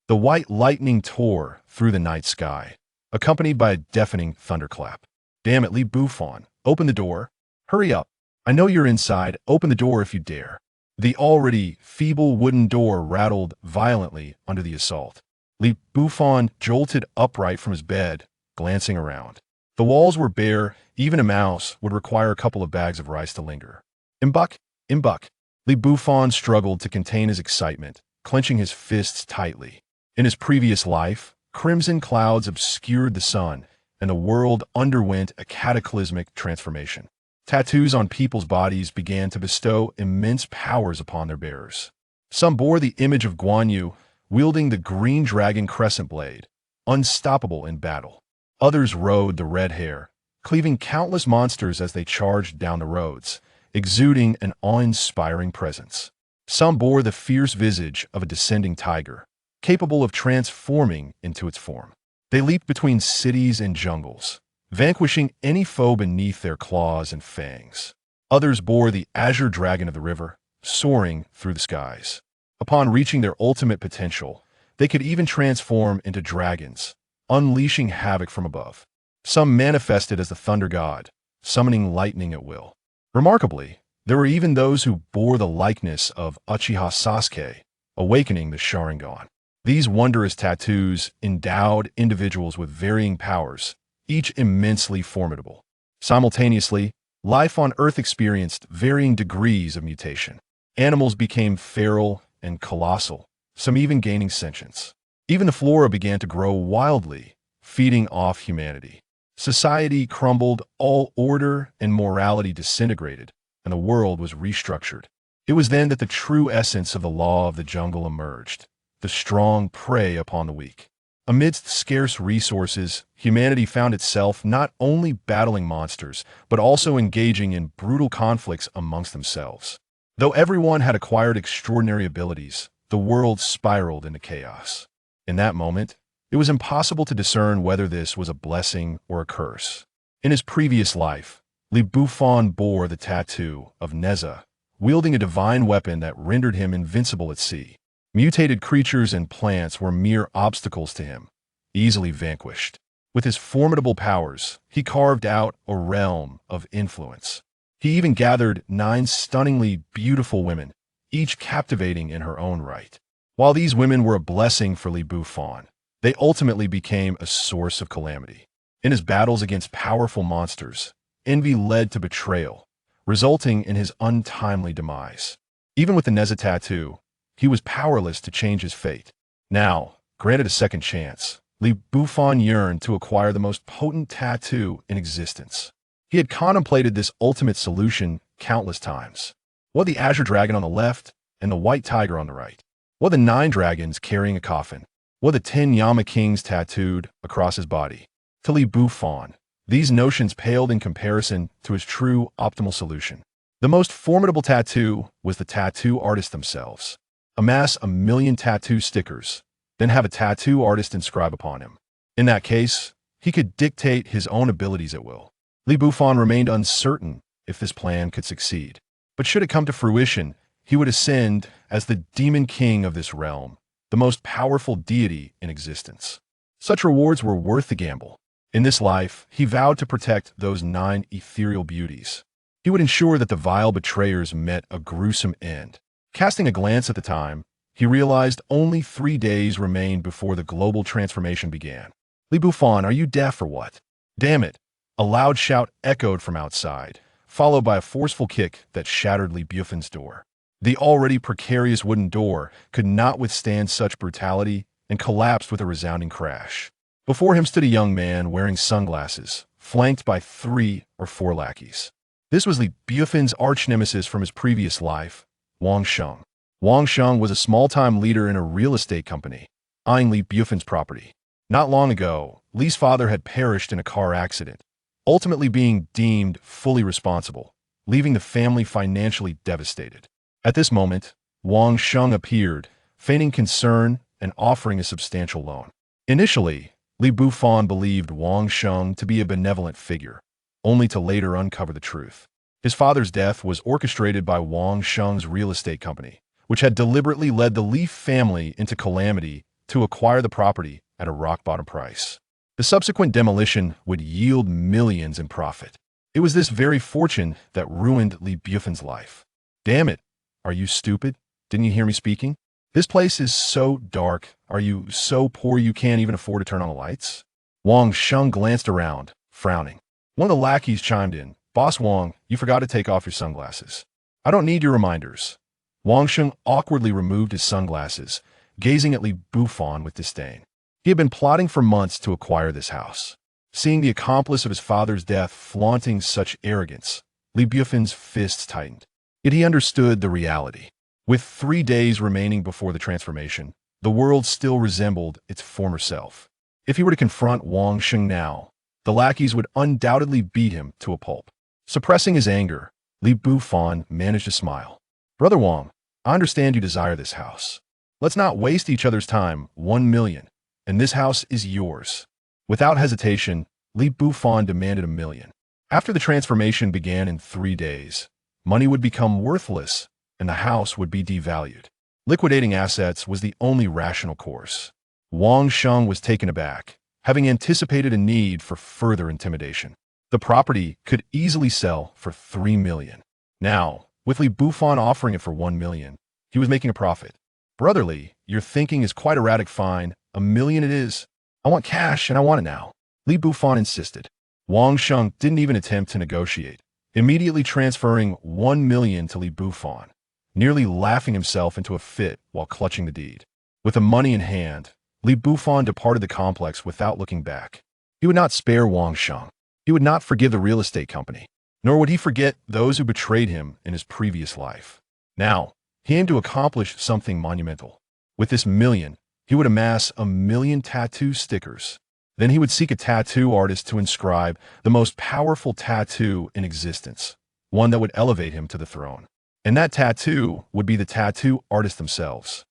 The white lightning tore through the night sky, accompanied by a deafening thunderclap. Damn it, Li Bufan, open the door. Hurry up. I know you're inside. Open the door if you dare. The already feeble wooden door rattled violently under the assault. Li Bufan jolted upright from his bed, glancing around. The walls were bare. Even a mouse would require a couple of bags of rice to linger. Imbuck, imbuck. Li Bufan struggled to contain his excitement, clenching his fists tightly. In his previous life, crimson clouds obscured the sun, and the world underwent a cataclysmic transformation. Tattoos on people's bodies began to bestow immense powers upon their bearers. Some bore the image of Guan Yu, wielding the green dragon crescent blade, unstoppable in battle. Others rode the red hare, cleaving countless monsters as they charged down the roads, exuding an awe-inspiring presence. Some bore the fierce visage of a descending tiger, capable of transforming into its form. They leaped between cities and jungles, vanquishing any foe beneath their claws and fangs. Others bore the azure dragon of the river, soaring through the skies. Upon reaching their ultimate potential, they could even transform into dragons, unleashing havoc from above. Some manifested as the thunder god, summoning lightning at will. Remarkably, there were even those who bore the likeness of Uchiha Sasuke, awakening the Sharingan. These wondrous tattoos endowed individuals with varying powers, each immensely formidable. Simultaneously, life on Earth experienced varying degrees of mutation. Animals became feral and colossal, some even gaining sentience. Even the flora began to grow wildly, feeding off humanity. Society crumbled, all order and morality disintegrated, and the world was restructured. It was then that the true essence of the law of the jungle emerged. The strong prey upon the weak. Amidst scarce resources, humanity found itself not only battling monsters, but also engaging in brutal conflicts amongst themselves. Though everyone had acquired extraordinary abilities, the world spiraled into chaos. In that moment, it was impossible to discern whether this was a blessing or a curse. In his previous life, Li Bufan bore the tattoo of Neza, wielding a divine weapon that rendered him invincible at sea. Mutated creatures and plants were mere obstacles to him, easily vanquished. With his formidable powers, he carved out a realm of influence. He even gathered 9 stunningly beautiful women, each captivating in her own right. While these women were a blessing for Li Bufan, they ultimately became a source of calamity. In his battles against powerful monsters, envy led to betrayal, resulting in his untimely demise. Even with the Neza tattoo, he was powerless to change his fate. Now, granted a second chance, Li Bufan yearned to acquire the most potent tattoo in existence. He had contemplated this ultimate solution countless times. What the azure dragon on the left and the white tiger on the right? What the 9 dragons carrying a coffin? What the 10 Yama kings tattooed across his body? To Li Bufan, these notions paled in comparison to his true optimal solution. The most formidable tattoo was the tattoo artists themselves. Amass 1,000,000 tattoo stickers, then have a tattoo artist inscribe upon him. In that case, he could dictate his own abilities at will. Li Bufan remained uncertain if this plan could succeed. But should it come to fruition, he would ascend as the demon king of this realm, the most powerful deity in existence. Such rewards were worth the gamble. In this life, he vowed to protect those 9 ethereal beauties. He would ensure that the vile betrayers met a gruesome end. Casting a glance at the time, he realized only 3 days remained before the global transformation began. Li Bufan, are you deaf or what? Damn it! A loud shout echoed from outside, followed by a forceful kick that shattered Li Bufan's door. The already precarious wooden door could not withstand such brutality and collapsed with a resounding crash. Before him stood a young man wearing sunglasses, flanked by 3 or 4 lackeys. This was Li Bufan's arch-nemesis from his previous life, Wang Sheng. Wang Sheng was a small-time leader in a real estate company, eyeing Li Bufan's property. Not long ago, Li's father had perished in a car accident, ultimately being deemed fully responsible, leaving the family financially devastated. At this moment, Wang Sheng appeared, feigning concern and offering a substantial loan. Initially, Li Bufan believed Wang Sheng to be a benevolent figure, only to later uncover the truth. His father's death was orchestrated by Wang Sheng's real estate company, which had deliberately led the Li family into calamity to acquire the property at a rock-bottom price. The subsequent demolition would yield millions in profit. It was this very fortune that ruined Li Bufan's life. Damn it! Are you stupid? Didn't you hear me speaking? This place is so dark. Are you so poor you can't even afford to turn on the lights? Wang Sheng glanced around, frowning. One of the lackeys chimed in. Boss Wang, you forgot to take off your sunglasses. I don't need your reminders. Wang Sheng awkwardly removed his sunglasses, gazing at Li Bufan with disdain. He had been plotting for months to acquire this house. Seeing the accomplice of his father's death flaunting such arrogance, Li Bufan's fists tightened. Yet he understood the reality. With 3 days remaining before the transformation, the world still resembled its former self. If he were to confront Wang Sheng now, the lackeys would undoubtedly beat him to a pulp. Suppressing his anger, Li Bufan managed to smile. Brother Wang, I understand you desire this house. Let's not waste each other's time. 1 million, and this house is yours. Without hesitation, Li Bufan demanded 1 million. After the transformation began in 3 days, money would become worthless, and the house would be devalued. Liquidating assets was the only rational course. Wang Sheng was taken aback, having anticipated a need for further intimidation. The property could easily sell for 3 million. Now, with Li Bufan offering it for 1 million, he was making a profit. Brotherly, your thinking is quite erratic. Fine, 1 million it is. I want cash and I want it now. Li Bufan insisted. Wang Sheng didn't even attempt to negotiate, immediately transferring 1 million to Li Bufan, nearly laughing himself into a fit while clutching the deed. With the money in hand, Li Bufan departed the complex without looking back. He would not spare Wang Sheng. He would not forgive the real estate company, nor would he forget those who betrayed him in his previous life. Now, he aimed to accomplish something monumental. With this million, he would amass 1 million tattoo stickers. Then he would seek a tattoo artist to inscribe the most powerful tattoo in existence, one that would elevate him to the throne. And that tattoo would be the tattoo artist themselves.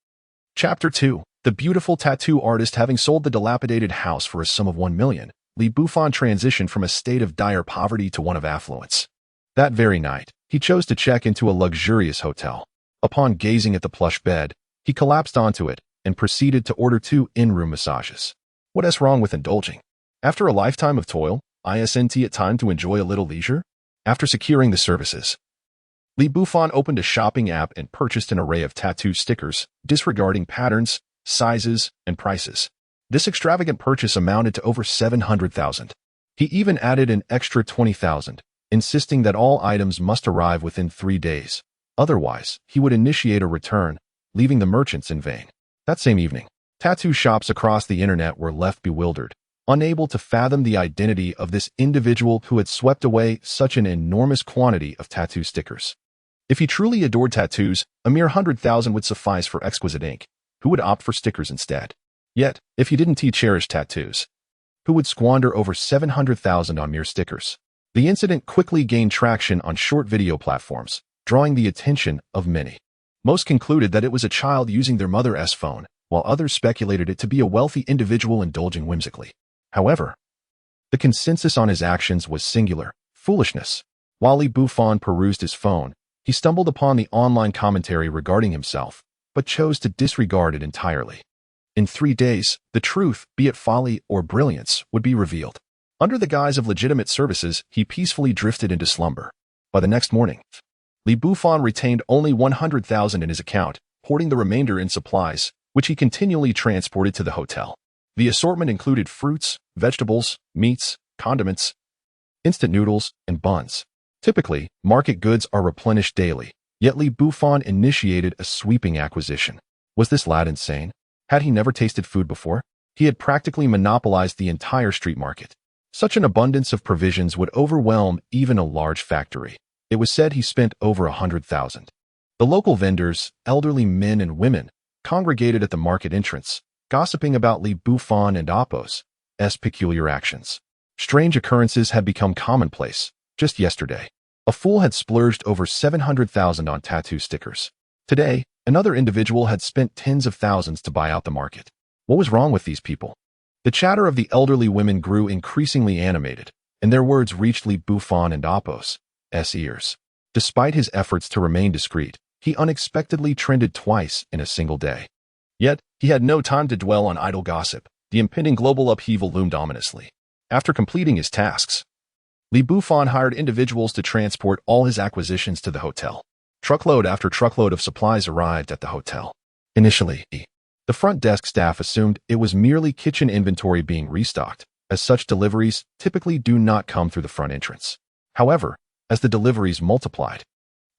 Chapter 2. The beautiful tattoo artist. Having sold the dilapidated house for a sum of 1 million, Li Bufan transitioned from a state of dire poverty to one of affluence. That very night, he chose to check into a luxurious hotel. Upon gazing at the plush bed, he collapsed onto it and proceeded to order 2 in-room massages. What's wrong with indulging? After a lifetime of toil, isn't it time to enjoy a little leisure? After securing the services, Li Bufan opened a shopping app and purchased an array of tattoo stickers, disregarding patterns, sizes, and prices. This extravagant purchase amounted to over 700,000. He even added an extra 20,000, insisting that all items must arrive within 3 days. Otherwise, he would initiate a return, leaving the merchants in vain. That same evening, tattoo shops across the internet were left bewildered, unable to fathom the identity of this individual who had swept away such an enormous quantity of tattoo stickers. If he truly adored tattoos, a mere 100,000 would suffice for exquisite ink. Who would opt for stickers instead? Yet, if he didn't cherish tattoos, who would squander over 700,000 on mere stickers? The incident quickly gained traction on short video platforms, drawing the attention of many. Most concluded that it was a child using their mother's phone, while others speculated it to be a wealthy individual indulging whimsically. However, the consensus on his actions was singular: foolishness. While Li Bufan perused his phone, he stumbled upon the online commentary regarding himself, but chose to disregard it entirely. In 3 days, the truth, be it folly or brilliance, would be revealed. Under the guise of legitimate services, he peacefully drifted into slumber. By the next morning, Li Bufan retained only 100,000 in his account, hoarding the remainder in supplies, which he continually transported to the hotel. The assortment included fruits, vegetables, meats, condiments, instant noodles, and buns. Typically, market goods are replenished daily, yet Li Bufan initiated a sweeping acquisition. Was this lad insane? Had he never tasted food before? He had practically monopolized the entire street market. Such an abundance of provisions would overwhelm even a large factory. It was said he spent over 100,000. The local vendors, elderly men and women, congregated at the market entrance, gossiping about Li Bufan and Apo's peculiar actions. Strange occurrences had become commonplace. Just yesterday, a fool had splurged over 700,000 on tattoo stickers. Today, another individual had spent tens of thousands to buy out the market. What was wrong with these people? The chatter of the elderly women grew increasingly animated, and their words reached Li Bufan and Apo's ears. Despite his efforts to remain discreet, he unexpectedly trended twice in a single day. Yet, he had no time to dwell on idle gossip. The impending global upheaval loomed ominously. After completing his tasks, Li Bufan hired individuals to transport all his acquisitions to the hotel. Truckload after truckload of supplies arrived at the hotel. Initially, the front desk staff assumed it was merely kitchen inventory being restocked, as such deliveries typically do not come through the front entrance. However, as the deliveries multiplied,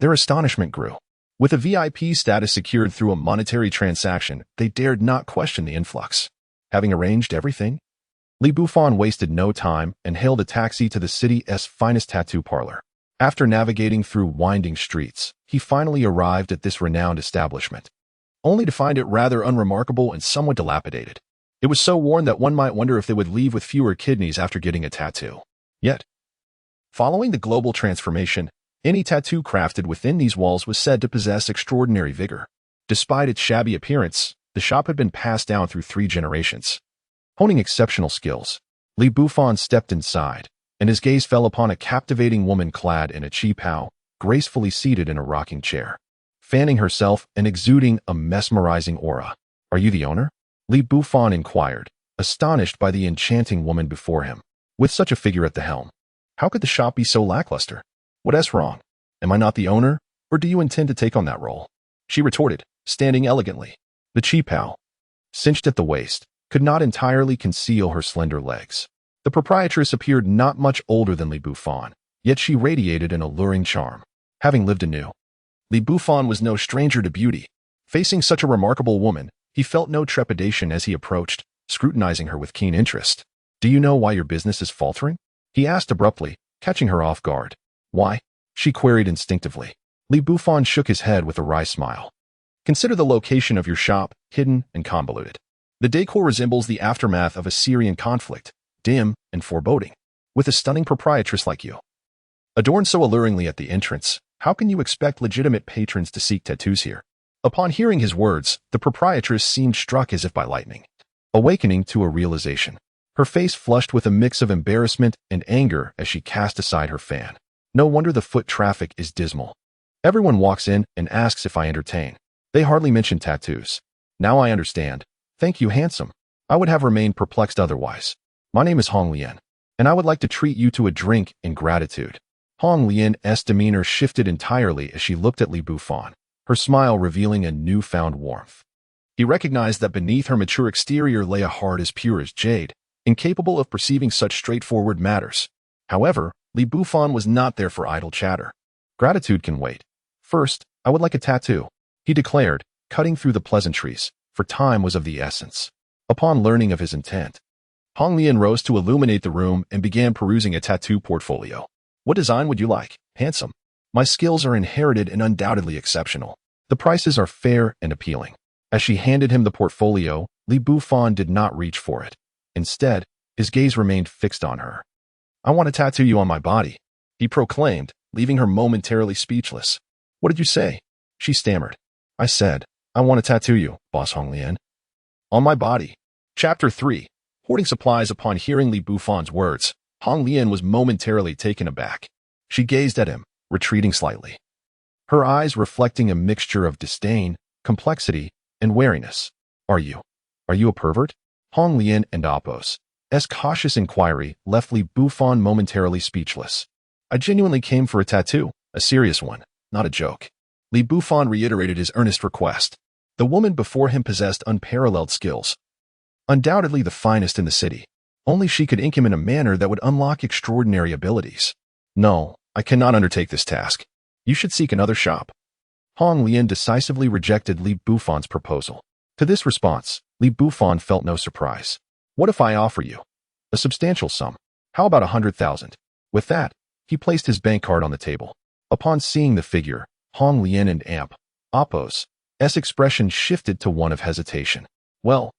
their astonishment grew. With a VIP status secured through a monetary transaction, they dared not question the influx. Having arranged everything, Li Bufan wasted no time and hailed a taxi to the city's finest tattoo parlor. After navigating through winding streets, he finally arrived at this renowned establishment, only to find it rather unremarkable and somewhat dilapidated. It was so worn that one might wonder if they would leave with fewer kidneys after getting a tattoo. Yet, following the global transformation, any tattoo crafted within these walls was said to possess extraordinary vigor. Despite its shabby appearance, the shop had been passed down through 3 generations. Honing exceptional skills, Li Bufan stepped inside, and his gaze fell upon a captivating woman clad in a qipao, gracefully seated in a rocking chair, fanning herself and exuding a mesmerizing aura. "Are you the owner?" Li Bufan inquired, astonished by the enchanting woman before him. With such a figure at the helm, how could the shop be so lackluster? "What's wrong? Am I not the owner, or do you intend to take on that role?" she retorted, standing elegantly. The qipao, cinched at the waist, could not entirely conceal her slender legs. The proprietress appeared not much older than Li Bufan, yet she radiated an alluring charm. Having lived anew, Li Bufan was no stranger to beauty. Facing such a remarkable woman, he felt no trepidation as he approached, scrutinizing her with keen interest. "Do you know why your business is faltering?" he asked abruptly, catching her off guard. "Why?" she queried instinctively. Li Bufan shook his head with a wry smile. "Consider the location of your shop, hidden and convoluted. The decor resembles the aftermath of a Syrian conflict, dim and foreboding. With a stunning proprietress like you, adorned so alluringly at the entrance, how can you expect legitimate patrons to seek tattoos here?" Upon hearing his words, the proprietress seemed struck as if by lightning, awakening to a realization. Her face flushed with a mix of embarrassment and anger as she cast aside her fan. "No wonder the foot traffic is dismal. Everyone walks in and asks if I entertain. They hardly mention tattoos. Now I understand. Thank you, handsome. I would have remained perplexed otherwise. My name is Hong Lian, and I would like to treat you to a drink in gratitude." Hong Lian's demeanor shifted entirely as she looked at Li Bufan, her smile revealing a newfound warmth. He recognized that beneath her mature exterior lay a heart as pure as jade, incapable of perceiving such straightforward matters. However, Li Bufan was not there for idle chatter. "Gratitude can wait. First, I would like a tattoo," he declared, cutting through the pleasantries, for time was of the essence. Upon learning of his intent, Hong Lian rose to illuminate the room and began perusing a tattoo portfolio. "What design would you like, handsome? My skills are inherited and undoubtedly exceptional. The prices are fair and appealing." As she handed him the portfolio, Li Bufan did not reach for it. Instead, his gaze remained fixed on her. "I want to tattoo you on my body," he proclaimed, leaving her momentarily speechless. "What did you say?" she stammered. "I said, I want to tattoo you, Boss Hong Lian. On my body." Chapter 3. Hoarding supplies. Upon hearing Li Bufan's words, Hong Lian was momentarily taken aback. She gazed at him, retreating slightly, her eyes reflecting a mixture of disdain, complexity, and wariness. Are you a pervert?" Hong Lian and Apos' cautious inquiry left Li Bufan momentarily speechless. "I genuinely came for a tattoo, a serious one, not a joke." Li Bufan reiterated his earnest request. The woman before him possessed unparalleled skills, undoubtedly the finest in the city. Only she could ink him in a manner that would unlock extraordinary abilities. "No, I cannot undertake this task. You should seek another shop." Hong Lian decisively rejected Li Bufan's proposal. To this response, Li Bufan felt no surprise. "What if I offer you a substantial sum? How about 100,000? With that, he placed his bank card on the table. Upon seeing the figure, Hong Lian and Apos' expression shifted to one of hesitation. "Well,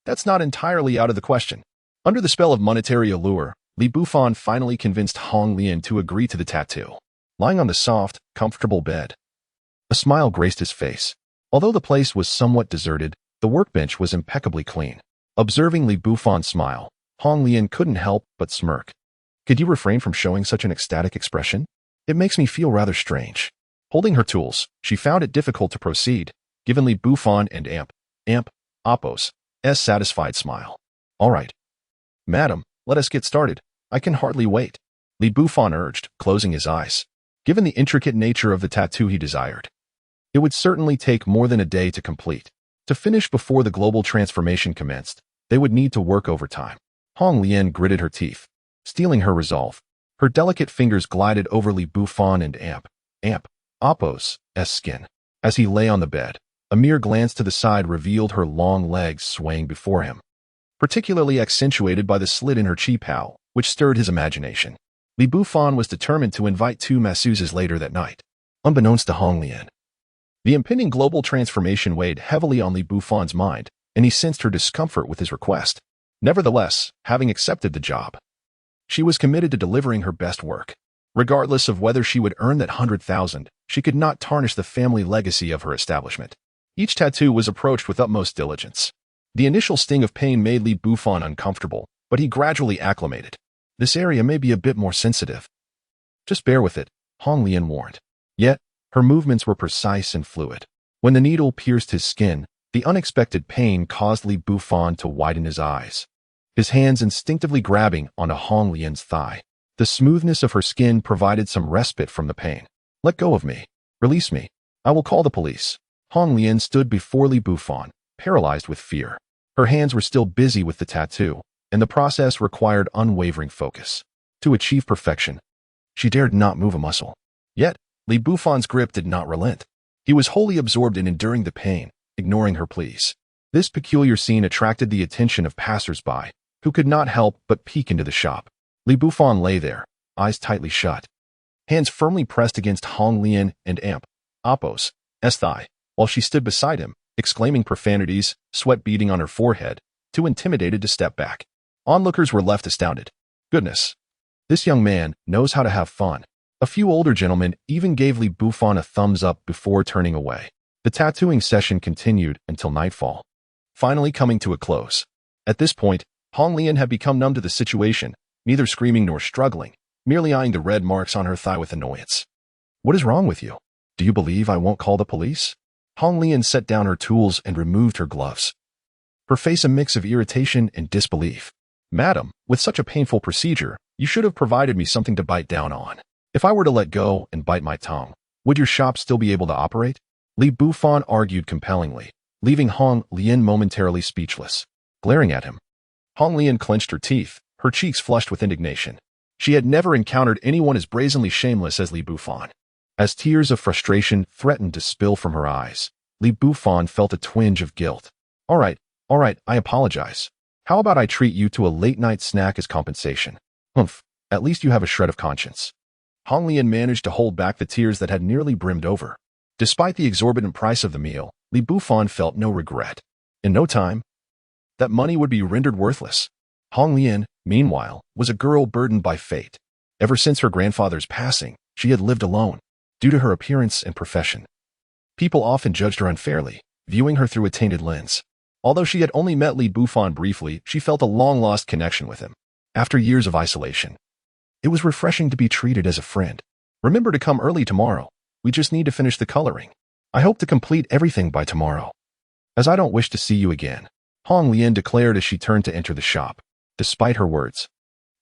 that's not entirely out of the question." Under the spell of monetary allure, Li Bufan finally convinced Hong Lian to agree to the tattoo. Lying on the soft, comfortable bed, a smile graced his face. Although the place was somewhat deserted, the workbench was impeccably clean. Observing Li Bufan's smile, Hong Lian couldn't help but smirk. "Could you refrain from showing such an ecstatic expression? It makes me feel rather strange." Holding her tools, she found it difficult to proceed, given Li Bufan and Apos, satisfied smile. All right. Madam, let us get started. I can hardly wait. Li Bufan urged, closing his eyes. Given the intricate nature of the tattoo he desired, it would certainly take more than a day to complete. To finish before the global transformation commenced, they would need to work overtime. Hong Lian gritted her teeth, steeling her resolve. Her delicate fingers glided over Li Bufan and Apos' skin. As he lay on the bed, a mere glance to the side revealed her long legs swaying before him, particularly accentuated by the slit in her chi pao, which stirred his imagination. Li Bufan was determined to invite 2 masseuses later that night, unbeknownst to Hong Lian. The impending global transformation weighed heavily on Li Bufan's mind, and he sensed her discomfort with his request. Nevertheless, having accepted the job, she was committed to delivering her best work. Regardless of whether she would earn that 100,000, she could not tarnish the family legacy of her establishment. Each tattoo was approached with utmost diligence. The initial sting of pain made Li Bufan uncomfortable, but he gradually acclimated. This area may be a bit more sensitive. Just bear with it, Hong Lian warned. Yet, her movements were precise and fluid. When the needle pierced his skin, the unexpected pain caused Li Bufan to widen his eyes, his hands instinctively grabbing onto Hong Lian's thigh. The smoothness of her skin provided some respite from the pain. Let go of me. Release me. I will call the police. Hong Lian stood before Li Bufan, paralyzed with fear. Her hands were still busy with the tattoo, and the process required unwavering focus. To achieve perfection, she dared not move a muscle. Yet, Li Bufan's grip did not relent. He was wholly absorbed in enduring the pain, ignoring her pleas. This peculiar scene attracted the attention of passers-by, who could not help but peek into the shop. Li Bufan lay there, eyes tightly shut, hands firmly pressed against Hong Lian and Apos' thigh, while she stood beside him, exclaiming profanities, sweat beading on her forehead, too intimidated to step back. Onlookers were left astounded. Goodness, this young man knows how to have fun. A few older gentlemen even gave Li Bufan a thumbs up before turning away. The tattooing session continued until nightfall, finally coming to a close. At this point, Hong Lian had become numb to the situation, neither screaming nor struggling, merely eyeing the red marks on her thigh with annoyance. What is wrong with you? Do you believe I won't call the police? Hong Lian set down her tools and removed her gloves, her face a mix of irritation and disbelief. Madam, with such a painful procedure, you should have provided me something to bite down on. If I were to let go and bite my tongue, would your shop still be able to operate? Li Bufan argued compellingly, leaving Hong Lian momentarily speechless. Glaring at him, Hong Lian clenched her teeth, her cheeks flushed with indignation. She had never encountered anyone as brazenly shameless as Li Bufan. As tears of frustration threatened to spill from her eyes, Li Bufan felt a twinge of guilt. All right, I apologize. How about I treat you to a late-night snack as compensation? Humph, at least you have a shred of conscience. Hong Lian managed to hold back the tears that had nearly brimmed over. Despite the exorbitant price of the meal, Li Bufan felt no regret. In no time, that money would be rendered worthless. Hong Lian, meanwhile, was a girl burdened by fate. Ever since her grandfather's passing, she had lived alone, due to her appearance and profession. People often judged her unfairly, viewing her through a tainted lens. Although she had only met Li Bufan briefly, she felt a long-lost connection with him. After years of isolation, it was refreshing to be treated as a friend. Remember to come early tomorrow. We just need to finish the coloring. I hope to complete everything by tomorrow, as I don't wish to see you again, Hong Lian declared as she turned to enter the shop. Despite her words,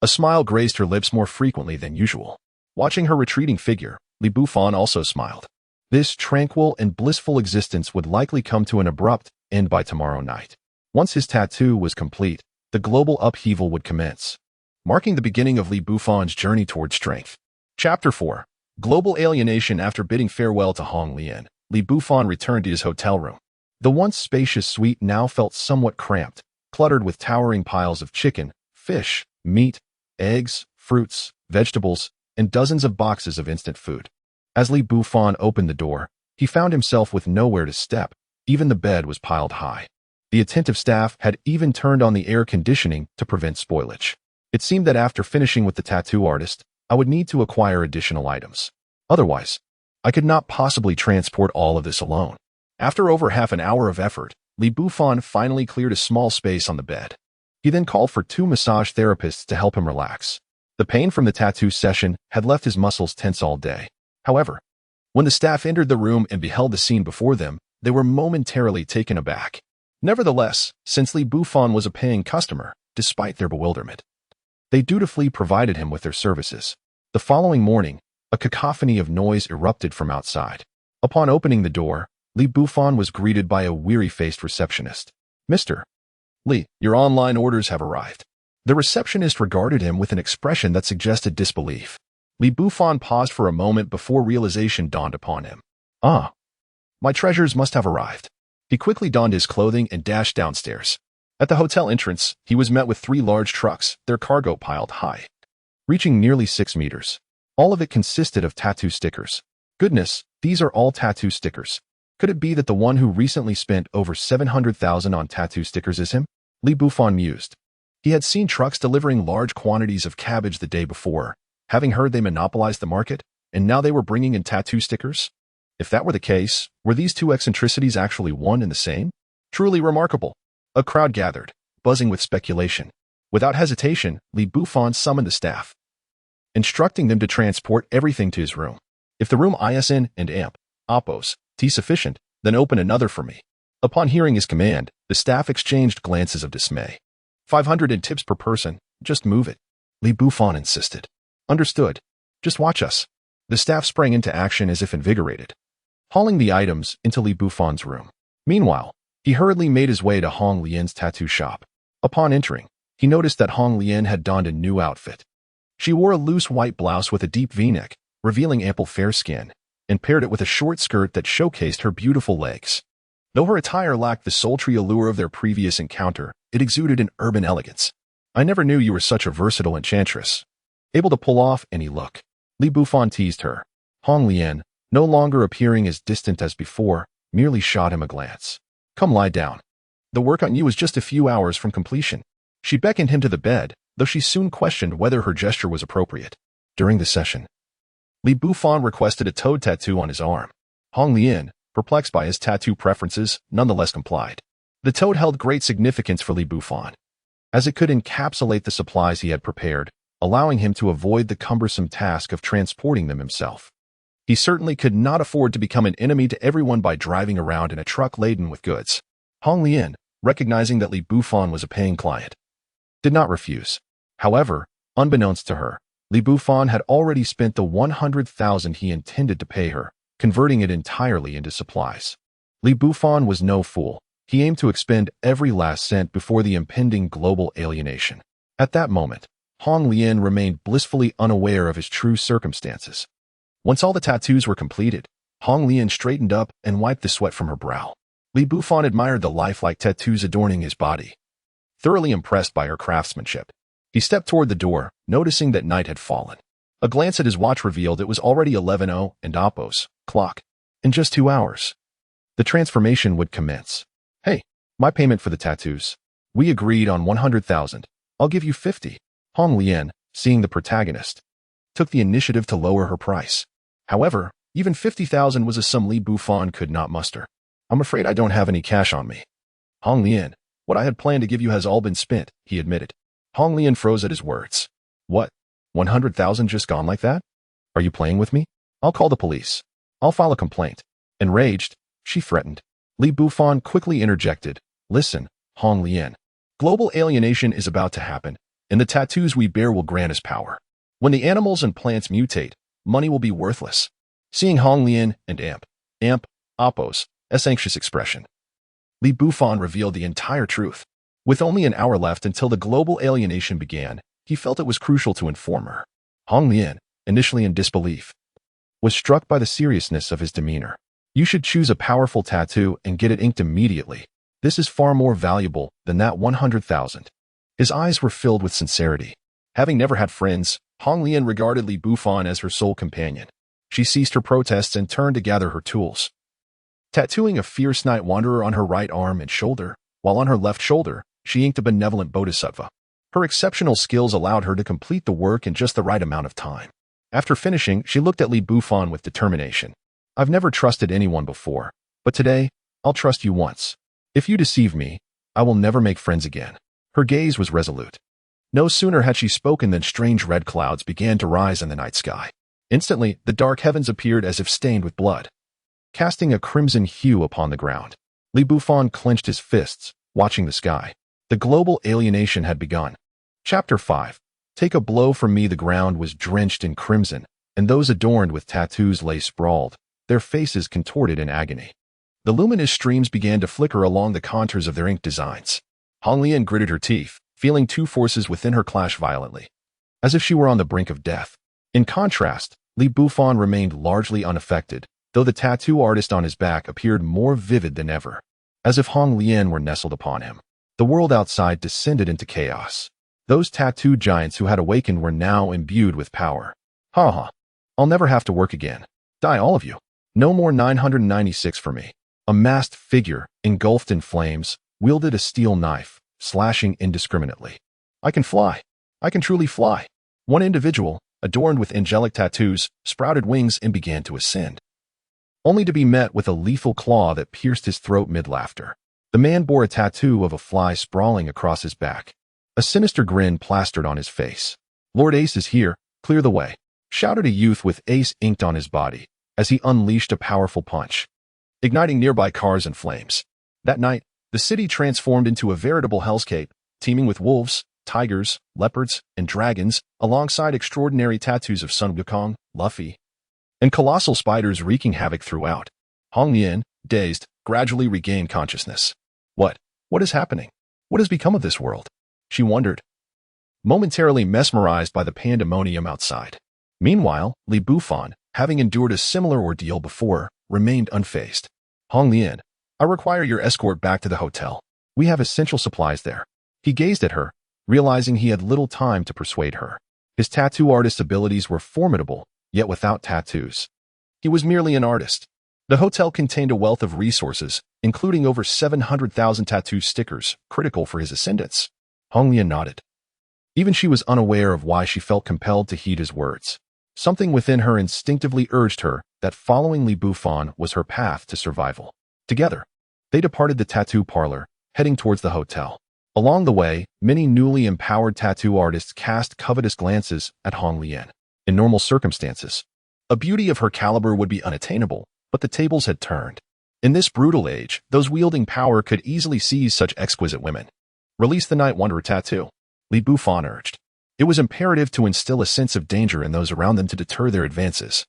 a smile grazed her lips more frequently than usual. Watching her retreating figure, Li Bufan also smiled. This tranquil and blissful existence would likely come to an abrupt end by tomorrow night. Once his tattoo was complete, the global upheaval would commence, marking the beginning of Li Bufan's journey toward strength. Chapter 4. Global alienation. After bidding farewell to Hong Lian, Li Bufan returned to his hotel room. The once spacious suite now felt somewhat cramped, cluttered with towering piles of chicken, fish, meat, eggs, fruits, vegetables, and dozens of boxes of instant food. As Li Bufan opened the door, he found himself with nowhere to step. Even the bed was piled high. The attentive staff had even turned on the air conditioning to prevent spoilage. It seemed that after finishing with the tattoo artist, I would need to acquire additional items. Otherwise, I could not possibly transport all of this alone. After over half an hour of effort, Li Bufan finally cleared a small space on the bed. He then called for 2 massage therapists to help him relax. The pain from the tattoo session had left his muscles tense all day. However, when the staff entered the room and beheld the scene before them, they were momentarily taken aback. Nevertheless, since Li Bufan was a paying customer, despite their bewilderment, they dutifully provided him with their services. The following morning, a cacophony of noise erupted from outside. Upon opening the door, Li Bufan was greeted by a weary-faced receptionist. "Mr. Li, your online orders have arrived." The receptionist regarded him with an expression that suggested disbelief. Li Bufan paused for a moment before realization dawned upon him. "Ah, my treasures must have arrived." He quickly donned his clothing and dashed downstairs. At the hotel entrance, he was met with 3 large trucks, their cargo piled high, reaching nearly 6 meters. All of it consisted of tattoo stickers. Goodness, these are all tattoo stickers. Could it be that the one who recently spent over 700,000 on tattoo stickers is him? Li Bufan mused. He had seen trucks delivering large quantities of cabbage the day before, having heard they monopolized the market, and now they were bringing in tattoo stickers? If that were the case, were these two eccentricities actually one and the same? Truly remarkable. A crowd gathered, buzzing with speculation. Without hesitation, Li Bufan summoned the staff, instructing them to transport everything to his room. If the room ISN and amp, Oppos, T sufficient, then open another for me. Upon hearing his command, the staff exchanged glances of dismay. 500 in tips per person, just move it. Li Bufan insisted. Understood. Just watch us. The staff sprang into action as if invigorated, hauling the items into Li Bufan's room. Meanwhile, he hurriedly made his way to Hong Lian's tattoo shop. Upon entering, he noticed that Hong Lian had donned a new outfit. She wore a loose white blouse with a deep V-neck, revealing ample fair skin, and paired it with a short skirt that showcased her beautiful legs. Though her attire lacked the sultry allure of their previous encounter, it exuded an urban elegance. "I never knew you were such a versatile enchantress, able to pull off any look," Li Bufan teased her. Hong Lian, no longer appearing as distant as before, merely shot him a glance. "Come lie down. The work on you is just a few hours from completion." She beckoned him to the bed, though she soon questioned whether her gesture was appropriate. During the session, Li Bufan requested a toad tattoo on his arm. Hong Lian, perplexed by his tattoo preferences, nonetheless complied. The toad held great significance for Li Bufan, as it could encapsulate the supplies he had prepared, allowing him to avoid the cumbersome task of transporting them himself. He certainly could not afford to become an enemy to everyone by driving around in a truck laden with goods. Hong Lian, recognizing that Li Bufan was a paying client, did not refuse. However, unbeknownst to her, Li Bufan had already spent the 100,000 he intended to pay her, converting it entirely into supplies. Li Bufan was no fool. He aimed to expend every last cent before the impending global alienation. At that moment, Hong Lian remained blissfully unaware of his true circumstances. Once all the tattoos were completed, Hong Lian straightened up and wiped the sweat from her brow. Li Bufan admired the lifelike tattoos adorning his body. Thoroughly impressed by her craftsmanship, he stepped toward the door, noticing that night had fallen. A glance at his watch revealed it was already 11:00 and Oppos clock. In just 2 hours, the transformation would commence. "Hey, my payment for the tattoos. We agreed on 100,000. I'll give you 50. Hong Lian, seeing the protagonist, took the initiative to lower her price. However, even 50,000 was a sum Li Bufan could not muster. "I'm afraid I don't have any cash on me." "Hong Lian, what I had planned to give you has all been spent," he admitted. Hong Lian froze at his words. "What? 100,000 just gone like that? Are you playing with me? I'll call the police. I'll file a complaint." Enraged, she threatened. Li Bufan quickly interjected. "Listen, Hong Lian. Global alienation is about to happen, and the tattoos we bear will grant us power. When the animals and plants mutate, money will be worthless." Seeing Hong Lian and amp, Oppos, anxious expression, Li Bufan revealed the entire truth. With only an hour left until the global alienation began, he felt it was crucial to inform her. Hong Lian, initially in disbelief, was struck by the seriousness of his demeanor. "You should choose a powerful tattoo and get it inked immediately. This is far more valuable than that 100,000. His eyes were filled with sincerity. Having never had friends, Hong Lian regarded Li Bufan as her sole companion. She ceased her protests and turned to gather her tools. Tattooing a fierce night wanderer on her right arm and shoulder, while on her left shoulder, she inked a benevolent bodhisattva. Her exceptional skills allowed her to complete the work in just the right amount of time. After finishing, she looked at Li Bufan with determination. "I've never trusted anyone before, but today, I'll trust you once. If you deceive me, I will never make friends again." Her gaze was resolute. No sooner had she spoken than strange red clouds began to rise in the night sky. Instantly, the dark heavens appeared as if stained with blood, casting a crimson hue upon the ground. Li Bufan clenched his fists, watching the sky. The global alienation had begun. Chapter 5. Take a blow from me. The ground was drenched in crimson, and those adorned with tattoos lay sprawled, their faces contorted in agony. The luminous streams began to flicker along the contours of their ink designs. Hong Lian gritted her teeth, feeling two forces within her clash violently, as if she were on the brink of death. In contrast, Li Bufan remained largely unaffected, though the tattoo artist on his back appeared more vivid than ever, as if Hong Lian were nestled upon him. The world outside descended into chaos. Those tattoo giants who had awakened were now imbued with power. Ha ha. I'll never have to work again. Die, all of you. No more 996 for me. A masked figure, engulfed in flames, wielded a steel knife, slashing indiscriminately. I can fly. I can truly fly. One individual, adorned with angelic tattoos, sprouted wings and began to ascend, only to be met with a lethal claw that pierced his throat mid-laughter. The man bore a tattoo of a fly sprawling across his back. A sinister grin plastered on his face. Lord Ace is here, clear the way, shouted a youth with Ace inked on his body, as he unleashed a powerful punch, igniting nearby cars and flames. That night, the city transformed into a veritable hellscape, teeming with wolves, tigers, leopards, and dragons, alongside extraordinary tattoos of Sun Wukong, Luffy, and colossal spiders wreaking havoc throughout. Hong Lian, dazed, gradually regained consciousness. What is happening? What has become of this world? She wondered, momentarily mesmerized by the pandemonium outside. Meanwhile, Li Bufan, having endured a similar ordeal before, remained unfazed. Hong Lian, I require your escort back to the hotel. We have essential supplies there. He gazed at her, realizing he had little time to persuade her. His tattoo artist's abilities were formidable, yet without tattoos. He was merely an artist. The hotel contained a wealth of resources, including over 700,000 tattoo stickers, critical for his ascendance. Hong Lian nodded. Even she was unaware of why she felt compelled to heed his words. Something within her instinctively urged her that following Li Bufan was her path to survival. Together, they departed the tattoo parlor, heading towards the hotel. Along the way, many newly empowered tattoo artists cast covetous glances at Hong Lian. In normal circumstances, a beauty of her caliber would be unattainable, but the tables had turned. In this brutal age, those wielding power could easily seize such exquisite women. Release the Night Wanderer tattoo, Li Bufan urged. It was imperative to instill a sense of danger in those around them to deter their advances,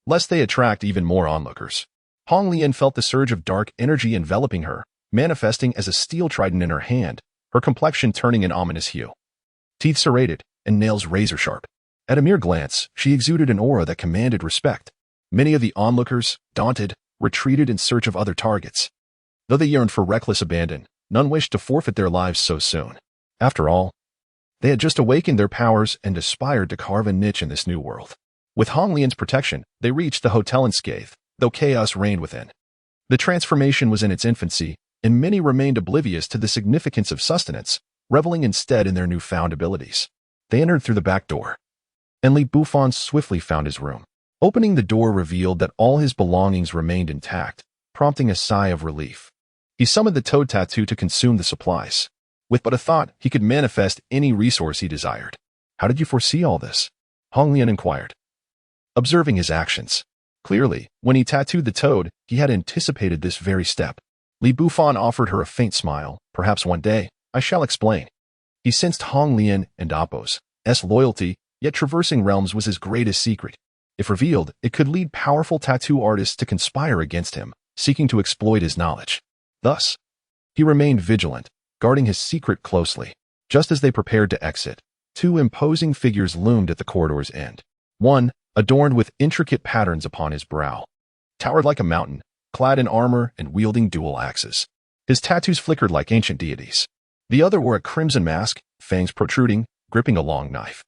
lest they attract even more onlookers. Hong Lian felt the surge of dark energy enveloping her, manifesting as a steel trident in her hand, her complexion turning an ominous hue. Teeth serrated and nails razor-sharp. At a mere glance, she exuded an aura that commanded respect. Many of the onlookers, daunted, retreated in search of other targets. Though they yearned for reckless abandon, none wished to forfeit their lives so soon. After all, they had just awakened their powers and aspired to carve a niche in this new world. With Hong Lian's protection, they reached the hotel unscathed, though chaos reigned within. The transformation was in its infancy, and many remained oblivious to the significance of sustenance, reveling instead in their newfound abilities. They entered through the back door, and Li Bufan swiftly found his room. Opening the door revealed that all his belongings remained intact, prompting a sigh of relief. He summoned the toad tattoo to consume the supplies. With but a thought, he could manifest any resource he desired. How did you foresee all this? Hong Lian inquired, observing his actions. Clearly, when he tattooed the toad, he had anticipated this very step. Li Bufan offered her a faint smile. Perhaps one day, I shall explain. He sensed Hong Lian and Appo's loyalty, yet traversing realms was his greatest secret. If revealed, it could lead powerful tattoo artists to conspire against him, seeking to exploit his knowledge. Thus, he remained vigilant, guarding his secret closely. Just as they prepared to exit, two imposing figures loomed at the corridor's end. One, adorned with intricate patterns upon his brow, towered like a mountain, clad in armor and wielding dual axes. His tattoos flickered like ancient deities. The other wore a crimson mask, fangs protruding, gripping a long knife.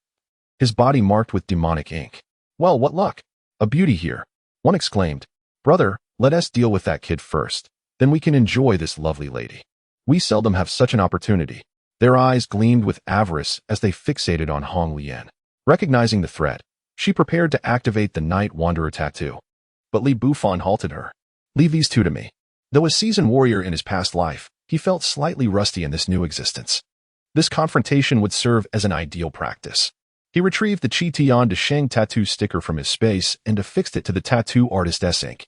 His body marked with demonic ink. Well, what luck! A beauty here. One exclaimed, Brother, let us deal with that kid first. Then we can enjoy this lovely lady. We seldom have such an opportunity. Their eyes gleamed with avarice as they fixated on Hong Lian. Recognizing the threat, she prepared to activate the Night Wanderer tattoo. But Li Bufan halted her. Leave these two to me. Though a seasoned warrior in his past life, he felt slightly rusty in this new existence. This confrontation would serve as an ideal practice. He retrieved the Qi Tian de Sheng tattoo sticker from his space and affixed it to the tattoo artist's ink.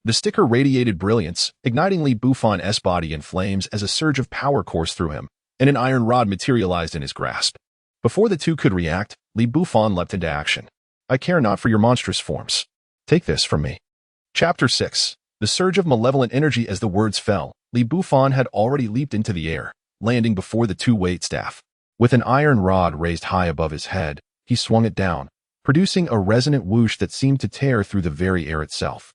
The sticker radiated brilliance, igniting Li Bufan's body in flames as a surge of power coursed through him, and an iron rod materialized in his grasp. Before the two could react, Li Bufan leapt into action. I care not for your monstrous forms. Take this from me. Chapter 6. The surge of malevolent energy. As the words fell, Li Bufan had already leaped into the air, landing before the two waitstaff. With an iron rod raised high above his head, he swung it down, producing a resonant whoosh that seemed to tear through the very air itself.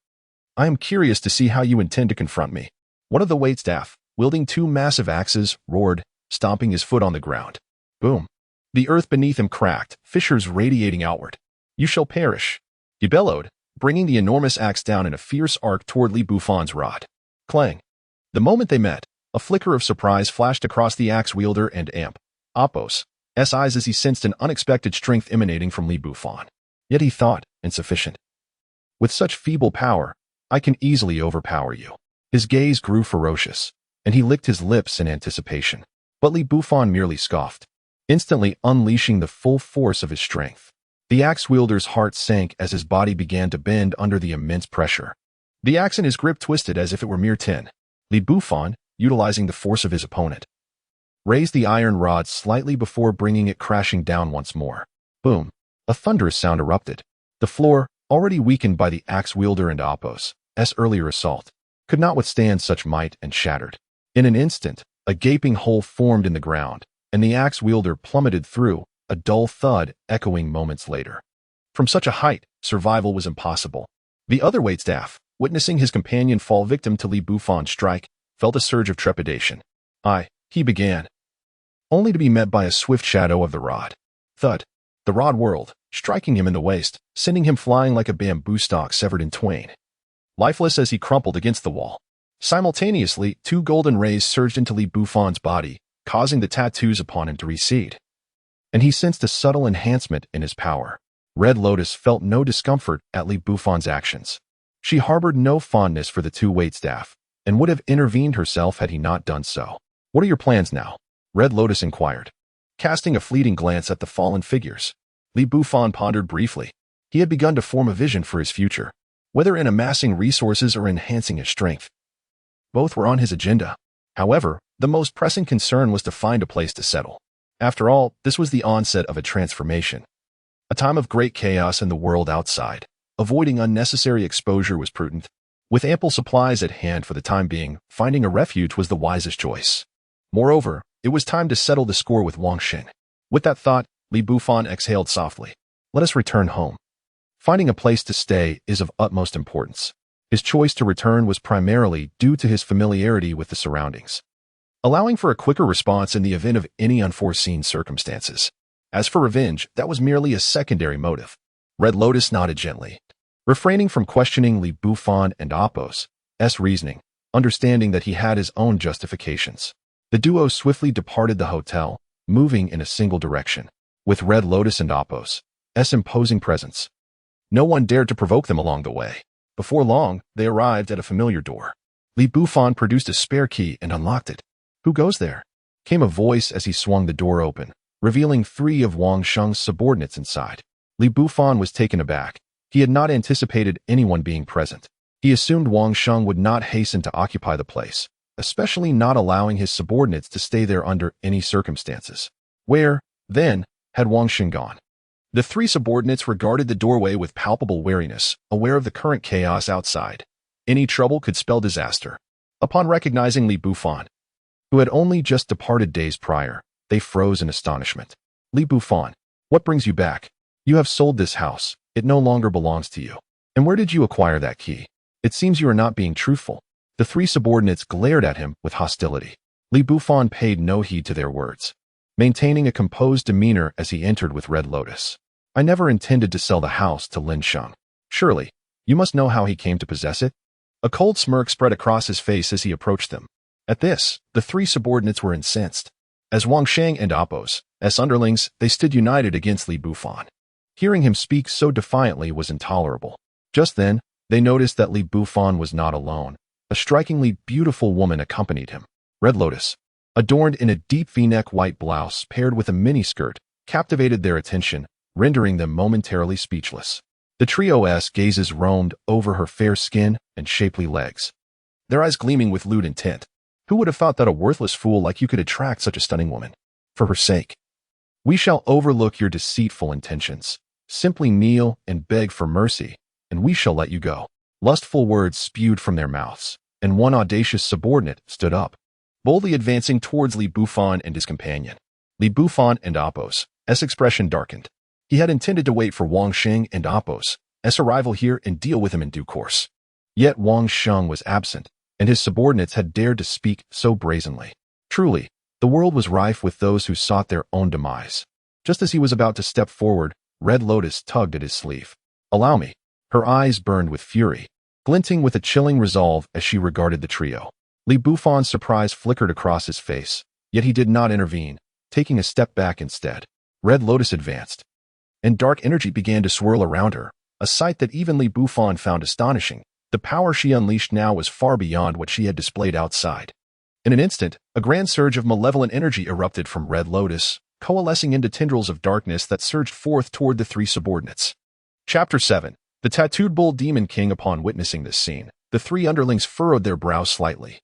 I am curious to see how you intend to confront me. One of the waitstaff, wielding two massive axes, roared, stomping his foot on the ground. Boom. The earth beneath him cracked, fissures radiating outward. You shall perish, he bellowed, bringing the enormous axe down in a fierce arc toward Li Bufan's rod. Clang. The moment they met, a flicker of surprise flashed across the axe wielder and awakens' eyes as he sensed an unexpected strength emanating from Li Bufan. Yet he thought, insufficient. With such feeble power, I can easily overpower you. His gaze grew ferocious, and he licked his lips in anticipation. But Li Bufan merely scoffed, instantly unleashing the full force of his strength. The axe wielder's heart sank as his body began to bend under the immense pressure. The axe in his grip twisted as if it were mere tin. Li Bufan, utilizing the force of his opponent, raised the iron rod slightly before bringing it crashing down once more. Boom! A thunderous sound erupted. The floor, already weakened by the axe wielder and awakens' earlier assault, could not withstand such might and shattered. In an instant, a gaping hole formed in the ground, and the axe wielder plummeted through, a dull thud echoing moments later. From such a height, survival was impossible. The other waitstaff, witnessing his companion fall victim to Li Bufan's strike, felt a surge of trepidation. He began, only to be met by a swift shadow of the rod. Thud. The rod whirled, striking him in the waist, sending him flying like a bamboo stalk severed in twain, lifeless as he crumpled against the wall. Simultaneously, two golden rays surged into Li Bufan's body, causing the tattoos upon him to recede. And he sensed a subtle enhancement in his power. Red Lotus felt no discomfort at Li Bufan's actions. She harbored no fondness for the two waitstaff, and would have intervened herself had he not done so. What are your plans now? Red Lotus inquired, casting a fleeting glance at the fallen figures. Li Bufan pondered briefly. He had begun to form a vision for his future, whether in amassing resources or enhancing his strength. Both were on his agenda. However, the most pressing concern was to find a place to settle. After all, this was the onset of a transformation, a time of great chaos in the world outside. Avoiding unnecessary exposure was prudent. With ample supplies at hand for the time being, finding a refuge was the wisest choice. Moreover, it was time to settle the score with Wang Xing. With that thought, Li Bufan exhaled softly. Let us return home. Finding a place to stay is of utmost importance. His choice to return was primarily due to his familiarity with the surroundings, allowing for a quicker response in the event of any unforeseen circumstances. As for revenge, that was merely a secondary motive. Red Lotus nodded gently, refraining from questioning Li Bufan and awakens' reasoning, understanding that he had his own justifications. The duo swiftly departed the hotel, moving in a single direction. With Red Lotus and awakens' imposing presence, no one dared to provoke them along the way. Before long, they arrived at a familiar door. Li Bufan produced a spare key and unlocked it. Who goes there? Came a voice as he swung the door open, revealing three of Wang Sheng's subordinates inside. Li Bufan was taken aback. He had not anticipated anyone being present. He assumed Wang Sheng would not hasten to occupy the place, especially not allowing his subordinates to stay there under any circumstances. Where, then, had Wang Sheng gone? The three subordinates regarded the doorway with palpable wariness, aware of the current chaos outside. Any trouble could spell disaster. Upon recognizing Li Bufan, who had only just departed days prior, they froze in astonishment. Li Bufan, what brings you back? You have sold this house. It no longer belongs to you. And where did you acquire that key? It seems you are not being truthful. The three subordinates glared at him with hostility. Li Bufan paid no heed to their words, maintaining a composed demeanor as he entered with Red Lotus. I never intended to sell the house to Lin Sheng. Surely, you must know how he came to possess it? A cold smirk spread across his face as he approached them. At this, the three subordinates were incensed. As Wang Sheng and awakens' underlings, they stood united against Li Bufan. Hearing him speak so defiantly was intolerable. Just then, they noticed that Li Bufan was not alone. A strikingly beautiful woman accompanied him. Red Lotus, adorned in a deep V-neck white blouse paired with a miniskirt, captivated their attention, rendering them momentarily speechless. The trio's gazes roamed over her fair skin and shapely legs, their eyes gleaming with lewd intent. Who would have thought that a worthless fool like you could attract such a stunning woman? For her sake, we shall overlook your deceitful intentions. Simply kneel and beg for mercy, and we shall let you go. Lustful words spewed from their mouths, and one audacious subordinate stood up, boldly advancing towards Li Bufan and his companion. Li Bufan and Apos' expression darkened. He had intended to wait for Wang Xing and Apos' arrival here and deal with him in due course. Yet Wang Xing was absent, and his subordinates had dared to speak so brazenly. Truly, the world was rife with those who sought their own demise. Just as he was about to step forward, Red Lotus tugged at his sleeve. "Allow me." Her eyes burned with fury, glinting with a chilling resolve as she regarded the trio. Li Bufan's surprise flickered across his face, yet he did not intervene, taking a step back instead. Red Lotus advanced, and dark energy began to swirl around her, a sight that even Li Bufan found astonishing. The power she unleashed now was far beyond what she had displayed outside. In an instant, a grand surge of malevolent energy erupted from Red Lotus, coalescing into tendrils of darkness that surged forth toward the three subordinates. Chapter 7. The Tattooed Bull Demon King. Upon witnessing this scene, the three underlings furrowed their brows slightly,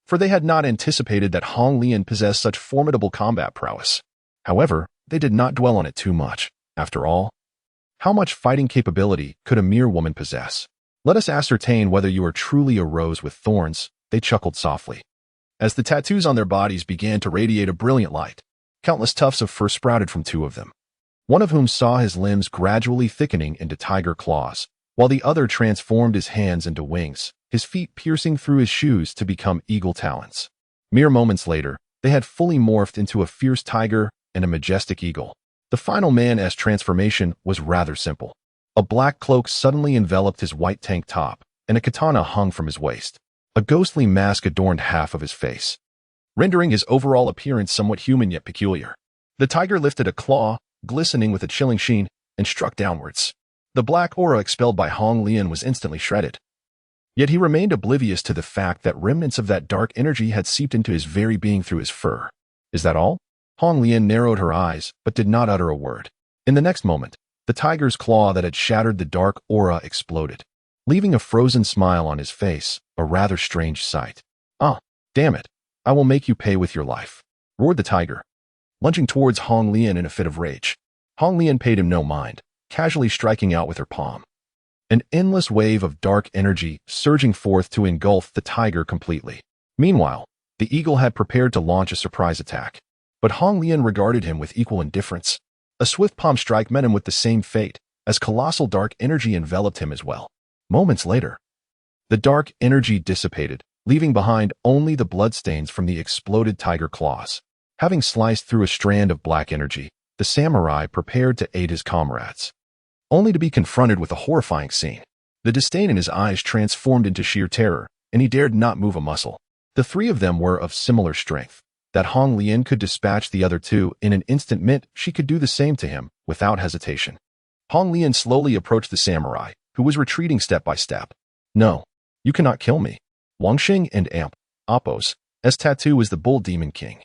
for they had not anticipated that Hong Lian possessed such formidable combat prowess. However, they did not dwell on it too much. After all, how much fighting capability could a mere woman possess? "Let us ascertain whether you are truly a rose with thorns," they chuckled softly. As the tattoos on their bodies began to radiate a brilliant light, countless tufts of fur sprouted from two of them, one of whom saw his limbs gradually thickening into tiger claws, while the other transformed his hands into wings, his feet piercing through his shoes to become eagle talons. Mere moments later, they had fully morphed into a fierce tiger and a majestic eagle. The final man's transformation was rather simple. A black cloak suddenly enveloped his white tank top, and a katana hung from his waist. A ghostly mask adorned half of his face, rendering his overall appearance somewhat human yet peculiar. The tiger lifted a claw, glistening with a chilling sheen, and struck downwards. The black aura expelled by Hong Lian was instantly shredded. Yet he remained oblivious to the fact that remnants of that dark energy had seeped into his very being through his fur. "Is that all?" Hong Lian narrowed her eyes, but did not utter a word. In the next moment, the tiger's claw that had shattered the dark aura exploded, leaving a frozen smile on his face, a rather strange sight. "Ah, damn it. I will make you pay with your life," roared the tiger, lunging towards Hong Lian in a fit of rage. Hong Lian paid him no mind, casually striking out with her palm. An endless wave of dark energy surging forth to engulf the tiger completely. Meanwhile, the eagle had prepared to launch a surprise attack, but Hong Lian regarded him with equal indifference. A swift palm strike met him with the same fate, as colossal dark energy enveloped him as well. Moments later, the dark energy dissipated, leaving behind only the bloodstains from the exploded tiger claws. Having sliced through a strand of black energy, the samurai prepared to aid his comrades, only to be confronted with a horrifying scene. The disdain in his eyes transformed into sheer terror, and he dared not move a muscle. The three of them were of similar strength. That Hong Lian could dispatch the other two in an instant meant she could do the same to him without hesitation. Hong Lian slowly approached the samurai, who was retreating step by step. "No, you cannot kill me. Wang Xing and Apos' tattoo is the Bull Demon King.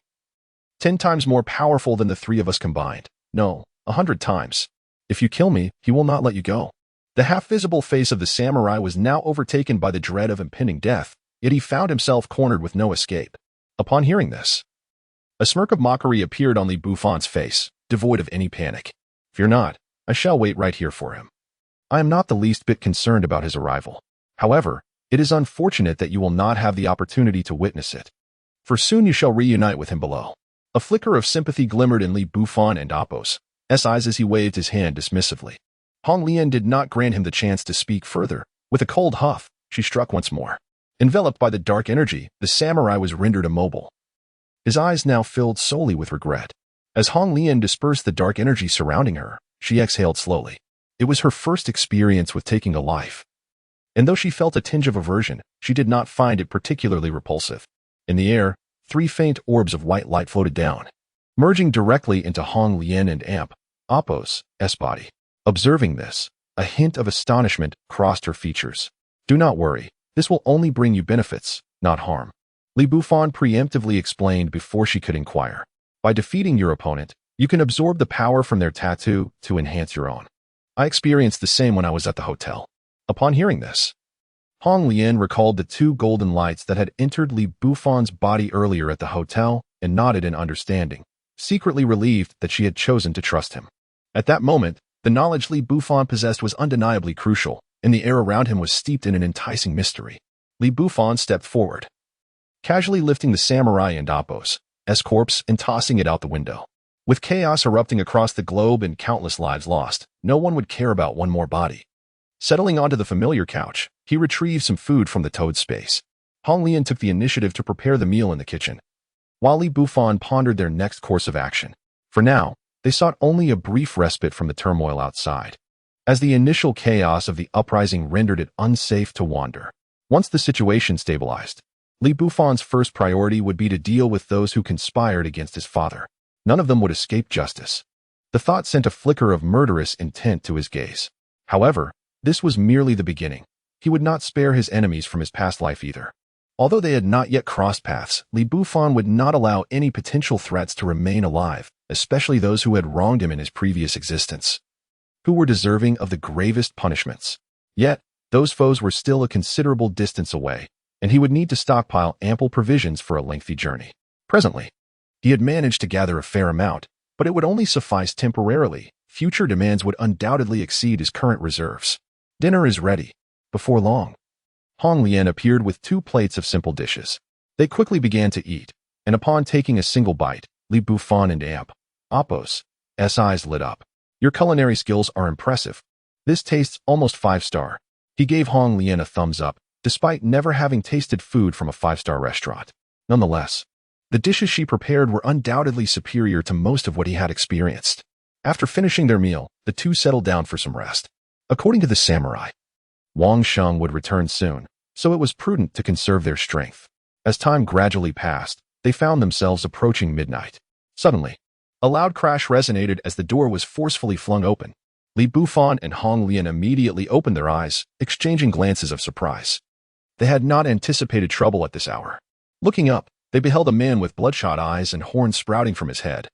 10 times more powerful than the three of us combined. No, 100 times. If you kill me, he will not let you go." The half-visible face of the samurai was now overtaken by the dread of impending death, yet he found himself cornered with no escape. Upon hearing this, a smirk of mockery appeared on Li Bufan's face, devoid of any panic. "Fear not, I shall wait right here for him. I am not the least bit concerned about his arrival. However, it is unfortunate that you will not have the opportunity to witness it, for soon you shall reunite with him below." A flicker of sympathy glimmered in Li Bufan and Apos' eyes as he waved his hand dismissively. Hong Lian did not grant him the chance to speak further. With a cold huff, she struck once more. Enveloped by the dark energy, the samurai was rendered immobile, his eyes now filled solely with regret. As Hong Lian dispersed the dark energy surrounding her, she exhaled slowly. It was her first experience with taking a life, and though she felt a tinge of aversion, she did not find it particularly repulsive. In the air, 3 faint orbs of white light floated down, merging directly into Hong Lian and Apos' body. Observing this, a hint of astonishment crossed her features. "Do not worry, this will only bring you benefits, not harm," Li Bufan preemptively explained before she could inquire. "By defeating your opponent, you can absorb the power from their tattoo to enhance your own. I experienced the same when I was at the hotel. Upon hearing this, Hong Lian recalled the two golden lights that had entered Li Bufan's body earlier at the hotel and nodded in understanding, secretly relieved that she had chosen to trust him. At that moment, the knowledge Li Bufan possessed was undeniably crucial, and the air around him was steeped in an enticing mystery. Li Bufan stepped forward, casually lifting the samurai and Appo's corpse and tossing it out the window. With chaos erupting across the globe and countless lives lost, no one would care about one more body. Settling onto the familiar couch, he retrieved some food from the toad's space. Hong Lian took the initiative to prepare the meal in the kitchen, while Li Bufan pondered their next course of action. For now, they sought only a brief respite from the turmoil outside, as the initial chaos of the uprising rendered it unsafe to wander. Once the situation stabilized, Li Bufan's first priority would be to deal with those who conspired against his father. None of them would escape justice. The thought sent a flicker of murderous intent to his gaze. However, this was merely the beginning. He would not spare his enemies from his past life either. Although they had not yet crossed paths, Li Bufan would not allow any potential threats to remain alive, especially those who had wronged him in his previous existence, who were deserving of the gravest punishments. Yet, those foes were still a considerable distance away, and he would need to stockpile ample provisions for a lengthy journey. Presently, he had managed to gather a fair amount, but it would only suffice temporarily. Future demands would undoubtedly exceed his current reserves. Dinner is ready. Before long, Hong Lian appeared with 2 plates of simple dishes. They quickly began to eat, and upon taking a single bite, Li Bufan and Appo's eyes lit up. Your culinary skills are impressive. This tastes almost 5-star. He gave Hong Lian a thumbs up, despite never having tasted food from a 5-star restaurant. Nonetheless, the dishes she prepared were undoubtedly superior to most of what he had experienced. After finishing their meal, the two settled down for some rest. According to the samurai, Wang Sheng would return soon, so it was prudent to conserve their strength. As time gradually passed, they found themselves approaching midnight. Suddenly, a loud crash resonated as the door was forcefully flung open. Li Bufan and Hong Lian immediately opened their eyes, exchanging glances of surprise. They had not anticipated trouble at this hour. Looking up, they beheld a man with bloodshot eyes and horns sprouting from his head,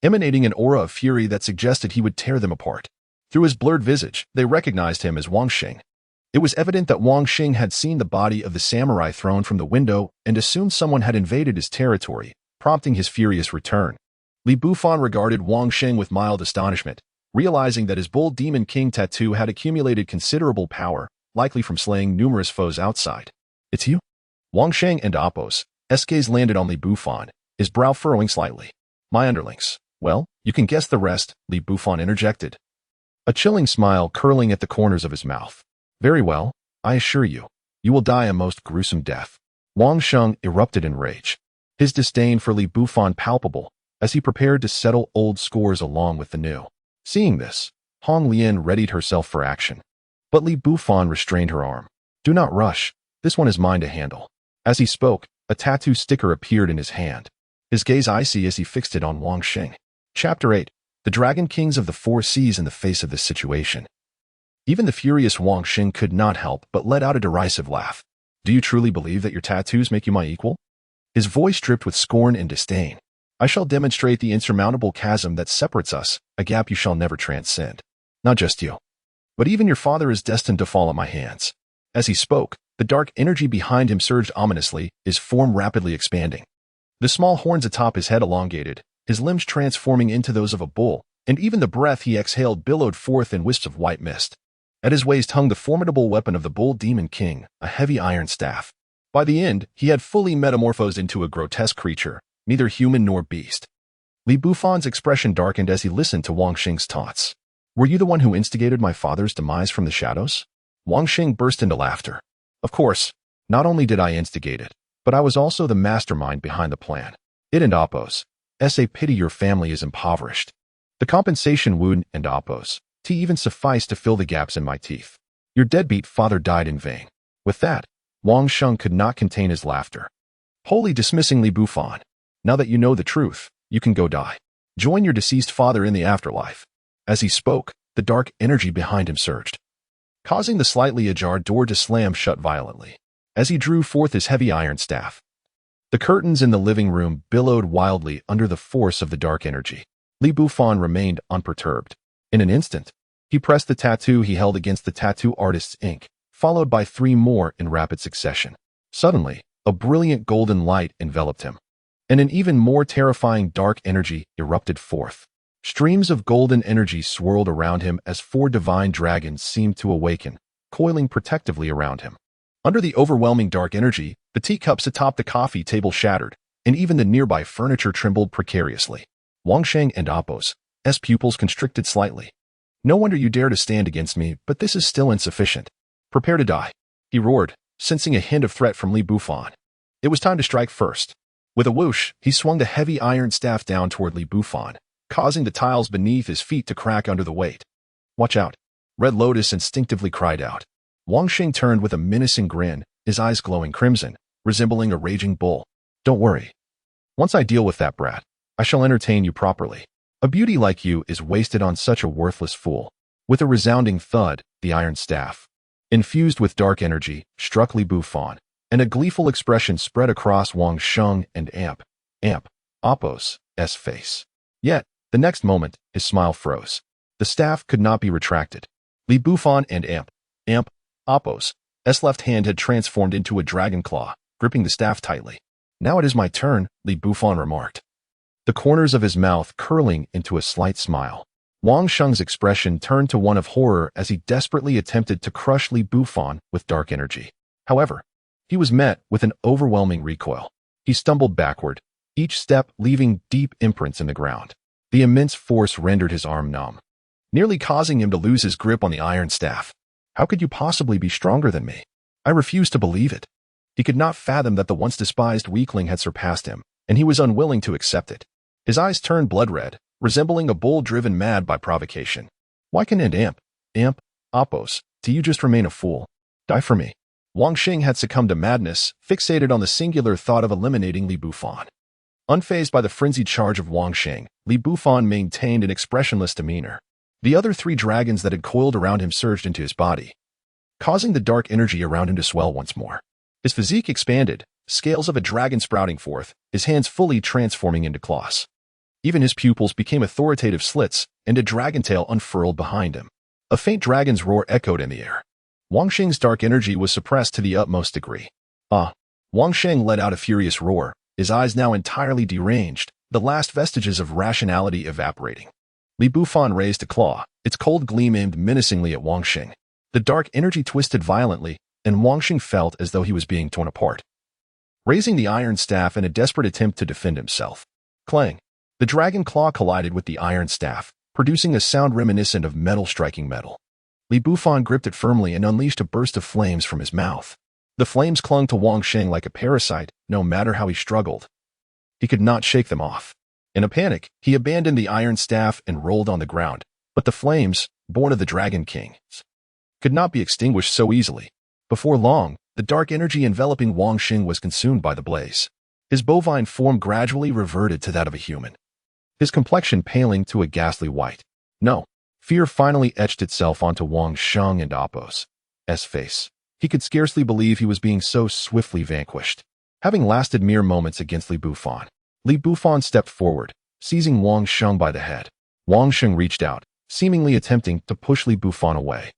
emanating an aura of fury that suggested he would tear them apart. Through his blurred visage, they recognized him as Wang Xing. It was evident that Wang Xing had seen the body of the samurai thrown from the window and assumed someone had invaded his territory, prompting his furious return. Li Bufan regarded Wang Xing with mild astonishment, realizing that his Bull Demon King tattoo had accumulated considerable power, likely from slaying numerous foes outside. It's you? Wang Xing and Appo's gaze landed on Li Bufan, his brow furrowing slightly. My underlings. Well, you can guess the rest, Li Bufan interjected, a chilling smile curling at the corners of his mouth. Very well, I assure you, you will die a most gruesome death. Wang Sheng erupted in rage, his disdain for Li Bufan palpable, as he prepared to settle old scores along with the new. Seeing this, Hong Lian readied herself for action. But Li Bufan restrained her arm. Do not rush, this one is mine to handle. As he spoke, a tattoo sticker appeared in his hand, his gaze icy as he fixed it on Wang Xing. Chapter 8. The Dragon Kings of the Four Seas in the face of this situation. Even the furious Wang Xing could not help but let out a derisive laugh. Do you truly believe that your tattoos make you my equal? His voice dripped with scorn and disdain. I shall demonstrate the insurmountable chasm that separates us, a gap you shall never transcend. Not just you, but even your father is destined to fall at my hands. As he spoke, the dark energy behind him surged ominously, his form rapidly expanding. The small horns atop his head elongated, his limbs transforming into those of a bull, and even the breath he exhaled billowed forth in wisps of white mist. At his waist hung the formidable weapon of the Bull Demon King, a heavy iron staff. By the end, he had fully metamorphosed into a grotesque creature, neither human nor beast. Li Bufan's expression darkened as he listened to Wang Xing's taunts. Were you the one who instigated my father's demise from the shadows? Wang Xing burst into laughter. Of course, not only did I instigate it, but I was also the mastermind behind the plan. It and Appo's. A pity your family is impoverished. The compensation wound and Appo's even sufficed to fill the gaps in my teeth. Your deadbeat father died in vain. With that, Wang Sheng could not contain his laughter, wholly dismissing Li Bufan. Now that you know the truth, you can go die. Join your deceased father in the afterlife. As he spoke, the dark energy behind him surged, causing the slightly ajar door to slam shut violently. As he drew forth his heavy iron staff, the curtains in the living room billowed wildly under the force of the dark energy. Li Bufan remained unperturbed. In an instant, He pressed the tattoo he held against the tattoo artist's ink, followed by 3 more in rapid succession. Suddenly, a brilliant golden light enveloped him, and an even more terrifying dark energy erupted forth. Streams of golden energy swirled around him as 4 divine dragons seemed to awaken, coiling protectively around him. Under the overwhelming dark energy, the teacups atop the coffee table shattered, and even the nearby furniture trembled precariously. Wangsheng and Apos' pupils constricted slightly. "No wonder you dare to stand against me, but this is still insufficient. Prepare to die," he roared, sensing a hint of threat from Li Bufan. It was time to strike first. With a whoosh, he swung the heavy iron staff down toward Li Bufan, causing the tiles beneath his feet to crack under the weight. "Watch out," Red Lotus instinctively cried out. Wangsheng turned with a menacing grin, his eyes glowing crimson, resembling a raging bull. "Don't worry. Once I deal with that brat, I shall entertain you properly. A beauty like you is wasted on such a worthless fool." With a resounding thud, the iron staff, infused with dark energy, struck Li Bufan, and a gleeful expression spread across Wangsheng and Apos' face. Yet, the next moment, his smile froze. The staff could not be retracted. Li Bufan and Apos' left hand had transformed into a dragon claw, gripping the staff tightly. "Now it is my turn," Li Bufan remarked, the corners of his mouth curling into a slight smile. Wangsheng's expression turned to one of horror as he desperately attempted to crush Li Bufan with dark energy. However, he was met with an overwhelming recoil. He stumbled backward, each step leaving deep imprints in the ground. The immense force rendered his arm numb, nearly causing him to lose his grip on the iron staff. "How could you possibly be stronger than me?" I refused to believe it. He could not fathom that the once despised weakling had surpassed him, and he was unwilling to accept it. His eyes turned blood red, resembling a bull driven mad by provocation. "Why can Apos, do you just remain a fool? Die for me." Wangsheng had succumbed to madness, fixated on the singular thought of eliminating Li Bufan. Unfazed by the frenzied charge of Wangsheng, Li Bufan maintained an expressionless demeanor. The other 3 dragons that had coiled around him surged into his body, causing the dark energy around him to swell once more. His physique expanded, scales of a dragon sprouting forth, his hands fully transforming into claws. Even his pupils became authoritative slits, and a dragon tail unfurled behind him. A faint dragon's roar echoed in the air. Wangsheng's dark energy was suppressed to the utmost degree. Wangsheng let out a furious roar, his eyes now entirely deranged, the last vestiges of rationality evaporating. Li Bufan raised a claw, its cold gleam aimed menacingly at Wangsheng. The dark energy twisted violently, and Wangsheng felt as though he was being torn apart. Raising the iron staff in a desperate attempt to defend himself. Clang! The dragon claw collided with the iron staff, producing a sound reminiscent of metal striking metal. Li Bufan gripped it firmly and unleashed a burst of flames from his mouth. The flames clung to Wangsheng like a parasite, no matter how he struggled. He could not shake them off. In a panic, he abandoned the iron staff and rolled on the ground, but the flames, born of the Dragon King, could not be extinguished so easily. Before long, the dark energy enveloping Wangsheng was consumed by the blaze. His bovine form gradually reverted to that of a human, his complexion paling to a ghastly white. No, fear finally etched itself onto Wangsheng and Apos' face. He could scarcely believe he was being so swiftly vanquished. Having lasted mere moments against Li Bufan stepped forward, seizing Wangsheng by the head. Wangsheng reached out, seemingly attempting to push Li Bufan away.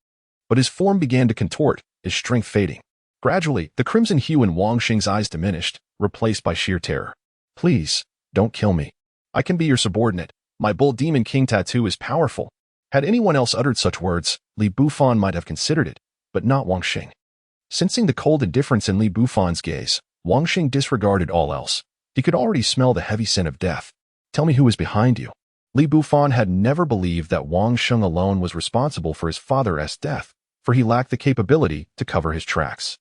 But his form began to contort, his strength fading. Gradually, the crimson hue in Wangsheng's eyes diminished, replaced by sheer terror. "Please, don't kill me. I can be your subordinate. My Bull Demon King tattoo is powerful." Had anyone else uttered such words, Li Bufan might have considered it, but not Wangsheng. Sensing the cold indifference in Li Bufan's gaze, Wangsheng disregarded all else. He could already smell the heavy scent of death. "Tell me who is behind you." Li Bufan had never believed that Wangsheng alone was responsible for his father's death, for he lacked the capability to cover his tracks.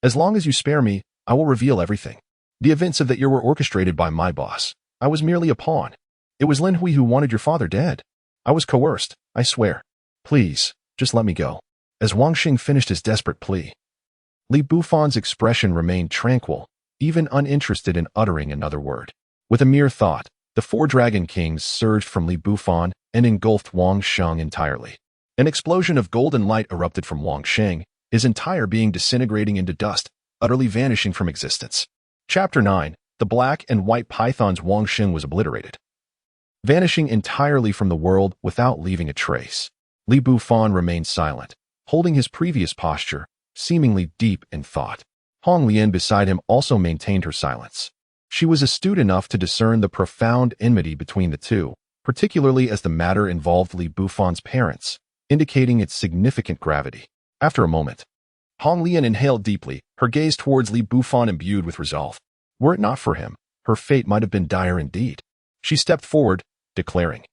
"As long as you spare me, I will reveal everything. The events of that year were orchestrated by my boss. I was merely a pawn. It was Lin Hui who wanted your father dead. I was coerced, I swear. Please, just let me go." As Wangsheng finished his desperate plea, Li Bufan's expression remained tranquil, even uninterested in uttering another word. With a mere thought, the 4 Dragon Kings surged from Li Bufan and engulfed Wangsheng entirely. An explosion of golden light erupted from Wangsheng, his entire being disintegrating into dust, utterly vanishing from existence. Chapter 9. The Black and White Pythons. Wangsheng was obliterated, vanishing entirely from the world without leaving a trace. Li Bufan remained silent, holding his previous posture, seemingly deep in thought. Hong Lian beside him also maintained her silence. She was astute enough to discern the profound enmity between the two, particularly as the matter involved Li Bufan's parents, indicating its significant gravity. After a moment, Hong Lian inhaled deeply, her gaze towards Li Bufan imbued with resolve. Were it not for him, her fate might have been dire indeed. She stepped forward, declaring,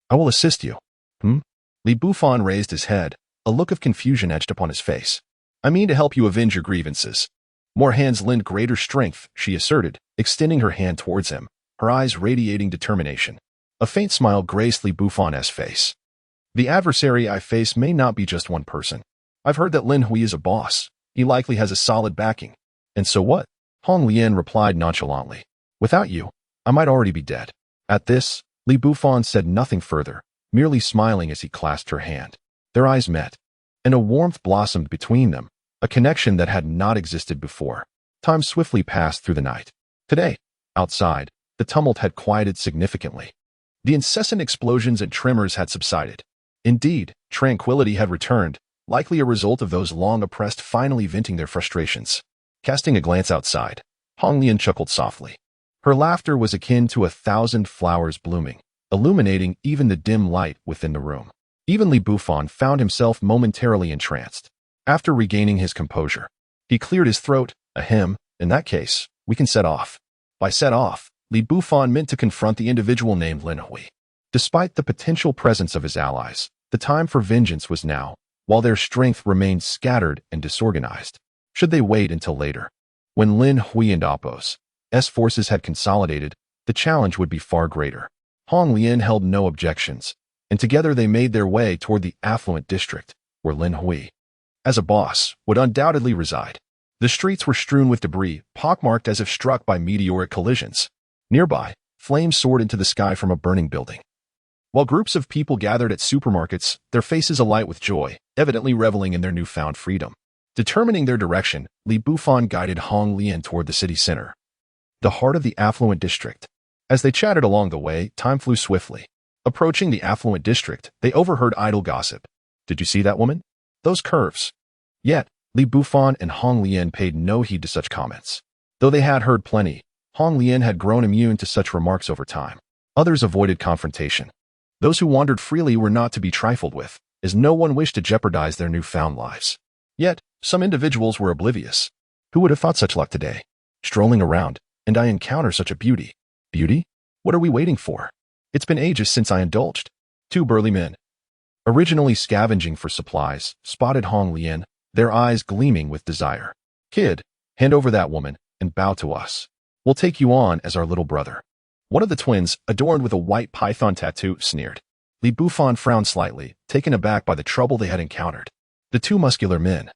"I will assist you." Li Bufan raised his head, a look of confusion etched upon his face. "I mean to help you avenge your grievances." More hands lend greater strength, she asserted, extending her hand towards him, her eyes radiating determination. A faint smile graced Li Bufan's face. "The adversary I face may not be just one person. I've heard that Lin Hui is a boss. He likely has a solid backing. And so what?" Hong Lian replied nonchalantly. "Without you, I might already be dead." At this, Li Bufan said nothing further, merely smiling as he clasped her hand. Their eyes met, and a warmth blossomed between them, a connection that had not existed before. Time swiftly passed through the night. Today, outside, the tumult had quieted significantly. The incessant explosions and tremors had subsided. Indeed, tranquility had returned, likely a result of those long oppressed finally venting their frustrations. Casting a glance outside, Hong Lian chuckled softly. Her laughter was akin to 1,000 flowers blooming, illuminating even the dim light within the room. Even Li Bufan found himself momentarily entranced. After regaining his composure, he cleared his throat. "Ahem, in that case, we can set off." By set off, Li Bufan meant to confront the individual named Lin Hui. Despite the potential presence of his allies, the time for vengeance was now, while their strength remained scattered and disorganized. Should they wait until later, when Lin Hui and Appo's forces had consolidated, the challenge would be far greater. Hong Lian held no objections, and together they made their way toward the affluent district, where Lin Hui, as a boss, would undoubtedly reside. The streets were strewn with debris, pockmarked as if struck by meteoric collisions. Nearby, flames soared into the sky from a burning building. While groups of people gathered at supermarkets, their faces alight with joy, evidently reveling in their newfound freedom. Determining their direction, Li Bufan guided Hong Lian toward the city center, the heart of the affluent district. As they chatted along the way, time flew swiftly. Approaching the affluent district, they overheard idle gossip. "Did you see that woman? Those curves?" Yet, Li Bufan and Hong Lian paid no heed to such comments. Though they had heard plenty, Hong Lian had grown immune to such remarks over time. Others avoided confrontation. Those who wandered freely were not to be trifled with, as no one wished to jeopardize their newfound lives. Yet, some individuals were oblivious. Who would have thought such luck today? Strolling around, and I encounter such a beauty. Beauty? What are we waiting for? It's been ages since I indulged. Two burly men, originally scavenging for supplies, spotted Hong Lian, their eyes gleaming with desire. "Kid, hand over that woman, and bow to us. We'll take you on as our little brother." One of the twins, adorned with a white python tattoo, sneered. Li Bufan frowned slightly, taken aback by the trouble they had encountered. The two muscular men,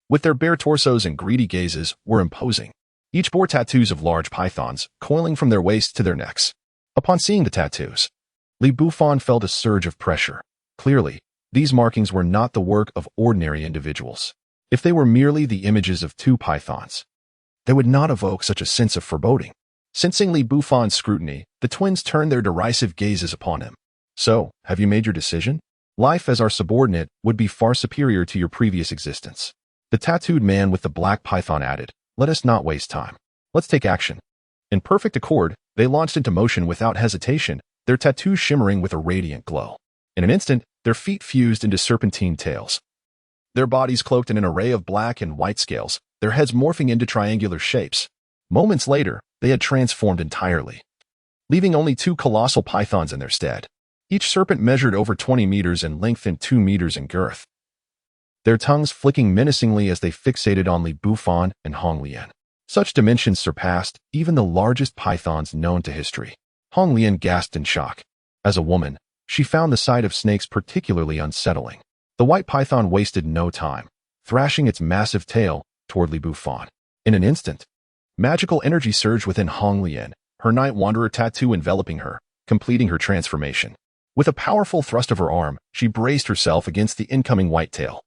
with their bare torsos and greedy gazes, were imposing. Each bore tattoos of large pythons, coiling from their waists to their necks. Upon seeing the tattoos, Li Bufan felt a surge of pressure. Clearly, these markings were not the work of ordinary individuals. If they were merely the images of two pythons, they would not evoke such a sense of foreboding. Sensing Li Bufan's scrutiny, the twins turned their derisive gazes upon him. "So, have you made your decision? Life as our subordinate would be far superior to your previous existence." The tattooed man with the black python added, "Let us not waste time. Let's take action." In perfect accord, they launched into motion without hesitation, their tattoos shimmering with a radiant glow. In an instant, their feet fused into serpentine tails. Their bodies cloaked in an array of black and white scales, their heads morphing into triangular shapes. Moments later, they had transformed entirely, leaving only two colossal pythons in their stead. Each serpent measured over 20 meters in length and 2 meters in girth, their tongues flicking menacingly as they fixated on Li Bufan and Hong Lian. Such dimensions surpassed even the largest pythons known to history. Hong Lian gasped in shock. As a woman, she found the sight of snakes particularly unsettling. The white python wasted no time, thrashing its massive tail toward Li Bufan. In an instant, magical energy surged within Hong Lian, her night wanderer tattoo enveloping her, completing her transformation. With a powerful thrust of her arm, she braced herself against the incoming white tail,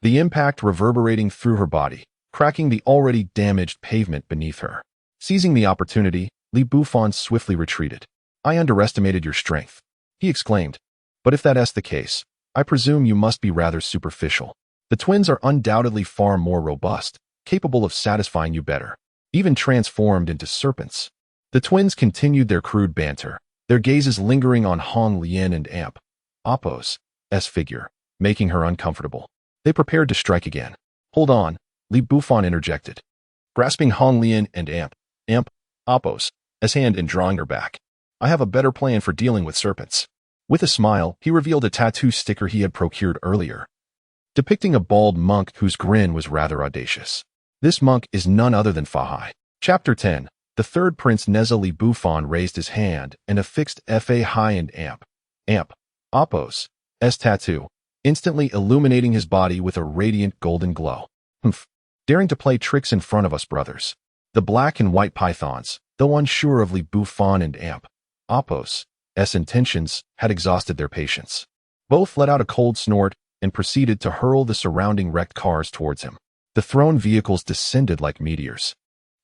the impact reverberating through her body, cracking the already damaged pavement beneath her. Seizing the opportunity, Li Bufan swiftly retreated. "I underestimated your strength," he exclaimed. "But if that's the case, I presume you must be rather superficial. The twins are undoubtedly far more robust, capable of satisfying you better, even transformed into serpents. The twins continued their crude banter, their gazes lingering on Hong Lian and Appo's figure, making her uncomfortable. They prepared to strike again. Hold on, Li Bufan interjected, grasping Hong Lian and Appo's hand and drawing her back. I have a better plan for dealing with serpents. With a smile, he revealed a tattoo sticker he had procured earlier, depicting a bald monk whose grin was rather audacious. This monk is none other than Fahai. Chapter 10. The third Prince Neza Li Bufan raised his hand and affixed Fahai and Appo's tattoo, instantly illuminating his body with a radiant golden glow. Humph. Daring to play tricks in front of us, brothers. The black and white pythons, though unsure of Li Bufan and Appo's intentions, had exhausted their patience. Both let out a cold snort and proceeded to hurl the surrounding wrecked cars towards him. The thrown vehicles descended like meteors,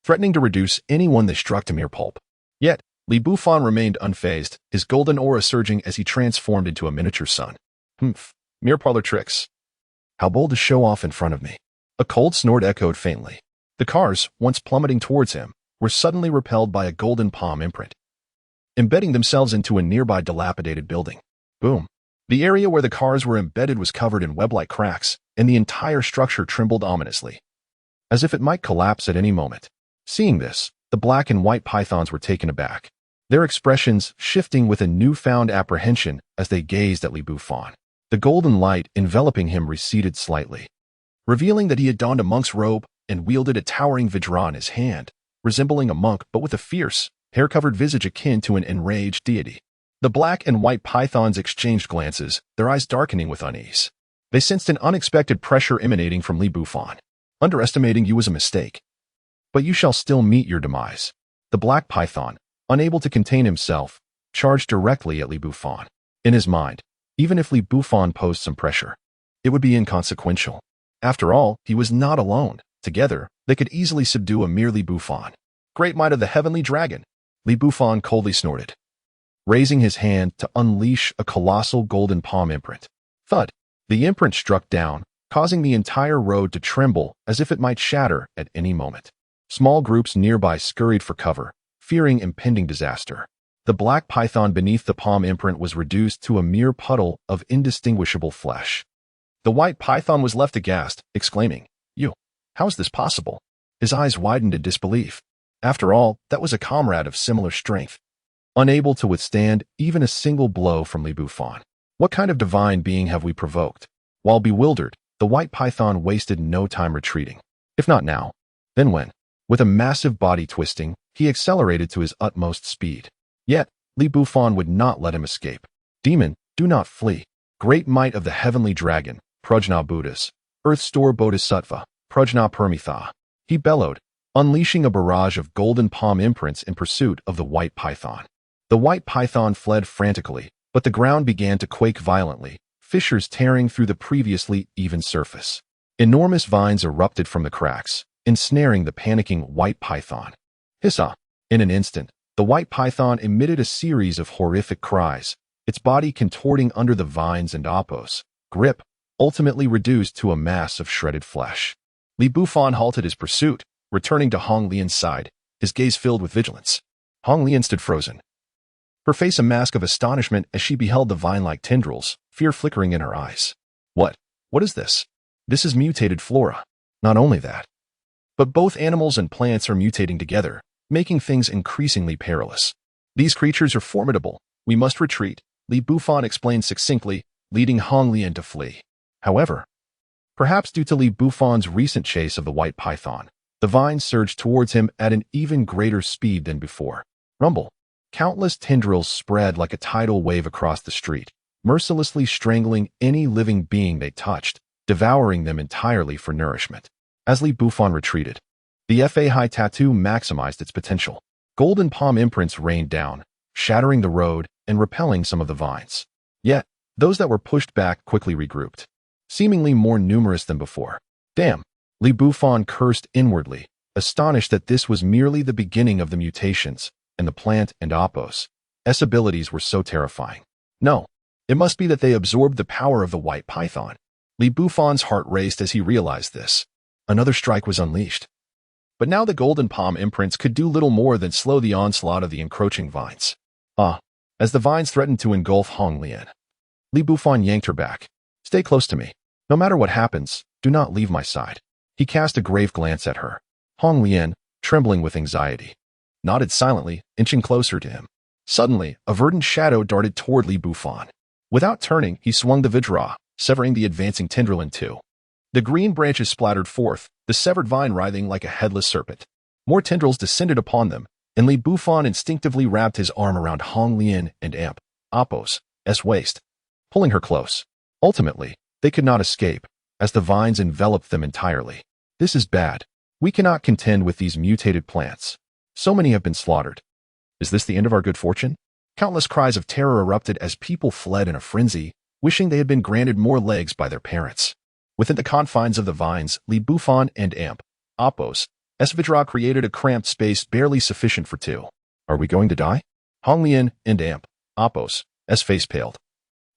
threatening to reduce anyone they struck to mere pulp. Yet, Li Bufan remained unfazed, his golden aura surging as he transformed into a miniature sun. Humph, mere parlor tricks. How bold to show off in front of me. A cold snort echoed faintly. The cars, once plummeting towards him, were suddenly repelled by a golden palm imprint, embedding themselves into a nearby dilapidated building. Boom. The area where the cars were embedded was covered in web-like cracks, and the entire structure trembled ominously, as if it might collapse at any moment. Seeing this, the black and white pythons were taken aback, their expressions shifting with a newfound apprehension as they gazed at Li Bufan. The golden light enveloping him receded slightly, revealing that he had donned a monk's robe and wielded a towering vajra in his hand, resembling a monk but with a fierce, hair-covered visage akin to an enraged deity. The black and white pythons exchanged glances, their eyes darkening with unease. They sensed an unexpected pressure emanating from Li Bufan. Underestimating you was a mistake, but you shall still meet your demise. The black python, unable to contain himself, charged directly at Li Bufan. In his mind, even if Li Bufan posed some pressure, it would be inconsequential. After all, he was not alone. Together, they could easily subdue a mere Li Bufan. Great might of the heavenly dragon! Li Bufan coldly snorted, raising his hand to unleash a colossal golden palm imprint. Thud! The imprint struck down, causing the entire road to tremble as if it might shatter at any moment. Small groups nearby scurried for cover, fearing impending disaster. The black python beneath the palm imprint was reduced to a mere puddle of indistinguishable flesh. The white python was left aghast, exclaiming, how is this possible? His eyes widened in disbelief. After all, that was a comrade of similar strength, unable to withstand even a single blow from Li Bufan. What kind of divine being have we provoked? While bewildered, the white python wasted no time retreating. If not now, then when? With a massive body twisting, he accelerated to his utmost speed. Yet, Li Bufan would not let him escape. Demon, do not flee. Great might of the heavenly dragon, Prajna Buddhas, Earth Store Bodhisattva, Prajna Permitha. He bellowed, unleashing a barrage of golden palm imprints in pursuit of the white python. The white python fled frantically, but the ground began to quake violently, fissures tearing through the previously even surface. Enormous vines erupted from the cracks, ensnaring the panicking white python. Hissa! In an instant, the white python emitted a series of horrific cries, its body contorting under the vines and Appo's grip, ultimately reduced to a mass of shredded flesh. Li Bufan halted his pursuit, returning to Hong Lian's side, his gaze filled with vigilance. Hong Lian stood frozen, her face a mask of astonishment as she beheld the vine-like tendrils, fear flickering in her eyes. What is this? This is mutated flora. Not only that, but both animals and plants are mutating together, making things increasingly perilous. These creatures are formidable. We must retreat, Li Bufan explained succinctly, leading Hong Lian to flee. However, perhaps due to Li Bufan's recent chase of the white python, the vines surged towards him at an even greater speed than before. Rumble. Countless tendrils spread like a tidal wave across the street, mercilessly strangling any living being they touched, devouring them entirely for nourishment. As Li Bufan retreated, the Fahai tattoo maximized its potential. Golden palm imprints rained down, shattering the road and repelling some of the vines. Yet, those that were pushed back quickly regrouped, seemingly more numerous than before. Damn! Li Bufan cursed inwardly, astonished that this was merely the beginning of the mutations, and the plant and Appo's abilities were so terrifying. No, It must be that they absorbed the power of the white python. Li Bufan's heart raced as he realized this. Another strike was unleashed. But now the golden palm imprints could do little more than slow the onslaught of the encroaching vines. As the vines threatened to engulf Hong Lian, Li Bufan yanked her back. Stay close to me. No matter what happens, do not leave my side. He cast a grave glance at her. Hong Lian, trembling with anxiety, nodded silently, inching closer to him. Suddenly, a verdant shadow darted toward Li Bufan. Without turning, he swung the vajra, severing the advancing tendril in two. The green branches splattered forth, the severed vine writhing like a headless serpent. More tendrils descended upon them, and Li Bufan instinctively wrapped his arm around Hong Lian and Apos' waist, pulling her close. Ultimately, they could not escape, as the vines enveloped them entirely. This is bad. We cannot contend with these mutated plants. So many have been slaughtered. Is this the end of our good fortune? Countless cries of terror erupted as people fled in a frenzy, wishing they had been granted more legs by their parents. Within the confines of the vines, Li Bufan and Apos' vajra created a cramped space barely sufficient for two. Are we going to die? Hong Lian and Apos' face paled,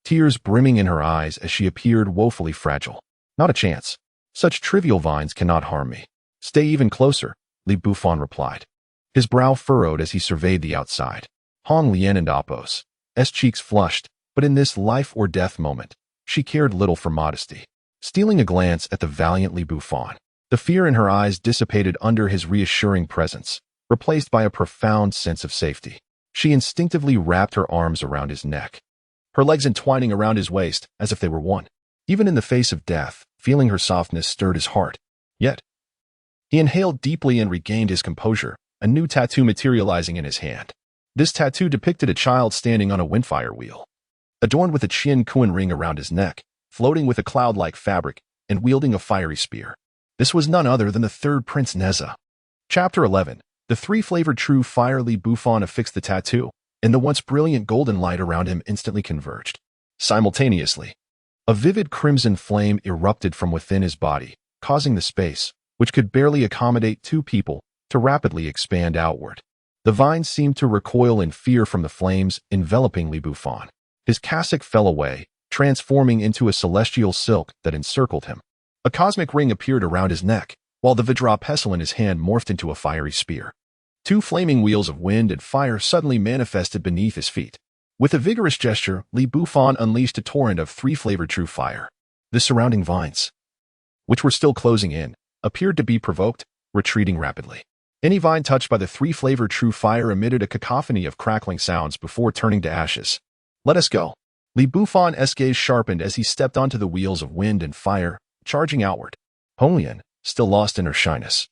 tears brimming in her eyes as she appeared woefully fragile. Not a chance. Such trivial vines cannot harm me. Stay even closer, Li Bufan replied. His brow furrowed as he surveyed the outside. Hong Lian and Apos' cheeks flushed, but in this life-or-death moment, she cared little for modesty. Stealing a glance at the valiant Li Bufan, the fear in her eyes dissipated under his reassuring presence, replaced by a profound sense of safety. She instinctively wrapped her arms around his neck, her legs entwining around his waist as if they were one. Even in the face of death, feeling her softness stirred his heart. Yet, he inhaled deeply and regained his composure, a new tattoo materializing in his hand. This tattoo depicted a child standing on a windfire wheel, adorned with a Qian Kuan ring around his neck, floating with a cloud-like fabric, and wielding a fiery spear. This was none other than the third Prince Neza. Chapter 11. The three-flavored true fire. Li Bufan affixed the tattoo, and the once brilliant golden light around him instantly converged. Simultaneously, a vivid crimson flame erupted from within his body, causing the space, which could barely accommodate two people, to rapidly expand outward. The vines seemed to recoil in fear from the flames enveloping Li Bufan. His cassock fell away, transforming into a celestial silk that encircled him. A cosmic ring appeared around his neck, while the vajra pestle in his hand morphed into a fiery spear. Two flaming wheels of wind and fire suddenly manifested beneath his feet. With a vigorous gesture, Li Bufan unleashed a torrent of three-flavored true fire. The surrounding vines, which were still closing in, appeared to be provoked, retreating rapidly. Any vine touched by the three-flavored true fire emitted a cacophony of crackling sounds before turning to ashes. Let us go. Li Bufan's gaze sharpened as he stepped onto the wheels of wind and fire, charging outward. Hong Lian, still lost in her shyness,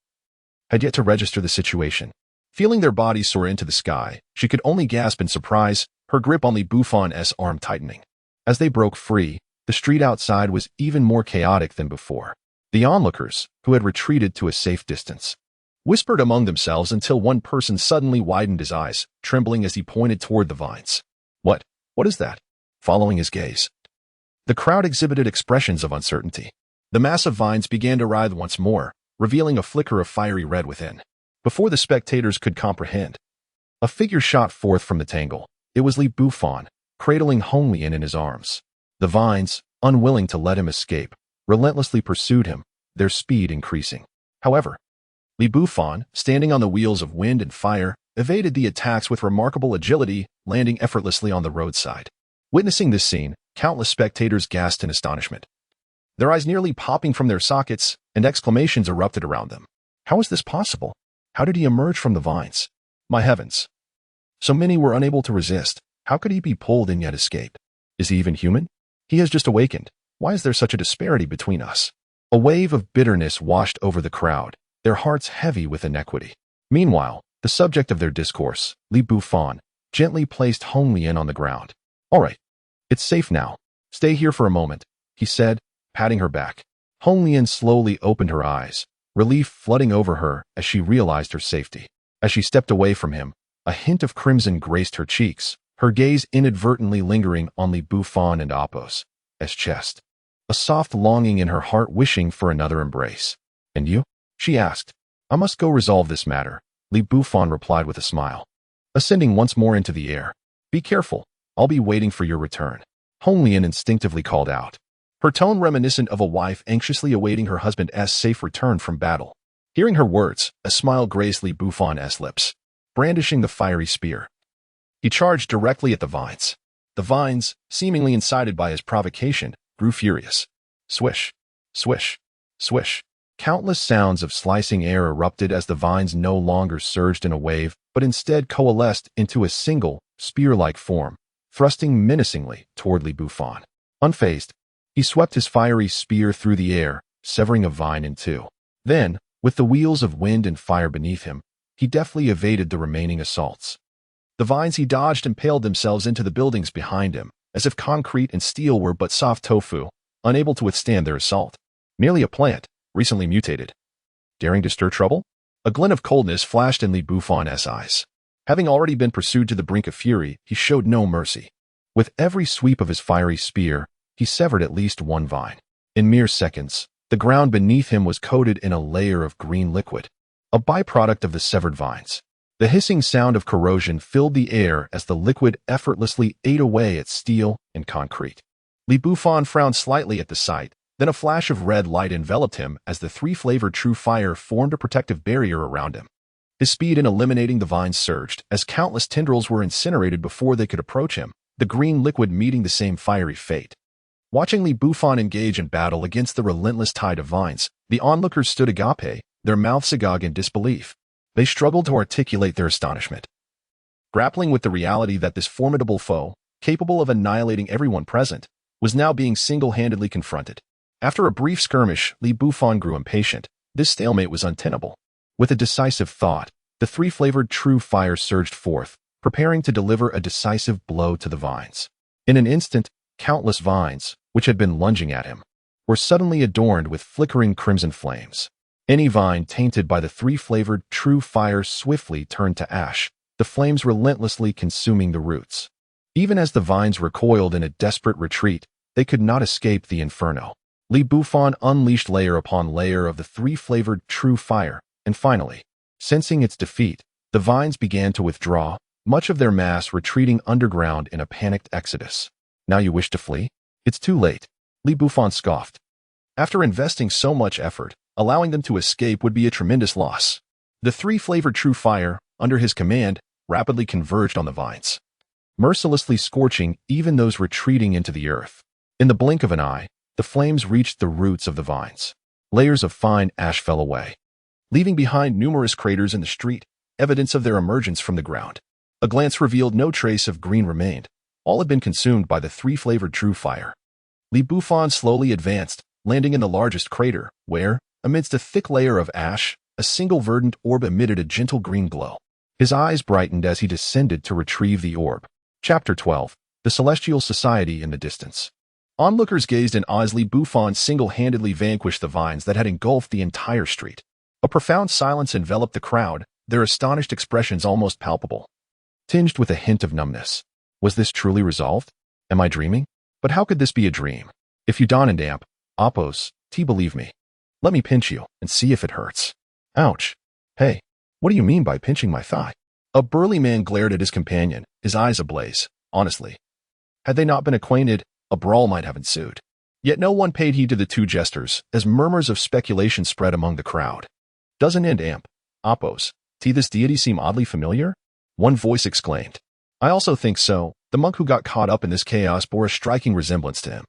had yet to register the situation. Feeling their bodies soar into the sky, she could only gasp in surprise, her grip on Li Bufan's arm tightening. As they broke free, the street outside was even more chaotic than before. The onlookers, who had retreated to a safe distance, whispered among themselves until one person suddenly widened his eyes, trembling as he pointed toward the vines. What is that? Following his gaze, the crowd exhibited expressions of uncertainty. The massive vines began to writhe once more, revealing a flicker of fiery red within. Before the spectators could comprehend, a figure shot forth from the tangle. It was Li Bufan, cradling Hong Lian in his arms. The vines, unwilling to let him escape, relentlessly pursued him, their speed increasing. However, Li Bufan, standing on the wheels of wind and fire, evaded the attacks with remarkable agility, landing effortlessly on the roadside. Witnessing this scene, countless spectators gasped in astonishment, their eyes nearly popping from their sockets, and exclamations erupted around them. How is this possible? How did he emerge from the vines? My heavens! So many were unable to resist. How could he be pulled and yet escape? Is he even human? He has just awakened. Why is there such a disparity between us? A wave of bitterness washed over the crowd, their hearts heavy with inequity. Meanwhile, the subject of their discourse, Li Bufan, gently placed Hong Lian on the ground. All right, it's safe now. Stay here for a moment, he said, patting her back. Hong Lian slowly opened her eyes, relief flooding over her as she realized her safety. As she stepped away from him, a hint of crimson graced her cheeks, her gaze inadvertently lingering on Li Bufan and Apos' chest. A soft longing in her heart wishing for another embrace. And you? She asked. I must go resolve this matter, Li Bufan replied with a smile, ascending once more into the air. Be careful, I'll be waiting for your return. Hong Lian instinctively called out, her tone reminiscent of a wife anxiously awaiting her husband's safe return from battle. Hearing her words, a smile grazed Li Bufan's lips, brandishing the fiery spear. He charged directly at the vines. The vines, seemingly incited by his provocation, grew furious. Swish, swish, swish. Countless sounds of slicing air erupted as the vines no longer surged in a wave, but instead coalesced into a single, spear-like form, thrusting menacingly toward Li Bufan. Unfazed, he swept his fiery spear through the air, severing a vine in two. Then, with the wheels of wind and fire beneath him, he deftly evaded the remaining assaults. The vines he dodged impaled themselves into the buildings behind him, as if concrete and steel were but soft tofu, unable to withstand their assault. Merely a plant, recently mutated. Daring to stir trouble? A glint of coldness flashed in Li Bufan's eyes. Having already been pursued to the brink of fury, he showed no mercy. With every sweep of his fiery spear, he severed at least one vine. In mere seconds, the ground beneath him was coated in a layer of green liquid, a byproduct of the severed vines. The hissing sound of corrosion filled the air as the liquid effortlessly ate away at steel and concrete. Li Bufan frowned slightly at the sight, then a flash of red light enveloped him as the three-flavored true fire formed a protective barrier around him. His speed in eliminating the vines surged, as countless tendrils were incinerated before they could approach him, the green liquid meeting the same fiery fate. Watching Li Bufan engage in battle against the relentless tide of vines, the onlookers stood agape, their mouths agog in disbelief. They struggled to articulate their astonishment. Grappling with the reality that this formidable foe, capable of annihilating everyone present, was now being single-handedly confronted. After a brief skirmish, Li Bufan grew impatient. This stalemate was untenable. With a decisive thought, the three-flavored true fire surged forth, preparing to deliver a decisive blow to the vines. In an instant, countless vines, which had been lunging at him, were suddenly adorned with flickering crimson flames. Any vine tainted by the three-flavored true fire swiftly turned to ash, the flames relentlessly consuming the roots. Even as the vines recoiled in a desperate retreat, they could not escape the inferno. Li Bufan unleashed layer upon layer of the three-flavored true fire, and finally, sensing its defeat, the vines began to withdraw, much of their mass retreating underground in a panicked exodus. Now you wish to flee? It's too late, Li Bufan scoffed. After investing so much effort, allowing them to escape would be a tremendous loss. The three-flavored true fire, under his command, rapidly converged on the vines, mercilessly scorching even those retreating into the earth. In the blink of an eye, the flames reached the roots of the vines. Layers of fine ash fell away, leaving behind numerous craters in the street, evidence of their emergence from the ground. A glance revealed no trace of green remained. All had been consumed by the three-flavored true fire. Li Bufan slowly advanced, landing in the largest crater, where, amidst a thick layer of ash, a single verdant orb emitted a gentle green glow. His eyes brightened as he descended to retrieve the orb. Chapter 12. The Celestial Society in the Distance. Onlookers gazed in awe as Li Bufan single-handedly vanquished the vines that had engulfed the entire street. A profound silence enveloped the crowd, their astonished expressions almost palpable, tinged with a hint of numbness. Was this truly resolved? Am I dreaming? But how could this be a dream? If you don and damp, Appos, believe me. Let me pinch you and see if it hurts. Ouch. Hey, what do you mean by pinching my thigh? A burly man glared at his companion, his eyes ablaze. Honestly, had they not been acquainted, a brawl might have ensued. Yet no one paid heed to the two jesters, as murmurs of speculation spread among the crowd. Doesn't Amp, Appos, this deity seem oddly familiar? One voice exclaimed. I also think so. The monk who got caught up in this chaos bore a striking resemblance to him.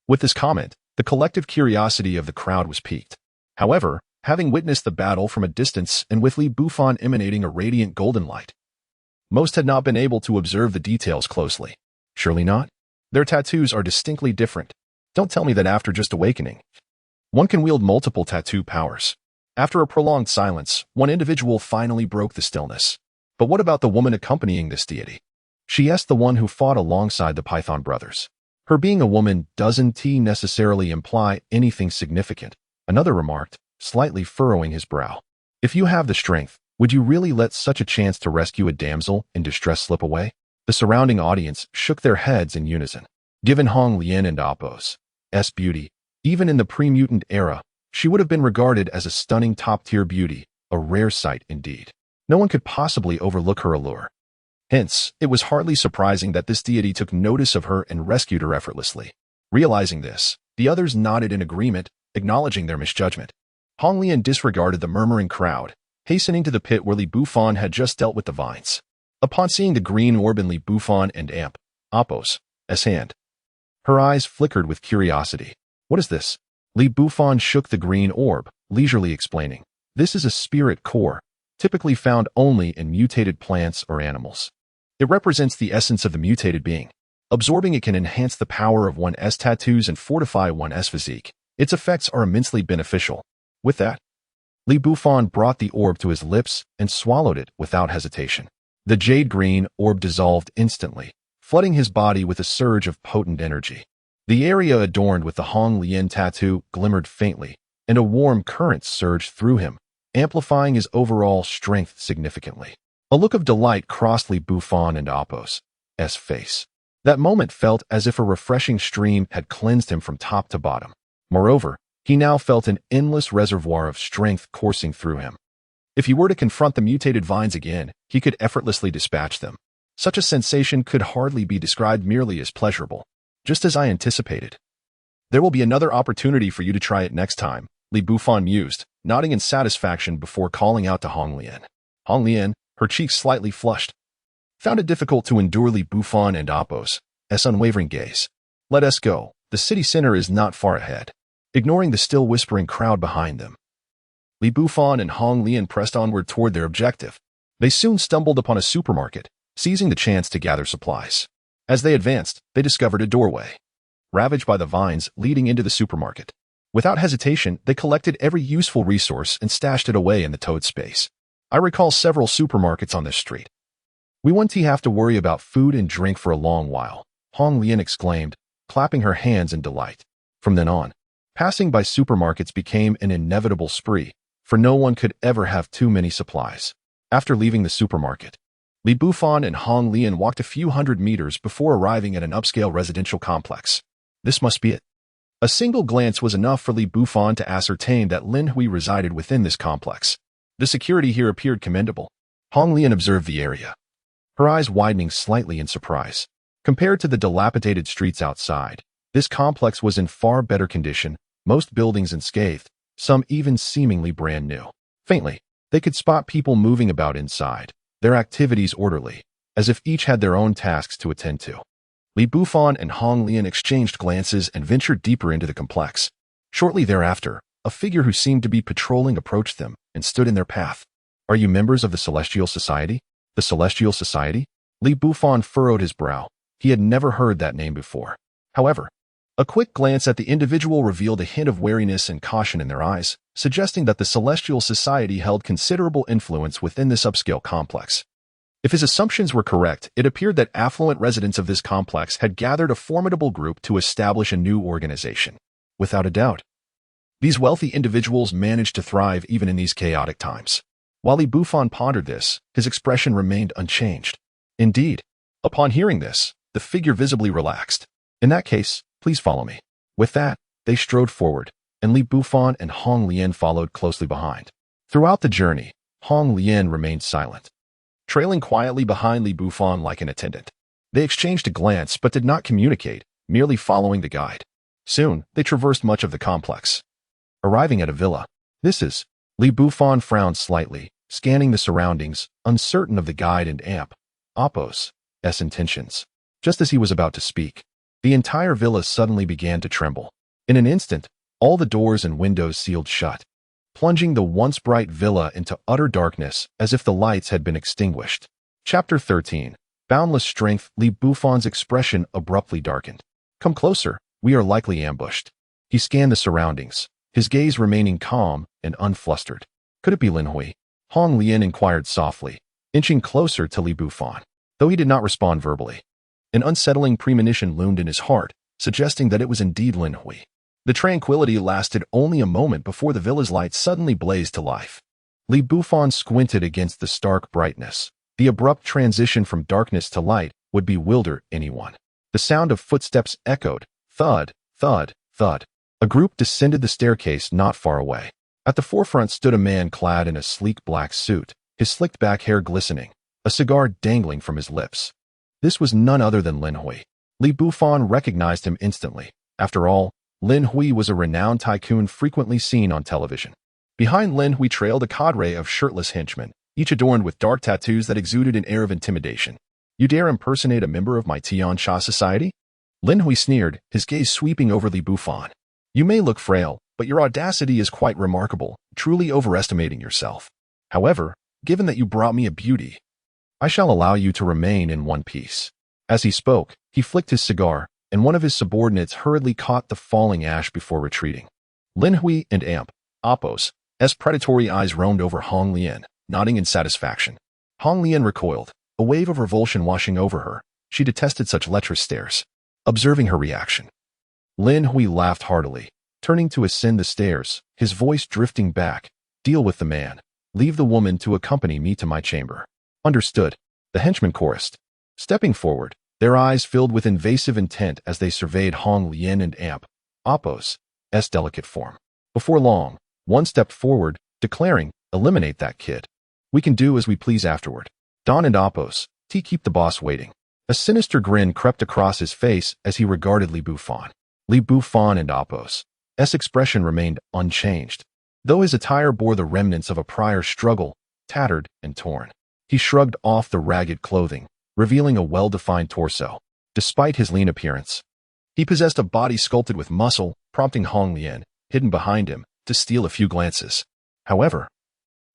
With this comment, the collective curiosity of the crowd was piqued. However, having witnessed the battle from a distance and with Li Bufan emanating a radiant golden light, most had not been able to observe the details closely. Surely not? Their tattoos are distinctly different. Don't tell me that after just awakening, one can wield multiple tattoo powers. After a prolonged silence, one individual finally broke the stillness. But what about the woman accompanying this deity? She asked the one who fought alongside the Python brothers. Her being a woman doesn't necessarily imply anything significant, another remarked, slightly furrowing his brow. If you have the strength, would you really let such a chance to rescue a damsel in distress slip away? The surrounding audience shook their heads in unison. Given Hong Lian and Appos' beauty, even in the pre-mutant era, she would have been regarded as a stunning top-tier beauty, a rare sight indeed. No one could possibly overlook her allure. Hence, it was hardly surprising that this deity took notice of her and rescued her effortlessly. Realizing this, the others nodded in agreement, acknowledging their misjudgment. Hong Lian disregarded the murmuring crowd, hastening to the pit where Li Bufan had just dealt with the vines. Upon seeing the green orb in Li Bufan and Appos' hand, her eyes flickered with curiosity. What is this? Li Bufan shook the green orb, leisurely explaining. This is a spirit core, typically found only in mutated plants or animals. It represents the essence of the mutated being. Absorbing it can enhance the power of one's tattoos and fortify one's physique. Its effects are immensely beneficial. With that, Li Bufan brought the orb to his lips and swallowed it without hesitation. The jade-green orb dissolved instantly, flooding his body with a surge of potent energy. The area adorned with the Hong Lian tattoo glimmered faintly, and a warm current surged through him, amplifying his overall strength significantly. A look of delight crossed Li Bufan and Appos' face. That moment felt as if a refreshing stream had cleansed him from top to bottom. Moreover, he now felt an endless reservoir of strength coursing through him. If he were to confront the mutated vines again, he could effortlessly dispatch them. Such a sensation could hardly be described merely as pleasurable. Just as I anticipated. There will be another opportunity for you to try it next time, Li Bufan mused, nodding in satisfaction before calling out to Hong Lian. Hong Lian, her cheeks slightly flushed, found it difficult to endure Li Bufan and Appos' unwavering gaze. Let us go. The city center is not far ahead. Ignoring the still whispering crowd behind them, Li Bufan and Hong Lian pressed onward toward their objective. They soon stumbled upon a supermarket, seizing the chance to gather supplies. As they advanced, they discovered a doorway, ravaged by the vines leading into the supermarket. Without hesitation, they collected every useful resource and stashed it away in the toad space. I recall several supermarkets on this street. We won't have to worry about food and drink for a long while, Hong Lian exclaimed, clapping her hands in delight. From then on, passing by supermarkets became an inevitable spree, for no one could ever have too many supplies. After leaving the supermarket, Li Bufan and Hong Lian walked a few hundred meters before arriving at an upscale residential complex. This must be it. A single glance was enough for Li Bufan to ascertain that Lin Hui resided within this complex. The security here appeared commendable. Hong Lian observed the area, her eyes widening slightly in surprise. Compared to the dilapidated streets outside, this complex was in far better condition, most buildings unscathed, some even seemingly brand new. Faintly, they could spot people moving about inside, their activities orderly, as if each had their own tasks to attend to. Li Bufan and Hong Lian exchanged glances and ventured deeper into the complex. Shortly thereafter, a figure who seemed to be patrolling approached them and stood in their path. Are you members of the Celestial Society? The Celestial Society? Li Bufan furrowed his brow. He had never heard that name before. However, a quick glance at the individual revealed a hint of wariness and caution in their eyes, suggesting that the Celestial Society held considerable influence within this upscale complex. If his assumptions were correct, it appeared that affluent residents of this complex had gathered a formidable group to establish a new organization. Without a doubt, these wealthy individuals managed to thrive even in these chaotic times. While Li Bufan pondered this, his expression remained unchanged. Indeed, upon hearing this, the figure visibly relaxed. In that case, please follow me. With that, they strode forward, and Li Bufan and Hong Lian followed closely behind. Throughout the journey, Hong Lian remained silent, trailing quietly behind Li Bufan like an attendant. They exchanged a glance but did not communicate, merely following the guide. Soon, they traversed much of the complex. Arriving at a villa, this is, Li Bufan frowned slightly, scanning the surroundings, uncertain of the guide and Appos' intentions. Just as he was about to speak, the entire villa suddenly began to tremble. In an instant, all the doors and windows sealed shut, plunging the once bright villa into utter darkness as if the lights had been extinguished. Chapter 13. Boundless Strength. Li Bufan's expression abruptly darkened. Come closer, we are likely ambushed. He scanned the surroundings, his gaze remaining calm and unflustered. Could it be Lin Hui? Hong Lian inquired softly, inching closer to Li Bufan, though he did not respond verbally. An unsettling premonition loomed in his heart, suggesting that it was indeed Lin Hui. The tranquility lasted only a moment before the villa's lights suddenly blazed to life. Li Bufan squinted against the stark brightness. The abrupt transition from darkness to light would bewilder anyone. The sound of footsteps echoed, thud, thud, thud. A group descended the staircase not far away. At the forefront stood a man clad in a sleek black suit, his slicked back hair glistening, a cigar dangling from his lips. This was none other than Lin Hui. Li Bufan recognized him instantly. After all, Lin Hui was a renowned tycoon frequently seen on television. Behind Lin Hui trailed a cadre of shirtless henchmen, each adorned with dark tattoos that exuded an air of intimidation. You dare impersonate a member of my Tian Sha society? Lin Hui sneered, his gaze sweeping over Li Bufan. You may look frail, but your audacity is quite remarkable, truly overestimating yourself. However, given that you brought me a beauty, I shall allow you to remain in one piece. As he spoke, he flicked his cigar, and one of his subordinates hurriedly caught the falling ash before retreating. Lin Hui and Appos, predatory eyes roamed over Hong Lian, nodding in satisfaction. Hong Lian recoiled, a wave of revulsion washing over her. She detested such lecherous stares. Observing her reaction, Lin Hui laughed heartily, turning to ascend the stairs, his voice drifting back. Deal with the man. Leave the woman to accompany me to my chamber. Understood, the henchmen chorused. Stepping forward, their eyes filled with invasive intent as they surveyed Hong Lian and Appos' delicate form. Before long, one stepped forward, declaring, eliminate that kid. We can do as we please afterward. Don and Appos, keep the boss waiting. A sinister grin crept across his face as he regarded Li Bufan. Li Bufan and Appos' expression remained unchanged, though his attire bore the remnants of a prior struggle, tattered and torn. He shrugged off the ragged clothing, revealing a well-defined torso. Despite his lean appearance, he possessed a body sculpted with muscle, prompting Hong Lian, hidden behind him, to steal a few glances. However,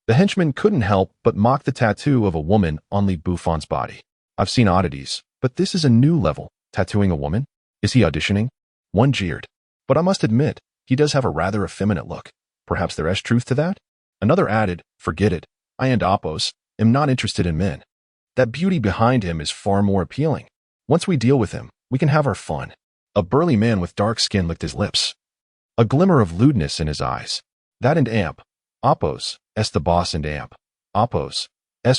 the henchman couldn't help but mock the tattoo of a woman on Li Bufan's body. I've seen oddities, but this is a new level. Tattooing a woman? Is he auditioning? One jeered. But I must admit, he does have a rather effeminate look. Perhaps there is truth to that? Another added, forget it. I and Appos am not interested in men. That beauty behind him is far more appealing. Once we deal with him, we can have our fun. A burly man with dark skin licked his lips, a glimmer of lewdness in his eyes. That and Appos, the boss and Appos,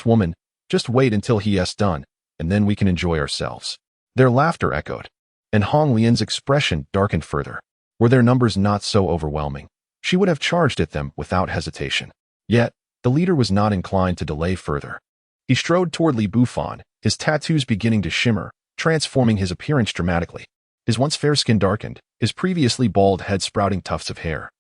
woman, just wait until he done, and then we can enjoy ourselves. Their laughter echoed, and Hong Lian's expression darkened further. Were their numbers not so overwhelming, she would have charged at them without hesitation. Yet, the leader was not inclined to delay further. He strode toward Li Bufan, his tattoos beginning to shimmer, transforming his appearance dramatically. His once fair skin darkened, his previously bald head sprouting tufts of hair,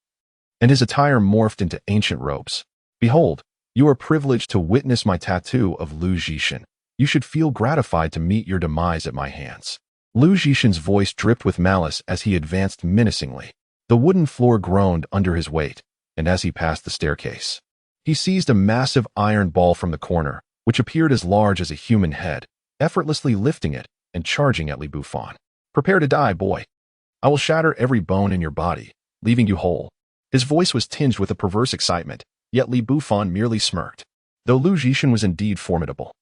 and his attire morphed into ancient robes. Behold, you are privileged to witness my tattoo of Lu Zhishan. You should feel gratified to meet your demise at my hands. Lu Zhishan's voice dripped with malice as he advanced menacingly. The wooden floor groaned under his weight, and as he passed the staircase, he seized a massive iron ball from the corner, which appeared as large as a human head, effortlessly lifting it and charging at Li Bufan. Prepare to die, boy. I will shatter every bone in your body, leaving you whole. His voice was tinged with a perverse excitement, yet Li Bufan merely smirked. Though Lu Zhishan was indeed formidable,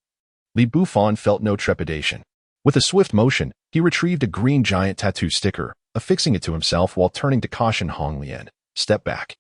Li Bufan felt no trepidation. With a swift motion, he retrieved a green giant tattoo sticker, affixing it to himself while turning to caution Hong Lian. Step back.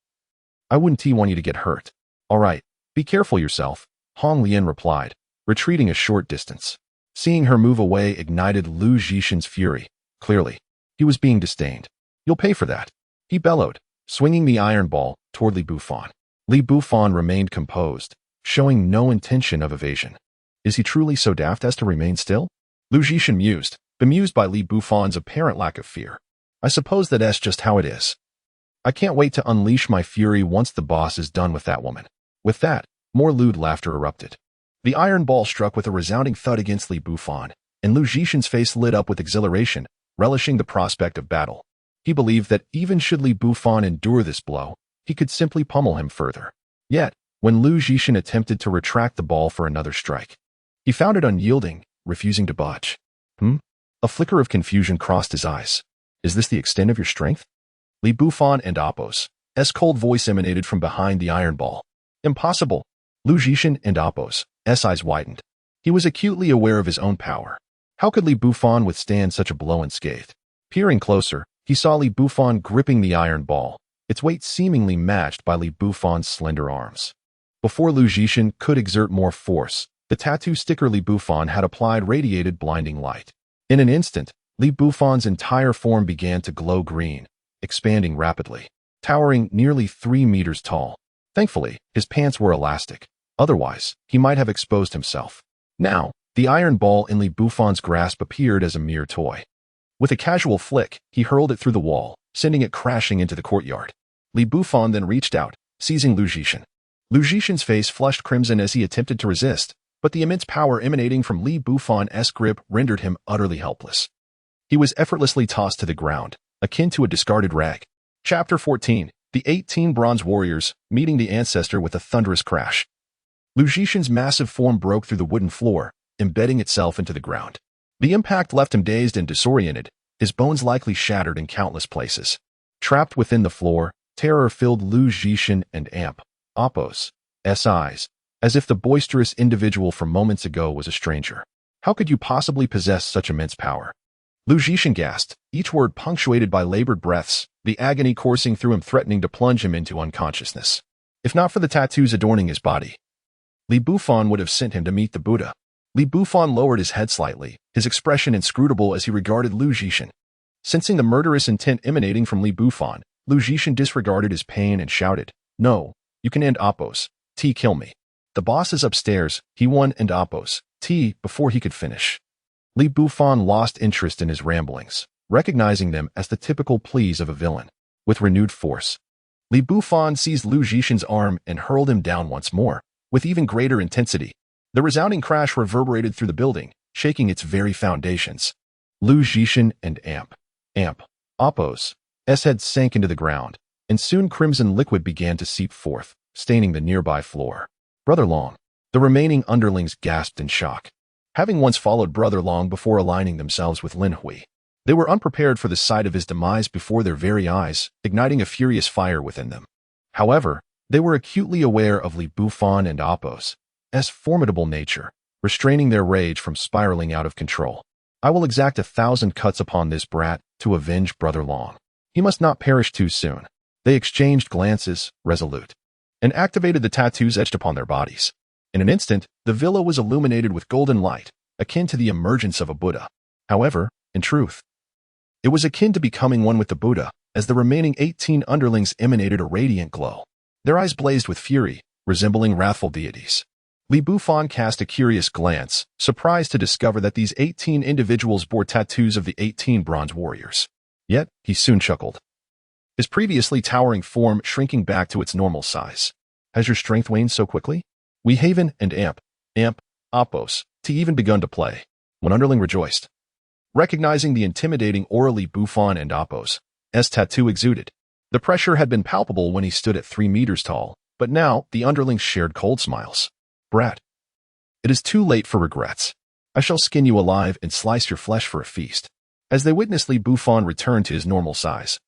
I wouldn't want you to get hurt. All right, be careful yourself, Hong Lian replied, retreating a short distance. Seeing her move away ignited Lu Zhishan's fury. Clearly, he was being disdained. You'll pay for that, he bellowed, swinging the iron ball toward Li Bufan. Li Bufan remained composed, showing no intention of evasion. Is he truly so daft as to remain still? Lu Zhishan mused, bemused by Li Bufan's apparent lack of fear. I suppose that's just how it is. I can't wait to unleash my fury once the boss is done with that woman. With that, more lewd laughter erupted. The iron ball struck with a resounding thud against Li Bufan, and Lu Zhishan's face lit up with exhilaration, relishing the prospect of battle. He believed that even should Li Bufan endure this blow, he could simply pummel him further. Yet, when Lu Zhishan attempted to retract the ball for another strike, he found it unyielding, refusing to budge. A flicker of confusion crossed his eyes. Is this the extent of your strength? Li Bufan and Appos' cold voice emanated from behind the iron ball. Impossible. Lu Zhishan and Appos' eyes widened. He was acutely aware of his own power. How could Li Bufan withstand such a blow unscathed? Peering closer, he saw Li Bufan gripping the iron ball, its weight seemingly matched by Li Bufan's slender arms. Before Lu Zhishan could exert more force, the tattoo sticker Li Bufan had applied radiated blinding light. In an instant, Li Bufan's entire form began to glow green, expanding rapidly, towering nearly 3 meters tall. Thankfully, his pants were elastic. Otherwise, he might have exposed himself. Now, the iron ball in Li Bufan's grasp appeared as a mere toy. With a casual flick, he hurled it through the wall, sending it crashing into the courtyard. Li Bufan then reached out, seizing Lu Zhishan. Lu Zhishan's face flushed crimson as he attempted to resist, but the immense power emanating from Li Bufan's grip rendered him utterly helpless. He was effortlessly tossed to the ground, akin to a discarded rag. Chapter 14. The 18 Bronze Warriors, meeting the ancestor with a thunderous crash. Lu Zhishan's massive form broke through the wooden floor, embedding itself into the ground. The impact left him dazed and disoriented, his bones likely shattered in countless places. Trapped within the floor, terror filled Lu Zhishan and Apos' eyes, as if the boisterous individual from moments ago was a stranger. How could you possibly possess such immense power? Lu Zhishan gasped, each word punctuated by labored breaths, the agony coursing through him threatening to plunge him into unconsciousness. If not for the tattoos adorning his body, Li Bufan would have sent him to meet the Buddha. Li Bufan lowered his head slightly, his expression inscrutable as he regarded Lu Zhishan. Sensing the murderous intent emanating from Li Bufan, Lu Zhishan disregarded his pain and shouted, "No, you can end Apos. Kill me. The boss is upstairs, he won and Apos. Before he could finish." Li Bufan lost interest in his ramblings, recognizing them as the typical pleas of a villain. With renewed force, Li Bufan seized Lu Zhishan's arm and hurled him down once more, with even greater intensity. The resounding crash reverberated through the building, shaking its very foundations. Lu Zhishan and Apos' head sank into the ground, and soon crimson liquid began to seep forth, staining the nearby floor. Brother Long. The remaining underlings gasped in shock. Having once followed Brother Long before aligning themselves with Lin Hui, they were unprepared for the sight of his demise before their very eyes, igniting a furious fire within them. However, they were acutely aware of Li Bufan and Apos' formidable nature, restraining their rage from spiraling out of control. "I will exact 1,000 cuts upon this brat to avenge Brother Long. He must not perish too soon." They exchanged glances, resolute, and activated the tattoos etched upon their bodies. In an instant, the villa was illuminated with golden light, akin to the emergence of a Buddha. However, in truth, it was akin to becoming one with the Buddha, as the remaining 18 underlings emanated a radiant glow. Their eyes blazed with fury, resembling wrathful deities. Li Bufan cast a curious glance, surprised to discover that these 18 individuals bore tattoos of the 18 Bronze Warriors. Yet, he soon chuckled, his previously towering form shrinking back to its normal size. "Has your strength waned so quickly?" We Haven and Apos' even begun to play. One underling rejoiced, recognizing the intimidating aura Li Bufan and Apos' tattoo exuded. The pressure had been palpable when he stood at 3 meters tall, but now the underlings shared cold smiles. "Brat, it is too late for regrets. I shall skin you alive and slice your flesh for a feast." As they witnessed Li Bufan return to his normal size,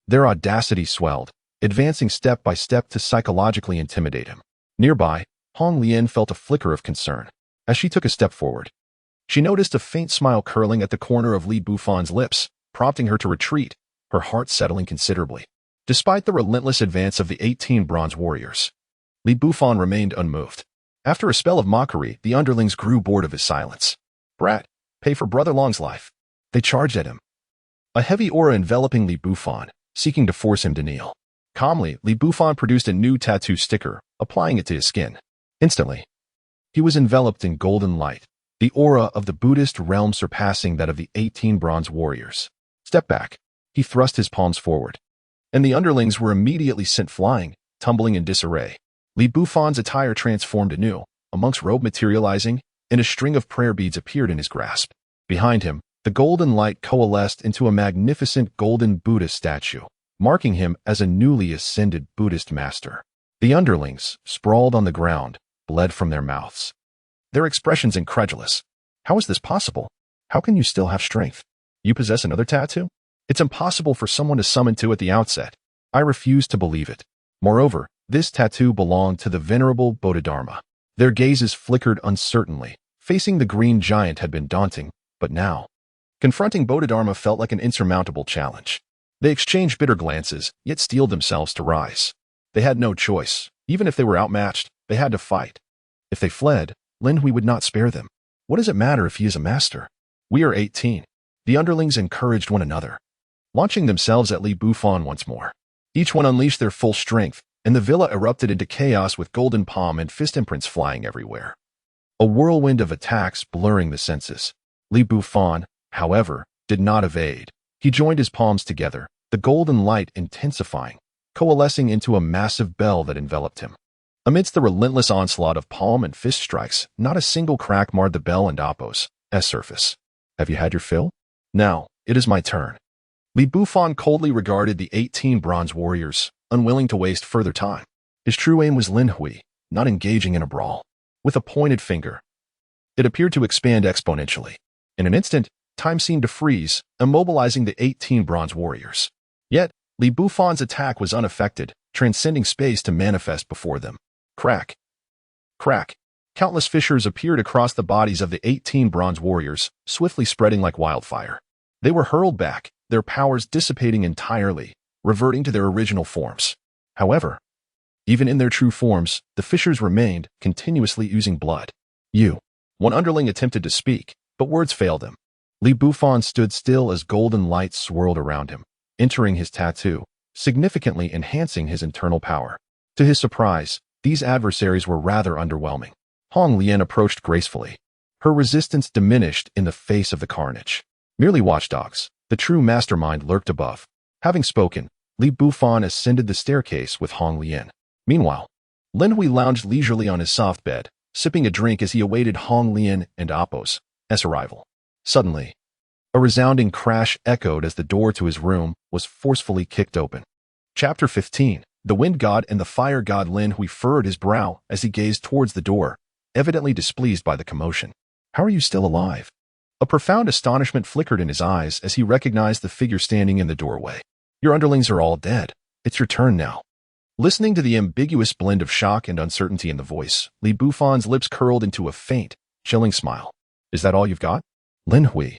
their audacity swelled, advancing step by step to psychologically intimidate him. Nearby, Hong Lian felt a flicker of concern. As she took a step forward, she noticed a faint smile curling at the corner of Li Bufan's lips, prompting her to retreat, her heart settling considerably. Despite the relentless advance of the 18 Bronze Warriors, Li Bufan remained unmoved. After a spell of mockery, the underlings grew bored of his silence. "Brat, pay for Brother Long's life." They charged at him, a heavy aura enveloping Li Bufan, seeking to force him to kneel. Calmly, Li Bufan produced a new tattoo sticker, applying it to his skin. Instantly, he was enveloped in golden light, the aura of the Buddhist realm surpassing that of the 18 Bronze Warriors. "Step back." He thrust his palms forward, and the underlings were immediately sent flying, tumbling in disarray. Li Bufan's attire transformed anew, a monk's robe materializing, and a string of prayer beads appeared in his grasp. Behind him, the golden light coalesced into a magnificent golden Buddha statue, marking him as a newly ascended Buddhist master. The underlings, sprawled on the ground, bled from their mouths, their expressions incredulous. "How is this possible? How can you still have strength? You possess another tattoo? It's impossible for someone to summon two at the outset. I refuse to believe it. Moreover, this tattoo belonged to the venerable Bodhidharma." Their gazes flickered uncertainly. Facing the green giant had been daunting, but now, confronting Bodhidharma felt like an insurmountable challenge. They exchanged bitter glances, yet steeled themselves to rise. They had no choice. Even if they were outmatched, they had to fight. If they fled, Lin Hui would not spare them. What does it matter if he is a master? We are 18. The underlings encouraged one another, launching themselves at Li Bufan once more. Each one unleashed their full strength, and the villa erupted into chaos with golden palm and fist imprints flying everywhere. a whirlwind of attacks blurring the senses. Li Bufan, however, did not evade. He joined his palms together, the golden light intensifying, coalescing into a massive bell that enveloped him. Amidst the relentless onslaught of palm and fist strikes, not a single crack marred the bell and Appo's surface. Have you had your fill? Now, it is my turn. Li Bufan coldly regarded the 18 bronze warriors, unwilling to waste further time. His true aim was Lin Hui, not engaging in a brawl. With a pointed finger, it appeared to expand exponentially. In an instant, time seemed to freeze, immobilizing the 18 bronze warriors. Yet, Li Bufan's attack was unaffected, transcending space to manifest before them. Crack. Crack. Countless fissures appeared across the bodies of the 18 bronze warriors, swiftly spreading like wildfire. They were hurled back, their powers dissipating entirely, reverting to their original forms. However, even in their true forms, the fissures remained, continuously oozing blood. One underling attempted to speak, but words failed him. Li Bufan stood still as golden light swirled around him, entering his tattoo, significantly enhancing his internal power. To his surprise, these adversaries were rather underwhelming. Hong Lian approached gracefully. Her resistance diminished in the face of the carnage. Merely watchdogs, the true mastermind lurked above. Having spoken, Li Bufan ascended the staircase with Hong Lian. Meanwhile, Lin Hui lounged leisurely on his soft bed, sipping a drink as he awaited Hong Lian and Appo's arrival. Suddenly, a resounding crash echoed as the door to his room was forcefully kicked open. Chapter 15. The wind god and the fire god. Lin Hui furrowed his brow as he gazed towards the door, evidently displeased by the commotion. How are you still alive? A profound astonishment flickered in his eyes as he recognized the figure standing in the doorway. Your underlings are all dead. It's your turn now. Listening to the ambiguous blend of shock and uncertainty in the voice, Li Bufan's lips curled into a faint, chilling smile. Is that all you've got? Lin Hui,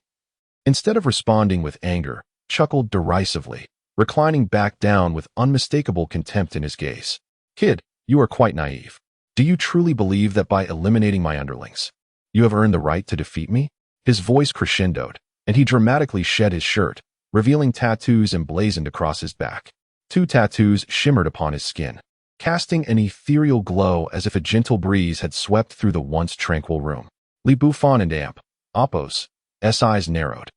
instead of responding with anger, chuckled derisively, reclining back down with unmistakable contempt in his gaze. Kid, you are quite naive. Do you truly believe that by eliminating my underlings, you have earned the right to defeat me? His voice crescendoed, and he dramatically shed his shirt, revealing tattoos emblazoned across his back. 2 tattoos shimmered upon his skin, casting an ethereal glow as if a gentle breeze had swept through the once tranquil room. Li Bufan and Appo's eyes narrowed,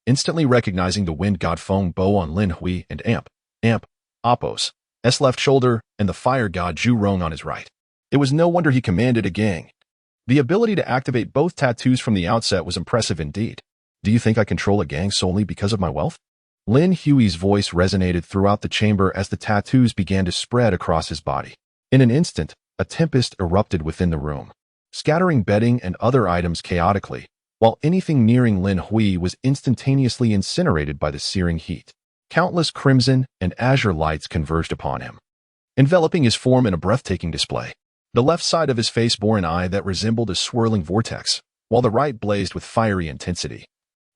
instantly recognizing the wind god Feng Bo on Lin Hui and Appo's left shoulder and the fire god Zhu Rong on his right. It was no wonder he commanded a gang. The ability to activate both tattoos from the outset was impressive indeed. Do you think I control a gang solely because of my wealth? Lin Hui's voice resonated throughout the chamber as the tattoos began to spread across his body. In an instant, a tempest erupted within the room, scattering bedding and other items chaotically, while anything nearing Lin Hui was instantaneously incinerated by the searing heat. Countless crimson and azure lights converged upon him, enveloping his form in a breathtaking display. The left side of his face bore an eye that resembled a swirling vortex, while the right blazed with fiery intensity,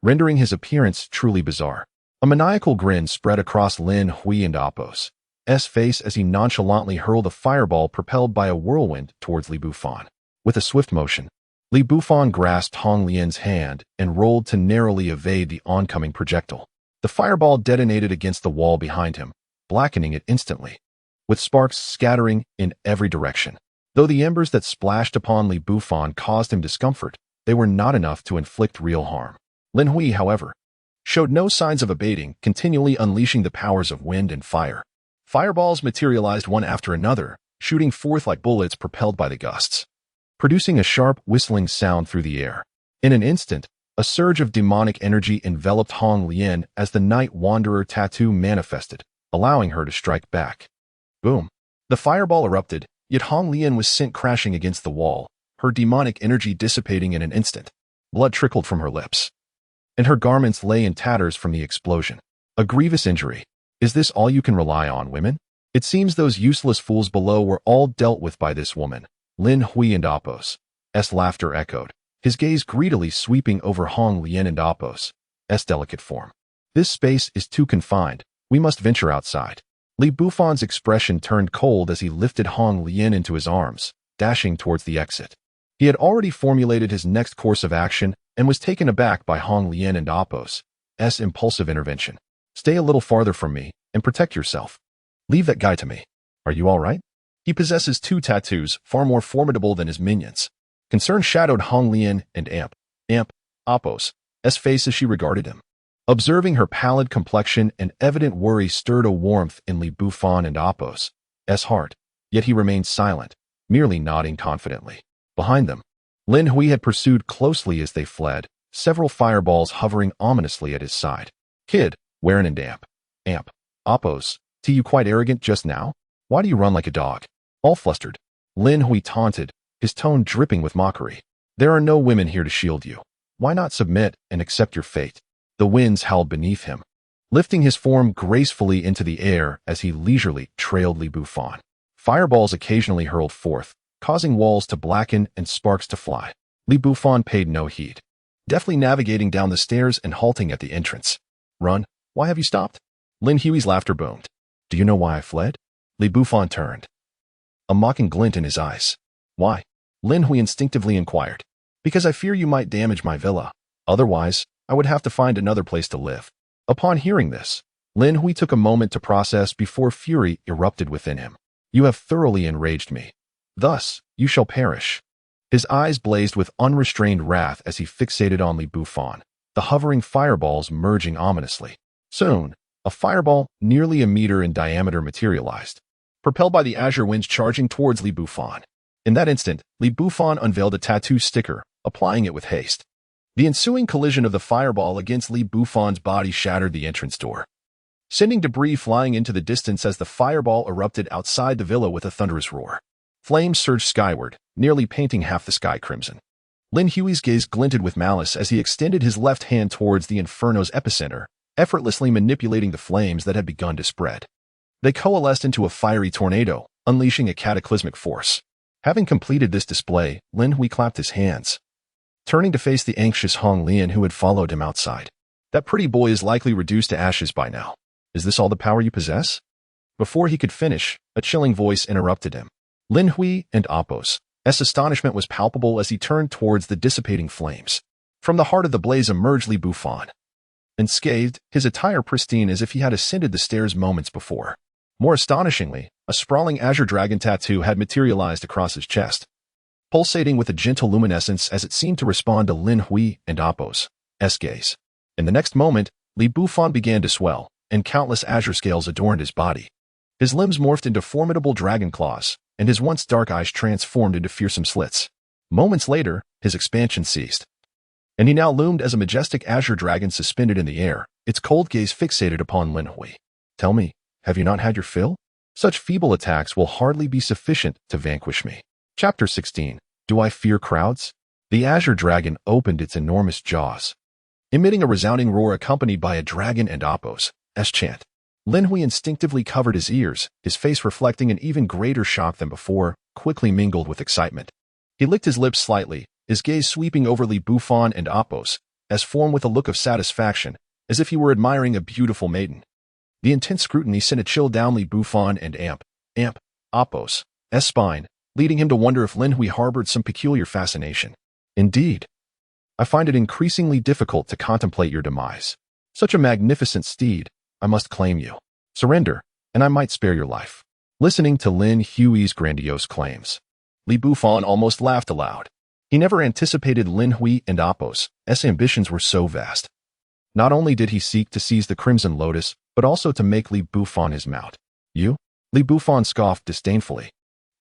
rendering his appearance truly bizarre. A maniacal grin spread across Lin Hui and Appo's face as he nonchalantly hurled a fireball propelled by a whirlwind towards Li Bufan. With a swift motion, Li Bufan grasped Hong Lian's hand and rolled to narrowly evade the oncoming projectile. The fireball detonated against the wall behind him, blackening it instantly, with sparks scattering in every direction. Though the embers that splashed upon Li Bufan caused him discomfort, they were not enough to inflict real harm. Lin Hui, however, showed no signs of abating, continually unleashing the powers of wind and fire. Fireballs materialized one after another, shooting forth like bullets propelled by the gusts, producing a sharp, whistling sound through the air. In an instant, a surge of demonic energy enveloped Hong Lian as the Night Wanderer tattoo manifested, allowing her to strike back. Boom! The fireball erupted, yet Hong Lian was sent crashing against the wall, her demonic energy dissipating in an instant. Blood trickled from her lips, and her garments lay in tatters from the explosion. A grievous injury. Is this all you can rely on, women? It seems those useless fools below were all dealt with by this woman. Lin Hui and Appo's laughter echoed, his gaze greedily sweeping over Hong Lian and Appo's delicate form. This space is too confined. We must venture outside. Li Bufan's expression turned cold as he lifted Hong Lian into his arms, dashing towards the exit. He had already formulated his next course of action and was taken aback by Hong Lian and Appo's impulsive intervention. Stay a little farther from me and protect yourself. Leave that guy to me. Are you all right? He possesses 2 tattoos, far more formidable than his minions. Concern shadowed Hong Lian and Appos' face as she regarded him. Observing her pallid complexion and evident worry stirred a warmth in Li Bufan and Appos' heart, yet he remained silent, merely nodding confidently. Behind them, Lin Hui had pursued closely as they fled, several fireballs hovering ominously at his side. Kid, Warren and Appos, you quite arrogant just now? Why do you run like a dog? All flustered, Lin Hui taunted, his tone dripping with mockery. There are no women here to shield you. Why not submit and accept your fate? The winds howled beneath him, lifting his form gracefully into the air as he leisurely trailed Li Bufan. Fireballs occasionally hurled forth, causing walls to blacken and sparks to fly. Li Bufan paid no heed, deftly navigating down the stairs and halting at the entrance. Run? Why have you stopped? Lin Hui's laughter boomed. Do you know why I fled? Li Bufan turned, a mocking glint in his eyes. Why? Lin Hui instinctively inquired. Because I fear you might damage my villa. Otherwise, I would have to find another place to live. Upon hearing this, Lin Hui took a moment to process before fury erupted within him. You have thoroughly enraged me. Thus, you shall perish. His eyes blazed with unrestrained wrath as he fixated on Li Bufan, the hovering fireballs merging ominously. Soon, a fireball nearly a meter in diameter materialized, propelled by the azure winds charging towards Li Bufan. In that instant, Li Bufan unveiled a tattoo sticker, applying it with haste. The ensuing collision of the fireball against Li Bufan's body shattered the entrance door, sending debris flying into the distance as the fireball erupted outside the villa with a thunderous roar. Flames surged skyward, nearly painting half the sky crimson. Lin Hui's gaze glinted with malice as he extended his left hand towards the inferno's epicenter, effortlessly manipulating the flames that had begun to spread. They coalesced into a fiery tornado, unleashing a cataclysmic force. Having completed this display, Lin Hui clapped his hands, turning to face the anxious Hong Lian who had followed him outside. That pretty boy is likely reduced to ashes by now. Is this all the power you possess? Before he could finish, a chilling voice interrupted him. Lin Hui and Appos' astonishment was palpable as he turned towards the dissipating flames. From the heart of the blaze emerged Li Bufan, unscathed, his attire pristine as if he had ascended the stairs moments before. More astonishingly, a sprawling azure dragon tattoo had materialized across his chest, pulsating with a gentle luminescence as it seemed to respond to Lin Hui and Appos' gaze. In the next moment, Li Bufan began to swell, and countless azure scales adorned his body. His limbs morphed into formidable dragon claws, and his once dark eyes transformed into fearsome slits. Moments later, his expansion ceased, and he now loomed as a majestic azure dragon suspended in the air, its cold gaze fixated upon Lin Hui. Tell me, have you not had your fill? Such feeble attacks will hardly be sufficient to vanquish me. Chapter 16. Do I fear crowds? The azure dragon opened its enormous jaws, emitting a resounding roar accompanied by a dragon and Appos' chant. Lin Hui instinctively covered his ears, his face reflecting an even greater shock than before, quickly mingled with excitement. He licked his lips slightly, his gaze sweeping over Li Bufan and Appos', formed with a look of satisfaction, as if he were admiring a beautiful maiden. The intense scrutiny sent a chill down Li Bufan and Appos' spine, leading him to wonder if Lin Hui harbored some peculiar fascination. Indeed, I find it increasingly difficult to contemplate your demise. Such a magnificent steed, I must claim you. Surrender, and I might spare your life. Listening to Lin Hui's grandiose claims, Li Bufan almost laughed aloud. He never anticipated Lin Hui and Appos' ambitions were so vast. Not only did he seek to seize the Crimson Lotus, but also to make Li Bufan his mount. You? Li Bufan scoffed disdainfully,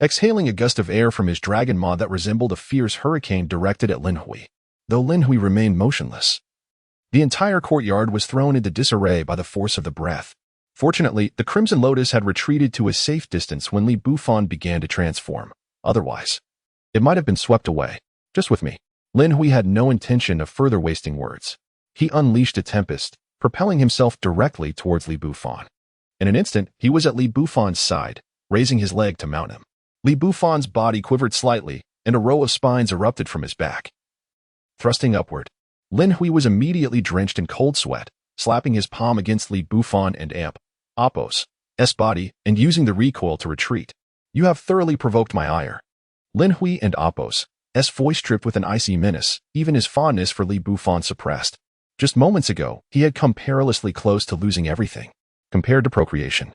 exhaling a gust of air from his dragon maw that resembled a fierce hurricane directed at Lin Hui. Though Lin Hui remained motionless, the entire courtyard was thrown into disarray by the force of the breath. Fortunately, the Crimson Lotus had retreated to a safe distance when Li Bufan began to transform. Otherwise, it might have been swept away. Just with me. Lin Hui had no intention of further wasting words. He unleashed a tempest, propelling himself directly towards Li Bufan. In an instant, he was at Li Bufan's side, raising his leg to mount him. Li Bufan's body quivered slightly, and a row of spines erupted from his back. Thrusting upward, Lin Hui was immediately drenched in cold sweat, slapping his palm against Li Bufan and Appos' body and using the recoil to retreat. You have thoroughly provoked my ire. Lin Hui and Appos' voice dripped with an icy menace, even his fondness for Li Bufan suppressed. Just moments ago, he had come perilously close to losing everything. Compared to procreation,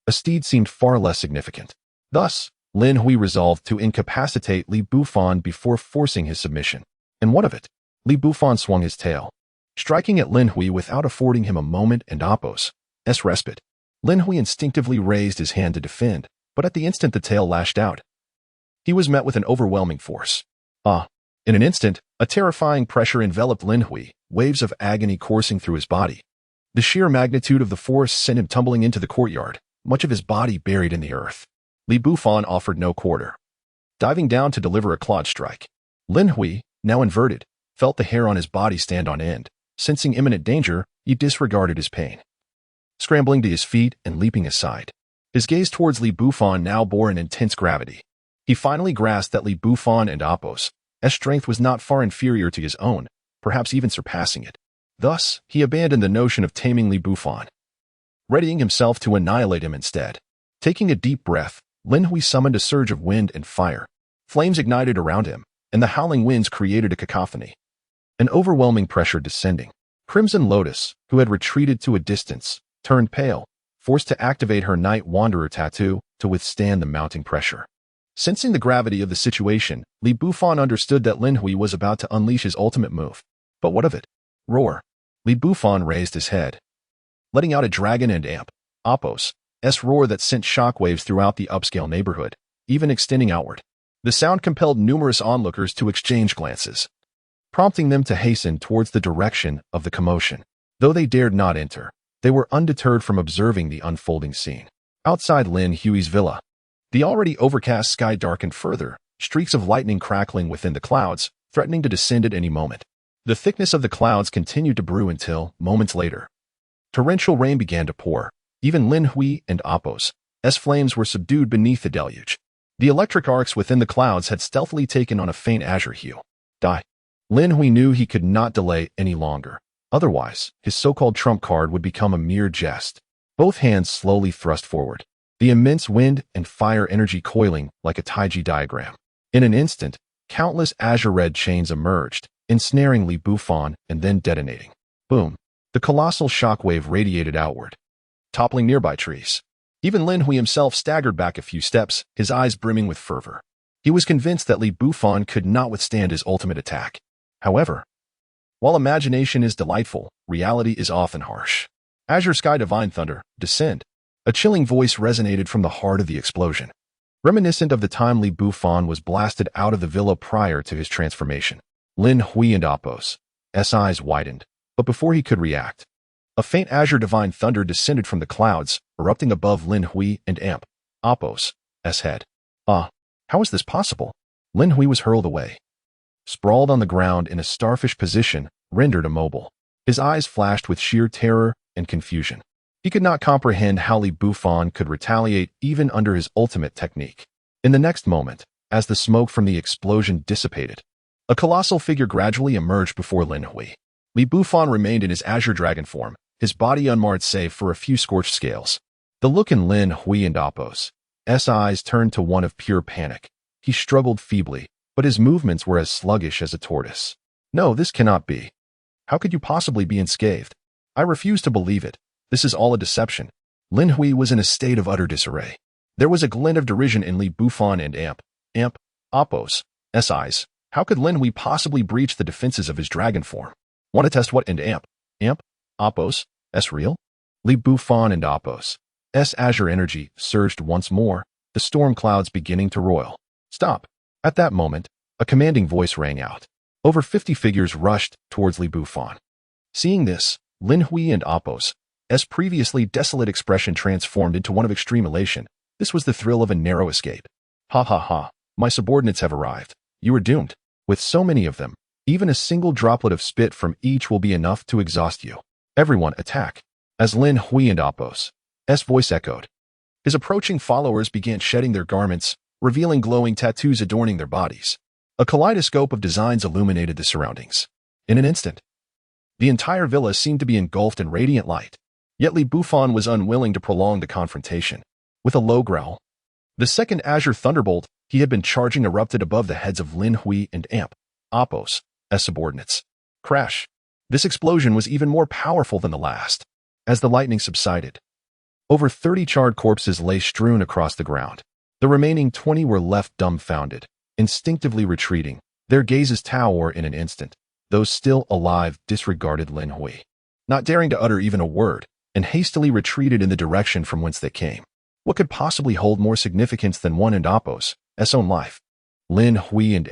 a steed seemed far less significant. Thus, Lin Hui resolved to incapacitate Li Bufan before forcing his submission. And what of it? Li Bufan swung his tail, striking at Lin Hui without affording him a moment and Apos' respite. Lin Hui instinctively raised his hand to defend, but at the instant the tail lashed out, he was met with an overwhelming force. In an instant, a terrifying pressure enveloped Lin Hui, waves of agony coursing through his body. The sheer magnitude of the force sent him tumbling into the courtyard, much of his body buried in the earth. Li Bufan offered no quarter, diving down to deliver a clawed strike. Lin Hui, now inverted, felt the hair on his body stand on end. Sensing imminent danger, he disregarded his pain, scrambling to his feet and leaping aside. His gaze towards Li Bufan now bore an intense gravity. He finally grasped that Li Bufan and Apos' strength was not far inferior to his own, perhaps even surpassing it. Thus, he abandoned the notion of taming Li Bufan, readying himself to annihilate him instead. Taking a deep breath, Lin Hui summoned a surge of wind and fire. Flames ignited around him, and the howling winds created a cacophony. An overwhelming pressure descending. Crimson Lotus, who had retreated to a distance, turned pale, forced to activate her Night Wanderer tattoo to withstand the mounting pressure. Sensing the gravity of the situation, Li Bufan understood that Lin Hui was about to unleash his ultimate move. But what of it? Roar. Li Bufan raised his head, letting out a dragon and Apos' roar that sent shockwaves throughout the upscale neighborhood, even extending outward. The sound compelled numerous onlookers to exchange glances, prompting them to hasten towards the direction of the commotion. Though they dared not enter, they were undeterred from observing the unfolding scene. Outside Lin Hui's villa, the already overcast sky darkened further, streaks of lightning crackling within the clouds, threatening to descend at any moment. The thickness of the clouds continued to brew until, moments later, torrential rain began to pour. Even Lin Hui and Apos' flames were subdued beneath the deluge. The electric arcs within the clouds had stealthily taken on a faint azure hue. Lin Hui knew he could not delay any longer. Otherwise, his so-called trump card would become a mere jest. Both hands slowly thrust forward, the immense wind and fire energy coiling like a Taiji diagram. In an instant, countless azure-red chains emerged, ensnaring Li Bufan and then detonating. Boom! The colossal shockwave radiated outward, toppling nearby trees. Even Lin Hui himself staggered back a few steps, his eyes brimming with fervor. He was convinced that Li Bufan could not withstand his ultimate attack. However, while imagination is delightful, reality is often harsh. Azure Sky Divine Thunder, descend. A chilling voice resonated from the heart of the explosion, reminiscent of the time Li Bufan was blasted out of the villa prior to his transformation. Lin Hui and Apos' eyes widened, but before he could react, a faint azure divine thunder descended from the clouds, erupting above Lin Hui and Apos' head. How is this possible? Lin Hui was hurled away, sprawled on the ground in a starfish position, rendered immobile. His eyes flashed with sheer terror and confusion. He could not comprehend how Li Bufan could retaliate even under his ultimate technique. In the next moment, as the smoke from the explosion dissipated, a colossal figure gradually emerged before Lin Hui. Li Bufan remained in his azure dragon form, his body unmarred save for a few scorched scales. The look in Lin Hui and Apos' eyes turned to one of pure panic. He struggled feebly, but his movements were as sluggish as a tortoise. No, this cannot be. How could you possibly be unscathed? I refuse to believe it. This is all a deception. Lin Hui was in a state of utter disarray. There was a glint of derision in Li Bufan and Apos' eyes. How could Lin Hui possibly breach the defenses of his dragon form? Want to test what and Apos' real? Li Bufan and Apos' azure energy surged once more, the storm clouds beginning to roil. Stop. At that moment, a commanding voice rang out. Over 50 figures rushed towards Li Bufan. Seeing this, Lin Hui and Apos' previously desolate expression transformed into one of extreme elation. This was the thrill of a narrow escape. Ha ha ha, my subordinates have arrived. You are doomed. With so many of them, even a single droplet of spit from each will be enough to exhaust you. Everyone attack. As Lin Hui and Apos' voice echoed, his approaching followers began shedding their garments, revealing glowing tattoos adorning their bodies. A kaleidoscope of designs illuminated the surroundings. In an instant, the entire villa seemed to be engulfed in radiant light. Yet Li Bufan was unwilling to prolong the confrontation. With a low growl, the second azure thunderbolt he had been charging erupted above the heads of Lin Hui and Apos' subordinates. Crash! This explosion was even more powerful than the last. As the lightning subsided, over 30 charred corpses lay strewn across the ground. The remaining 20 were left dumbfounded, instinctively retreating, their gazes tower in an instant. Those still alive disregarded Lin Hui, not daring to utter even a word, and hastily retreated in the direction from whence they came. What could possibly hold more significance than one and Appo's own life? Lin Hui and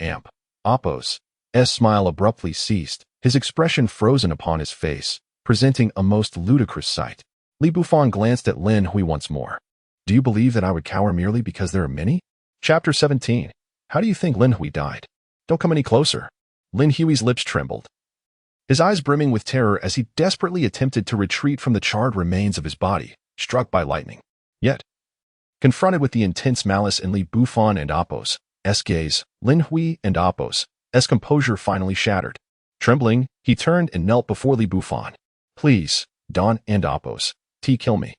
Appo's smile abruptly ceased, his expression frozen upon his face, presenting a most ludicrous sight. Li Bufan glanced at Lin Hui once more. Do you believe that I would cower merely because there are many? Chapter 17. How do you think Lin Hui died? Don't come any closer. Lin Hui's lips trembled, his eyes brimming with terror as he desperately attempted to retreat from the charred remains of his body, struck by lightning. Yet, confronted with the intense malice in Li Bufan and Appo's gaze, Lin Hui and Appo's composure finally shattered. Trembling, he turned and knelt before Li Bufan. Please, Don and Appo's, kill me.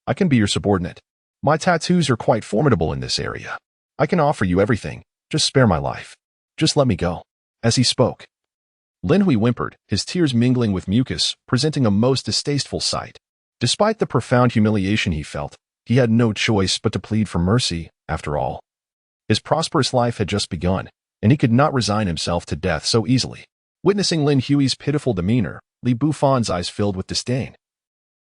I can be your subordinate. My tattoos are quite formidable in this area. I can offer you everything. Just spare my life. Just let me go. As he spoke, Lin Hui whimpered, his tears mingling with mucus, presenting a most distasteful sight. Despite the profound humiliation he felt, he had no choice but to plead for mercy, after all. His prosperous life had just begun, and he could not resign himself to death so easily. Witnessing Lin Hui's pitiful demeanor, Li Bufan's eyes filled with disdain,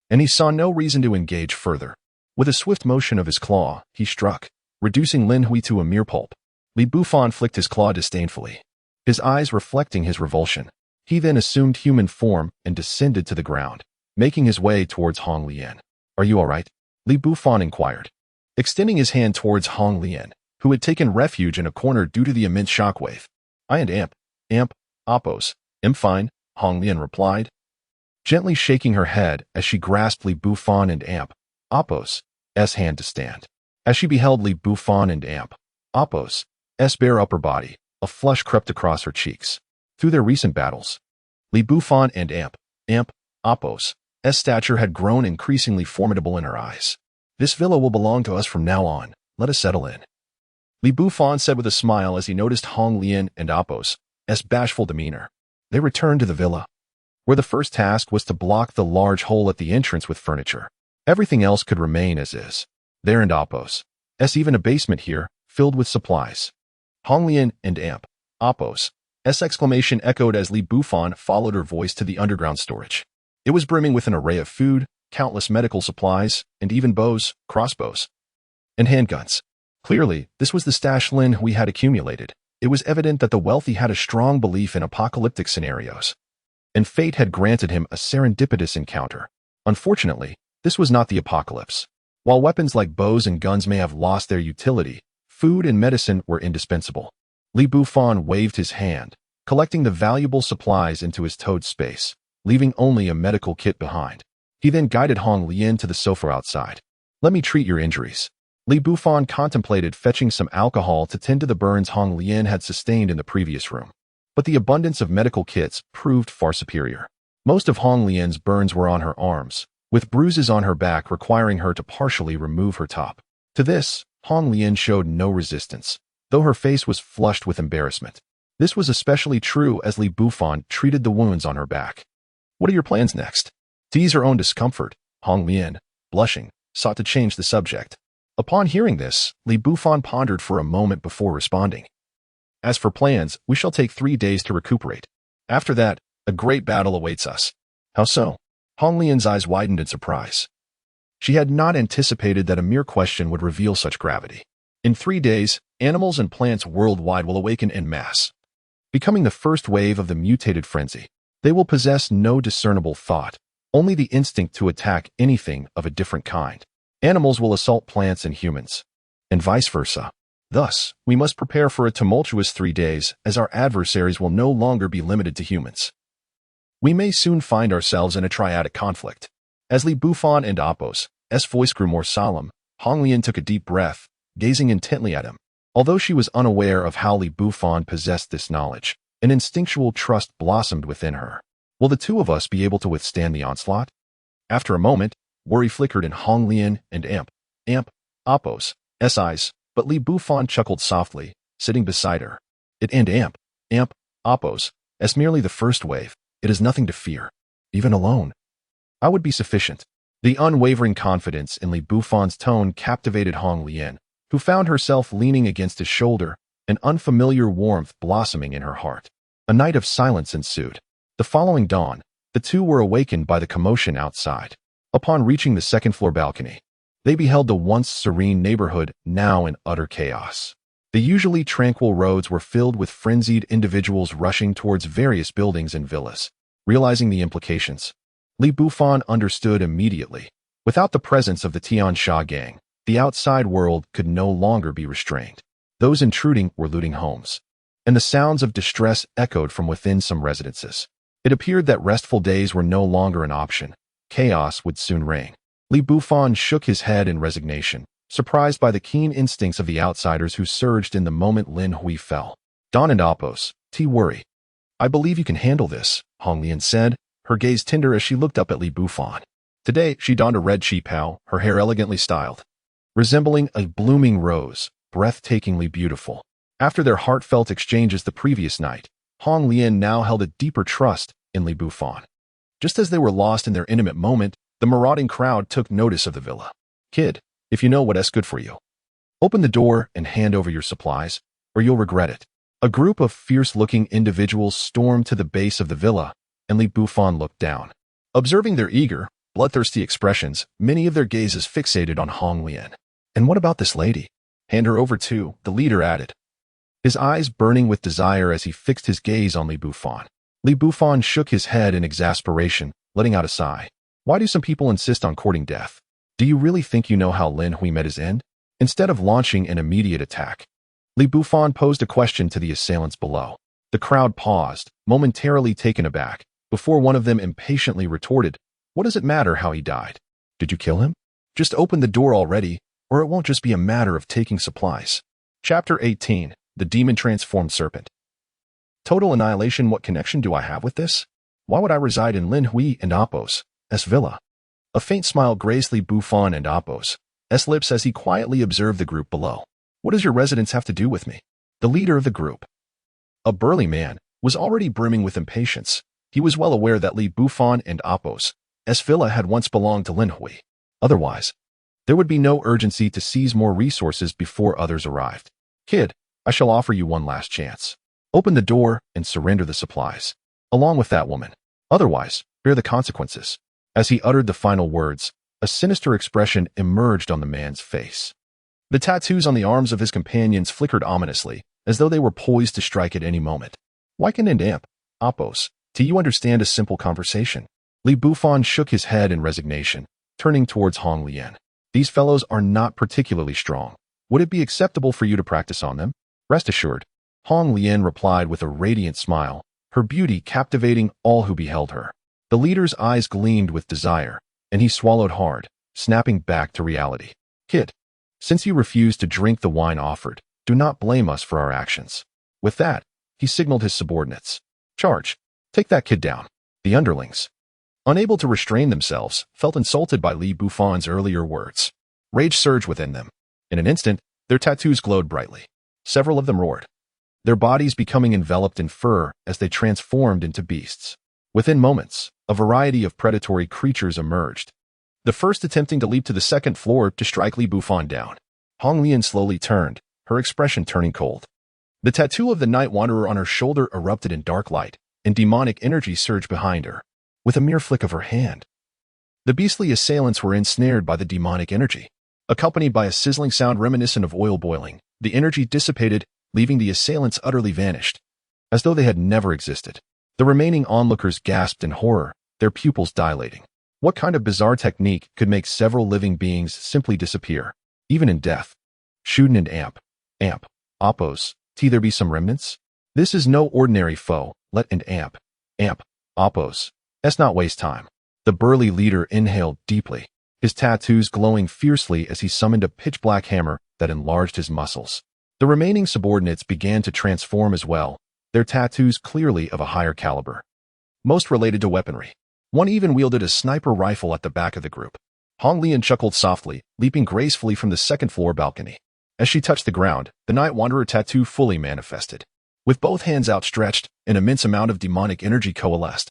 and he saw no reason to engage further. With a swift motion of his claw, he struck, reducing Lin Hui to a mere pulp. Li Bufan flicked his claw disdainfully, his eyes reflecting his revulsion. He then assumed human form and descended to the ground, making his way towards Hong Lian. Are you all right? Li Bufan inquired, extending his hand towards Hong Lian, who had taken refuge in a corner due to the immense shockwave. I and Appo's, fine, Hong Lian replied, gently shaking her head as she grasped Li Bufan and Appo's hand to stand. As she beheld Li Bufan and Appo's bare upper body, a flush crept across her cheeks. Through their recent battles, Li Bufan and Appo's stature had grown increasingly formidable in her eyes. This villa will belong to us from now on. Let us settle in. Li Bufan said with a smile as he noticed Hong Lian and Appo's bashful demeanor. They returned to the villa, where the first task was to block the large hole at the entrance with furniture. Everything else could remain as is. There and Appo's even a basement here, filled with supplies. Hong Lian and Appo's exclamation echoed as Li Bufan followed her voice to the underground storage. It was brimming with an array of food, countless medical supplies, and even bows, crossbows, and handguns. Clearly, this was the stash Lin Hui had accumulated. It was evident that the wealthy had a strong belief in apocalyptic scenarios, and fate had granted him a serendipitous encounter. Unfortunately, this was not the apocalypse. While weapons like bows and guns may have lost their utility, food and medicine were indispensable. Li Bufan waved his hand, collecting the valuable supplies into his toad space, leaving only a medical kit behind. He then guided Hong Lian to the sofa outside. Let me treat your injuries. Li Bufan contemplated fetching some alcohol to tend to the burns Hong Lian had sustained in the previous room. But the abundance of medical kits proved far superior. Most of Hong Lian's burns were on her arms, with bruises on her back requiring her to partially remove her top. To this, Hong Lian showed no resistance, though her face was flushed with embarrassment. This was especially true as Li Bufan treated the wounds on her back. What are your plans next? To ease her own discomfort, Hong Lian, blushing, sought to change the subject. Upon hearing this, Li Bufan pondered for a moment before responding. As for plans, we shall take 3 days to recuperate. After that, a great battle awaits us. How so? Hong Lian's eyes widened in surprise. She had not anticipated that a mere question would reveal such gravity. In 3 days, animals and plants worldwide will awaken en masse, becoming the first wave of the mutated frenzy. They will possess no discernible thought, only the instinct to attack anything of a different kind. Animals will assault plants and humans, and vice versa. Thus, we must prepare for a tumultuous 3 days, as our adversaries will no longer be limited to humans. We may soon find ourselves in a triadic conflict. As Li Bufan and Appo's voice grew more solemn, Hong Lian took a deep breath, gazing intently at him. Although she was unaware of how Li Bufan possessed this knowledge, an instinctual trust blossomed within her. Will the two of us be able to withstand the onslaught? After a moment, worry flickered in Hong Lian and Appo's eyes, but Li Bufan chuckled softly, sitting beside her. It and Appo's merely the first wave. It is nothing to fear. Even alone, I would be sufficient. The unwavering confidence in Li Bufan's tone captivated Hong Lian, who found herself leaning against his shoulder, an unfamiliar warmth blossoming in her heart. A night of silence ensued. The following dawn, the two were awakened by the commotion outside. Upon reaching the second-floor balcony, they beheld the once serene neighborhood now in utter chaos. The usually tranquil roads were filled with frenzied individuals rushing towards various buildings and villas. Realizing the implications, Li Bufan understood immediately. Without the presence of the Tian Sha gang, the outside world could no longer be restrained. Those intruding were looting homes, and the sounds of distress echoed from within some residences. It appeared that restful days were no longer an option. Chaos would soon reign. Li Bufan shook his head in resignation, surprised by the keen instincts of the outsiders who surged in the moment Lin Hui fell. Don and Appos, worry. I believe you can handle this, Hong Lian said, her gaze tender as she looked up at Li Bufan. Today, she donned a red qipao, her hair elegantly styled, resembling a blooming rose, breathtakingly beautiful. After their heartfelt exchanges the previous night, Hong Lian now held a deeper trust in Li Bufan. Just as they were lost in their intimate moment, the marauding crowd took notice of the villa. Kid, if you know what's good for you, open the door and hand over your supplies, or you'll regret it. A group of fierce-looking individuals stormed to the base of the villa, and Li Bufan looked down. Observing their eager, bloodthirsty expressions, many of their gazes fixated on Hong Lian. And what about this lady? Hand her over too, the leader added, his eyes burning with desire as he fixed his gaze on Li Bufan. Li Bufan shook his head in exasperation, letting out a sigh. Why do some people insist on courting death? Do you really think you know how Lin Hui met his end? Instead of launching an immediate attack, Li Bufan posed a question to the assailants below. The crowd paused, momentarily taken aback, before one of them impatiently retorted, what does it matter how he died? Did you kill him? Just open the door already, or it won't just be a matter of taking supplies. Chapter 18, The Demon Transformed Serpent. Total annihilation. What connection do I have with this? Why would I reside in Lin Hui and Appos' villa? A faint smile graced Li Bufan and Appos' lips as he quietly observed the group below. What does your residence have to do with me? The leader of the group, a burly man, was already brimming with impatience. He was well aware that Li Bufan and Appos' villa had once belonged to Lin Hui. Otherwise, there would be no urgency to seize more resources before others arrived. Kid, I shall offer you one last chance. Open the door and surrender the supplies, along with that woman. Otherwise, bear the consequences. As he uttered the final words, a sinister expression emerged on the man's face. The tattoos on the arms of his companions flickered ominously, as though they were poised to strike at any moment. Wyken and Appos, do you understand a simple conversation? Li Bufan shook his head in resignation, turning towards Hong Lian. These fellows are not particularly strong. Would it be acceptable for you to practice on them? Rest assured. Hong Lian replied with a radiant smile, her beauty captivating all who beheld her. The leader's eyes gleamed with desire, and he swallowed hard, snapping back to reality. Kid, since you refused to drink the wine offered, do not blame us for our actions. With that, he signaled his subordinates. Charge. Take that kid down. The underlings, unable to restrain themselves, felt insulted by Li Bufan's earlier words. Rage surged within them. In an instant, their tattoos glowed brightly. Several of them roared, their bodies becoming enveloped in fur as they transformed into beasts. Within moments, a variety of predatory creatures emerged, the first attempting to leap to the second floor to strike Li Bufan down. Hong Lian slowly turned, her expression turning cold. The tattoo of the Night Wanderer on her shoulder erupted in dark light, and demonic energy surged behind her. With a mere flick of her hand, the beastly assailants were ensnared by the demonic energy. Accompanied by a sizzling sound reminiscent of oil boiling, the energy dissipated, leaving the assailants utterly vanished, as though they had never existed. The remaining onlookers gasped in horror, their pupils dilating. What kind of bizarre technique could make several living beings simply disappear, even in death? Shuden and Appos, there be some remnants? This is no ordinary foe. Let and Appos, let's not waste time. The burly leader inhaled deeply, his tattoos glowing fiercely as he summoned a pitch-black hammer that enlarged his muscles. The remaining subordinates began to transform as well, their tattoos clearly of a higher caliber, most related to weaponry. One even wielded a sniper rifle at the back of the group. Hong Lian chuckled softly, leaping gracefully from the second-floor balcony. As she touched the ground, the Night Wanderer tattoo fully manifested. With both hands outstretched, an immense amount of demonic energy coalesced,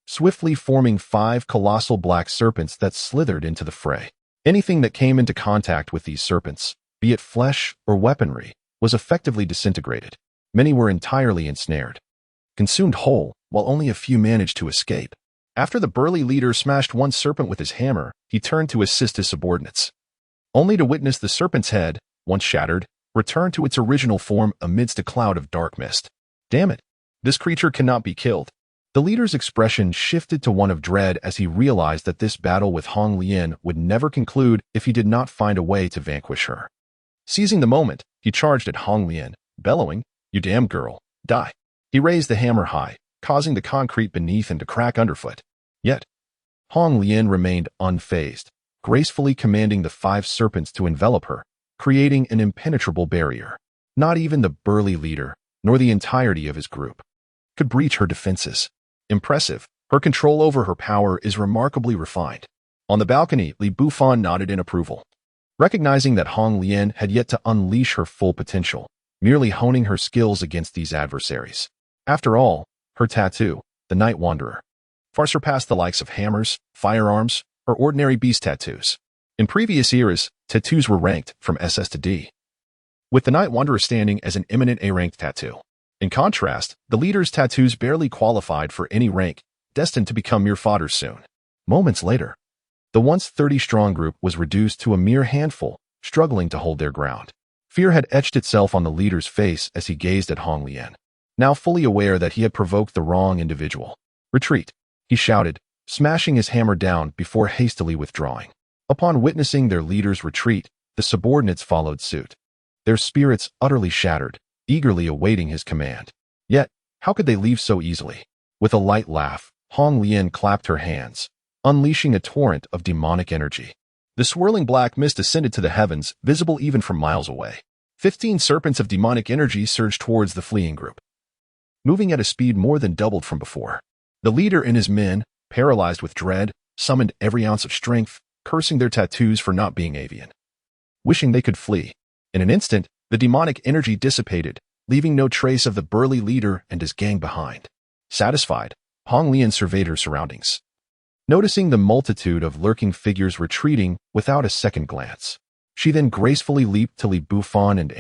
swiftly forming 5 colossal black serpents that slithered into the fray. Anything that came into contact with these serpents be it flesh or weaponry, was effectively disintegrated. Many were entirely ensnared, consumed whole, while only a few managed to escape. After the burly leader smashed one serpent with his hammer, he turned to assist his subordinates, only to witness the serpent's head, once shattered, return to its original form amidst a cloud of dark mist. Damn it! This creature cannot be killed. The leader's expression shifted to one of dread as he realized that this battle with Hong Lian would never conclude if he did not find a way to vanquish her. Seizing the moment, he charged at Hong Lian, bellowing, "You damn girl, die!" He raised the hammer high, causing the concrete beneath him to crack underfoot. Yet, Hong Lian remained unfazed, gracefully commanding the 5 serpents to envelop her, creating an impenetrable barrier. Not even the burly leader, nor the entirety of his group, could breach her defenses. Impressive, her control over her power is remarkably refined. On the balcony, Li Bufan nodded in approval, recognizing that Hong Lian had yet to unleash her full potential, merely honing her skills against these adversaries. After all, her tattoo, the Night Wanderer, far surpassed the likes of hammers, firearms, or ordinary beast tattoos. In previous eras, tattoos were ranked from SS to D, with the Night Wanderer standing as an eminent A-ranked tattoo. In contrast, the leader's tattoos barely qualified for any rank, destined to become mere fodder soon. Moments later, the once 30-strong group was reduced to a mere handful, struggling to hold their ground. Fear had etched itself on the leader's face as he gazed at Hong Lian, now fully aware that he had provoked the wrong individual. "Retreat," he shouted, smashing his hammer down before hastily withdrawing. Upon witnessing their leader's retreat, the subordinates followed suit, their spirits utterly shattered, eagerly awaiting his command. Yet, how could they leave so easily? With a light laugh, Hong Lian clapped her hands, unleashing a torrent of demonic energy. The swirling black mist ascended to the heavens, visible even from miles away. 15 serpents of demonic energy surged towards the fleeing group, moving at a speed more than doubled from before. The leader and his men, paralyzed with dread, summoned every ounce of strength, cursing their tattoos for not being avian, wishing they could flee. In an instant, the demonic energy dissipated, leaving no trace of the burly leader and his gang behind. Satisfied, Hong Lian surveyed her surroundings, noticing the multitude of lurking figures retreating without a second glance. She then gracefully leaped to Li Bufan and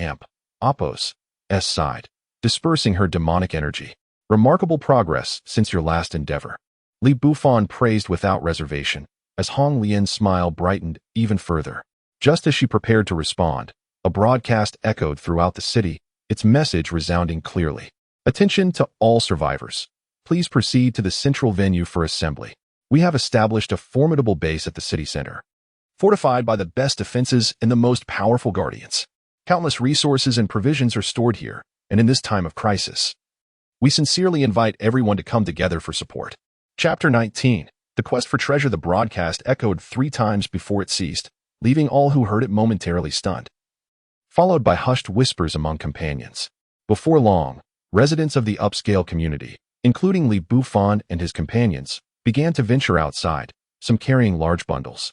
awakens' side, dispersing her demonic energy. "Remarkable progress since your last endeavor," Li Bufan praised without reservation, as Hong Lian's smile brightened even further. Just as she prepared to respond, a broadcast echoed throughout the city, its message resounding clearly. "Attention to all survivors. Please proceed to the central venue for assembly. We have established a formidable base at the city center, fortified by the best defenses and the most powerful guardians. Countless resources and provisions are stored here, and in this time of crisis, we sincerely invite everyone to come together for support." Chapter 19. The quest for treasure. The broadcast echoed 3 times before it ceased, leaving all who heard it momentarily stunned, followed by hushed whispers among companions. Before long, residents of the upscale community, including Li Bufan and his companions, began to venture outside, some carrying large bundles,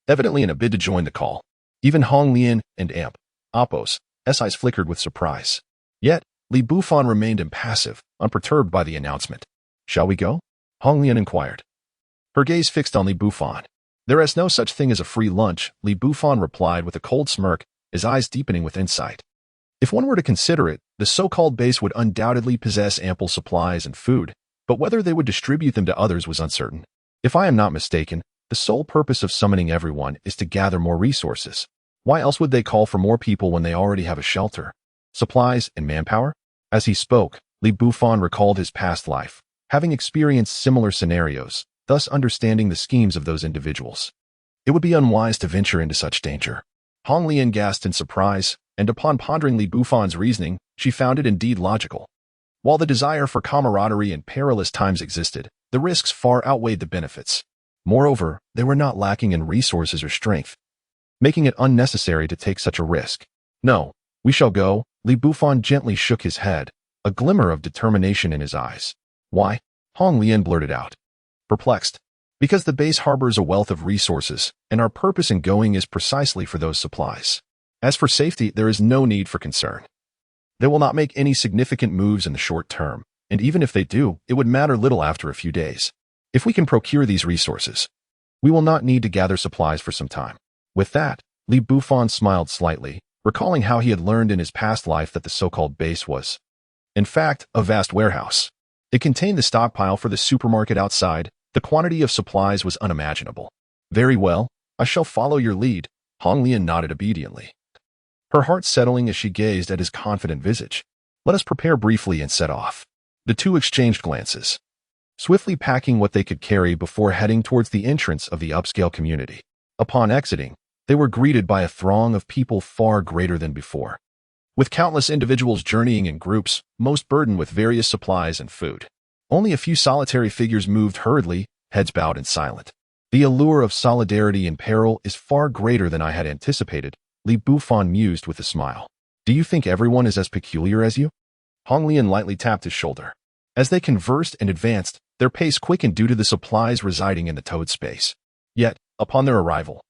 evidently in a bid to join the call. Even Hong Lian and awakens' eyes flickered with surprise. Yet, Li Bufan remained impassive, unperturbed by the announcement. "Shall we go?" Hong Lian inquired, her gaze fixed on Li Bufan. "There is no such thing as a free lunch," Li Bufan replied with a cold smirk, his eyes deepening with insight. If one were to consider it, the so-called base would undoubtedly possess ample supplies and food, but whether they would distribute them to others was uncertain. If I am not mistaken, the sole purpose of summoning everyone is to gather more resources. Why else would they call for more people when they already have a shelter, supplies, and manpower? As he spoke, Li Bufan recalled his past life, having experienced similar scenarios, thus understanding the schemes of those individuals. It would be unwise to venture into such danger. Hong Lian gasped in surprise, and upon pondering Li Bufan's reasoning, she found it indeed logical. While the desire for camaraderie in perilous times existed, the risks far outweighed the benefits. Moreover, they were not lacking in resources or strength, making it unnecessary to take such a risk. "No, we shall go." Li Bufan gently shook his head, a glimmer of determination in his eyes. "Why?" Hong Lian blurted out, perplexed. "Because the base harbors a wealth of resources, and our purpose in going is precisely for those supplies. As for safety, there is no need for concern. They will not make any significant moves in the short term, and even if they do, it would matter little after a few days. If we can procure these resources, we will not need to gather supplies for some time." With that, Li Bufan smiled slightly, recalling how he had learned in his past life that the so-called base was, in fact, a vast warehouse. It contained the stockpile for the supermarket outside. The quantity of supplies was unimaginable. Very well, I shall follow your lead, Hong Lian nodded obediently, her heart settling as she gazed at his confident visage. Let us prepare briefly and set off. The two exchanged glances, swiftly packing what they could carry before heading towards the entrance of the upscale community. Upon exiting, they were greeted by a throng of people far greater than before, with countless individuals journeying in groups, most burdened with various supplies and food. Only a few solitary figures moved hurriedly, heads bowed and silent. The allure of solidarity in peril is far greater than I had anticipated, Li Bufan mused with a smile. Do you think everyone is as peculiar as you? Hong Lian lightly tapped his shoulder. As they conversed and advanced, their pace quickened due to the supplies residing in the towed space. Yet, upon their arrival,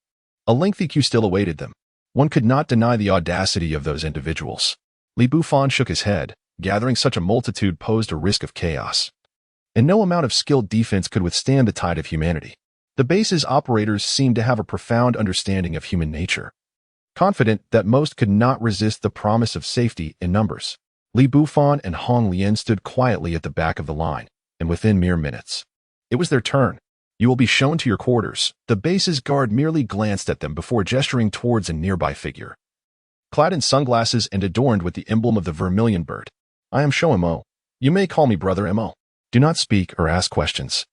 a lengthy queue still awaited them. One could not deny the audacity of those individuals. Li Bufan shook his head. Gathering such a multitude posed a risk of chaos, and no amount of skilled defense could withstand the tide of humanity. The base's operators seemed to have a profound understanding of human nature, confident that most could not resist the promise of safety in numbers. Li Bufan and Hong Lian stood quietly at the back of the line, and within mere minutes, it was their turn. You will be shown to your quarters. The base's guard merely glanced at them before gesturing towards a nearby figure, clad in sunglasses and adorned with the emblem of the vermilion bird. I am Shou Mo. You may call me Brother Mo. Do not speak or ask questions.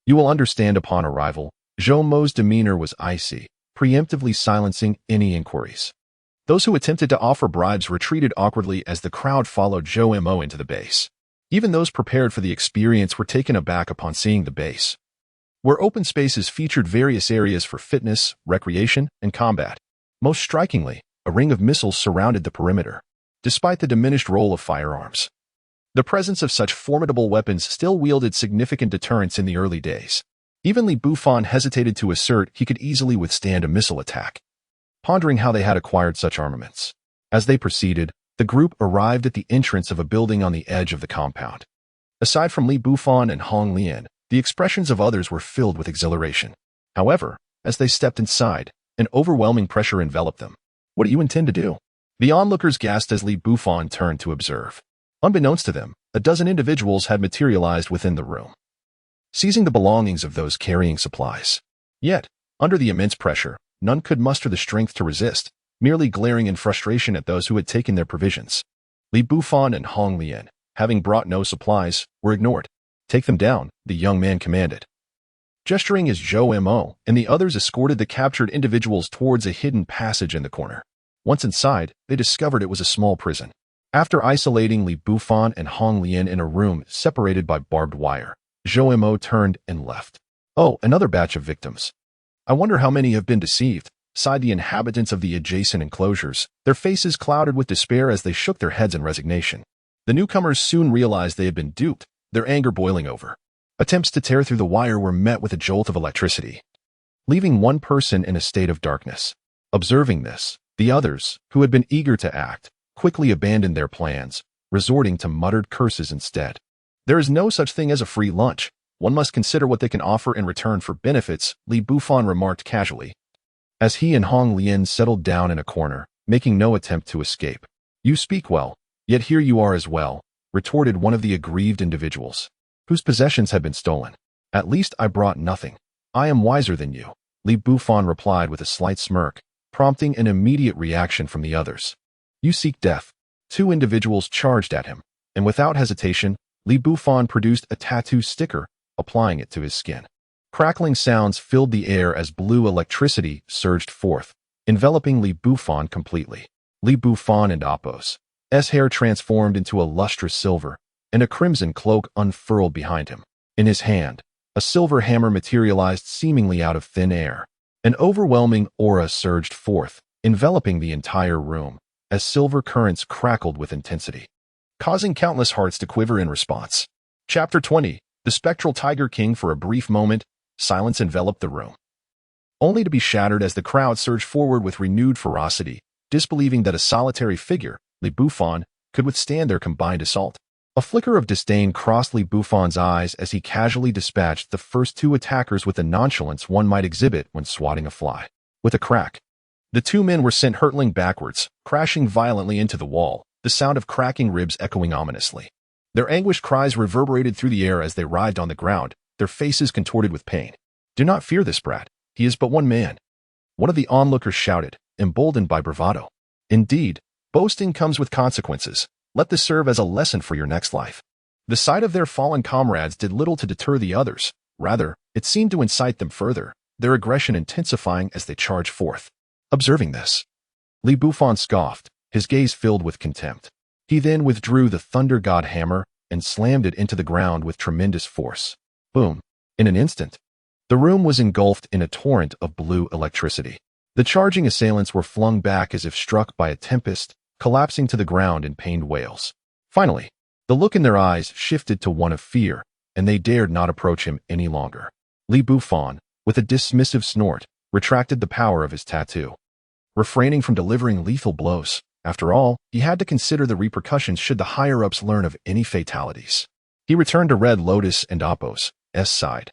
You will understand upon arrival. Zhou Mo's demeanor was icy, preemptively silencing any inquiries. Those who attempted to offer bribes retreated awkwardly as the crowd followed Zhou Mo into the base. Even those prepared for the experience were taken aback upon seeing the base, where open spaces featured various areas for fitness, recreation, and combat. Most strikingly, a ring of missiles surrounded the perimeter. Despite the diminished role of firearms, the presence of such formidable weapons still wielded significant deterrence in the early days. Even Li Bufan hesitated to assert he could easily withstand a missile attack, pondering how they had acquired such armaments. As they proceeded, the group arrived at the entrance of a building on the edge of the compound. Aside from Li Bufan and Hong Lian, the expressions of others were filled with exhilaration. However, as they stepped inside, an overwhelming pressure enveloped them. What do you intend to do? The onlookers gasped as Li Bufan turned to observe. Unbeknownst to them, a dozen individuals had materialized within the room, seizing the belongings of those carrying supplies. Yet, under the immense pressure, none could muster the strength to resist, merely glaring in frustration at those who had taken their provisions. Li Bufan and Hong Lian, having brought no supplies, were ignored. Take them down, the young man commanded, gesturing as Zhou Mo and the others escorted the captured individuals towards a hidden passage in the corner. Once inside, they discovered it was a small prison. After isolating Li Bufan and Hong Lian in a room separated by barbed wire, Zhou Mo turned and left. Oh, another batch of victims. I wonder how many have been deceived, sighed the inhabitants of the adjacent enclosures, their faces clouded with despair as they shook their heads in resignation. The newcomers soon realized they had been duped, their anger boiling over. Attempts to tear through the wire were met with a jolt of electricity, leaving one person in a state of darkness. Observing this, the others, who had been eager to act, quickly abandoned their plans, resorting to muttered curses instead. There is no such thing as a free lunch. One must consider what they can offer in return for benefits, Li Bufan remarked casually, as he and Hong Lian settled down in a corner, making no attempt to escape. You speak well, yet here you are as well, retorted one of the aggrieved individuals, whose possessions had been stolen. At least I brought nothing. I am wiser than you, Li Bufan replied with a slight smirk, prompting an immediate reaction from the others. You seek death. Two individuals charged at him, and without hesitation, Li Bufan produced a tattoo sticker, applying it to his skin. Crackling sounds filled the air as blue electricity surged forth, enveloping Li Bufan completely. Li Bufan and Appo's hair transformed into a lustrous silver, and a crimson cloak unfurled behind him. In his hand, a silver hammer materialized seemingly out of thin air. An overwhelming aura surged forth, enveloping the entire room, as silver currents crackled with intensity, causing countless hearts to quiver in response. Chapter 20. The Spectral Tiger King. For a brief moment, silence enveloped the room, only to be shattered as the crowd surged forward with renewed ferocity, disbelieving that a solitary figure, Li Bufan, could withstand their combined assault. A flicker of disdain crossed Li Bufan's eyes as he casually dispatched the first two attackers with the nonchalance one might exhibit when swatting a fly. With a crack, The two men were sent hurtling backwards, crashing violently into the wall, the sound of cracking ribs echoing ominously. Their anguished cries reverberated through the air as they writhed on the ground, their faces contorted with pain. "Do not fear this brat. He is but one man," one of the onlookers shouted, emboldened by bravado. "Indeed, boasting comes with consequences. Let this serve as a lesson for your next life." The sight of their fallen comrades did little to deter the others. Rather, it seemed to incite them further, their aggression intensifying as they charged forth. Observing this, Li Bufan scoffed, his gaze filled with contempt. He then withdrew the Thunder God hammer and slammed it into the ground with tremendous force. Boom! In an instant, the room was engulfed in a torrent of blue electricity. The charging assailants were flung back as if struck by a tempest, collapsing to the ground in pained wails. Finally, the look in their eyes shifted to one of fear, and they dared not approach him any longer. Li Bufan, with a dismissive snort, retracted the power of his tattoo. Refraining from delivering lethal blows, after all, he had to consider the repercussions should the higher-ups learn of any fatalities. He returned to Red Lotus and Appo's side,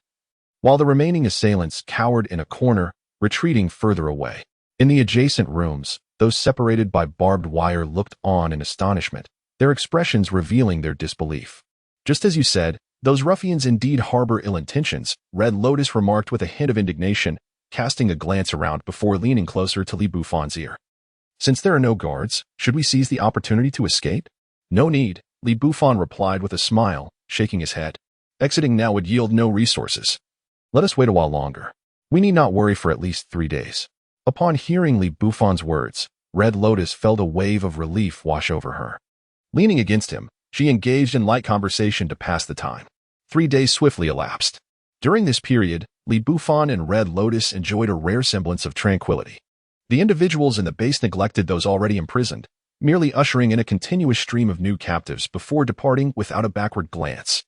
while the remaining assailants cowered in a corner, retreating further away. In the adjacent rooms, those separated by barbed wire looked on in astonishment, their expressions revealing their disbelief. "Just as you said, those ruffians indeed harbor ill intentions," Red Lotus remarked with a hint of indignation, casting a glance around before leaning closer to Li Bufan's ear. "Since there are no guards, should we seize the opportunity to escape?" "No need," Li Bufan replied with a smile, shaking his head. "Exiting now would yield no resources. Let us wait a while longer. We need not worry for at least 3 days." Upon hearing Li Bufan's words, Red Lotus felt a wave of relief wash over her. Leaning against him, she engaged in light conversation to pass the time. 3 days swiftly elapsed. During this period, Li Bufan and Red Lotus enjoyed a rare semblance of tranquility. The individuals in the base neglected those already imprisoned, merely ushering in a continuous stream of new captives before departing without a backward glance.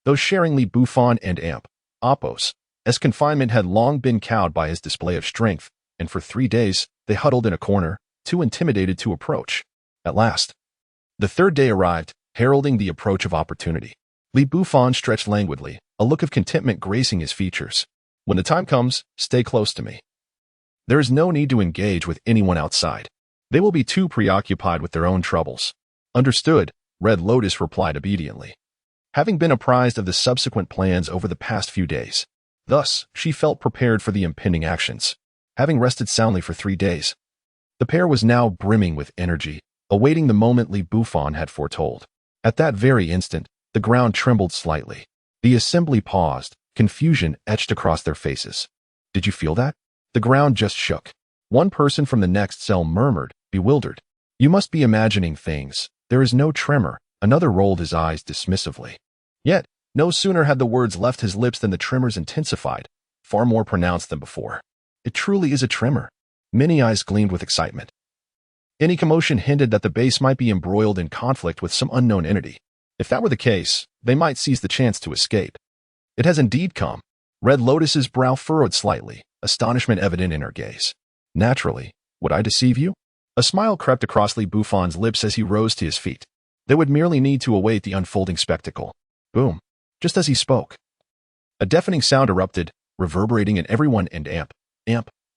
Those sharing Li Bufan and Appo's confinement had long been cowed by his display of strength, and for 3 days they huddled in a corner, too intimidated to approach. At last, the third day arrived, heralding the approach of opportunity. Li Bufan stretched languidly, a look of contentment gracing his features. "When the time comes, stay close to me. There is no need to engage with anyone outside. They will be too preoccupied with their own troubles." "Understood," Red Lotus replied obediently. Having been apprised of the subsequent plans over the past few days, thus she felt prepared for the impending actions. Having rested soundly for 3 days, the pair was now brimming with energy, awaiting the moment Li Bufan had foretold. At that very instant, the ground trembled slightly. The assembly paused, confusion etched across their faces. "Did you feel that?" The ground just shook. One person from the next cell murmured, bewildered, "You must be imagining things. There is no tremor." Another rolled his eyes dismissively. Yet, no sooner had the words left his lips than the tremors intensified, far more pronounced than before. "It truly is a tremor." Many eyes gleamed with excitement. Any commotion hinted that the base might be embroiled in conflict with some unknown entity. If that were the case, they might seize the chance to escape. It has indeed come. Red Lotus's brow furrowed slightly, astonishment evident in her gaze. "Naturally. Would I deceive you?" A smile crept across Li Bufan's lips as he rose to his feet. They would merely need to await the unfolding spectacle. Boom. Just as he spoke, a deafening sound erupted, reverberating in everyone and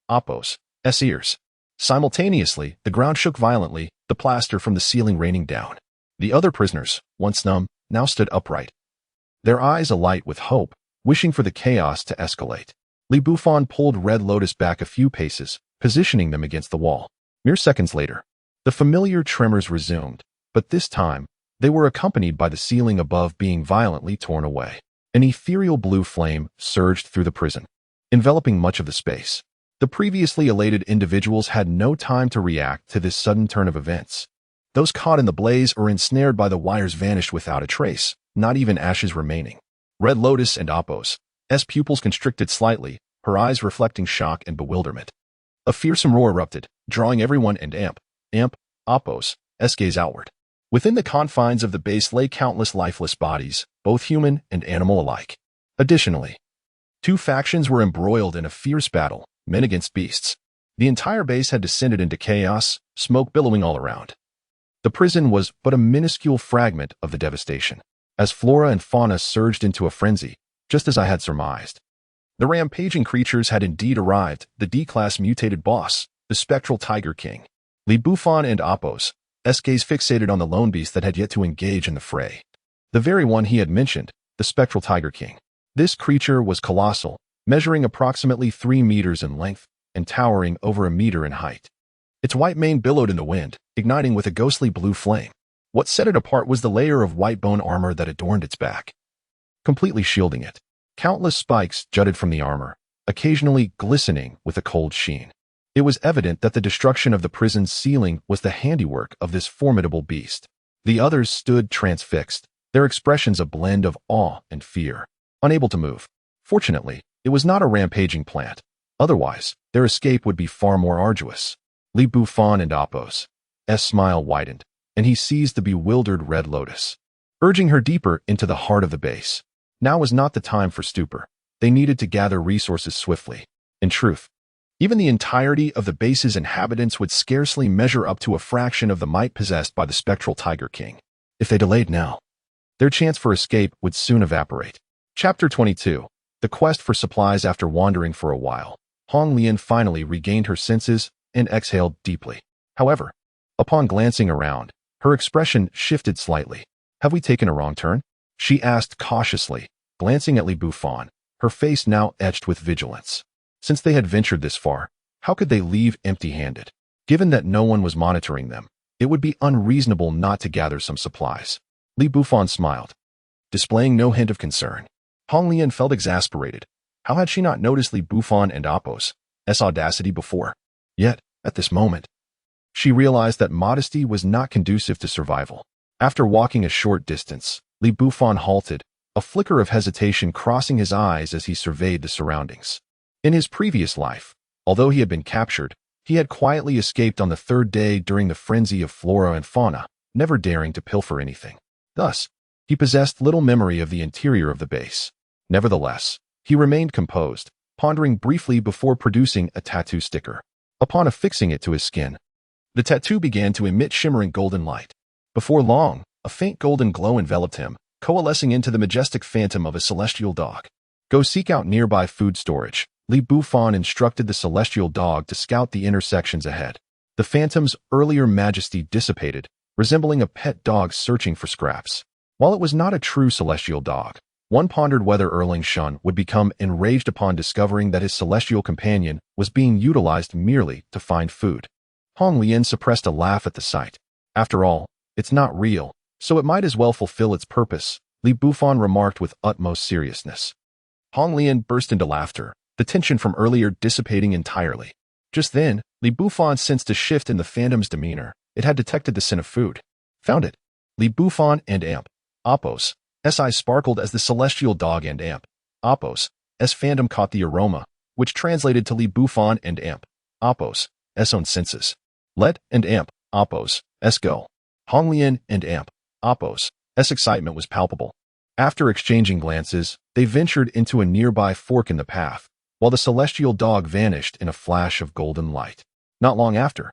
Appo's ears. Simultaneously, the ground shook violently, the plaster from the ceiling raining down. The other prisoners, once numb, now stood upright, their eyes alight with hope, wishing for the chaos to escalate. Li Bufan pulled Red Lotus back a few paces, positioning them against the wall. Mere seconds later, the familiar tremors resumed, but this time, they were accompanied by the ceiling above being violently torn away. An ethereal blue flame surged through the prison, enveloping much of the space. The previously elated individuals had no time to react to this sudden turn of events. Those caught in the blaze or ensnared by the wires vanished without a trace, not even ashes remaining. Red Lotus and Appo's pupils constricted slightly, her eyes reflecting shock and bewilderment. A fearsome roar erupted, drawing everyone and Appo's gaze outward. Within the confines of the base lay countless lifeless bodies, both human and animal alike. Additionally, 2 factions were embroiled in a fierce battle, men against beasts. The entire base had descended into chaos, smoke billowing all around. The prison was but a minuscule fragment of the devastation, as flora and fauna surged into a frenzy, just as I had surmised. The rampaging creatures had indeed arrived, the D-class mutated boss, The spectral Tiger King. Li Bufan and Apos, gaze fixated on the lone beast that had yet to engage in the fray. The very one he had mentioned, the spectral Tiger King. This creature was colossal, measuring approximately 3 meters in length and towering over a meter in height. Its white mane billowed in the wind, igniting with a ghostly blue flame. What set it apart was the layer of white bone armor that adorned its back, completely shielding it. Countless spikes jutted from the armor, occasionally glistening with a cold sheen. It was evident that the destruction of the prison's ceiling was the handiwork of this formidable beast. The others stood transfixed, their expressions a blend of awe and fear, unable to move. Fortunately, it was not a rampaging plant. Otherwise, their escape would be far more arduous. Li Bufan and Apos' smile widened, and he seized the bewildered red lotus, urging her deeper into the heart of the base. Now was not the time for stupor. They needed to gather resources swiftly. In truth, even the entirety of the base's inhabitants would scarcely measure up to a fraction of the might possessed by the spectral Tiger King. If they delayed now, their chance for escape would soon evaporate. Chapter 22. The Quest for Supplies. After wandering for a while, Hong Lian finally regained her senses and exhaled deeply. However, upon glancing around, her expression shifted slightly. Have we taken a wrong turn? She asked cautiously, glancing at Li Bufan, her face now etched with vigilance. Since they had ventured this far, how could they leave empty-handed? Given that no one was monitoring them, it would be unreasonable not to gather some supplies. Li Bufan smiled, displaying no hint of concern. Hong Lian felt exasperated. How had she not noticed Li Bufan and Apos' audacity before? Yet, at this moment, she realized that modesty was not conducive to survival. After walking a short distance, Li Bufan halted, a flicker of hesitation crossing his eyes as he surveyed the surroundings. In his previous life, although he had been captured, he had quietly escaped on the third day during the frenzy of flora and fauna, never daring to pilfer anything. Thus, he possessed little memory of the interior of the base. Nevertheless, he remained composed, pondering briefly before producing a tattoo sticker. Upon affixing it to his skin, the tattoo began to emit shimmering golden light. Before long, a faint golden glow enveloped him, coalescing into the majestic phantom of a celestial dog. Go seek out nearby food storage. Li Bufan instructed the celestial dog to scout the intersections ahead. The phantom's earlier majesty dissipated, resembling a pet dog searching for scraps. While it was not a true celestial dog, one pondered whether Erling Shun would become enraged upon discovering that his celestial companion was being utilized merely to find food. Hong Lian suppressed a laugh at the sight. After all, it's not real, so it might as well fulfill its purpose, Li Bufan remarked with utmost seriousness. Hong Lian burst into laughter, the tension from earlier dissipating entirely. Just then, Li Bufan sensed a shift in the phantom's demeanor. It had detected the scent of food. Found it. Li Bufan and Apos' eyes sparkled as the celestial dog and Apos' phantom caught the aroma, which translated to Li Bufan and Apos' own senses. Let and Apos' go. Hong Lian and Apos' excitement was palpable. After exchanging glances, they ventured into a nearby fork in the path, while the celestial dog vanished in a flash of golden light. Not long after,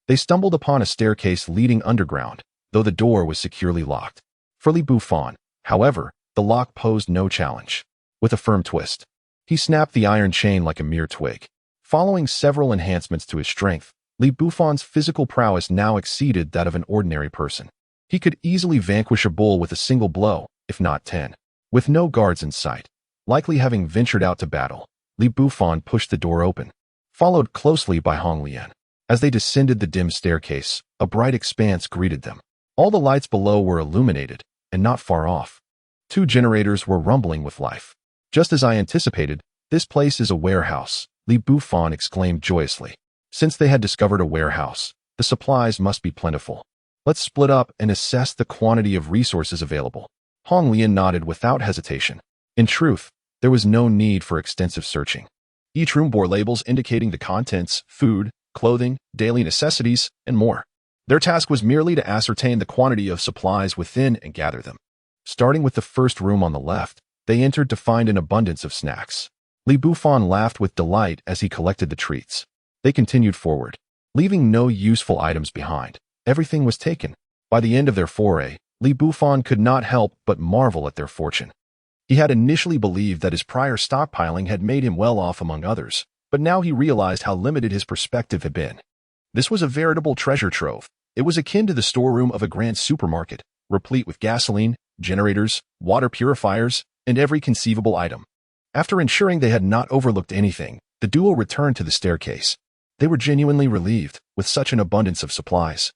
they stumbled upon a staircase leading underground, though the door was securely locked. For Li Bufan, however, the lock posed no challenge. With a firm twist, he snapped the iron chain like a mere twig. Following several enhancements to his strength, Li Bufan's physical prowess now exceeded that of an ordinary person. He could easily vanquish a bull with a single blow, if not 10. With no guards in sight, likely having ventured out to battle, Li Bufan pushed the door open, followed closely by Hong Lian. As they descended the dim staircase, a bright expanse greeted them. All the lights below were illuminated, and not far off, 2 generators were rumbling with life. Just as I anticipated, this place is a warehouse, Li Bufan exclaimed joyously. Since they had discovered a warehouse, the supplies must be plentiful. Let's split up and assess the quantity of resources available. Hong Lian nodded without hesitation. In truth, there was no need for extensive searching. Each room bore labels indicating the contents, food, clothing, daily necessities, and more. Their task was merely to ascertain the quantity of supplies within and gather them. Starting with the first room on the left, they entered to find an abundance of snacks. Li Bufan laughed with delight as he collected the treats. They continued forward, leaving no useful items behind. Everything was taken. By the end of their foray, Li Bufan could not help but marvel at their fortune. He had initially believed that his prior stockpiling had made him well off among others, But now he realized how limited his perspective had been. This was a veritable treasure trove. It was akin to the storeroom of a grand supermarket, replete with gasoline, generators, water purifiers, and every conceivable item. After ensuring they had not overlooked anything, the duo returned to the staircase. They were genuinely relieved with such an abundance of supplies.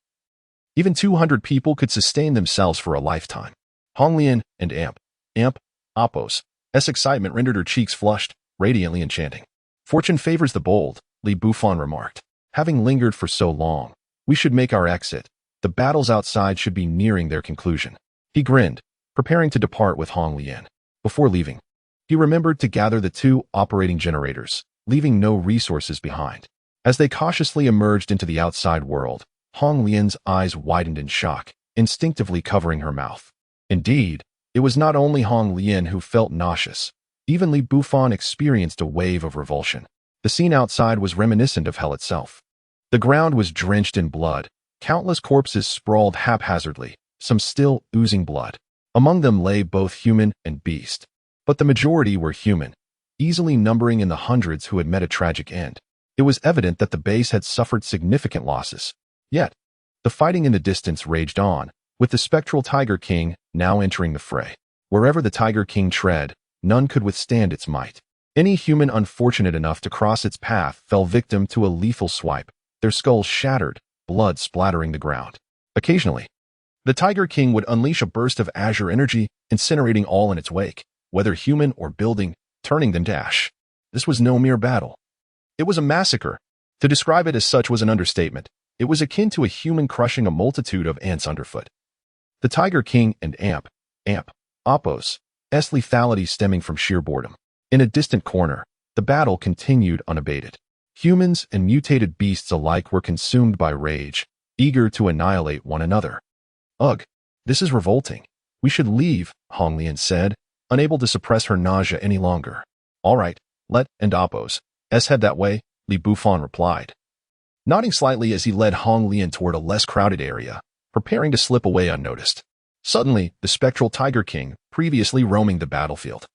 Even 200 people could sustain themselves for a lifetime. Honglian and Amp, Appos' excitement rendered her cheeks flushed, radiantly enchanting. Fortune favors the bold, Li Bufan remarked. Having lingered for so long, we should make our exit. The battles outside should be nearing their conclusion. He grinned, preparing to depart with Honglian. Before leaving, he remembered to gather the two operating generators, leaving no resources behind. As they cautiously emerged into the outside world, Honglian's eyes widened in shock, instinctively covering her mouth. Indeed, it was not only Honglian who felt nauseous. Even Li Bufan experienced a wave of revulsion. The scene outside was reminiscent of hell itself. The ground was drenched in blood. Countless corpses sprawled haphazardly, some still oozing blood. Among them lay both human and beast. But the majority were human, easily numbering in the hundreds who had met a tragic end. It was evident that the base had suffered significant losses. Yet, the fighting in the distance raged on, with the spectral Tiger King now entering the fray. Wherever the Tiger King tread, none could withstand its might. Any human unfortunate enough to cross its path fell victim to a lethal swipe, their skulls shattered, blood splattering the ground. Occasionally, the Tiger King would unleash a burst of azure energy, incinerating all in its wake, whether human or building, turning them to ash. This was no mere battle. It was a massacre. To describe it as such was an understatement. It was akin to a human crushing a multitude of ants underfoot. The Tiger King and Amp, Appos' lethality stemming from sheer boredom. In a distant corner, the battle continued unabated. Humans and mutated beasts alike were consumed by rage, eager to annihilate one another. Ugh, this is revolting. We should leave, Honglian said, unable to suppress her nausea any longer. All right, let and Appos' head that way, Li Bufan replied, nodding slightly as he led Honglian toward a less crowded area, preparing to slip away unnoticed. Suddenly, the spectral Tiger King, previously roaming the battlefield,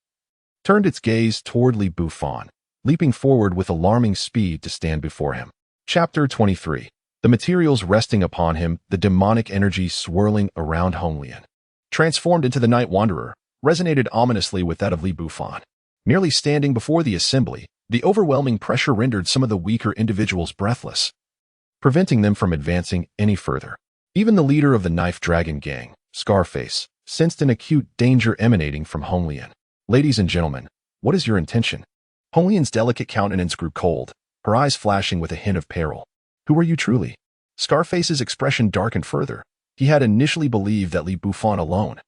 turned its gaze toward Li Bufan, leaping forward with alarming speed to stand before him. Chapter 23. The materials resting upon him, the demonic energy swirling around Honglian, transformed into the Night Wanderer, resonated ominously with that of Li Bufan. Merely standing before the assembly, the overwhelming pressure rendered some of the weaker individuals breathless, preventing them from advancing any further. Even the leader of the Knife Dragon gang, Scarface, sensed an acute danger emanating from Honglian. Ladies and gentlemen, what is your intention? Honglian's delicate countenance grew cold, her eyes flashing with a hint of peril. Who are you truly? Scarface's expression darkened further. He had initially believed that Li Bufan alone,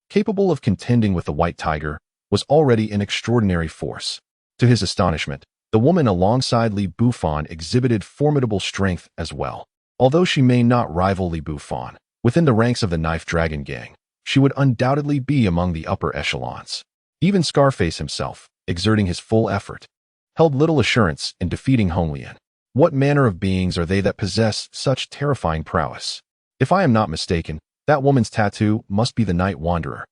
capable of contending with the White Tiger, was already an extraordinary force. To his astonishment, the woman alongside Li Bufan exhibited formidable strength as well. Although she may not rival Li Bufan, within the ranks of the Knife Dragon gang, she would undoubtedly be among the upper echelons. Even Scarface himself, exerting his full effort, held little assurance in defeating Honglian. What manner of beings are they that possess such terrifying prowess? If I am not mistaken, that woman's tattoo must be the Night Wanderer,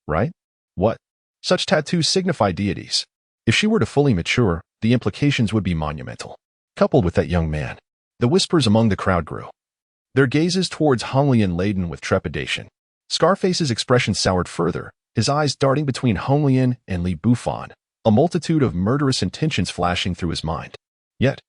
right? What? Such tattoos signify deities. If she were to fully mature, the implications would be monumental. Coupled with that young man, the whispers among the crowd grew, their gazes towards Honglian laden with trepidation. Scarface's expression soured further, his eyes darting between Honglian and Li Bufan, a multitude of murderous intentions flashing through his mind. Yet,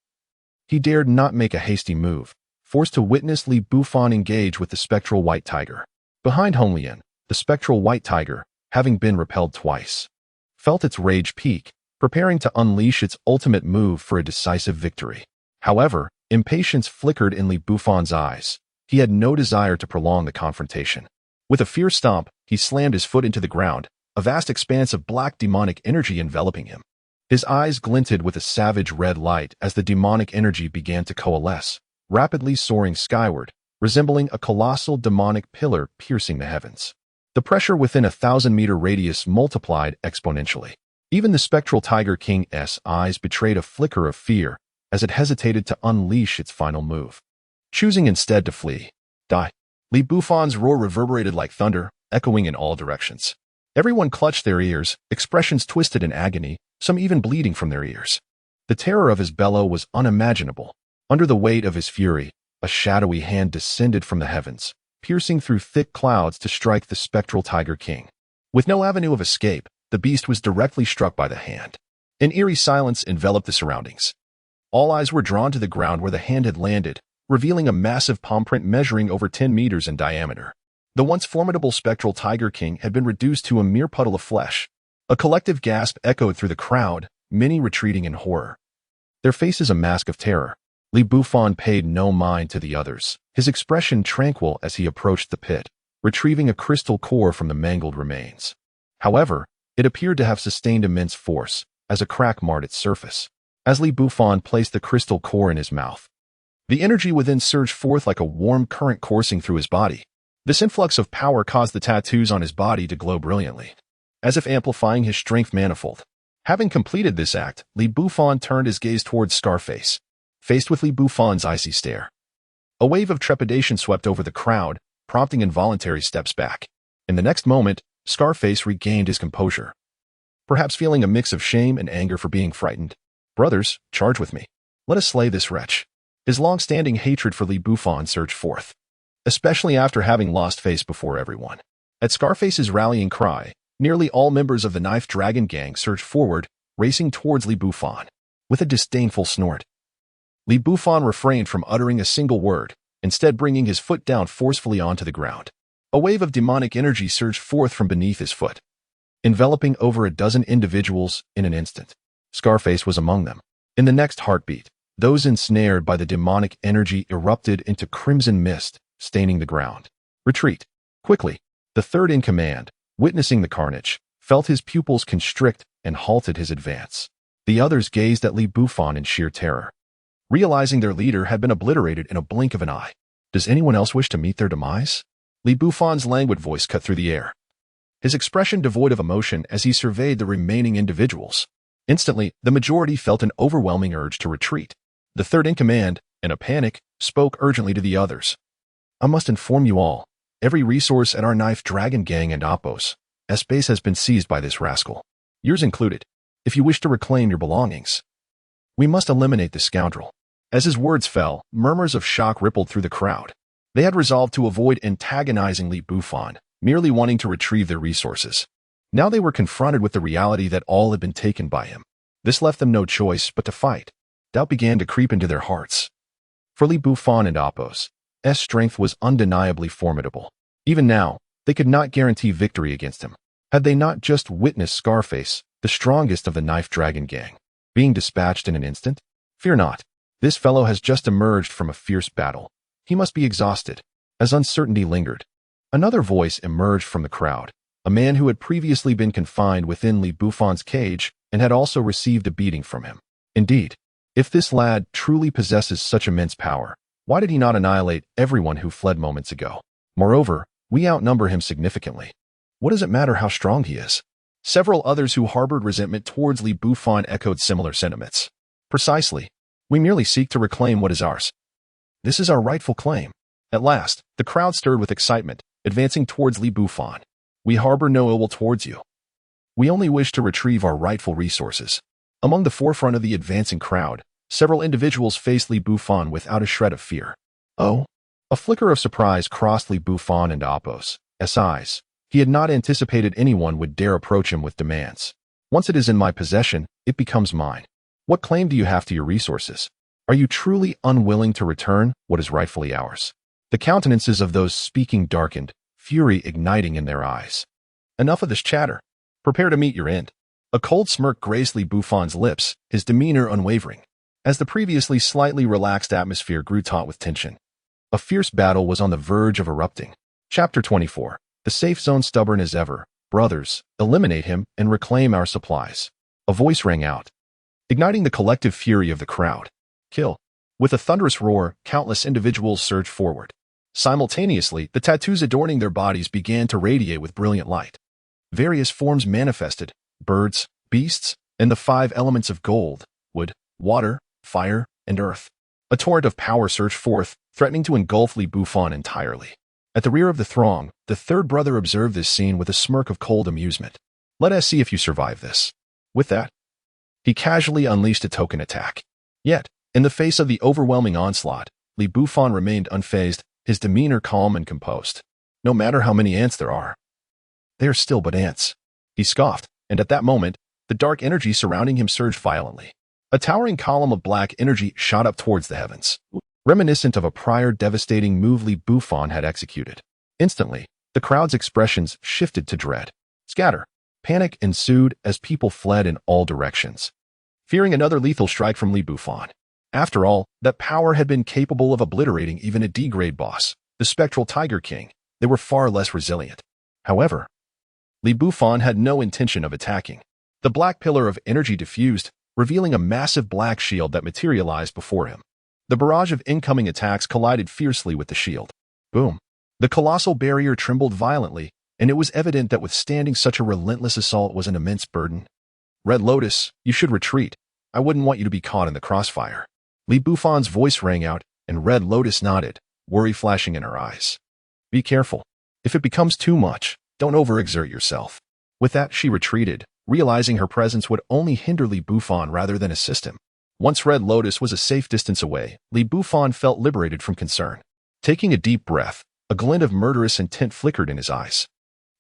he dared not make a hasty move, forced to witness Li Bufan engage with the spectral White Tiger. Behind Honglian, the spectral White Tiger, having been repelled twice, felt its rage peak, preparing to unleash its ultimate move for a decisive victory. However, impatience flickered in Li Bufan's eyes. He had no desire to prolong the confrontation. With a fierce stomp, he slammed his foot into the ground, a vast expanse of black demonic energy enveloping him. His eyes glinted with a savage red light as the demonic energy began to coalesce, rapidly soaring skyward, resembling a colossal demonic pillar piercing the heavens. The pressure within a 1,000-meter radius multiplied exponentially. Even the spectral Tiger King's eyes betrayed a flicker of fear as it hesitated to unleash its final move, choosing instead to flee. Die. Li Bufan's roar reverberated like thunder, echoing in all directions. Everyone clutched their ears, expressions twisted in agony, some even bleeding from their ears. The The terror of his bellow was unimaginable. Under the weight of his fury, a shadowy hand descended from the heavens, piercing through thick clouds to strike the spectral Tiger King. With no avenue of escape, the beast was directly struck by the hand. An eerie silence enveloped the surroundings. All eyes were drawn to the ground where the hand had landed, revealing a massive palm print measuring over 10 meters in diameter. The once formidable spectral Tiger King had been reduced to a mere puddle of flesh. A collective gasp echoed through the crowd, many retreating in horror. Their faces a mask of terror. Bufan paid no mind to the others, his expression tranquil as he approached the pit, retrieving a crystal core from the mangled remains. However, it appeared to have sustained immense force, as a crack marred its surface. As Bufan placed the crystal core in his mouth, the energy within surged forth like a warm current coursing through his body. This influx of power caused the tattoos on his body to glow brilliantly, as if amplifying his strength manifold. Having completed this act, Bufan turned his gaze towards Scarface, faced with Bufan's icy stare. A wave of trepidation swept over the crowd, prompting involuntary steps back. In the next moment, Scarface regained his composure, perhaps feeling a mix of shame and anger for being frightened. "Brothers, charge with me. Let us slay this wretch." His long-standing hatred for Bufan surged forth, especially after having lost face before everyone. At Scarface's rallying cry, nearly all members of the Knife Dragon gang surged forward, racing towards Bufan. With a disdainful snort, Bufan refrained from uttering a single word, instead bringing his foot down forcefully onto the ground. A wave of demonic energy surged forth from beneath his foot, enveloping over a dozen individuals in an instant. Scarface was among them. In the next heartbeat, those ensnared by the demonic energy erupted into crimson mist, staining the ground. "Retreat! Quickly!" The third in command, witnessing the carnage, felt his pupils constrict and halted his advance. The others gazed at Bufan in sheer terror, realizing their leader had been obliterated in a blink of an eye. "Does anyone else wish to meet their demise?" Bufan's languid voice cut through the air, his expression devoid of emotion as he surveyed the remaining individuals. Instantly, the majority felt an overwhelming urge to retreat. The third in command, in a panic, spoke urgently to the others. "I must inform you all, every resource at our Knife Dragon gang and Appos base has been seized by this rascal, yours included. If you wish to reclaim your belongings, we must eliminate this scoundrel." As his words fell, murmurs of shock rippled through the crowd. They had resolved to avoid antagonizing Bufan, merely wanting to retrieve their resources. Now they were confronted with the reality that all had been taken by him. This left them no choice but to fight. Doubt began to creep into their hearts. For Bufan and Appos' strength was undeniably formidable. Even now, they could not guarantee victory against him. Had they not just witnessed Scarface, the strongest of the Knife Dragon gang, being dispatched in an instant? Fear not. This fellow has just emerged from a fierce battle. He must be exhausted. As uncertainty lingered, another voice emerged from the crowd, a man who had previously been confined within Bufan's cage and had also received a beating from him. Indeed, if this lad truly possesses such immense power, why did he not annihilate everyone who fled moments ago? Moreover, we outnumber him significantly. What does it matter how strong he is? Several others who harbored resentment towards Bufan echoed similar sentiments. Precisely. We merely seek to reclaim what is ours. This is our rightful claim. At last, the crowd stirred with excitement, advancing towards Bufan. "We harbor no ill will towards you. We only wish to retrieve our rightful resources." Among the forefront of the advancing crowd, several individuals faced Bufan without a shred of fear. "Oh?" A flicker of surprise crossed Bufan and Appos' eyes. He had not anticipated anyone would dare approach him with demands. "Once it is in my possession, it becomes mine. What claim do you have to your resources? Are you truly unwilling to return what is rightfully ours?" The countenances of those speaking darkened, fury igniting in their eyes. "Enough of this chatter. Prepare to meet your end." A cold smirk graced Bufan's lips, his demeanor unwavering. As the previously slightly relaxed atmosphere grew taut with tension, a fierce battle was on the verge of erupting. Chapter 24. The safe zone stubborn as ever. "Brothers, eliminate him and reclaim our supplies." A voice rang out, igniting the collective fury of the crowd. "Kill." With a thunderous roar, countless individuals surged forward. Simultaneously, the tattoos adorning their bodies began to radiate with brilliant light. Various forms manifested: birds, beasts, and the 5 elements of gold, wood, water, fire, and earth. A torrent of power surged forth, threatening to engulf Bufan entirely. At the rear of the throng, the third brother observed this scene with a smirk of cold amusement. "Let us see if you survive this." With that, He casually unleashed a token attack. Yet, in the face of the overwhelming onslaught, Li Bufan remained unfazed, his demeanor calm and composed. No matter how many ants there are, they are still but ants. He scoffed, and at that moment, the dark energy surrounding him surged violently. A towering column of black energy shot up towards the heavens, reminiscent of a prior devastating move Li Bufan had executed. Instantly, the crowd's expressions shifted to dread. Scatter. Panic ensued as people fled in all directions, fearing another lethal strike from Li Bufan. After all, that power had been capable of obliterating even a D-grade boss, the spectral Tiger King. They were far less resilient. However, Li Bufan had no intention of attacking. The black pillar of energy diffused, revealing a massive black shield that materialized before him. The barrage of incoming attacks collided fiercely with the shield. Boom. The colossal barrier trembled violently, and it was evident that withstanding such a relentless assault was an immense burden. Red Lotus, you should retreat. I wouldn't want you to be caught in the crossfire. Li Bufan's voice rang out, and Red Lotus nodded, worry flashing in her eyes. Be careful. If it becomes too much, don't overexert yourself. With that, she retreated, realizing her presence would only hinder Li Bufan rather than assist him. Once Red Lotus was a safe distance away, Li Bufan felt liberated from concern. Taking a deep breath, a glint of murderous intent flickered in his eyes.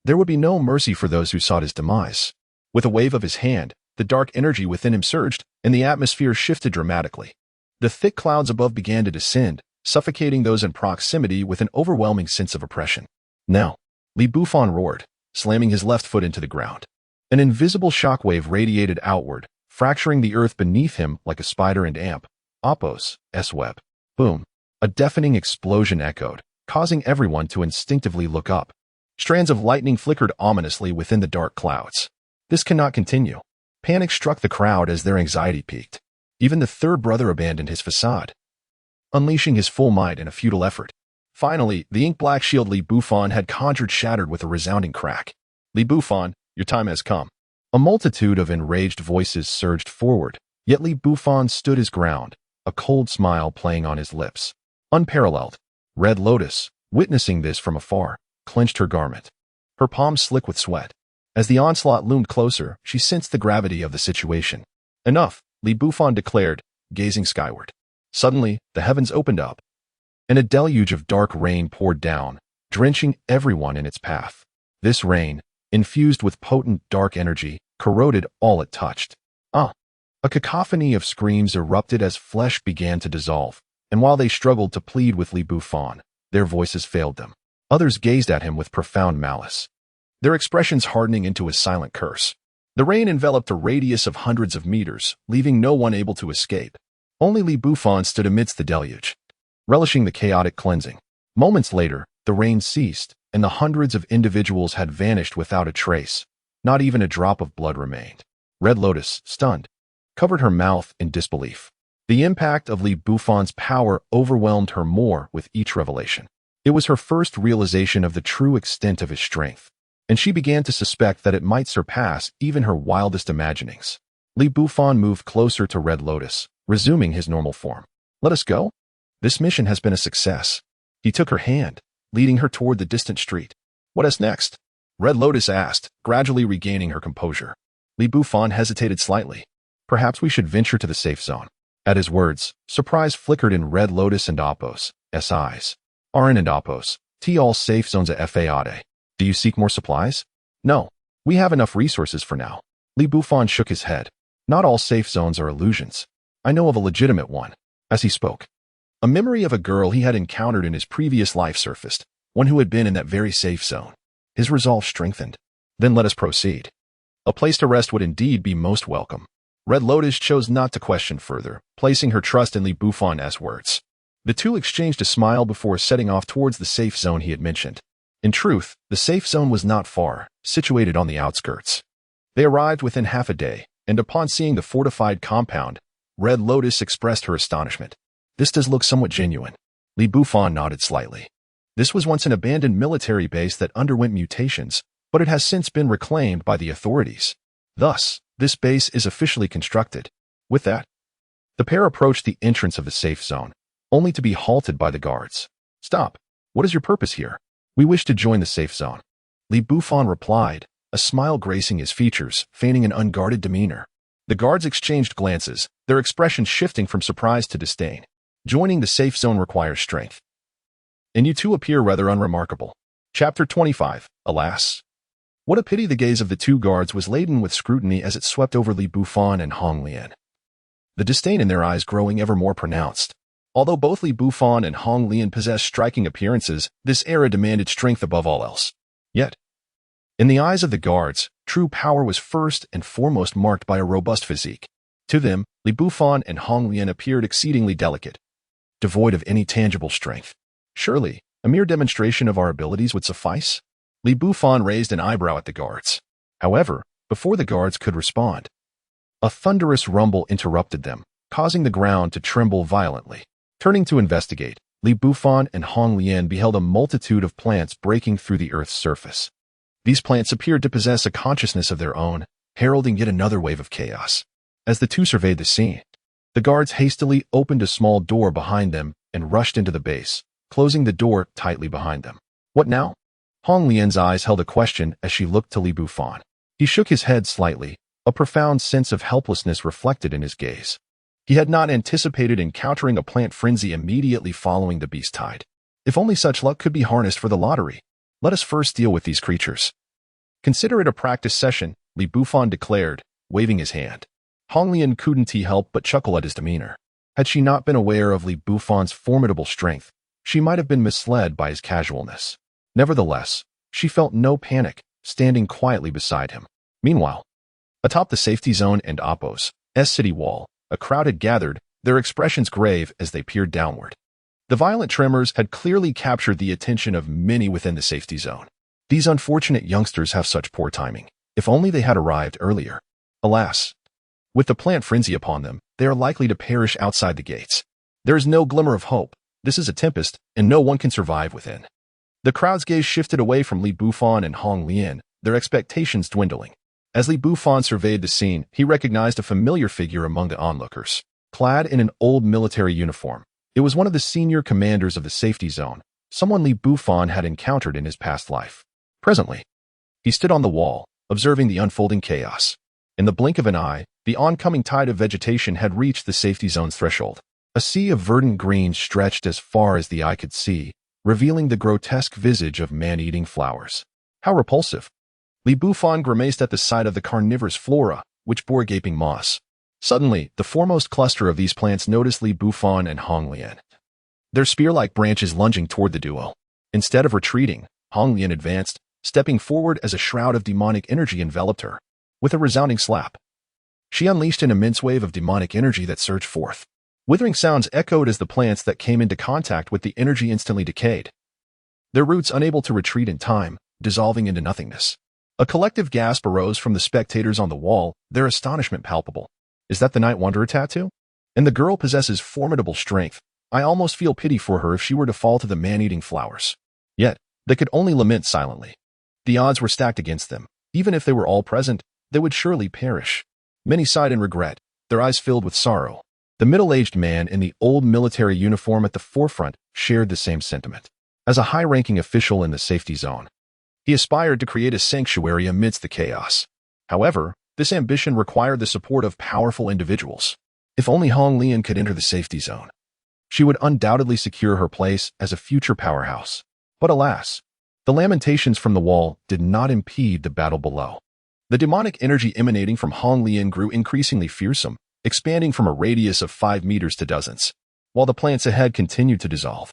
There would be no mercy for those who sought his demise. With a wave of his hand, the dark energy within him surged, and the atmosphere shifted dramatically. The thick clouds above began to descend, suffocating those in proximity with an overwhelming sense of oppression. Now, Li Bufan roared, slamming his left foot into the ground. An invisible shockwave radiated outward, fracturing the earth beneath him like a spider and amp. Oppos, S-web. Boom. A deafening explosion echoed, causing everyone to instinctively look up. Strands of lightning flickered ominously within the dark clouds. This cannot continue. Panic struck the crowd as their anxiety peaked. Even the third brother abandoned his facade, unleashing his full might in a futile effort. Finally, the ink-black shield Li Bufan had conjured shattered with a resounding crack. Li Bufan, your time has come. A multitude of enraged voices surged forward, yet Li Bufan stood his ground, a cold smile playing on his lips. Unparalleled. Red Lotus, witnessing this from afar, clenched her garment, her palms slick with sweat. As the onslaught loomed closer, she sensed the gravity of the situation. Enough, Li Bufan declared, gazing skyward. Suddenly, the heavens opened up, and a deluge of dark rain poured down, drenching everyone in its path. This rain, infused with potent dark energy, corroded all it touched. A cacophony of screams erupted as flesh began to dissolve, and while they struggled to plead with Li Bufan, their voices failed them. Others gazed at him with profound malice, their expressions hardening into a silent curse. The rain enveloped a radius of hundreds of meters, leaving no one able to escape. Only Li Bufan stood amidst the deluge, relishing the chaotic cleansing. Moments later, the rain ceased, and the hundreds of individuals had vanished without a trace. Not even a drop of blood remained. Red Lotus, stunned, covered her mouth in disbelief. The impact of Li Bufan's power overwhelmed her more with each revelation. It was her first realization of the true extent of his strength, and she began to suspect that it might surpass even her wildest imaginings. Li Bufan moved closer to Red Lotus, resuming his normal form. Let us go? This mission has been a success. He took her hand, leading her toward the distant street. What is next? Red Lotus asked, gradually regaining her composure. Li Bufan hesitated slightly. Perhaps we should venture to the safe zone. At his words, surprise flickered in Red Lotus and Oppos' eyes. Arin and Oppos, all safe zones at FAADE. Do you seek more supplies? No. We have enough resources for now. Li Bufan shook his head. Not all safe zones are illusions. I know of a legitimate one. As he spoke, a memory of a girl he had encountered in his previous life surfaced, one who had been in that very safe zone. His resolve strengthened. Then let us proceed. A place to rest would indeed be most welcome. Red Lotus chose not to question further, placing her trust in Li Bufan's words. The two exchanged a smile before setting off towards the safe zone he had mentioned. In truth, the safe zone was not far, situated on the outskirts. They arrived within half a day, and upon seeing the fortified compound, Red Lotus expressed her astonishment. This does look somewhat genuine. Li Bufan nodded slightly. This was once an abandoned military base that underwent mutations, but it has since been reclaimed by the authorities. Thus, this base is officially constructed. With that, the pair approached the entrance of the safe zone, only to be halted by the guards. Stop. What is your purpose here? We wish to join the safe zone. Li Bufan replied, a smile gracing his features, feigning an unguarded demeanor. The guards exchanged glances, their expressions shifting from surprise to disdain. Joining the safe zone requires strength. And you two appear rather unremarkable. Chapter 25. Alas. What a pity. The gaze of the two guards was laden with scrutiny as it swept over Li Bufan and Hong Lian. The disdain in their eyes growing ever more pronounced. Although both Li Bufan and Hong Lian possessed striking appearances, this era demanded strength above all else. Yet, in the eyes of the guards, true power was first and foremost marked by a robust physique. To them, Li Bufan and Hong Lian appeared exceedingly delicate, devoid of any tangible strength. Surely, a mere demonstration of our abilities would suffice? Li Bufan raised an eyebrow at the guards. However, before the guards could respond, a thunderous rumble interrupted them, causing the ground to tremble violently. Turning to investigate, Li Bufan and Hong Lian beheld a multitude of plants breaking through the earth's surface. These plants appeared to possess a consciousness of their own, heralding yet another wave of chaos. As the two surveyed the scene, the guards hastily opened a small door behind them and rushed into the base, closing the door tightly behind them. What now? Hong Lian's eyes held a question as she looked to Li Bufan. He shook his head slightly, a profound sense of helplessness reflected in his gaze. He had not anticipated encountering a plant frenzy immediately following the beast tide. If only such luck could be harnessed for the lottery. Let us first deal with these creatures. Consider it a practice session, Li Bufan declared, waving his hand. Hong Lian couldn't help but chuckle at his demeanor. Had she not been aware of Li Bufan's formidable strength, she might have been misled by his casualness. Nevertheless, she felt no panic, standing quietly beside him. Meanwhile, atop the safety zone and Oppo's city wall, a crowd had gathered, their expressions grave as they peered downward. The violent tremors had clearly captured the attention of many within the safety zone. These unfortunate youngsters have such poor timing. If only they had arrived earlier. Alas, with the plant frenzy upon them, they are likely to perish outside the gates. There is no glimmer of hope. This is a tempest, and no one can survive within. The crowd's gaze shifted away from Li Bufan and Hong Lian, their expectations dwindling. As Li Bufan surveyed the scene, he recognized a familiar figure among the onlookers. Clad in an old military uniform, it was one of the senior commanders of the safety zone, someone Li Bufan had encountered in his past life. Presently, he stood on the wall, observing the unfolding chaos. In the blink of an eye, the oncoming tide of vegetation had reached the safety zone's threshold. A sea of verdant green stretched as far as the eye could see, revealing the grotesque visage of man-eating flowers. How repulsive! Li Bufan grimaced at the sight of the carnivorous flora, which bore gaping moss. Suddenly, the foremost cluster of these plants noticed Li Bufan and Hong Lian, their spear-like branches lunging toward the duo. Instead of retreating, Hong Lian advanced, stepping forward as a shroud of demonic energy enveloped her. With a resounding slap, she unleashed an immense wave of demonic energy that surged forth. Withering sounds echoed as the plants that came into contact with the energy instantly decayed, their roots unable to retreat in time, dissolving into nothingness. A collective gasp arose from the spectators on the wall, their astonishment palpable. Is that the Night Wanderer tattoo? And the girl possesses formidable strength. I almost feel pity for her if she were to fall to the man-eating flowers. Yet, they could only lament silently. The odds were stacked against them. Even if they were all present, they would surely perish. Many sighed in regret, their eyes filled with sorrow. The middle-aged man in the old military uniform at the forefront shared the same sentiment. As a high-ranking official in the safety zone, he aspired to create a sanctuary amidst the chaos. However, this ambition required the support of powerful individuals. If only Hong Lian could enter the safety zone, she would undoubtedly secure her place as a future powerhouse. But alas, the lamentations from the wall did not impede the battle below. The demonic energy emanating from Hong Lian grew increasingly fearsome, expanding from a radius of 5 meters to dozens, while the plants ahead continued to dissolve.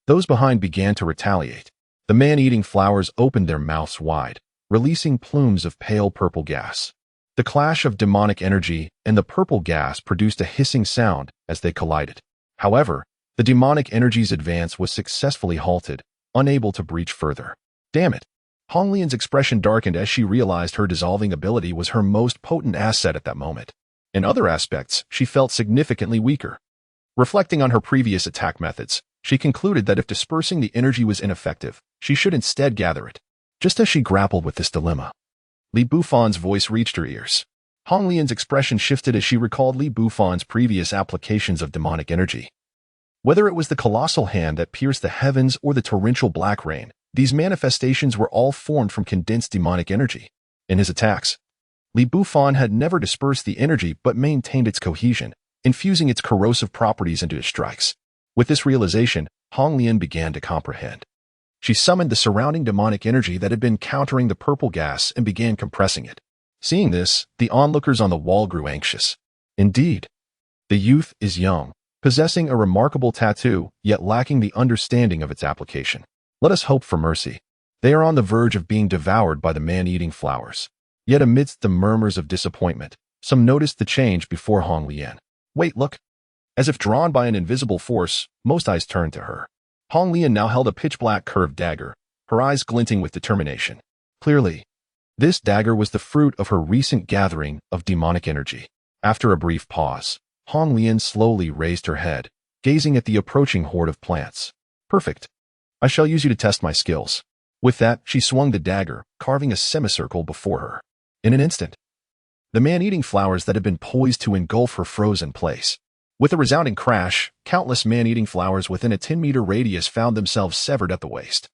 Those behind began to retaliate. The man-eating flowers opened their mouths wide, releasing plumes of pale purple gas. The clash of demonic energy and the purple gas produced a hissing sound as they collided. However, the demonic energy's advance was successfully halted, unable to breach further. Damn it! Hong Lian's expression darkened as she realized her dissolving ability was her most potent asset at that moment. In other aspects, she felt significantly weaker. Reflecting on her previous attack methods, she concluded that if dispersing the energy was ineffective, she should instead gather it. Just as she grappled with this dilemma, Li Bufan's voice reached her ears. Hong Lian's expression shifted as she recalled Li Bufan's previous applications of demonic energy. Whether it was the colossal hand that pierced the heavens or the torrential black rain, these manifestations were all formed from condensed demonic energy. In his attacks, Li Bufan had never dispersed the energy but maintained its cohesion, infusing its corrosive properties into his strikes. With this realization, Hong Lian began to comprehend. She summoned the surrounding demonic energy that had been countering the purple gas and began compressing it. Seeing this, the onlookers on the wall grew anxious. Indeed, the youth is young, possessing a remarkable tattoo, yet lacking the understanding of its application. Let us hope for mercy. They are on the verge of being devoured by the man-eating flowers. Yet amidst the murmurs of disappointment, some noticed the change before Hong Lian. Wait, look. As if drawn by an invisible force, most eyes turned to her. Hong Lian now held a pitch-black curved dagger, her eyes glinting with determination. Clearly, this dagger was the fruit of her recent gathering of demonic energy. After a brief pause, Hong Lian slowly raised her head, gazing at the approaching horde of plants. Perfect. I shall use you to test my skills. With that, she swung the dagger, carving a semicircle before her. In an instant, the man-eating flowers that had been poised to engulf her froze in place. With a resounding crash, countless man-eating flowers within a 10-meter radius found themselves severed at the waist.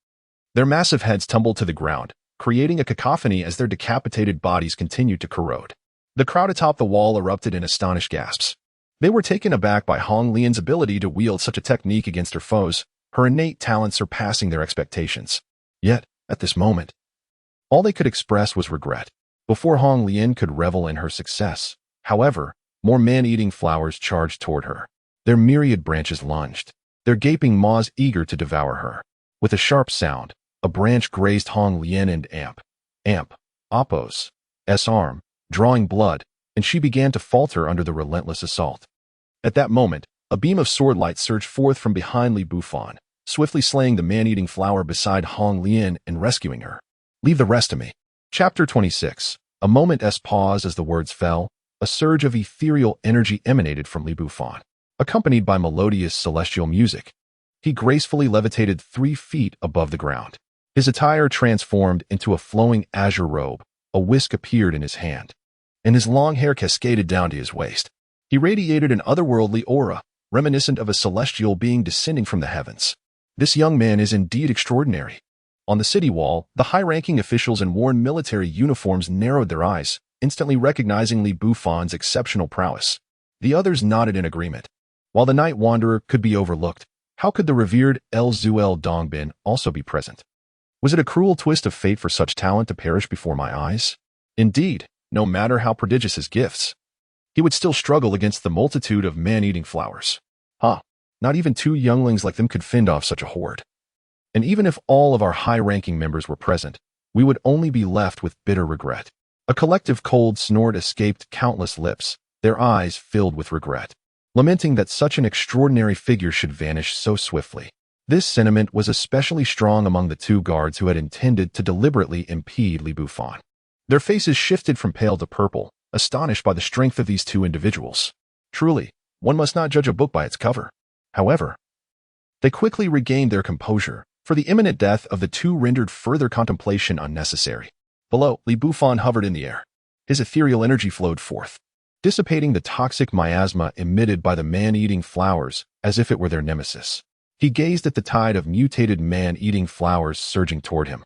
Their massive heads tumbled to the ground, creating a cacophony as their decapitated bodies continued to corrode. The crowd atop the wall erupted in astonished gasps. They were taken aback by Hong Lian's ability to wield such a technique against her foes, her innate talent surpassing their expectations. Yet, at this moment, all they could express was regret. Before Hong Lian could revel in her success, however, more man-eating flowers charged toward her. Their myriad branches lunged, their gaping maws eager to devour her. With a sharp sound, a branch grazed Hong Lian and Appo's arm, drawing blood, and she began to falter under the relentless assault. At that moment, a beam of sword light surged forth from behind Li Bufan, swiftly slaying the man-eating flower beside Hong Lian and rescuing her. Leave the rest to me. Chapter 26. A moment's pause as the words fell. A surge of ethereal energy emanated from Li Bufan, accompanied by melodious celestial music. He gracefully levitated 3 feet above the ground. His attire transformed into a flowing azure robe. A whisk appeared in his hand, and his long hair cascaded down to his waist. He radiated an otherworldly aura, reminiscent of a celestial being descending from the heavens. This young man is indeed extraordinary. On the city wall, the high-ranking officials in worn military uniforms narrowed their eyes, instantly recognizing Li Bufan's exceptional prowess. The others nodded in agreement. While the night wanderer could be overlooked, how could the revered El Zuel Dongbin also be present? Was it a cruel twist of fate for such talent to perish before my eyes? Indeed, no matter how prodigious his gifts, he would still struggle against the multitude of man-eating flowers. Not even 2 younglings like them could fend off such a horde. And even if all of our high-ranking members were present, we would only be left with bitter regret. A collective cold snort escaped countless lips, their eyes filled with regret, lamenting that such an extraordinary figure should vanish so swiftly. This sentiment was especially strong among the 2 guards who had intended to deliberately impede Li Bufan. Their faces shifted from pale to purple, astonished by the strength of these 2 individuals. Truly, one must not judge a book by its cover. However, they quickly regained their composure, for the imminent death of the 2 rendered further contemplation unnecessary. Below, Li Bufan hovered in the air. His ethereal energy flowed forth, dissipating the toxic miasma emitted by the man-eating flowers as if it were their nemesis. He gazed at the tide of mutated man-eating flowers surging toward him,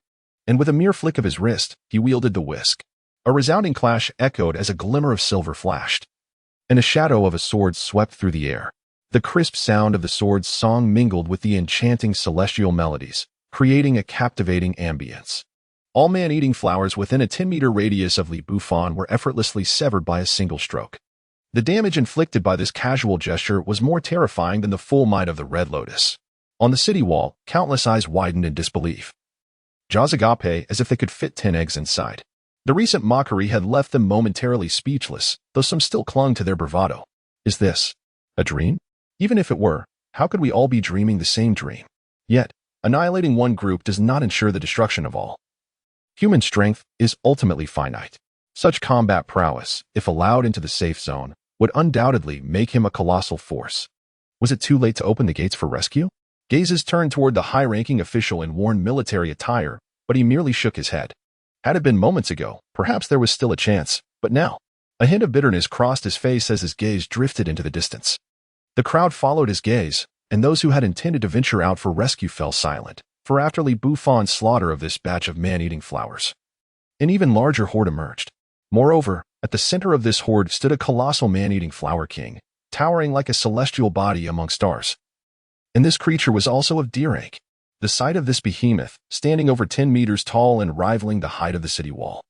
and with a mere flick of his wrist, he wielded the whisk. A resounding clash echoed as a glimmer of silver flashed, and a shadow of a sword swept through the air. The crisp sound of the sword's song mingled with the enchanting celestial melodies, creating a captivating ambience. All man-eating flowers within a 10-meter radius of Li Bufan were effortlessly severed by a single stroke. The damage inflicted by this casual gesture was more terrifying than the full might of the Red Lotus. On the city wall, countless eyes widened in disbelief. Jaws agape as if they could fit 10 eggs inside. The recent mockery had left them momentarily speechless, though some still clung to their bravado. Is this a dream? Even if it were, how could we all be dreaming the same dream? Yet, annihilating one group does not ensure the destruction of all. Human strength is ultimately finite. Such combat prowess, if allowed into the safe zone, would undoubtedly make him a colossal force. Was it too late to open the gates for rescue? Gazes turned toward the high-ranking official in worn military attire, but he merely shook his head. Had it been moments ago, perhaps there was still a chance, but now, a hint of bitterness crossed his face as his gaze drifted into the distance. The crowd followed his gaze, and those who had intended to venture out for rescue fell silent, for after Li Bufan's slaughter of this batch of man-eating flowers, an even larger horde emerged. Moreover, at the center of this horde stood a colossal man-eating flower king, towering like a celestial body among stars. And this creature was also of deer rank. The sight of this behemoth, standing over 10 meters tall and rivaling the height of the city wall,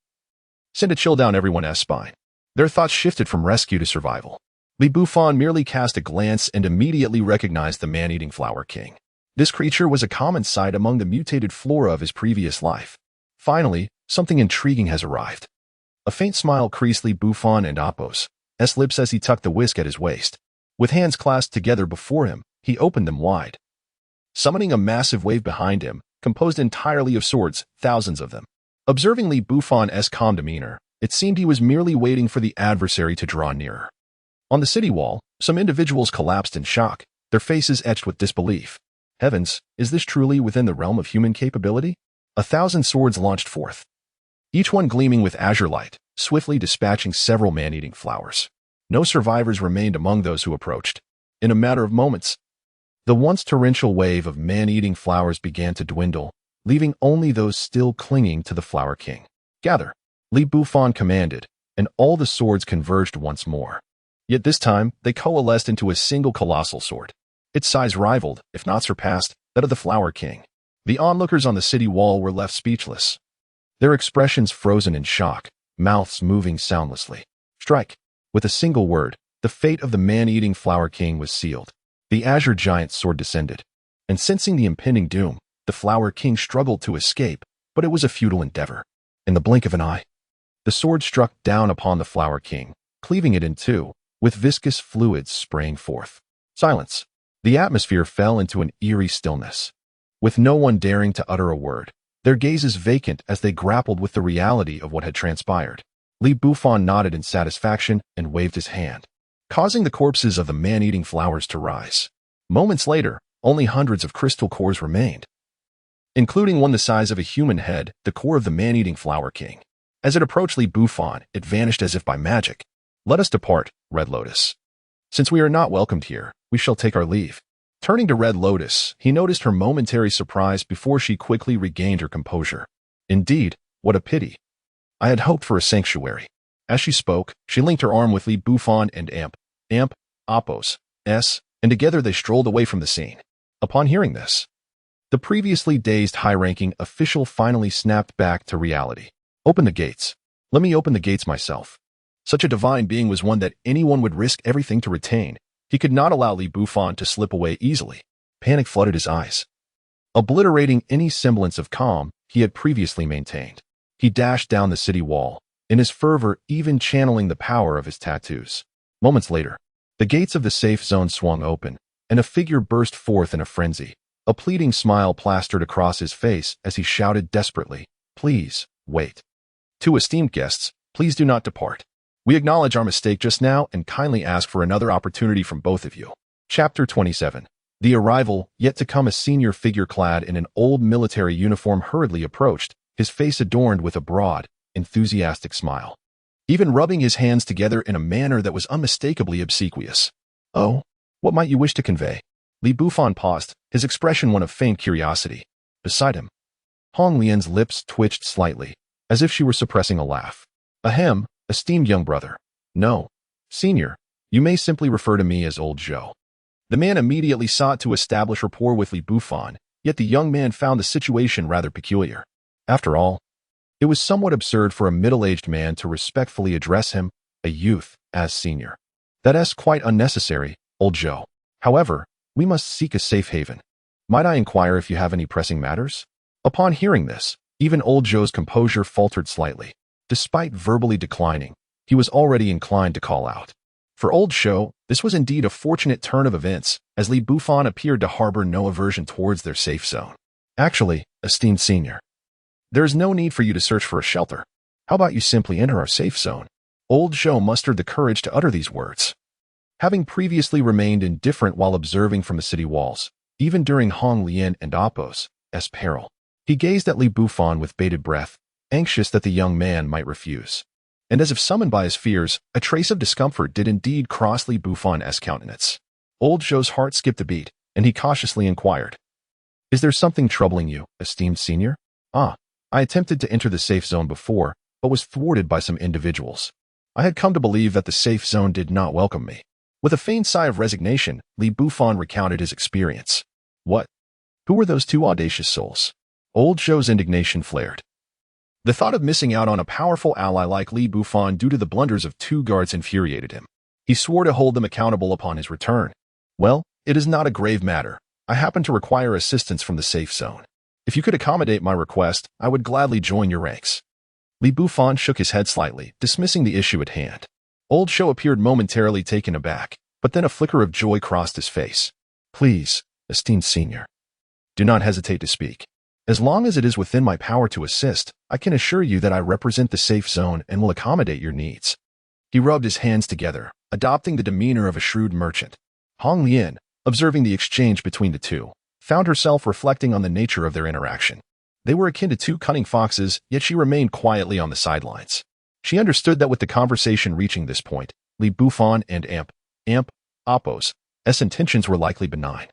sent a chill down everyone's spine. Their thoughts shifted from rescue to survival. Bufan merely cast a glance and immediately recognized the man-eating flower king. This creature was a common sight among the mutated flora of his previous life. Finally, something intriguing has arrived. A faint smile creased Bufan and Apos' lips as he tucked the whisk at his waist. With hands clasped together before him, he opened them wide, summoning a massive wave behind him, composed entirely of swords, thousands of them. Observing Bufan's calm demeanor, it seemed he was merely waiting for the adversary to draw nearer. On the city wall, some individuals collapsed in shock, their faces etched with disbelief. Heavens, is this truly within the realm of human capability? 1,000 swords launched forth, each one gleaming with azure light, swiftly dispatching several man-eating flowers. No survivors remained among those who approached. In a matter of moments, the once torrential wave of man-eating flowers began to dwindle, leaving only those still clinging to the Flower King. Gather, Bufan commanded, and all the swords converged once more. Yet this time, they coalesced into a single colossal sword. Its size rivaled, if not surpassed, that of the Flower King. The onlookers on the city wall were left speechless, their expressions frozen in shock, mouths moving soundlessly. Strike! With a single word, the fate of the man-eating Flower King was sealed. The azure giant's sword descended, and sensing the impending doom, the Flower King struggled to escape, but it was a futile endeavor. In the blink of an eye, the sword struck down upon the Flower King, cleaving it in two, with viscous fluids spraying forth. Silence. The atmosphere fell into an eerie stillness, with no one daring to utter a word, their gazes vacant as they grappled with the reality of what had transpired. Bufan nodded in satisfaction and waved his hand, causing the corpses of the man-eating flowers to rise. Moments later, only hundreds of crystal cores remained, including one the size of a human head, the core of the man-eating Flower King. As it approached Bufan, it vanished as if by magic. Let us depart, Red Lotus. Since we are not welcomed here, we shall take our leave. Turning to Red Lotus, he noticed her momentary surprise before she quickly regained her composure. Indeed, what a pity. I had hoped for a sanctuary. As she spoke, she linked her arm with Bufan and Apos', and together they strolled away from the scene. Upon hearing this, the previously dazed high-ranking official finally snapped back to reality. Open the gates. Let me open the gates myself. Such a divine being was one that anyone would risk everything to retain. He could not allow Bufan to slip away easily. Panic flooded his eyes, obliterating any semblance of calm he had previously maintained. He dashed down the city wall, in his fervor even channeling the power of his tattoos. Moments later, the gates of the safe zone swung open, and a figure burst forth in a frenzy. A pleading smile plastered across his face as he shouted desperately, "Please, wait. To esteemed guests, please do not depart. We acknowledge our mistake just now and kindly ask for another opportunity from both of you." Chapter 27. The arrival, yet to come. A senior figure clad in an old military uniform hurriedly approached, his face adorned with a broad, enthusiastic smile, even rubbing his hands together in a manner that was unmistakably obsequious. "Oh, what might you wish to convey?" Bufan paused, his expression one of faint curiosity. Beside him, Hong Lian's lips twitched slightly, as if she were suppressing a laugh. "Ahem, esteemed young brother. No, senior, you may simply refer to me as Old Zhou." The man immediately sought to establish rapport with Bufan, yet the young man found the situation rather peculiar. After all, it was somewhat absurd for a middle-aged man to respectfully address him, a youth, as senior. That's quite unnecessary, Old Zhou. However, we must seek a safe haven. Might I inquire if you have any pressing matters? Upon hearing this, even Old Zhou's composure faltered slightly. Despite verbally declining, he was already inclined to call out. For Old Zhou, this was indeed a fortunate turn of events, as Bufan appeared to harbor no aversion towards their safe zone. Actually, esteemed senior, there is no need for you to search for a shelter. How about you simply enter our safe zone? Old Zhou mustered the courage to utter these words. Having previously remained indifferent while observing from the city walls, even during Hong Lian and Apos' peril, he gazed at Bufan with bated breath, anxious that the young man might refuse. And as if summoned by his fears, a trace of discomfort did indeed cross Bufan's countenance. Old Zhou's heart skipped a beat, and he cautiously inquired, "Is there something troubling you, esteemed senior?" "I attempted to enter the safe zone before, but was thwarted by some individuals. I had come to believe that the safe zone did not welcome me. With a faint sigh of resignation, Li Bufan recounted his experience. What? Who were those two audacious souls? Old Zhou's indignation flared. The thought of missing out on a powerful ally like Li Bufan due to the blunders of two guards infuriated him. He swore to hold them accountable upon his return. Well, it is not a grave matter. I happen to require assistance from the safe zone. If you could accommodate my request, I would gladly join your ranks. Li Bufan shook his head slightly, dismissing the issue at hand. Old Zhou appeared momentarily taken aback, but then a flicker of joy crossed his face. Please, esteemed senior, do not hesitate to speak. As long as it is within my power to assist, I can assure you that I represent the safe zone and will accommodate your needs. He rubbed his hands together, adopting the demeanor of a shrewd merchant. Hong Lian, observing the exchange between the two, found herself reflecting on the nature of their interaction. They were akin to two cunning foxes, yet she remained quietly on the sidelines. She understood that with the conversation reaching this point, Li Bufan and Apos' intentions were likely benign.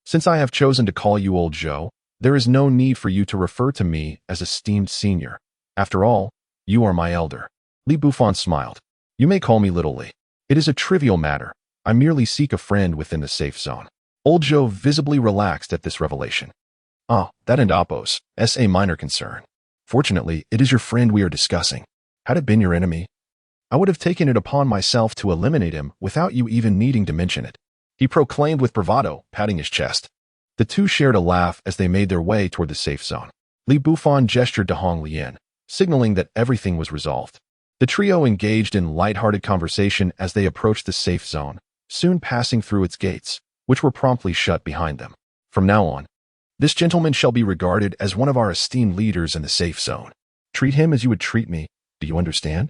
Since I have chosen to call you Old Zhou, there is no need for you to refer to me as esteemed senior. After all, you are my elder. Li Bufan smiled. You may call me Little Li. It is a trivial matter. I merely seek a friend within the safe zone. Old Zhou visibly relaxed at this revelation. Ah, that and Apos' a minor concern. Fortunately, it is your friend we are discussing. Had it been your enemy, I would have taken it upon myself to eliminate him without you even needing to mention it. He proclaimed with bravado, patting his chest. The two shared a laugh as they made their way toward the safe zone. Li Bufan gestured to Hong Lian, signaling that everything was resolved. The trio engaged in light-hearted conversation as they approached the safe zone, soon passing through its gates, which were promptly shut behind them. From now on, this gentleman shall be regarded as one of our esteemed leaders in the safe zone. Treat him as you would treat me. Do you understand?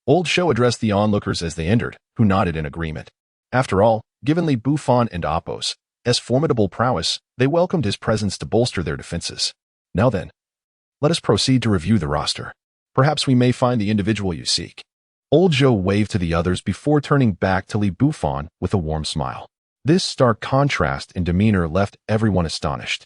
Old Zhou addressed the onlookers as they entered, who nodded in agreement. After all, given Li Bufan and Apos' formidable prowess, they welcomed his presence to bolster their defenses. Now then, let us proceed to review the roster. Perhaps we may find the individual you seek. Old Zhou waved to the others before turning back to Li Bufan with a warm smile. This stark contrast in demeanor left everyone astonished.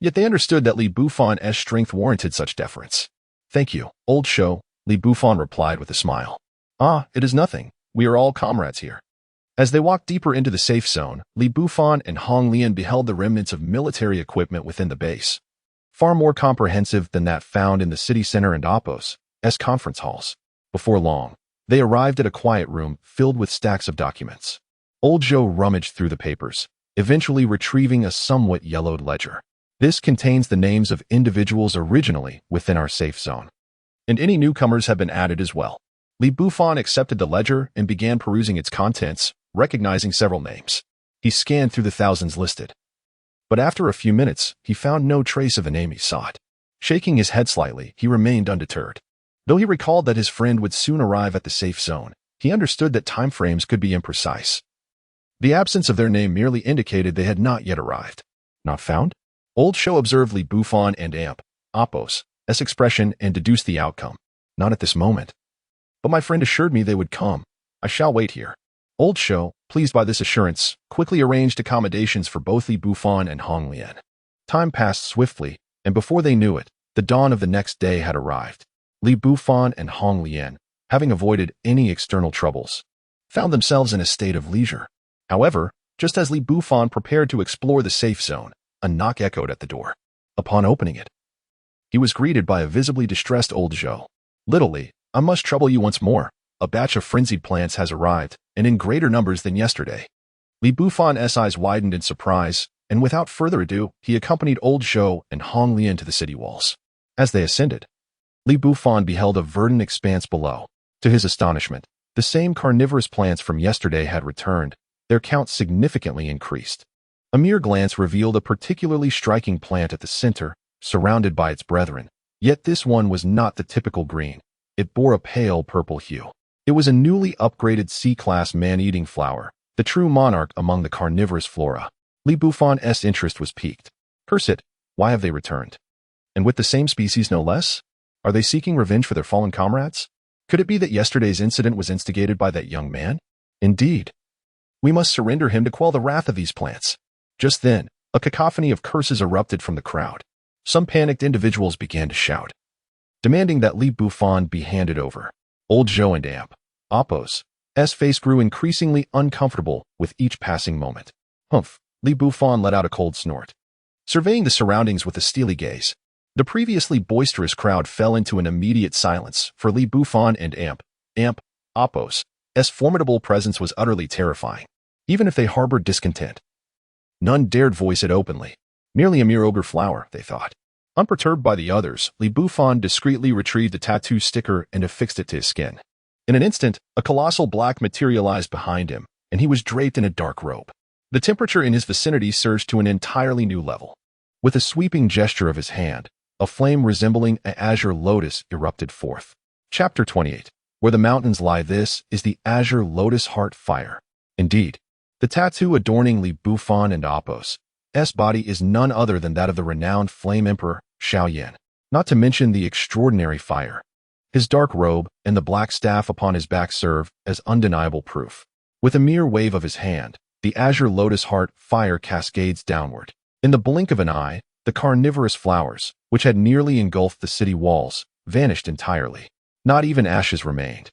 Yet they understood that Li Bufan's strength warranted such deference. Thank you, Old Zhou, Li Bufan replied with a smile. Ah, it is nothing. We are all comrades here. As they walked deeper into the safe zone, Li Bufan and Hong Lian beheld the remnants of military equipment within the base, far more comprehensive than that found in the city center and Apos' conference halls. Before long, they arrived at a quiet room filled with stacks of documents. Old Zhou rummaged through the papers, eventually retrieving a somewhat yellowed ledger. This contains the names of individuals originally within our safe zone, and any newcomers have been added as well. Li Bufan accepted the ledger and began perusing its contents, recognizing several names. He scanned through the thousands listed. But after a few minutes, he found no trace of the name he sought. Shaking his head slightly, he remained undeterred. Though he recalled that his friend would soon arrive at the safe zone, he understood that timeframes could be imprecise. The absence of their name merely indicated they had not yet arrived. Not found? Old Zhou observed Li Bufan and Apos' expression and deduced the outcome. Not at this moment. But my friend assured me they would come. I shall wait here. Old Zhou, pleased by this assurance, quickly arranged accommodations for both Li Bufan and Hong Lian. Time passed swiftly, and before they knew it, the dawn of the next day had arrived. Li Bufan and Hong Lian, having avoided any external troubles, found themselves in a state of leisure. However, just as Li Bufan prepared to explore the safe zone, a knock echoed at the door. Upon opening it, he was greeted by a visibly distressed Old Zhou. Little Li, I must trouble you once more. A batch of frenzied plants has arrived, and in greater numbers than yesterday. Li Bufan's eyes widened in surprise, and without further ado, he accompanied Old Zhou and Hong Lian to the city walls. As they ascended, Li Bufan beheld a verdant expanse below. To his astonishment, the same carnivorous plants from yesterday had returned, their count significantly increased. A mere glance revealed a particularly striking plant at the center, surrounded by its brethren. Yet this one was not the typical green. It bore a pale purple hue. It was a newly upgraded C-class man-eating flower, the true monarch among the carnivorous flora. Li Bufan's interest was piqued. Curse it, why have they returned? And with the same species no less? Are they seeking revenge for their fallen comrades? Could it be that yesterday's incident was instigated by that young man? Indeed. We must surrender him to quell the wrath of these plants. Just then, a cacophony of curses erupted from the crowd. Some panicked individuals began to shout. demanding that Li Bufan be handed over. Old Zhou and Amp, Appo's face grew increasingly uncomfortable with each passing moment. Humph, Li Bufan let out a cold snort. Surveying the surroundings with a steely gaze, the previously boisterous crowd fell into an immediate silence, for Li Bufan and Amp, Appo's formidable presence was utterly terrifying, even if they harbored discontent. None dared voice it openly. Merely a mere ogre flower, they thought. Unperturbed by the others, Li Bufan discreetly retrieved the tattoo sticker and affixed it to his skin. In an instant, a colossal black materialized behind him, and he was draped in a dark robe. The temperature in his vicinity surged to an entirely new level. With a sweeping gesture of his hand, a flame resembling an azure lotus erupted forth. Chapter 28. Where the mountains lie, this is the azure lotus heart fire. Indeed, the tattoo adorning Li Bufan and Appo's body is none other than that of the renowned Flame Emperor, Xiaoyan, not to mention the extraordinary fire. His dark robe and the black staff upon his back serve as undeniable proof. With a mere wave of his hand, the azure lotus heart fire cascades downward. In the blink of an eye, the carnivorous flowers, which had nearly engulfed the city walls, vanished entirely. Not even ashes remained.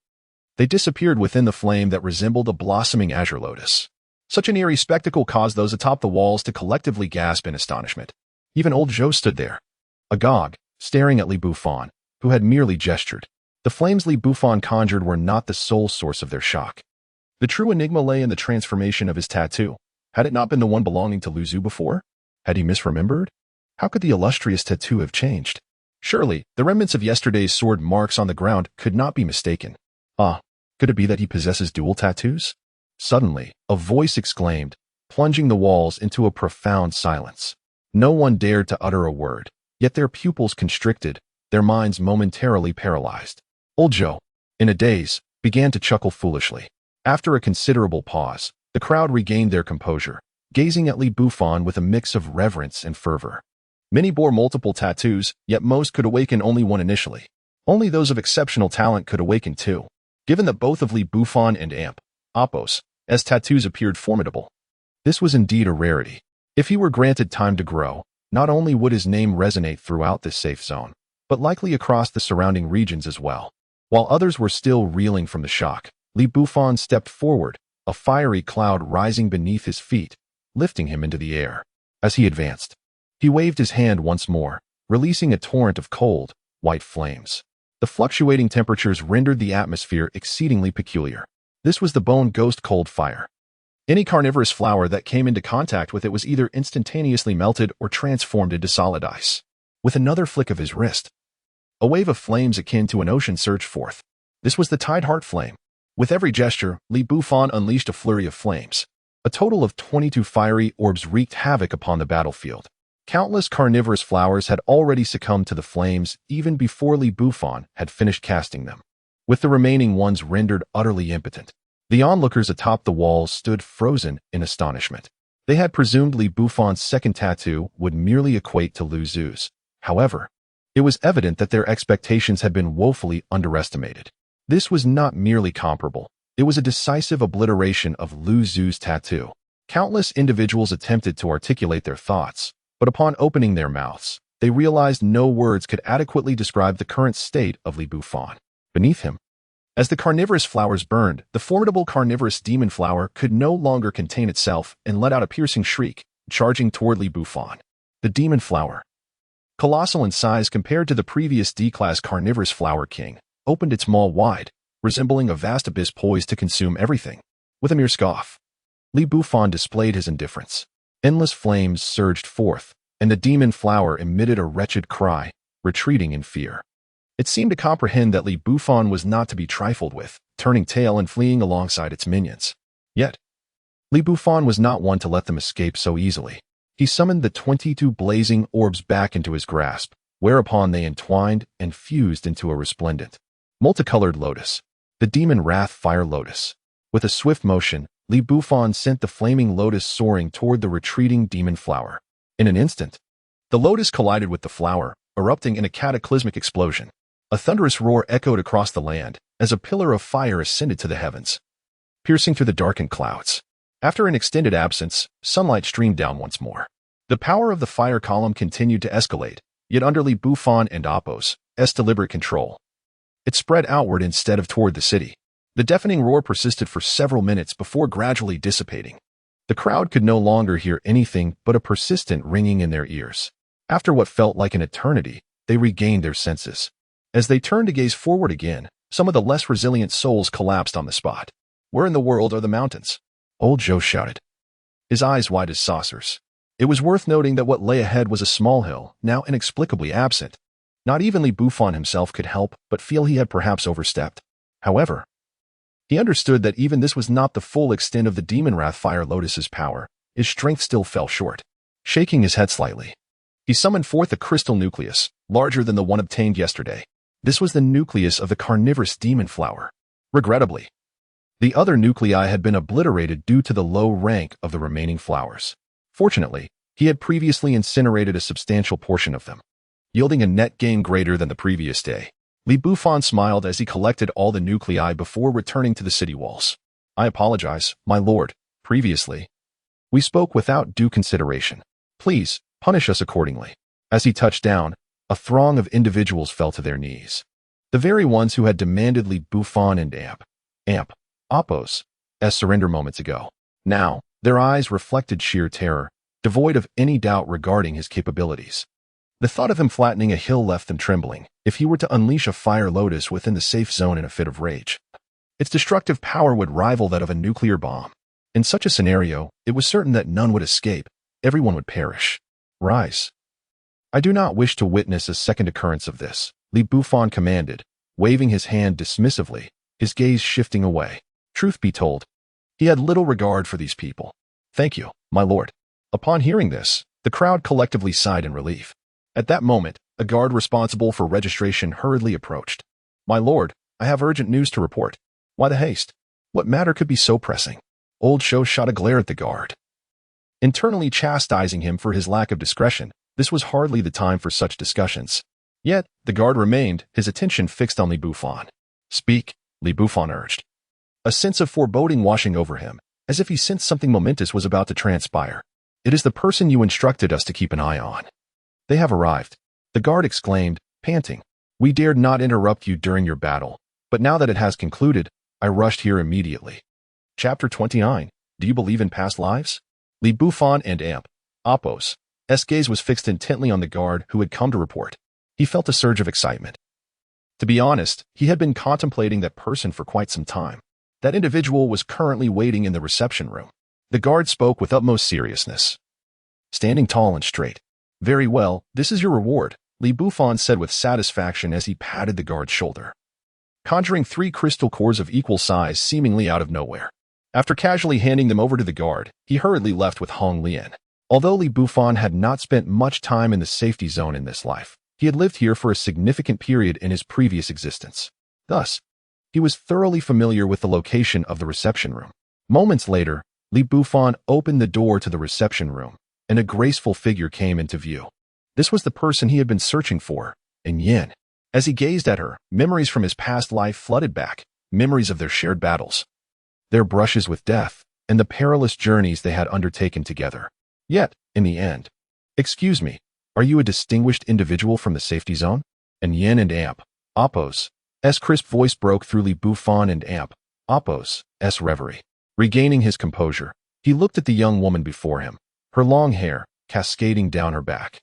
They disappeared within the flame that resembled a blossoming azure lotus. Such an eerie spectacle caused those atop the walls to collectively gasp in astonishment. Even old Zhou stood there, agog, staring at Li Bufan, who had merely gestured. The flames Li Bufan conjured were not the sole source of their shock. The true enigma lay in the transformation of his tattoo. Had it not been the one belonging to Lu Zhu before? Had he misremembered? How could the illustrious tattoo have changed? Surely, the remnants of yesterday's sword marks on the ground could not be mistaken. Could it be that he possesses dual tattoos? Suddenly, a voice exclaimed, plunging the walls into a profound silence. No one dared to utter a word, yet their pupils constricted, their minds momentarily paralyzed. Old Zhou, in a daze, began to chuckle foolishly. After a considerable pause, the crowd regained their composure, gazing at Li Bufan with a mix of reverence and fervor. Many bore multiple tattoos, yet most could awaken only one initially. Only those of exceptional talent could awaken two. Given that both of Li Bufan and Appo's tattoos appeared formidable, this was indeed a rarity. If he were granted time to grow, not only would his name resonate throughout this safe zone, but likely across the surrounding regions as well. While others were still reeling from the shock, Li Bufan stepped forward, a fiery cloud rising beneath his feet, lifting him into the air. As he advanced, he waved his hand once more, releasing a torrent of cold, white flames. The fluctuating temperatures rendered the atmosphere exceedingly peculiar. This was the bone ghost cold fire. Any carnivorous flower that came into contact with it was either instantaneously melted or transformed into solid ice. With another flick of his wrist, a wave of flames akin to an ocean surged forth. This was the Tide Heart Flame. With every gesture, Li Bufan unleashed a flurry of flames. A total of 22 fiery orbs wreaked havoc upon the battlefield. Countless carnivorous flowers had already succumbed to the flames even before Li Bufan had finished casting them, with the remaining ones rendered utterly impotent. The onlookers atop the walls stood frozen in astonishment. They had presumed Li Bufan's second tattoo would merely equate to Lu Zhu's. However, it was evident that their expectations had been woefully underestimated. This was not merely comparable. It was a decisive obliteration of Lu Zhu's tattoo. Countless individuals attempted to articulate their thoughts, but upon opening their mouths, they realized no words could adequately describe the current state of Li Bufan. Beneath him, as the carnivorous flowers burned, the formidable carnivorous demon flower could no longer contain itself and let out a piercing shriek, charging toward Li Bufan. The demon flower, colossal in size compared to the previous D-class carnivorous flower king, opened its maw wide, resembling a vast abyss poised to consume everything. With a mere scoff, Li Bufan displayed his indifference. Endless flames surged forth, and the demon flower emitted a wretched cry, retreating in fear. It seemed to comprehend that Li Bufan was not to be trifled with, turning tail and fleeing alongside its minions. Yet, Li Bufan was not one to let them escape so easily. He summoned the 22 blazing orbs back into his grasp, whereupon they entwined and fused into a resplendent, multicolored lotus, the demon wrath fire lotus. With a swift motion, Li Bufan sent the flaming lotus soaring toward the retreating demon flower. In an instant, the lotus collided with the flower, erupting in a cataclysmic explosion. A thunderous roar echoed across the land as a pillar of fire ascended to the heavens, piercing through the darkened clouds. After an extended absence, sunlight streamed down once more. The power of the fire column continued to escalate, yet under Li Bufan and Appo's S deliberate control. It spread outward instead of toward the city. The deafening roar persisted for several minutes before gradually dissipating. The crowd could no longer hear anything but a persistent ringing in their ears. After what felt like an eternity, they regained their senses. As they turned to gaze forward again, some of the less resilient souls collapsed on the spot. Where in the world are the mountains? Old Joe shouted, his eyes wide as saucers. It was worth noting that what lay ahead was a small hill, now inexplicably absent. Not even Bufan himself could help but feel he had perhaps overstepped. However, he understood that even this was not the full extent of the demon wrath Fire Lotus's power. His strength still fell short. Shaking his head slightly, he summoned forth a crystal nucleus, larger than the one obtained yesterday. This was the nucleus of the carnivorous demon flower. Regrettably, the other nuclei had been obliterated due to the low rank of the remaining flowers. Fortunately, he had previously incinerated a substantial portion of them, yielding a net gain greater than the previous day. Bufan smiled as he collected all the nuclei before returning to the city walls. I apologize, my lord. Previously, we spoke without due consideration. Please, punish us accordingly. As he touched down, a throng of individuals fell to their knees. The very ones who had demanded Bufan and Appos' surrender moments ago. Now, their eyes reflected sheer terror, devoid of any doubt regarding his capabilities. The thought of him flattening a hill left them trembling. If he were to unleash a Fire Lotus within the safe zone in a fit of rage, its destructive power would rival that of a nuclear bomb. In such a scenario, it was certain that none would escape. Everyone would perish. Rise. I do not wish to witness a second occurrence of this, Bufan commanded, waving his hand dismissively, his gaze shifting away. Truth be told, he had little regard for these people. Thank you, my lord. Upon hearing this, the crowd collectively sighed in relief. At that moment, a guard responsible for registration hurriedly approached. My lord, I have urgent news to report. Why the haste? What matter could be so pressing? Old Joe shot a glare at the guard, internally chastising him for his lack of discretion. This was hardly the time for such discussions. Yet, the guard remained, his attention fixed on Bufan. Speak, Bufan urged, a sense of foreboding washing over him, as if he sensed something momentous was about to transpire. It is the person you instructed us to keep an eye on. They have arrived, the guard exclaimed, panting. We dared not interrupt you during your battle, but now that it has concluded, I rushed here immediately. Chapter 29. Do you believe in past lives? Bufan and Appos' gaze was fixed intently on the guard who had come to report. He felt a surge of excitement. To be honest, he had been contemplating that person for quite some time. That individual was currently waiting in the reception room. The guard spoke with utmost seriousness, standing tall and straight. Very well, this is your reward, Bufan said with satisfaction as he patted the guard's shoulder, conjuring 3 crystal cores of equal size seemingly out of nowhere. After casually handing them over to the guard, he hurriedly left with Hong Lian. Although Bufan had not spent much time in the safety zone in this life, he had lived here for a significant period in his previous existence. Thus, he was thoroughly familiar with the location of the reception room. Moments later, Bufan opened the door to the reception room, and a graceful figure came into view. This was the person he had been searching for, Yin. As he gazed at her, memories from his past life flooded back, memories of their shared battles, their brushes with death, and the perilous journeys they had undertaken together. Yet, in the end, excuse me, are you a distinguished individual from the safety zone? Yin and Appos' crisp voice broke through Bufan and Appos' reverie. Regaining his composure, he looked at the young woman before him, her long hair cascading down her back,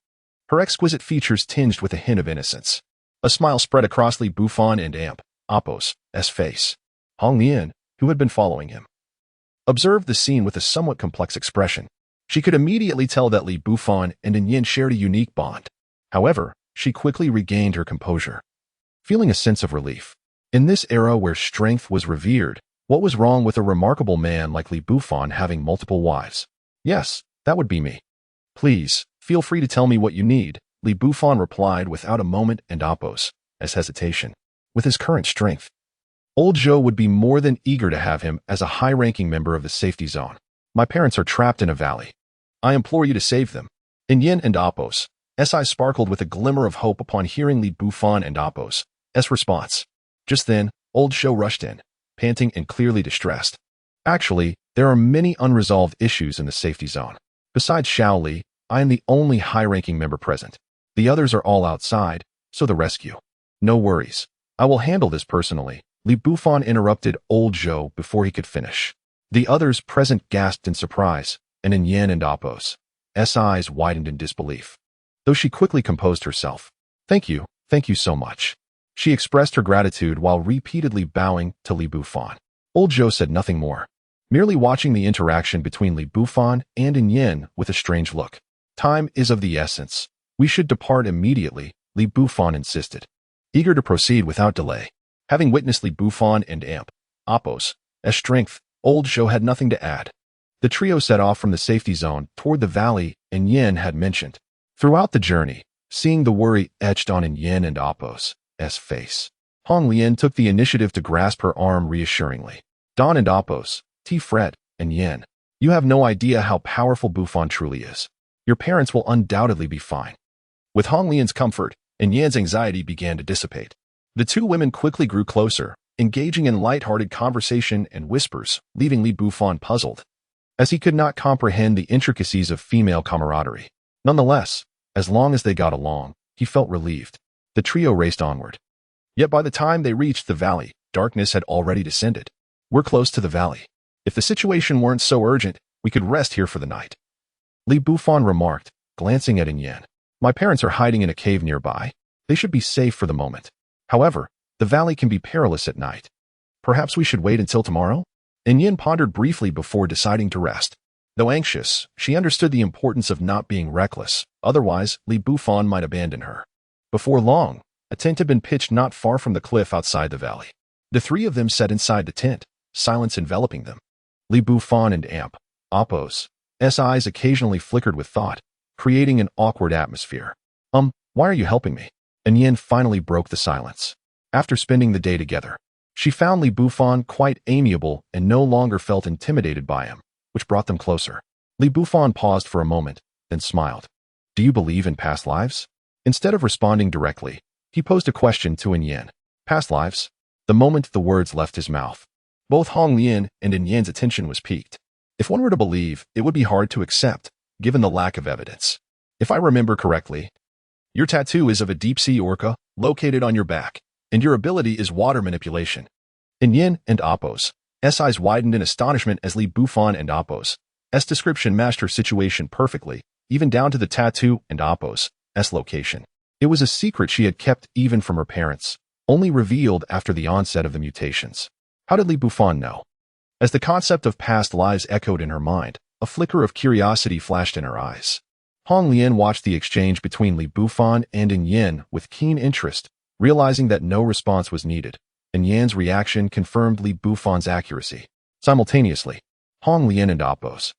her exquisite features tinged with a hint of innocence. A smile spread across Bufan and Appos' face. Hong Lian, who had been following him, observed the scene with a somewhat complex expression. She could immediately tell that Bufan and Yin shared a unique bond. However, she quickly regained her composure, feeling a sense of relief. In this era where strength was revered, what was wrong with a remarkable man like Bufan having multiple wives? Yes, that would be me. Please, feel free to tell me what you need, Bufan replied without a moment and Appos' hesitation. With his current strength, Old Joe would be more than eager to have him as a high-ranking member of the safety zone. My parents are trapped in a valley. I implore you to save them. Yin and Appos' eyes sparkled with a glimmer of hope upon hearing Bufan and Appos' response. Just then, Old Joe rushed in, panting and clearly distressed. Actually, there are many unresolved issues in the safety zone. Besides Xiao Li, I am the only high-ranking member present. The others are all outside, so the rescue No worries. I will handle this personally. Li Bufan interrupted old Zhou before he could finish. The others present gasped in surprise, and in Yen and Apos' eyes widened in disbelief. Though she quickly composed herself. Thank you so much. She expressed her gratitude while repeatedly bowing to Li Bufan. Old Zhou said nothing more, merely watching the interaction between Li Bufan and In Yen with a strange look. Time is of the essence. We should depart immediately, Li Bufan insisted, eager to proceed without delay. Having witnessed Li Bufan and Apos' strength, old Zhou had nothing to add. The trio set off from the safety zone toward the valley In Yen had mentioned. Throughout the journey, seeing the worry etched on In Yen and Apos' face, Hong Lian took the initiative to grasp her arm reassuringly. Don and Apos, Fred, and Yen, you have no idea how powerful Bufan truly is. Your parents will undoubtedly be fine. With Hong Lian's comfort, In Yan's anxiety began to dissipate. The two women quickly grew closer, engaging in light-hearted conversation and whispers, leaving Li Bufan puzzled, as he could not comprehend the intricacies of female camaraderie. Nonetheless, as long as they got along, he felt relieved. The trio raced onward. Yet by the time they reached the valley, darkness had already descended. We're close to the valley. If the situation weren't so urgent, we could rest here for the night, Li Bufan remarked, glancing at In Yen. My parents are hiding in a cave nearby. They should be safe for the moment. However, the valley can be perilous at night. Perhaps we should wait until tomorrow? In Yen pondered briefly before deciding to rest. Though anxious, she understood the importance of not being reckless, otherwise Li Bufan might abandon her. Before long, a tent had been pitched not far from the cliff outside the valley. The three of them sat inside the tent, silence enveloping them. Li Bufan and Apos' eyes occasionally flickered with thought, creating an awkward atmosphere. Why are you helping me? In Yen finally broke the silence. After spending the day together, she found Li Bufan quite amiable and no longer felt intimidated by him, which brought them closer. Li Bufan paused for a moment, then smiled. Do you believe in past lives? Instead of responding directly, he posed a question to In Yen. Past lives? The moment the words left his mouth, both Hong Lian and In Yen's attention was piqued. If one were to believe, it would be hard to accept, given the lack of evidence. If I remember correctly, your tattoo is of a deep-sea orca located on your back, and your ability is water manipulation. In Yen and Apos' eyes widened in astonishment as Li Bufan and Apos' description matched her situation perfectly, even down to the tattoo and Apos' location. It was a secret she had kept even from her parents, only revealed after the onset of the mutations. How did Li Bufan know? As the concept of past lives echoed in her mind, a flicker of curiosity flashed in her eyes. Hong Lian watched the exchange between Li Bufan and In Yen with keen interest, realizing that no response was needed. In Yan's reaction confirmed Li Bufan's accuracy. Simultaneously, Hong Lian and Apos'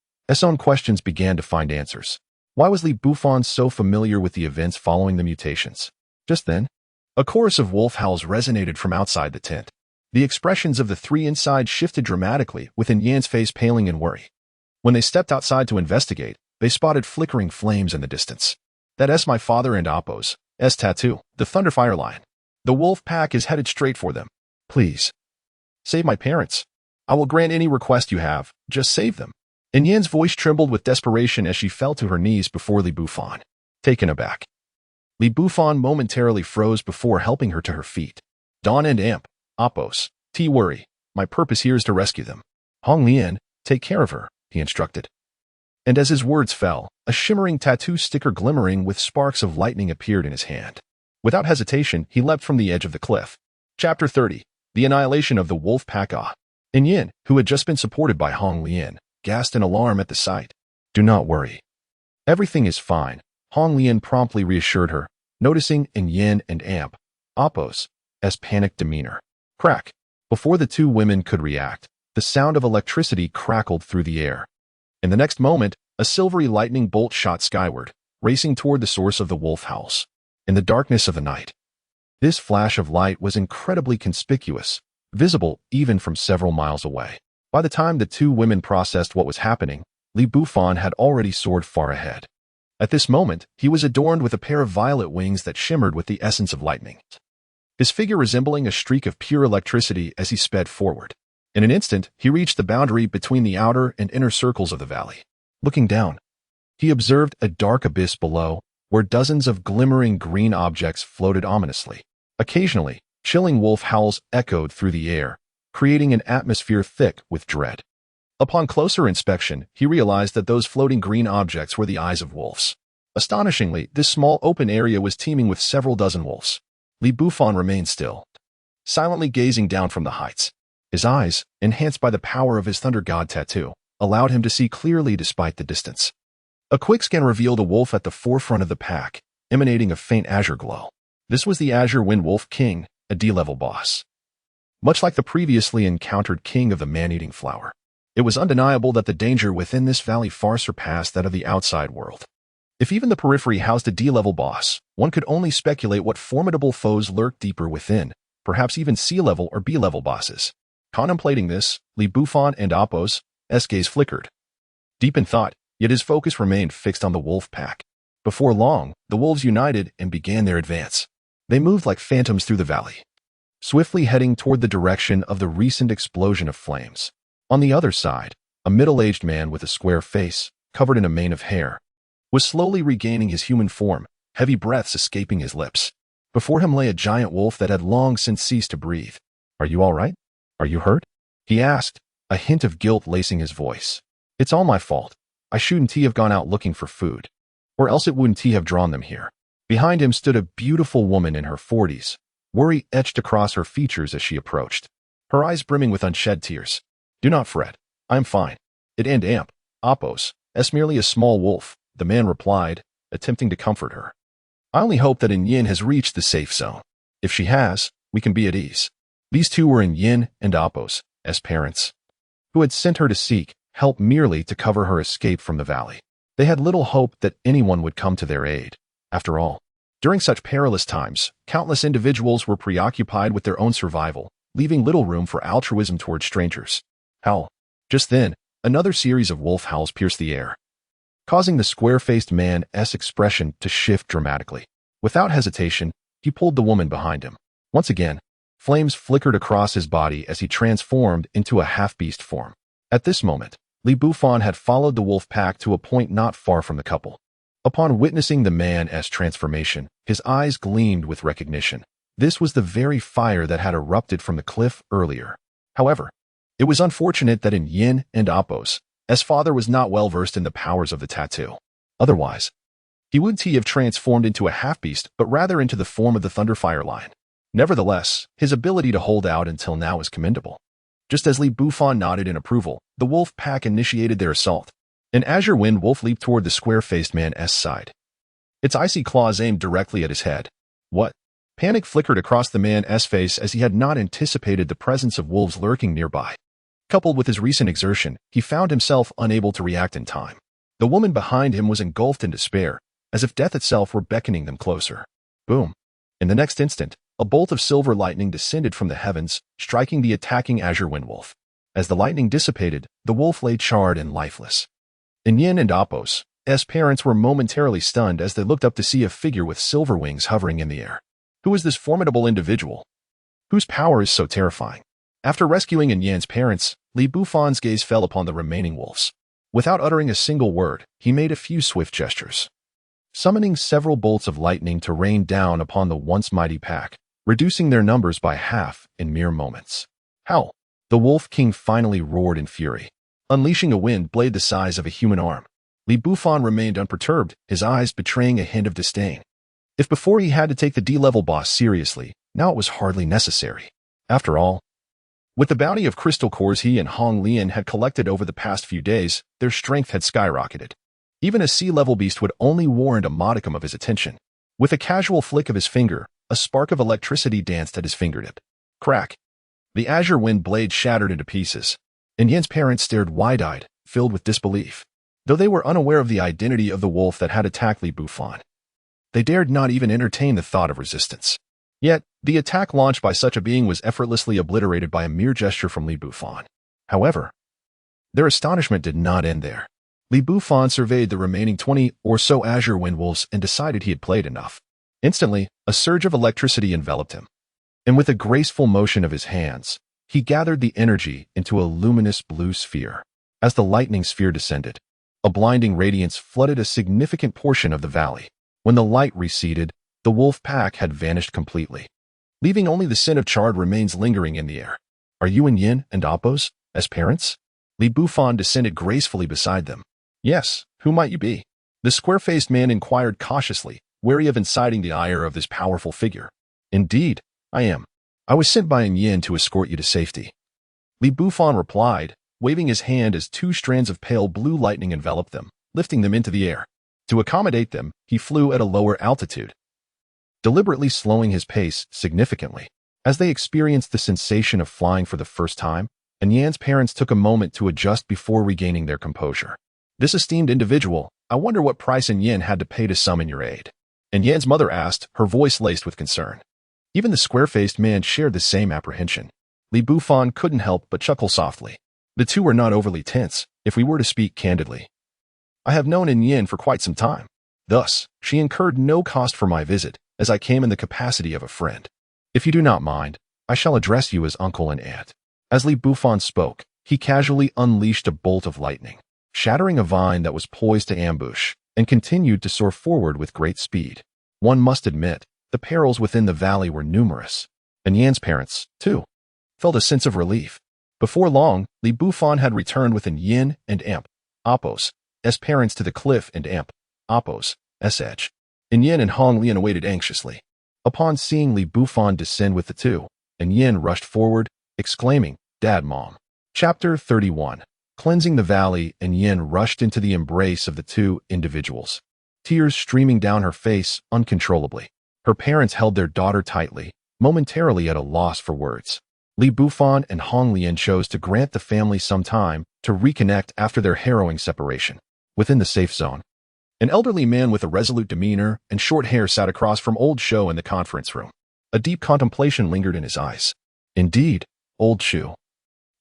own questions began to find answers. Why was Li Bufan so familiar with the events following the mutations? Just then, a chorus of wolf howls resonated from outside the tent. The expressions of the three inside shifted dramatically, with In Yan's face paling in worry. When they stepped outside to investigate, they spotted flickering flames in the distance. That's my father and Apos' tattoo, the Thunderfire Lion. The wolf pack is headed straight for them. Please, save my parents. I will grant any request you have, just save them. In Yan's voice trembled with desperation as she fell to her knees before Li Bufan. Taken aback, Li Bufan momentarily froze before helping her to her feet. Dawn and Apos, worry. My purpose here is to rescue them. Hong Lian, take care of her, he instructed. And as his words fell, a shimmering tattoo sticker glimmering with sparks of lightning appeared in his hand. Without hesitation, he leapt from the edge of the cliff. Chapter 30. The Annihilation of the Wolf Pack. In Yen, who had just been supported by Hong Lian, gasped in alarm at the sight. Do not worry. Everything is fine, Hong Lian promptly reassured her, noticing In Yen and Apos' panicked demeanor. Crack. Before the two women could react, the sound of electricity crackled through the air. In the next moment, a silvery lightning bolt shot skyward, racing toward the source of the wolf howls. In the darkness of the night, this flash of light was incredibly conspicuous, visible even from several miles away. By the time the two women processed what was happening, Li Bufan had already soared far ahead. At this moment, he was adorned with a pair of violet wings that shimmered with the essence of lightning, his figure resembling a streak of pure electricity as he sped forward. In an instant, he reached the boundary between the outer and inner circles of the valley. Looking down, he observed a dark abyss below, where dozens of glimmering green objects floated ominously. Occasionally, chilling wolf howls echoed through the air, creating an atmosphere thick with dread. Upon closer inspection, he realized that those floating green objects were the eyes of wolves. Astonishingly, this small open area was teeming with several dozen wolves. Bufan remained still, silently gazing down from the heights. His eyes, enhanced by the power of his thunder god tattoo, allowed him to see clearly despite the distance. A quick scan revealed a wolf at the forefront of the pack, emanating a faint azure glow. This was the Azure Wind Wolf King, a D-level boss. Much like the previously encountered king of the man-eating flower, it was undeniable that the danger within this valley far surpassed that of the outside world. If even the periphery housed a D-level boss, one could only speculate what formidable foes lurked deeper within, perhaps even C-level or B-level bosses. Contemplating this, Bufan and Appo's gaze flickered. Deep in thought, yet his focus remained fixed on the wolf pack. Before long, the wolves united and began their advance. They moved like phantoms through the valley, swiftly heading toward the direction of the recent explosion of flames. On the other side, a middle-aged man with a square face, covered in a mane of hair, was slowly regaining his human form, heavy breaths escaping his lips. Before him lay a giant wolf that had long since ceased to breathe. "Are you all right? Are you hurt?" he asked, a hint of guilt lacing his voice. "It's all my fault. I shouldn't have gone out looking for food. Or else it wouldn't have drawn them here." Behind him stood a beautiful woman in her 40s, worry etched across her features as she approached, her eyes brimming with unshed tears. "Do not fret. I'm fine. It ain't Appo's, merely a small wolf," the man replied, attempting to comfort her. "I only hope that Yin has reached the safe zone. If she has, we can be at ease." These two were Yin and Appo's parents, who had sent her to seek help merely to cover her escape from the valley. They had little hope that anyone would come to their aid. After all, during such perilous times, countless individuals were preoccupied with their own survival, leaving little room for altruism toward strangers. Howl. Just then, another series of wolf howls pierced the air, causing the square-faced man's expression to shift dramatically. Without hesitation, he pulled the woman behind him. Once again, flames flickered across his body as he transformed into a half-beast form. At this moment, Bufan had followed the wolf pack to a point not far from the couple. Upon witnessing the man's transformation, his eyes gleamed with recognition. This was the very fire that had erupted from the cliff earlier. However, it was unfortunate that Yin and Appo's father was not well versed in the powers of the tattoo. Otherwise, he wouldn't have transformed into a half-beast, but rather into the form of the Thunderfire Lion. Nevertheless, his ability to hold out until now is commendable. Just as Bufan nodded in approval, the wolf pack initiated their assault. An Azure Wind Wolf leaped toward the square-faced man's side, its icy claws aimed directly at his head. What? Panic flickered across the man's face as he had not anticipated the presence of wolves lurking nearby. Coupled with his recent exertion, he found himself unable to react in time. The woman behind him was engulfed in despair, as if death itself were beckoning them closer. Boom. In the next instant, a bolt of silver lightning descended from the heavens, striking the attacking Azure Wind Wolf. As the lightning dissipated, the wolf lay charred and lifeless. Yin and Appo's parents were momentarily stunned as they looked up to see a figure with silver wings hovering in the air. Who is this formidable individual? Whose power is so terrifying? After rescuing Yin's parents, Bufan's gaze fell upon the remaining wolves. Without uttering a single word, he made a few swift gestures, summoning several bolts of lightning to rain down upon the once mighty pack, reducing their numbers by half in mere moments. Howl! The Wolf King finally roared in fury, unleashing a wind blade the size of a human arm. Bufan remained unperturbed, his eyes betraying a hint of disdain. If before he had to take the D-level boss seriously, now it was hardly necessary. After all, with the bounty of crystal cores he and Hong Lian had collected over the past few days, their strength had skyrocketed. Even a C-level beast would only warrant a modicum of his attention. With a casual flick of his finger, a spark of electricity danced at his fingertip. Crack! The Azure Wind blade shattered into pieces, and Yin's parents stared wide-eyed, filled with disbelief. Though they were unaware of the identity of the wolf that had attacked Bufan, they dared not even entertain the thought of resistance. Yet, the attack launched by such a being was effortlessly obliterated by a mere gesture from Bufan. However, their astonishment did not end there. Bufan surveyed the remaining 20 or so Azure Wind Wolves and decided he had played enough. Instantly, a surge of electricity enveloped him, and with a graceful motion of his hands, he gathered the energy into a luminous blue sphere. As the lightning sphere descended, a blinding radiance flooded a significant portion of the valley. When the light receded, the wolf pack had vanished completely. leaving only the scent of charred remains lingering in the air. Are you and Yin and Appos, as parents? Li Bufan descended gracefully beside them. Yes, who might you be? The square-faced man inquired cautiously, wary of inciting the ire of this powerful figure. Indeed, I am. I was sent by Yin to escort you to safety. Li Bufan replied, waving his hand as two strands of pale blue lightning enveloped them, lifting them into the air. To accommodate them, he flew at a lower altitude, deliberately slowing his pace significantly. As they experienced the sensation of flying for the first time, and Yan's parents took a moment to adjust before regaining their composure. This esteemed individual, I wonder what price Yin had to pay to summon your aid. And Yan's mother asked, her voice laced with concern. Even the square-faced man shared the same apprehension. Li Bufan couldn't help but chuckle softly. The two were not overly tense, if we were to speak candidly. I have known Yin for quite some time. Thus, she incurred no cost for my visit, as I came in the capacity of a friend. If you do not mind, I shall address you as uncle and aunt. As Li Bufan spoke, he casually unleashed a bolt of lightning, shattering a vine that was poised to ambush, and continued to soar forward with great speed. One must admit, the perils within the valley were numerous, and Yan's parents, too, felt a sense of relief. Before long, Li Bufan had returned with Yin and Appos, as parents to the cliff and Appos, as edge. Yin and Hong Lian awaited anxiously. Upon seeing Li Bufan descend with the two, Yin rushed forward, exclaiming, Dad, Mom. Chapter 31. Cleansing the valley, Yin rushed into the embrace of the two individuals, tears streaming down her face uncontrollably. Her parents held their daughter tightly, momentarily at a loss for words. Li Bufan and Hong Lian chose to grant the family some time to reconnect after their harrowing separation. Within the safe zone, an elderly man with a resolute demeanor and short hair sat across from Old Shou in the conference room. A deep contemplation lingered in his eyes. Indeed, Old Shou.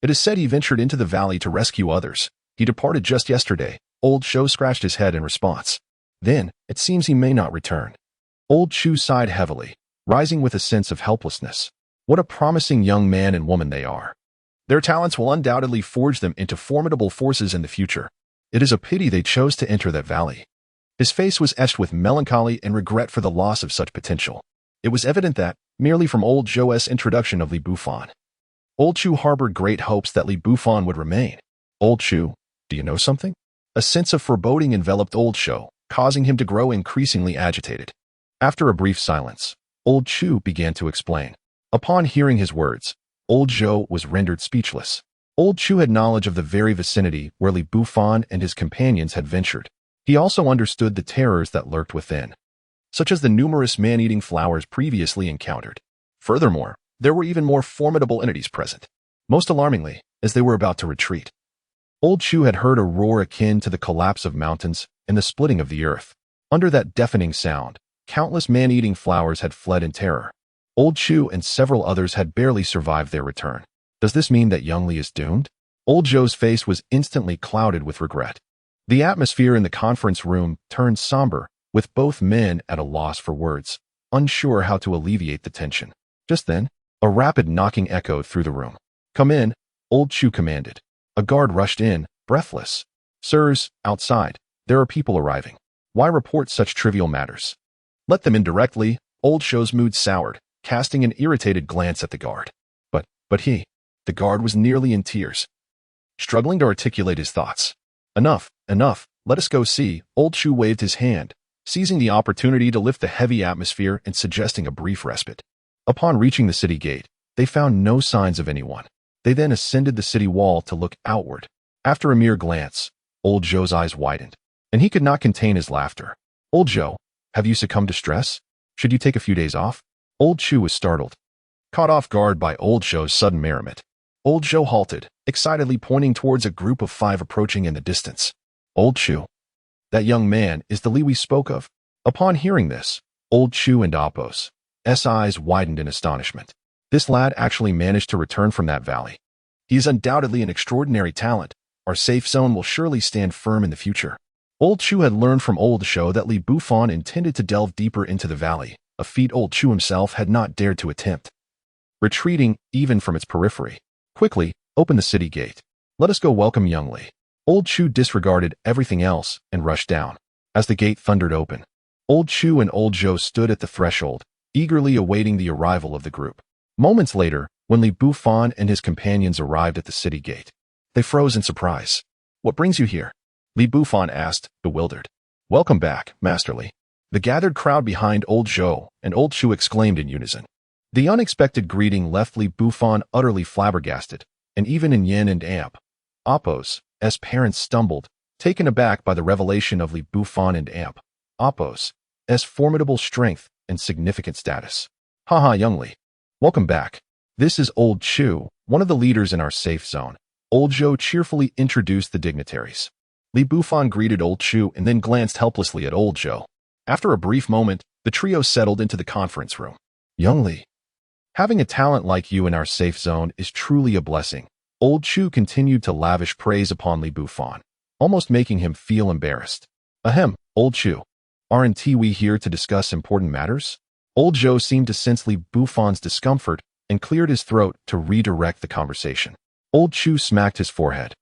It is said he ventured into the valley to rescue others. He departed just yesterday. Old Shou scratched his head in response. Then, it seems he may not return. Old Shou sighed heavily, rising with a sense of helplessness. What a promising young man and woman they are. Their talents will undoubtedly forge them into formidable forces in the future. It is a pity they chose to enter that valley. His face was etched with melancholy and regret for the loss of such potential. It was evident that, merely from Old Shou's introduction of Li Bufan, Old Shou harbored great hopes that Li Bufan would remain. Old Shou, do you know something? A sense of foreboding enveloped Old Shou, causing him to grow increasingly agitated. After a brief silence, Old Shou began to explain. Upon hearing his words, Old Shou was rendered speechless. Old Shou had knowledge of the very vicinity where Li Bufan and his companions had ventured. He also understood the terrors that lurked within, such as the numerous man-eating flowers previously encountered. Furthermore, there were even more formidable entities present. Most alarmingly, as they were about to retreat, Old Shou had heard a roar akin to the collapse of mountains and the splitting of the earth. Under that deafening sound, countless man-eating flowers had fled in terror. Old Shou and several others had barely survived their return. Does this mean that young Li is doomed? Old Shou's face was instantly clouded with regret. The atmosphere in the conference room turned somber, with both men at a loss for words, unsure how to alleviate the tension. Just then, a rapid knocking echoed through the room. Come in, Old Shou commanded. A guard rushed in, breathless. Sirs, outside, there are people arriving. Why report such trivial matters? Let them in directly. Old Shou's mood soured, casting an irritated glance at the guard. But the guard was nearly in tears, struggling to articulate his thoughts. Enough, let us go see. Old Shou waved his hand, seizing the opportunity to lift the heavy atmosphere and suggesting a brief respite. Upon reaching the city gate, they found no signs of anyone. They then ascended the city wall to look outward. After a mere glance, Old Shou's eyes widened, and he could not contain his laughter. Old Shou, have you succumbed to stress? Should you take a few days off? Old Shou was startled, caught off guard by Old Shou's sudden merriment. Old Shou halted, excitedly pointing towards a group of 5 approaching in the distance. Old Shou, that young man is the Li we spoke of. Upon hearing this, Old Shou and Appos' eyes widened in astonishment. This lad actually managed to return from that valley. He is undoubtedly an extraordinary talent. Our safe zone will surely stand firm in the future. Old Shou had learned from Old Shou that Li Bufan intended to delve deeper into the valley, a feat Old Shou himself had not dared to attempt, retreating even from its periphery. Quickly, open the city gate. Let us go welcome young Li. Old Shou disregarded everything else and rushed down. As the gate thundered open, Old Shou and Old Shou stood at the threshold, eagerly awaiting the arrival of the group. Moments later, when Li Bufan and his companions arrived at the city gate, they froze in surprise. "What brings you here?" Li Bufan asked, bewildered. "Welcome back, Master Li." The gathered crowd behind Old Zhou and Old Chu exclaimed in unison. The unexpected greeting left Li Bufan utterly flabbergasted, and even in Yin and Amp, Appo's parents stumbled, taken aback by the revelation of Li Bufan and Amp, Appo's formidable strength and significant status. "Haha, young Li. Welcome back. This is Old Chu, one of the leaders in our safe zone." Old Zhou cheerfully introduced the dignitaries. Li Bufan greeted Old Chu and then glanced helplessly at Old Zhou. After a brief moment, the trio settled into the conference room. "Young Li, having a talent like you in our safe zone is truly a blessing." Old Chu continued to lavish praise upon Li Bufan, almost making him feel embarrassed. "Ahem, Old Chu. Aren't we here to discuss important matters?" Old Zhou seemed to sense Li Bufan's discomfort and cleared his throat to redirect the conversation. Old Chu smacked his forehead,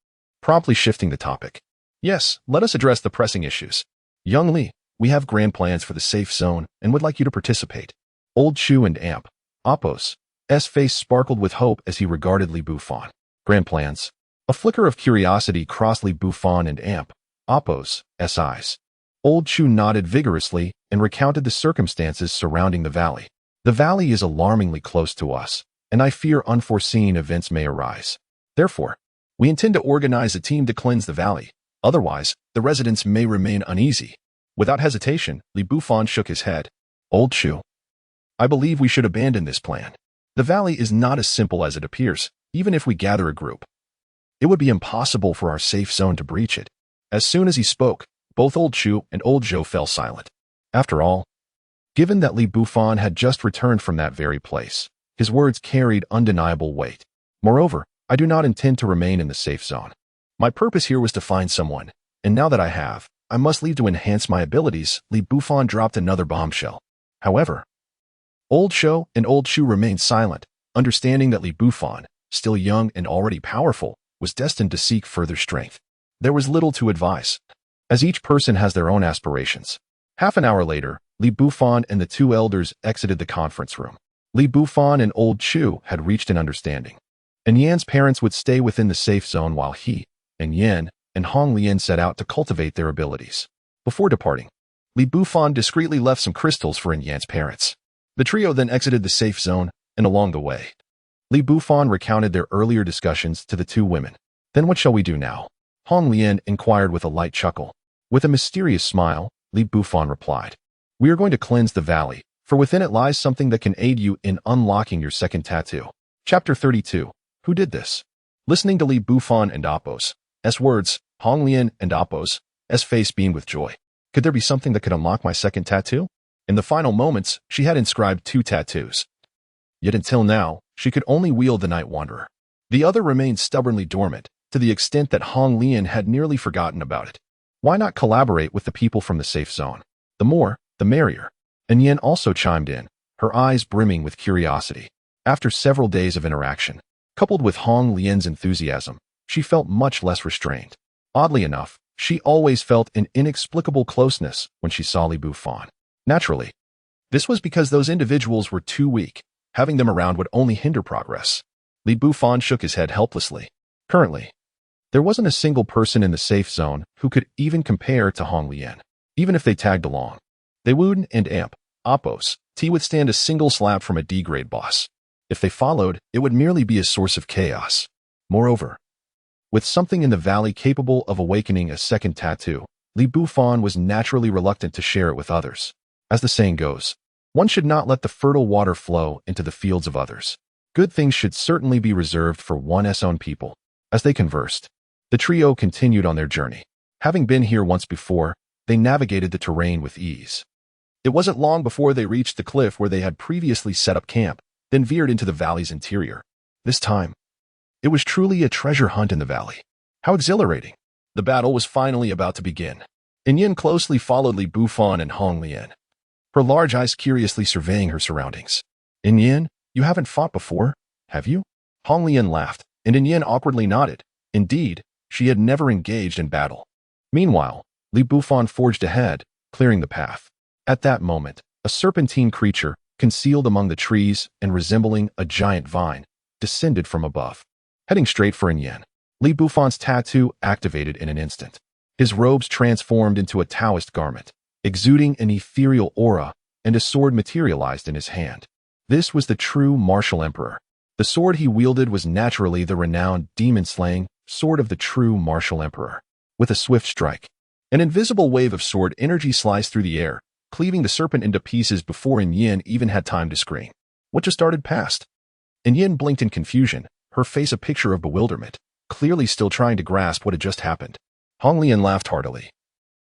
promptly shifting the topic. "Yes, let us address the pressing issues. Young Li, we have grand plans for the safe zone and would like you to participate." Old Chu and Amp, Appo's face sparkled with hope as he regarded Li Bufan. "Grand plans?" A flicker of curiosity crossed Li Bufan and Amp, Appo's eyes. Old Chu nodded vigorously and recounted the circumstances surrounding the valley. "The valley is alarmingly close to us, and I fear unforeseen events may arise. Therefore, we intend to organize a team to cleanse the valley. Otherwise, the residents may remain uneasy." Without hesitation, Li Bufan shook his head. "Old Chu, I believe we should abandon this plan. The valley is not as simple as it appears, even if we gather a group. It would be impossible for our safe zone to breach it." As soon as he spoke, both Old Chu and Old Zhou fell silent. After all, given that Li Bufan had just returned from that very place, his words carried undeniable weight. "Moreover, I do not intend to remain in the safe zone. My purpose here was to find someone, and now that I have, I must leave to enhance my abilities." Li Bufan dropped another bombshell. However, Old Zhou and Old Chu remained silent, understanding that Li Bufan, still young and already powerful, was destined to seek further strength. There was little to advise, as each person has their own aspirations. Half an hour later, Li Bufan and the two elders exited the conference room. Li Bufan and Old Chu had reached an understanding, and Yan's parents would stay within the safe zone while he, and Yan, and Hong Lian set out to cultivate their abilities. Before departing, Li Bufan discreetly left some crystals for Yan's parents. The trio then exited the safe zone, and along the way, Li Bufan recounted their earlier discussions to the two women. "Then what shall we do now?" Hong Lian inquired with a light chuckle. With a mysterious smile, Li Bufan replied, "We are going to cleanse the valley, for within it lies something that can aid you in unlocking your second tattoo." Chapter 32. Who did this? Listening to Li Bufan and Appo's words, Hong Lian and Appo's face beamed with joy. Could there be something that could unlock my second tattoo? In the final moments, she had inscribed 2 tattoos. Yet until now, she could only wield the Night Wanderer. The other remained stubbornly dormant, to the extent that Hong Lian had nearly forgotten about it. Why not collaborate with the people from the safe zone? The more, the merrier. And Yin also chimed in, her eyes brimming with curiosity. After several days of interaction, coupled with Hong Lian's enthusiasm, she felt much less restrained. Oddly enough, she always felt an inexplicable closeness when she saw Li Bufan. Naturally, this was because those individuals were too weak. Having them around would only hinder progress. Li Bufan shook his head helplessly. Currently, there wasn't a single person in the safe zone who could even compare to Hong Lian, even if they tagged along. They wouldn't and Amp, Appo's, withstand a single slap from a D-grade boss. If they followed, it would merely be a source of chaos. Moreover, with something in the valley capable of awakening a second tattoo, Li Bufan was naturally reluctant to share it with others. As the saying goes, one should not let the fertile water flow into the fields of others. Good things should certainly be reserved for one's own people. As they conversed, the trio continued on their journey. Having been here once before, they navigated the terrain with ease. It wasn't long before they reached the cliff where they had previously set up camp, then veered into the valley's interior. This time, it was truly a treasure hunt in the valley. How exhilarating! The battle was finally about to begin. Yin closely followed Li Bufan and Hong Lian, her large eyes curiously surveying her surroundings. Yin, you haven't fought before, have you? Hong Lian laughed, and Yin awkwardly nodded. Indeed, she had never engaged in battle. Meanwhile, Li Bufan forged ahead, clearing the path. At that moment, a serpentine creature, concealed among the trees and resembling a giant vine, descended from above. Heading straight for Yin, Li Bufan's tattoo activated in an instant. His robes transformed into a Taoist garment, exuding an ethereal aura, and a sword materialized in his hand. This was the true martial emperor. The sword he wielded was naturally the renowned demon-slaying sword of the true martial emperor. With a swift strike, an invisible wave of sword energy sliced through the air, cleaving the serpent into pieces before Yin even had time to scream. What just started past? Yin blinked in confusion, her face a picture of bewilderment, clearly still trying to grasp what had just happened. Hong Lian laughed heartily,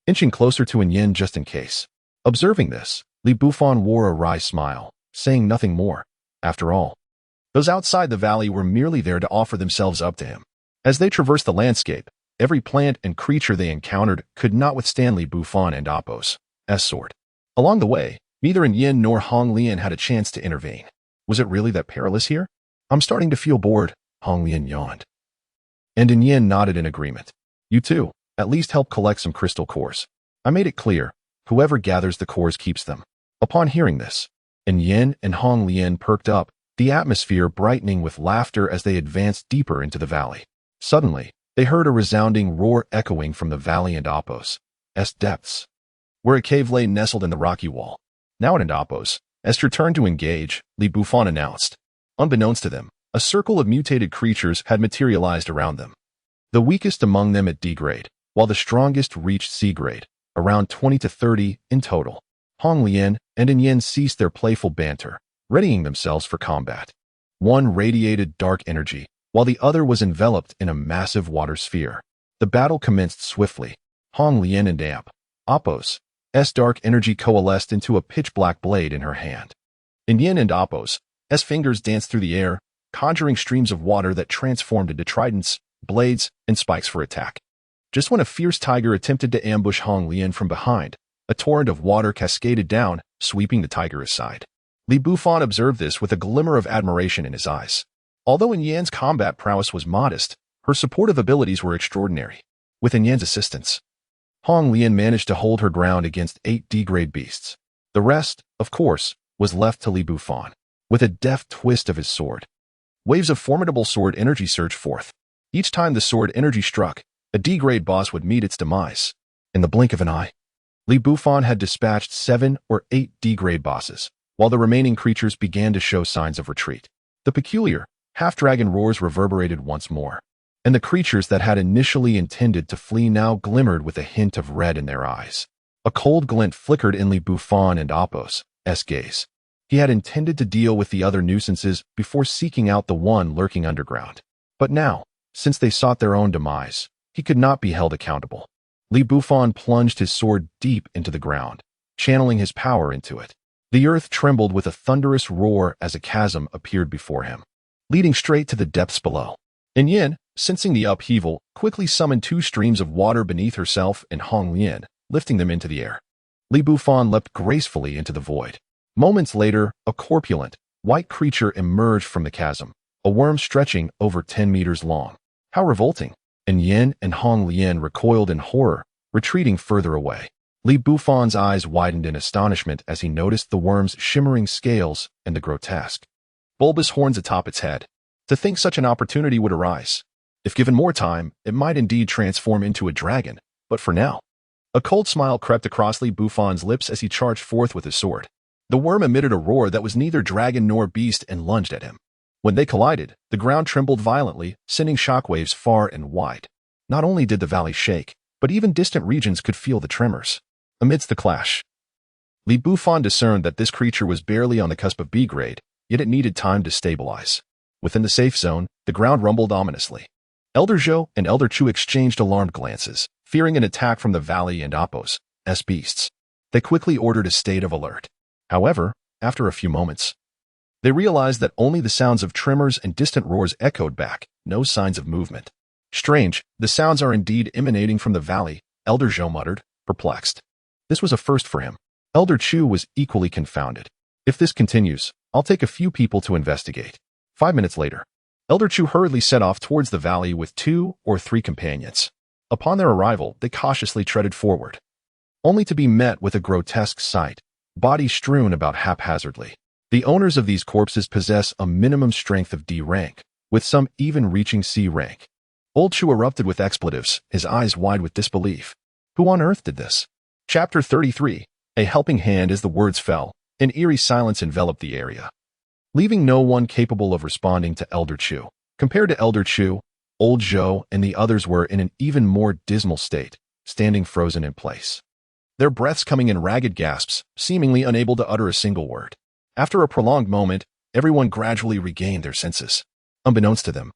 inching closer to Yin just in case. Observing this, Li Bufan wore a wry smile, saying nothing more. After all, those outside the valley were merely there to offer themselves up to him. As they traversed the landscape, every plant and creature they encountered could not withstand Li Bufan and Apos' sword. Along the way, neither Yin nor Hong Lian had a chance to intervene. Was it really that perilous here? I'm starting to feel bored, Hong Lian yawned. And Yin nodded in agreement. You too, at least help collect some crystal cores. I made it clear, whoever gathers the cores keeps them. Upon hearing this, Yin and Hong Lian perked up, the atmosphere brightening with laughter as they advanced deeper into the valley. Suddenly, they heard a resounding roar echoing from the valley and Apos' depths, where a cave lay nestled in the rocky wall. Now at Apos' turned to engage, Li Bufan announced. Unbeknownst to them, a circle of mutated creatures had materialized around them. The weakest among them at D grade, while the strongest reached C grade, around 20 to 30 in total. Hong Lian and Yin ceased their playful banter, readying themselves for combat. One radiated dark energy, while the other was enveloped in a massive water sphere. The battle commenced swiftly. Hong Lian and Apos' dark energy coalesced into a pitch-black blade in her hand. Yin and Apos' fingers danced through the air, conjuring streams of water that transformed into tridents, blades, and spikes for attack. Just when a fierce tiger attempted to ambush Hong Lian from behind, a torrent of water cascaded down, sweeping the tiger aside. Li Bufan observed this with a glimmer of admiration in his eyes. Although Yin's combat prowess was modest, her supportive abilities were extraordinary. With Yin's assistance, Hong Lian managed to hold her ground against 8 D-grade beasts. The rest, of course, was left to Li Bufan. With a deft twist of his sword, waves of formidable sword energy surged forth. Each time the sword energy struck, a D-grade boss would meet its demise. In the blink of an eye, Li Bufan had dispatched 7 or 8 D-grade bosses, while the remaining creatures began to show signs of retreat. The peculiar, half-dragon roars reverberated once more, and the creatures that had initially intended to flee now glimmered with a hint of red in their eyes. A cold glint flickered in Li Bufan and Apos' gaze. He had intended to deal with the other nuisances before seeking out the one lurking underground. But now, since they sought their own demise, he could not be held accountable. Li Bufan plunged his sword deep into the ground, channeling his power into it. The earth trembled with a thunderous roar as a chasm appeared before him, leading straight to the depths below. Yin, sensing the upheaval, quickly summoned 2 streams of water beneath herself and Hong Lian, lifting them into the air. Li Bufan leapt gracefully into the void. Moments later, a corpulent, white creature emerged from the chasm, a worm stretching over 10 meters long. How revolting! Yin and Hong Lian recoiled in horror, retreating further away. Li Bufan's eyes widened in astonishment as he noticed the worm's shimmering scales and the grotesque, bulbous horns atop its head. To think such an opportunity would arise. If given more time, it might indeed transform into a dragon, but for now. A cold smile crept across Li Bufan's lips as he charged forth with his sword. The worm emitted a roar that was neither dragon nor beast and lunged at him. When they collided, the ground trembled violently, sending shockwaves far and wide. Not only did the valley shake, but even distant regions could feel the tremors. Amidst the clash, Li Bufan discerned that this creature was barely on the cusp of B grade, yet it needed time to stabilize. Within the safe zone, the ground rumbled ominously. Elder Zhou and Elder Chu exchanged alarmed glances, fearing an attack from the valley and Apos' beasts. They quickly ordered a state of alert. However, after a few moments, they realized that only the sounds of tremors and distant roars echoed back, no signs of movement. Strange, the sounds are indeed emanating from the valley, Elder Zhou muttered, perplexed. This was a first for him. Elder Chu was equally confounded. If this continues, I'll take a few people to investigate. 5 minutes later, Elder Chu hurriedly set off towards the valley with 2 or 3 companions. Upon their arrival, they cautiously treaded forward, only to be met with a grotesque sight, bodies strewn about haphazardly. The owners of these corpses possess a minimum strength of D rank, with some even reaching C rank. Old Chu erupted with expletives, his eyes wide with disbelief. Who on earth did this? Chapter 33. A helping hand. As the words fell, an eerie silence enveloped the area, leaving no one capable of responding to Elder Chu. Compared to Elder Chu, Old Zhou and the others were in an even more dismal state, standing frozen in place, their breaths coming in ragged gasps, seemingly unable to utter a single word. After a prolonged moment, everyone gradually regained their senses. Unbeknownst to them,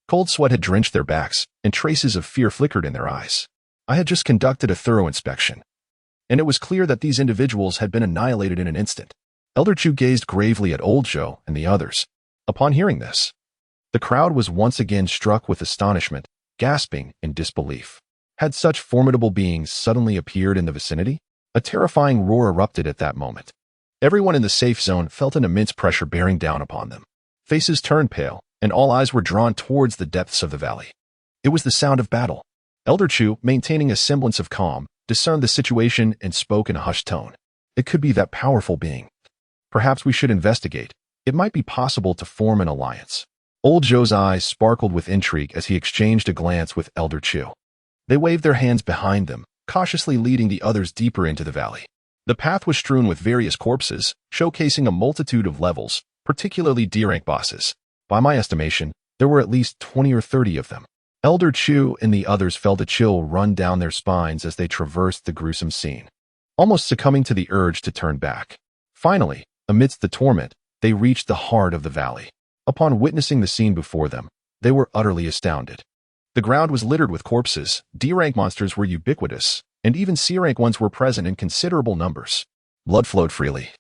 cold sweat had drenched their backs, and traces of fear flickered in their eyes. I had just conducted a thorough inspection, and it was clear that these individuals had been annihilated in an instant. Elder Chu gazed gravely at Old Zhou and the others. Upon hearing this, the crowd was once again struck with astonishment, gasping in disbelief. Had such formidable beings suddenly appeared in the vicinity? A terrifying roar erupted at that moment. Everyone in the safe zone felt an immense pressure bearing down upon them. Faces turned pale, and all eyes were drawn towards the depths of the valley. It was the sound of battle. Elder Chu, maintaining a semblance of calm, discerned the situation and spoke in a hushed tone. It could be that powerful being. Perhaps we should investigate. It might be possible to form an alliance. Old Zhou's eyes sparkled with intrigue as he exchanged a glance with Elder Chu. They waved their hands behind them, cautiously leading the others deeper into the valley. The path was strewn with various corpses, showcasing a multitude of levels, particularly D-rank bosses. By my estimation, there were at least 20 or 30 of them. Elder Chu and the others felt a chill run down their spines as they traversed the gruesome scene, almost succumbing to the urge to turn back. Finally, amidst the torment, they reached the heart of the valley. Upon witnessing the scene before them, they were utterly astounded. The ground was littered with corpses, D-rank monsters were ubiquitous, and even C-rank ones were present in considerable numbers. Blood flowed freely,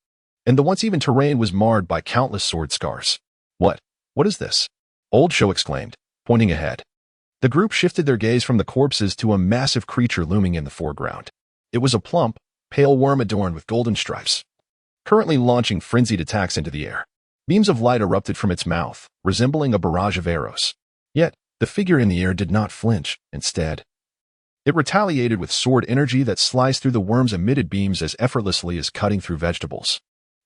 and the once-even terrain was marred by countless sword scars. What is this? Old Zhou exclaimed, pointing ahead. The group shifted their gaze from the corpses to a massive creature looming in the foreground. It was a plump, pale worm adorned with golden stripes, currently launching frenzied attacks into the air. Beams of light erupted from its mouth, resembling a barrage of arrows. Yet, the figure in the air did not flinch. Instead, it retaliated with sword energy that sliced through the worm's emitted beams as effortlessly as cutting through vegetables.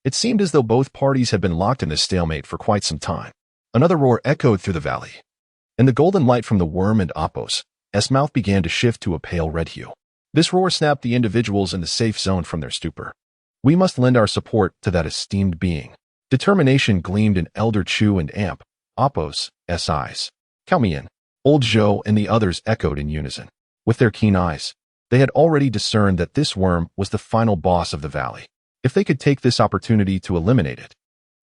It seemed as though both parties had been locked in this stalemate for quite some time. Another roar echoed through the valley, and the golden light from the worm and Apos' mouth began to shift to a pale red hue. This roar snapped the individuals in the safe zone from their stupor. We must lend our support to that esteemed being. Determination gleamed in Elder Chu and Apos' eyes. Count me in. Old Zhou and the others echoed in unison. With their keen eyes, they had already discerned that this worm was the final boss of the valley. If they could take this opportunity to eliminate it,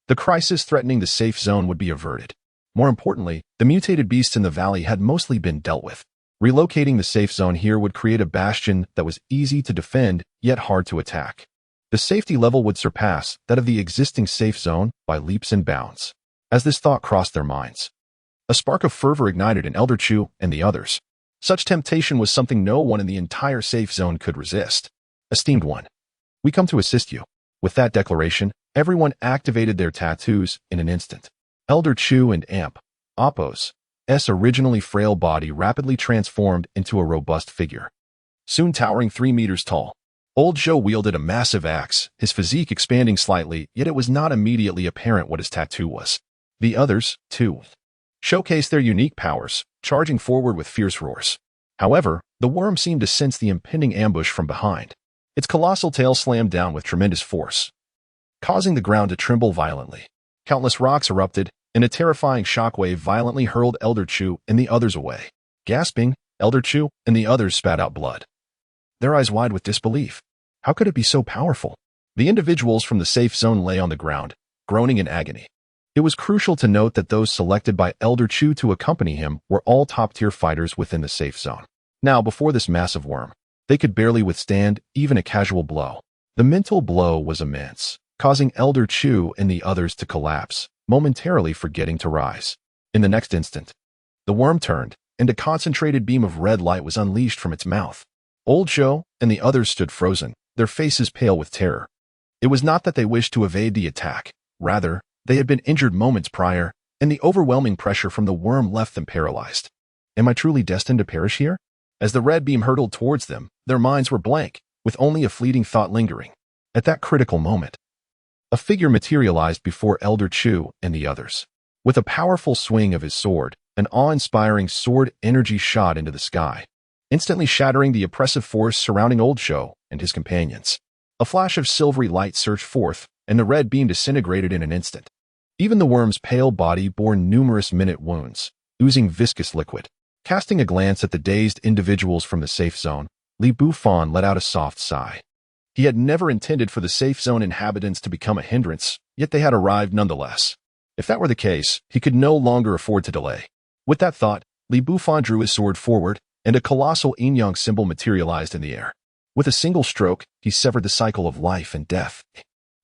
the crisis threatening the safe zone would be averted. More importantly, the mutated beasts in the valley had mostly been dealt with. Relocating the safe zone here would create a bastion that was easy to defend, yet hard to attack. The safety level would surpass that of the existing safe zone by leaps and bounds. As this thought crossed their minds, a spark of fervor ignited in Elder Chu and the others. Such temptation was something no one in the entire safe zone could resist. Esteemed one, we come to assist you. With that declaration, everyone activated their tattoos in an instant. Elder Chu and Apos' originally frail body rapidly transformed into a robust figure, soon towering 3 meters tall. Old Zhou wielded a massive axe, his physique expanding slightly, yet it was not immediately apparent what his tattoo was. The others, too, showcased their unique powers, charging forward with fierce roars. However, the worm seemed to sense the impending ambush from behind. Its colossal tail slammed down with tremendous force, causing the ground to tremble violently. Countless rocks erupted, and a terrifying shockwave violently hurled Elder Chu and the others away. Gasping, Elder Chu and the others spat out blood, their eyes wide with disbelief. How could it be so powerful? The individuals from the safe zone lay on the ground, groaning in agony. It was crucial to note that those selected by Elder Chu to accompany him were all top-tier fighters within the safe zone. Now, before this massive worm, they could barely withstand even a casual blow. The mental blow was immense, causing Elder Chu and the others to collapse, momentarily forgetting to rise. In the next instant, the worm turned, and a concentrated beam of red light was unleashed from its mouth. Old Zhou and the others stood frozen, their faces pale with terror. It was not that they wished to evade the attack. Rather, they had been injured moments prior, and the overwhelming pressure from the worm left them paralyzed. Am I truly destined to perish here? As the red beam hurtled towards them, their minds were blank, with only a fleeting thought lingering. At that critical moment, A figure materialized before Elder Chu and the others. With a powerful swing of his sword, an awe-inspiring sword energy shot into the sky, instantly shattering the oppressive force surrounding Old Shou and his companions. A flash of silvery light surged forth, and the red beam disintegrated in an instant. Even the worm's pale body bore numerous minute wounds, oozing viscous liquid. Casting a glance at the dazed individuals from the safe zone, Li Bufan let out a soft sigh. He had never intended for the safe zone inhabitants to become a hindrance, yet they had arrived nonetheless. If that were the case, he could no longer afford to delay. With that thought, Li Bufan drew his sword forward, and a colossal yin-yang symbol materialized in the air. With a single stroke, he severed the cycle of life and death,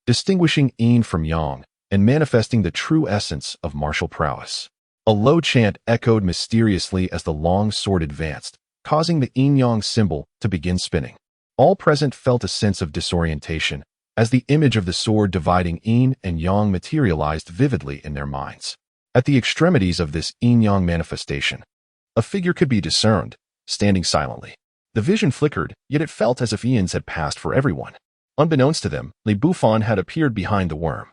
distinguishing yin from yang, and manifesting the true essence of martial prowess. A low chant echoed mysteriously as the long sword advanced, causing the yin-yang symbol to begin spinning. All present felt a sense of disorientation, as the image of the sword dividing yin and yang materialized vividly in their minds. At the extremities of this yin-yang manifestation, a figure could be discerned, standing silently. The vision flickered, yet it felt as if eons had passed for everyone. Unbeknownst to them, Li Bufan had appeared behind the worm,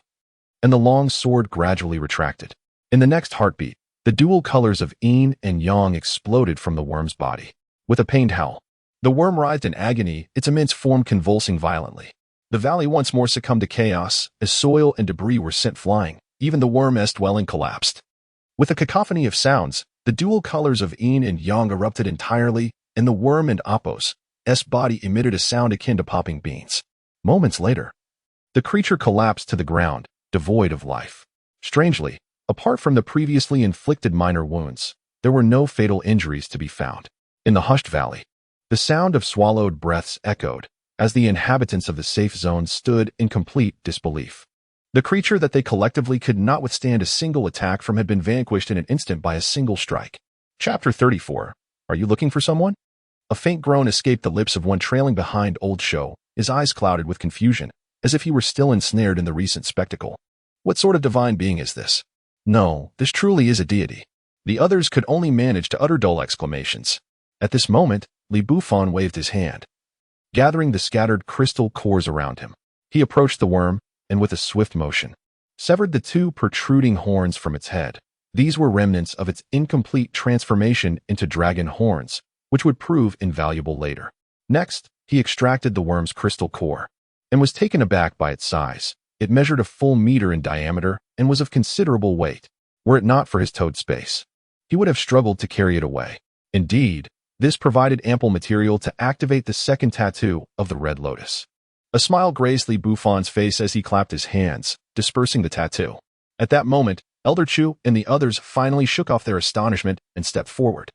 and the long sword gradually retracted. In the next heartbeat, the dual colors of yin and yang exploded from the worm's body. With a pained howl, the worm writhed in agony, its immense form convulsing violently. The valley once more succumbed to chaos, as soil and debris were sent flying. Even the worm's dwelling collapsed. With a cacophony of sounds, the dual colors of yin and yang erupted entirely, and the worm and Apos' body emitted a sound akin to popping beans. Moments later, the creature collapsed to the ground, devoid of life. Strangely, apart from the previously inflicted minor wounds, there were no fatal injuries to be found. In the hushed valley, the sound of swallowed breaths echoed, as the inhabitants of the safe zone stood in complete disbelief. The creature that they collectively could not withstand a single attack from had been vanquished in an instant by a single strike. Chapter 34. Are you looking for someone? A faint groan escaped the lips of one trailing behind Old Shou, his eyes clouded with confusion, as if he were still ensnared in the recent spectacle. What sort of divine being is this? No, this truly is a deity. The others could only manage to utter dull exclamations. At this moment, Li Bufan waved his hand, gathering the scattered crystal cores around him. He approached the worm, and with a swift motion, severed the two protruding horns from its head. These were remnants of its incomplete transformation into dragon horns, which would prove invaluable later. Next, he extracted the worm's crystal core, and was taken aback by its size. It measured a full meter in diameter and was of considerable weight. Were it not for his toad space, he would have struggled to carry it away. Indeed, this provided ample material to activate the second tattoo of the Red Lotus. A smile graced Li Bufan's face as he clapped his hands, dispersing the tattoo. At that moment, Elder Chu and the others finally shook off their astonishment and stepped forward.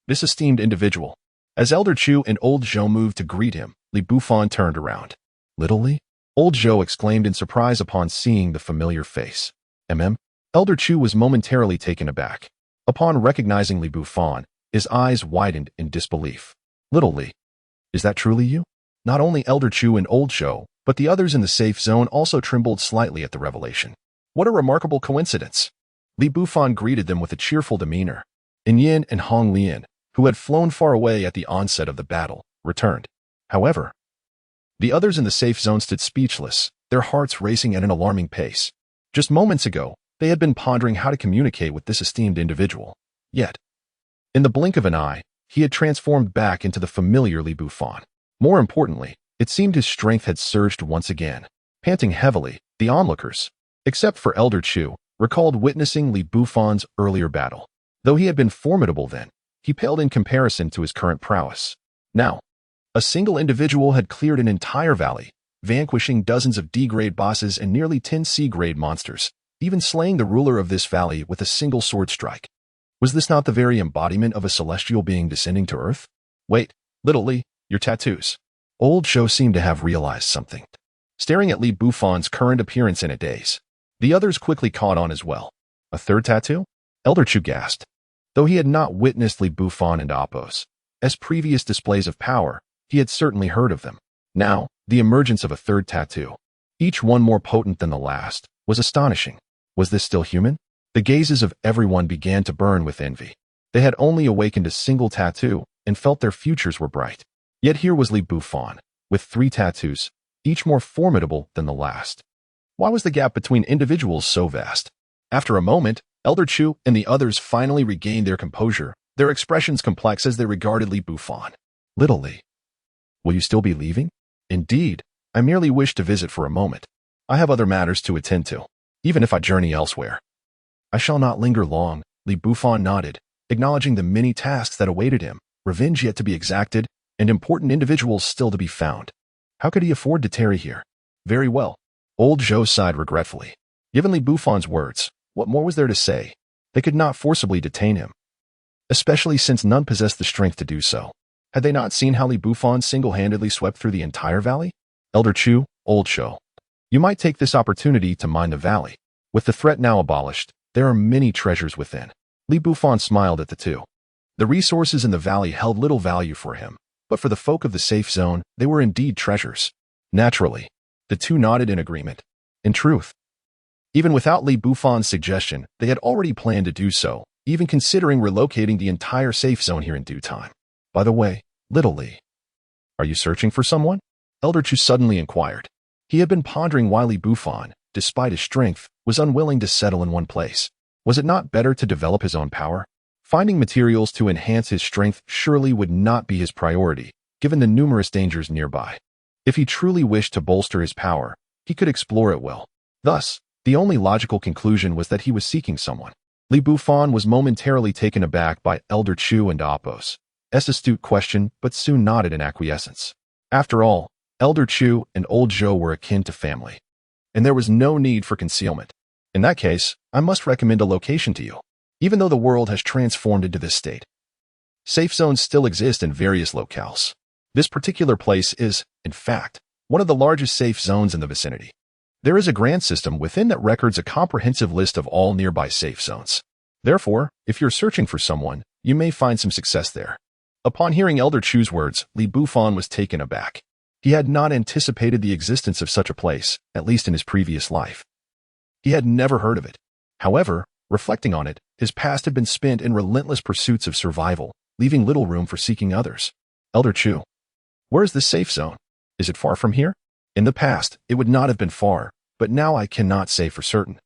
This esteemed individual. As Elder Chu and Old Zhou moved to greet him, Li Bufan turned around. Little Li? Old Zhou exclaimed in surprise upon seeing the familiar face. Elder Chu was momentarily taken aback. Upon recognizing Li Bufan, his eyes widened in disbelief. Little Li, is that truly you? Not only Elder Chu and Old Zhou, but the others in the safe zone also trembled slightly at the revelation. What a remarkable coincidence! Li Bufan greeted them with a cheerful demeanor. Yin and Hong Lian, who had flown far away at the onset of the battle, returned. However, the others in the safe zone stood speechless, their hearts racing at an alarming pace. Just moments ago, they had been pondering how to communicate with this esteemed individual. Yet, in the blink of an eye, he had transformed back into the familiar Li Bufan. More importantly, it seemed his strength had surged once again. Panting heavily, the onlookers, except for Elder Chu, recalled witnessing Li Bufan's earlier battle. Though he had been formidable then, he paled in comparison to his current prowess. Now, a single individual had cleared an entire valley, vanquishing dozens of D-grade bosses and nearly 10 C-grade monsters, even slaying the ruler of this valley with a single sword strike. Was this not the very embodiment of a celestial being descending to Earth? Wait, Little Li, your tattoos. Old Zhou seemed to have realized something. Staring at Li Bufan's current appearance in a daze, the others quickly caught on as well. A third tattoo? Elder Chu gasped. Though he had not witnessed Li Bufan and Apos' previous displays of power, he had certainly heard of them. Now, the emergence of a third tattoo, each one more potent than the last, was astonishing. Was this still human? The gazes of everyone began to burn with envy. They had only awakened a single tattoo and felt their futures were bright. Yet here was Li Bufan, with 3 tattoos, each more formidable than the last. Why was the gap between individuals so vast? After a moment, Elder Chu and the others finally regained their composure, their expressions complex as they regarded Li Bufan. Little Li, will you still be leaving? Indeed, I merely wish to visit for a moment. I have other matters to attend to, even if I journey elsewhere. I shall not linger long, Li Bufan nodded, acknowledging the many tasks that awaited him, revenge yet to be exacted, and important individuals still to be found. How could he afford to tarry here? Very well. Old Zhou sighed regretfully. Given Li Bufan's words, what more was there to say? They could not forcibly detain him, especially since none possessed the strength to do so. Had they not seen how Li Bufan single-handedly swept through the entire valley? Elder Chu, Old Zhou, you might take this opportunity to mine the valley. With the threat now abolished, there are many treasures within. Li Bufan smiled at the two. The resources in the valley held little value for him, but for the folk of the safe zone, they were indeed treasures. Naturally, the two nodded in agreement. In truth, even without Li Bufan's suggestion, they had already planned to do so, even considering relocating the entire safe zone here in due time. By the way, little Li, are you searching for someone? Elder Chu suddenly inquired. He had been pondering why Li Bufan, despite his strength, was unwilling to settle in one place. Was it not better to develop his own power? Finding materials to enhance his strength surely would not be his priority, given the numerous dangers nearby. If he truly wished to bolster his power, he could explore at will. Thus, the only logical conclusion was that he was seeking someone. Li Bufan was momentarily taken aback by Elder Chu and Apos' astute question, but soon nodded in acquiescence. After all, Elder Chu and Old Zhou were akin to family, and there was no need for concealment. In that case, I must recommend a location to you. Even though the world has transformed into this state, safe zones still exist in various locales. This particular place is, in fact, one of the largest safe zones in the vicinity. There is a grand system within that records a comprehensive list of all nearby safe zones. Therefore, if you're searching for someone, you may find some success there. Upon hearing Elder Chu's words, Li Bufan was taken aback. He had not anticipated the existence of such a place, at least in his previous life. He had never heard of it. However, reflecting on it, his past had been spent in relentless pursuits of survival, leaving little room for seeking others. Elder Chu, where is this safe zone? Is it far from here? In the past, it would not have been far, but now I cannot say for certain.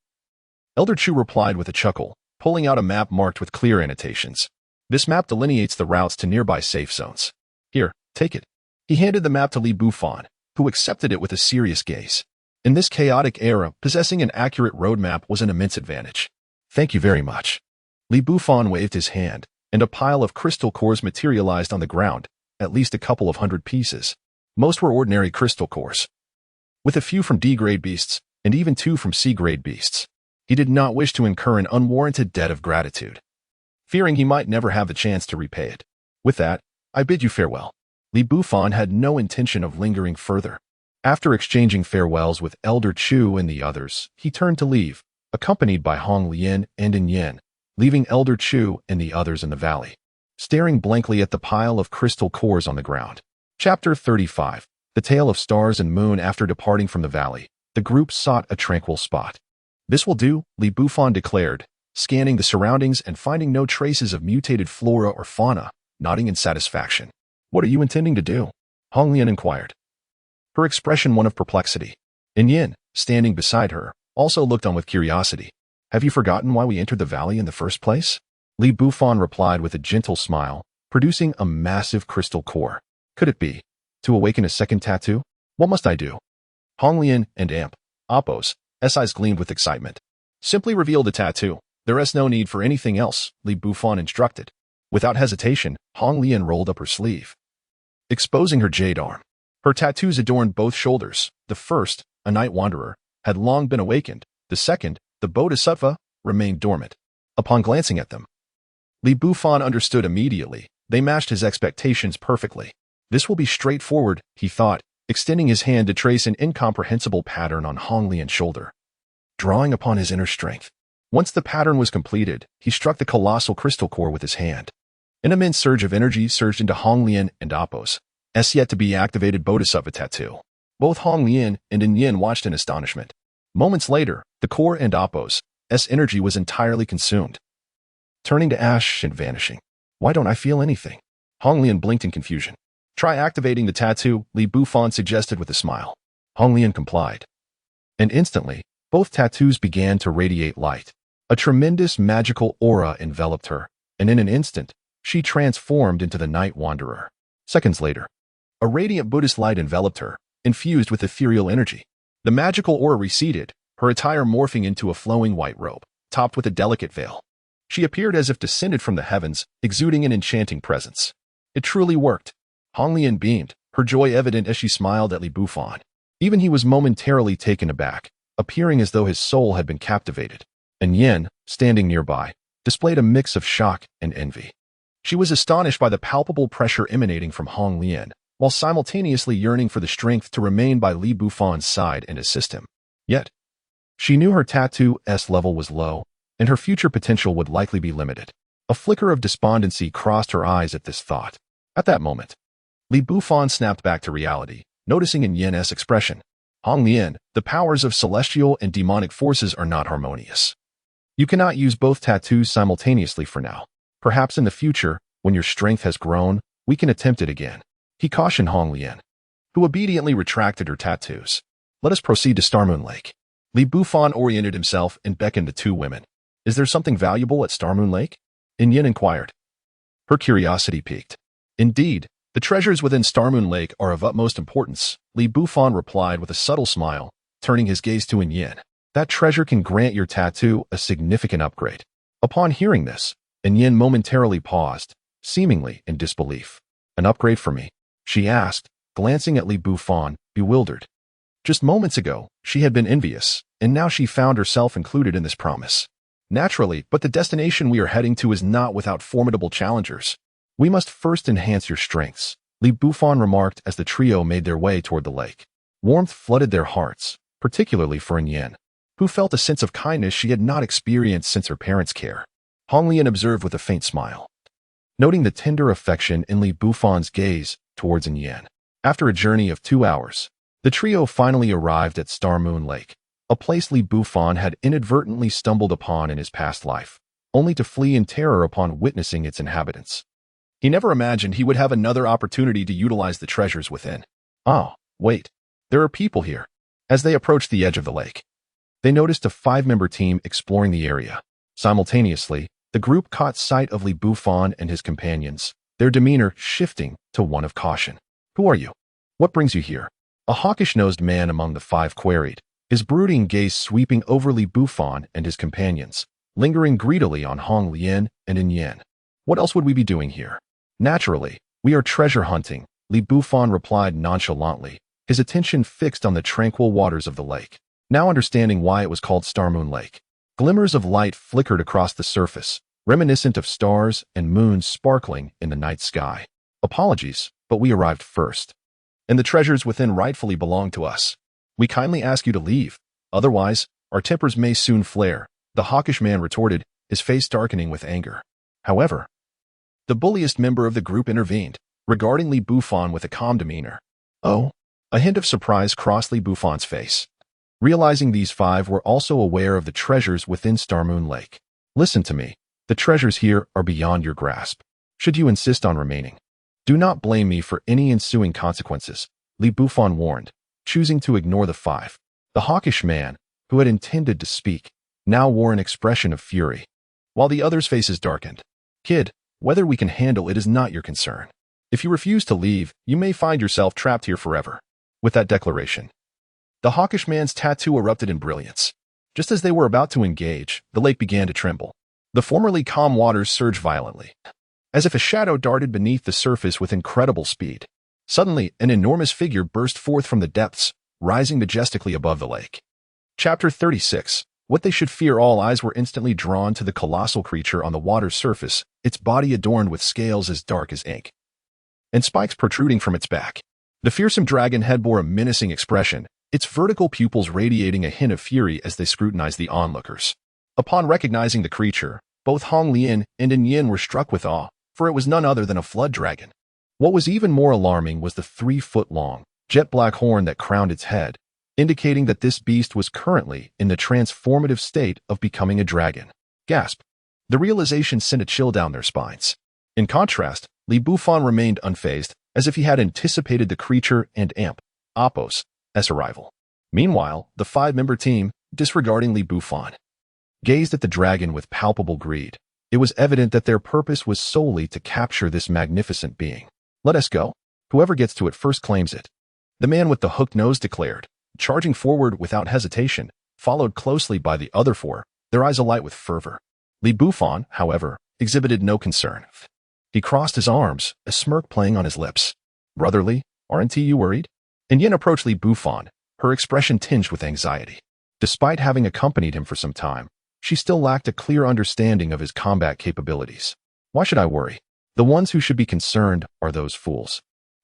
Elder Chu replied with a chuckle, pulling out a map marked with clear annotations. This map delineates the routes to nearby safe zones. Here, take it. He handed the map to Li Bufan, who accepted it with a serious gaze. In this chaotic era, possessing an accurate roadmap was an immense advantage. Thank you very much. Li Bufan waved his hand, and a pile of crystal cores materialized on the ground, at least a couple of hundred pieces. Most were ordinary crystal cores, with a few from D-grade beasts, and even 2 from C-grade beasts. He did not wish to incur an unwarranted debt of gratitude, fearing he might never have the chance to repay it. With that, I bid you farewell. Li Bufan had no intention of lingering further. After exchanging farewells with Elder Chu and the others, he turned to leave, accompanied by Hong Lian and In Yen, leaving Elder Chu and the others in the valley, staring blankly at the pile of crystal cores on the ground. Chapter 35. The Tale of Stars and Moon. After departing from the valley, the group sought a tranquil spot. This will do, Li Bufan declared, scanning the surroundings and finding no traces of mutated flora or fauna, nodding in satisfaction. What are you intending to do? Hong Lian inquired, her expression one of perplexity. In Yin, standing beside her, also looked on with curiosity. Have you forgotten why we entered the valley in the first place? Li Bufan replied with a gentle smile, producing a massive crystal core. Could it be to awaken a second tattoo? What must I do? Hong Lian and Apos' eyes gleamed with excitement. Simply reveal the tattoo. There is no need for anything else, Li Bufan instructed. Without hesitation, Hong Lian rolled up her sleeve, exposing her jade arm. Her tattoos adorned both shoulders. The first, a night wanderer, had long been awakened. The second, the Bodhisattva, remained dormant. Upon glancing at them, Li Bufan understood immediately. They matched his expectations perfectly. This will be straightforward, he thought, extending his hand to trace an incomprehensible pattern on Hong Lian's shoulder, drawing upon his inner strength. Once the pattern was completed, he struck the colossal crystal core with his hand. An immense surge of energy surged into Hong Lian and Apos' yet-to-be-activated Bodhisattva tattoo. Both Hong Lian and In Yin watched in astonishment. Moments later, the core and Apos' energy was entirely consumed, turning to ash and vanishing. Why don't I feel anything? Hong Lian blinked in confusion. Try activating the tattoo, Li Bufan suggested with a smile. Hong Lian complied, and instantly, both tattoos began to radiate light. A tremendous magical aura enveloped her, and in an instant, she transformed into the Night Wanderer. Seconds later, a radiant Buddhist light enveloped her, infused with ethereal energy. The magical aura receded, her attire morphing into a flowing white robe, topped with a delicate veil. She appeared as if descended from the heavens, exuding an enchanting presence. It truly worked. Hong Lian beamed, her joy evident as she smiled at Li Bufan. Even he was momentarily taken aback, appearing as though his soul had been captivated. And Yen, standing nearby, displayed a mix of shock and envy. She was astonished by the palpable pressure emanating from Hong Lian, while simultaneously yearning for the strength to remain by Li Bufan's side and assist him. Yet, she knew her tattoo's level was low, and her future potential would likely be limited. A flicker of despondency crossed her eyes at this thought. At that moment, Li Bufan snapped back to reality, noticing in Yen's expression, Hong Lian, the powers of celestial and demonic forces are not harmonious. You cannot use both tattoos simultaneously for now. Perhaps in the future, when your strength has grown, we can attempt it again. He cautioned Hong Lian, who obediently retracted her tattoos. Let us proceed to Starmoon Lake. Li Bufan oriented himself and beckoned the two women. Is there something valuable at Starmoon Lake? Yen inquired. Her curiosity piqued. Indeed, the treasures within Starmoon Lake are of utmost importance, Li Bufan replied with a subtle smile, turning his gaze to Yen. That treasure can grant your tattoo a significant upgrade. Upon hearing this, Yen momentarily paused, seemingly in disbelief. An upgrade for me? She asked, glancing at Li Bufan, bewildered. Just moments ago, she had been envious, and now she found herself included in this promise. Naturally, but the destination we are heading to is not without formidable challengers. We must first enhance your strengths, Li Bufan remarked as the trio made their way toward the lake. Warmth flooded their hearts, particularly for Yen, who felt a sense of kindness she had not experienced since her parents' care. Hong Lian observed with a faint smile, noting the tender affection in Li Bufan's gaze towards Yen. After a journey of 2 hours, the trio finally arrived at Starmoon Lake, a place Li Bufan had inadvertently stumbled upon in his past life, only to flee in terror upon witnessing its inhabitants. He never imagined he would have another opportunity to utilize the treasures within. Oh, wait, there are people here. As they approached the edge of the lake, they noticed a 5-member team exploring the area. Simultaneously, the group caught sight of Li Bufan and his companions, their demeanor shifting to one of caution. Who are you? What brings you here? A hawkish-nosed man among the 5 queried, his brooding gaze sweeping over Li Bufan and his companions, lingering greedily on Hong Lian and Yen. What else would we be doing here? Naturally, we are treasure hunting, Li Bufan replied nonchalantly, his attention fixed on the tranquil waters of the lake. Now understanding why it was called Starmoon Lake. Glimmers of light flickered across the surface, reminiscent of stars and moons sparkling in the night sky. Apologies, but we arrived first, and the treasures within rightfully belong to us. We kindly ask you to leave, otherwise, our tempers may soon flare, the hawkish man retorted, his face darkening with anger. However, the bulliest member of the group intervened, regarding Li Bufan with a calm demeanor. Oh, a hint of surprise crossed Li Bufan's face, realizing these 5 were also aware of the treasures within Starmoon Lake. Listen to me, the treasures here are beyond your grasp. Should you insist on remaining, do not blame me for any ensuing consequences, Li Bufan warned, choosing to ignore the 5. The hawkish man, who had intended to speak, now wore an expression of fury, while the others' faces darkened. Kid, whether we can handle it is not your concern. If you refuse to leave, you may find yourself trapped here forever. With that declaration, the hawkish man's tattoo erupted in brilliance. Just as they were about to engage, the lake began to tremble. The formerly calm waters surged violently, as if a shadow darted beneath the surface with incredible speed. Suddenly, an enormous figure burst forth from the depths, rising majestically above the lake. Chapter 36. What they should fear. All eyes were instantly drawn to the colossal creature on the water's surface, its body adorned with scales as dark as ink, and spikes protruding from its back. The fearsome dragon head bore a menacing expression, its vertical pupils radiating a hint of fury as they scrutinized the onlookers. Upon recognizing the creature, both Hong Lian and Yen were struck with awe, for it was none other than a flood dragon. What was even more alarming was the 3-foot-long, jet-black horn that crowned its head, indicating that this beast was currently in the transformative state of becoming a dragon. Gasp! The realization sent a chill down their spines. In contrast, Li Bufan remained unfazed, as if he had anticipated the creature and Appos' arrival. Meanwhile, the five-member team, disregarding Li Bufan, gazed at the dragon with palpable greed. It was evident that their purpose was solely to capture this magnificent being. Let us go. Whoever gets to it first claims it. The man with the hooked nose declared, charging forward without hesitation, followed closely by the other four, their eyes alight with fervor. Li Bufan, however, exhibited no concern. He crossed his arms, a smirk playing on his lips. Brotherly, aren't you worried? And Yin approached Li Bufan, her expression tinged with anxiety. Despite having accompanied him for some time, she still lacked a clear understanding of his combat capabilities. Why should I worry? The ones who should be concerned are those fools.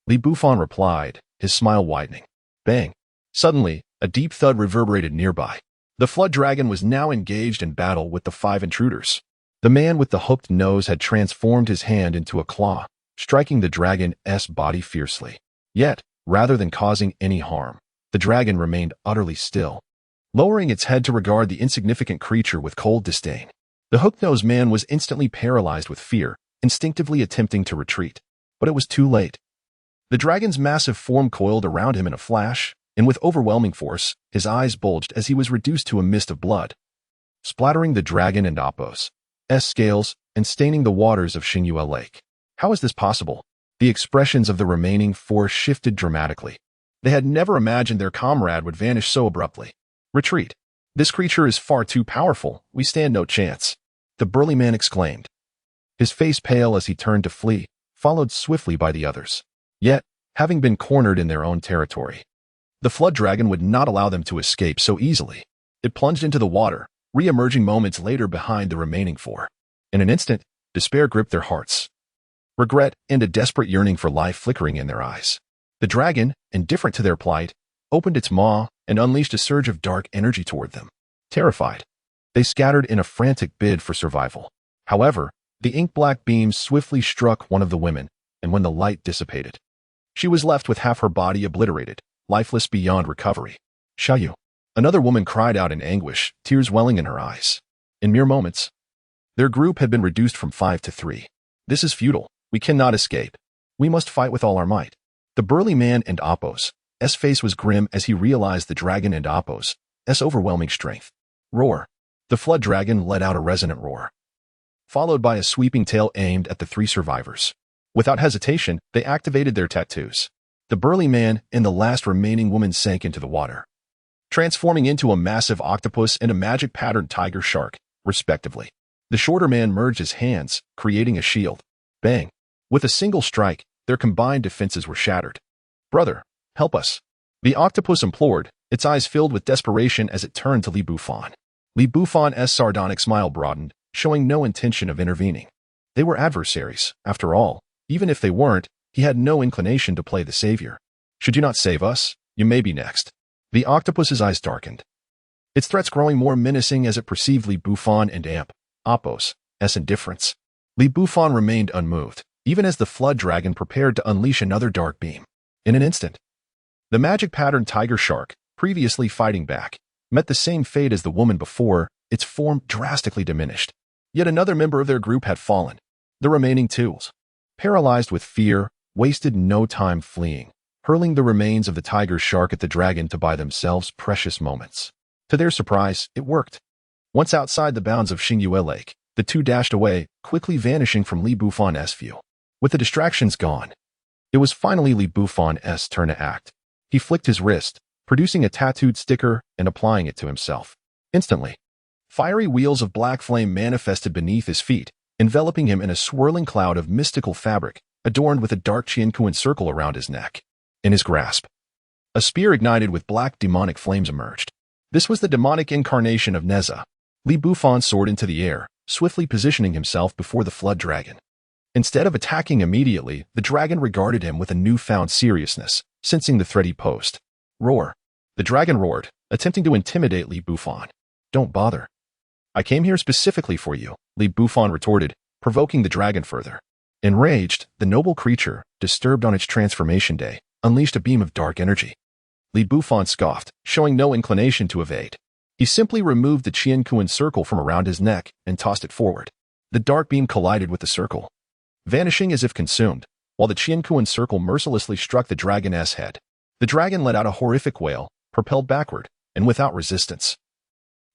Li Bufan replied, his smile widening. Bang! Suddenly, a deep thud reverberated nearby. The flood dragon was now engaged in battle with the five intruders. The man with the hooked nose had transformed his hand into a claw, striking the dragon's body fiercely. Yet, rather than causing any harm, the dragon remained utterly still, lowering its head to regard the insignificant creature with cold disdain. The hook-nosed man was instantly paralyzed with fear, instinctively attempting to retreat. But it was too late. The dragon's massive form coiled around him in a flash, and with overwhelming force, his eyes bulged as he was reduced to a mist of blood, splattering the dragon and Apos' scales and staining the waters of Xingyue Lake. How is this possible? The expressions of the remaining four shifted dramatically. They had never imagined their comrade would vanish so abruptly. Retreat. This creature is far too powerful. We stand no chance. The burly man exclaimed, his face pale as he turned to flee, followed swiftly by the others. Yet, having been cornered in their own territory, the flood dragon would not allow them to escape so easily. It plunged into the water, re-emerging moments later behind the remaining four. In an instant, despair gripped their hearts, regret and a desperate yearning for life flickering in their eyes. The dragon, indifferent to their plight, opened its maw and unleashed a surge of dark energy toward them. Terrified, they scattered in a frantic bid for survival. However, the ink-black beam swiftly struck one of the women, and when the light dissipated, she was left with half her body obliterated, lifeless beyond recovery. Xiaoyu. Another woman cried out in anguish, tears welling in her eyes. In mere moments, their group had been reduced from 5 to 3. This is futile. We cannot escape. We must fight with all our might. The burly man and Apos' face was grim as he realized the dragon and Apos' overwhelming strength. Roar. The flood dragon let out a resonant roar, followed by a sweeping tail aimed at the 3 survivors. Without hesitation, they activated their tattoos. The burly man and the last remaining woman sank into the water, transforming into a massive octopus and a magic-patterned tiger shark, respectively. The shorter man merged his hands, creating a shield. Bang! With a single strike, their combined defenses were shattered. Brother, help us. The octopus implored, its eyes filled with desperation as it turned to Li Bufan. Li Bufan's sardonic smile broadened, showing no intention of intervening. They were adversaries, after all. Even if they weren't, he had no inclination to play the savior. Should you not save us, you may be next. The octopus's eyes darkened, its threats growing more menacing as it perceived Li Bufan and Apos' indifference. Li Bufan remained unmoved, even as the flood dragon prepared to unleash another dark beam. In an instant, the magic-patterned tiger shark, previously fighting back, met the same fate as the woman before, its form drastically diminished. Yet another member of their group had fallen. The remaining 2, paralyzed with fear, wasted no time fleeing, hurling the remains of the tiger shark at the dragon to buy themselves precious moments. To their surprise, it worked. Once outside the bounds of Xingyue Lake, the 2 dashed away, quickly vanishing from Li Bufan's view. With the distractions gone, it was finally Li Bufan's turn to act. He flicked his wrist, producing a tattooed sticker and applying it to himself. Instantly, fiery wheels of black flame manifested beneath his feet, enveloping him in a swirling cloud of mystical fabric, adorned with a dark Qiankuan circle around his neck. In his grasp, a spear ignited with black demonic flames emerged. This was the demonic incarnation of Neza. Li Bufan soared into the air, swiftly positioning himself before the flood dragon. Instead of attacking immediately, the dragon regarded him with a newfound seriousness, sensing the threat he posed. Roar. The dragon roared, attempting to intimidate Li Bufan. Don't bother. I came here specifically for you, Li Bufan retorted, provoking the dragon further. Enraged, the noble creature, disturbed on its transformation day, unleashed a beam of dark energy. Li Bufan scoffed, showing no inclination to evade. He simply removed the Qiankuan circle from around his neck and tossed it forward. The dark beam collided with the circle, vanishing as if consumed, while the Qiankuan circle mercilessly struck the dragon's head. The dragon let out a horrific wail, propelled backward, and without resistance.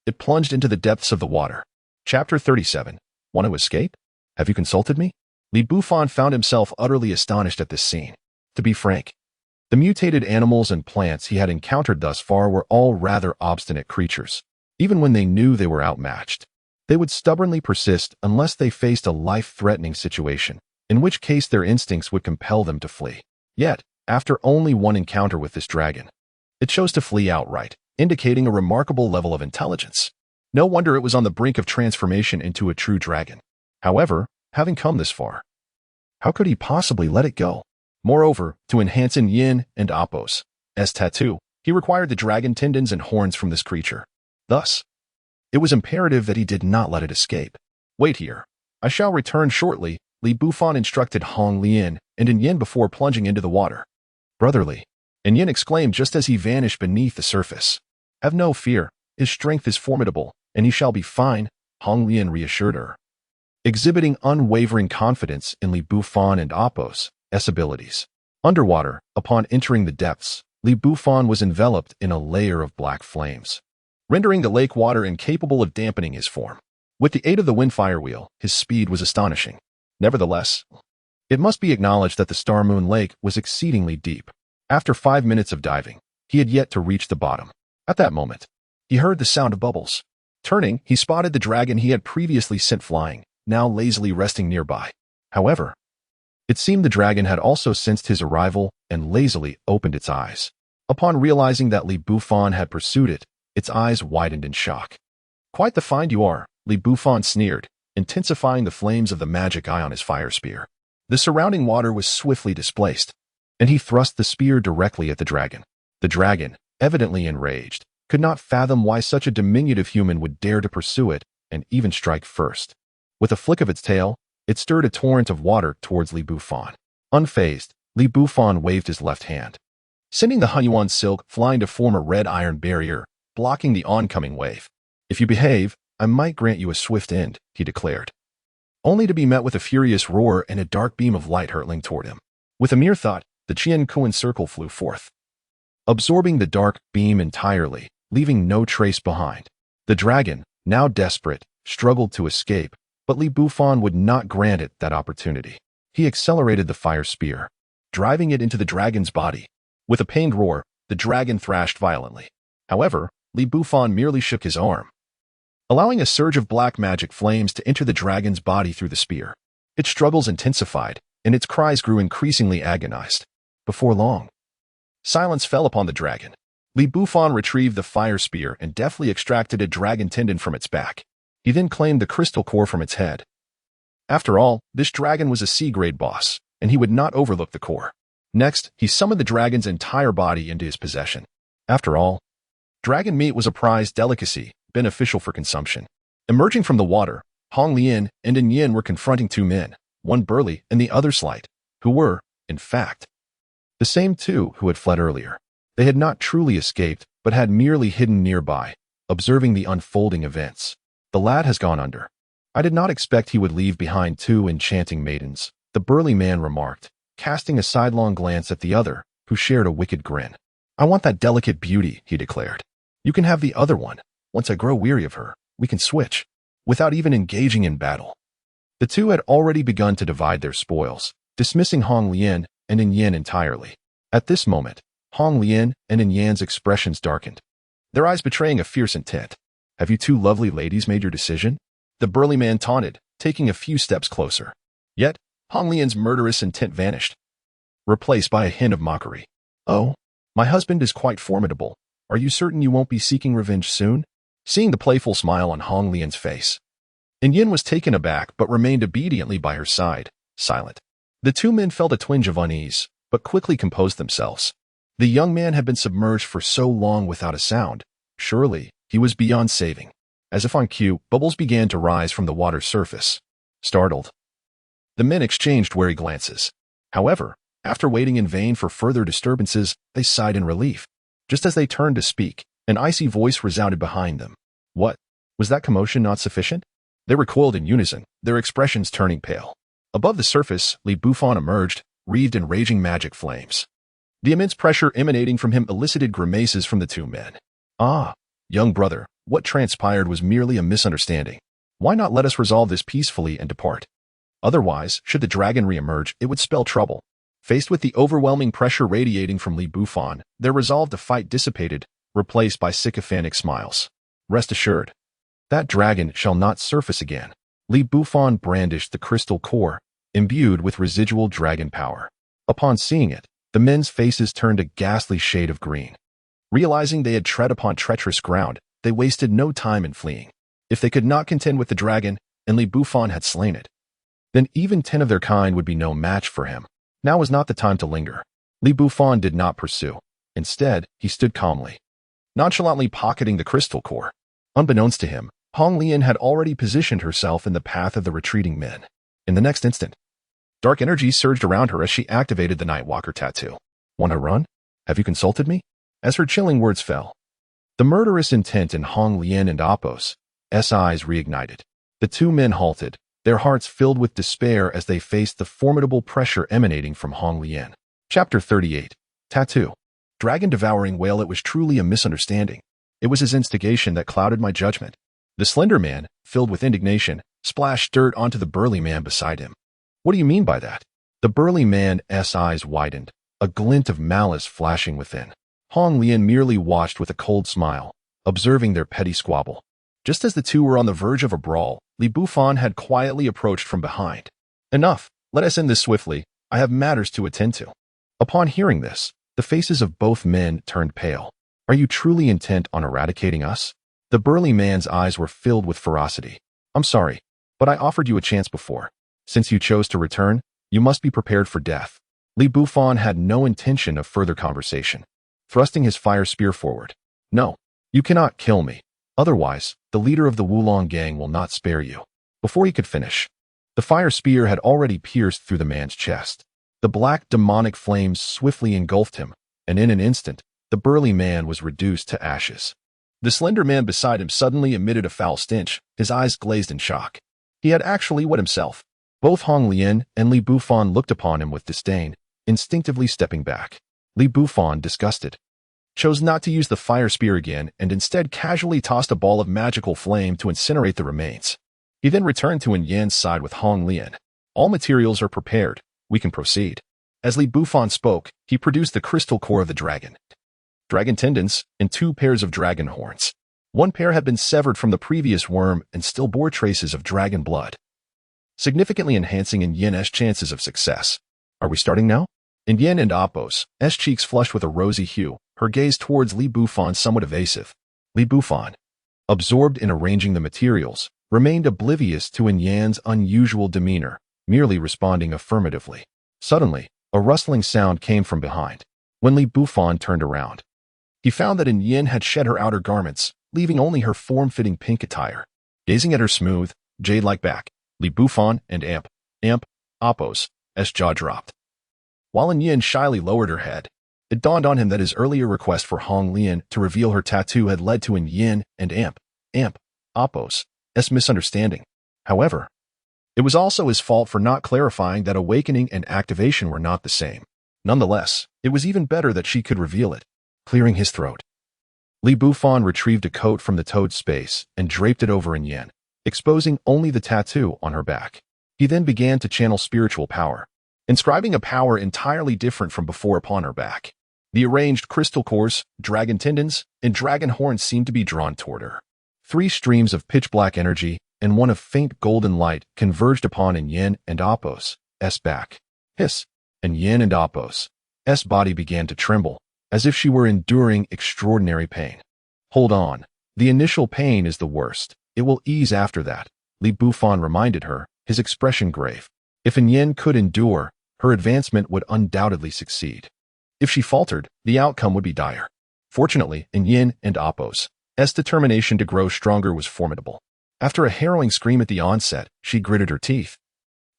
It plunged into the depths of the water. Chapter 37. Want to escape? Have you consulted me? Li Bufan found himself utterly astonished at this scene. To be frank, the mutated animals and plants he had encountered thus far were all rather obstinate creatures. Even when they knew they were outmatched, they would stubbornly persist unless they faced a life-threatening situation, in which case their instincts would compel them to flee. Yet, after only one encounter with this dragon, it chose to flee outright, indicating a remarkable level of intelligence. No wonder it was on the brink of transformation into a true dragon. However, having come this far, how could he possibly let it go? Moreover, to enhance in yin and appos' tattoo, he required the dragon tendons and horns from this creature. Thus, it was imperative that he did not let it escape. Wait here. I shall return shortly, Li Bufan instructed Hong Lian and In Yin before plunging into the water. Brotherly, In Yin exclaimed just as he vanished beneath the surface. Have no fear, his strength is formidable, and he shall be fine, Hong Lian reassured her, exhibiting unwavering confidence in Li Bufan and Appos' abilities. Underwater, upon entering the depths, Li Bufan was enveloped in a layer of black flames, rendering the lake water incapable of dampening his form. With the aid of the wind fire wheel, his speed was astonishing. Nevertheless, it must be acknowledged that the Star Moon Lake was exceedingly deep. After 5 minutes of diving, he had yet to reach the bottom. At that moment, he heard the sound of bubbles. Turning, he spotted the dragon he had previously sent flying, now lazily resting nearby. However, it seemed the dragon had also sensed his arrival and lazily opened its eyes. Upon realizing that Li Bufan had pursued it, its eyes widened in shock. Quite the find you are, Li Bufan sneered, intensifying the flames of the magic eye on his fire spear. The surrounding water was swiftly displaced, and he thrust the spear directly at the dragon. The dragon, evidently enraged, could not fathom why such a diminutive human would dare to pursue it and even strike first. With a flick of its tail, it stirred a torrent of water towards Li Bufan. Unfazed, Li Bufan waved his left hand, sending the Hunyuan silk flying to form a red iron barrier, blocking the oncoming wave. If you behave, I might grant you a swift end, he declared, only to be met with a furious roar and a dark beam of light hurtling toward him. With a mere thought, the Qian Kuan circle flew forth, absorbing the dark beam entirely, leaving no trace behind. The dragon, now desperate, struggled to escape, but Li Bufan would not grant it that opportunity. He accelerated the fire spear, driving it into the dragon's body. With a pained roar, the dragon thrashed violently. However, Li Bufan merely shook his arm, allowing a surge of black magic flames to enter the dragon's body through the spear. Its struggles intensified, and its cries grew increasingly agonized. Before long, silence fell upon the dragon. Li Bufan retrieved the fire spear and deftly extracted a dragon tendon from its back. He then claimed the crystal core from its head. After all, this dragon was a C-grade boss, and he would not overlook the core. Next, he summoned the dragon's entire body into his possession. After all, dragon meat was a prized delicacy, beneficial for consumption. Emerging from the water, Hong Lian and In Yin were confronting two men, one burly and the other slight, who were, in fact, the same two who had fled earlier. They had not truly escaped, but had merely hidden nearby, observing the unfolding events. The lad has gone under. I did not expect he would leave behind two enchanting maidens, the burly man remarked, casting a sidelong glance at the other, who shared a wicked grin. I want that delicate beauty, he declared. You can have the other one. Once I grow weary of her, we can switch, without even engaging in battle. The two had already begun to divide their spoils, dismissing Hong Lian and In Yin entirely. At this moment, Hong Lian and In Yan's expressions darkened, their eyes betraying a fierce intent. Have you two lovely ladies made your decision? The burly man taunted, taking a few steps closer. Yet, Hong Lian's murderous intent vanished, replaced by a hint of mockery. Oh, my husband is quite formidable. Are you certain you won't be seeking revenge soon? Seeing the playful smile on Hong Lian's face, In Yin was taken aback but remained obediently by her side, silent. The two men felt a twinge of unease, but quickly composed themselves. The young man had been submerged for so long without a sound. Surely, he was beyond saving. As if on cue, bubbles began to rise from the water's surface. Startled, the men exchanged wary glances. However, after waiting in vain for further disturbances, they sighed in relief. Just as they turned to speak, an icy voice resounded behind them. What? Was that commotion not sufficient? They recoiled in unison, their expressions turning pale. Above the surface, Li Bufan emerged, wreathed in raging magic flames. The immense pressure emanating from him elicited grimaces from the two men. Ah, young brother, what transpired was merely a misunderstanding. Why not let us resolve this peacefully and depart? Otherwise, should the dragon reemerge, it would spell trouble. Faced with the overwhelming pressure radiating from Bufan, their resolve to fight dissipated, replaced by sycophantic smiles. Rest assured, that dragon shall not surface again. Bufan brandished the crystal core, imbued with residual dragon power. Upon seeing it, the men's faces turned a ghastly shade of green. Realizing they had tread upon treacherous ground, they wasted no time in fleeing. If they could not contend with the dragon, and Bufan had slain it, then even 10 of their kind would be no match for him. Now was not the time to linger. Bufan did not pursue. Instead, he stood calmly, nonchalantly pocketing the crystal core. Unbeknownst to him, Hong Lian had already positioned herself in the path of the retreating men. In the next instant, dark energy surged around her as she activated the Nightwalker tattoo. Want to run? Have you consulted me? As her chilling words fell, the murderous intent in Hong Lian and Apos' eyes reignited. The two men halted, their hearts filled with despair as they faced the formidable pressure emanating from Hong Lian. Chapter 38. Tattoo. Dragon-devouring whale. It was truly a misunderstanding. It was his instigation that clouded my judgment. The slender man, filled with indignation, splashed dirt onto the burly man beside him. What do you mean by that? The burly man's eyes widened, a glint of malice flashing within. Hong Lian merely watched with a cold smile, observing their petty squabble. Just as the two were on the verge of a brawl, Bufan had quietly approached from behind. Enough, let us end this swiftly. I have matters to attend to. Upon hearing this, the faces of both men turned pale. Are you truly intent on eradicating us? The burly man's eyes were filled with ferocity. I'm sorry, but I offered you a chance before. Since you chose to return, you must be prepared for death. Bufan had no intention of further conversation, thrusting his fire spear forward. No, you cannot kill me. Otherwise, the leader of the Wulong gang will not spare you. Before he could finish, the fire spear had already pierced through the man's chest. The black demonic flames swiftly engulfed him, and in an instant, the burly man was reduced to ashes. The slender man beside him suddenly emitted a foul stench, his eyes glazed in shock. He had actually wet himself. Both Hong Lian and Bufan looked upon him with disdain, instinctively stepping back. Bufan, disgusted, chose not to use the fire spear again and instead casually tossed a ball of magical flame to incinerate the remains. He then returned to Yan's side with Hong Lian. All materials are prepared. We can proceed. As Bufan spoke, he produced the crystal core of the dragon tendons, and 2 pairs of dragon horns. One pair had been severed from the previous worm and still bore traces of dragon blood, significantly enhancing Yan's chances of success. Are we starting now? Yan and Apos' cheeks flushed with a rosy hue, her gaze towards Bufan somewhat evasive. Bufan, absorbed in arranging the materials, remained oblivious to Yan's unusual demeanor, merely responding affirmatively. Suddenly, a rustling sound came from behind. When Bufan turned around, he found that Yan had shed her outer garments, leaving only her form-fitting pink attire. Gazing at her smooth, jade-like back, Bufan and Apos' jaw dropped. While Yan shyly lowered her head, it dawned on him that his earlier request for Hong Lian to reveal her tattoo had led to Yan and Apos' misunderstanding. However, it was also his fault for not clarifying that awakening and activation were not the same. Nonetheless, it was even better that she could reveal it. Clearing his throat, Bufan retrieved a coat from the toad's space and draped it over Yan, exposing only the tattoo on her back. He then began to channel spiritual power, inscribing a power entirely different from before upon her back. The arranged crystal cores, dragon tendons, and dragon horns seemed to be drawn toward her. 3 streams of pitch-black energy and one of faint golden light converged upon Yan and Apos' back. Hiss! And Yan and Apos' body began to tremble, as if she were enduring extraordinary pain. Hold on. The initial pain is the worst. It will ease after that, Bufan reminded her, his expression grave. If Yan could endure, her advancement would undoubtedly succeed. If she faltered, the outcome would be dire. Fortunately, Yan and Apos' determination to grow stronger was formidable. After a harrowing scream at the onset, she gritted her teeth,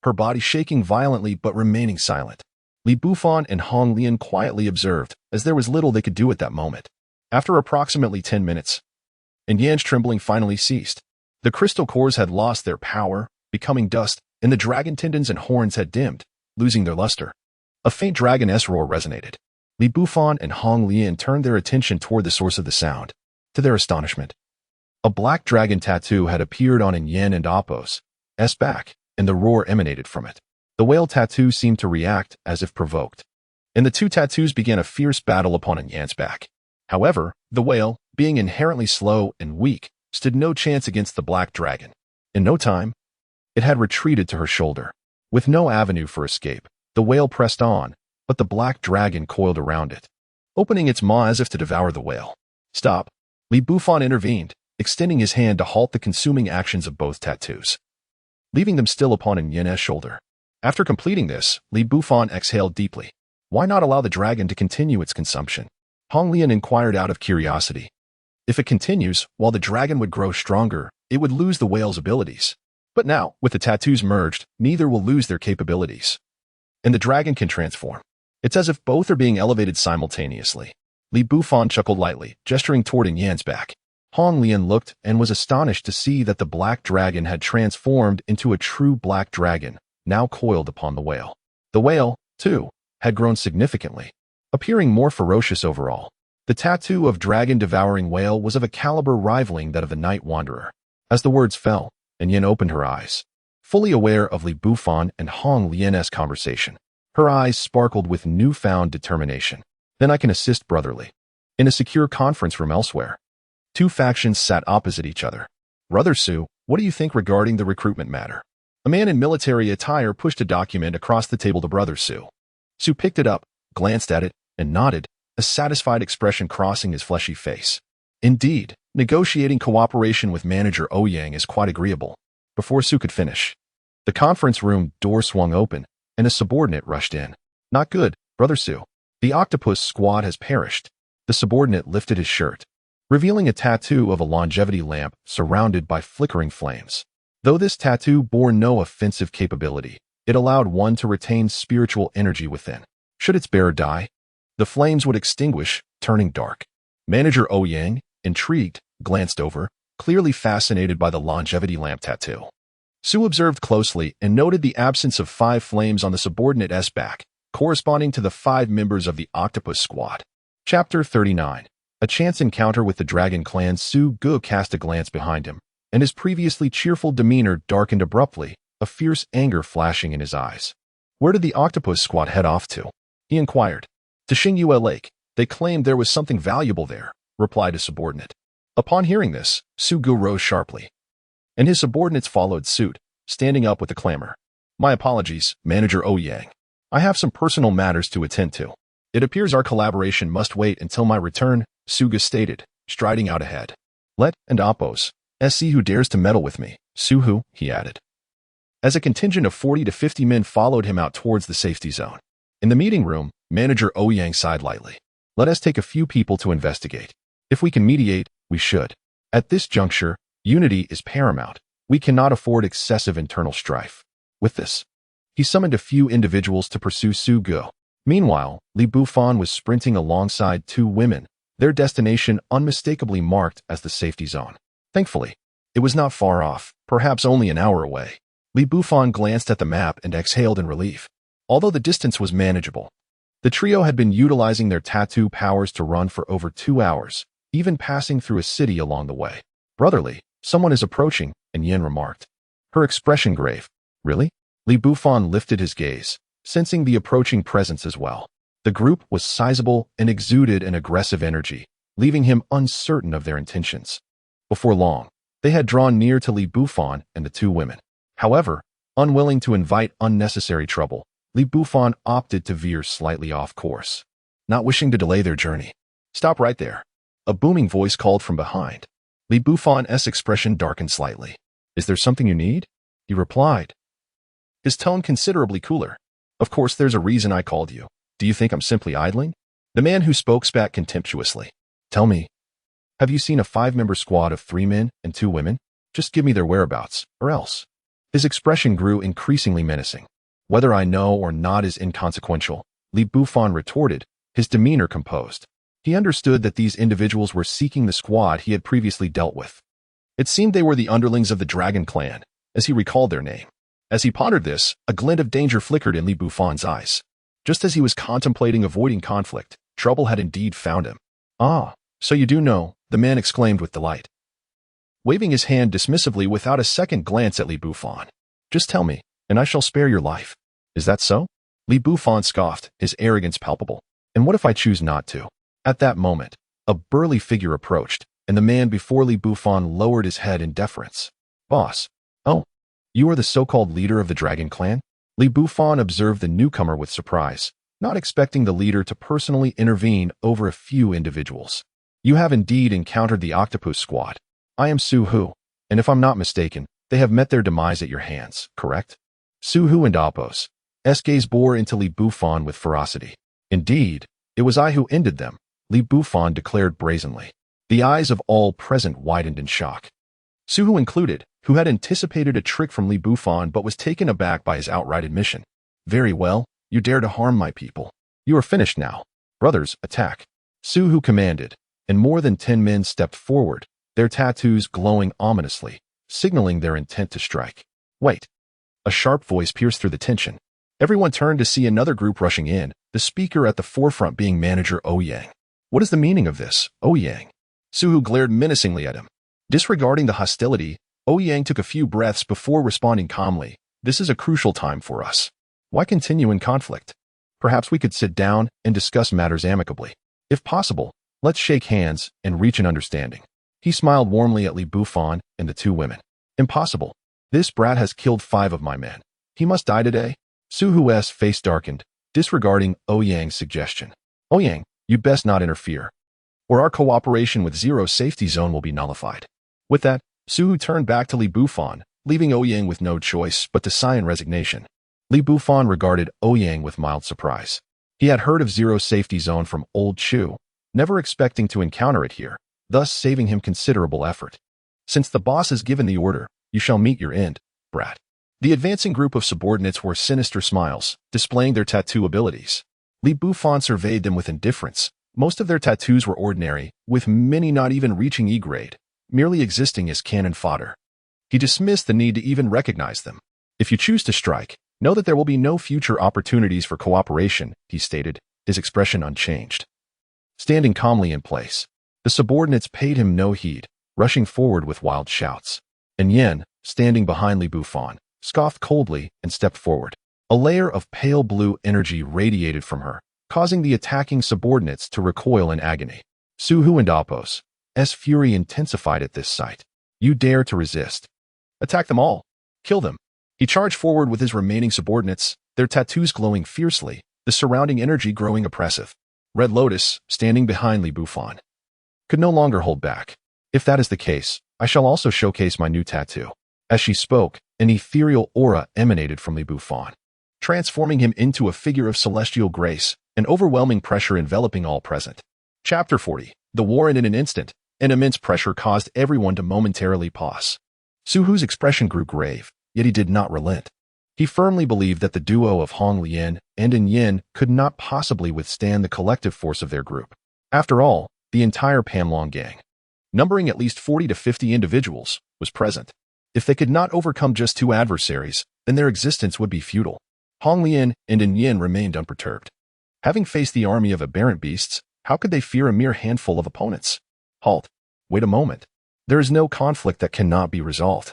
her body shaking violently but remaining silent. Bufan and Hong Lian quietly observed, as there was little they could do at that moment. After approximately 10 minutes, Yan's trembling finally ceased. The crystal cores had lost their power, becoming dust, and the dragon tendons and horns had dimmed, losing their luster. A faint dragon roar resonated. Li Bufan and Hong Lian turned their attention toward the source of the sound. To their astonishment, a black dragon tattoo had appeared on Yin and Appo's back, and the roar emanated from it. The whale tattoo seemed to react as if provoked, and the two tattoos began a fierce battle upon Yan's back. However, the whale, being inherently slow and weak, stood no chance against the black dragon. In no time, it had retreated to her shoulder. With no avenue for escape, the whale pressed on, but the black dragon coiled around it, opening its maw as if to devour the whale. Stop! Li Bufan intervened, extending his hand to halt the consuming actions of both tattoos, leaving them still upon Yin's shoulder. After completing this, Li Bufan exhaled deeply. Why not allow the dragon to continue its consumption? Hong Lian inquired out of curiosity. If it continues, while the dragon would grow stronger, it would lose the whale's abilities. But now, with the tattoos merged, neither will lose their capabilities. And the dragon can transform. It's as if both are being elevated simultaneously. Li Bufan chuckled lightly, gesturing toward Yan's back. Hong Lian looked and was astonished to see that the black dragon had transformed into a true black dragon, now coiled upon the whale. The whale, too, had grown significantly, appearing more ferocious overall. The tattoo of dragon-devouring whale was of a caliber rivaling that of the Night Wanderer. As the words fell, Yin opened her eyes, fully aware of Li Bufan and Hong Lian's conversation. Her eyes sparkled with newfound determination. Then I can assist brotherly. In a secure conference room elsewhere, two factions sat opposite each other. Brother Su, what do you think regarding the recruitment matter? A man in military attire pushed a document across the table to Brother Su. Su picked it up, glanced at it, and nodded, a satisfied expression crossing his fleshy face. Indeed, negotiating cooperation with Manager Ouyang is quite agreeable. Before Su could finish, the conference room door swung open, and a subordinate rushed in. Not good, Brother Su. The octopus squad has perished. The subordinate lifted his shirt, revealing a tattoo of a longevity lamp surrounded by flickering flames. Though this tattoo bore no offensive capability, it allowed one to retain spiritual energy within. Should its bearer die, the flames would extinguish, turning dark. Manager Ouyang, intrigued, glanced over, clearly fascinated by the longevity lamp tattoo. Su observed closely and noted the absence of 5 flames on the subordinate's back, corresponding to the 5 members of the octopus squad. Chapter 39. A chance encounter with the dragon clan. Su Gu cast a glance behind him, and his previously cheerful demeanor darkened abruptly, a fierce anger flashing in his eyes. Where did the octopus squad head off to? He inquired. To Xingyue Lake. They claimed there was something valuable there, replied a subordinate. Upon hearing this, Su Gu rose sharply, and his subordinates followed suit, standing up with a clamor. My apologies, Manager Ouyang. I have some personal matters to attend to. It appears our collaboration must wait until my return, Su Gu stated, striding out ahead. Let and Appos, see who dares to meddle with me, Su Hu, he added. As a contingent of 40 to 50 men followed him out towards the safety zone. In the meeting room, Manager Ouyang sighed lightly. Let us take a few people to investigate. If we can mediate, we should. At this juncture, unity is paramount. We cannot afford excessive internal strife. With this, he summoned a few individuals to pursue Su Gu. Meanwhile, Li Bufan was sprinting alongside 2 women, their destination unmistakably marked as the safety zone. Thankfully, it was not far off, perhaps only an hour away. Li Bufan glanced at the map and exhaled in relief. Although the distance was manageable, the trio had been utilizing their tattoo powers to run for over 2 hours, even passing through a city along the way. Brotherly, someone is approaching, and Yin remarked. Her expression grave. Really? Li Bufan lifted his gaze, sensing the approaching presence as well. The group was sizable and exuded an aggressive energy, leaving him uncertain of their intentions. Before long, they had drawn near to Li Bufan and the 2 women. However, unwilling to invite unnecessary trouble, Li Bufan opted to veer slightly off course, not wishing to delay their journey. Stop right there. A booming voice called from behind. Li Bufan's expression darkened slightly. Is there something you need? He replied, his tone considerably cooler. Of course, there's a reason I called you. Do you think I'm simply idling? The man who spoke spat contemptuously. Tell me, have you seen a 5-member squad of 3 men and 2 women? Just give me their whereabouts, or else. His expression grew increasingly menacing. Whether I know or not is inconsequential, Li Bufan retorted, his demeanor composed. He understood that these individuals were seeking the squad he had previously dealt with. It seemed they were the underlings of the Dragon Clan, as he recalled their name. As he pondered this, a glint of danger flickered in Li Bufan's eyes. Just as he was contemplating avoiding conflict, Trouble had indeed found him. "Ah, so you do know," the man exclaimed with delight, waving his hand dismissively without a second glance at Li Bufan. "Just tell me, and I shall spare your life." "Is that so?" Li Bufan scoffed, his arrogance palpable. "And what if I choose not to?" At that moment, a burly figure approached, and the man before Li Bufan lowered his head in deference. "Boss. Oh, you are the so-called leader of the Dragon Clan?" Li Bufan observed the newcomer with surprise, not expecting the leader to personally intervene over a few individuals. "You have indeed encountered the Octopus Squad. I am Su Hu, and if I'm not mistaken, they have met their demise at your hands, correct?" Su Hu and Apos. Gaze bore into Li Bufan with ferocity. "Indeed, it was I who ended them," Li Bufan declared brazenly. The eyes of all present widened in shock. Su Hu included, who had anticipated a trick from Li Bufan but was taken aback by his outright admission. "Very well, you dare to harm my people. You are finished now. Brothers, attack." Su Hu commanded, and more than 10 men stepped forward, their tattoos glowing ominously, signaling their intent to strike. "Wait." A sharp voice pierced through the tension. Everyone turned to see another group rushing in, the speaker at the forefront being manager Ouyang. "What is the meaning of this, Ouyang?" Su Hu glared menacingly at him. Disregarding the hostility, Ouyang took a few breaths before responding calmly. "This is a crucial time for us. Why continue in conflict? Perhaps we could sit down and discuss matters amicably. If possible, let's shake hands and reach an understanding." He smiled warmly at Li Bufan and the two women. "Impossible. This brat has killed 5 of my men. He must die today." Su Hu's face darkened, disregarding Ouyang's suggestion. "Ouyang, you'd best not interfere, or our cooperation with Zero Safety Zone will be nullified." With that, Su Hu turned back to Li Bufan, leaving Ouyang with no choice but to sigh in resignation. Li Bufan regarded Ouyang with mild surprise. He had heard of Zero Safety Zone from Old Chu, never expecting to encounter it here, thus saving him considerable effort. "Since the boss has given the order, you shall meet your end, brat." The advancing group of subordinates wore sinister smiles, displaying their tattoo abilities. Li Bufan surveyed them with indifference. Most of their tattoos were ordinary, with many not even reaching E grade, merely existing as cannon fodder. He dismissed the need to even recognize them. "If you choose to strike, know that there will be no future opportunities for cooperation," he stated, his expression unchanged. Standing calmly in place, the subordinates paid him no heed, rushing forward with wild shouts. And Yen, standing behind Li Bufan, scoffed coldly and stepped forward. A layer of pale blue energy radiated from her, causing the attacking subordinates to recoil in agony. Su Hu and Apos' fury intensified at this sight. "You dare to resist? Attack them all. Kill them." He charged forward with his remaining subordinates, their tattoos glowing fiercely, the surrounding energy growing oppressive. Red Lotus, standing behind Li Bufan, could no longer hold back. "If that is the case, I shall also showcase my new tattoo." As she spoke, an ethereal aura emanated from Li Bufan, transforming him into a figure of celestial grace, an overwhelming pressure enveloping all present. Chapter 40. The war ended in an instant. An immense pressure caused everyone to momentarily pause. Su Hu's expression grew grave, yet he did not relent. He firmly believed that the duo of Hong Lian and In Yin could not possibly withstand the collective force of their group. After all, the entire Panlong gang, numbering at least 40 to 50 individuals, was present. If they could not overcome just 2 adversaries, then their existence would be futile. Hong Lian and In Yin remained unperturbed. Having faced the army of aberrant beasts, how could they fear a mere handful of opponents? Halt. Wait a moment. There is no conflict that cannot be resolved.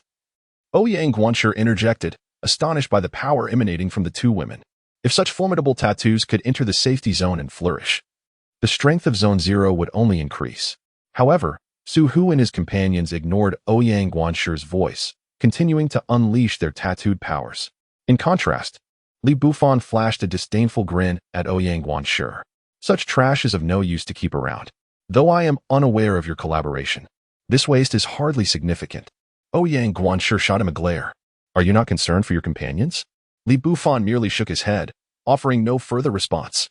Ouyang Guanshi interjected, astonished by the power emanating from the two women. If such formidable tattoos could enter the safety zone and flourish, the strength of Zone 0 would only increase. However, Su Hu and his companions ignored Ouyang Guanshi's voice, continuing to unleash their tattooed powers. In contrast, Li Bufan flashed a disdainful grin at Ouyang Guanshi. "Such trash is of no use to keep around. Though I am unaware of your collaboration, this waste is hardly significant." Ouyang Guanshi shot him a glare. "Are you not concerned for your companions?" Li Bufan merely shook his head, offering no further response.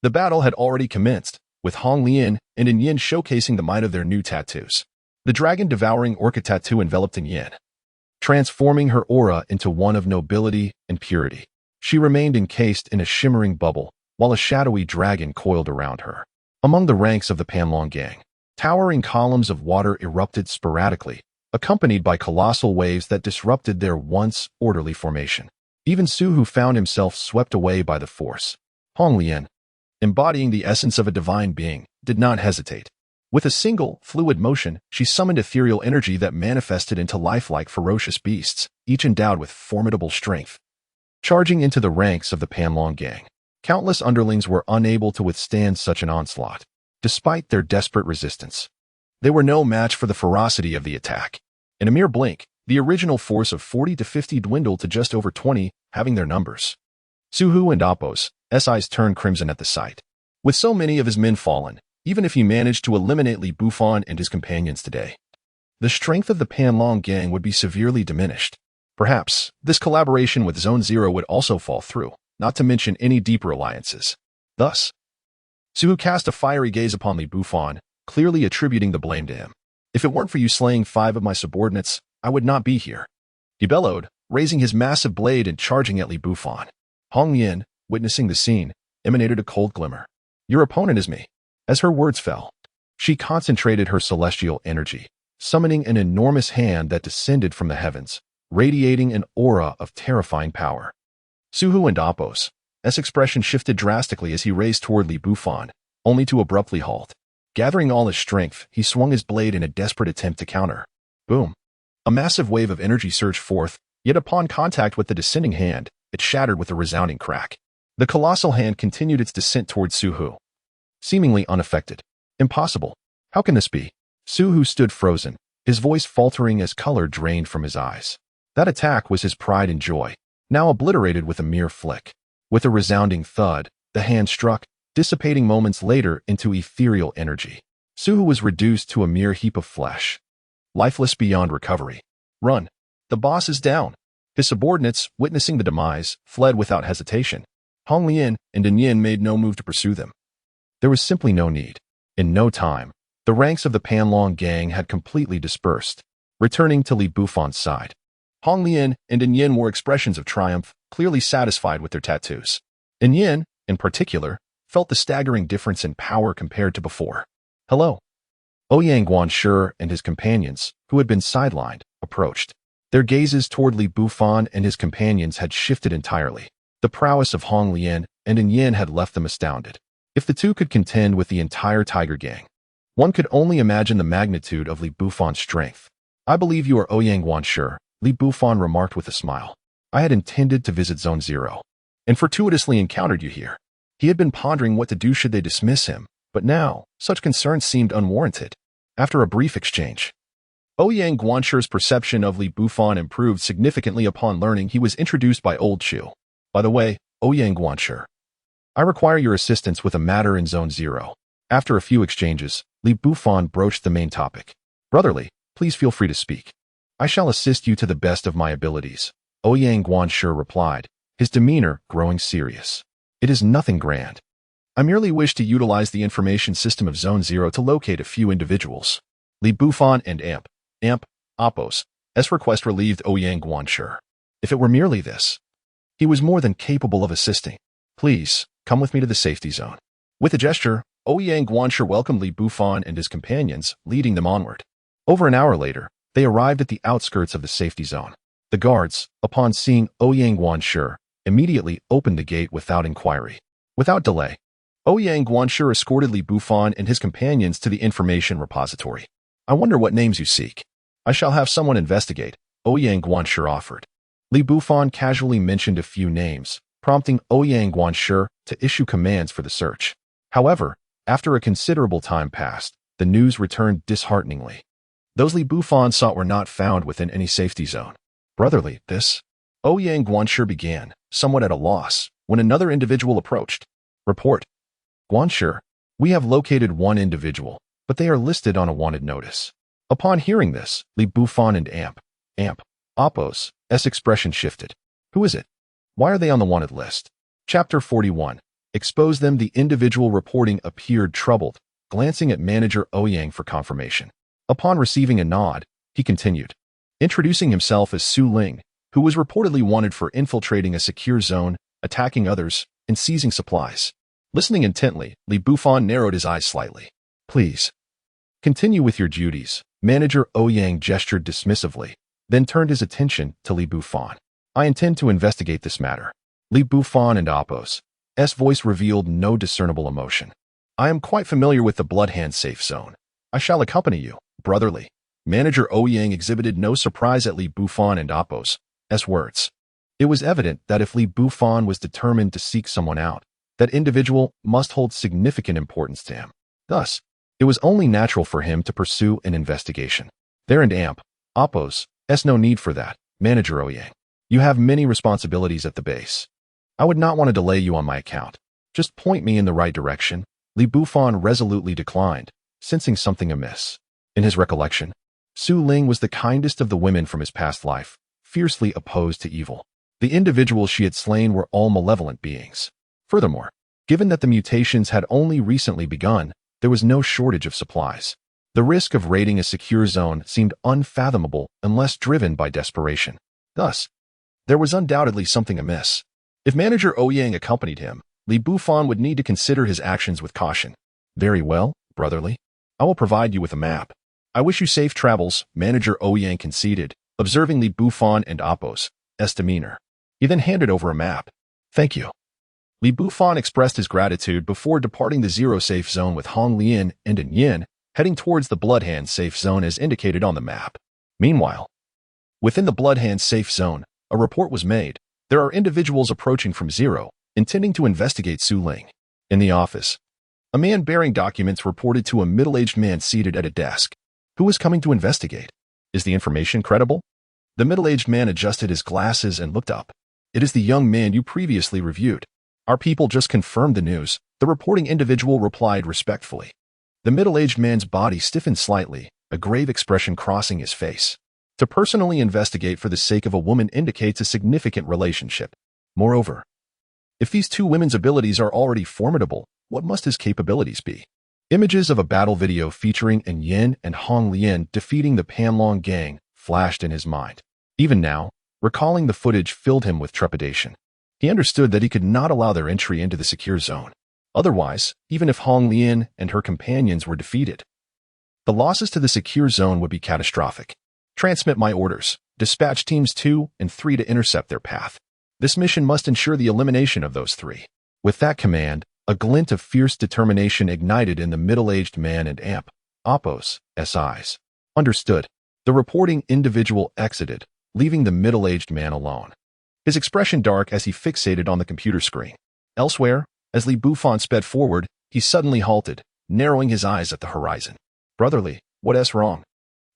The battle had already commenced, with Hong Lian and In Yin showcasing the might of their new tattoos. The dragon-devouring orchid tattoo enveloped In Yin, transforming her aura into one of nobility and purity. She remained encased in a shimmering bubble, while a shadowy dragon coiled around her. Among the ranks of the Panlong gang, towering columns of water erupted sporadically, accompanied by colossal waves that disrupted their once orderly formation. Even Su Hu found himself swept away by the force. Hong Lian, embodying the essence of a divine being, did not hesitate. With a single, fluid motion, she summoned ethereal energy that manifested into lifelike ferocious beasts, each endowed with formidable strength. Charging into the ranks of the Panlong gang, countless underlings were unable to withstand such an onslaught, despite their desperate resistance. They were no match for the ferocity of the attack. In a mere blink, the original force of 40 to 50 dwindled to just over 20, having their numbers. Suhu and Appo's eyes turned crimson at the sight. With so many of his men fallen, even if he managed to eliminate Li Bufan and his companions today, the strength of the Panlong gang would be severely diminished. Perhaps, this collaboration with Zone Zero would also fall through, not to mention any deeper alliances. Thus, Suhu cast a fiery gaze upon Li Bufan, clearly attributing the blame to him. If it weren't for you slaying 5 of my subordinates, I would not be here. He bellowed, raising his massive blade and charging at Li Bufan. Hong Yin, witnessing the scene, emanated a cold glimmer. Your opponent is me. As her words fell, she concentrated her celestial energy, summoning an enormous hand that descended from the heavens, radiating an aura of terrifying power. Suhu and Appo's expression shifted drastically as he raced toward Li Bufan, only to abruptly halt. Gathering all his strength, he swung his blade in a desperate attempt to counter. Boom! A massive wave of energy surged forth, yet upon contact with the descending hand, it shattered with a resounding crack. The colossal hand continued its descent toward Suhu, seemingly unaffected. Impossible. How can this be? Suhu stood frozen, his voice faltering as color drained from his eyes. That attack was his pride and joy, now obliterated with a mere flick. With a resounding thud, the hand struck, dissipating moments later into ethereal energy. Suhu was reduced to a mere heap of flesh, lifeless beyond recovery. Run! The boss is down! His subordinates, witnessing the demise, fled without hesitation. Hong Lian and Din Yin made no move to pursue them. There was simply no need. In no time, the ranks of the Panlong gang had completely dispersed, returning to Li Bufan's side. Hong Lian and Din Yin wore expressions of triumph, clearly satisfied with their tattoos. Din Yin, in particular, felt the staggering difference in power compared to before. Hello. Ouyang Guanshi and his companions, who had been sidelined, approached. Their gazes toward Li Bufan and his companions had shifted entirely. The prowess of Hong Lian and Din Yin had left them astounded. If the two could contend with the entire Tiger Gang, one could only imagine the magnitude of Li Bufan's strength. I believe you are Ouyang Guanshi, Li Bufan remarked with a smile. I had intended to visit Zone Zero, and fortuitously encountered you here. He had been pondering what to do should they dismiss him, but now, such concerns seemed unwarranted. After a brief exchange, Ouyang Guanshi's perception of Li Bufan improved significantly upon learning he was introduced by Old Chu. By the way, Ouyang Guanshi, I require your assistance with a matter in Zone Zero. After a few exchanges, Li Bufan broached the main topic. Brotherly, please feel free to speak. I shall assist you to the best of my abilities, Ouyang Guanshi replied, his demeanor growing serious. It is nothing grand. I merely wish to utilize the information system of Zone Zero to locate a few individuals. Li Bufan and Appo's request relieved Ouyang Guanshi. If it were merely this, he was more than capable of assisting. Please, come with me to the safety zone. With a gesture, Ouyang Guanshi welcomed Li Bufan and his companions, leading them onward. Over an hour later, they arrived at the outskirts of the safety zone. The guards, upon seeing Ouyang Guanshi, immediately opened the gate without inquiry. Without delay, Ouyang Guanshi escorted Li Bufan and his companions to the information repository. I wonder what names you seek. I shall have someone investigate, Ouyang Guanshi offered. Li Bufan casually mentioned a few names, prompting Ouyang Guanshi to issue commands for the search. However, after a considerable time passed, the news returned dishearteningly. Those Li Bufan sought were not found within any safety zone. Brotherly, this? Ouyang Guanshi began, somewhat at a loss, when another individual approached. Report. Guanshi, we have located one individual, but they are listed on a wanted notice. Upon hearing this, Li Bufan and Appo's expression shifted. Who is it? Why are they on the wanted list? Chapter 41. Expose them. The individual reporting appeared troubled, glancing at manager Ouyang for confirmation. Upon receiving a nod, he continued, introducing himself as Su Ling, who was reportedly wanted for infiltrating a secure zone, attacking others, and seizing supplies. Listening intently, Li Bufan narrowed his eyes slightly. Please, continue with your duties. Manager Ouyang gestured dismissively, then turned his attention to Li Bufan. I intend to investigate this matter. Li Bufan and Appo's voice revealed no discernible emotion. I am quite familiar with the Bloodhand safe zone. I shall accompany you, brotherly. Manager Ouyang exhibited no surprise at Li Bufan and Appo's words. It was evident that if Li Bufan was determined to seek someone out, that individual must hold significant importance to him. Thus, it was only natural for him to pursue an investigation. There and Appo's no need for that, Manager Ouyang. You have many responsibilities at the base. I would not want to delay you on my account. Just point me in the right direction. Li Bufan resolutely declined, sensing something amiss. In his recollection, Su Ling was the kindest of the women from his past life, fiercely opposed to evil. The individuals she had slain were all malevolent beings. Furthermore, given that the mutations had only recently begun, there was no shortage of supplies. The risk of raiding a secure zone seemed unfathomable unless driven by desperation. Thus, there was undoubtedly something amiss. If Manager Ouyang accompanied him, Li Bufan would need to consider his actions with caution. Very well, brotherly. I will provide you with a map. I wish you safe travels, Manager Ouyang conceded, observing Li Bufan and Appo's demeanor. He then handed over a map. Thank you. Li Bufan expressed his gratitude before departing the Zero safe zone with Hong Lian and An Yin, heading towards the Bloodhand safe zone as indicated on the map. Meanwhile, within the Bloodhand safe zone, a report was made. There are individuals approaching from Zero, intending to investigate Su Ling. In the office, a man bearing documents reported to a middle-aged man seated at a desk. Who is coming to investigate? Is the information credible? The middle-aged man adjusted his glasses and looked up. It is the young man you previously reviewed. Our people just confirmed the news, the reporting individual replied respectfully. The middle-aged man's body stiffened slightly, a grave expression crossing his face. To personally investigate for the sake of a woman indicates a significant relationship. Moreover, if these two women's abilities are already formidable, what must his capabilities be? Images of a battle video featuring An Yin and Hong Lian defeating the Panlong gang flashed in his mind. Even now, recalling the footage filled him with trepidation. He understood that he could not allow their entry into the secure zone. Otherwise, even if Hong Lian and her companions were defeated, the losses to the secure zone would be catastrophic. Transmit my orders. Dispatch teams 2 and 3 to intercept their path. This mission must ensure the elimination of those 3. With that command, a glint of fierce determination ignited in the middle-aged man and Appo's eyes. Understood. The reporting individual exited, leaving the middle-aged man alone. His expression dark as he fixated on the computer screen. Elsewhere, as Li Bufan sped forward, he suddenly halted, narrowing his eyes at the horizon. Brotherly, what's wrong?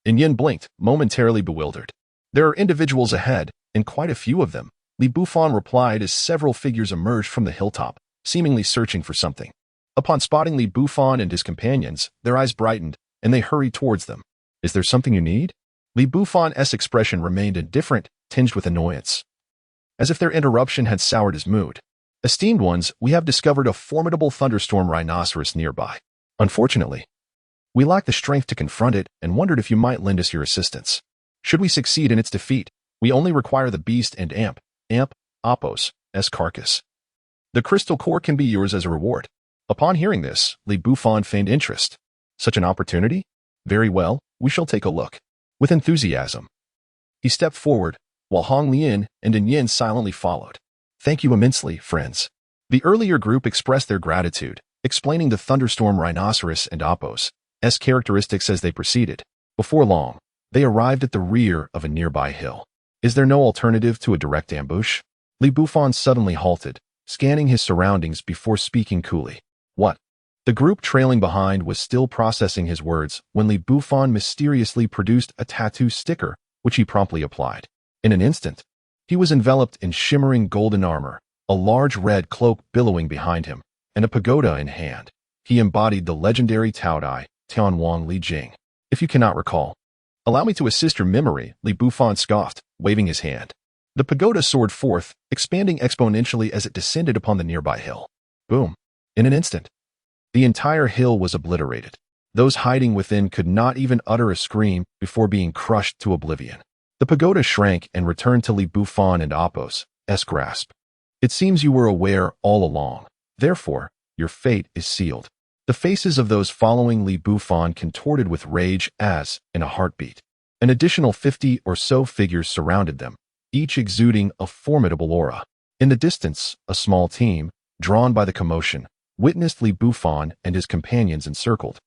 An Yin blinked, momentarily bewildered. There are individuals ahead, and quite a few of them, Li Bufan replied as several figures emerged from the hilltop, seemingly searching for something. Upon spotting Li Bufan and his companions, their eyes brightened, and they hurried towards them. Is there something you need? Li Bufan's expression remained indifferent, tinged with annoyance, as if their interruption had soured his mood. Esteemed ones, we have discovered a formidable thunderstorm rhinoceros nearby. Unfortunately, we lack the strength to confront it and wondered if you might lend us your assistance. Should we succeed in its defeat, we only require the beast and Appo's carcass. The crystal core can be yours as a reward. Upon hearing this, Li Bufan feigned interest. Such an opportunity? Very well, we shall take a look. With enthusiasm, he stepped forward, while Hong Lian and An Yin silently followed. Thank you immensely, friends. The earlier group expressed their gratitude, explaining the thunderstorm rhinoceros and Appo's characteristics as they proceeded. Before long, they arrived at the rear of a nearby hill. Is there no alternative to a direct ambush? Li Bufan suddenly halted, scanning his surroundings before speaking coolly. What? The group trailing behind was still processing his words when Li Bufan mysteriously produced a tattoo sticker, which he promptly applied. In an instant, he was enveloped in shimmering golden armor, a large red cloak billowing behind him, and a pagoda in hand. He embodied the legendary Taodai, Tianwang Li Jing. If you cannot recall, allow me to assist your memory, Li Bufan scoffed, waving his hand. The pagoda soared forth, expanding exponentially as it descended upon the nearby hill. Boom. In an instant, the entire hill was obliterated. Those hiding within could not even utter a scream before being crushed to oblivion. The pagoda shrank and returned to Li Bufan and Appo's grasp. It seems you were aware all along. Therefore, your fate is sealed. The faces of those following Li Bufan contorted with rage as, in a heartbeat, an additional 50 or so figures surrounded them, each exuding a formidable aura. In the distance, a small team, drawn by the commotion, witnessed Li Bufan and his companions encircled.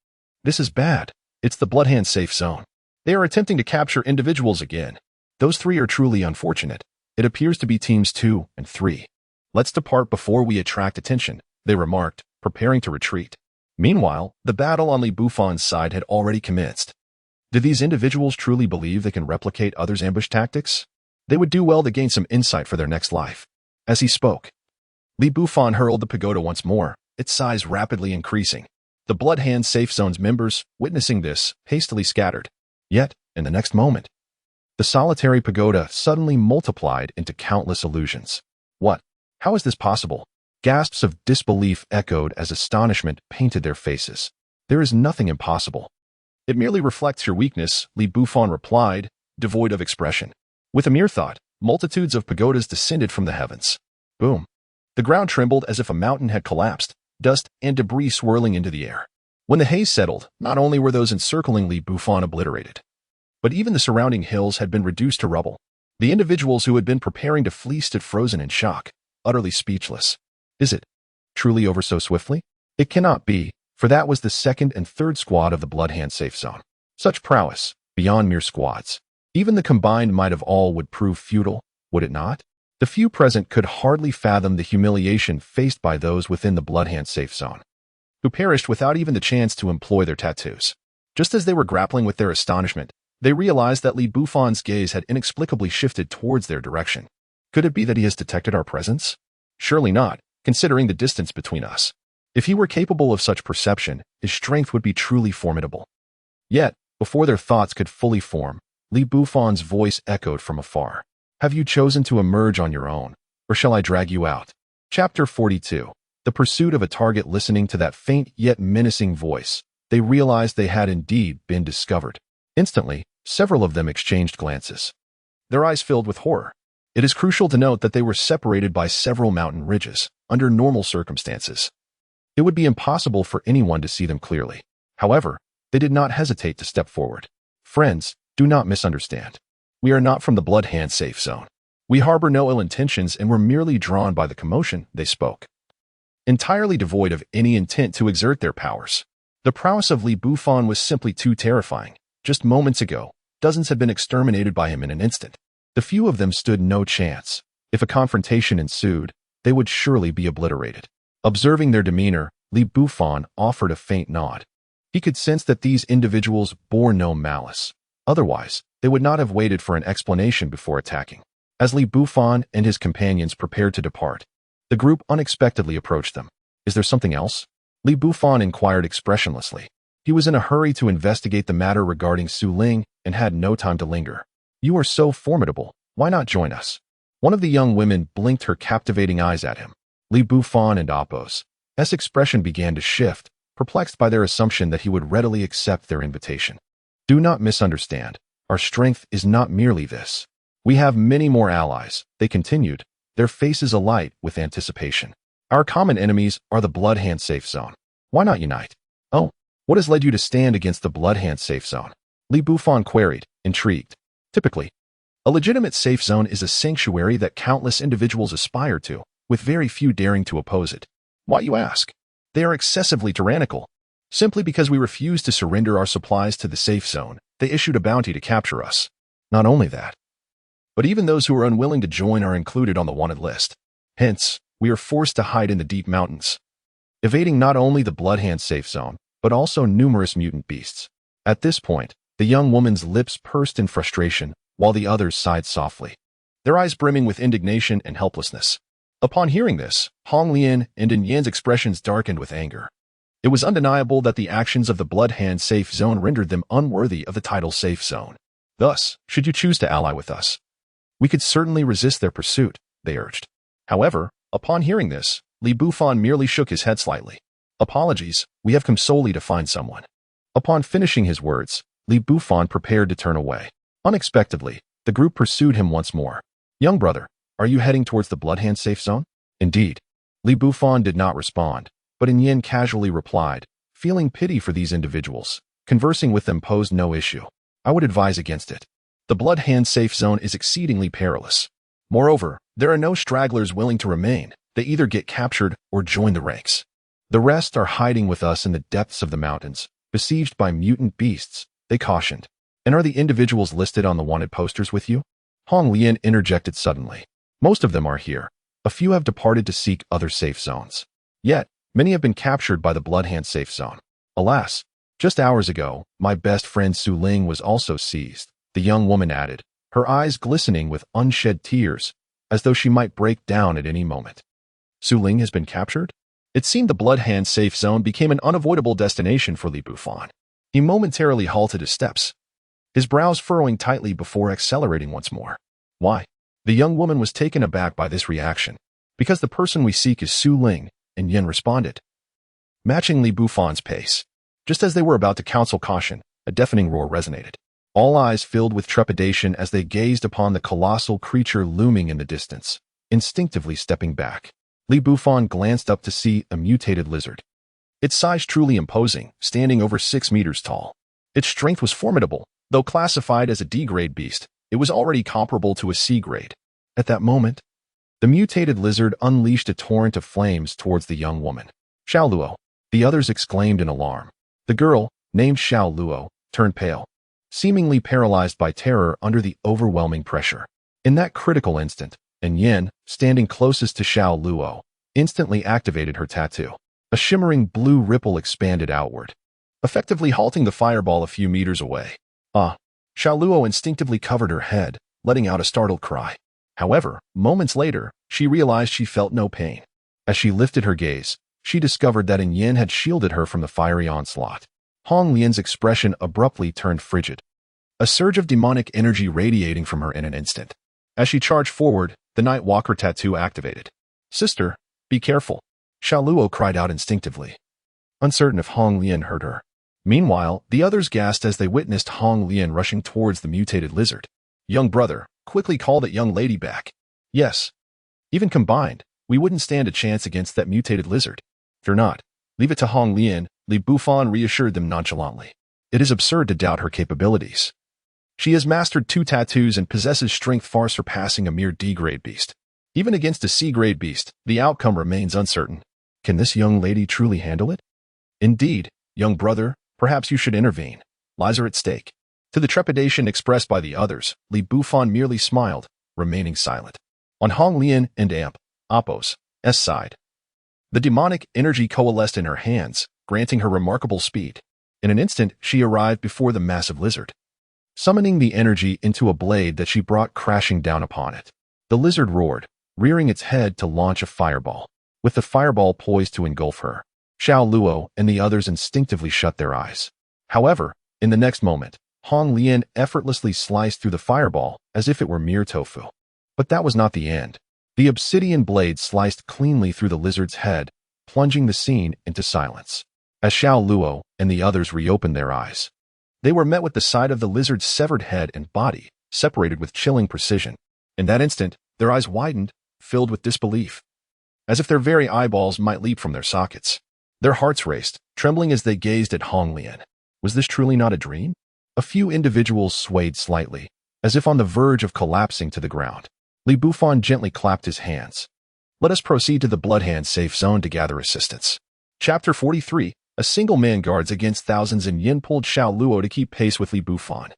This is bad. It's the Bloodhand safe zone. They are attempting to capture individuals again. Those three are truly unfortunate. It appears to be teams 2 and 3. Let's depart before we attract attention, they remarked, preparing to retreat. Meanwhile, the battle on Li Bufan's side had already commenced. Did these individuals truly believe they can replicate others' ambush tactics? They would do well to gain some insight for their next life. As he spoke, Li Bufan hurled the pagoda once more, its size rapidly increasing. The Bloodhand safe zone's members, witnessing this, hastily scattered. Yet, in the next moment, the solitary pagoda suddenly multiplied into countless illusions. What? How is this possible? Gasps of disbelief echoed as astonishment painted their faces. There is nothing impossible. It merely reflects your weakness, Li Bufan replied, devoid of expression. With a mere thought, multitudes of pagodas descended from the heavens. Boom. The ground trembled as if a mountain had collapsed, dust and debris swirling into the air. When the haze settled, not only were those encircling Li Bufan obliterated, but even the surrounding hills had been reduced to rubble. The individuals who had been preparing to flee stood frozen in shock, utterly speechless. Is it truly over so swiftly? It cannot be, for that was the second and third squad of the Bloodhand safe zone. Such prowess, beyond mere squads. Even the combined might of all would prove futile, would it not? The few present could hardly fathom the humiliation faced by those within the Bloodhand safe zone, who perished without even the chance to employ their tattoos. Just as they were grappling with their astonishment, they realized that Li Bufan's gaze had inexplicably shifted towards their direction. Could it be that he has detected our presence? Surely not, considering the distance between us. If he were capable of such perception, his strength would be truly formidable. Yet, before their thoughts could fully form, Li Bufan's voice echoed from afar. Have you chosen to emerge on your own, or shall I drag you out? Chapter 42. The pursuit of a target. Listening to that faint yet menacing voice, they realized they had indeed been discovered. Instantly, several of them exchanged glances, their eyes filled with horror. It is crucial to note that they were separated by several mountain ridges. Under normal circumstances, it would be impossible for anyone to see them clearly. However, they did not hesitate to step forward. Friends, do not misunderstand. We are not from the Bloodhand safe zone. We harbor no ill intentions and were merely drawn by the commotion, they spoke, entirely devoid of any intent to exert their powers. The prowess of Li Bufan was simply too terrifying. Just moments ago, dozens had been exterminated by him in an instant. The few of them stood no chance. If a confrontation ensued, they would surely be obliterated. Observing their demeanor, Li Bufan offered a faint nod. He could sense that these individuals bore no malice. Otherwise, they would not have waited for an explanation before attacking. As Li Bufan and his companions prepared to depart, the group unexpectedly approached them. Is there something else? Li Bufan inquired expressionlessly. He was in a hurry to investigate the matter regarding Su Ling and had no time to linger. You are so formidable. Why not join us? One of the young women blinked her captivating eyes at him. Li Bufan and Apos' expression began to shift, perplexed by their assumption that he would readily accept their invitation. Do not misunderstand. Our strength is not merely this. We have many more allies, they continued, their faces alight with anticipation. Our common enemies are the Bloodhand safe zone. Why not unite? Oh, what has led you to stand against the Bloodhand safe zone? Li Bufan queried, intrigued. Typically, a legitimate safe zone is a sanctuary that countless individuals aspire to, with very few daring to oppose it. Why, you ask? They are excessively tyrannical. Simply because we refuse to surrender our supplies to the safe zone, they issued a bounty to capture us. Not only that, but even those who are unwilling to join are included on the wanted list. Hence, we are forced to hide in the deep mountains, evading not only the Bloodhand safe zone, but also numerous mutant beasts. At this point, the young woman's lips pursed in frustration, while the others sighed softly, their eyes brimming with indignation and helplessness. Upon hearing this, Hong Lian and In Yan's expressions darkened with anger. It was undeniable that the actions of the Bloodhand safe zone rendered them unworthy of the title safe zone. Thus, should you choose to ally with us, we could certainly resist their pursuit, they urged. However, upon hearing this, Li Bufan merely shook his head slightly. Apologies, we have come solely to find someone. Upon finishing his words, Li Bufan prepared to turn away. Unexpectedly, the group pursued him once more. Young brother, are you heading towards the Bloodhand safe zone? Indeed. Li Bufan did not respond, but In Yen casually replied, feeling pity for these individuals. Conversing with them posed no issue. I would advise against it. The Bloodhand safe zone is exceedingly perilous. Moreover, there are no stragglers willing to remain, They either get captured or join the ranks. The rest are hiding with us in the depths of the mountains, besieged by mutant beasts, they cautioned. And are the individuals listed on the wanted posters with you? Hong Lian interjected suddenly. Most of them are here. A few have departed to seek other safe zones. Yet, many have been captured by the Bloodhand safe zone. Alas, just hours ago, my best friend Su Ling was also seized, the young woman added, her eyes glistening with unshed tears, as though she might break down at any moment. Su Ling has been captured? It seemed the Bloodhand safe zone became an unavoidable destination for Li Bufan. He momentarily halted his steps, his brows furrowing tightly before accelerating once more. Why? The young woman was taken aback by this reaction. Because the person we seek is Su Ling, and Yin responded, matching Li Bufan's pace. Just as they were about to counsel caution, a deafening roar resonated. All eyes filled with trepidation as they gazed upon the colossal creature looming in the distance, instinctively stepping back. Li Bufan glanced up to see a mutated lizard. Its size truly imposing, standing over 6 meters tall. Its strength was formidable, though classified as a D-grade beast. It was already comparable to a C-grade. At that moment, the mutated lizard unleashed a torrent of flames towards the young woman. Xiao Luo, the others exclaimed in alarm. The girl, named Xiao Luo, turned pale, seemingly paralyzed by terror under the overwhelming pressure. In that critical instant, and Yin, standing closest to Xiao Luo, instantly activated her tattoo. A shimmering blue ripple expanded outward, effectively halting the fireball a few meters away. Xiao Luo instinctively covered her head, letting out a startled cry. However, moments later, she realized she felt no pain. As she lifted her gaze, she discovered that Yin had shielded her from the fiery onslaught. Hong Lian's expression abruptly turned frigid, a surge of demonic energy radiating from her in an instant. As she charged forward, the Night Walker tattoo activated. Sister, be careful, Xiao Luo cried out instinctively, uncertain if Hong Lian heard her. Meanwhile, the others gasped as they witnessed Hong Lian rushing towards the mutated lizard. Young brother, quickly call that young lady back. Yes. Even combined, we wouldn't stand a chance against that mutated lizard. Fear not. Leave it to Hong Lian, Li Bufan reassured them nonchalantly. It is absurd to doubt her capabilities. She has mastered 2 tattoos and possesses strength far surpassing a mere D-grade beast. Even against a C-grade beast, the outcome remains uncertain. Can this young lady truly handle it? Indeed, young brother, perhaps you should intervene. Lives are at stake. To the trepidation expressed by the others, Li Bufan merely smiled, remaining silent. On Hong Lian and Appo's side, the demonic energy coalesced in her hands, granting her remarkable speed. In an instant, she arrived before the massive lizard, summoning the energy into a blade that she brought crashing down upon it. The lizard roared, rearing its head to launch a fireball, with the fireball poised to engulf her. Xiao Luo and the others instinctively shut their eyes. However, in the next moment, Hong Lian effortlessly sliced through the fireball as if it were mere tofu. But that was not the end. The obsidian blade sliced cleanly through the lizard's head, plunging the scene into silence. As Xiao Luo and the others reopened their eyes, they were met with the sight of the lizard's severed head and body, separated with chilling precision. In that instant, their eyes widened, filled with disbelief, as if their very eyeballs might leap from their sockets. Their hearts raced, trembling as they gazed at Hong Lian. Was this truly not a dream? A few individuals swayed slightly, as if on the verge of collapsing to the ground. Li Bufan gently clapped his hands. Let us proceed to the Bloodhand safe zone to gather assistance. Chapter 43. A single man guards against thousands, and Yin pulled Xiao Luo to keep pace with Li Bufan,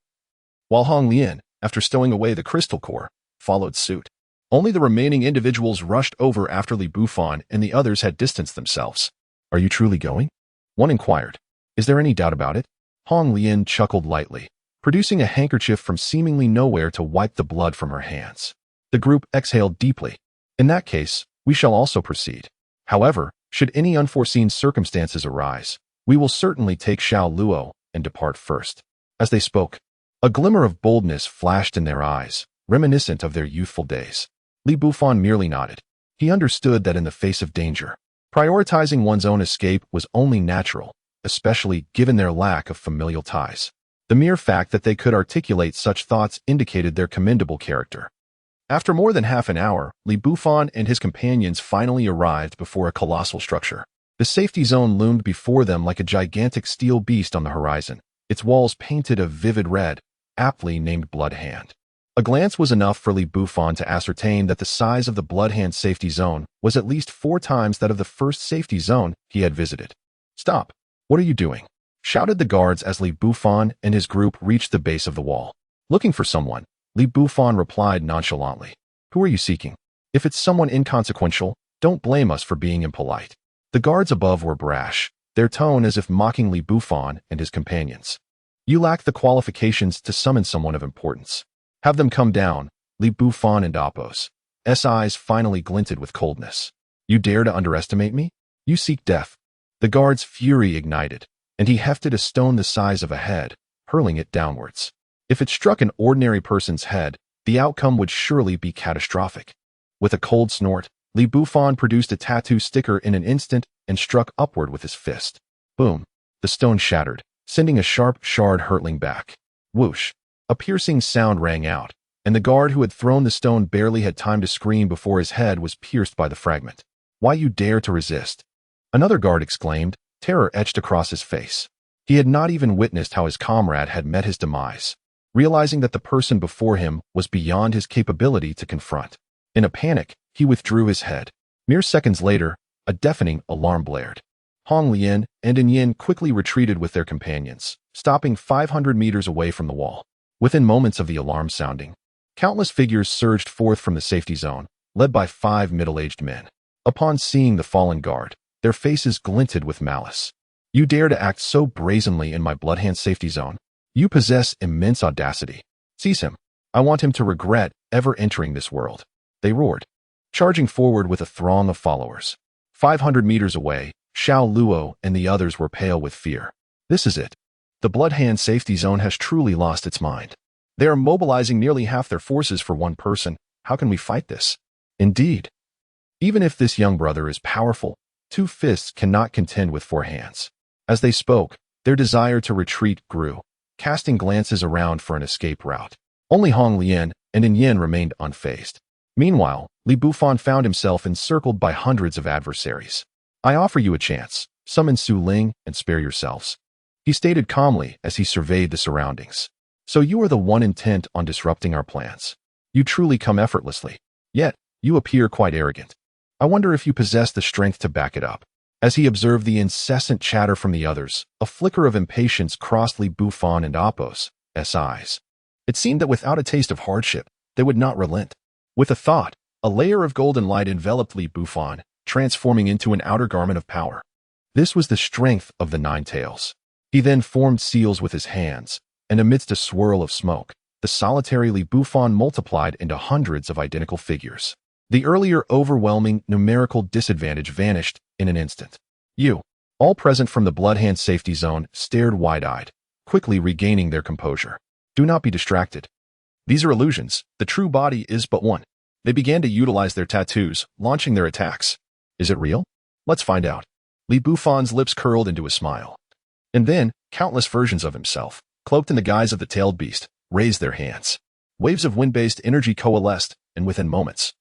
while Hong Lian, after stowing away the crystal core, followed suit. Only the remaining individuals rushed over after Li Bufan, and the others had distanced themselves. Are you truly going? One inquired. Is there any doubt about it? Hong Lian chuckled lightly, producing a handkerchief from seemingly nowhere to wipe the blood from her hands. The group exhaled deeply. In that case, we shall also proceed. However, should any unforeseen circumstances arise, we will certainly take Xiao Luo and depart first. As they spoke, a glimmer of boldness flashed in their eyes, reminiscent of their youthful days. Li Bufan merely nodded. He understood that in the face of danger, prioritizing one's own escape was only natural, especially given their lack of familial ties. The mere fact that they could articulate such thoughts indicated their commendable character. After more than half an hour, Li Bufan and his companions finally arrived before a colossal structure. The safety zone loomed before them like a gigantic steel beast on the horizon, its walls painted a vivid red, aptly named Bloodhand. A glance was enough for Li Bufan to ascertain that the size of the Bloodhand safety zone was at least 4 times that of the first safety zone he had visited. "Stop! What are you doing?" shouted the guards as Li Bufan and his group reached the base of the wall. "Looking for someone," Li Bufan replied nonchalantly. "Who are you seeking? If it's someone inconsequential, don't blame us for being impolite." The guards above were brash, their tone as if mocking Li Bufan and his companions. "You lack the qualifications to summon someone of importance. Have them come down." Li Bufan and Apos' eyes finally glinted with coldness. "You dare to underestimate me? You seek death." The guard's fury ignited, and he hefted a stone the size of a head, hurling it downwards. If it struck an ordinary person's head, the outcome would surely be catastrophic. With a cold snort, Li Bufan produced a tattoo sticker in an instant and struck upward with his fist. Boom! The stone shattered, sending a sharp shard hurtling back. Whoosh! A piercing sound rang out, and the guard who had thrown the stone barely had time to scream before his head was pierced by the fragment. "Why you dare to resist?" Another guard exclaimed, terror etched across his face. He had not even witnessed how his comrade had met his demise, realizing that the person before him was beyond his capability to confront. In a panic, he withdrew his head. Mere seconds later, a deafening alarm blared. Hong Lian and In Yin quickly retreated with their companions, stopping 500 meters away from the wall. Within moments of the alarm sounding, countless figures surged forth from the safety zone, led by 5 middle-aged men. Upon seeing the fallen guard, their faces glinted with malice. "You dare to act so brazenly in my Bloodhand safety zone? You possess immense audacity. Seize him. I want him to regret ever entering this world," they roared, charging forward with a throng of followers. 500 meters away, Xiao Luo and the others were pale with fear. This is it. The Bloodhand safety zone has truly lost its mind. They are mobilizing nearly half their forces for one person. How can we fight this? Indeed. Even if this young brother is powerful, 2 fists cannot contend with 4 hands. As they spoke, their desire to retreat grew, casting glances around for an escape route. Only Hong Lian and In Yin remained unfazed. Meanwhile, Li Bufan found himself encircled by hundreds of adversaries. "I offer you a chance. Summon Su Ling and spare yourselves," he stated calmly as he surveyed the surroundings. "So you are the one intent on disrupting our plans. You truly come effortlessly. Yet, you appear quite arrogant. I wonder if you possess the strength to back it up." As he observed the incessant chatter from the others, a flicker of impatience crossed Li Bufan and Apos' eyes. It seemed that without a taste of hardship, they would not relent. With a thought, a layer of golden light enveloped Li Bufan, transforming into an outer garment of power. This was the strength of the 9 tails. He then formed seals with his hands, and amidst a swirl of smoke, the solitary Li Bufan multiplied into hundreds of identical figures. The earlier overwhelming numerical disadvantage vanished in an instant. All present from the Bloodhand safety zone stared wide-eyed, quickly regaining their composure. "Do not be distracted. These are illusions. The true body is but one." They began to utilize their tattoos, launching their attacks. "Is it real? Let's find out." Li Bufan's lips curled into a smile. And then, countless versions of himself, cloaked in the guise of the tailed beast, raised their hands. Waves of wind-based energy coalesced, and within moments,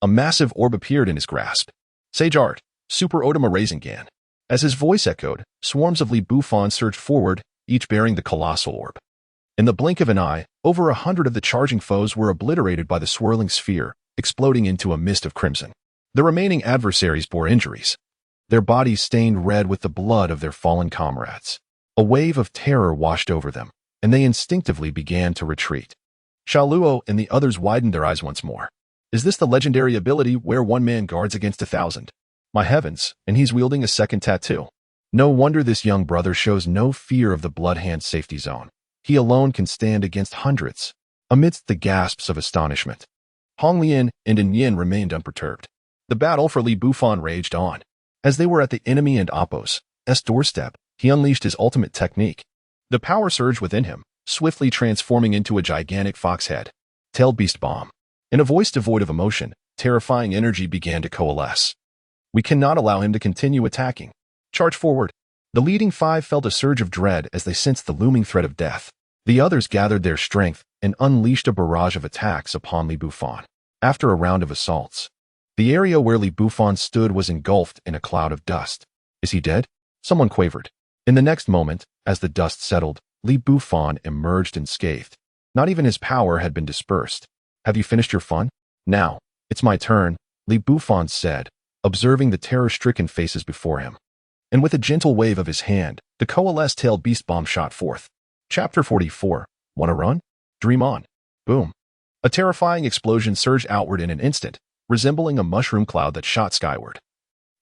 a massive orb appeared in his grasp. "Sage art, super Odama Rasengan." As his voice echoed, swarms of Li Bufan surged forward, each bearing the colossal orb. In the blink of an eye, over 100 of the charging foes were obliterated by the swirling sphere, exploding into a mist of crimson. The remaining adversaries bore injuries, their bodies stained red with the blood of their fallen comrades. A wave of terror washed over them, and they instinctively began to retreat. Xiaoluo and the others widened their eyes once more. Is this the legendary ability where one man guards against 1,000? My heavens, and he's wielding a second tattoo. No wonder this young brother shows no fear of the Bloodhand safety zone. He alone can stand against hundreds. Amidst the gasps of astonishment, Hong Lian and In Yin remained unperturbed. The battle for Li Bufan raged on. As they were at the enemy and Apos' doorstep, he unleashed his ultimate technique. The power surged within him, swiftly transforming into a gigantic fox-head. Tailed beast bomb. In a voice devoid of emotion, terrifying energy began to coalesce. "We cannot allow him to continue attacking. Charge forward." The leading 5 felt a surge of dread as they sensed the looming threat of death. The others gathered their strength and unleashed a barrage of attacks upon Li Bufan. After a round of assaults, the area where Li Bufan stood was engulfed in a cloud of dust. "Is he dead?" someone quavered. In the next moment, as the dust settled, Li Bufan emerged unscathed. Not even his power had been dispersed. Have you finished your fun? Now, it's my turn, Li Bufan said, observing the terror-stricken faces before him. And with a gentle wave of his hand, the coalesced-tailed beast bomb shot forth. Chapter 44. Wanna run? Dream on. Boom. A terrifying explosion surged outward in an instant, resembling a mushroom cloud that shot skyward,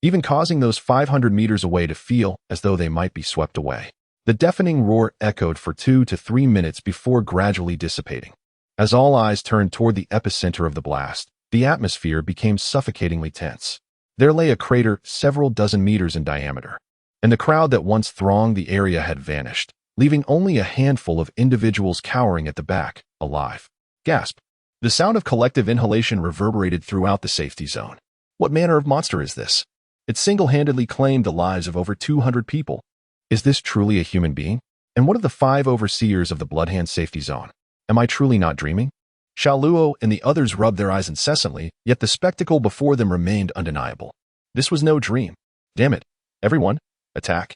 even causing those 500 meters away to feel as though they might be swept away. The deafening roar echoed for 2 to 3 minutes before gradually dissipating. As all eyes turned toward the epicenter of the blast, the atmosphere became suffocatingly tense. There lay a crater several dozen meters in diameter, and the crowd that once thronged the area had vanished, leaving only a handful of individuals cowering at the back, alive. Gasp. The sound of collective inhalation reverberated throughout the safety zone. What manner of monster is this? It single-handedly claimed the lives of over 200 people. Is this truly a human being? And what of the 5 overseers of the Bloodhand safety zone? Am I truly not dreaming? Xiao Luo and the others rubbed their eyes incessantly, yet the spectacle before them remained undeniable. This was no dream. Damn it. Everyone, attack.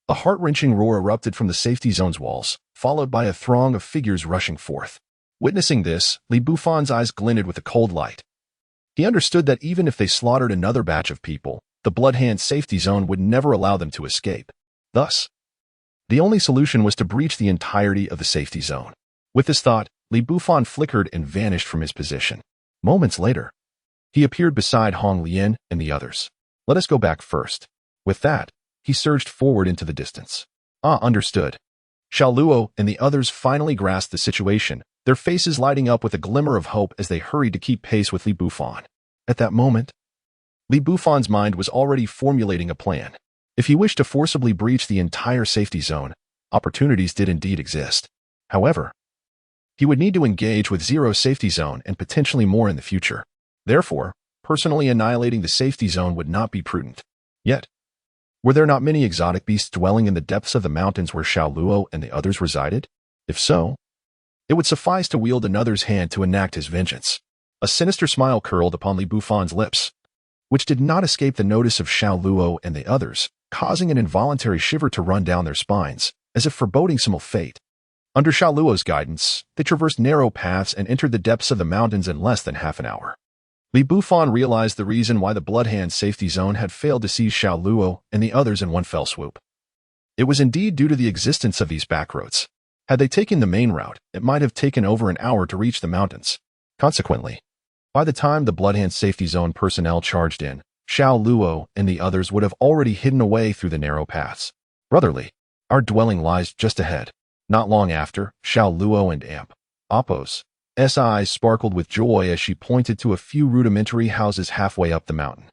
A heart-wrenching roar erupted from the safety zone's walls, followed by a throng of figures rushing forth. Witnessing this, Li Bufan's eyes glinted with a cold light. He understood that even if they slaughtered another batch of people, the Bloodhand safety zone would never allow them to escape. Thus, the only solution was to breach the entirety of the safety zone. With this thought, Li Bufan flickered and vanished from his position. Moments later, he appeared beside Hong Lian and the others. Let us go back first. With that, he surged forward into the distance. Understood. Xiao Luo and the others finally grasped the situation, their faces lighting up with a glimmer of hope as they hurried to keep pace with Li Bufan. At that moment, Li Bufan's mind was already formulating a plan. If he wished to forcibly breach the entire safety zone, opportunities did indeed exist. However, he would need to engage with Zero safety zone and potentially more in the future. Therefore, personally annihilating the safety zone would not be prudent. Yet, were there not many exotic beasts dwelling in the depths of the mountains where Xiao Luo and the others resided? If so, it would suffice to wield another's hand to enact his vengeance. A sinister smile curled upon Li Bufan's lips, which did not escape the notice of Xiao Luo and the others, causing an involuntary shiver to run down their spines, as if foreboding some ill fate. Under Xiao Luo's guidance, they traversed narrow paths and entered the depths of the mountains in less than half an hour. Li Bufan realized the reason why the Bloodhand safety zone had failed to seize Xiao Luo and the others in one fell swoop. It was indeed due to the existence of these backroads. Had they taken the main route, it might have taken over an hour to reach the mountains. Consequently, by the time the Bloodhand safety zone personnel charged in, Xiao Luo and the others would have already hidden away through the narrow paths. Brotherly, our dwelling lies just ahead. Not long after, Xiao Luo and Appo's eyes sparkled with joy as she pointed to a few rudimentary houses halfway up the mountain.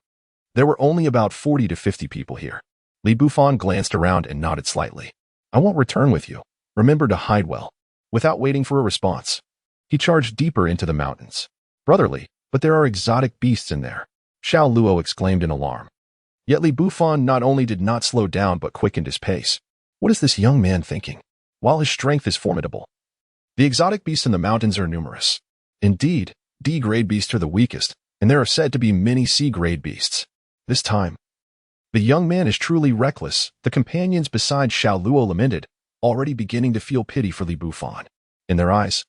There were only about 40 to 50 people here. Li Bufan glanced around and nodded slightly. I won't return with you. Remember to hide well. Without waiting for a response, he charged deeper into the mountains. Brotherly, but there are exotic beasts in there, Xiao Luo exclaimed in alarm. Yet Li Bufan not only did not slow down but quickened his pace. What is this young man thinking? While his strength is formidable, the exotic beasts in the mountains are numerous. Indeed, D-grade beasts are the weakest, and there are said to be many C-grade beasts. This time, the young man is truly reckless, the companions beside Xiao Luo lamented, already beginning to feel pity for Li Bufan. In their eyes,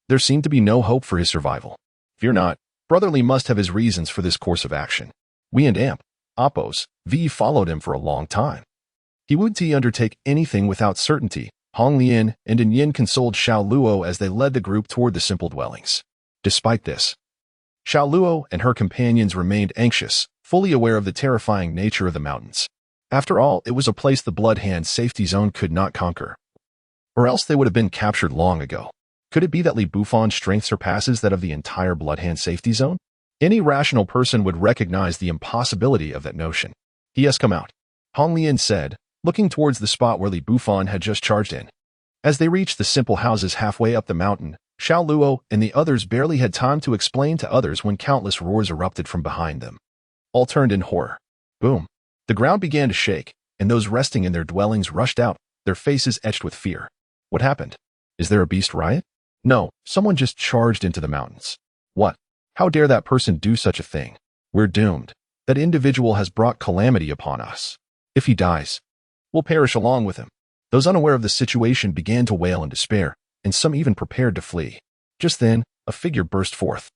there seemed to be no hope for his survival. Fear not, Brotherly must have his reasons for this course of action. We and Appo's followed him for a long time. He would undertake anything without certainty. Hong Lian and Yin consoled Xiao Luo as they led the group toward the simple dwellings. Despite this, Xiao Luo and her companions remained anxious, fully aware of the terrifying nature of the mountains. After all, it was a place the Bloodhand safety zone could not conquer. Or else they would have been captured long ago. Could it be that Li Bufan's strength surpasses that of the entire Bloodhand safety zone? Any rational person would recognize the impossibility of that notion. He has come out, Hong Lian said, looking towards the spot where Li Bufan had just charged in. As they reached the simple houses halfway up the mountain, Xiao Luo and the others barely had time to explain to others when countless roars erupted from behind them. All turned in horror. Boom. The ground began to shake, and those resting in their dwellings rushed out, their faces etched with fear. What happened? Is there a beast riot? No, someone just charged into the mountains. What? How dare that person do such a thing? We're doomed. That individual has brought calamity upon us. If he dies, we'll perish along with him. Those unaware of the situation began to wail in despair, and some even prepared to flee. Just then, a figure burst forth.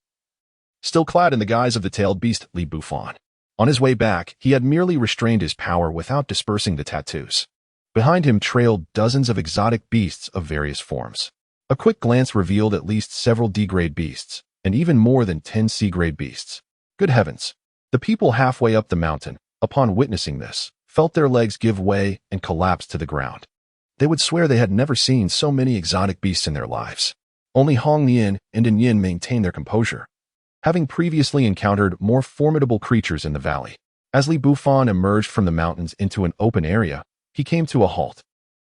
Still clad in the guise of the tailed beast, Li Bufan. On his way back, he had merely restrained his power without dispersing the tattoos. Behind him trailed dozens of exotic beasts of various forms. A quick glance revealed at least several D-grade beasts, and even more than 10 C-grade beasts. Good heavens! The people halfway up the mountain, upon witnessing this, felt their legs give way and collapse to the ground. They would swear they had never seen so many exotic beasts in their lives. Only Hong Lian and In Yin maintained their composure, having previously encountered more formidable creatures in the valley. As Li Bufan emerged from the mountains into an open area, he came to a halt.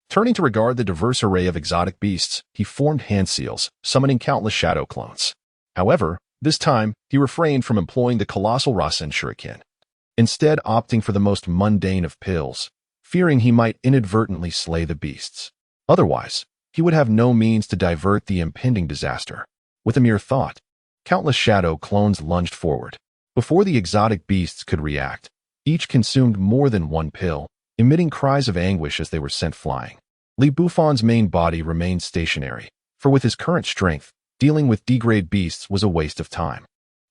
Turning to regard the diverse array of exotic beasts, he formed hand seals, summoning countless shadow clones. However, this time, he refrained from employing the colossal Rasen Shuriken, instead opting for the most mundane of pills, fearing he might inadvertently slay the beasts. Otherwise, he would have no means to divert the impending disaster. With a mere thought, countless shadow clones lunged forward. Before the exotic beasts could react, each consumed more than one pill, emitting cries of anguish as they were sent flying. Li Bufan's main body remained stationary, for with his current strength, dealing with D-grade beasts was a waste of time.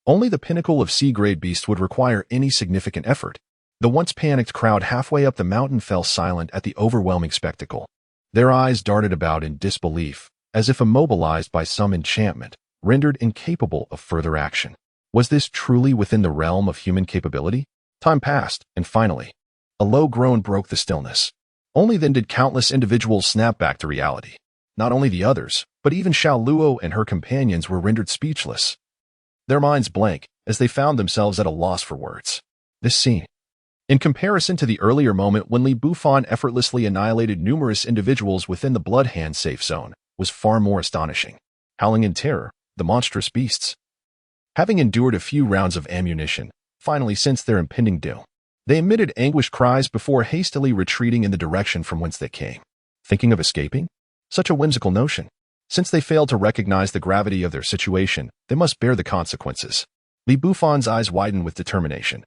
Only the pinnacle of C-grade beasts would require any significant effort. The once panicked crowd halfway up the mountain fell silent at the overwhelming spectacle. Their eyes darted about in disbelief, as if immobilized by some enchantment, rendered incapable of further action. Was this truly within the realm of human capability? Time passed, and finally, a low groan broke the stillness. Only then did countless individuals snap back to reality. Not only the others, but even Xiao Luo and her companions were rendered speechless. Their minds blank, as they found themselves at a loss for words. This scene, in comparison to the earlier moment when Li Bufan effortlessly annihilated numerous individuals within the Blood Hand safe zone, was far more astonishing. Howling in terror, the monstrous beasts, having endured a few rounds of ammunition, finally sensed their impending doom. They emitted anguished cries before hastily retreating in the direction from whence they came. Thinking of escaping? Such a whimsical notion. Since they failed to recognize the gravity of their situation, they must bear the consequences. Li Bufan's eyes widened with determination.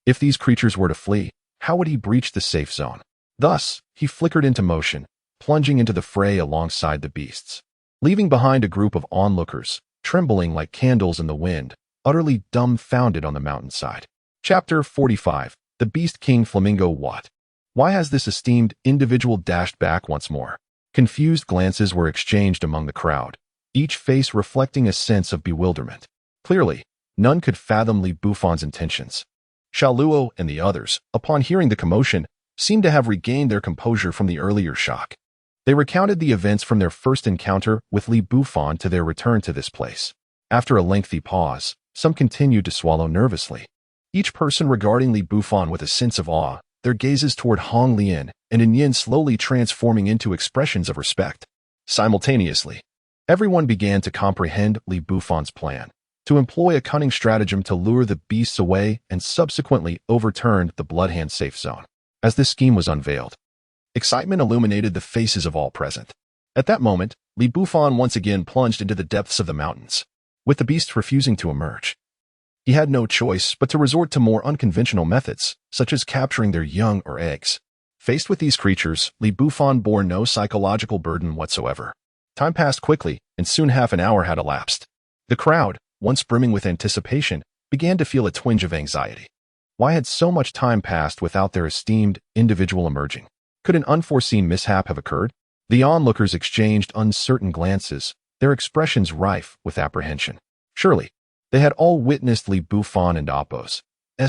If these creatures were to flee, how would he breach the safe zone? Thus, he flickered into motion, plunging into the fray alongside the beasts. Leaving behind a group of onlookers, trembling like candles in the wind, utterly dumbfounded on the mountainside. Chapter 45. The Beast King Flamingo. What? Why has this esteemed individual dashed back once more? Confused glances were exchanged among the crowd, each face reflecting a sense of bewilderment. Clearly, none could fathom Li Bufan's intentions. Xiao Luo and the others, upon hearing the commotion, seemed to have regained their composure from the earlier shock. They recounted the events from their first encounter with Li Bufan to their return to this place. After a lengthy pause, some continued to swallow nervously, each person regarding Li Bufan with a sense of awe, their gazes toward Hong Lian and In Yin slowly transforming into expressions of respect. Simultaneously, everyone began to comprehend Li Bufan's plan, to employ a cunning stratagem to lure the beasts away and subsequently overturn the Blood Hand safe zone. As this scheme was unveiled, excitement illuminated the faces of all present. At that moment, Li Bufan once again plunged into the depths of the mountains, with the beasts refusing to emerge. He had no choice but to resort to more unconventional methods, such as capturing their young or eggs. Faced with these creatures, Li Bufan bore no psychological burden whatsoever. Time passed quickly, and soon half an hour had elapsed. The crowd, once brimming with anticipation, began to feel a twinge of anxiety. Why had so much time passed without their esteemed individual emerging? Could an unforeseen mishap have occurred? The onlookers exchanged uncertain glances, their expressions rife with apprehension. Surely, they had all witnessed Li Bufan and Apos'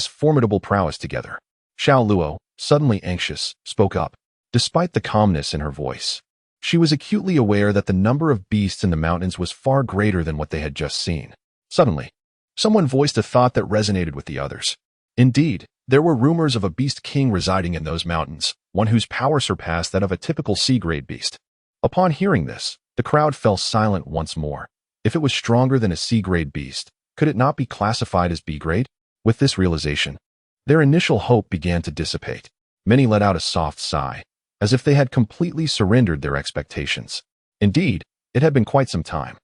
formidable prowess together. Xiao Luo, suddenly anxious, spoke up. Despite the calmness in her voice, she was acutely aware that the number of beasts in the mountains was far greater than what they had just seen. Suddenly, someone voiced a thought that resonated with the others. Indeed, there were rumors of a beast king residing in those mountains, one whose power surpassed that of a typical C-grade beast. Upon hearing this, the crowd fell silent once more. If it was stronger than a C-grade beast, could it not be classified as B-grade? With this realization, their initial hope began to dissipate. Many let out a soft sigh, as if they had completely surrendered their expectations. Indeed, it had been quite some time,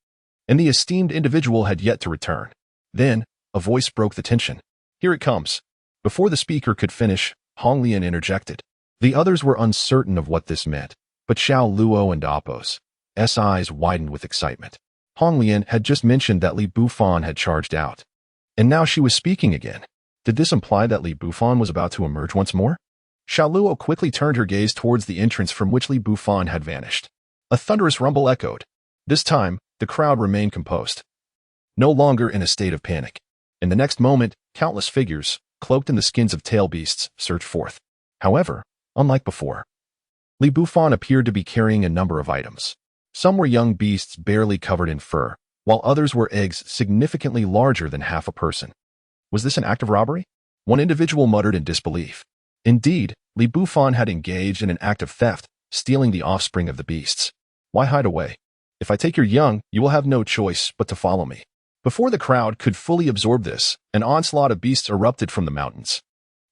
and the esteemed individual had yet to return. Then, a voice broke the tension. Here it comes. Before the speaker could finish, Hong Lian interjected. The others were uncertain of what this meant, but Xiao Luo and Apos' S eyes widened with excitement. Hong Lian had just mentioned that Li Bufan had charged out. And now she was speaking again. Did this imply that Li Bufan was about to emerge once more? Xiao Luo quickly turned her gaze towards the entrance from which Li Bufan had vanished. A thunderous rumble echoed. This time, the crowd remained composed, no longer in a state of panic. In the next moment, countless figures, cloaked in the skins of tail beasts, surged forth. However, unlike before, Li Bufan appeared to be carrying a number of items. Some were young beasts barely covered in fur, while others were eggs significantly larger than half a person. Was this an act of robbery? One individual muttered in disbelief. Indeed, Li Bufan had engaged in an act of theft, stealing the offspring of the beasts. Why hide away? If I take your young, you will have no choice but to follow me. Before the crowd could fully absorb this, an onslaught of beasts erupted from the mountains.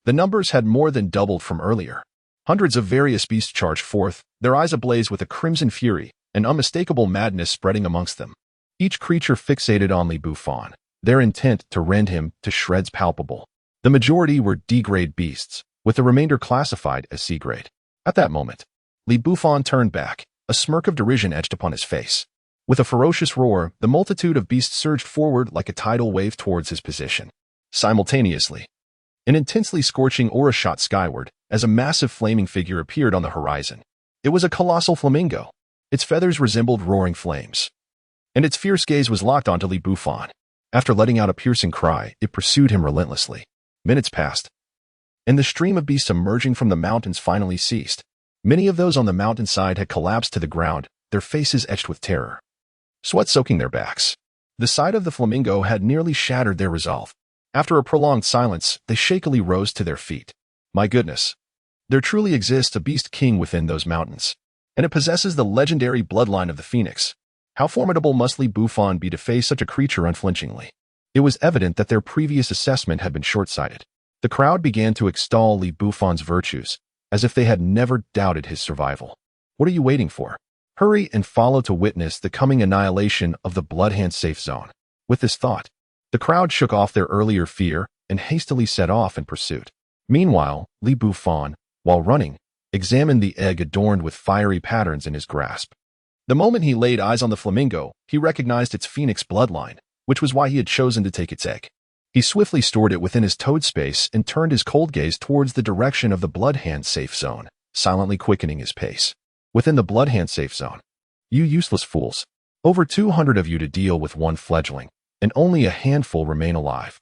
The numbers had more than doubled from earlier. Hundreds of various beasts charged forth, their eyes ablaze with a crimson fury, an unmistakable madness spreading amongst them. Each creature fixated on Li Bufan, their intent to rend him to shreds palpable. The majority were D-grade beasts, with the remainder classified as C-grade. At that moment, Li Bufan turned back, a smirk of derision etched upon his face. With a ferocious roar, the multitude of beasts surged forward like a tidal wave towards his position. Simultaneously, an intensely scorching aura shot skyward as a massive flaming figure appeared on the horizon. It was a colossal flamingo. Its feathers resembled roaring flames, and its fierce gaze was locked onto Li Bufan. After letting out a piercing cry, it pursued him relentlessly. Minutes passed, and the stream of beasts emerging from the mountains finally ceased. Many of those on the mountainside had collapsed to the ground, their faces etched with terror, sweat soaking their backs. The sight of the flamingo had nearly shattered their resolve. After a prolonged silence, they shakily rose to their feet. My goodness. There truly exists a beast king within those mountains, and it possesses the legendary bloodline of the phoenix. How formidable must Li Bufan be to face such a creature unflinchingly? It was evident that their previous assessment had been short-sighted. The crowd began to extol Li Bufan's virtues, as if they had never doubted his survival. What are you waiting for? Hurry and follow to witness the coming annihilation of the Bloodhand safe zone. With this thought, the crowd shook off their earlier fear and hastily set off in pursuit. Meanwhile, Li Bufan, while running, examined the egg adorned with fiery patterns in his grasp. The moment he laid eyes on the flamingo, he recognized its phoenix bloodline, which was why he had chosen to take its egg. He swiftly stored it within his toad space and turned his cold gaze towards the direction of the Bloodhand safe zone, silently quickening his pace. Within the Bloodhand safe zone. You useless fools. Over 200 of you to deal with one fledgling, and only a handful remain alive.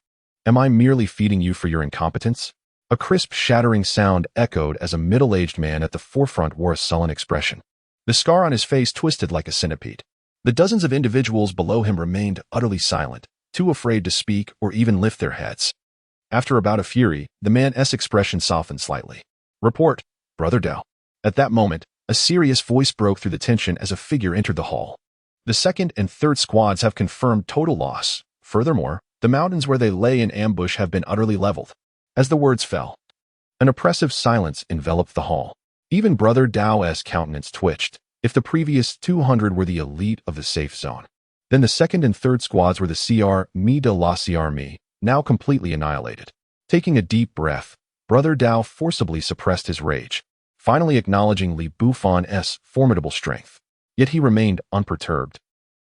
Am I merely feeding you for your incompetence? A crisp, shattering sound echoed as a middle-aged man at the forefront wore a sullen expression. The scar on his face twisted like a centipede. The dozens of individuals below him remained utterly silent, too afraid to speak or even lift their heads. After a bout of fury, the man's expression softened slightly. Report, Brother Dao. At that moment, a serious voice broke through the tension as a figure entered the hall. The second and third squads have confirmed total loss. Furthermore, the mountains where they lay in ambush have been utterly leveled. As the words fell, an oppressive silence enveloped the hall. Even Brother Dao's countenance twitched. If the previous 200 were the elite of the safe zone, then the second and third squads were the CR Mi de la CR Mi, now completely annihilated. Taking a deep breath, Brother Dao forcibly suppressed his rage, finally acknowledging Li Bufan's formidable strength. Yet he remained unperturbed,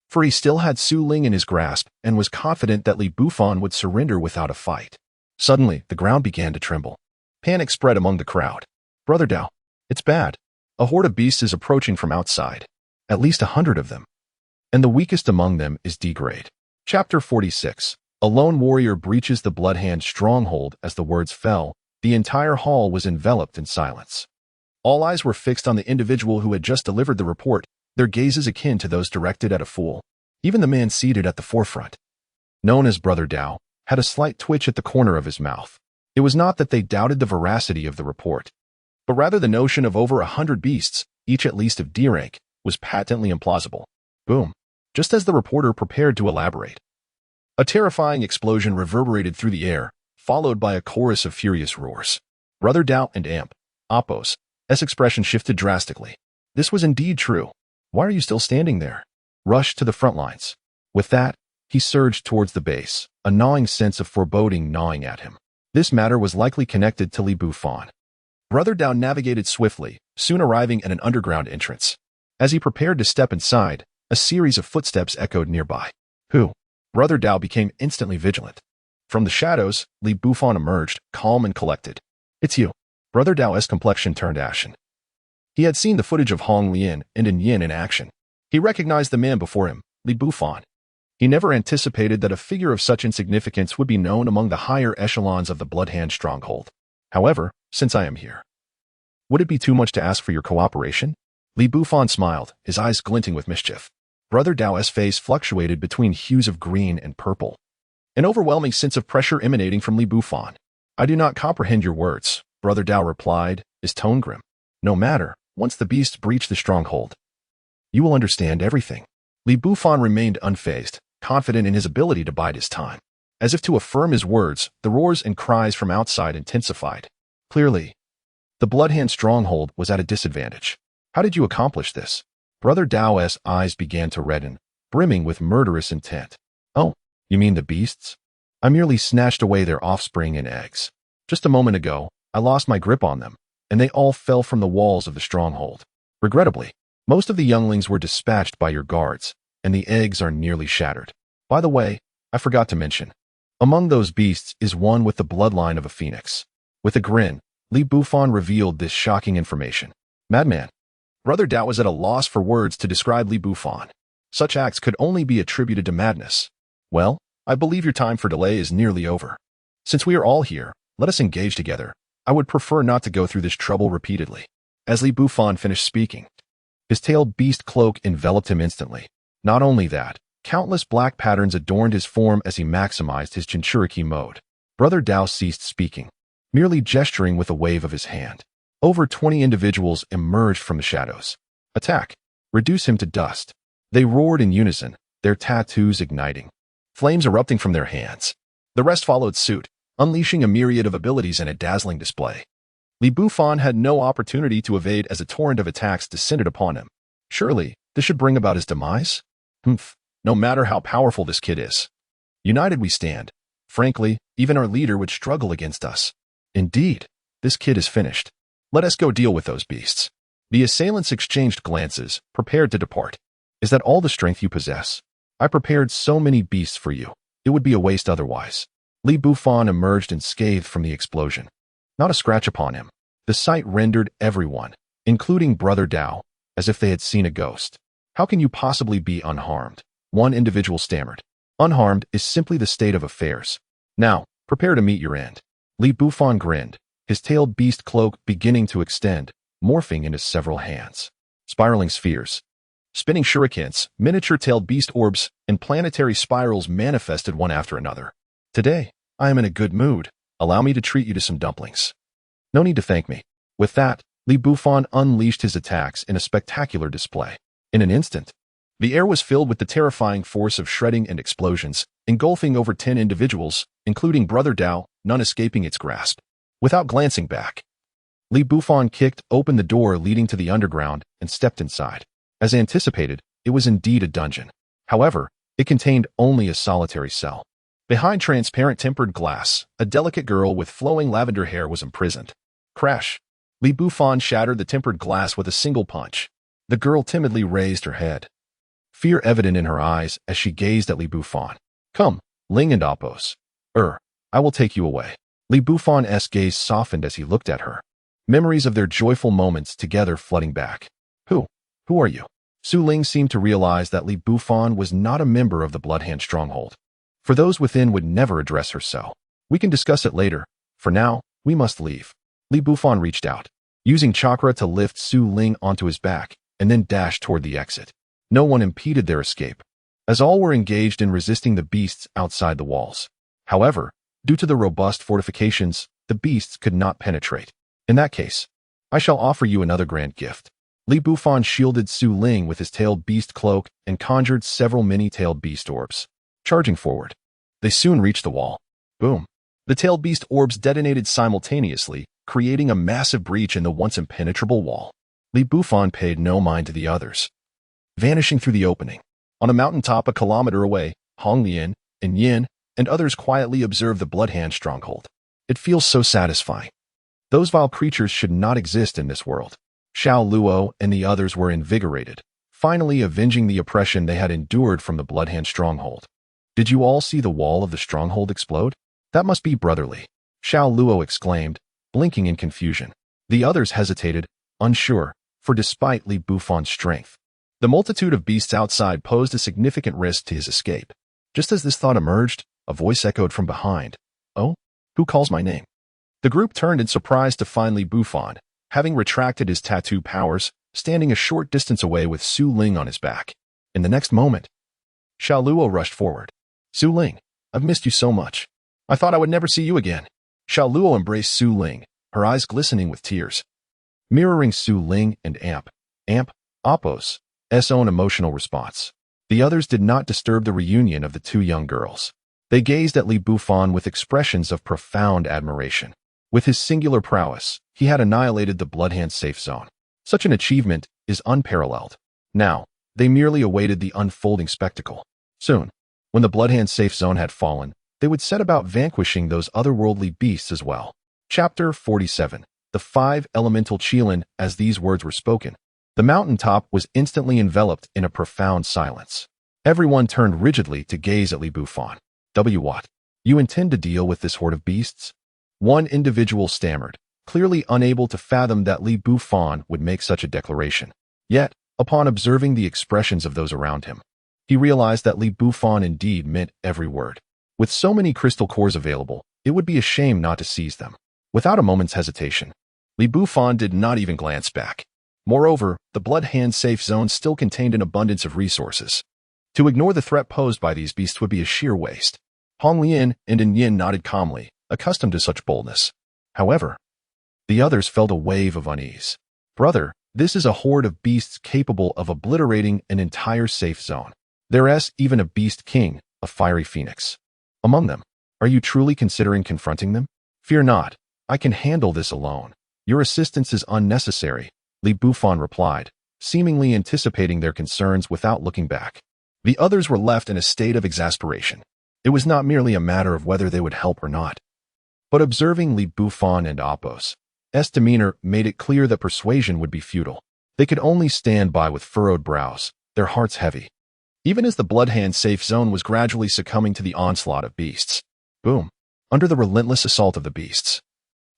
for he still had Su Ling in his grasp and was confident that Li Bufan would surrender without a fight. Suddenly, the ground began to tremble. Panic spread among the crowd. Brother Dao, it's bad. A horde of beasts is approaching from outside. At least 100 of them. And the weakest among them is D-grade. Chapter 46. A lone warrior breaches the Bloodhand stronghold. As the words fell, the entire hall was enveloped in silence. All eyes were fixed on the individual who had just delivered the report, their gazes akin to those directed at a fool. Even the man seated at the forefront, known as Brother Dao, had a slight twitch at the corner of his mouth. It was not that they doubted the veracity of the report, but rather the notion of over 100 beasts, each at least of D rank, was patently implausible. Boom. Just as the reporter prepared to elaborate, a terrifying explosion reverberated through the air, followed by a chorus of furious roars. Brother Dao and Appo's expression shifted drastically. This was indeed true. Why are you still standing there? Rush to the front lines. With that, he surged towards the base, a gnawing sense of foreboding gnawing at him. This matter was likely connected to Li Bufan. Brother Dao navigated swiftly, soon arriving at an underground entrance. As he prepared to step inside, a series of footsteps echoed nearby. Who? Brother Dao became instantly vigilant. From the shadows, Li Bufan emerged, calm and collected. It's you. Brother Dao's complexion turned ashen. He had seen the footage of Hong Lian and Yin in action. He recognized the man before him, Li Bufan. He never anticipated that a figure of such insignificance would be known among the higher echelons of the Bloodhand stronghold. However, since I am here, would it be too much to ask for your cooperation? Li Bufan smiled, his eyes glinting with mischief. Brother Dao's face fluctuated between hues of green and purple. An overwhelming sense of pressure emanating from Li Bufan. I do not comprehend your words, Brother Dao replied, his tone grim. No matter, once the beasts breach the stronghold, you will understand everything. Li Bufan remained unfazed, confident in his ability to bide his time. As if to affirm his words, the roars and cries from outside intensified. Clearly, the Bloodhand stronghold was at a disadvantage. How did you accomplish this? Brother Dao's eyes began to redden, brimming with murderous intent. Oh, you mean the beasts? I merely snatched away their offspring and eggs. Just a moment ago, I lost my grip on them, and they all fell from the walls of the stronghold. Regrettably, most of the younglings were dispatched by your guards, and the eggs are nearly shattered. By the way, I forgot to mention, among those beasts is one with the bloodline of a phoenix. With a grin, Li Bufan revealed this shocking information. Madman. Brother Dao was at a loss for words to describe Li Bufan. Such acts could only be attributed to madness. Well, I believe your time for delay is nearly over. Since we are all here, let us engage together. I would prefer not to go through this trouble repeatedly. As Li Bufan finished speaking, his tailed beast cloak enveloped him instantly. Not only that, countless black patterns adorned his form as he maximized his Jinchuriki mode. Brother Dao ceased speaking, merely gesturing with a wave of his hand. Over 20 individuals emerged from the shadows. Attack! Reduce him to dust. They roared in unison, their tattoos igniting, flames erupting from their hands. The rest followed suit, unleashing a myriad of abilities in a dazzling display. Li Bufan had no opportunity to evade as a torrent of attacks descended upon him. Surely, this should bring about his demise? No matter how powerful this kid is. United we stand. Frankly, even our leader would struggle against us. Indeed, this kid is finished. Let us go deal with those beasts. The assailants exchanged glances, prepared to depart. Is that all the strength you possess? I prepared so many beasts for you. It would be a waste otherwise. Li Bufan emerged unscathed from the explosion. Not a scratch upon him. The sight rendered everyone, including Brother Dao, as if they had seen a ghost. How can you possibly be unharmed? One individual stammered. Unharmed is simply the state of affairs. Now, prepare to meet your end. Li Bufan grinned, his tailed beast cloak beginning to extend, morphing into several hands. Spiraling spheres, spinning shurikens, miniature-tailed beast orbs, and planetary spirals manifested one after another. Today, I am in a good mood. Allow me to treat you to some dumplings. No need to thank me. With that, Li Bufan unleashed his attacks in a spectacular display. In an instant, the air was filled with the terrifying force of shredding and explosions, engulfing over 10 individuals, including Brother Dao, none escaping its grasp. Without glancing back, Li Bufan kicked open the door leading to the underground and stepped inside. As anticipated, it was indeed a dungeon. However, it contained only a solitary cell. Behind transparent tempered glass, a delicate girl with flowing lavender hair was imprisoned. Crash! Li Bufan shattered the tempered glass with a single punch. The girl timidly raised her head, fear evident in her eyes as she gazed at Li Bufan. Come, Ling and Appos. I will take you away. Li Bufan's gaze softened as he looked at her. Memories of their joyful moments together flooding back. Who are you? Su Ling seemed to realize that Li Bufan was not a member of the Bloodhand stronghold. For those within would never address her so. We can discuss it later. For now, we must leave. Li Bufan reached out, using chakra to lift Su Ling onto his back, and then dashed toward the exit. No one impeded their escape, as all were engaged in resisting the beasts outside the walls. However, due to the robust fortifications, the beasts could not penetrate. In that case, I shall offer you another grand gift. Li Bufan shielded Su Ling with his tailed beast cloak and conjured several mini-tailed beast orbs. Charging forward, they soon reached the wall. Boom! The tailed beast orbs detonated simultaneously, creating a massive breach in the once impenetrable wall. Li Bufan paid no mind to the others, vanishing through the opening. On a mountaintop a kilometer away, Hong Lian and Yin and others quietly observed the Bloodhand stronghold. It feels so satisfying. Those vile creatures should not exist in this world. Xiao Luo and the others were invigorated, finally avenging the oppression they had endured from the Bloodhand stronghold. Did you all see the wall of the stronghold explode? That must be brotherly, Xiao Luo exclaimed, blinking in confusion. The others hesitated, unsure, for despite Li Bufan's strength, the multitude of beasts outside posed a significant risk to his escape. Just as this thought emerged, a voice echoed from behind. Oh? Who calls my name? The group turned in surprise to find Li Bufan, having retracted his tattoo powers, standing a short distance away with Su Ling on his back. In the next moment, Xiao Luo rushed forward. Su Ling, I've missed you so much. I thought I would never see you again. Xiao Luo embraced Su Ling, her eyes glistening with tears. Mirroring Su Ling and Appo's own emotional response. The others did not disturb the reunion of the two young girls. They gazed at Li Bufan with expressions of profound admiration. With his singular prowess, he had annihilated the Bloodhand safe zone. Such an achievement is unparalleled. Now, they merely awaited the unfolding spectacle. Soon, when the Bloodhand safe zone had fallen, they would set about vanquishing those otherworldly beasts as well. Chapter 47. The Five Elemental Qilin. As these words were spoken, the mountaintop was instantly enveloped in a profound silence. Everyone turned rigidly to gaze at Li Bufan. What? You intend to deal with this horde of beasts? One individual stammered, clearly unable to fathom that Li Bufan would make such a declaration. Yet, upon observing the expressions of those around him, he realized that Li Bufan indeed meant every word. With so many crystal cores available, it would be a shame not to seize them. Without a moment's hesitation, Li Bufan did not even glance back. Moreover, the Bloodhand safe zone still contained an abundance of resources. To ignore the threat posed by these beasts would be a sheer waste. Hong Lian and In Yin nodded calmly, accustomed to such boldness. However, the others felt a wave of unease. Brother, this is a horde of beasts capable of obliterating an entire safe zone. There's even a beast king, a fiery phoenix. Among them, are you truly considering confronting them? Fear not, I can handle this alone. Your assistance is unnecessary, Li Bufan replied, seemingly anticipating their concerns without looking back. The others were left in a state of exasperation. It was not merely a matter of whether they would help or not. But observing Li Bufan and Appo's demeanor made it clear that persuasion would be futile. They could only stand by with furrowed brows, their hearts heavy. Even as the Bloodhand safe zone was gradually succumbing to the onslaught of beasts. Boom. Under the relentless assault of the beasts,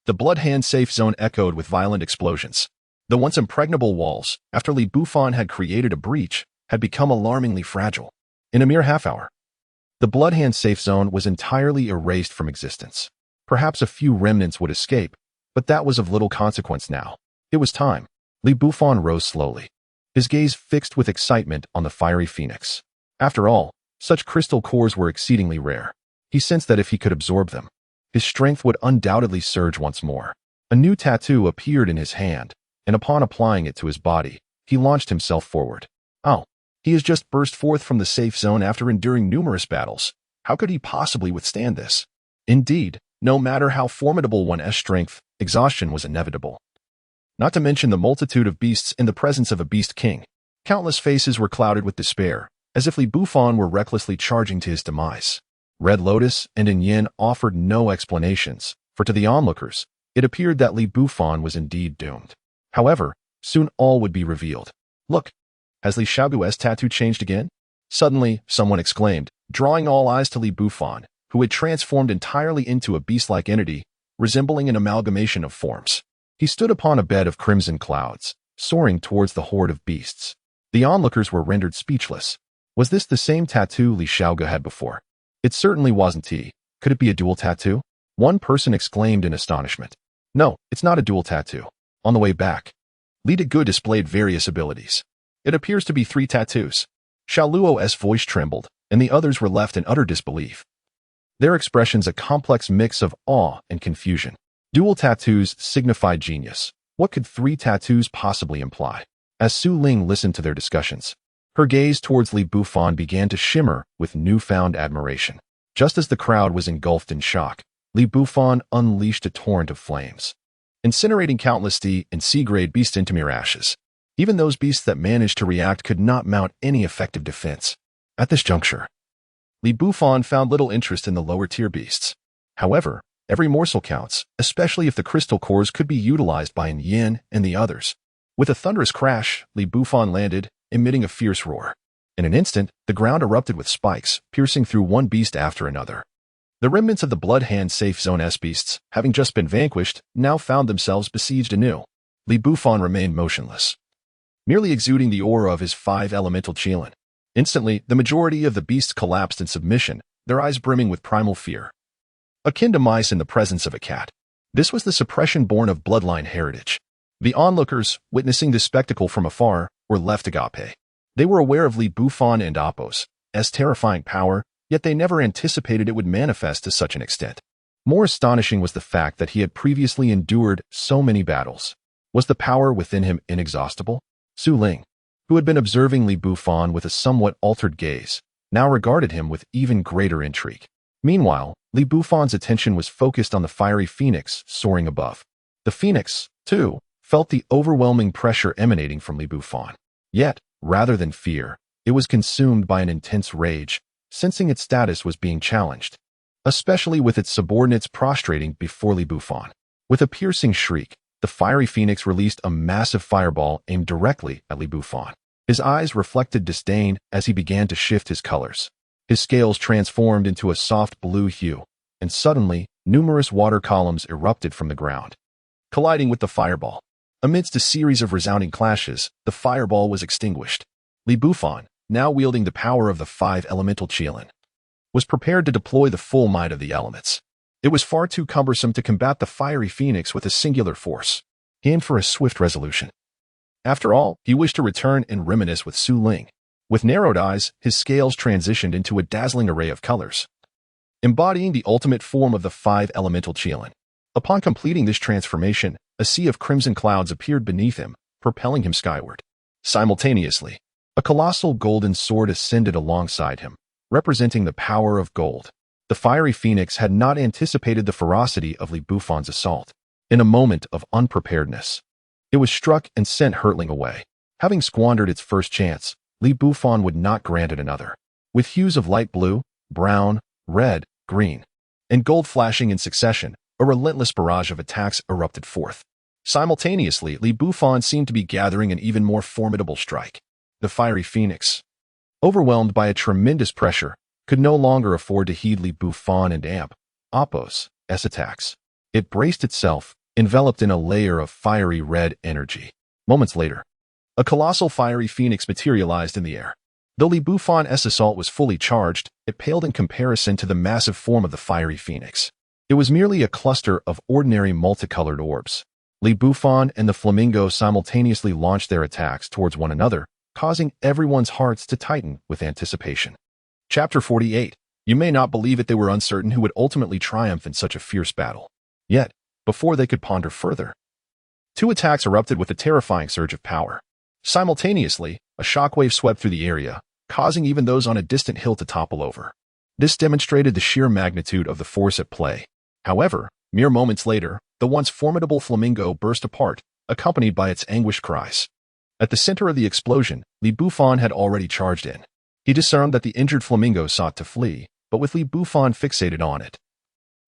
the Bloodhand safe zone echoed with violent explosions. The once impregnable walls, after Li Bufan had created a breach, had become alarmingly fragile. In a mere half-hour, the Bloodhand safe zone was entirely erased from existence. Perhaps a few remnants would escape, but that was of little consequence now. It was time. Li Bufan rose slowly, his gaze fixed with excitement on the fiery phoenix. After all, such crystal cores were exceedingly rare. He sensed that if he could absorb them, his strength would undoubtedly surge once more. A new tattoo appeared in his hand, and upon applying it to his body, he launched himself forward. Oh, he has just burst forth from the safe zone after enduring numerous battles. How could he possibly withstand this? Indeed, no matter how formidable one's strength, exhaustion was inevitable. Not to mention the multitude of beasts in the presence of a beast king. Countless faces were clouded with despair, as if Li Bufan were recklessly charging to his demise. Red Lotus and In Yin offered no explanations, for to the onlookers, it appeared that Li Bufan was indeed doomed. However, soon all would be revealed. Look, has Li Xiaogu's tattoo changed again? Suddenly, someone exclaimed, drawing all eyes to Li Bufan, who had transformed entirely into a beast-like entity, resembling an amalgamation of forms. He stood upon a bed of crimson clouds, soaring towards the horde of beasts. The onlookers were rendered speechless. Was this the same tattoo Li Xiaogu had before? It certainly wasn't he. Could it be a dual tattoo? One person exclaimed in astonishment. No, it's not a dual tattoo. On the way back, Li Degu displayed various abilities. It appears to be 3 tattoos. Xiao Luo's voice trembled, and the others were left in utter disbelief. Their expressions a complex mix of awe and confusion. Dual tattoos signified genius. What could 3 tattoos possibly imply? As Su Ling listened to their discussions, her gaze towards Li Bufan began to shimmer with newfound admiration. Just as the crowd was engulfed in shock, Li Bufan unleashed a torrent of flames, incinerating countless D and C-grade beasts into mere ashes. Even those beasts that managed to react could not mount any effective defense. At this juncture, Li Bufan found little interest in the lower-tier beasts. However, every morsel counts, especially if the crystal cores could be utilized by In Yin and the others. With a thunderous crash, Li Bufan landed, emitting a fierce roar. In an instant, the ground erupted with spikes, piercing through one beast after another. The remnants of the Blood Hand Safe Zone S beasts, having just been vanquished, now found themselves besieged anew. Li Bufan remained motionless, merely exuding the aura of his 5 elemental Qilin. Instantly, the majority of the beasts collapsed in submission, their eyes brimming with primal fear. Akin to mice in the presence of a cat. This was the suppression born of bloodline heritage. The onlookers, witnessing this spectacle from afar, were left agape. They were aware of Li Bufan and Apos' terrifying power, yet they never anticipated it would manifest to such an extent. More astonishing was the fact that he had previously endured so many battles. Was the power within him inexhaustible? Su Ling, who had been observing Li Bufan with a somewhat altered gaze, now regarded him with even greater intrigue. Meanwhile, Li Bufan's attention was focused on the fiery phoenix soaring above. The phoenix, too, felt the overwhelming pressure emanating from Li Bufan. Yet, rather than fear, it was consumed by an intense rage, sensing its status was being challenged, especially with its subordinates prostrating before Li Bufan. With a piercing shriek, the fiery phoenix released a massive fireball aimed directly at Li Bufan. His eyes reflected disdain as he began to shift his colors. His scales transformed into a soft blue hue, and suddenly, numerous water columns erupted from the ground, colliding with the fireball. Amidst a series of resounding clashes, the fireball was extinguished. Li Bufan, now wielding the power of the 5 elemental Qilin, was prepared to deploy the full might of the elements. It was far too cumbersome to combat the fiery phoenix with a singular force. He aimed for a swift resolution. After all, he wished to return and reminisce with Su Ling. With narrowed eyes, his scales transitioned into a dazzling array of colors, embodying the ultimate form of the 5 elemental Qilin. Upon completing this transformation, a sea of crimson clouds appeared beneath him, propelling him skyward. Simultaneously, a colossal golden sword ascended alongside him, representing the power of gold. The fiery phoenix had not anticipated the ferocity of Li Bufan's assault. In a moment of unpreparedness, it was struck and sent hurtling away. Having squandered its first chance, Li Bufan would not grant it another. With hues of light blue, brown, red, green, and gold flashing in succession, a relentless barrage of attacks erupted forth. Simultaneously, Li Bufan seemed to be gathering an even more formidable strike. The fiery phoenix, overwhelmed by a tremendous pressure, could no longer afford to heed Li Bufan and Apos' attacks. It braced itself, enveloped in a layer of fiery red energy. Moments later, a colossal fiery phoenix materialized in the air. Though Li Bufan's assault was fully charged, it paled in comparison to the massive form of the fiery phoenix. It was merely a cluster of ordinary multicolored orbs. Li Bufan and the flamingo simultaneously launched their attacks towards one another, causing everyone's hearts to tighten with anticipation. Chapter 48. You may not believe it, they were uncertain who would ultimately triumph in such a fierce battle. Yet, before they could ponder further, 2 attacks erupted with a terrifying surge of power. Simultaneously, a shockwave swept through the area, causing even those on a distant hill to topple over. This demonstrated the sheer magnitude of the force at play. However, mere moments later, the once formidable flamingo burst apart, accompanied by its anguished cries. At the center of the explosion, Li Bufan had already charged in. He discerned that the injured flamingo sought to flee, but with Li Bufan fixated on it,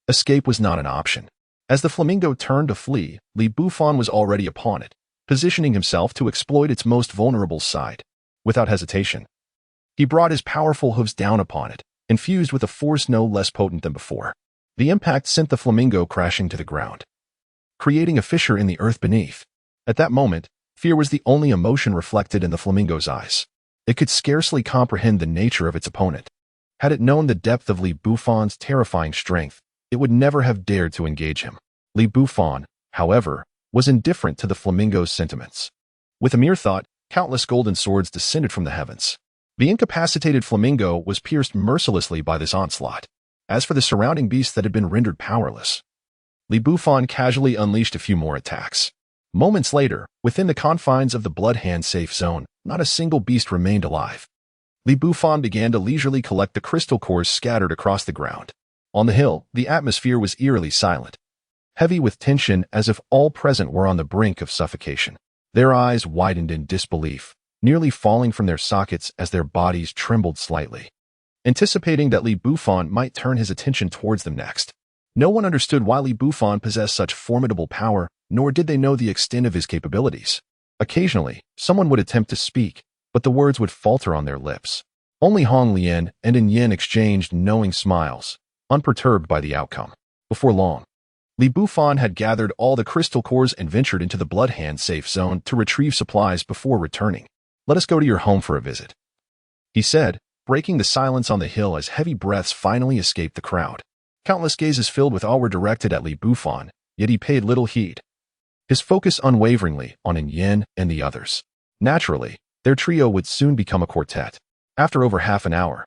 escape was not an option. As the flamingo turned to flee, Li Bufan was already upon it, positioning himself to exploit its most vulnerable side. Without hesitation, he brought his powerful hooves down upon it, infused with a force no less potent than before. The impact sent the flamingo crashing to the ground, creating a fissure in the earth beneath. At that moment, fear was the only emotion reflected in the flamingo's eyes. It could scarcely comprehend the nature of its opponent. Had it known the depth of Li Bufan's terrifying strength, it would never have dared to engage him. Li Bufan, however, was indifferent to the flamingo's sentiments. With a mere thought, countless golden swords descended from the heavens. The incapacitated flamingo was pierced mercilessly by this onslaught. As for the surrounding beasts that had been rendered powerless, Li Bufan casually unleashed a few more attacks. Moments later, within the confines of the Blood Hand Safe Zone, not a single beast remained alive. Li Bufan began to leisurely collect the crystal cores scattered across the ground. On the hill, the atmosphere was eerily silent, heavy with tension as if all present were on the brink of suffocation. Their eyes widened in disbelief, nearly falling from their sockets as their bodies trembled slightly, anticipating that Li Bufan might turn his attention towards them next. No one understood why Li Bufan possessed such formidable power, nor did they know the extent of his capabilities. Occasionally, someone would attempt to speak, but the words would falter on their lips. Only Hong Lian and In Yin exchanged knowing smiles, unperturbed by the outcome. Before long, Li Bufan had gathered all the crystal cores and ventured into the blood hand safe zone to retrieve supplies before returning. "Let us go to your home for a visit," he said, breaking the silence on the hill as heavy breaths finally escaped the crowd. Countless gazes filled with awe were directed at Li Bufan, yet he paid little heed, his focus unwaveringly on In Yin and the others. Naturally, their trio would soon become a quartet. After over half an hour,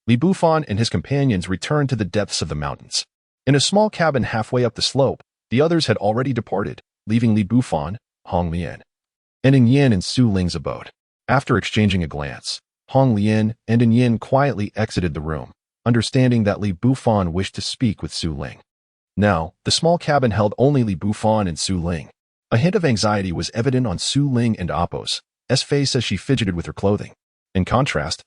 Li Bufan and his companions returned to the depths of the mountains. In a small cabin halfway up the slope, the others had already departed, leaving Li Bufan, Hong Lian, and In Yin in Su Ling's abode. After exchanging a glance, Hong Lian and In Yin quietly exited the room, understanding that Li Bufan wished to speak with Su Ling. Now, the small cabin held only Li Bufan and Su Ling. A hint of anxiety was evident on Su Ling and Appo's face as she fidgeted with her clothing. In contrast,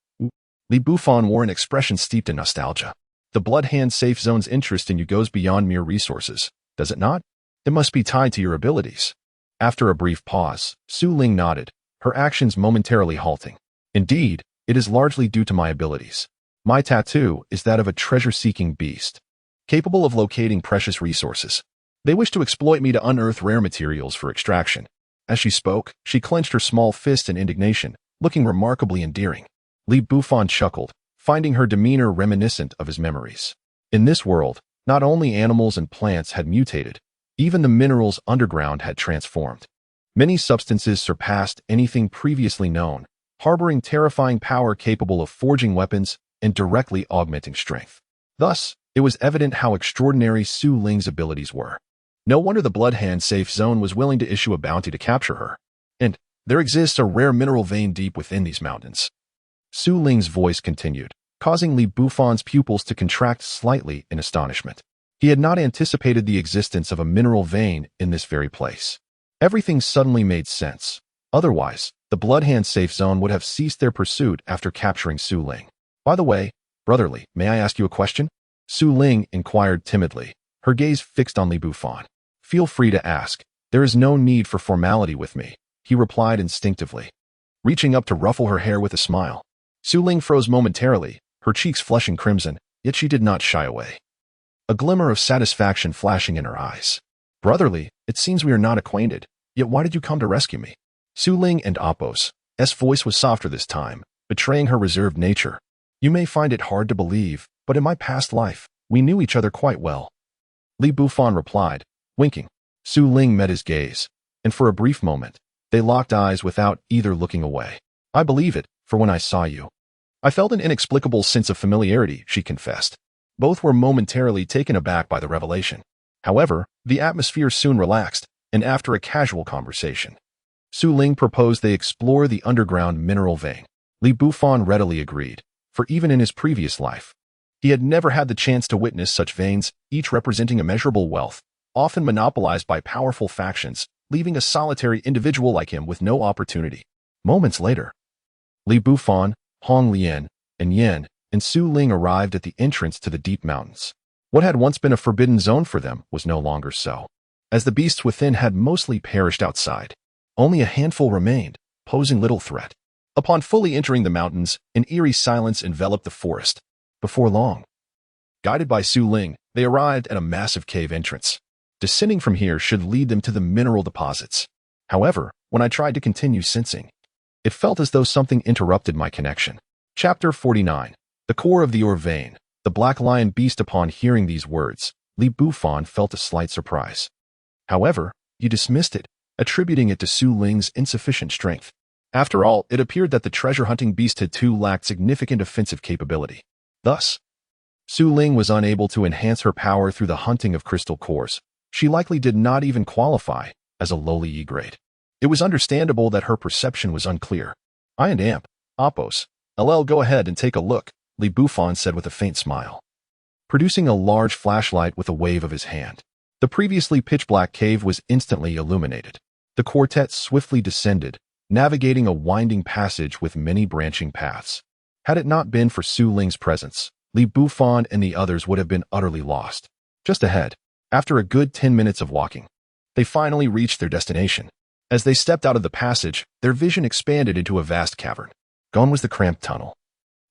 Li Bufan wore an expression steeped in nostalgia. "The blood hand safe zone's interest in you goes beyond mere resources, does it not? It must be tied to your abilities." After a brief pause, Su Ling nodded, her actions momentarily halting. "Indeed, it is largely due to my abilities. My tattoo is that of a treasure-seeking beast, capable of locating precious resources. They wish to exploit me to unearth rare materials for extraction." As she spoke, she clenched her small fist in indignation, looking remarkably endearing. Li Bufan chuckled, finding her demeanor reminiscent of his memories. In this world, not only animals and plants had mutated, even the minerals underground had transformed. Many substances surpassed anything previously known, harboring terrifying power capable of forging weapons and directly augmenting strength. Thus, it was evident how extraordinary Su Ling's abilities were. No wonder the Blood Hand safe zone was willing to issue a bounty to capture her. And there exists a rare mineral vein deep within these mountains. Su Ling's voice continued, causing Li Bufan's pupils to contract slightly in astonishment. He had not anticipated the existence of a mineral vein in this very place. Everything suddenly made sense. Otherwise, the Blood Hand safe zone would have ceased their pursuit after capturing Su Ling. "By the way, brotherly, may I ask you a question?" Su Ling inquired timidly, her gaze fixed on Li Bufan. "Feel free to ask. There is no need for formality with me," he replied instinctively, reaching up to ruffle her hair with a smile. Su Ling froze momentarily, her cheeks flushing crimson, yet she did not shy away, a glimmer of satisfaction flashing in her eyes. "Brotherly, it seems we are not acquainted, yet why did you come to rescue me?" Su Ling and Appo's voice was softer this time, betraying her reserved nature. "You may find it hard to believe, but in my past life, we knew each other quite well," Li Bufan replied, winking. Su Ling met his gaze, and for a brief moment, they locked eyes without either looking away. "I believe it, for when I saw you, I felt an inexplicable sense of familiarity," she confessed. Both were momentarily taken aback by the revelation. However, the atmosphere soon relaxed, and after a casual conversation, Su Ling proposed they explore the underground mineral vein. Li Bufan readily agreed, for even in his previous life, he had never had the chance to witness such veins, each representing immeasurable wealth, often monopolized by powerful factions, leaving a solitary individual like him with no opportunity. Moments later, Li Bufan, Hong Lian, and Yin, and Su Ling arrived at the entrance to the deep mountains. What had once been a forbidden zone for them was no longer so, as the beasts within had mostly perished outside. Only a handful remained, posing little threat. Upon fully entering the mountains, an eerie silence enveloped the forest. Before long, guided by Su Ling, they arrived at a massive cave entrance. Descending from here should lead them to the mineral deposits. However, when I tried to continue sensing, it felt as though something interrupted my connection. Chapter 49. The Core of the Ore Vein. The Black Lion Beast. Upon hearing these words, Li Bufan felt a slight surprise. However, he dismissed it, attributing it to Su Ling's insufficient strength. After all, it appeared that the treasure-hunting beast had too lacked significant offensive capability. Thus, Su Ling was unable to enhance her power through the hunting of crystal cores. She likely did not even qualify as a lowly E-grade. It was understandable that her perception was unclear. "I and Appo's, go ahead and take a look," Li Bufan said with a faint smile, producing a large flashlight with a wave of his hand. The previously pitch-black cave was instantly illuminated. The quartet swiftly descended, navigating a winding passage with many branching paths. Had it not been for Su Ling's presence, Li Bufan and the others would have been utterly lost. Just ahead, after a good 10 minutes of walking, they finally reached their destination. As they stepped out of the passage, their vision expanded into a vast cavern. Gone was the cramped tunnel,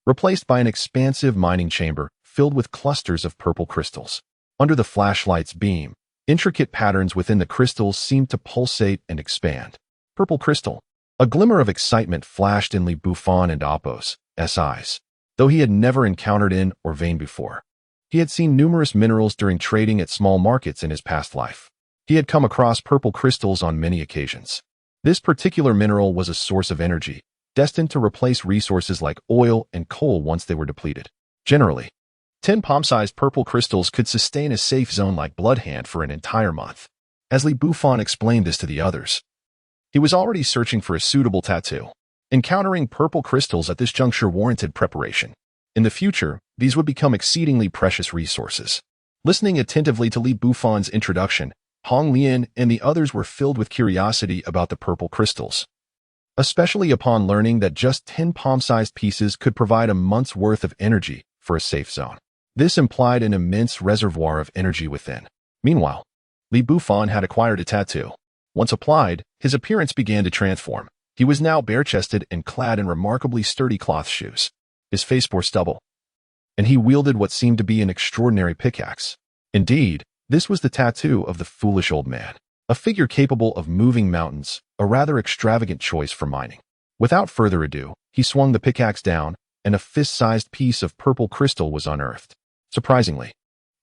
replaced by an expansive mining chamber filled with clusters of purple crystals. Under the flashlight's beam, intricate patterns within the crystals seemed to pulsate and expand. Purple crystal. A glimmer of excitement flashed in Bufan and Apos' eyes. Though he had never encountered in or vein before, he had seen numerous minerals during trading at small markets in his past life. He had come across purple crystals on many occasions. This particular mineral was a source of energy, destined to replace resources like oil and coal once they were depleted. Generally, 10 palm-sized purple crystals could sustain a safe zone like Bloodhand for an entire month. As Bufan explained this to the others, he was already searching for a suitable tattoo. Encountering purple crystals at this juncture warranted preparation. In the future, these would become exceedingly precious resources. Listening attentively to Bufan's introduction, Hong Lian and the others were filled with curiosity about the purple crystals, especially upon learning that just 10 palm-sized pieces could provide a month's worth of energy for a safe zone. This implied an immense reservoir of energy within. Meanwhile, Bufan had acquired a tattoo. Once applied, his appearance began to transform. He was now bare-chested and clad in remarkably sturdy cloth shoes. His face bore stubble, and he wielded what seemed to be an extraordinary pickaxe. Indeed, this was the tattoo of the foolish old man, a figure capable of moving mountains, a rather extravagant choice for mining. Without further ado, he swung the pickaxe down, and a fist-sized piece of purple crystal was unearthed. Surprisingly,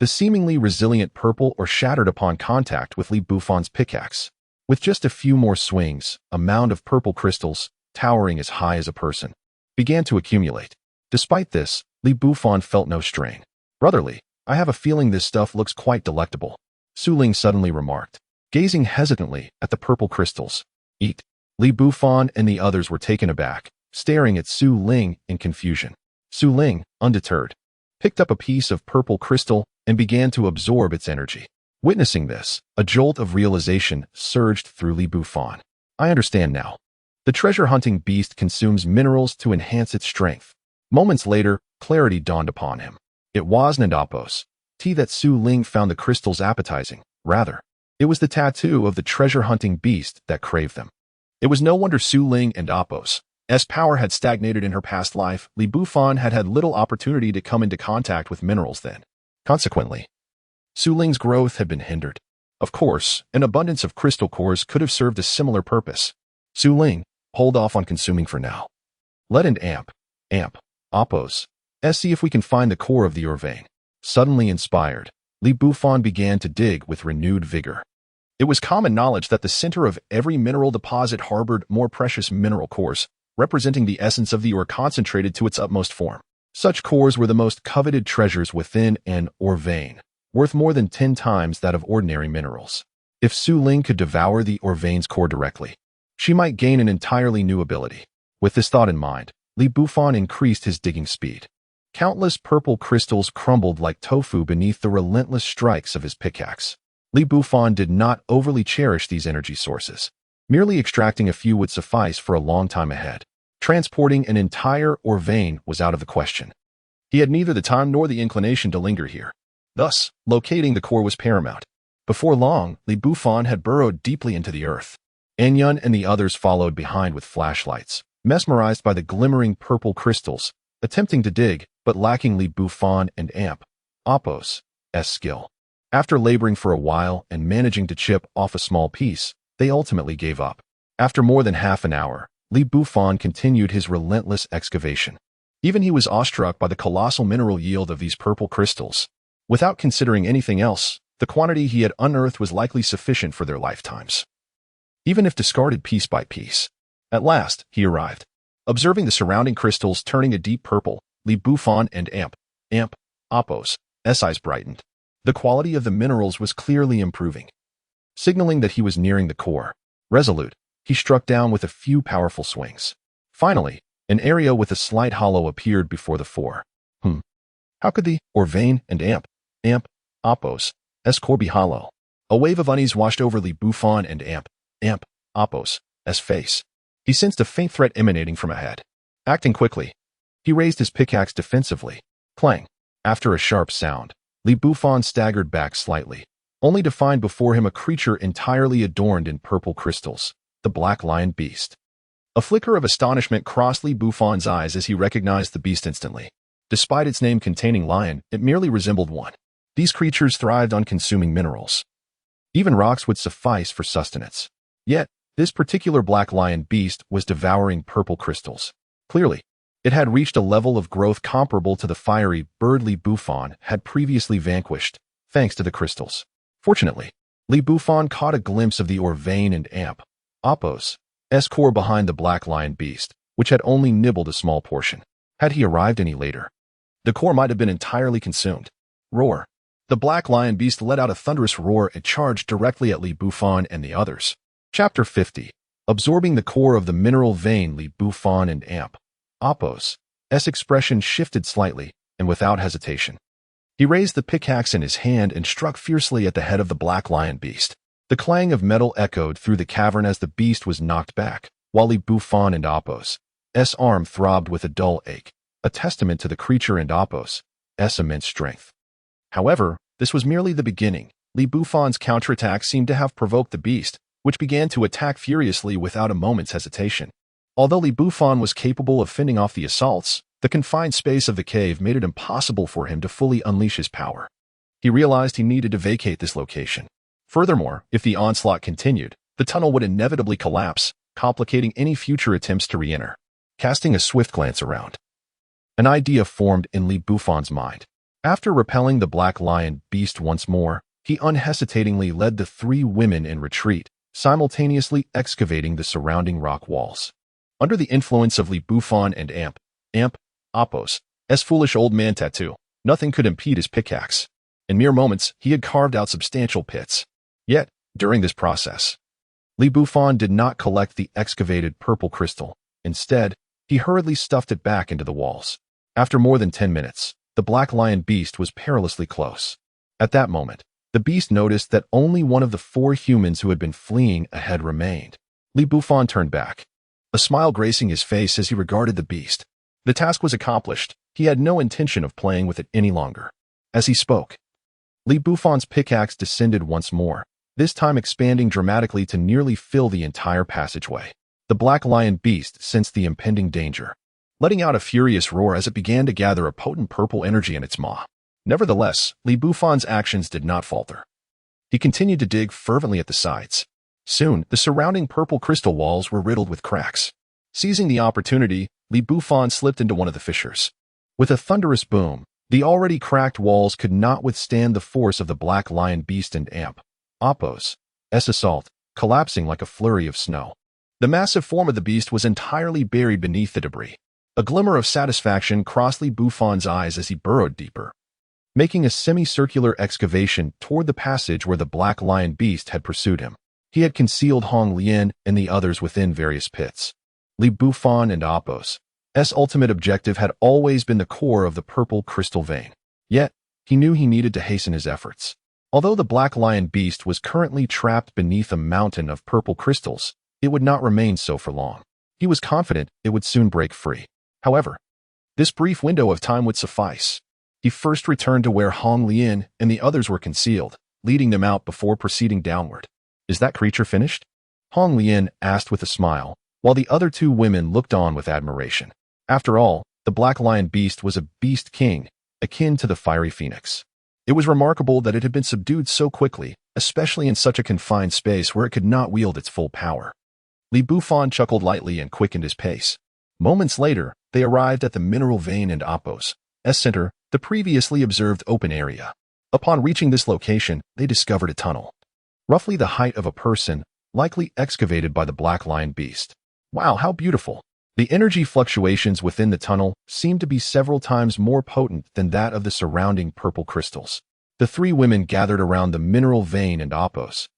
the seemingly resilient purple or shattered upon contact with Bufan's pickaxe. With just a few more swings, a mound of purple crystals, towering as high as a person, began to accumulate. Despite this, Bufan felt no strain. "Brotherly, I have a feeling this stuff looks quite delectable," Su Ling suddenly remarked, gazing hesitantly at the purple crystals. "Eat." Bufan and the others were taken aback, staring at Su Ling in confusion. Su Ling, undeterred, picked up a piece of purple crystal and began to absorb its energy. Witnessing this, a jolt of realization surged through Bufan. "I understand now. The treasure-hunting beast consumes minerals to enhance its strength." Moments later, clarity dawned upon him. It wasn't Apos' tea that Su Ling found the crystals appetizing. Rather, it was the tattoo of the treasure-hunting beast that craved them. It was no wonder Su Ling and Apos' power had stagnated in her past life. Bufan had had little opportunity to come into contact with minerals then. Consequently, Su Ling's growth had been hindered. Of course, an abundance of crystal cores could have served a similar purpose. Su Ling, hold off on consuming for now. Let an amp, Apos, see if we can find the core of the ore vein. Suddenly inspired, Bufan began to dig with renewed vigor. It was common knowledge that the center of every mineral deposit harbored more precious mineral cores, representing the essence of the ore concentrated to its utmost form. Such cores were the most coveted treasures within an ore vein, worth more than 10 times that of ordinary minerals. If Su Ling could devour the ore vein's core directly, she might gain an entirely new ability. With this thought in mind, Bufan increased his digging speed. Countless purple crystals crumbled like tofu beneath the relentless strikes of his pickaxe. Bufan did not overly cherish these energy sources. Merely extracting a few would suffice for a long time ahead. Transporting an entire ore vein was out of the question. He had neither the time nor the inclination to linger here. Thus, locating the core was paramount. Before long, Bufan had burrowed deeply into the earth. Anyun and the others followed behind with flashlights, mesmerized by the glimmering purple crystals, attempting to dig, but lacking Bufan and Apos' skill. After laboring for a while and managing to chip off a small piece, they ultimately gave up. After more than half an hour, Bufan continued his relentless excavation. Even he was awestruck by the colossal mineral yield of these purple crystals. Without considering anything else, the quantity he had unearthed was likely sufficient for their lifetimes, even if discarded piece by piece. At last, he arrived. Observing the surrounding crystals turning a deep purple, Bufan and Apos' eyes brightened. The quality of the minerals was clearly improving, signaling that he was nearing the core. Resolute, he struck down with a few powerful swings. Finally, an area with a slight hollow appeared before the four. How could the ore vein and Apos' core be hollow? A wave of unease washed over Bufan and Apos' face. He sensed a faint threat emanating from ahead. Acting quickly, he raised his pickaxe defensively. Clang! After a sharp sound, Bufan staggered back slightly, only to find before him a creature entirely adorned in purple crystals. the Black Lion Beast. A flicker of astonishment crossed Li Bufan's eyes as he recognized the beast instantly. Despite its name containing lion, it merely resembled one. These creatures thrived on consuming minerals. Even rocks would suffice for sustenance. Yet, this particular Black Lion Beast was devouring purple crystals. Clearly, it had reached a level of growth comparable to the fiery bird Li Bufan had previously vanquished, thanks to the crystals. Fortunately, Li Bufan caught a glimpse of the vein and awakens core behind the Black Lion Beast, which had only nibbled a small portion. Had he arrived any later, the core might have been entirely consumed. Roar. The Black Lion Beast let out a thunderous roar and charged directly at Li Bufan and the others. Chapter 50. Absorbing the core of the mineral vein, Li Bufan and awakens' expression shifted slightly, and without hesitation. He raised the pickaxe in his hand and struck fiercely at the head of the Black Lion Beast. The clang of metal echoed through the cavern as the beast was knocked back, while Li Bufan and awakens' arm throbbed with a dull ache, a testament to the creature and awakens' immense strength. However, this was merely the beginning. Li Bufan's counterattack seemed to have provoked the beast, which began to attack furiously without a moment's hesitation. Although Li Bufan was capable of fending off the assaults, the confined space of the cave made it impossible for him to fully unleash his power. He realized he needed to vacate this location. Furthermore, if the onslaught continued, the tunnel would inevitably collapse, complicating any future attempts to re-enter. Casting a swift glance around, an idea formed in Li Bufan's mind. After repelling the Black Lion Beast once more, he unhesitatingly led the three women in retreat, simultaneously excavating the surrounding rock walls. Under the influence of Li Bufan and awakens' foolish old man tattoo, nothing could impede his pickaxe. In mere moments, he had carved out substantial pits. Yet, during this process, Li Bufan did not collect the excavated purple crystal. Instead, he hurriedly stuffed it back into the walls. After more than 10 minutes, the Black Lion Beast was perilously close. At that moment, the beast noticed that only one of the 4 humans who had been fleeing ahead remained. Li Bufan turned back, a smile gracing his face as he regarded the beast. The task was accomplished. He had no intention of playing with it any longer. As he spoke, Li Bufan's pickaxe descended once more, this time expanding dramatically to nearly fill the entire passageway. The Black Lion Beast sensed the impending danger, letting out a furious roar as it began to gather a potent purple energy in its maw. Nevertheless, Li Bufan's actions did not falter. He continued to dig fervently at the sides. Soon, the surrounding purple crystal walls were riddled with cracks. Seizing the opportunity, Li Bufan slipped into one of the fissures. With a thunderous boom, the already cracked walls could not withstand the force of the Black Lion Beast and awakens' assault, collapsing like a flurry of snow. The massive form of the beast was entirely buried beneath the debris. A glimmer of satisfaction crossed Li Bufan's eyes as he burrowed deeper, making a semicircular excavation toward the passage where the Black Lion Beast had pursued him. He had concealed Hong Lian and the others within various pits. Li Bufan and awakens' ultimate objective had always been the core of the purple crystal vein. Yet, he knew he needed to hasten his efforts. Although the Black Lion Beast was currently trapped beneath a mountain of purple crystals, it would not remain so for long. He was confident it would soon break free. However, this brief window of time would suffice. He first returned to where Hong Lian and the others were concealed, leading them out before proceeding downward. "Is that creature finished?" Hong Lian asked with a smile, while the other 2 women looked on with admiration. After all, the Black Lion Beast was a beast king, akin to the fiery phoenix. It was remarkable that it had been subdued so quickly, especially in such a confined space where it could not wield its full power. Li Bufan chuckled lightly and quickened his pace. Moments later, they arrived at the mineral vein and awakens' center, the previously observed open area. Upon reaching this location, they discovered a tunnel, roughly the height of a person, likely excavated by the Black Lion Beast. Wow, how beautiful! The energy fluctuations within the tunnel seemed to be several times more potent than that of the surrounding purple crystals. The 3 women gathered around the mineral vein and awakens'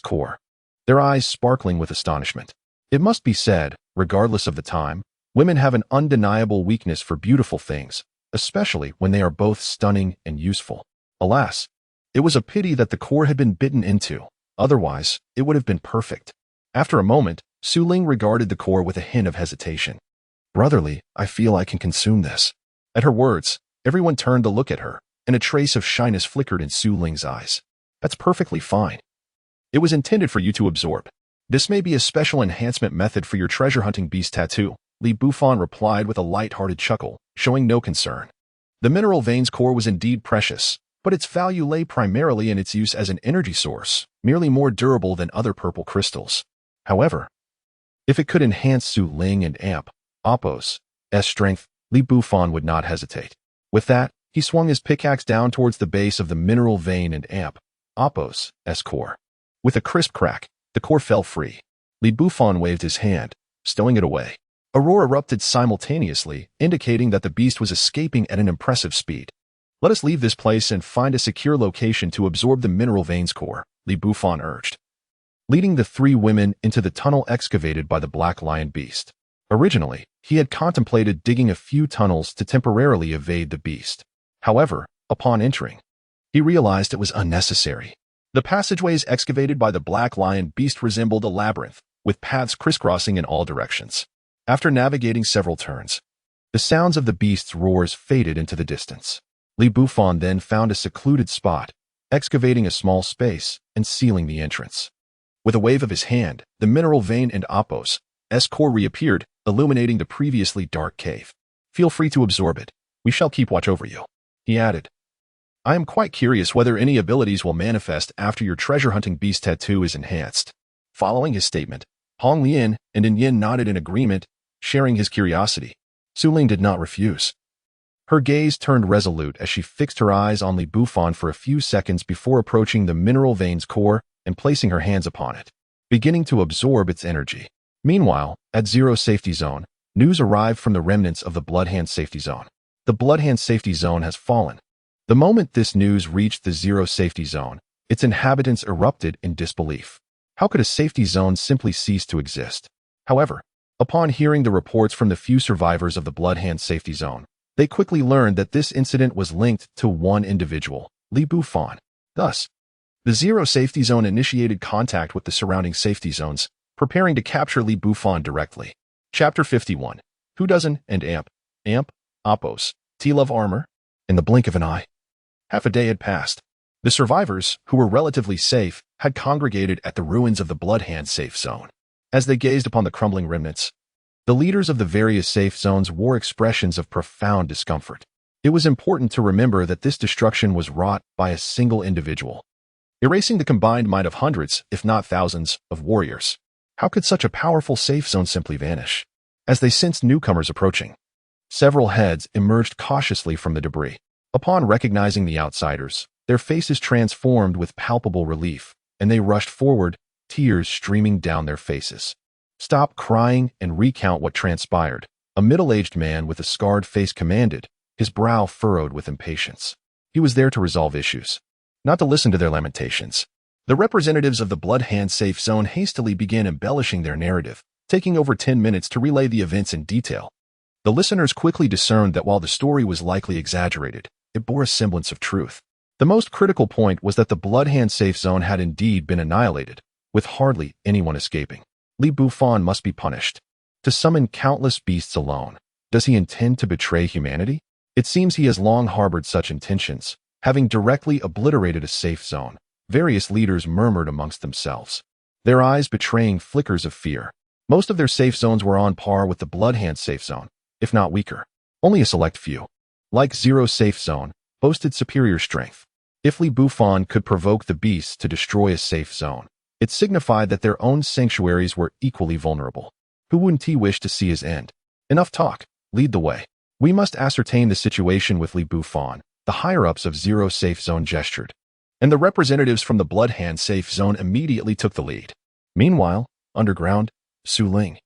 core, their eyes sparkling with astonishment. It must be said, regardless of the time, women have an undeniable weakness for beautiful things, especially when they are both stunning and useful. Alas, it was a pity that the core had been bitten into. Otherwise, it would have been perfect. After a moment, Su Ling regarded the core with a hint of hesitation. "Brotherly, I feel I can consume this." At her words, everyone turned to look at her, and a trace of shyness flickered in Su Ling's eyes. "That's perfectly fine. It was intended for you to absorb." This may be a special enhancement method for your treasure hunting beast tattoo, Bufan replied with a light-hearted chuckle, showing no concern. The mineral vein's core was indeed precious, but its value lay primarily in its use as an energy source, merely more durable than other purple crystals. However, if it could enhance Su Ling and awakens' strength, Bufan would not hesitate. With that, he swung his pickaxe down towards the base of the mineral vein and awakens' core. With a crisp crack, the core fell free. Bufan waved his hand, stowing it away. A roar erupted simultaneously, indicating that the beast was escaping at an impressive speed. Let us leave this place and find a secure location to absorb the mineral vein's core, Bufan urged, leading the three women into the tunnel excavated by the black lion beast. Originally, he had contemplated digging a few tunnels to temporarily evade the beast. However, upon entering, he realized it was unnecessary. The passageways excavated by the black lion beast resembled a labyrinth, with paths crisscrossing in all directions. After navigating several turns, the sounds of the beast's roars faded into the distance. Bufan then found a secluded spot, excavating a small space and sealing the entrance. With a wave of his hand, the mineral vein and awakens' core reappeared, illuminating the previously dark cave. Feel free to absorb it. We shall keep watch over you, he added. I am quite curious whether any abilities will manifest after your treasure hunting beast tattoo is enhanced. Following his statement, Hong Lian and Yin nodded in agreement, sharing his curiosity. Su Ling did not refuse. Her gaze turned resolute as she fixed her eyes on Bufan for a few seconds before approaching the mineral vein's core and placing her hands upon it, beginning to absorb its energy. Meanwhile, at Zero Safety Zone, news arrived from the remnants of the Bloodhand Safety Zone. The Bloodhand Safety Zone has fallen. The moment this news reached the Zero Safety Zone, its inhabitants erupted in disbelief. How could a safety zone simply cease to exist? However, upon hearing the reports from the few survivors of the Bloodhand Safety Zone, they quickly learned that this incident was linked to one individual, Bufan. Thus, the Zero Safety Zone initiated contact with the surrounding safety zones, preparing to capture Bufan directly. Chapter 51. Who doesn't and awakens' T-Love armor? In the blink of an eye, half a day had passed. The survivors, who were relatively safe, had congregated at the ruins of the Bloodhand Safe Zone. As they gazed upon the crumbling remnants, the leaders of the various safe zones wore expressions of profound discomfort. It was important to remember that this destruction was wrought by a single individual, erasing the combined might of hundreds, if not thousands, of warriors. How could such a powerful safe zone simply vanish? As they sensed newcomers approaching, several heads emerged cautiously from the debris. Upon recognizing the outsiders, their faces transformed with palpable relief, and they rushed forward, tears streaming down their faces. Stop crying and recount what transpired, a middle-aged man with a scarred face commanded, his brow furrowed with impatience. He was there to resolve issues, not to listen to their lamentations. The representatives of the Bloodhand Safe Zone hastily began embellishing their narrative, taking over 10 minutes to relay the events in detail. The listeners quickly discerned that while the story was likely exaggerated, it bore a semblance of truth. The most critical point was that the Bloodhand Safe Zone had indeed been annihilated, with hardly anyone escaping. Bufan must be punished. To summon countless beasts alone, does he intend to betray humanity? It seems he has long harbored such intentions, having directly obliterated a safe zone. Various leaders murmured amongst themselves, their eyes betraying flickers of fear. Most of their safe zones were on par with the Bloodhand Safe Zone, if not weaker. Only a select few, like Zero Safe Zone, boasted superior strength. If Bufan could provoke the beasts to destroy a safe zone, it signified that their own sanctuaries were equally vulnerable. Who wouldn't he wish to see his end? Enough talk. Lead the way. We must ascertain the situation with Bufan. The higher-ups of Zero Safe Zone gestured, and the representatives from the Bloodhand Safe Zone immediately took the lead. Meanwhile, underground, Su Ling,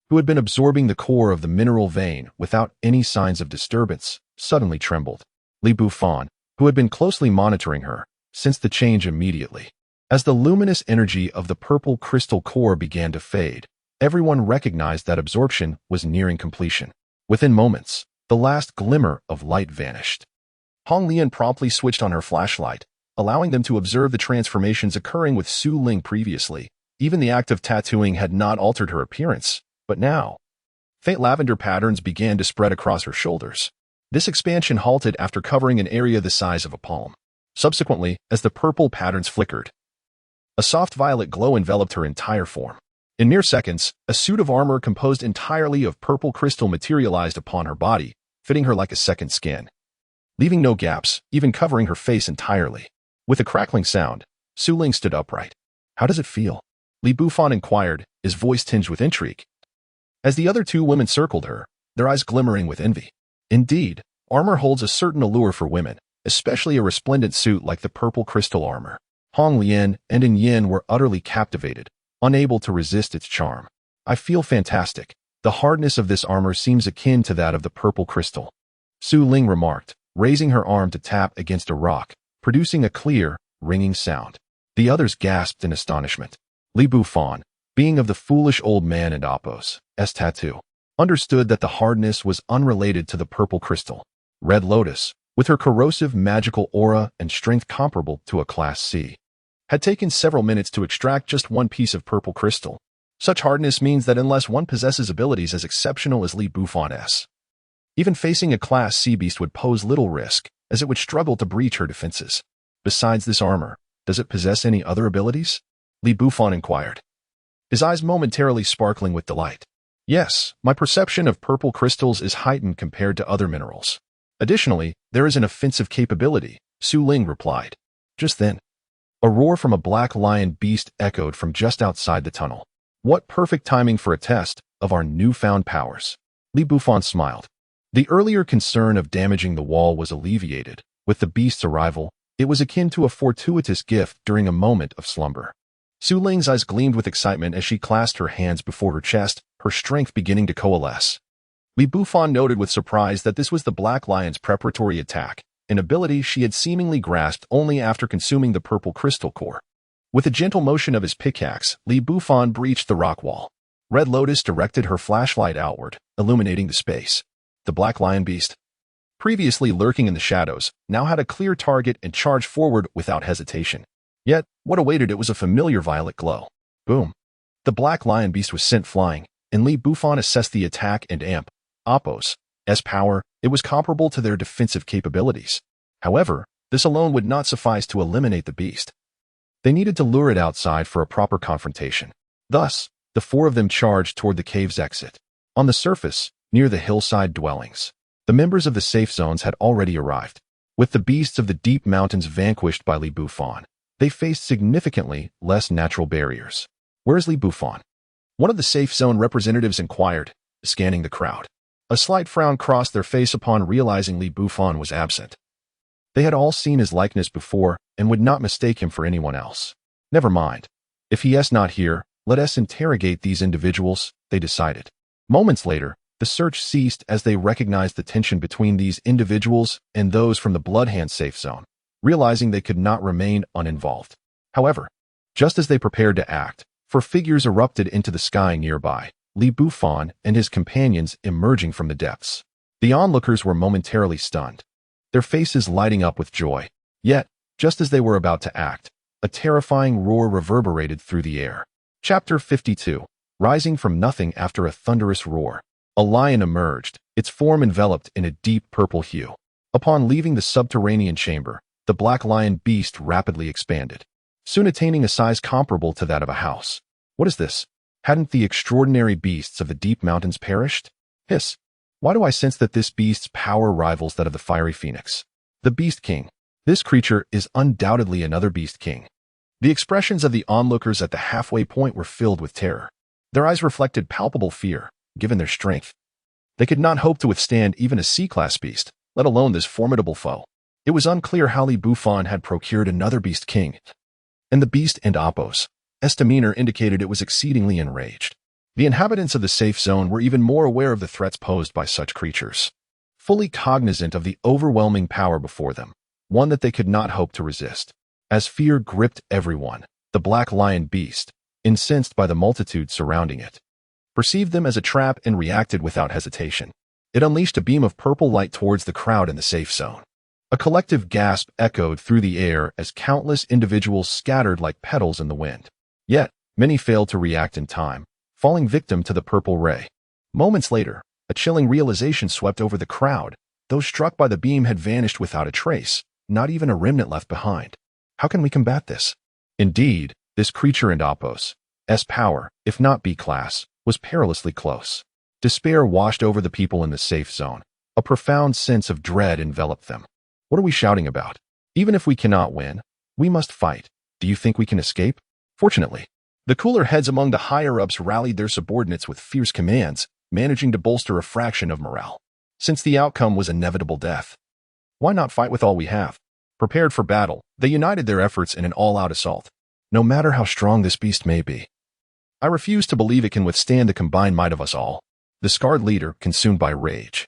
who had been absorbing the core of the mineral vein without any signs of disturbance, suddenly trembled. Bufan, who had been closely monitoring her, sensed the change immediately. As the luminous energy of the purple crystal core began to fade, everyone recognized that absorption was nearing completion. Within moments, the last glimmer of light vanished. Hong Lian promptly switched on her flashlight, allowing them to observe the transformations occurring with Su Ling previously. Even the act of tattooing had not altered her appearance, but now, faint lavender patterns began to spread across her shoulders. This expansion halted after covering an area the size of a palm. Subsequently, as the purple patterns flickered, A soft violet glow enveloped her entire form. In mere seconds, a suit of armor composed entirely of purple crystal materialized upon her body, fitting her like a second skin, leaving no gaps, even covering her face entirely. With a crackling sound, Su Ling stood upright. How does it feel? Li Bufan inquired, his voice tinged with intrigue. As the other two women circled her, their eyes glimmering with envy. Indeed, armor holds a certain allure for women, especially a resplendent suit like the purple crystal armor. Hong Lian and In Yin were utterly captivated, unable to resist its charm. I feel fantastic. The hardness of this armor seems akin to that of the purple crystal, Su Ling remarked, raising her arm to tap against a rock, producing a clear, ringing sound. The others gasped in astonishment. Li Bufan, being of the foolish old man and Appo's tattoo, understood that the hardness was unrelated to the purple crystal. Red Lotus, with her corrosive magical aura and strength comparable to a Class C, had taken several minutes to extract just one piece of purple crystal. Such hardness means that unless one possesses abilities as exceptional as Li Bufan's, even facing a Class C beast would pose little risk, as it would struggle to breach her defenses. Besides this armor, does it possess any other abilities? Li Bufan inquired, his eyes momentarily sparkling with delight. Yes, my perception of purple crystals is heightened compared to other minerals. Additionally, there is an offensive capability, Su Ling replied. Just then, a roar from a black lion beast echoed from just outside the tunnel. What perfect timing for a test of our newfound powers. Li Bufan smiled. The earlier concern of damaging the wall was alleviated. With the beast's arrival, it was akin to a fortuitous gift during a moment of slumber. Su Ling's eyes gleamed with excitement as she clasped her hands before her chest, her strength beginning to coalesce. Li Bufan noted with surprise that this was the Black Lion's preparatory attack, an ability she had seemingly grasped only after consuming the purple crystal core. With a gentle motion of his pickaxe, Li Bufan breached the rock wall. Red Lotus directed her flashlight outward, illuminating the space. The Black Lion beast, previously lurking in the shadows, now had a clear target and charged forward without hesitation. Yet, what awaited it was a familiar violet glow. Boom. The Black Lion beast was sent flying, and Li Bufan assessed the attack and Appo's power. It was comparable to their defensive capabilities. However, this alone would not suffice to eliminate the beast. They needed to lure it outside for a proper confrontation. Thus, the four of them charged toward the cave's exit. On the surface, near the hillside dwellings, the members of the safe zones had already arrived. With the beasts of the deep mountains vanquished by Li Bufan, they faced significantly less natural barriers. Where's Li Bufan? One of the safe zone representatives inquired, scanning the crowd. A slight frown crossed their face upon realizing Li Bufan was absent. They had all seen his likeness before and would not mistake him for anyone else. Never mind. If he is not here, let us interrogate these individuals, they decided. Moments later, the search ceased as they recognized the tension between these individuals and those from the Bloodhand safe zone, realizing they could not remain uninvolved. However, just as they prepared to act, four figures erupted into the sky nearby, Li Bufan and his companions emerging from the depths. The onlookers were momentarily stunned, their faces lighting up with joy. Yet, just as they were about to act, a terrifying roar reverberated through the air. Chapter 52. Rising from nothing after a thunderous roar. A lion emerged, its form enveloped in a deep purple hue. Upon leaving the subterranean chamber, the Black Lion beast rapidly expanded, soon attaining a size comparable to that of a house. What is this? Hadn't the extraordinary beasts of the deep mountains perished? Hiss. Why do I sense that this beast's power rivals that of the fiery phoenix? The Beast King. This creature is undoubtedly another Beast King. The expressions of the onlookers at the halfway point were filled with terror. Their eyes reflected palpable fear, given their strength. They could not hope to withstand even a C-class beast, let alone this formidable foe. It was unclear how Li Bufan had procured another Beast King, and the beast and Appo's demeanor indicated it was exceedingly enraged. The inhabitants of the safe zone were even more aware of the threats posed by such creatures, fully cognizant of the overwhelming power before them, one that they could not hope to resist. As fear gripped everyone, the Black Lion beast, incensed by the multitude surrounding it, perceived them as a trap and reacted without hesitation. It unleashed a beam of purple light towards the crowd in the safe zone. A collective gasp echoed through the air as countless individuals scattered like petals in the wind. Yet, many failed to react in time, falling victim to the purple ray. Moments later, a chilling realization swept over the crowd. Those struck by the beam had vanished without a trace, not even a remnant left behind. How can we combat this? Indeed, This creature and Appos' power, if not B-class, was perilously close. Despair washed over the people in the safe zone. A profound sense of dread enveloped them. What are we shouting about? Even if we cannot win, we must fight. Do you think we can escape? Fortunately, the cooler heads among the higher-ups rallied their subordinates with fierce commands, managing to bolster a fraction of morale. Since the outcome was inevitable death, why not fight with all we have? Prepared for battle, they united their efforts in an all-out assault. No matter how strong this beast may be, I refuse to believe it can withstand the combined might of us all. The scarred leader, consumed by rage,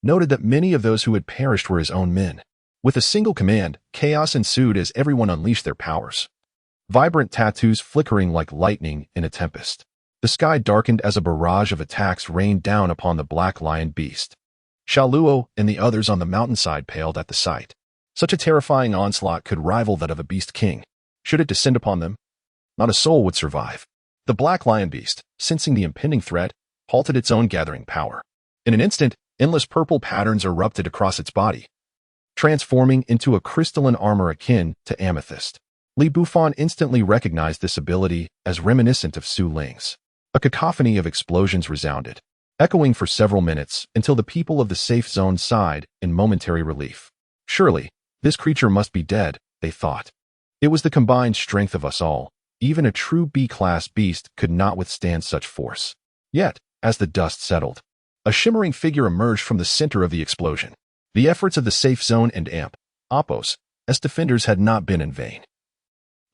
noted that many of those who had perished were his own men. With a single command, chaos ensued as everyone unleashed their powers. Vibrant tattoos flickering like lightning in a tempest. The sky darkened as a barrage of attacks rained down upon the black lion beast. Shaluo and the others on the mountainside paled at the sight. Such a terrifying onslaught could rival that of a beast king. Should it descend upon them, not a soul would survive. The black lion beast, sensing the impending threat, halted its own gathering power. In an instant, endless purple patterns erupted across its body, transforming into a crystalline armor akin to amethyst. Li Bufan instantly recognized this ability as reminiscent of Su Ling's. A cacophony of explosions resounded, echoing for several minutes until the people of the safe zone sighed in momentary relief. Surely, this creature must be dead, they thought. It was the combined strength of us all. Even a true B-class beast could not withstand such force. Yet, as the dust settled, a shimmering figure emerged from the center of the explosion. The efforts of the safe zone and Appos' defenders had not been in vain.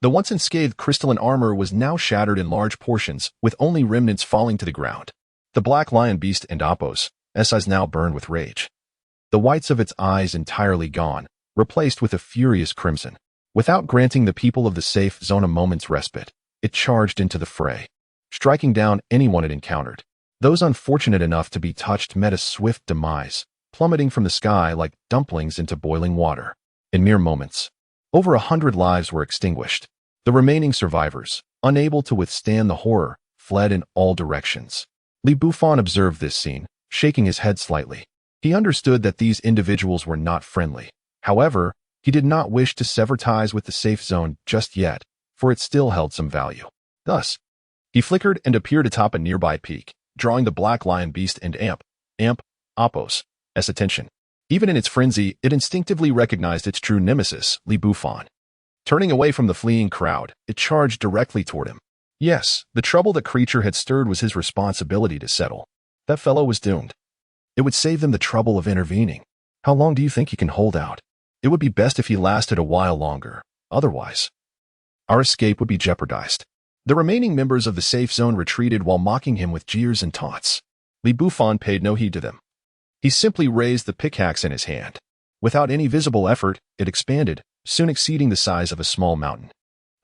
The once unscathed crystalline armor was now shattered in large portions, with only remnants falling to the ground. The black lion beast and Appos' eyes now burned with rage. The whites of its eyes entirely gone, replaced with a furious crimson. Without granting the people of the safe zone a moment's respite, it charged into the fray, striking down anyone it encountered. Those unfortunate enough to be touched met a swift demise, plummeting from the sky like dumplings into boiling water. In mere moments, over 100 lives were extinguished. The remaining survivors, unable to withstand the horror, fled in all directions. Li Bufan observed this scene, shaking his head slightly. He understood that these individuals were not friendly. However, he did not wish to sever ties with the safe zone just yet, for it still held some value. Thus, he flickered and appeared atop a nearby peak, drawing the black lion beast and Appos' attention. Even in its frenzy, it instinctively recognized its true nemesis, Li Bufan. Turning away from the fleeing crowd, it charged directly toward him. Yes, the trouble the creature had stirred was his responsibility to settle. That fellow was doomed. It would save them the trouble of intervening. How long do you think he can hold out? It would be best if he lasted a while longer. Otherwise, our escape would be jeopardized. The remaining members of the safe zone retreated while mocking him with jeers and taunts. Li Bufan paid no heed to them. He simply raised the pickaxe in his hand. Without any visible effort, it expanded, soon exceeding the size of a small mountain.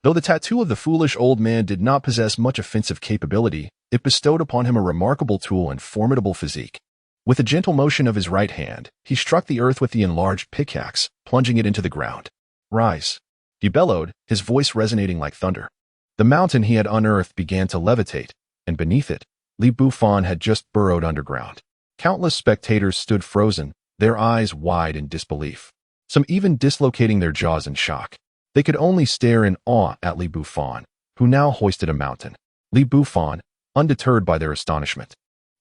Though the tattoo of the foolish old man did not possess much offensive capability, it bestowed upon him a remarkable tool and formidable physique. With a gentle motion of his right hand, he struck the earth with the enlarged pickaxe, plunging it into the ground. Rise! He bellowed, his voice resonating like thunder. The mountain he had unearthed began to levitate, and beneath it, Li Bufan had just burrowed underground. Countless spectators stood frozen, their eyes wide in disbelief, some even dislocating their jaws in shock. They could only stare in awe at Li Bufan, who now hoisted a mountain. Li Bufan, undeterred by their astonishment,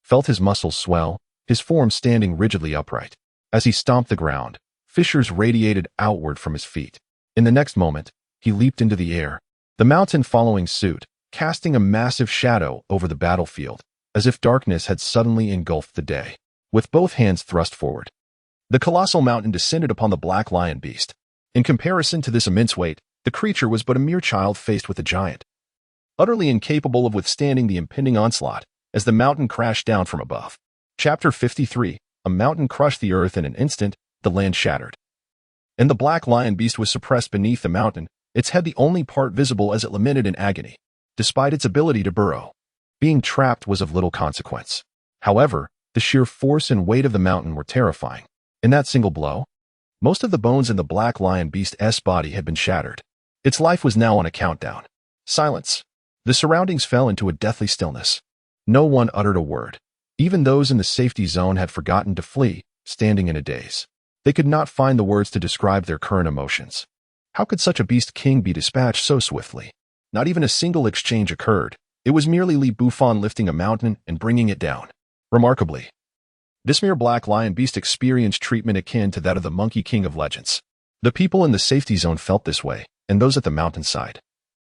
felt his muscles swell, his form standing rigidly upright. As he stomped the ground, fissures radiated outward from his feet. In the next moment, he leaped into the air, the mountain following suit, casting a massive shadow over the battlefield, as if darkness had suddenly engulfed the day. With both hands thrust forward, the colossal mountain descended upon the black lion beast. In comparison to this immense weight, the creature was but a mere child faced with a giant, utterly incapable of withstanding the impending onslaught, as the mountain crashed down from above. Chapter 53. A mountain crushed the earth in an instant, the land shattered. And the black lion beast was suppressed beneath the mountain, its head the only part visible as it lamented in agony. Despite its ability to burrow, being trapped was of little consequence. However, the sheer force and weight of the mountain were terrifying. In that single blow, most of the bones in the black lion beast's body had been shattered. Its life was now on a countdown. Silence. The surroundings fell into a deathly stillness. No one uttered a word. Even those in the safety zone had forgotten to flee, standing in a daze. They could not find the words to describe their current emotions. How could such a beast king be dispatched so swiftly? Not even a single exchange occurred. It was merely Li Bufan lifting a mountain and bringing it down. Remarkably, this mere black lion beast experienced treatment akin to that of the Monkey King of legends. The people in the safety zone felt this way, and those at the mountainside,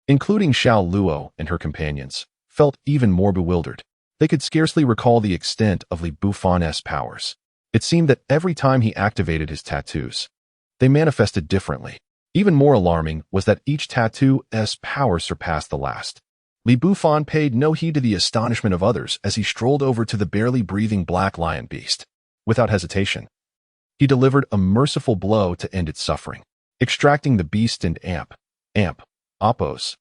including Xiao Luo and her companions, felt even more bewildered. They could scarcely recall the extent of Li Bufan's powers. It seemed that every time he activated his tattoos, they manifested differently. Even more alarming was that each tattoo's power surpassed the last. Li Bufan paid no heed to the astonishment of others as he strolled over to the barely breathing black lion beast. Without hesitation, he delivered a merciful blow to end its suffering. Extracting the beast and Appo's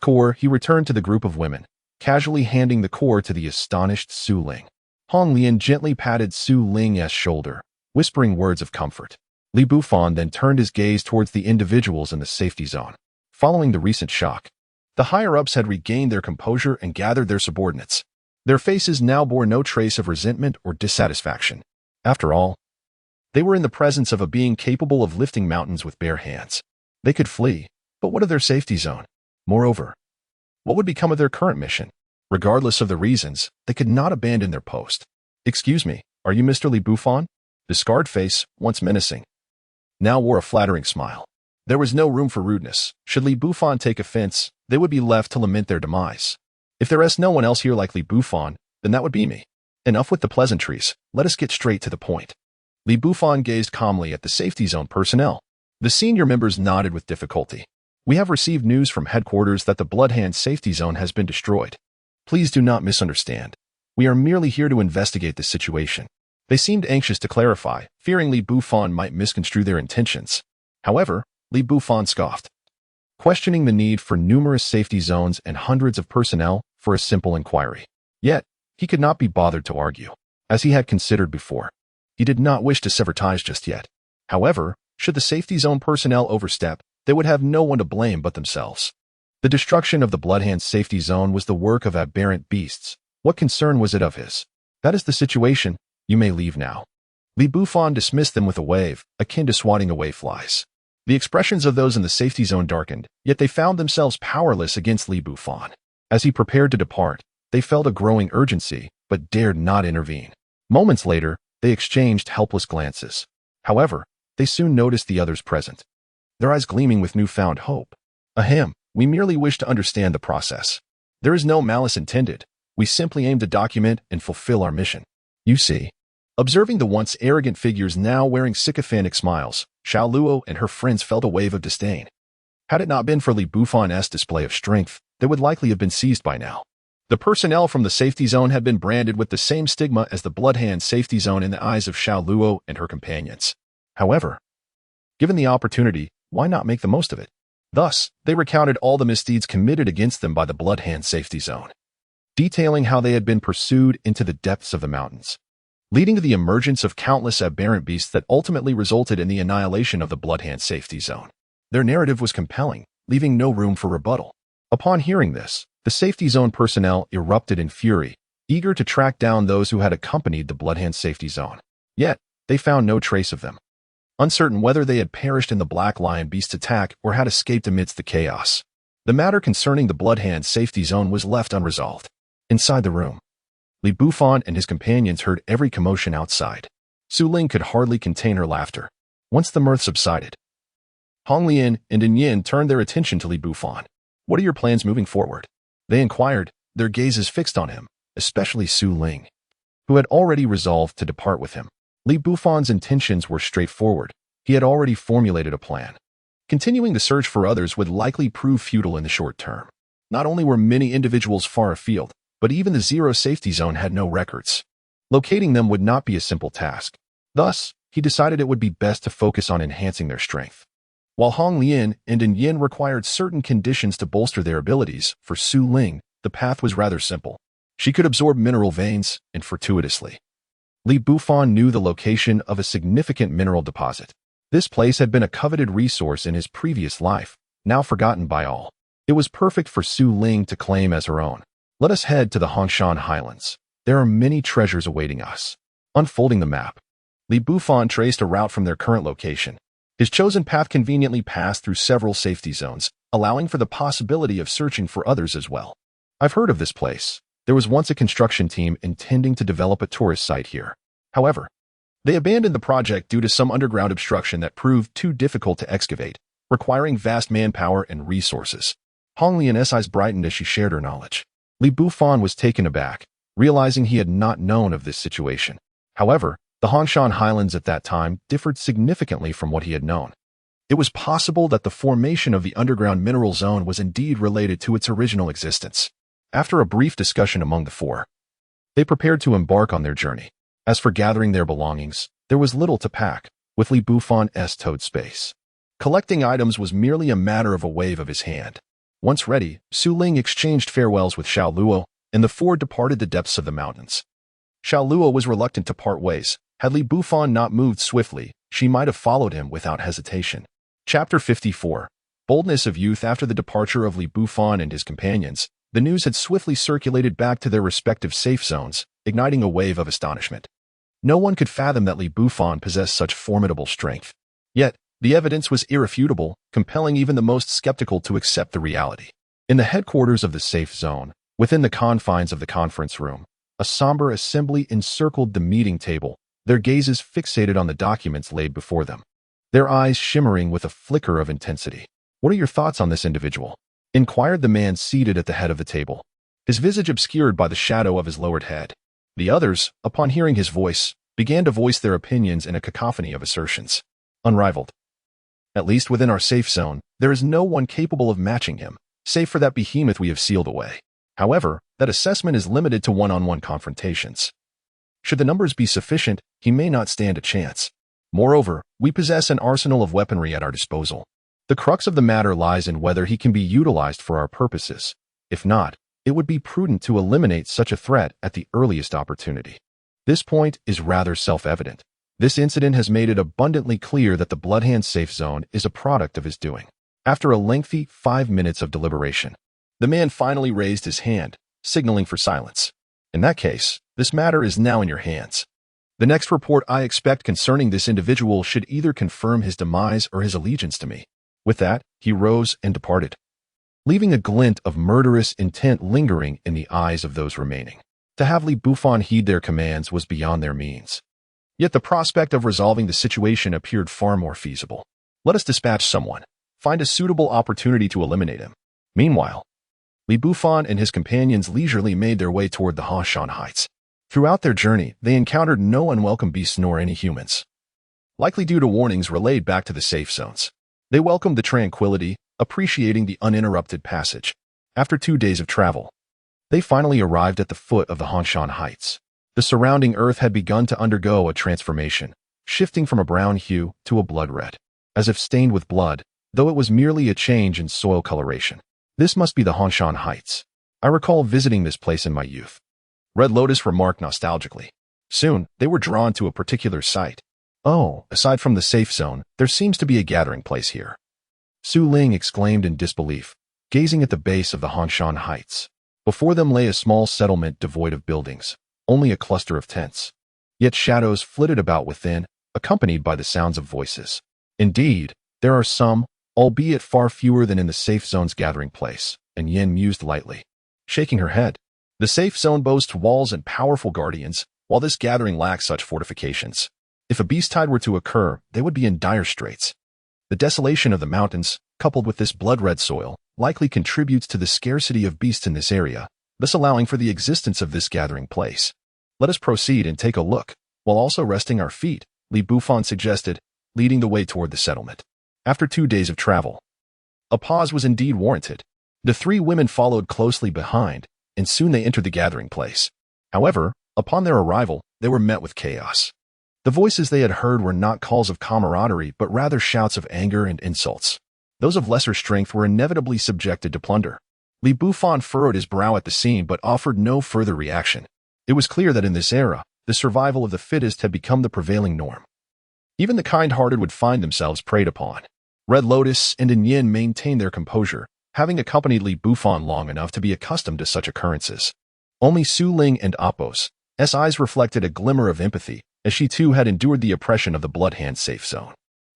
core, he returned to the group of women, casually handing the core to the astonished Su Ling. Hong Lian gently patted Su Ling's shoulder, whispering words of comfort. Li Bufan then turned his gaze towards the individuals in the safety zone. Following the recent shock, the higher-ups had regained their composure and gathered their subordinates. Their faces now bore no trace of resentment or dissatisfaction. After all, they were in the presence of a being capable of lifting mountains with bare hands. They could flee, but what of their safety zone? Moreover, what would become of their current mission? Regardless of the reasons, they could not abandon their post. "Excuse me, are you Mr. Li Bufan?" The scarred face, once menacing, now wore a flattering smile. There was no room for rudeness. Should Li Bufan take offense, they would be left to lament their demise. If there is no one else here like Li Bufan, then that would be me. Enough with the pleasantries, let us get straight to the point. Li Bufan gazed calmly at the safety zone personnel. The senior members nodded with difficulty. "We have received news from headquarters that the Bloodhand safety zone has been destroyed. Please do not misunderstand. We are merely here to investigate this situation." They seemed anxious to clarify, fearing Li Bufan might misconstrue their intentions. However, Li Bufan scoffed, questioning the need for numerous safety zones and hundreds of personnel for a simple inquiry. Yet, he could not be bothered to argue. As he had considered before, he did not wish to sever ties just yet. However, should the safety zone personnel overstep, they would have no one to blame but themselves. The destruction of the Bloodhand safety zone was the work of aberrant beasts. What concern was it of his? That is the situation. You may leave now. Li Bufan dismissed them with a wave, akin to swatting away flies. The expressions of those in the safety zone darkened, yet they found themselves powerless against Li Bufan. As he prepared to depart, they felt a growing urgency, but dared not intervene. Moments later, they exchanged helpless glances. However, they soon noticed the others present, their eyes gleaming with newfound hope. "Ahem, we merely wish to understand the process. There is no malice intended. We simply aim to document and fulfill our mission. You see." Observing the once arrogant figures now wearing sycophantic smiles, Xiao Luo and her friends felt a wave of disdain. Had it not been for Li Bufan's display of strength, they would likely have been seized by now. The personnel from the safety zone had been branded with the same stigma as the Bloodhand safety zone in the eyes of Xiao Luo and her companions. However, given the opportunity, why not make the most of it? Thus, they recounted all the misdeeds committed against them by the Bloodhand safety zone, detailing how they had been pursued into the depths of the mountains, leading to the emergence of countless aberrant beasts that ultimately resulted in the annihilation of the Bloodhand safety zone. Their narrative was compelling, leaving no room for rebuttal. Upon hearing this, the safety zone personnel erupted in fury, eager to track down those who had accompanied the Bloodhand safety zone. Yet, they found no trace of them, uncertain whether they had perished in the Black Lion beast's attack or had escaped amidst the chaos. The matter concerning the Bloodhand safety zone was left unresolved. Inside the room, Li Bufan and his companions heard every commotion outside. Su Ling could hardly contain her laughter. Once the mirth subsided, Hong Lian and In Yin turned their attention to Li Bufan. "What are your plans moving forward?" they inquired, their gazes fixed on him, especially Su Ling, who had already resolved to depart with him. Li Bufan's intentions were straightforward. He had already formulated a plan. Continuing the search for others would likely prove futile in the short term. Not only were many individuals far afield, but even the Zero safety zone had no records. Locating them would not be a simple task. Thus, he decided it would be best to focus on enhancing their strength. While Hong Lian and In Yin required certain conditions to bolster their abilities, for Su Ling, the path was rather simple. She could absorb mineral veins, and fortuitously, Li Bufan knew the location of a significant mineral deposit. This place had been a coveted resource in his previous life, now forgotten by all. It was perfect for Su Ling to claim as her own. "Let us head to the Hongshan Highlands. There are many treasures awaiting us." Unfolding the map, Li Bufan traced a route from their current location, His chosen path conveniently passed through several safety zones, allowing for the possibility of searching for others as well. I've heard of this place. There was once a construction team intending to develop a tourist site here. However, they abandoned the project due to some underground obstruction that proved too difficult to excavate, requiring vast manpower and resources. Honglian's eyes brightened as she shared her knowledge. Li Bufan was taken aback, realizing he had not known of this situation. However, the Hongshan Highlands at that time differed significantly from what he had known. It was possible that the formation of the underground mineral zone was indeed related to its original existence. After a brief discussion among the four, they prepared to embark on their journey. As for gathering their belongings, there was little to pack, with Li Bufan's toad space. Collecting items was merely a matter of a wave of his hand. Once ready, Su Ling exchanged farewells with Xiao Luo, and the four departed the depths of the mountains. Xiao Luo was reluctant to part ways. Had Li Bufan not moved swiftly, she might have followed him without hesitation. Chapter 54. Boldness of Youth. After the departure of Li Bufan and his companions, the news had swiftly circulated back to their respective safe zones, igniting a wave of astonishment. No one could fathom that Li Bufan possessed such formidable strength. Yet, the evidence was irrefutable, compelling even the most skeptical to accept the reality. In the headquarters of the safe zone, within the confines of the conference room, a somber assembly encircled the meeting table, their gazes fixated on the documents laid before them, their eyes shimmering with a flicker of intensity. "What are your thoughts on this individual?" inquired the man seated at the head of the table, his visage obscured by the shadow of his lowered head. The others, upon hearing his voice, began to voice their opinions in a cacophony of assertions. "Unrivaled. At least within our safe zone, there is no one capable of matching him, save for that behemoth we have sealed away. However, that assessment is limited to one-on-one confrontations. Should the numbers be sufficient, he may not stand a chance. Moreover, we possess an arsenal of weaponry at our disposal. The crux of the matter lies in whether he can be utilized for our purposes. If not, it would be prudent to eliminate such a threat at the earliest opportunity. This point is rather self-evident. This incident has made it abundantly clear that the Bloodhand safe zone is a product of his doing." After a lengthy 5 minutes of deliberation, the man finally raised his hand, signaling for silence. "In that case, this matter is now in your hands. The next report I expect concerning this individual should either confirm his demise or his allegiance to me." With that, he rose and departed, leaving a glint of murderous intent lingering in the eyes of those remaining. To have Li Bufan heed their commands was beyond their means. Yet the prospect of resolving the situation appeared far more feasible. "Let us dispatch someone, find a suitable opportunity to eliminate him." Meanwhile, Li Bufan and his companions leisurely made their way toward the Hongshan Heights. Throughout their journey, they encountered no unwelcome beasts nor any humans, likely due to warnings relayed back to the safe zones. They welcomed the tranquility, appreciating the uninterrupted passage. After 2 days of travel, they finally arrived at the foot of the Hongshan Heights. The surrounding earth had begun to undergo a transformation, shifting from a brown hue to a blood red, as if stained with blood, though it was merely a change in soil coloration. "This must be the Hongshan Heights. I recall visiting this place in my youth," Red Lotus remarked nostalgically. Soon, they were drawn to a particular site. "Oh, aside from the safe zone, there seems to be a gathering place here," Su Ling exclaimed in disbelief, gazing at the base of the Hongshan Heights. Before them lay a small settlement devoid of buildings, only a cluster of tents. Yet shadows flitted about within, accompanied by the sounds of voices. "Indeed, there are some, albeit far fewer than in the safe zone's gathering place," and Yin mused lightly, shaking her head. "The safe zone boasts walls and powerful guardians, while this gathering lacks such fortifications. If a beast tide were to occur, they would be in dire straits. The desolation of the mountains, coupled with this blood-red soil, likely contributes to the scarcity of beasts in this area, thus allowing for the existence of this gathering place. Let us proceed and take a look, while also resting our feet," Li Bufan suggested, leading the way toward the settlement. After 2 days of travel, a pause was indeed warranted. The 3 women followed closely behind, and soon they entered the gathering place. However, upon their arrival, they were met with chaos. The voices they had heard were not calls of camaraderie, but rather shouts of anger and insults. Those of lesser strength were inevitably subjected to plunder. Li Bufan furrowed his brow at the scene but offered no further reaction. It was clear that in this era, the survival of the fittest had become the prevailing norm. Even the kind-hearted would find themselves preyed upon. Red Lotus and Yin maintained their composure, having accompanied Li Bufan long enough to be accustomed to such occurrences. Only Su Ling and Apos' eyes reflected a glimmer of empathy, as she too had endured the oppression of the Bloodhand safe zone.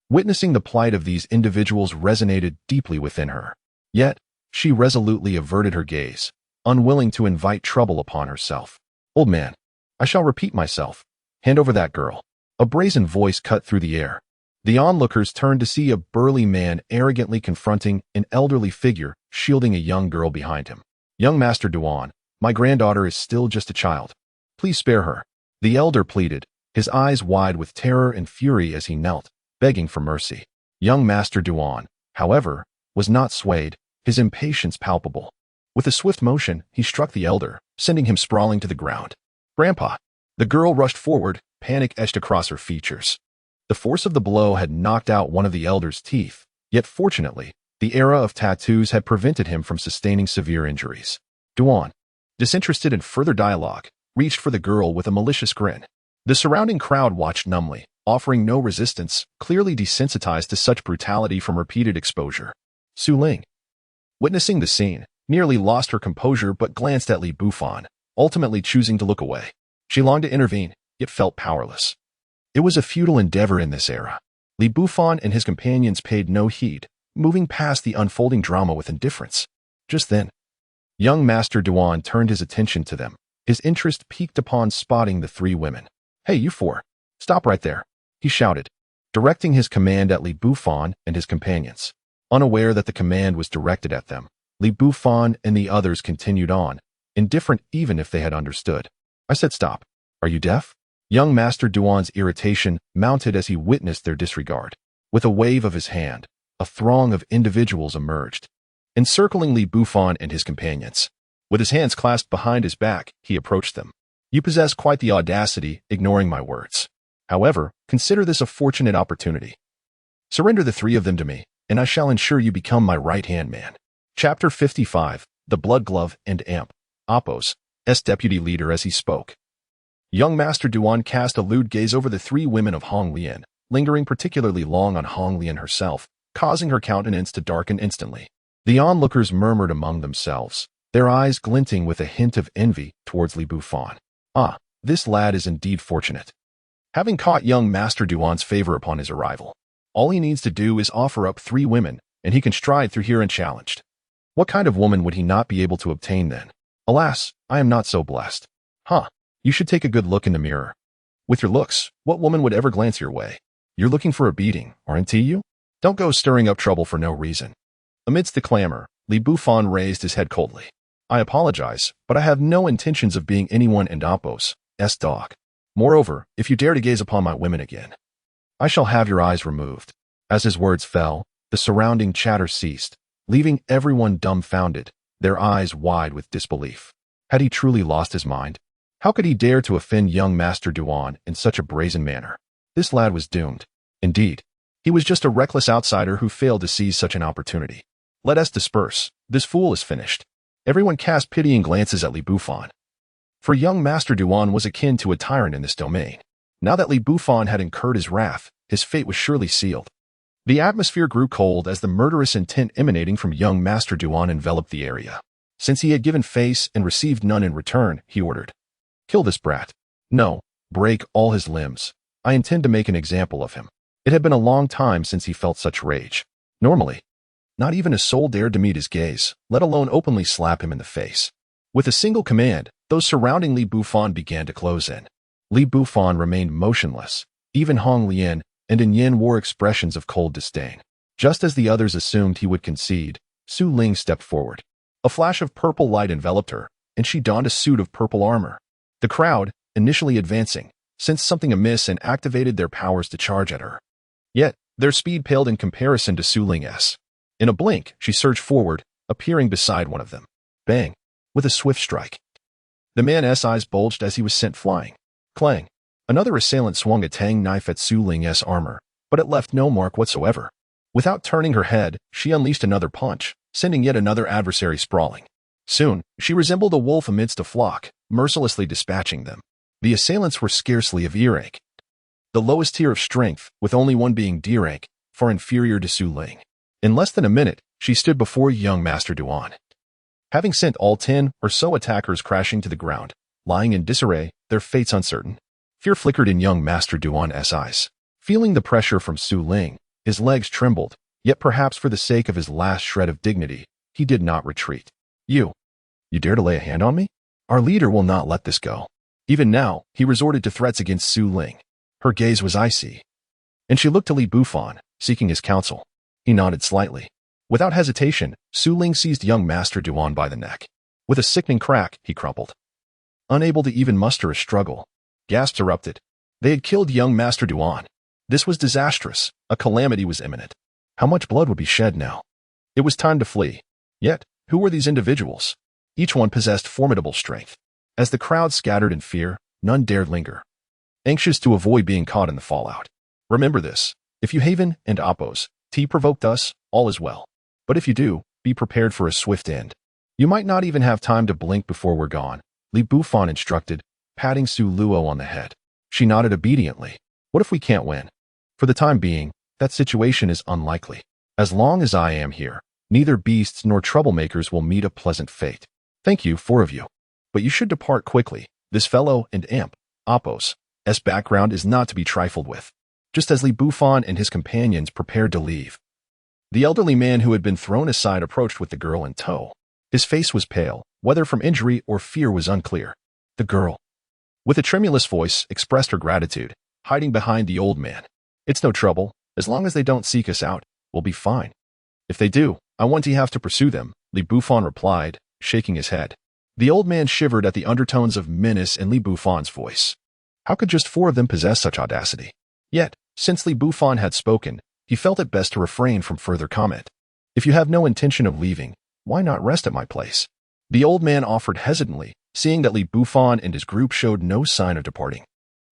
Witnessing the plight of these individuals resonated deeply within her. Yet, she resolutely averted her gaze, unwilling to invite trouble upon herself. "Old man, I shall repeat myself. Hand over that girl." A brazen voice cut through the air. The onlookers turned to see a burly man arrogantly confronting an elderly figure shielding a young girl behind him. "Young Master Duan, my granddaughter is still just a child. Please spare her," the elder pleaded, his eyes wide with terror and fury as he knelt, begging for mercy. Young Master Duan, however, was not swayed, his impatience palpable. With a swift motion, he struck the elder, sending him sprawling to the ground. "Grandpa!" The girl rushed forward, panic etched across her features. The force of the blow had knocked out one of the elder's teeth, yet fortunately, the era of tattoos had prevented him from sustaining severe injuries. Duan, disinterested in further dialogue, reached for the girl with a malicious grin. The surrounding crowd watched numbly, offering no resistance, clearly desensitized to such brutality from repeated exposure. Su Ling, witnessing the scene, nearly lost her composure but glanced at Li Bufan, ultimately choosing to look away. She longed to intervene, yet felt powerless. It was a futile endeavor in this era. Li Bufan and his companions paid no heed, moving past the unfolding drama with indifference. Just then, young Master Duan turned his attention to them, his interest piqued upon spotting the three women. "Hey, you four, stop right there," he shouted, directing his command at Li Bufan and his companions. Unaware that the command was directed at them, Li Bufan and the others continued on, indifferent even if they had understood. "I said stop. Are you deaf?" Young Master Duan's irritation mounted as he witnessed their disregard. With a wave of his hand, a throng of individuals emerged, encircling Li Bufan and his companions. With his hands clasped behind his back, he approached them. "You possess quite the audacity, ignoring my words. However, consider this a fortunate opportunity. Surrender the three of them to me, and I shall ensure you become my right-hand man." Chapter 55, The Blood Glove and Amp, Appo's deputy leader as he spoke. Young Master Duan cast a lewd gaze over the three women of Hong Lian, lingering particularly long on Hong Lian herself, causing her countenance to darken instantly. The onlookers murmured among themselves, their eyes glinting with a hint of envy towards Li Bufan. "Ah, this lad is indeed fortunate. Having caught young Master Duan's favor upon his arrival, all he needs to do is offer up three women, and he can stride through here unchallenged. What kind of woman would he not be able to obtain then? Alas, I am not so blessed. You should take a good look in the mirror. With your looks, what woman would ever glance your way? You're looking for a beating, aren't you? Don't go stirring up trouble for no reason." Amidst the clamor, Li Bufan raised his head coldly. "I apologize, but I have no intentions of being anyone and Appo's dog. Moreover, if you dare to gaze upon my women again, I shall have your eyes removed." As his words fell, the surrounding chatter ceased, leaving everyone dumbfounded, their eyes wide with disbelief. Had he truly lost his mind? How could he dare to offend young Master Duan in such a brazen manner? This lad was doomed. Indeed, he was just a reckless outsider who failed to seize such an opportunity. "Let us disperse. This fool is finished." Everyone cast pitying glances at Li Bufan. For young Master Duan was akin to a tyrant in this domain. Now that Li Bufan had incurred his wrath, his fate was surely sealed. The atmosphere grew cold as the murderous intent emanating from young Master Duan enveloped the area. Since he had given face and received none in return, he ordered, "Kill this brat. No, break all his limbs. I intend to make an example of him." It had been a long time since he felt such rage. Normally, not even a soul dared to meet his gaze, let alone openly slap him in the face. With a single command, those surrounding Li Bufan began to close in. Li Bufan remained motionless. Even Hong Lian and In Yin wore expressions of cold disdain. Just as the others assumed he would concede, Su Ling stepped forward. A flash of purple light enveloped her, and she donned a suit of purple armor. The crowd, initially advancing, sensed something amiss and activated their powers to charge at her. Yet, their speed paled in comparison to Su Ling's. In a blink, she surged forward, appearing beside one of them. Bang! With a swift strike. The man's eyes bulged as he was sent flying. Clang! Another assailant swung a tang knife at Su Ling's armor, but it left no mark whatsoever. Without turning her head, she unleashed another punch, sending yet another adversary sprawling. Soon, she resembled a wolf amidst a flock, mercilessly dispatching them. The assailants were scarcely of E rank, the lowest tier of strength, with only one being D rank, far inferior to Su Ling. In less than a minute, she stood before young Master Duan. Having sent all 10 or so attackers crashing to the ground, lying in disarray, their fates uncertain, fear flickered in young Master Duan's eyes. Feeling the pressure from Su Ling, His legs trembled, yet perhaps for the sake of his last shred of dignity, he did not retreat. You dare to lay a hand on me? Our leader will not let this go. Even now, he resorted to threats against Su Ling. Her gaze was icy, and she looked to Li Bufan, seeking his counsel. He nodded slightly. Without hesitation, Su Ling seized young Master Duan by the neck. With a sickening crack, he crumpled. Unable to even muster a struggle, gasps erupted. They had killed young Master Duan. This was disastrous. A calamity was imminent. How much blood would be shed now? It was time to flee. Yet, who were these individuals? Each one possessed formidable strength. As the crowd scattered in fear, none dared linger, anxious to avoid being caught in the fallout. Remember this. If you haven and oppose, provoked us, all is well. But if you do, be prepared for a swift end. You might not even have time to blink before we're gone, Li Bufan instructed, patting Su Luo on the head. She nodded obediently. What if we can't win? For the time being, that situation is unlikely. As long as I am here, neither beasts nor troublemakers will meet a pleasant fate. Thank you, 4 of you. But you should depart quickly. This fellow and Amp, Apos, S background is not to be trifled with. Just as Li Bufan and his companions prepared to leave, the elderly man who had been thrown aside approached with the girl in tow. His face was pale, whether from injury or fear was unclear. The girl, with a tremulous voice, expressed her gratitude, hiding behind the old man. It's no trouble. As long as they don't seek us out, we'll be fine. If they do, I won't have to pursue them, Li Bufan replied, shaking his head. The old man shivered at the undertones of menace in Li Bufan's voice. How could just 4 of them possess such audacity? Yet, since Li Bufan had spoken, he felt it best to refrain from further comment. If you have no intention of leaving, why not rest at my place? The old man offered hesitantly, seeing that Li Bufan and his group showed no sign of departing.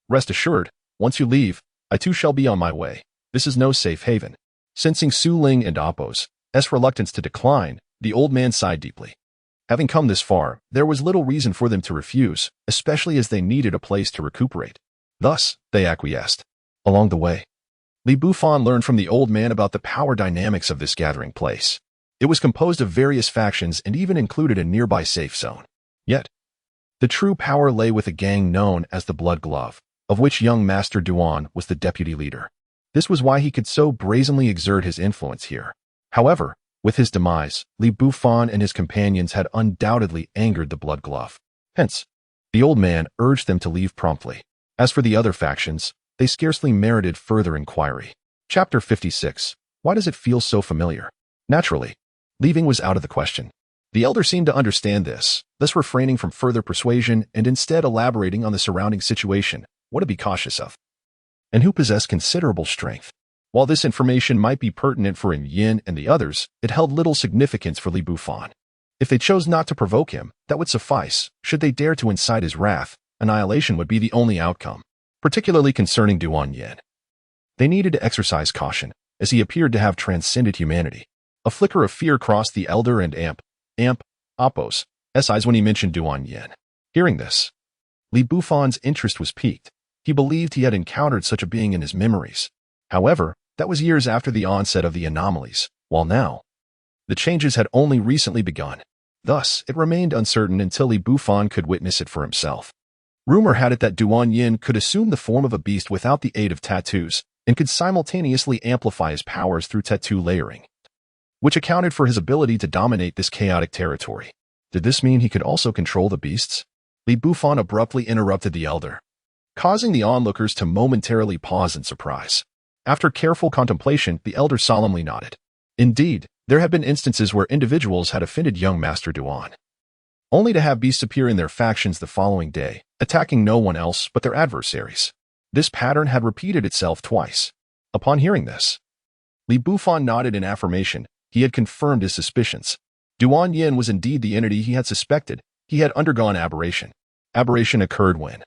Rest assured, once you leave, I too shall be on my way. This is no safe haven. Sensing Su Ling and Apos' reluctance to decline, the old man sighed deeply. Having come this far, there was little reason for them to refuse, especially as they needed a place to recuperate. Thus, they acquiesced. Along the way, Li Bufan learned from the old man about the power dynamics of this gathering place. It was composed of various factions and even included a nearby safe zone. Yet, the true power lay with a gang known as the Blood Glove, of which young Master Duan was the deputy leader. This was why he could so brazenly exert his influence here. However, with his demise, Li Bufan and his companions had undoubtedly angered the Blood Glove. Hence, the old man urged them to leave promptly. As for the other factions, they scarcely merited further inquiry. Chapter 56. Why does it feel so familiar? Naturally, leaving was out of the question. The elder seemed to understand this, thus refraining from further persuasion and instead elaborating on the surrounding situation, what to be cautious of, and who possessed considerable strength. While this information might be pertinent for Yin and the others, it held little significance for Li Bufan. If they chose not to provoke him, that would suffice. Should they dare to incite his wrath, annihilation would be the only outcome, particularly concerning Duan Yin. They needed to exercise caution, as he appeared to have transcended humanity. A flicker of fear crossed the elder and Apos' eyes when he mentioned Duan Yin. Hearing this, Li Bufan's interest was piqued. He believed he had encountered such a being in his memories. However, that was years after the onset of the anomalies, while now, the changes had only recently begun. Thus, it remained uncertain until Li Bufan could witness it for himself. Rumor had it that Duan Yin could assume the form of a beast without the aid of tattoos, and could simultaneously amplify his powers through tattoo layering, which accounted for his ability to dominate this chaotic territory. Did this mean he could also control the beasts? Li Bufan abruptly interrupted the elder, causing the onlookers to momentarily pause in surprise. After careful contemplation, the elder solemnly nodded. Indeed, there had been instances where individuals had offended young Master Duan, only to have beasts appear in their factions the following day, attacking no one else but their adversaries. This pattern had repeated itself twice. Upon hearing this, Li Bufan nodded in affirmation. He had confirmed his suspicions. Duan Yin was indeed the entity he had suspected. He had undergone aberration. Aberration occurred when,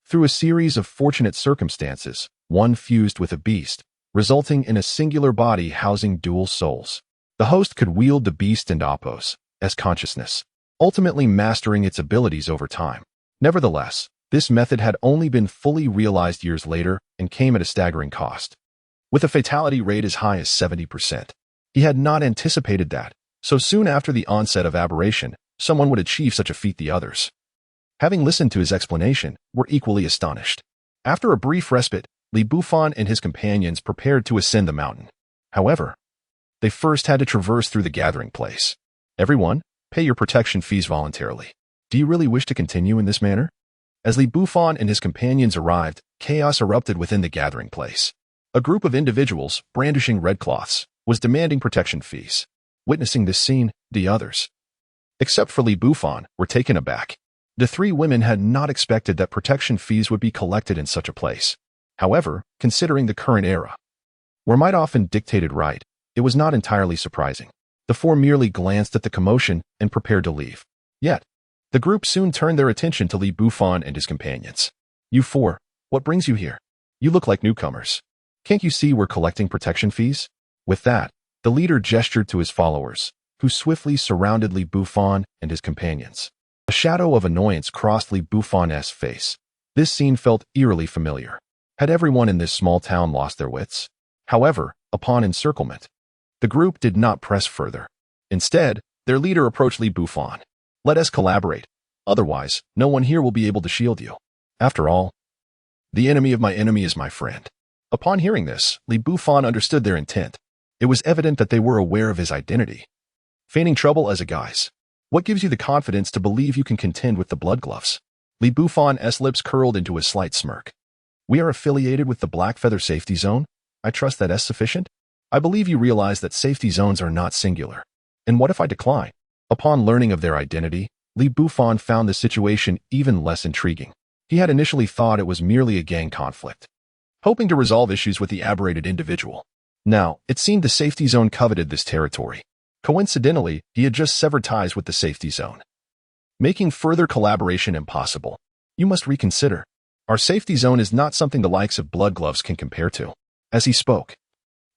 through a series of fortunate circumstances, one fused with a beast, resulting in a singular body housing dual souls. The host could wield the beast and Apos' consciousness, ultimately mastering its abilities over time. Nevertheless, this method had only been fully realized years later and came at a staggering cost, with a fatality rate as high as 70%. He had not anticipated that, so soon after the onset of aberration, someone would achieve such a feat. The others, having listened to his explanation, were equally astonished. After a brief respite, Li Bufan and his companions prepared to ascend the mountain. However, they first had to traverse through the gathering place. Everyone, pay your protection fees voluntarily. Do you really wish to continue in this manner? As Bufan and his companions arrived, chaos erupted within the gathering place. A group of individuals, brandishing red cloths, was demanding protection fees. Witnessing this scene, the others, except for Bufan, were taken aback. The three women had not expected that protection fees would be collected in such a place. However, considering the current era, where might often dictated right, it was not entirely surprising. The four merely glanced at the commotion and prepared to leave. Yet, the group soon turned their attention to Bufan and his companions. You four, what brings you here? You look like newcomers. Can't you see we're collecting protection fees? With that, the leader gestured to his followers, who swiftly surrounded Bufan and his companions. A shadow of annoyance crossed Bufan's face. This scene felt eerily familiar. Had everyone in this small town lost their wits? However, upon encirclement, the group did not press further. Instead, their leader approached Bufan. Let us collaborate. Otherwise, no one here will be able to shield you. After all, the enemy of my enemy is my friend. Upon hearing this, Bufan understood their intent. It was evident that they were aware of his identity, feigning trouble as a guise. What gives you the confidence to believe you can contend with the blood gloves? Bufan's lips curled into a slight smirk. We are affiliated with the Black Feather Safety Zone. I trust that is sufficient. I believe you realize that safety zones are not singular. And what if I decline? Upon learning of their identity, Bufan found the situation even less intriguing. He had initially thought it was merely a gang conflict, hoping to resolve issues with the aberrated individual. Now, it seemed the safety zone coveted this territory. Coincidentally, he had just severed ties with the safety zone, making further collaboration impossible. You must reconsider. Our safety zone is not something the likes of blood gloves can compare to. As he spoke,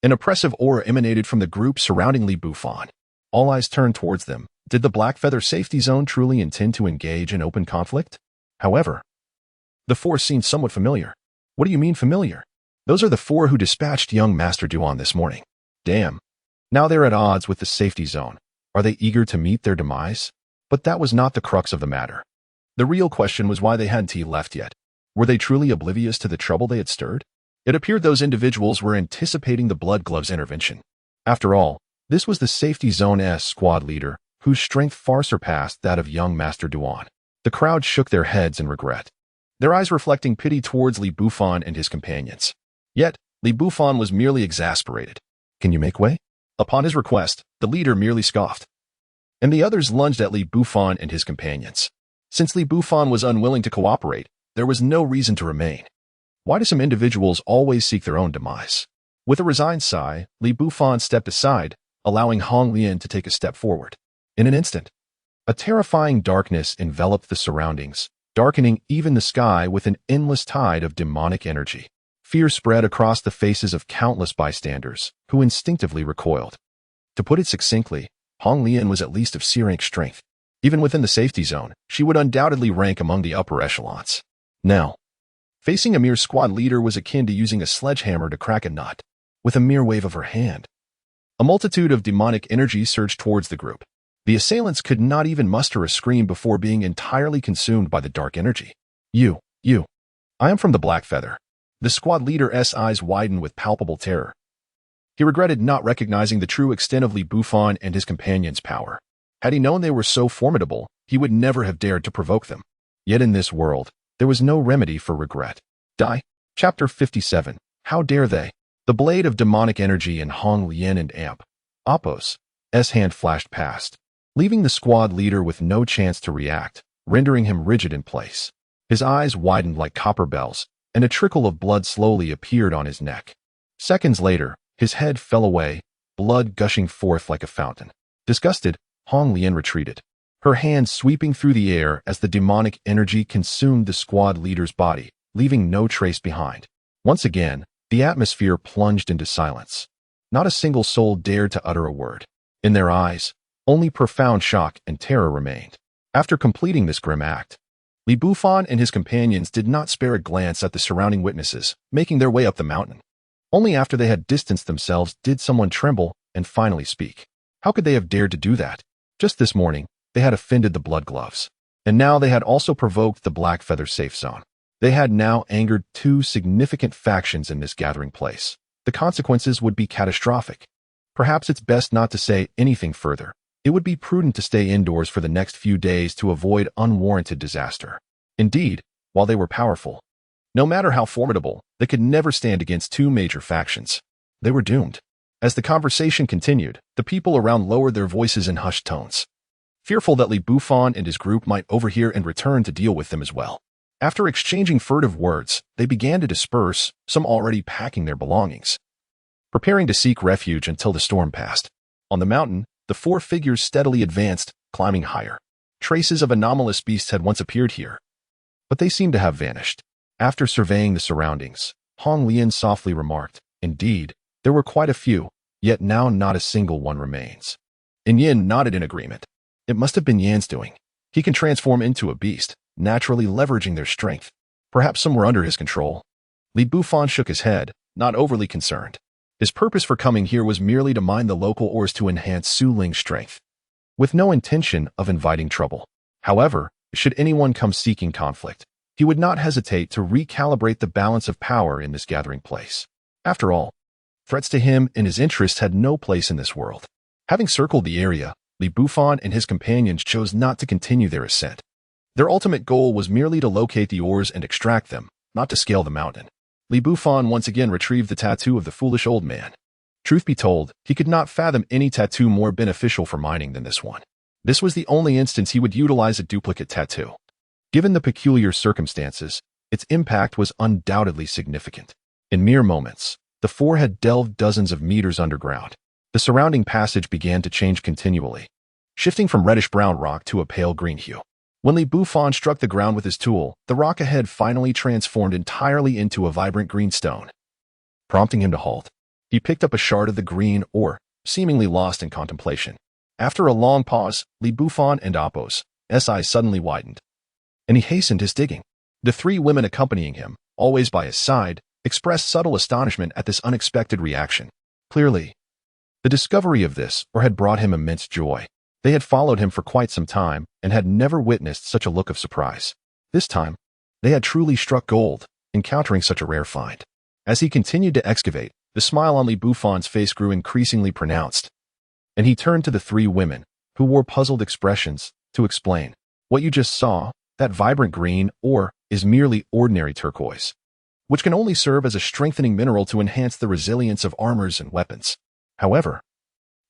an oppressive aura emanated from the group surrounding Bufan. All eyes turned towards them. Did the Black Feather Safety Zone truly intend to engage in open conflict? However, the four seemed somewhat familiar. What do you mean familiar? Those are the four who dispatched young Master Duan this morning. Damn. Now they're at odds with the safety zone. Are they eager to meet their demise? But that was not the crux of the matter. The real question was why they hadn't left yet. Were they truly oblivious to the trouble they had stirred? It appeared those individuals were anticipating the Blood Gloves' intervention. After all, this was the Safety Zone's squad leader, whose strength far surpassed that of young Master Duan. The crowd shook their heads in regret, their eyes reflecting pity towards Bufan and his companions. Yet, Bufan was merely exasperated. Can you make way? Upon his request, the leader merely scoffed, and the others lunged at Bufan and his companions. Since Bufan was unwilling to cooperate, there was no reason to remain. Why do some individuals always seek their own demise? With a resigned sigh, Bufan stepped aside, allowing Hong Lian to take a step forward. In an instant, a terrifying darkness enveloped the surroundings, darkening even the sky with an endless tide of demonic energy. Fear spread across the faces of countless bystanders, who instinctively recoiled. To put it succinctly, Hong Lian was at least of C-rank strength. Even within the safety zone, she would undoubtedly rank among the upper echelons. Now, facing a mere squad leader was akin to using a sledgehammer to crack a nut. With a mere wave of her hand, a multitude of demonic energy surged towards the group. The assailants could not even muster a scream before being entirely consumed by the dark energy. You. I am from the Black Feather. The squad leader's eyes widened with palpable terror. He regretted not recognizing the true extent of Bufan and his companions' power. Had he known they were so formidable, he would never have dared to provoke them. Yet in this world, there was no remedy for regret. Die. Chapter 57. How dare they? The blade of demonic energy in Hong Lian and Appo's hand flashed past, leaving the squad leader with no chance to react, rendering him rigid in place. His eyes widened like copper bells, and a trickle of blood slowly appeared on his neck. Seconds later, his head fell away, blood gushing forth like a fountain. Disgusted, Hong Lian retreated, her hand sweeping through the air as the demonic energy consumed the squad leader's body, leaving no trace behind. Once again, the atmosphere plunged into silence. Not a single soul dared to utter a word. In their eyes, only profound shock and terror remained. After completing this grim act, Bufan and his companions did not spare a glance at the surrounding witnesses, making their way up the mountain. Only after they had distanced themselves did someone tremble and finally speak. How could they have dared to do that? Just this morning, they had offended the Blood Gloves, and now they had also provoked the Black Feather Safe Zone. They had now angered two significant factions in this gathering place. the consequences would be catastrophic. Perhaps it's best not to say anything further. It would be prudent to stay indoors for the next few days to avoid unwarranted disaster. Indeed, while they were powerful, no matter how formidable, they could never stand against two major factions. They were doomed. As the conversation continued, the people around lowered their voices in hushed tones, fearful that Li Bufan and his group might overhear and return to deal with them as well. After exchanging furtive words, they began to disperse, some already packing their belongings, preparing to seek refuge until the storm passed. On the mountain, the four figures steadily advanced, climbing higher. Traces of anomalous beasts had once appeared here, but they seemed to have vanished. After surveying the surroundings, Hong Lian softly remarked, "Indeed, there were quite a few, yet now not a single one remains." And Yin nodded in agreement. It must have been Yan's doing. He can transform into a beast, naturally leveraging their strength. Perhaps some were under his control. Li Bufan shook his head, not overly concerned. His purpose for coming here was merely to mine the local ores to enhance Su Ling's strength, with no intention of inviting trouble. However, should anyone come seeking conflict, he would not hesitate to recalibrate the balance of power in this gathering place. After all, threats to him and his interests had no place in this world. Having circled the area, Li Bufan and his companions chose not to continue their ascent. Their ultimate goal was merely to locate the ores and extract them, not to scale the mountain. Li Bufan once again retrieved the tattoo of the foolish old man. Truth be told, he could not fathom any tattoo more beneficial for mining than this one. This was the only instance he would utilize a duplicate tattoo. Given the peculiar circumstances, its impact was undoubtedly significant. In mere moments, the four had delved dozens of meters underground. The surrounding passage began to change continually, shifting from reddish-brown rock to a pale green hue. When Li Bufan struck the ground with his tool, the rock ahead finally transformed entirely into a vibrant green stone, prompting him to halt. He picked up a shard of the green ore, seemingly lost in contemplation. After a long pause, Li Bufan and Appo's eyes suddenly widened, and he hastened his digging. The three women accompanying him, always by his side, expressed subtle astonishment at this unexpected reaction. Clearly, the discovery of this ore had brought him immense joy. They had followed him for quite some time and had never witnessed such a look of surprise. This time, they had truly struck gold, encountering such a rare find. As he continued to excavate, the smile on Li Bufan's face grew increasingly pronounced, and he turned to the three women, who wore puzzled expressions, to explain. "What you just saw, that vibrant green ore, is merely ordinary turquoise, which can only serve as a strengthening mineral to enhance the resilience of armors and weapons. However,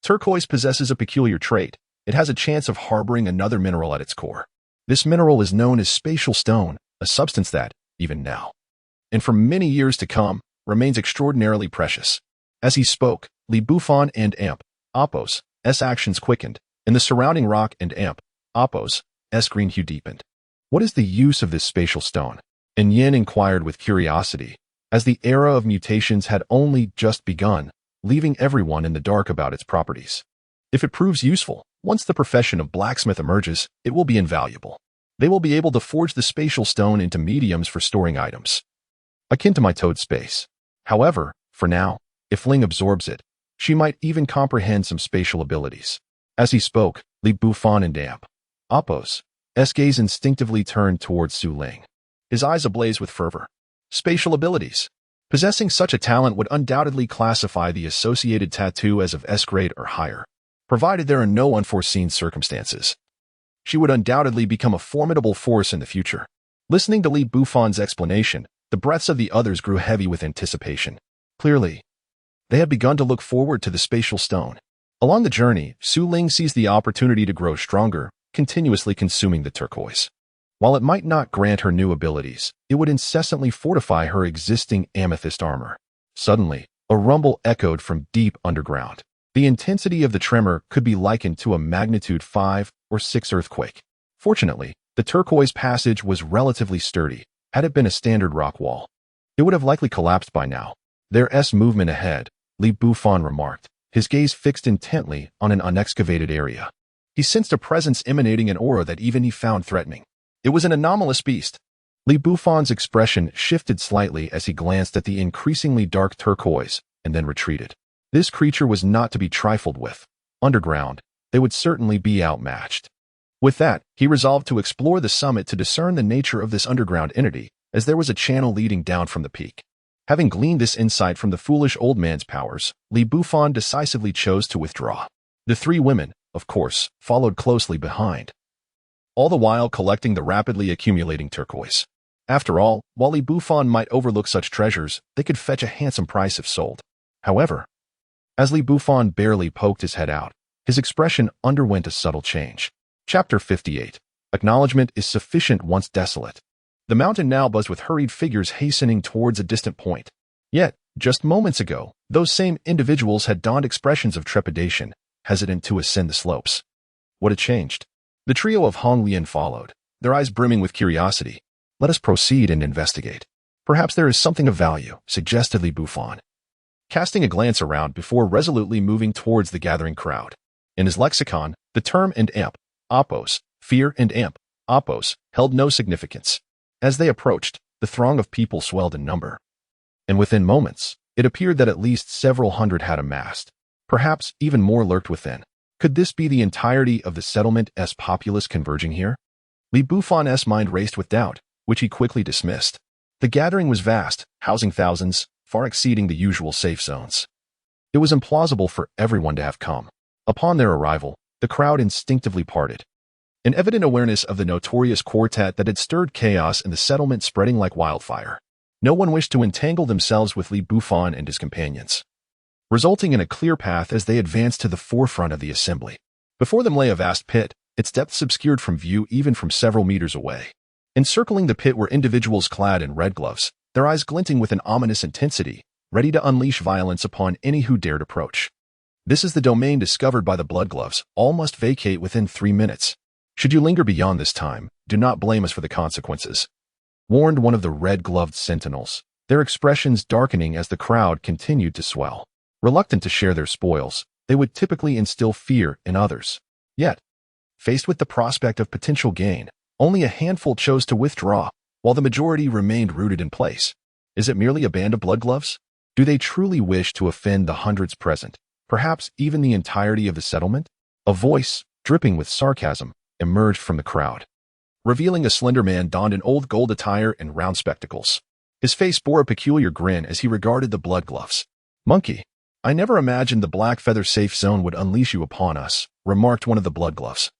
turquoise possesses a peculiar trait. It has a chance of harboring another mineral at its core. This mineral is known as spatial stone, a substance that, even now, and for many years to come, remains extraordinarily precious." As he spoke, Li Bufan and Appo's actions quickened, and the surrounding rock and Appo's green hue deepened. "What is the use of this spatial stone?" And Yin inquired with curiosity, as the era of mutations had only just begun, leaving everyone in the dark about its properties. "If it proves useful, once the profession of blacksmith emerges, it will be invaluable. They will be able to forge the spatial stone into mediums for storing items, akin to my toad space. However, for now, if Ling absorbs it, she might even comprehend some spatial abilities." As he spoke, Li Bufan and Appo's gaze instinctively turned towards Su Ling, his eyes ablaze with fervor. Spatial abilities. Possessing such a talent would undoubtedly classify the associated tattoo as of S grade or higher, provided there are no unforeseen circumstances. She would undoubtedly become a formidable force in the future. Listening to Li Bufan's explanation, the breaths of the others grew heavy with anticipation. Clearly, they had begun to look forward to the spatial stone. Along the journey, Su Ling seized the opportunity to grow stronger, continuously consuming the turquoise. While it might not grant her new abilities, it would incessantly fortify her existing amethyst armor. Suddenly, a rumble echoed from deep underground. The intensity of the tremor could be likened to a magnitude 5 or 6 earthquake. Fortunately, the turquoise passage was relatively sturdy. Had it been a standard rock wall, it would have likely collapsed by now. "There's movement ahead," Li Bufan remarked, his gaze fixed intently on an unexcavated area. He sensed a presence emanating an aura that even he found threatening. It was an anomalous beast. Li Bufan's expression shifted slightly as he glanced at the increasingly dark turquoise and then retreated. This creature was not to be trifled with. Underground, they would certainly be outmatched. With that, he resolved to explore the summit to discern the nature of this underground entity, as there was a channel leading down from the peak. Having gleaned this insight from the foolish old man's powers, Li Bufan decisively chose to withdraw. The three women, of course, followed closely behind, all the while collecting the rapidly accumulating turquoise. After all, while Li Bufan might overlook such treasures, they could fetch a handsome price if sold. However, as Li Bufan barely poked his head out, his expression underwent a subtle change. Chapter 58. Acknowledgement is sufficient once desolate. The mountain now buzzed with hurried figures hastening towards a distant point. Yet, just moments ago, those same individuals had donned expressions of trepidation, hesitant to ascend the slopes. What had changed? The trio of Hong Lian followed, their eyes brimming with curiosity. Let us proceed and investigate. Perhaps there is something of value, suggested Li Bufan, casting a glance around before resolutely moving towards the gathering crowd. In his lexicon, the term and amp, opos, fear and amp, opos, held no significance. As they approached, the throng of people swelled in number. And within moments, it appeared that at least several hundred had amassed. Perhaps even more lurked within. Could this be the entirety of the settlement's populace converging here? Li Bufan's mind raced with doubt, which he quickly dismissed. The gathering was vast, housing thousands, far exceeding the usual safe zones. It was implausible for everyone to have come. Upon their arrival, the crowd instinctively parted. An evident awareness of the notorious quartet that had stirred chaos in the settlement spreading like wildfire. No one wished to entangle themselves with Li Bufan and his companions, resulting in a clear path as they advanced to the forefront of the assembly. Before them lay a vast pit, its depths obscured from view even from several meters away. Encircling the pit were individuals clad in red gloves, their eyes glinting with an ominous intensity, ready to unleash violence upon any who dared approach. This is the domain discovered by the blood gloves. All must vacate within 3 minutes. Should you linger beyond this time, do not blame us for the consequences, warned one of the red-gloved sentinels, their expressions darkening as the crowd continued to swell. Reluctant to share their spoils, they would typically instill fear in others. Yet, faced with the prospect of potential gain, only a handful chose to withdraw, while the majority remained rooted in place. Is it merely a band of blood gloves? Do they truly wish to offend the hundreds present, perhaps even the entirety of the settlement? A voice, dripping with sarcasm, emerged from the crowd, revealing a slender man donned in old gold attire and round spectacles. His face bore a peculiar grin as he regarded the blood gloves. "Monkey, I never imagined the Black Feather safe zone would unleash you upon us," remarked one of the blood gloves,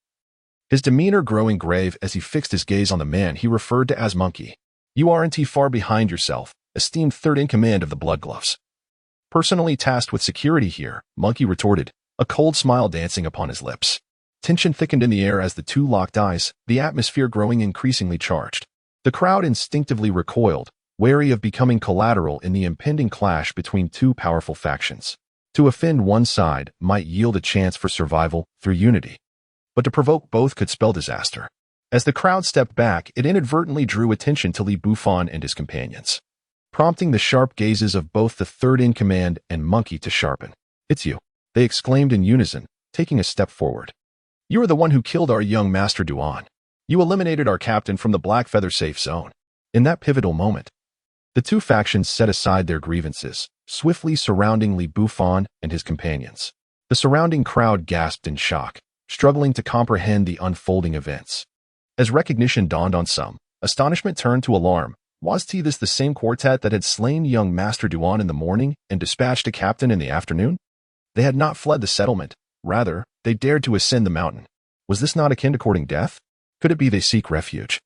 his demeanor growing grave as he fixed his gaze on the man he referred to as Monkey. "You aren't far behind yourself, esteemed third-in-command of the blood gloves." "Personally tasked with security here," Monkey retorted, a cold smile dancing upon his lips. Tension thickened in the air as the two locked eyes, the atmosphere growing increasingly charged. The crowd instinctively recoiled, wary of becoming collateral in the impending clash between two powerful factions. To offend one side might yield a chance for survival through unity, but to provoke both could spell disaster. As the crowd stepped back, it inadvertently drew attention to Li Bufan and his companions, prompting the sharp gazes of both the third-in-command and Monkey to sharpen. "It's you," they exclaimed in unison, taking a step forward. "You are the one who killed our young Master Duan. You eliminated our captain from the Black Feather safe zone." In that pivotal moment, the two factions set aside their grievances, swiftly surrounding Li Bufan and his companions. The surrounding crowd gasped in shock, struggling to comprehend the unfolding events. As recognition dawned on some, astonishment turned to alarm. Was this the same quartet that had slain young Master Duan in the morning and dispatched a captain in the afternoon? They had not fled the settlement. Rather, they dared to ascend the mountain. Was this not akin to courting death? Could it be they seek refuge,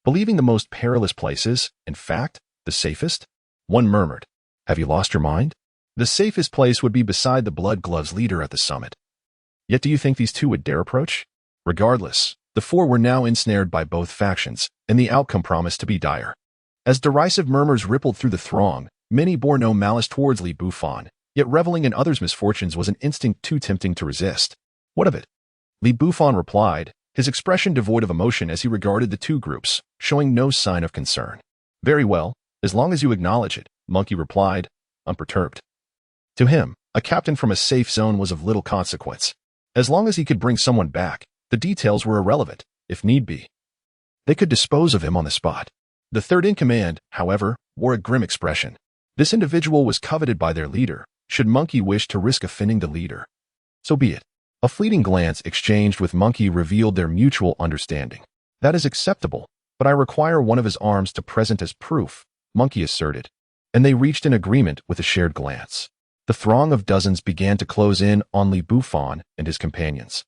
believing the most perilous places, in fact, the safest? One murmured, "Have you lost your mind?" The safest place would be beside the blood gloves leader at the summit. Yet do you think these two would dare approach? Regardless, the four were now ensnared by both factions, and the outcome promised to be dire. As derisive murmurs rippled through the throng, many bore no malice towards Li Bufan, yet reveling in others' misfortunes was an instinct too tempting to resist. "What of it?" Li Bufan replied, his expression devoid of emotion as he regarded the two groups, showing no sign of concern. "Very well, as long as you acknowledge it," Monkey replied, unperturbed. To him, a captain from a safe zone was of little consequence. As long as he could bring someone back, the details were irrelevant. If need be, they could dispose of him on the spot. The third-in-command, however, wore a grim expression. This individual was coveted by their leader. Should Monkey wish to risk offending the leader, so be it. A fleeting glance exchanged with Monkey revealed their mutual understanding. "That is acceptable, but I require one of his arms to present as proof," Monkey asserted, and they reached an agreement with a shared glance. The throng of dozens began to close in on Bufan and his companions,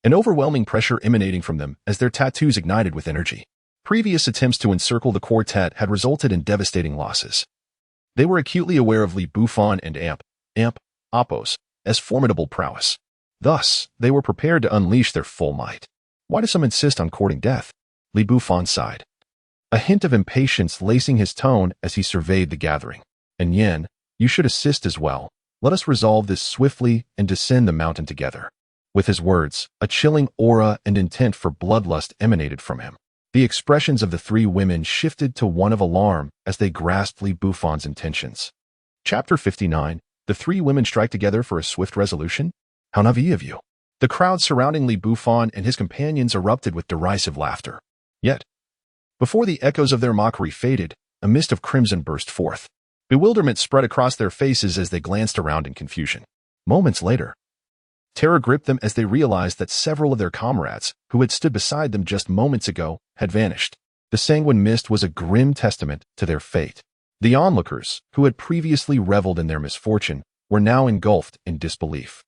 an overwhelming pressure emanating from them as their tattoos ignited with energy. Previous attempts to encircle the quartet had resulted in devastating losses. They were acutely aware of Bufan and Apos as formidable prowess. Thus, they were prepared to unleash their full might. Why do some insist on courting death? Bufan sighed, a hint of impatience lacing his tone as he surveyed the gathering. And Yen, you should assist as well. Let us resolve this swiftly and descend the mountain together. With his words, a chilling aura and intent for bloodlust emanated from him. The expressions of the three women shifted to one of alarm as they grasped Bufan's intentions. Chapter 59. The three women strike together for a swift resolution? How naive of you. The crowd surrounding Bufan and his companions erupted with derisive laughter. Yet, before the echoes of their mockery faded, a mist of crimson burst forth. Bewilderment spread across their faces as they glanced around in confusion. Moments later, terror gripped them as they realized that several of their comrades, who had stood beside them just moments ago, had vanished. The sanguine mist was a grim testament to their fate. The onlookers, who had previously reveled in their misfortune, were now engulfed in disbelief.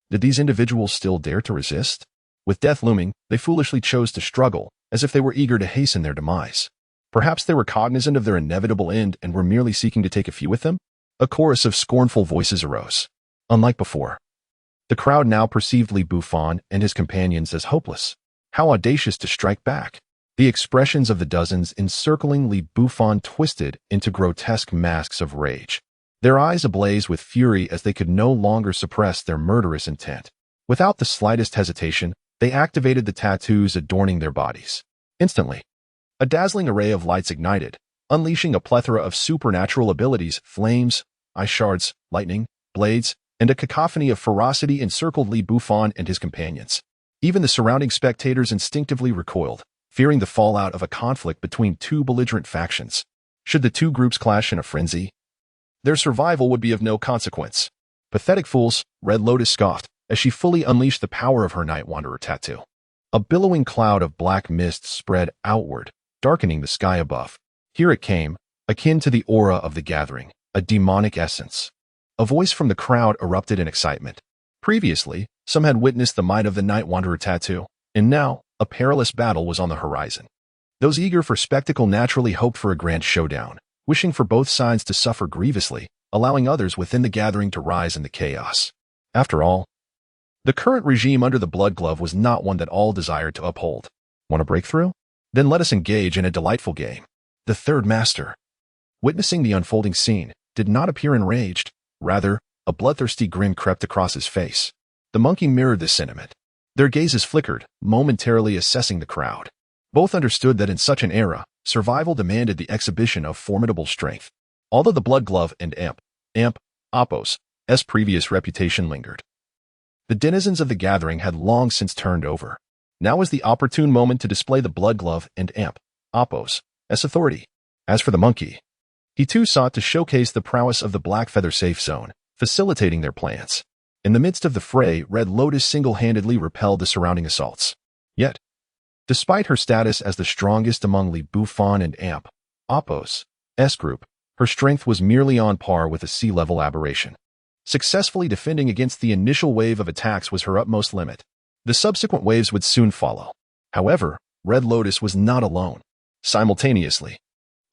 Did these individuals still dare to resist? With death looming, they foolishly chose to struggle, as if they were eager to hasten their demise. Perhaps they were cognizant of their inevitable end and were merely seeking to take a few with them? A chorus of scornful voices arose. Unlike before, the crowd now perceived Bufan and his companions as hopeless. How audacious to strike back! The expressions of the dozens encircling Bufan twisted into grotesque masks of rage, their eyes ablaze with fury as they could no longer suppress their murderous intent. Without the slightest hesitation, they activated the tattoos adorning their bodies. Instantly, a dazzling array of lights ignited, unleashing a plethora of supernatural abilities. Flames, ice shards, lightning, blades, and a cacophony of ferocity encircled Bufan and his companions. Even the surrounding spectators instinctively recoiled, fearing the fallout of a conflict between two belligerent factions. Should the two groups clash in a frenzy, their survival would be of no consequence. Pathetic fools, Red Lotus scoffed, as she fully unleashed the power of her Night Wanderer tattoo. A billowing cloud of black mist spread outward, darkening the sky above. Here it came, akin to the aura of the gathering, a demonic essence. A voice from the crowd erupted in excitement. Previously, some had witnessed the might of the Night Wanderer tattoo, and now, a perilous battle was on the horizon. Those eager for spectacle naturally hoped for a grand showdown, wishing for both sides to suffer grievously, allowing others within the gathering to rise in the chaos. After all, the current regime under the Blood Glove was not one that all desired to uphold. Want a breakthrough? Then let us engage in a delightful game. The third master, witnessing the unfolding scene, did not appear enraged. Rather, a bloodthirsty grin crept across his face. The monkey mirrored this sentiment. Their gazes flickered, momentarily assessing the crowd. Both understood that in such an era, survival demanded the exhibition of formidable strength. Although the Blood Glove and Apos' previous reputation lingered, the denizens of the gathering had long since turned over. Now was the opportune moment to display the Blood Glove and Apos' authority. As for the monkey, he too sought to showcase the prowess of the Black Feather safe zone, facilitating their plans. In the midst of the fray, Red Lotus single-handedly repelled the surrounding assaults. Yet, despite her status as the strongest among Bufan and Apos' group, her strength was merely on par with a sea-level aberration. Successfully defending against the initial wave of attacks was her utmost limit. The subsequent waves would soon follow. However, Red Lotus was not alone. Simultaneously,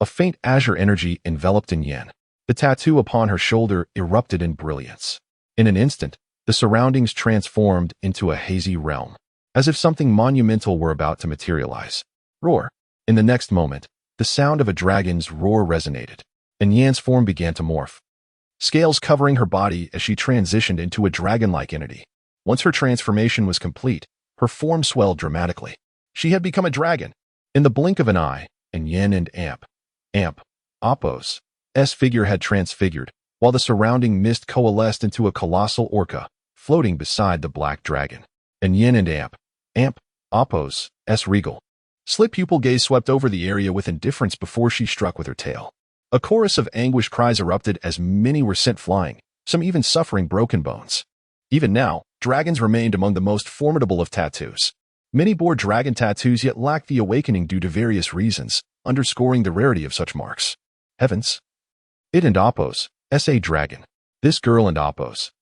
a faint azure energy enveloped in Yen. The tattoo upon her shoulder erupted in brilliance. In an instant, the surroundings transformed into a hazy realm, as if something monumental were about to materialize. Roar! In the next moment, the sound of a dragon's roar resonated, and Yan's form began to morph, scales covering her body as she transitioned into a dragon-like entity. Once her transformation was complete, her form swelled dramatically. She had become a dragon. In the blink of an eye, and Yen and Apos' figure had transfigured, while the surrounding mist coalesced into a colossal orca, floating beside the black dragon. And Yen and Apos' regal, slit-pupil gaze swept over the area with indifference before she struck with her tail. A chorus of anguished cries erupted as many were sent flying, some even suffering broken bones. Even now, dragons remained among the most formidable of tattoos. Many bore dragon tattoos yet lacked the awakening due to various reasons, underscoring the rarity of such marks. Heavens! It and Appo's S.A. Dragon. This girl and Appo's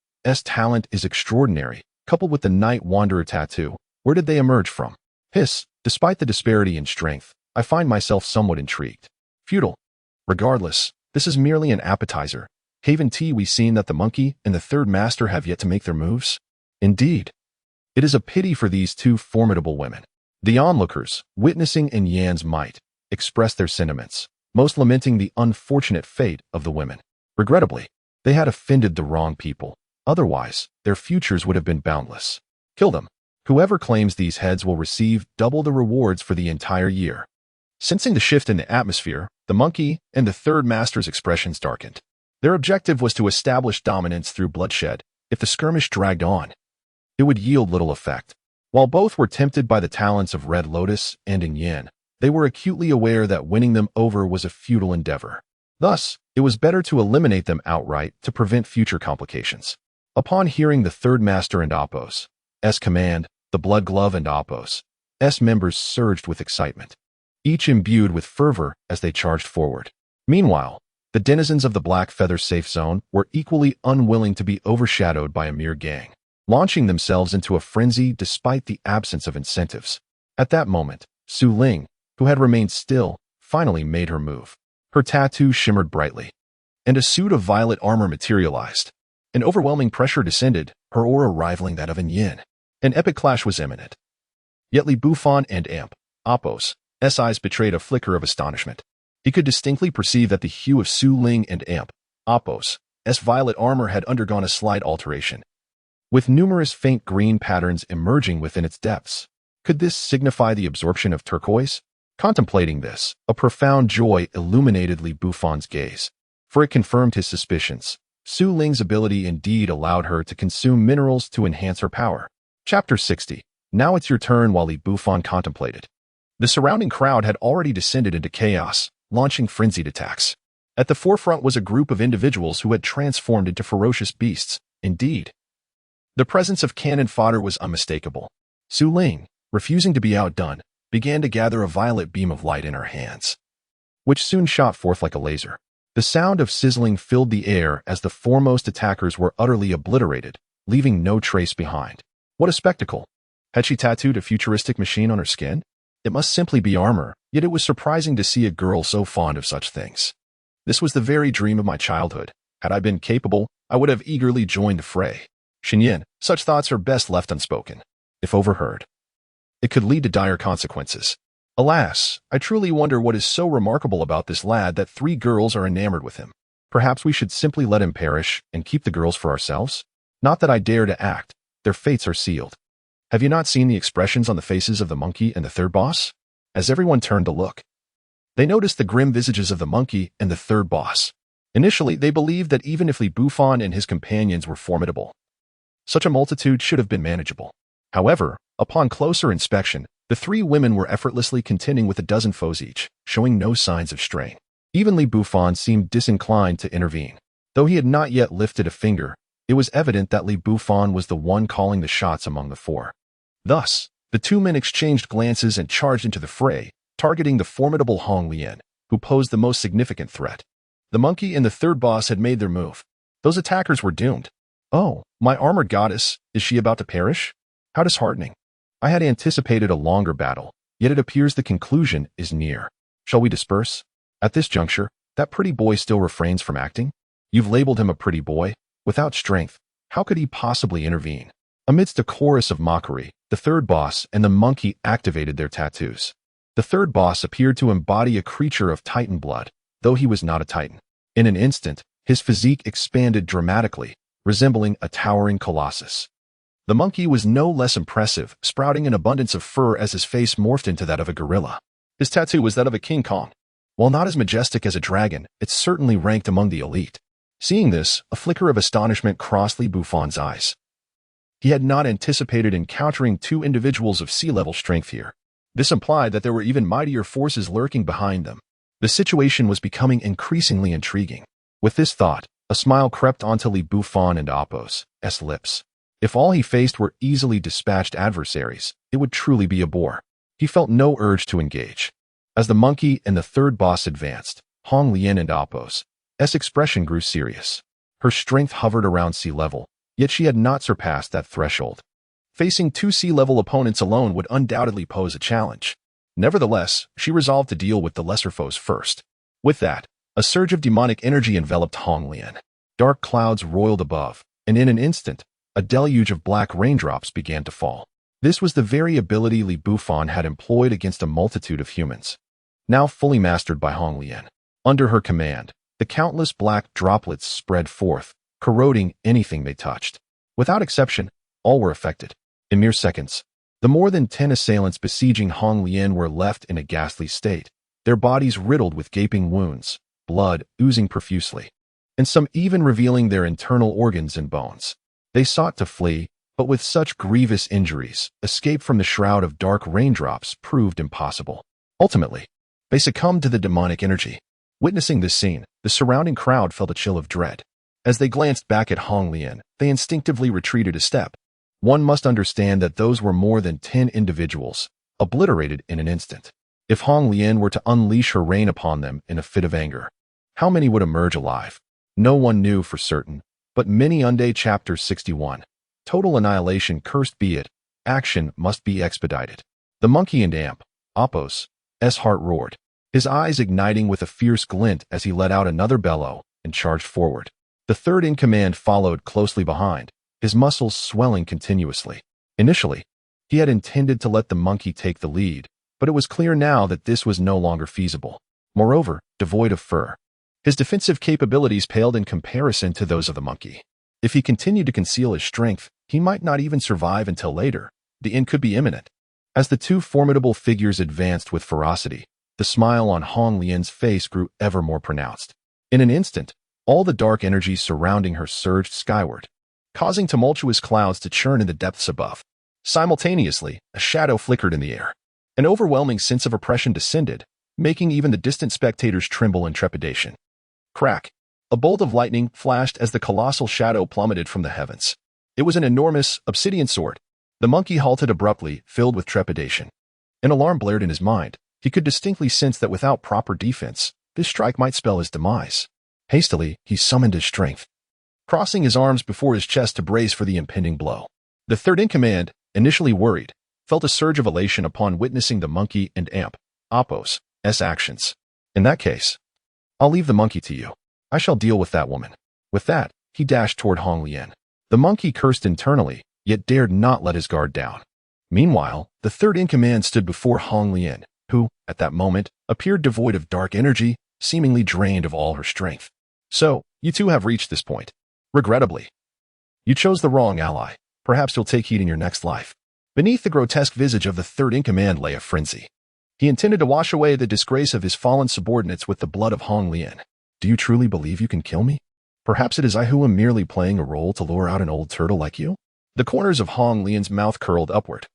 talent is extraordinary, coupled with the Night Wanderer tattoo. Where did they emerge from? Hiss, despite the disparity in strength, I find myself somewhat intrigued. Futile. Regardless, this is merely an appetizer. Haven't we seen that the monkey and the third master have yet to make their moves? Indeed. It is a pity for these two formidable women. The onlookers, witnessing in Yan's might, expressed their sentiments, most lamenting the unfortunate fate of the women. Regrettably, they had offended the wrong people. Otherwise, their futures would have been boundless. Kill them. Whoever claims these heads will receive double the rewards for the entire year. Sensing the shift in the atmosphere, the monkey and the third master's expressions darkened. Their objective was to establish dominance through bloodshed. If the skirmish dragged on, it would yield little effect. While both were tempted by the talents of Red Lotus and in Yan, they were acutely aware that winning them over was a futile endeavor. Thus, it was better to eliminate them outright to prevent future complications. Upon hearing the third master and Appo's command, the Blood Glove and Appo's members surged with excitement, each imbued with fervor as they charged forward. Meanwhile, the denizens of the Black Feather safe zone were equally unwilling to be overshadowed by a mere gang, launching themselves into a frenzy despite the absence of incentives. At that moment, Su Ling, who had remained still, finally made her move. Her tattoo shimmered brightly, and a suit of violet armor materialized. An overwhelming pressure descended, her aura rivaling that of an yin. An epic clash was imminent. Yet Li Bufan and Appo's eyes betrayed a flicker of astonishment. He could distinctly perceive that the hue of Su Ling and Appo's violet armor had undergone a slight alteration, with numerous faint green patterns emerging within its depths. Could this signify the absorption of turquoise? Contemplating this, a profound joy illuminated Li Bufan's gaze, for it confirmed his suspicions. Su Ling's ability indeed allowed her to consume minerals to enhance her power. Chapter 60. Now it's your turn. While Li Bufan contemplated, the surrounding crowd had already descended into chaos, launching frenzied attacks. At the forefront was a group of individuals who had transformed into ferocious beasts. Indeed, the presence of cannon fodder was unmistakable. Su Ling, refusing to be outdone, began to gather a violet beam of light in her hands, which soon shot forth like a laser. The sound of sizzling filled the air as the foremost attackers were utterly obliterated, leaving no trace behind. What a spectacle! Had she tattooed a futuristic machine on her skin? It must simply be armor, yet it was surprising to see a girl so fond of such things. This was the very dream of my childhood. Had I been capable, I would have eagerly joined the fray. Xinyan, such thoughts are best left unspoken. If overheard, it could lead to dire consequences. Alas, I truly wonder what is so remarkable about this lad that 3 girls are enamored with him. Perhaps we should simply let him perish and keep the girls for ourselves? Not that I dare to act. Their fates are sealed. Have you not seen the expressions on the faces of the monkey and the third boss? As everyone turned to look, they noticed the grim visages of the monkey and the third boss. Initially, they believed that even if Li Bufan and his companions were formidable, such a multitude should have been manageable. However, upon closer inspection, the 3 women were effortlessly contending with a dozen foes each, showing no signs of strain. Even Li Bufan seemed disinclined to intervene. Though he had not yet lifted a finger, it was evident that Li Bufan was the one calling the shots among the 4. Thus, the 2 men exchanged glances and charged into the fray, targeting the formidable Hong Lian, who posed the most significant threat. The monkey and the third boss had made their move. Those attackers were doomed. Oh, my armored goddess, is she about to perish? How disheartening. I had anticipated a longer battle, yet it appears the conclusion is near. Shall we disperse? At this juncture, that pretty boy still refrains from acting? You've labeled him a pretty boy. Without strength, how could he possibly intervene? Amidst a chorus of mockery, the third boss and the monkey activated their tattoos. The third boss appeared to embody a creature of Titan blood, though he was not a Titan. In an instant, his physique expanded dramatically, resembling a towering colossus. The monkey was no less impressive, sprouting an abundance of fur as his face morphed into that of a gorilla. His tattoo was that of a King Kong. While not as majestic as a dragon, it certainly ranked among the elite. Seeing this, a flicker of astonishment crossed Li Bufan's eyes. He had not anticipated encountering 2 individuals of sea-level strength here. This implied that there were even mightier forces lurking behind them. The situation was becoming increasingly intriguing. With this thought, a smile crept onto Li Bufan and Appo's lips. If all he faced were easily dispatched adversaries, it would truly be a bore. He felt no urge to engage. As the monkey and the third boss advanced, Hong Lian and Appo's expression grew serious. Her strength hovered around sea level, yet she had not surpassed that threshold. Facing two sea-level opponents alone would undoubtedly pose a challenge. Nevertheless, she resolved to deal with the lesser foes first. With that, a surge of demonic energy enveloped Hong Lian. Dark clouds roiled above, and in an instant, a deluge of black raindrops began to fall. This was the very ability Li Bufan had employed against a multitude of humans. Now fully mastered by Hong Lian. Under her command, the countless black droplets spread forth, corroding anything they touched. Without exception, all were affected. In mere seconds, the more than 10 assailants besieging Hong Lian were left in a ghastly state, their bodies riddled with gaping wounds, blood oozing profusely, and some even revealing their internal organs and bones. They sought to flee, but with such grievous injuries, escape from the shroud of dark raindrops proved impossible. Ultimately, they succumbed to the demonic energy. Witnessing this scene, the surrounding crowd felt a chill of dread. As they glanced back at Hong Lian, they instinctively retreated a step. One must understand that those were more than 10 individuals, obliterated in an instant. If Hong Lian were to unleash her rain upon them in a fit of anger, how many would emerge alive? No one knew for certain, but many unday Chapter 61. Total annihilation cursed be it, action must be expedited. The monkey and amp, Oppos, heart roared, his eyes igniting with a fierce glint as he let out another bellow and charged forward. The third in command followed closely behind, his muscles swelling continuously. Initially, he had intended to let the monkey take the lead, but it was clear now that this was no longer feasible. Moreover, devoid of fur, his defensive capabilities paled in comparison to those of the monkey. If he continued to conceal his strength, he might not even survive until later. The end could be imminent. As the two formidable figures advanced with ferocity, the smile on Hong Lian's face grew ever more pronounced. In an instant, all the dark energies surrounding her surged skyward, causing tumultuous clouds to churn in the depths above. Simultaneously, a shadow flickered in the air. An overwhelming sense of oppression descended, making even the distant spectators tremble in trepidation. Crack! A bolt of lightning flashed as the colossal shadow plummeted from the heavens. It was an enormous, obsidian sword. The monkey halted abruptly, filled with trepidation. An alarm blared in his mind. He could distinctly sense that without proper defense, this strike might spell his demise. Hastily, he summoned his strength, crossing his arms before his chest to brace for the impending blow. The third in command, initially worried, felt a surge of elation upon witnessing the monkey and amp, Oppos, actions. In that case, I'll leave the monkey to you. I shall deal with that woman. With that, he dashed toward Hong Lian. The monkey cursed internally, yet dared not let his guard down. Meanwhile, the third in command stood before Hong Lian, who, at that moment, appeared devoid of dark energy, seemingly drained of all her strength. So, you two have reached this point. Regrettably, you chose the wrong ally. Perhaps you'll take heed in your next life. Beneath the grotesque visage of the third in command lay a frenzy. He intended to wash away the disgrace of his fallen subordinates with the blood of Hong Lian. Do you truly believe you can kill me? Perhaps it is I who am merely playing a role to lure out an old turtle like you? The corners of Hong Lian's mouth curled upward,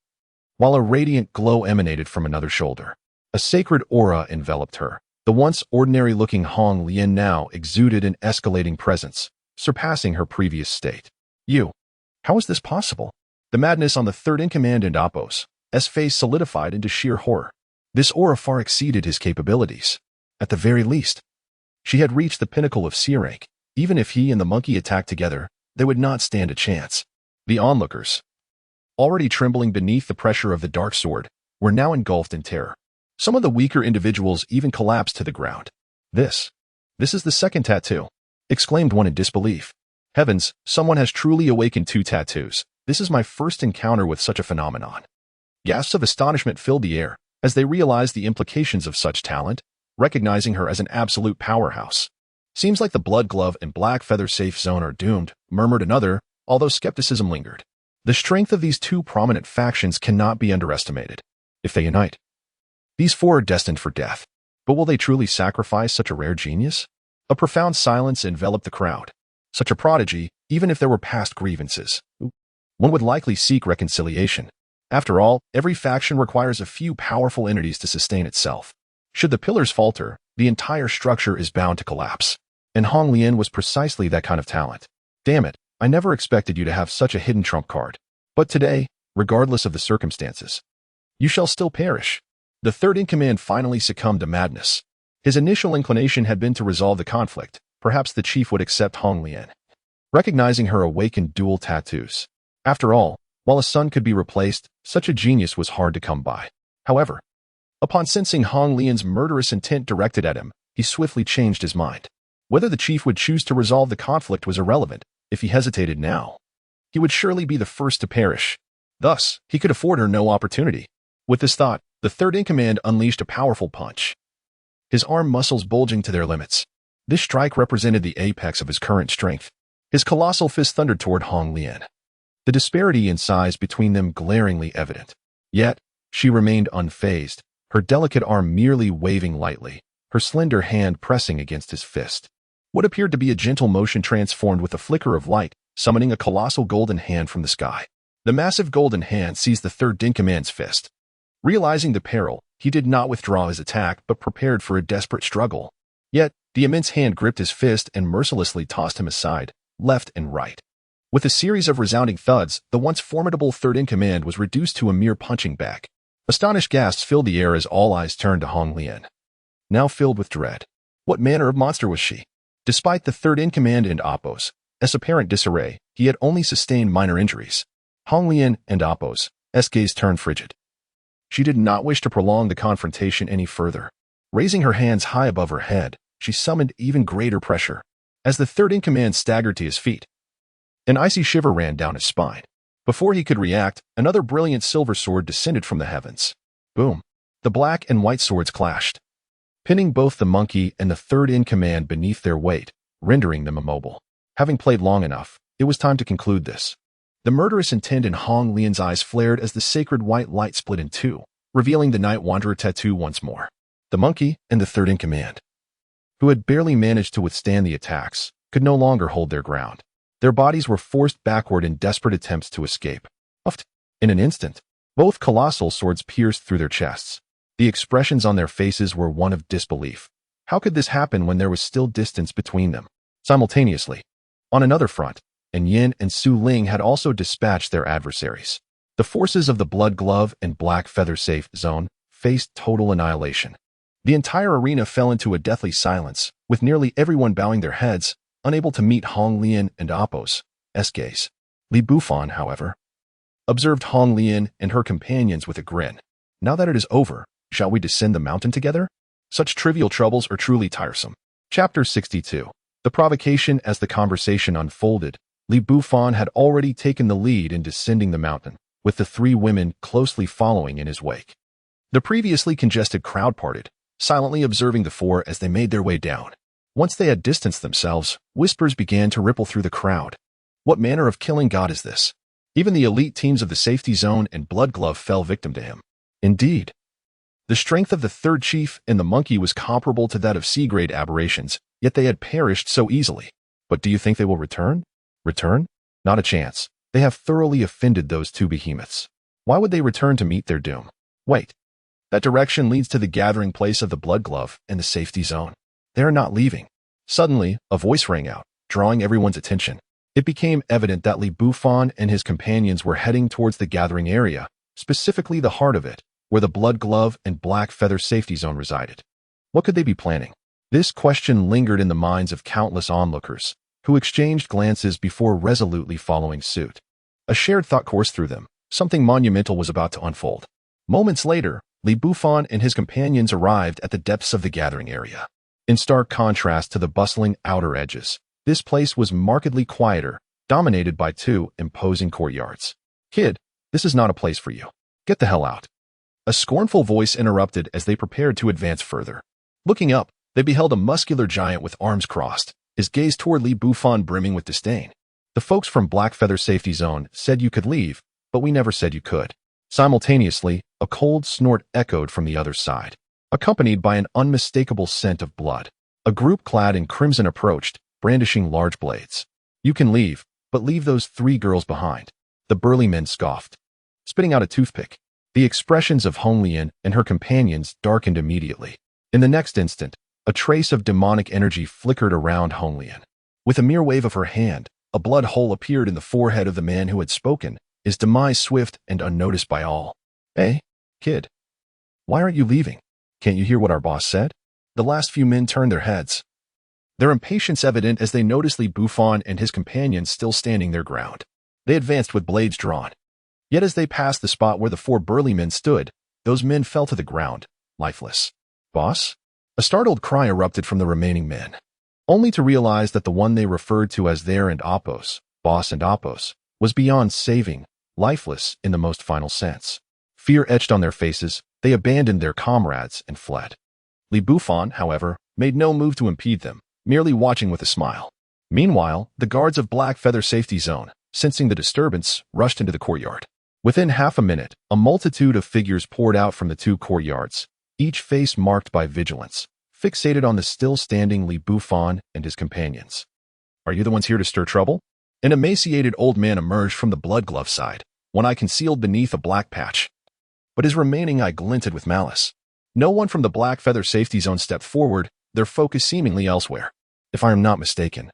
while a radiant glow emanated from another shoulder. A sacred aura enveloped her. The once ordinary-looking Hong Lian now exuded an escalating presence, surpassing her previous state. You. How is this possible? The madness on the third in command and Oppos' face solidified into sheer horror. This aura far exceeded his capabilities. At the very least, she had reached the pinnacle of sea rank. Even if he and the monkey attacked together, they would not stand a chance. The onlookers, already trembling beneath the pressure of the dark sword, were now engulfed in terror. Some of the weaker individuals even collapsed to the ground. This is the second tattoo, exclaimed one in disbelief. Heavens, someone has truly awakened 2 tattoos. This is my first encounter with such a phenomenon. Gasps of astonishment filled the air as they realized the implications of such talent, recognizing her as an absolute powerhouse. Seems like the blood glove and black feather safe zone are doomed, murmured another, although skepticism lingered. The strength of these 2 prominent factions cannot be underestimated. If they unite, these 4 are destined for death. But will they truly sacrifice such a rare genius? A profound silence enveloped the crowd. Such a prodigy, even if there were past grievances, one would likely seek reconciliation. After all, every faction requires a few powerful entities to sustain itself. Should the pillars falter, the entire structure is bound to collapse. And Hong Lian was precisely that kind of talent. Damn it, I never expected you to have such a hidden trump card. But today, regardless of the circumstances, you shall still perish. The third in command finally succumbed to madness. His initial inclination had been to resolve the conflict, perhaps the chief would accept Hong Lian, recognizing her awakened dual tattoos. After all, while a son could be replaced, such a genius was hard to come by. However, upon sensing Hong Lian's murderous intent directed at him, he swiftly changed his mind. Whether the chief would choose to resolve the conflict was irrelevant. If he hesitated now, he would surely be the first to perish. Thus, he could afford her no opportunity. With this thought, the third-in-command unleashed a powerful punch, his arm muscles bulging to their limits. This strike represented the apex of his current strength. His colossal fist thundered toward Hong Lian, the disparity in size between them glaringly evident. Yet, she remained unfazed, her delicate arm merely waving lightly, her slender hand pressing against his fist. What appeared to be a gentle motion transformed with a flicker of light, summoning a colossal golden hand from the sky. The massive golden hand seized the third-in-command's fist. Realizing the peril, he did not withdraw his attack but prepared for a desperate struggle. Yet, the immense hand gripped his fist and mercilessly tossed him aside, left and right. With a series of resounding thuds, the once formidable third-in-command was reduced to a mere punching bag. Astonished gasps filled the air as all eyes turned to Hong Lian, now filled with dread. What manner of monster was she? Despite the third-in-command and Appo's apparent disarray, he had only sustained minor injuries. Hong Lian and Appo's gaze turned frigid. She did not wish to prolong the confrontation any further. Raising her hands high above her head, she summoned even greater pressure. As the third-in-command staggered to his feet, an icy shiver ran down his spine. Before he could react, another brilliant silver sword descended from the heavens. Boom! The black and white swords clashed, pinning both the monkey and the third-in-command beneath their weight, rendering them immobile. Having played long enough, it was time to conclude this. The murderous intent in Hong Lian's eyes flared as the sacred white light split in two, revealing the Night Wanderer tattoo once more. The monkey and the third-in-command, who had barely managed to withstand the attacks, could no longer hold their ground. Their bodies were forced backward in desperate attempts to escape. In an instant, both colossal swords pierced through their chests. The expressions on their faces were one of disbelief. How could this happen when there was still distance between them? Simultaneously, on another front, Yin and Su Ling had also dispatched their adversaries. The forces of the Blood Glove and Black Feather Safe Zone faced total annihilation. The entire arena fell into a deathly silence, with nearly everyone bowing their heads, unable to meet Hong Lian and Appo's gaze. Bufan, however, observed Hong Lian and her companions with a grin. Now that it is over, shall we descend the mountain together? Such trivial troubles are truly tiresome. Chapter 62. The provocation. As the conversation unfolded, Bufan had already taken the lead in descending the mountain, with the three women closely following in his wake. The previously congested crowd parted, silently observing the four as they made their way down. Once they had distanced themselves, whispers began to ripple through the crowd. What manner of killing god is this? Even the elite teams of the Safety Zone and Blood Glove fell victim to him. Indeed, the strength of the third chief and the monkey was comparable to that of C-grade aberrations, yet they had perished so easily. But do you think they will return? Return? Not a chance. They have thoroughly offended those two behemoths. Why would they return to meet their doom? Wait. That direction leads to the gathering place of the Blood Glove and the Safety Zone. They are not leaving. Suddenly, a voice rang out, drawing everyone's attention. It became evident that Bufan and his companions were heading towards the gathering area, specifically the heart of it, where the Blood Glove and Black Feather Safety Zone resided. What could they be planning? This question lingered in the minds of countless onlookers, who exchanged glances before resolutely following suit. A shared thought coursed through them. Something monumental was about to unfold. Moments later, Bufan and his companions arrived at the depths of the gathering area. In stark contrast to the bustling outer edges, this place was markedly quieter, dominated by two imposing courtyards. Kid, this is not a place for you. Get the hell out. A scornful voice interrupted as they prepared to advance further. Looking up, they beheld a muscular giant with arms crossed, his gaze toward Bufan brimming with disdain. The folks from Black Feather Safety Zone said you could leave, but we never said you could. Simultaneously, a cold snort echoed from the other side, accompanied by an unmistakable scent of blood. A group clad in crimson approached, brandishing large blades. You can leave, but leave those three girls behind. The burly men scoffed, spitting out a toothpick. The expressions of Hong Lian and her companions darkened immediately. In the next instant, a trace of demonic energy flickered around Hong Lian. With a mere wave of her hand, a blood hole appeared in the forehead of the man who had spoken, his demise swift and unnoticed by all. Hey, kid. Why aren't you leaving? Can't you hear what our boss said? The last few men turned their heads. their impatience evident as they noticed Li Bufan and his companions still standing their ground. They advanced with blades drawn. Yet as they passed the spot where the 4 burly men stood, those men fell to the ground, lifeless. "Boss?" A startled cry erupted from the remaining men, only to realize that the one they referred to as their and Appos, boss and Appos, was beyond saving, lifeless in the most final sense. Fear etched on their faces, they abandoned their comrades and fled. Li Bufan, however, made no move to impede them, merely watching with a smile. Meanwhile, the guards of Black Feather Safety Zone, sensing the disturbance, rushed into the courtyard. Within half a minute, a multitude of figures poured out from the 2 courtyards, each face marked by vigilance, fixated on the still-standing Li Bufan and his companions. "Are you the ones here to stir trouble?" An emaciated old man emerged from the blood glove side, one eye concealed beneath a black patch. But his remaining eye glinted with malice. No one from the Black Feather Safety Zone stepped forward, their focus seemingly elsewhere. "If I am not mistaken,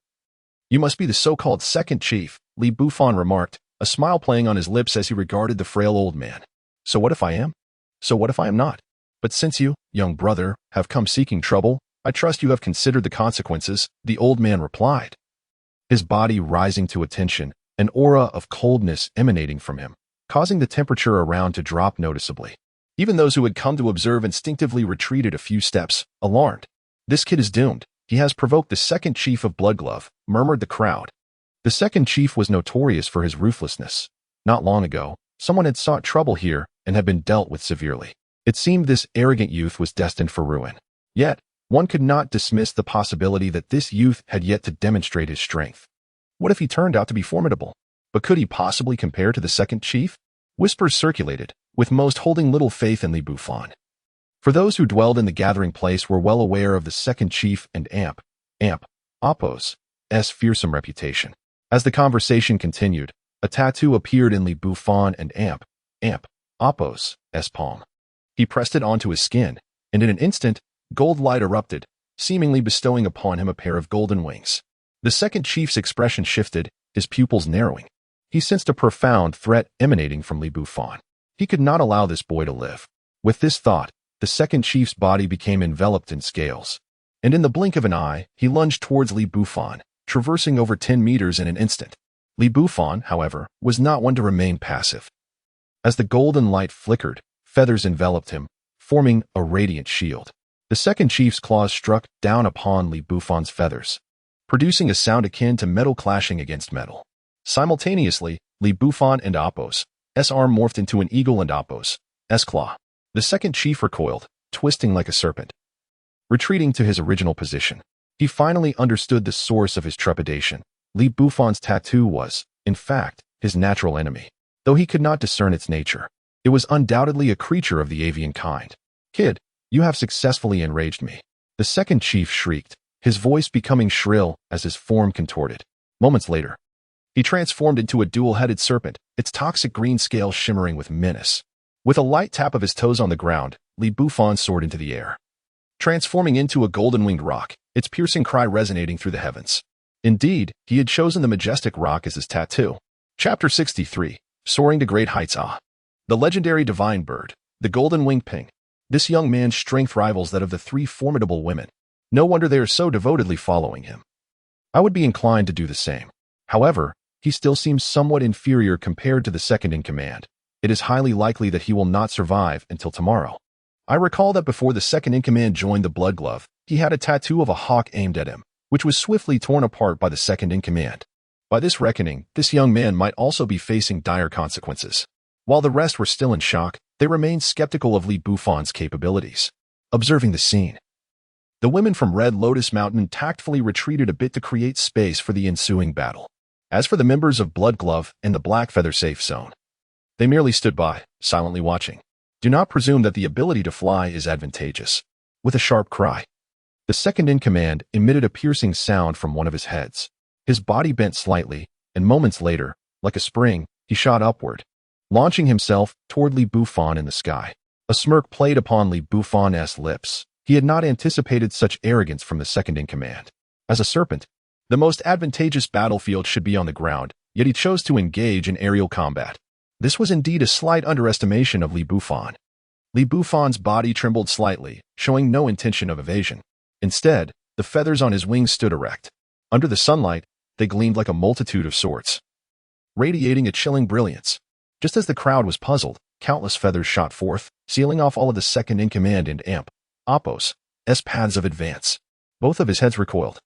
you must be the so-called second chief," Li Bufan remarked, a smile playing on his lips as he regarded the frail old man. "So what if I am? So what if I am not? But since you, young brother, have come seeking trouble, I trust you have considered the consequences," the old man replied, his body rising to attention, an aura of coldness emanating from him, causing the temperature around to drop noticeably. Even those who had come to observe instinctively retreated a few steps, alarmed. "This kid is doomed. He has provoked the second chief of Bloodglove," murmured the crowd. The second chief was notorious for his ruthlessness. Not long ago, someone had sought trouble here and had been dealt with severely. It seemed this arrogant youth was destined for ruin. Yet, one could not dismiss the possibility that this youth had yet to demonstrate his strength. What if he turned out to be formidable? But could he possibly compare to the second chief? Whispers circulated, with most holding little faith in Li Bufan. For those who dwelled in the gathering place were well aware of the second chief and Appos' fearsome reputation. As the conversation continued, a tattoo appeared in Li Bufan and Appos' palm. He pressed it onto his skin, and in an instant, gold light erupted, seemingly bestowing upon him a pair of golden wings. The second chief's expression shifted, his pupils narrowing. He sensed a profound threat emanating from Li Bufan. He could not allow this boy to live. With this thought, the second chief's body became enveloped in scales, and in the blink of an eye, he lunged towards Li Bufan, traversing over 10 meters in an instant. Li Bufan, however, was not one to remain passive. As the golden light flickered, feathers enveloped him, forming a radiant shield. The second chief's claws struck down upon Li Bufan's feathers, producing a sound akin to metal clashing against metal. Simultaneously, Li Bufan and Appos' arm morphed into an eagle and Appos' claw. The second chief recoiled, twisting like a serpent, retreating to his original position. He finally understood the source of his trepidation. Li Bufan's tattoo was, in fact, his natural enemy. Though he could not discern its nature, it was undoubtedly a creature of the avian kind. "Kid, you have successfully enraged me," the second chief shrieked, his voice becoming shrill as his form contorted. Moments later, he transformed into a dual-headed serpent, its toxic green scales shimmering with menace. With a light tap of his toes on the ground, Li Bufan soared into the air, transforming into a golden-winged roc, its piercing cry resonating through the heavens. Indeed, he had chosen the majestic roc as his tattoo. Chapter 63, Soaring to Great Heights. The legendary divine bird, the golden-winged ping. This young man's strength rivals that of the 3 formidable women. No wonder they are so devotedly following him. I would be inclined to do the same. However, he still seems somewhat inferior compared to the second in command. It is highly likely that he will not survive until tomorrow. I recall that before the second in command joined the Blood Glove, he had a tattoo of a hawk aimed at him, which was swiftly torn apart by the second in command. By this reckoning, this young man might also be facing dire consequences. While the rest were still in shock, they remained skeptical of Li Bufan's capabilities. Observing the scene, the women from Red Lotus Mountain tactfully retreated a bit to create space for the ensuing battle. As for the members of Blood Glove and the Black Feather Safe Zone, they merely stood by, silently watching. Do not presume that the ability to fly is advantageous. With a sharp cry, the second in command emitted a piercing sound from one of his heads. His body bent slightly, and moments later, like a spring, he shot upward, launching himself toward Li Bufan in the sky. A smirk played upon Li Bufan's lips. He had not anticipated such arrogance from the second in command. As a serpent, the most advantageous battlefield should be on the ground, yet he chose to engage in aerial combat. This was indeed a slight underestimation of Li Bufan. Li Bufan's body trembled slightly, showing no intention of evasion. Instead, The feathers on his wings stood erect. Under the sunlight, they gleamed like a multitude of swords, radiating a chilling brilliance. Just as the crowd was puzzled, countless feathers shot forth, sealing off all of the second-in-command and Apos' paths of advance. Both of his heads recoiled,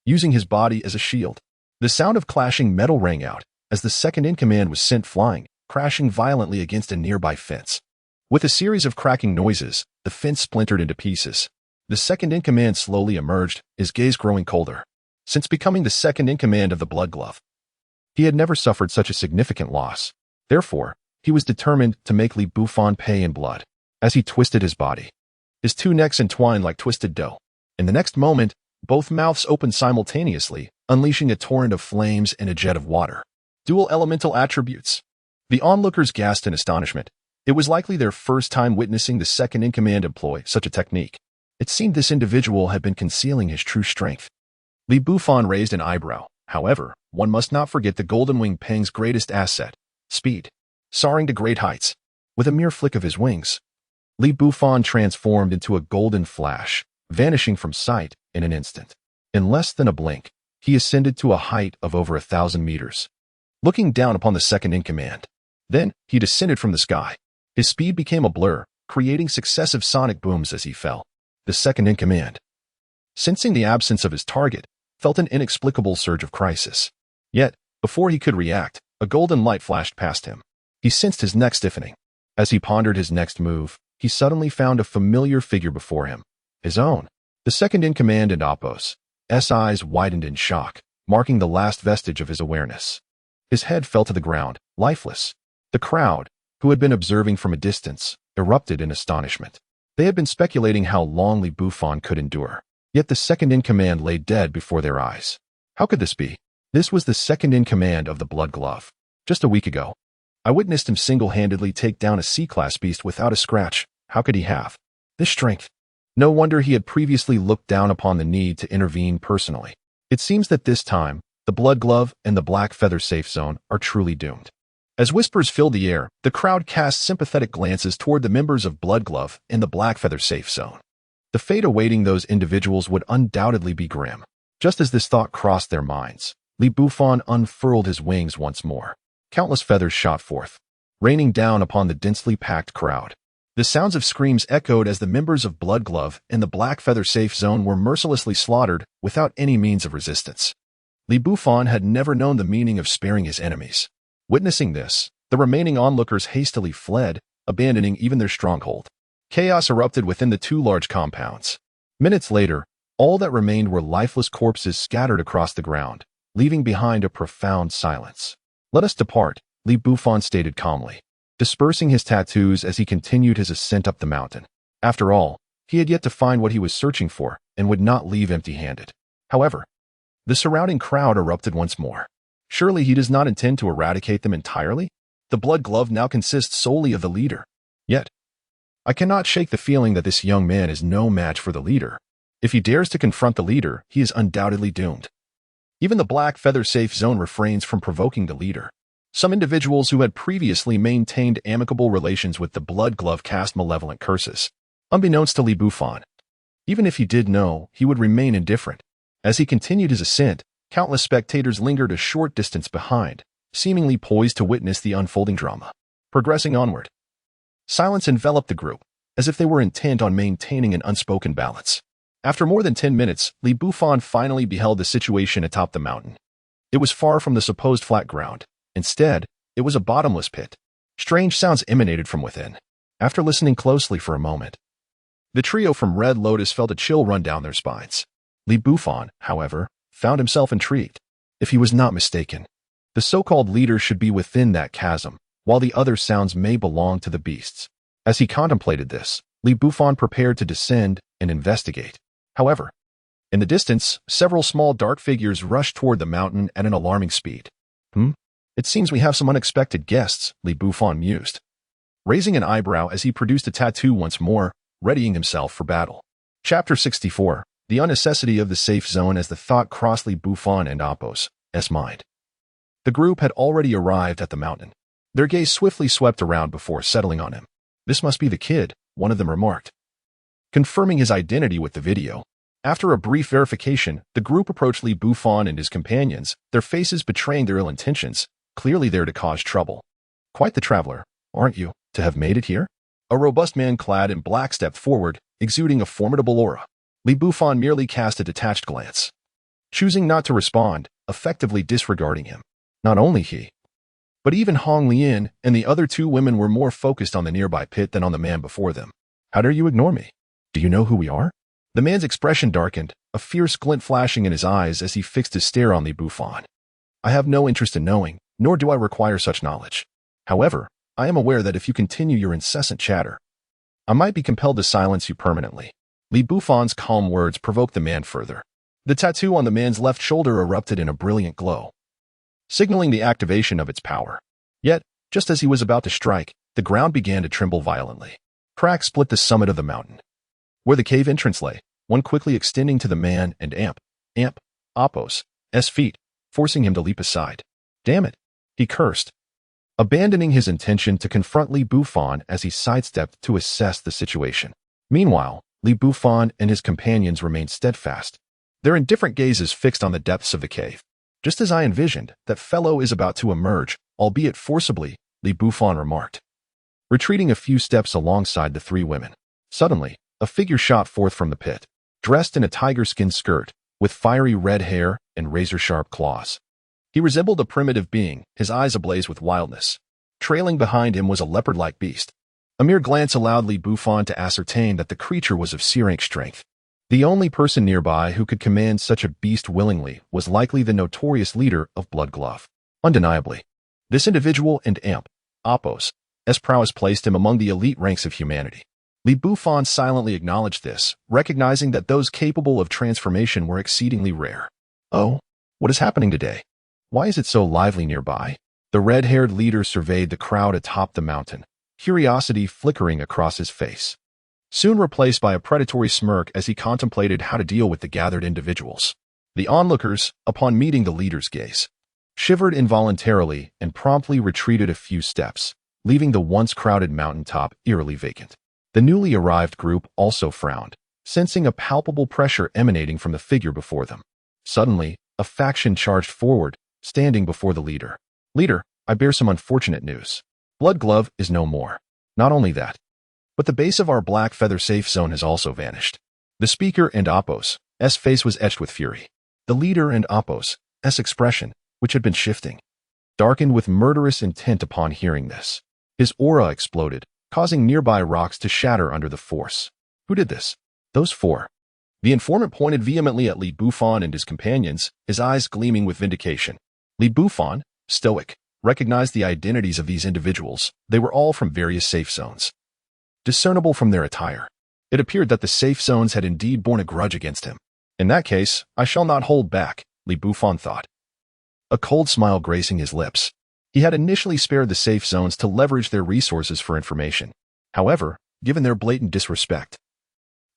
using his body as a shield. The sound of clashing metal rang out as the second-in-command was sent flying, crashing violently against a nearby fence. With a series of cracking noises, the fence splintered into pieces. The second-in-command slowly emerged, his gaze growing colder. Since becoming the second-in-command of the Blood Glove, he had never suffered such a significant loss. Therefore, he was determined to make Li Bufan pay in blood. As he twisted his body, his two necks entwined like twisted dough. In the next moment, both mouths opened simultaneously, unleashing a torrent of flames and a jet of water. Dual elemental attributes. The onlookers gasped in astonishment. It was likely their first time witnessing the second-in-command employ such a technique. It seemed this individual had been concealing his true strength. Li Bufan raised an eyebrow. However, one must not forget the Golden Wing Peng's greatest asset, speed. Soaring to great heights. With a mere flick of his wings, Li Bufan transformed into a golden flash, vanishing from sight in an instant. In less than a blink, he ascended to a height of over 1,000 meters, looking down upon the second-in-command. Then, he descended from the sky. His speed became a blur, creating successive sonic booms as he fell. The second-in-command, sensing the absence of his target, felt an inexplicable surge of crisis. Yet, before he could react, a golden light flashed past him. He sensed his neck stiffening. As he pondered his next move, he suddenly found a familiar figure before him. His own. The second-in-command and Apos' eyes widened in shock, marking the last vestige of his awareness. His head fell to the ground, lifeless. The crowd, who had been observing from a distance, erupted in astonishment. They had been speculating how long Li Bufan could endure. Yet the second-in-command lay dead before their eyes. How could this be? This was the second-in-command of the Blood Glove. Just a week ago, I witnessed him single-handedly take down a C-class beast without a scratch. How could he have this strength? No wonder he had previously looked down upon the need to intervene personally. It seems that this time, the Blood Glove and the Black Feather Safe Zone are truly doomed. As whispers filled the air, the crowd cast sympathetic glances toward the members of Blood Glove and the Black Feather Safe Zone. The fate awaiting those individuals would undoubtedly be grim. Just as this thought crossed their minds, Li Bufan unfurled his wings once more. Countless feathers shot forth, raining down upon the densely packed crowd. The sounds of screams echoed as the members of Blood Glove and the Black Feather Safe Zone were mercilessly slaughtered without any means of resistance. Li Bufan had never known the meaning of sparing his enemies. Witnessing this, the remaining onlookers hastily fled, abandoning even their stronghold. Chaos erupted within the two large compounds. Minutes later, all that remained were lifeless corpses scattered across the ground, leaving behind a profound silence. "Let us depart," Li Bufan stated calmly, dispersing his tattoos as he continued his ascent up the mountain. After all, he had yet to find what he was searching for and would not leave empty-handed. However, the surrounding crowd erupted once more. Surely he does not intend to eradicate them entirely? The Blood Glove now consists solely of the leader. Yet, I cannot shake the feeling that this young man is no match for the leader. If he dares to confront the leader, he is undoubtedly doomed. Even the Black Feather Safe Zone refrains from provoking the leader. Some individuals who had previously maintained amicable relations with the Blood Glove cast malevolent curses, unbeknownst to Li Bufan. Even if he did know, he would remain indifferent. As he continued his ascent, countless spectators lingered a short distance behind, seemingly poised to witness the unfolding drama. Progressing onward, silence enveloped the group, as if they were intent on maintaining an unspoken balance. After more than 10 minutes, Li Bufan finally beheld the situation atop the mountain. It was far from the supposed flat ground. Instead, it was a bottomless pit. Strange sounds emanated from within. After listening closely for a moment, the trio from Red Lotus felt a chill run down their spines. Li Bufan, however, found himself intrigued. If he was not mistaken, the so-called leader should be within that chasm, while the other sounds may belong to the beasts. As he contemplated this, Li Bufan prepared to descend and investigate. However, in the distance, several small dark figures rushed toward the mountain at an alarming speed. It seems we have some unexpected guests, Li Bufan mused, raising an eyebrow as he produced a tattoo once more, readying himself for battle. Chapter 64. The unnecessity of the safe zone. As the thought crossed Li Bufan and Apos' mind, the group had already arrived at the mountain. Their gaze swiftly swept around before settling on him. "This must be the kid," one of them remarked, confirming his identity with the video. After a brief verification, the group approached Li Bufan and his companions, their faces betraying their ill intentions, clearly there to cause trouble. Quite the traveler, aren't you, to have made it here? A robust man clad in black stepped forward, exuding a formidable aura. Li Bufan merely cast a detached glance, choosing not to respond, effectively disregarding him. Not only he, but even Hong Lian and the other two women were more focused on the nearby pit than on the man before them. How dare you ignore me? Do you know who we are? The man's expression darkened, a fierce glint flashing in his eyes as he fixed his stare on Li Bufan. I have no interest in knowing, nor do I require such knowledge. However, I am aware that if you continue your incessant chatter, I might be compelled to silence you permanently. Li Bufan's calm words provoked the man further. The tattoo on the man's left shoulder erupted in a brilliant glow, signaling the activation of its power. Yet, just as he was about to strike, the ground began to tremble violently. Cracks split the summit of the mountain, where the cave entrance lay, one quickly extending to the man and Apos' feet, forcing him to leap aside. Damn it, he cursed, abandoning his intention to confront Li Bufan as he sidestepped to assess the situation. Meanwhile, Li Bufan and his companions remained steadfast, their indifferent gazes fixed on the depths of the cave. Just as I envisioned, that fellow is about to emerge, albeit forcibly, Li Bufan remarked, retreating a few steps alongside the three women. Suddenly, a figure shot forth from the pit, dressed in a tiger-skin skirt, with fiery red hair and razor-sharp claws. He resembled a primitive being, his eyes ablaze with wildness. Trailing behind him was a leopard-like beast. A mere glance allowed Li Bufan to ascertain that the creature was of C-rank strength. The only person nearby who could command such a beast willingly was likely the notorious leader of Blood Glove. Undeniably, this individual and Apos' prowess placed him among the elite ranks of humanity. Li Bufan silently acknowledged this, recognizing that those capable of transformation were exceedingly rare. Oh, what is happening today? Why is it so lively nearby? The red-haired leader surveyed the crowd atop the mountain, curiosity flickering across his face, soon replaced by a predatory smirk as he contemplated how to deal with the gathered individuals. The onlookers, upon meeting the leader's gaze, shivered involuntarily and promptly retreated a few steps, leaving the once crowded mountaintop eerily vacant. The newly arrived group also frowned, sensing a palpable pressure emanating from the figure before them. Suddenly, a faction charged forward, standing before the leader. Leader, I bear some unfortunate news. Blood Glove is no more. Not only that, but the base of our black feather safe zone has also vanished. The speaker and Apos' face was etched with fury. The leader and Apos' expression, which had been shifting, darkened with murderous intent upon hearing this. His aura exploded, causing nearby rocks to shatter under the force. Who did this? Those four. The informant pointed vehemently at Li Bufan and his companions, his eyes gleaming with vindication. Li Bufan, stoic, recognized the identities of these individuals. They were all from various safe zones. Discernible from their attire, it appeared that the safe zones had indeed borne a grudge against him. In that case, I shall not hold back, Li Bufan thought, a cold smile gracing his lips. He had initially spared the safe zones to leverage their resources for information. However, given their blatant disrespect,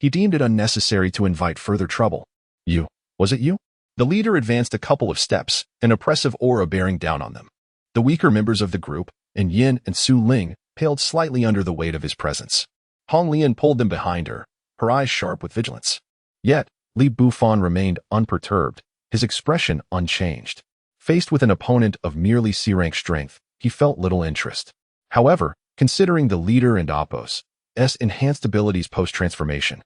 he deemed it unnecessary to invite further trouble. You, was it you? The leader advanced a couple of steps, an oppressive aura bearing down on them. The weaker members of the group, and Yin and Su Ling, paled slightly under the weight of his presence. Hong Lian pulled them behind her, her eyes sharp with vigilance. Yet, Li Bufan remained unperturbed, his expression unchanged. Faced with an opponent of merely C-rank strength, he felt little interest. However, considering the leader and Apos' enhanced abilities post-transformation,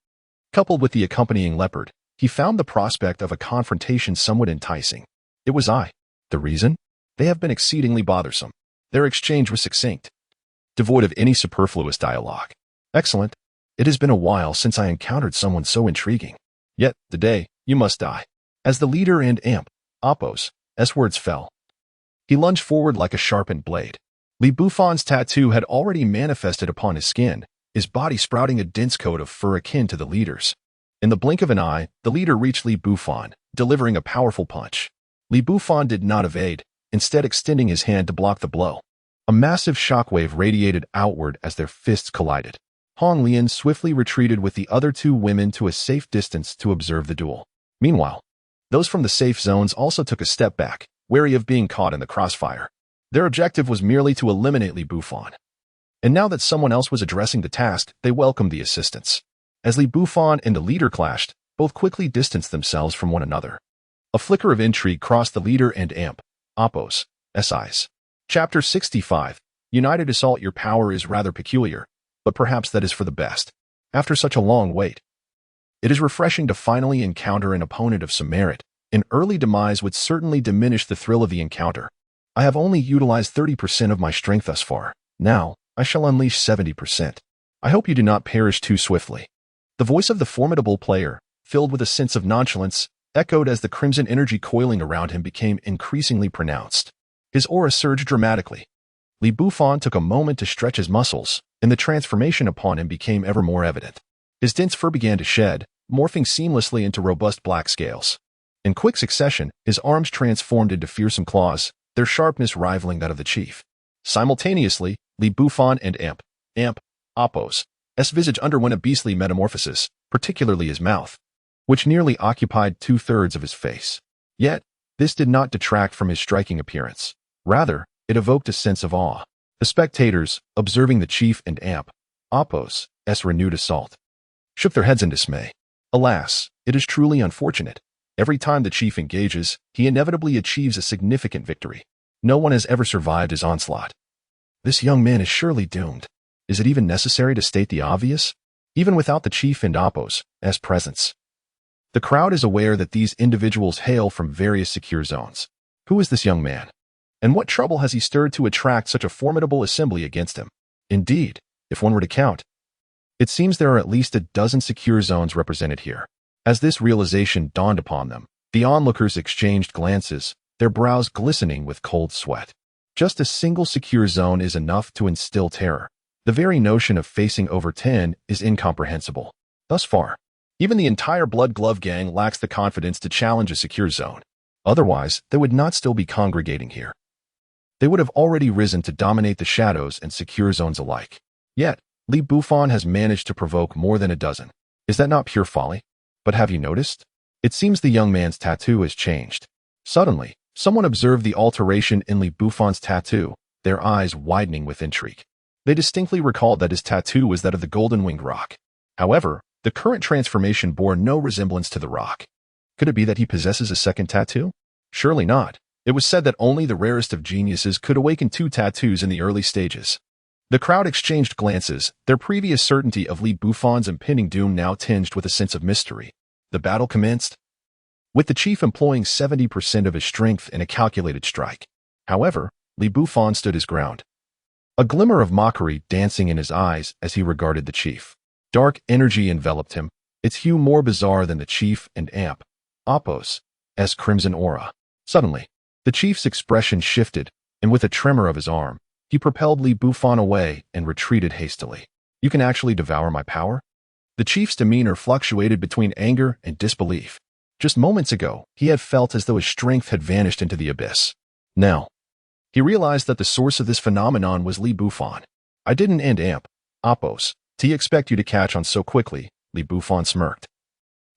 coupled with the accompanying leopard, he found the prospect of a confrontation somewhat enticing. It was I. The reason? They have been exceedingly bothersome. Their exchange was succinct, devoid of any superfluous dialogue. Excellent. It has been a while since I encountered someone so intriguing. Yet, today, you must die. As the leader and Apos' words fell, he lunged forward like a sharpened blade. Li Bufan's tattoo had already manifested upon his skin, his body sprouting a dense coat of fur akin to the leader's. In the blink of an eye, the leader reached Li Bufan, delivering a powerful punch. Li Bufan did not evade, instead extending his hand to block the blow. A massive shockwave radiated outward as their fists collided. Hong Lian swiftly retreated with the other two women to a safe distance to observe the duel. Meanwhile, those from the safe zones also took a step back, wary of being caught in the crossfire. Their objective was merely to eliminate Li Bufan. And now that someone else was addressing the task, they welcomed the assistance. As Li Bufan and the leader clashed, both quickly distanced themselves from one another. A flicker of intrigue crossed the leader and Amp, Oppos, eyes. Chapter 65. United Assault. Your power is rather peculiar, but perhaps that is for the best. After such a long wait, it is refreshing to finally encounter an opponent of some merit. An early demise would certainly diminish the thrill of the encounter. I have only utilized 30% of my strength thus far. Now, I shall unleash 70%. I hope you do not perish too swiftly. The voice of the formidable player, filled with a sense of nonchalance, echoed as the crimson energy coiling around him became increasingly pronounced. His aura surged dramatically. Bufan took a moment to stretch his muscles, and the transformation upon him became ever more evident. His dense fur began to shed, morphing seamlessly into robust black scales. In quick succession, his arms transformed into fearsome claws, their sharpness rivaling that of the chief. Simultaneously, Bufan and Amp, Oppos' visage underwent a beastly metamorphosis, particularly his mouth, which nearly occupied 2/3 of his face. Yet, this did not detract from his striking appearance. Rather, it evoked a sense of awe. The spectators, observing the chief and Amp, Oppos' renewed assault, shook their heads in dismay. Alas, it is truly unfortunate. Every time the chief engages, he inevitably achieves a significant victory. No one has ever survived his onslaught. This young man is surely doomed. Is it even necessary to state the obvious? Even without the chief and Oppos' presence, the crowd is aware that these individuals hail from various secure zones. Who is this young man? And what trouble has he stirred to attract such a formidable assembly against him? Indeed, if one were to count, it seems there are at least a dozen secure zones represented here. As this realization dawned upon them, the onlookers exchanged glances, their brows glistening with cold sweat. Just a single secure zone is enough to instill terror. The very notion of facing over 10 is incomprehensible. Thus far, even the entire Blood Glove gang lacks the confidence to challenge a secure zone. Otherwise, they would not still be congregating here. They would have already risen to dominate the shadows and secure zones alike. Yet, Bufan has managed to provoke more than a dozen. Is that not pure folly? But have you noticed? It seems the young man's tattoo has changed. Suddenly, someone observed the alteration in Bufan's tattoo, their eyes widening with intrigue. They distinctly recalled that his tattoo was that of the golden-winged roc. However, the current transformation bore no resemblance to the roc. Could it be that he possesses a second tattoo? Surely not. It was said that only the rarest of geniuses could awaken 2 tattoos in the early stages. The crowd exchanged glances, their previous certainty of Bufan's impending doom now tinged with a sense of mystery. The battle commenced, with the chief employing 70% of his strength in a calculated strike. However, Bufan stood his ground, a glimmer of mockery dancing in his eyes as he regarded the chief. Dark energy enveloped him, its hue more bizarre than the chief and Amp, Oppos' crimson aura. Suddenly, the chief's expression shifted, and with a tremor of his arm, he propelled Bufan away and retreated hastily. You can actually devour my power? The chief's demeanor fluctuated between anger and disbelief. Just moments ago, he had felt as though his strength had vanished into the abyss. Now, he realized that the source of this phenomenon was Bufan. I didn't end Amp, Oppos' expect you to catch on so quickly, Bufan smirked,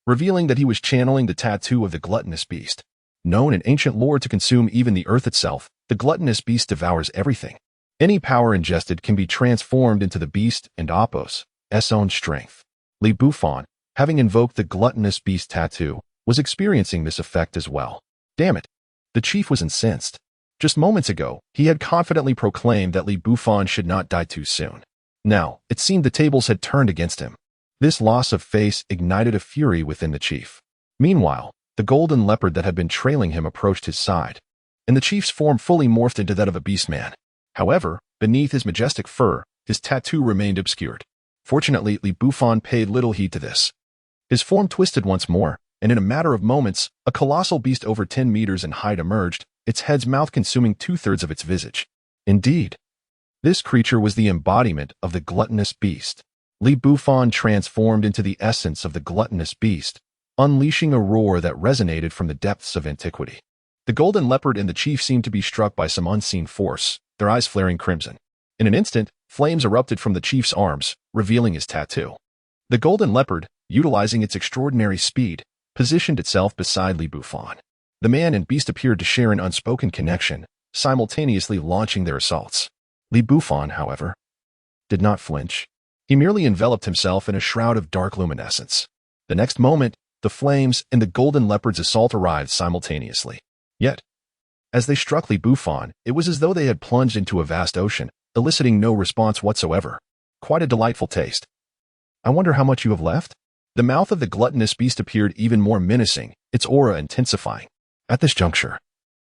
revealing that he was channeling the tattoo of the gluttonous beast. Known in ancient lore to consume even the earth itself, the gluttonous beast devours everything. Any power ingested can be transformed into the beast and Oppos' own strength. Bufan, having invoked the gluttonous beast tattoo, was experiencing this effect as well. Damn it! The chief was incensed. Just moments ago, he had confidently proclaimed that Bufan should not die too soon. Now, it seemed the tables had turned against him. This loss of face ignited a fury within the chief. Meanwhile, the golden leopard that had been trailing him approached his side, and the chief's form fully morphed into that of a beastman. However, beneath his majestic fur, his tattoo remained obscured. Fortunately, Bufan paid little heed to this. His form twisted once more, and in a matter of moments, a colossal beast over 10 meters in height emerged, its head's mouth consuming 2/3 of its visage. Indeed, this creature was the embodiment of the gluttonous beast. Bufan transformed into the essence of the gluttonous beast, unleashing a roar that resonated from the depths of antiquity. The golden leopard and the chief seemed to be struck by some unseen force, their eyes flaring crimson. In an instant, flames erupted from the chief's arms, revealing his tattoo. The golden leopard, utilizing its extraordinary speed, positioned itself beside Bufan. The man and beast appeared to share an unspoken connection, simultaneously launching their assaults. Bufan, however, did not flinch. He merely enveloped himself in a shroud of dark luminescence. The next moment, the flames, and the golden leopard's assault arrived simultaneously. Yet, as they struck Li Bufan, it was as though they had plunged into a vast ocean, eliciting no response whatsoever. Quite a delightful taste. I wonder how much you have left? The mouth of the gluttonous beast appeared even more menacing, its aura intensifying. At this juncture,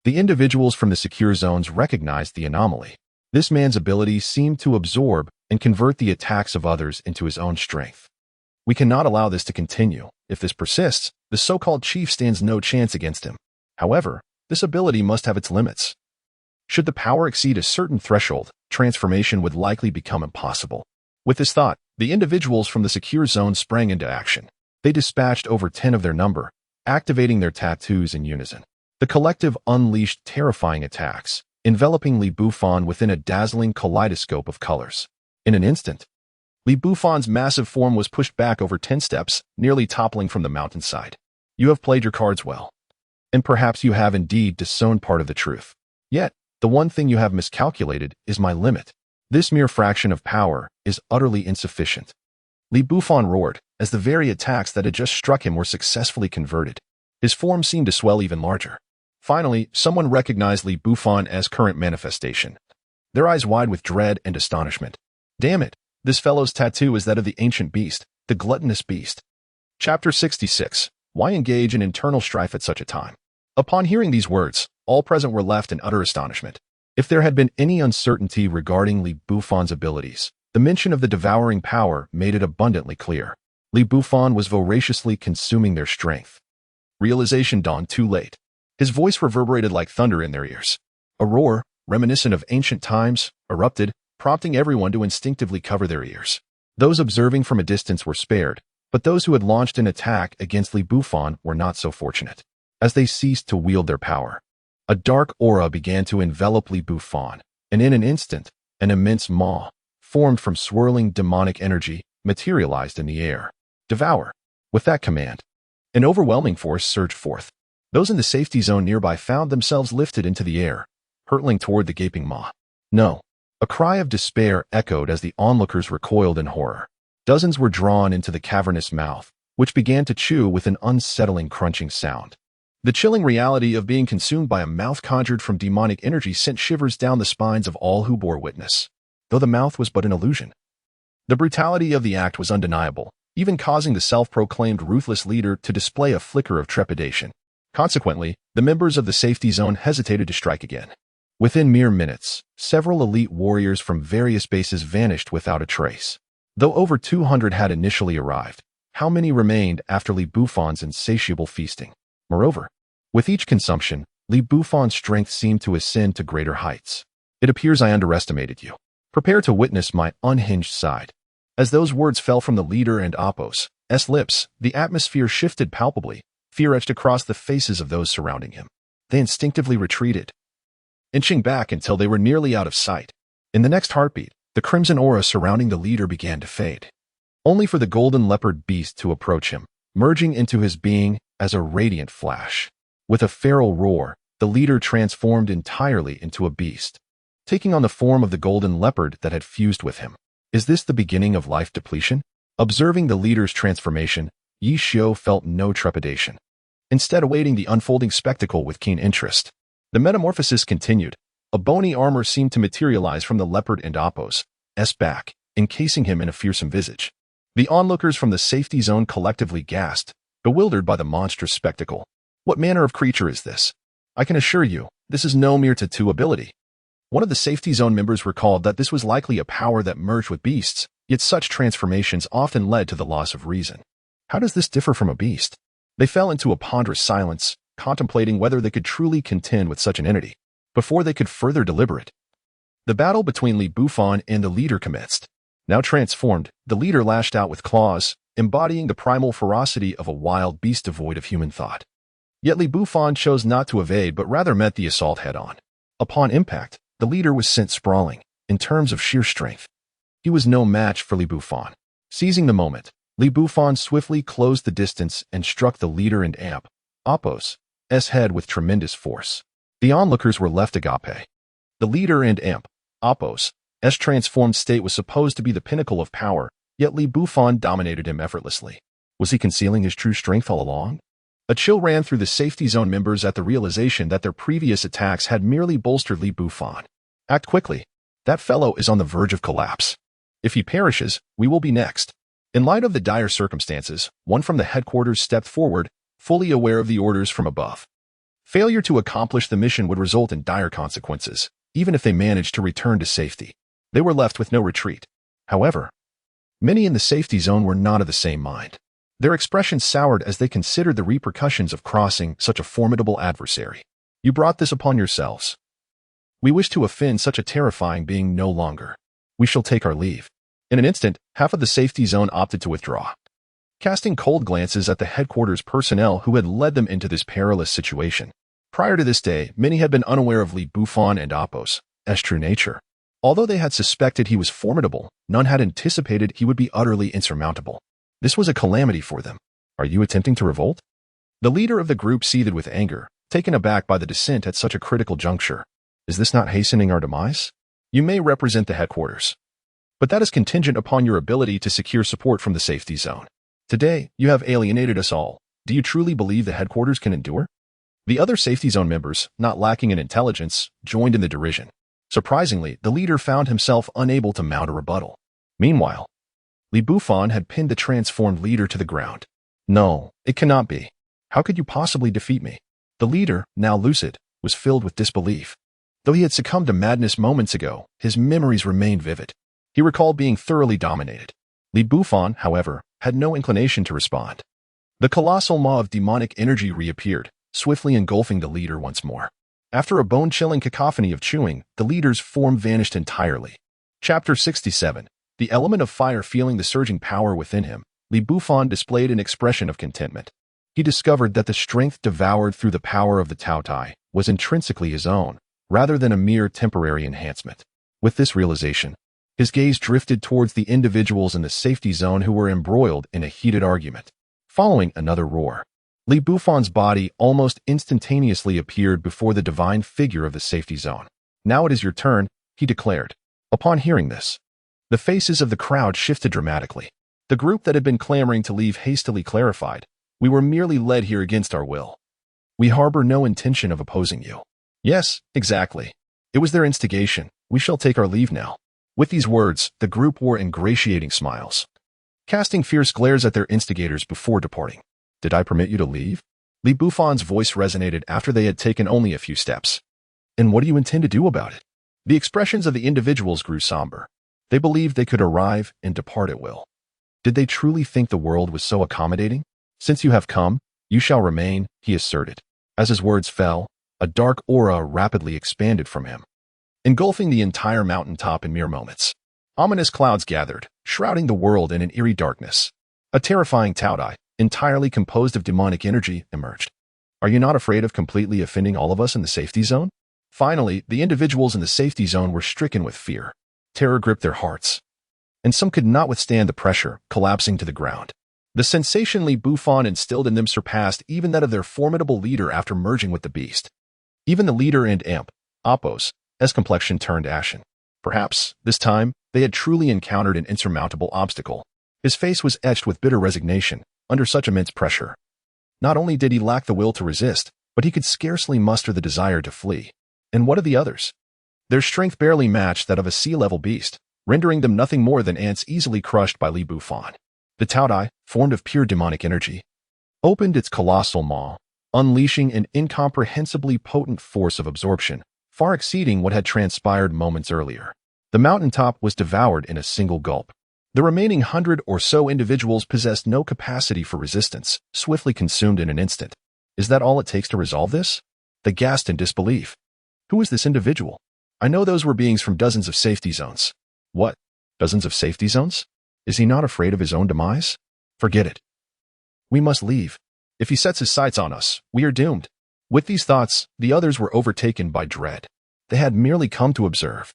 the individuals from the secure zones recognized the anomaly. This man's ability seemed to absorb and convert the attacks of others into his own strength. We cannot allow this to continue. If this persists, the so-called chief stands no chance against him. However, this ability must have its limits. Should the power exceed a certain threshold, transformation would likely become impossible. With this thought, the individuals from the secure zone sprang into action. They dispatched over 10 of their number, activating their tattoos in unison. The collective unleashed terrifying attacks, enveloping Li Bufan within a dazzling kaleidoscope of colors. In an instant, Li Bufan's massive form was pushed back over 10 steps, nearly toppling from the mountainside. You have played your cards well. And perhaps you have indeed disowned part of the truth. Yet, the one thing you have miscalculated is my limit. This mere fraction of power is utterly insufficient. Li Bufan roared, as the very attacks that had just struck him were successfully converted. His form seemed to swell even larger. Finally, someone recognized Li Bufan as current manifestation, their eyes wide with dread and astonishment. Damn it, this fellow's tattoo is that of the ancient beast, the gluttonous beast. Chapter 66. Why engage in internal strife at such a time? Upon hearing these words, all present were left in utter astonishment. If there had been any uncertainty regarding Li Bufan's abilities, the mention of the devouring power made it abundantly clear. Li Bufan was voraciously consuming their strength. Realization dawned too late. His voice reverberated like thunder in their ears. A roar, reminiscent of ancient times, erupted, prompting everyone to instinctively cover their ears. Those observing from a distance were spared, but those who had launched an attack against Li Bufan were not so fortunate. As they ceased to wield their power, a dark aura began to envelop Li Bufan, and in an instant, an immense maw, formed from swirling demonic energy, materialized in the air. Devour. With that command, an overwhelming force surged forth. Those in the safety zone nearby found themselves lifted into the air, hurtling toward the gaping maw. No. A cry of despair echoed as the onlookers recoiled in horror. Dozens were drawn into the cavernous mouth, which began to chew with an unsettling crunching sound. The chilling reality of being consumed by a mouth conjured from demonic energy sent shivers down the spines of all who bore witness, though the mouth was but an illusion. The brutality of the act was undeniable, even causing the self-proclaimed ruthless leader to display a flicker of trepidation. Consequently, the members of the safety zone hesitated to strike again. Within mere minutes, several elite warriors from various bases vanished without a trace. Though over 200 had initially arrived, how many remained after Li Bufan's insatiable feasting? Moreover, with each consumption, Li Bufan's strength seemed to ascend to greater heights. It appears I underestimated you. Prepare to witness my unhinged side. As those words fell from the leader and Apos' lips, the atmosphere shifted palpably, fear etched across the faces of those surrounding him. They instinctively retreated, inching back until they were nearly out of sight. In the next heartbeat, the crimson aura surrounding the leader began to fade, only for the golden leopard beast to approach him, merging into his being as a radiant flash. With a feral roar, the leader transformed entirely into a beast, taking on the form of the golden leopard that had fused with him. Is this the beginning of life depletion? Observing the leader's transformation, Yi Xiu felt no trepidation, instead awaiting the unfolding spectacle with keen interest. The metamorphosis continued. A bony armor seemed to materialize from the leopard and Apos' back, encasing him in a fearsome visage. The onlookers from the safety zone collectively gasped, bewildered by the monstrous spectacle. What manner of creature is this? I can assure you, this is no mere tattoo ability. One of the safety zone members recalled that this was likely a power that merged with beasts, yet such transformations often led to the loss of reason. How does this differ from a beast? They fell into a ponderous silence, contemplating whether they could truly contend with such an entity, before they could further deliberate. The battle between Li Bufan and the leader commenced. Now transformed, the leader lashed out with claws, embodying the primal ferocity of a wild beast devoid of human thought. Yet Li Bufan chose not to evade but rather met the assault head-on. Upon impact, the leader was sent sprawling. In terms of sheer strength, he was no match for Li Bufan. Seizing the moment, Li Bufan swiftly closed the distance and struck the leader and Apos' head with tremendous force. The onlookers were left agape. The leader and Apos' transformed state was supposed to be the pinnacle of power, yet Li Bufan dominated him effortlessly. Was he concealing his true strength all along? A chill ran through the safety zone members at the realization that their previous attacks had merely bolstered Li Bufan. Act quickly. That fellow is on the verge of collapse. If he perishes, we will be next. In light of the dire circumstances, one from the headquarters stepped forward, fully aware of the orders from above. Failure to accomplish the mission would result in dire consequences, even if they managed to return to safety. They were left with no retreat. However, many in the safety zone were not of the same mind. Their expressions soured as they considered the repercussions of crossing such a formidable adversary. You brought this upon yourselves. We wish to offend such a terrifying being no longer. We shall take our leave. In an instant, half of the safety zone opted to withdraw. Casting cold glances at the headquarters personnel who had led them into this perilous situation. Prior to this day, many had been unaware of Li Bufan and Apos' true nature. Although they had suspected he was formidable, none had anticipated he would be utterly insurmountable. This was a calamity for them. Are you attempting to revolt? The leader of the group seethed with anger, taken aback by the descent at such a critical juncture. Is this not hastening our demise? You may represent the headquarters, but that is contingent upon your ability to secure support from the safety zone. Today, you have alienated us all. Do you truly believe the headquarters can endure? The other safety zone members, not lacking in intelligence, joined in the derision. Surprisingly, the leader found himself unable to mount a rebuttal. Meanwhile, Li Bufan had pinned the transformed leader to the ground. No, it cannot be. How could you possibly defeat me? The leader, now lucid, was filled with disbelief. Though he had succumbed to madness moments ago, his memories remained vivid. He recalled being thoroughly dominated. Li Bufan, however, had no inclination to respond. The colossal maw of demonic energy reappeared, swiftly engulfing the leader once more. After a bone-chilling cacophony of chewing, the leader's form vanished entirely. Chapter 67. The element of fire feeling the surging power within him, Li Bufan displayed an expression of contentment. He discovered that the strength devoured through the power of the Tao Tai was intrinsically his own, rather than a mere temporary enhancement. With this realization, his gaze drifted towards the individuals in the safety zone who were embroiled in a heated argument. Following another roar, Li Bufan's body almost instantaneously appeared before the divine figure of the safety zone. Now it is your turn, he declared. Upon hearing this, the faces of the crowd shifted dramatically. The group that had been clamoring to leave hastily clarified, "We were merely led here against our will. We harbor no intention of opposing you." Yes, exactly. It was their instigation. We shall take our leave now. With these words, the group wore ingratiating smiles, casting fierce glares at their instigators before departing. Did I permit you to leave? Li Bufan's voice resonated after they had taken only a few steps. And what do you intend to do about it? The expressions of the individuals grew somber. They believed they could arrive and depart at will. Did they truly think the world was so accommodating? Since you have come, you shall remain, he asserted. As his words fell, a dark aura rapidly expanded from him, engulfing the entire mountaintop in mere moments. Ominous clouds gathered, shrouding the world in an eerie darkness. A terrifying Taodai, entirely composed of demonic energy, emerged. Are you not afraid of completely offending all of us in the safety zone? Finally, the individuals in the safety zone were stricken with fear. Terror gripped their hearts, and some could not withstand the pressure, collapsing to the ground. The sensation Li Bufan instilled in them surpassed even that of their formidable leader after merging with the beast. Even the leader and imp, Apos' complexion turned ashen. Perhaps, this time, they had truly encountered an insurmountable obstacle. His face was etched with bitter resignation under such immense pressure. Not only did he lack the will to resist, but he could scarcely muster the desire to flee. And what of the others? Their strength barely matched that of a sea-level beast, rendering them nothing more than ants easily crushed by Li Bufan. The Taodai, formed of pure demonic energy, opened its colossal maw, unleashing an incomprehensibly potent force of absorption, far exceeding what had transpired moments earlier. The mountaintop was devoured in a single gulp. The remaining 100 or so individuals possessed no capacity for resistance, swiftly consumed in an instant. Is that all it takes to resolve this? They gasped in disbelief. Who is this individual? I know those were beings from dozens of safety zones. What? Dozens of safety zones? Is he not afraid of his own demise? Forget it. We must leave. If he sets his sights on us, we are doomed. With these thoughts, the others were overtaken by dread. They had merely come to observe,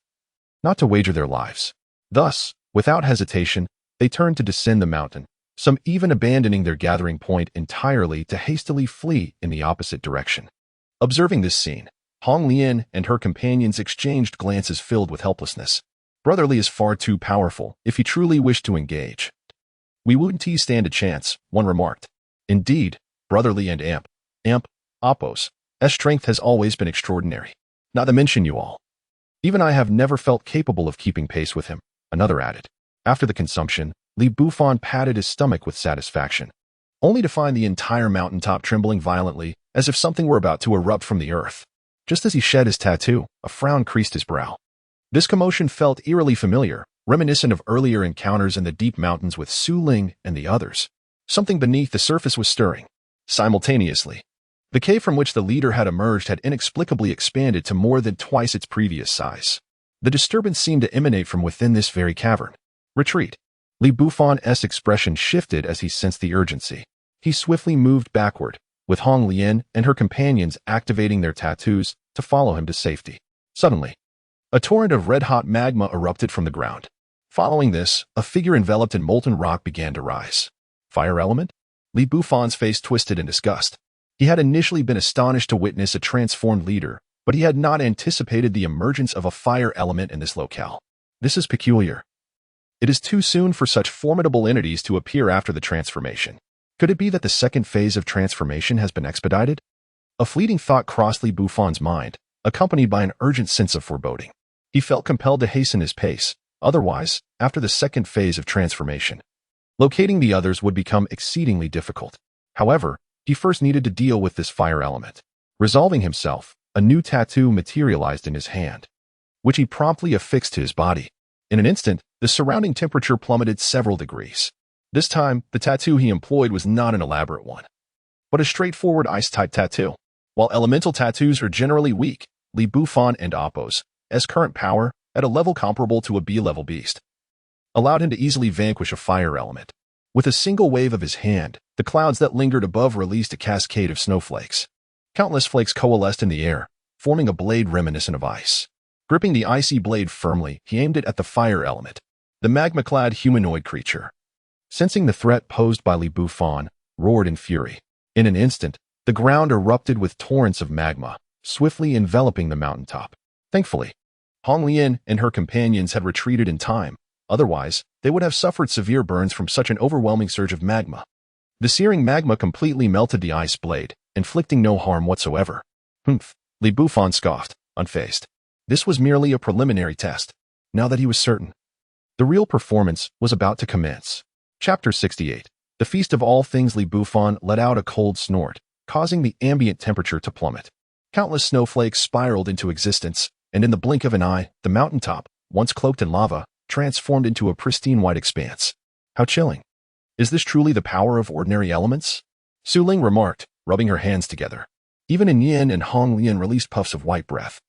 not to wager their lives. Thus, without hesitation, they turned to descend the mountain, some even abandoning their gathering point entirely to hastily flee in the opposite direction. Observing this scene, Hong Lian and her companions exchanged glances filled with helplessness. Brother Li is far too powerful if he truly wished to engage. We wouldn't stand a chance, one remarked. Indeed, brotherly and Appos, S strength has always been extraordinary. Not to mention you all. Even I have never felt capable of keeping pace with him, another added. After the consumption, Bufan patted his stomach with satisfaction, only to find the entire mountaintop trembling violently, as if something were about to erupt from the earth. Just as he shed his tattoo, a frown creased his brow. This commotion felt eerily familiar, reminiscent of earlier encounters in the deep mountains with Su Ling and the others. Something beneath the surface was stirring. Simultaneously, the cave from which the leader had emerged had inexplicably expanded to more than twice its previous size. The disturbance seemed to emanate from within this very cavern. Retreat. Bufan's expression shifted as he sensed the urgency. He swiftly moved backward, with Hong Lian and her companions activating their tattoos to follow him to safety. Suddenly, a torrent of red-hot magma erupted from the ground. Following this, a figure enveloped in molten rock began to rise. Fire element? Bufan's face twisted in disgust. He had initially been astonished to witness a transformed leader, but he had not anticipated the emergence of a fire element in this locale. This is peculiar. It is too soon for such formidable entities to appear after the transformation. Could it be that the second phase of transformation has been expedited? A fleeting thought crossed Bufan's mind, accompanied by an urgent sense of foreboding. He felt compelled to hasten his pace. Otherwise, after the second phase of transformation, locating the others would become exceedingly difficult. However, he first needed to deal with this fire element. Resolving himself, a new tattoo materialized in his hand, which he promptly affixed to his body. In an instant, the surrounding temperature plummeted several degrees. This time, the tattoo he employed was not an elaborate one, but a straightforward ice-type tattoo. While elemental tattoos are generally weak, Bufan and Appos, as current power, at a level comparable to a B-level beast, allowed him to easily vanquish a fire element. With a single wave of his hand, the clouds that lingered above released a cascade of snowflakes. Countless flakes coalesced in the air, forming a blade reminiscent of ice. Gripping the icy blade firmly, he aimed it at the fire element, the magma-clad humanoid creature. Sensing the threat posed by Bufan, roared in fury. In an instant, the ground erupted with torrents of magma, swiftly enveloping the mountaintop. Thankfully, Hong Lian and her companions had retreated in time. Otherwise, they would have suffered severe burns from such an overwhelming surge of magma. The searing magma completely melted the ice blade, inflicting no harm whatsoever. Humph, Bufan scoffed, unfazed. This was merely a preliminary test. Now that he was certain, the real performance was about to commence. Chapter 68. The Feast of All Things. Bufan let out a cold snort, causing the ambient temperature to plummet. Countless snowflakes spiraled into existence, and in the blink of an eye, the mountaintop, once cloaked in lava, transformed into a pristine white expanse. How chilling. Is this truly the power of ordinary elements? Su Ling remarked, rubbing her hands together. Even Yin and Hong Lian released puffs of white breath,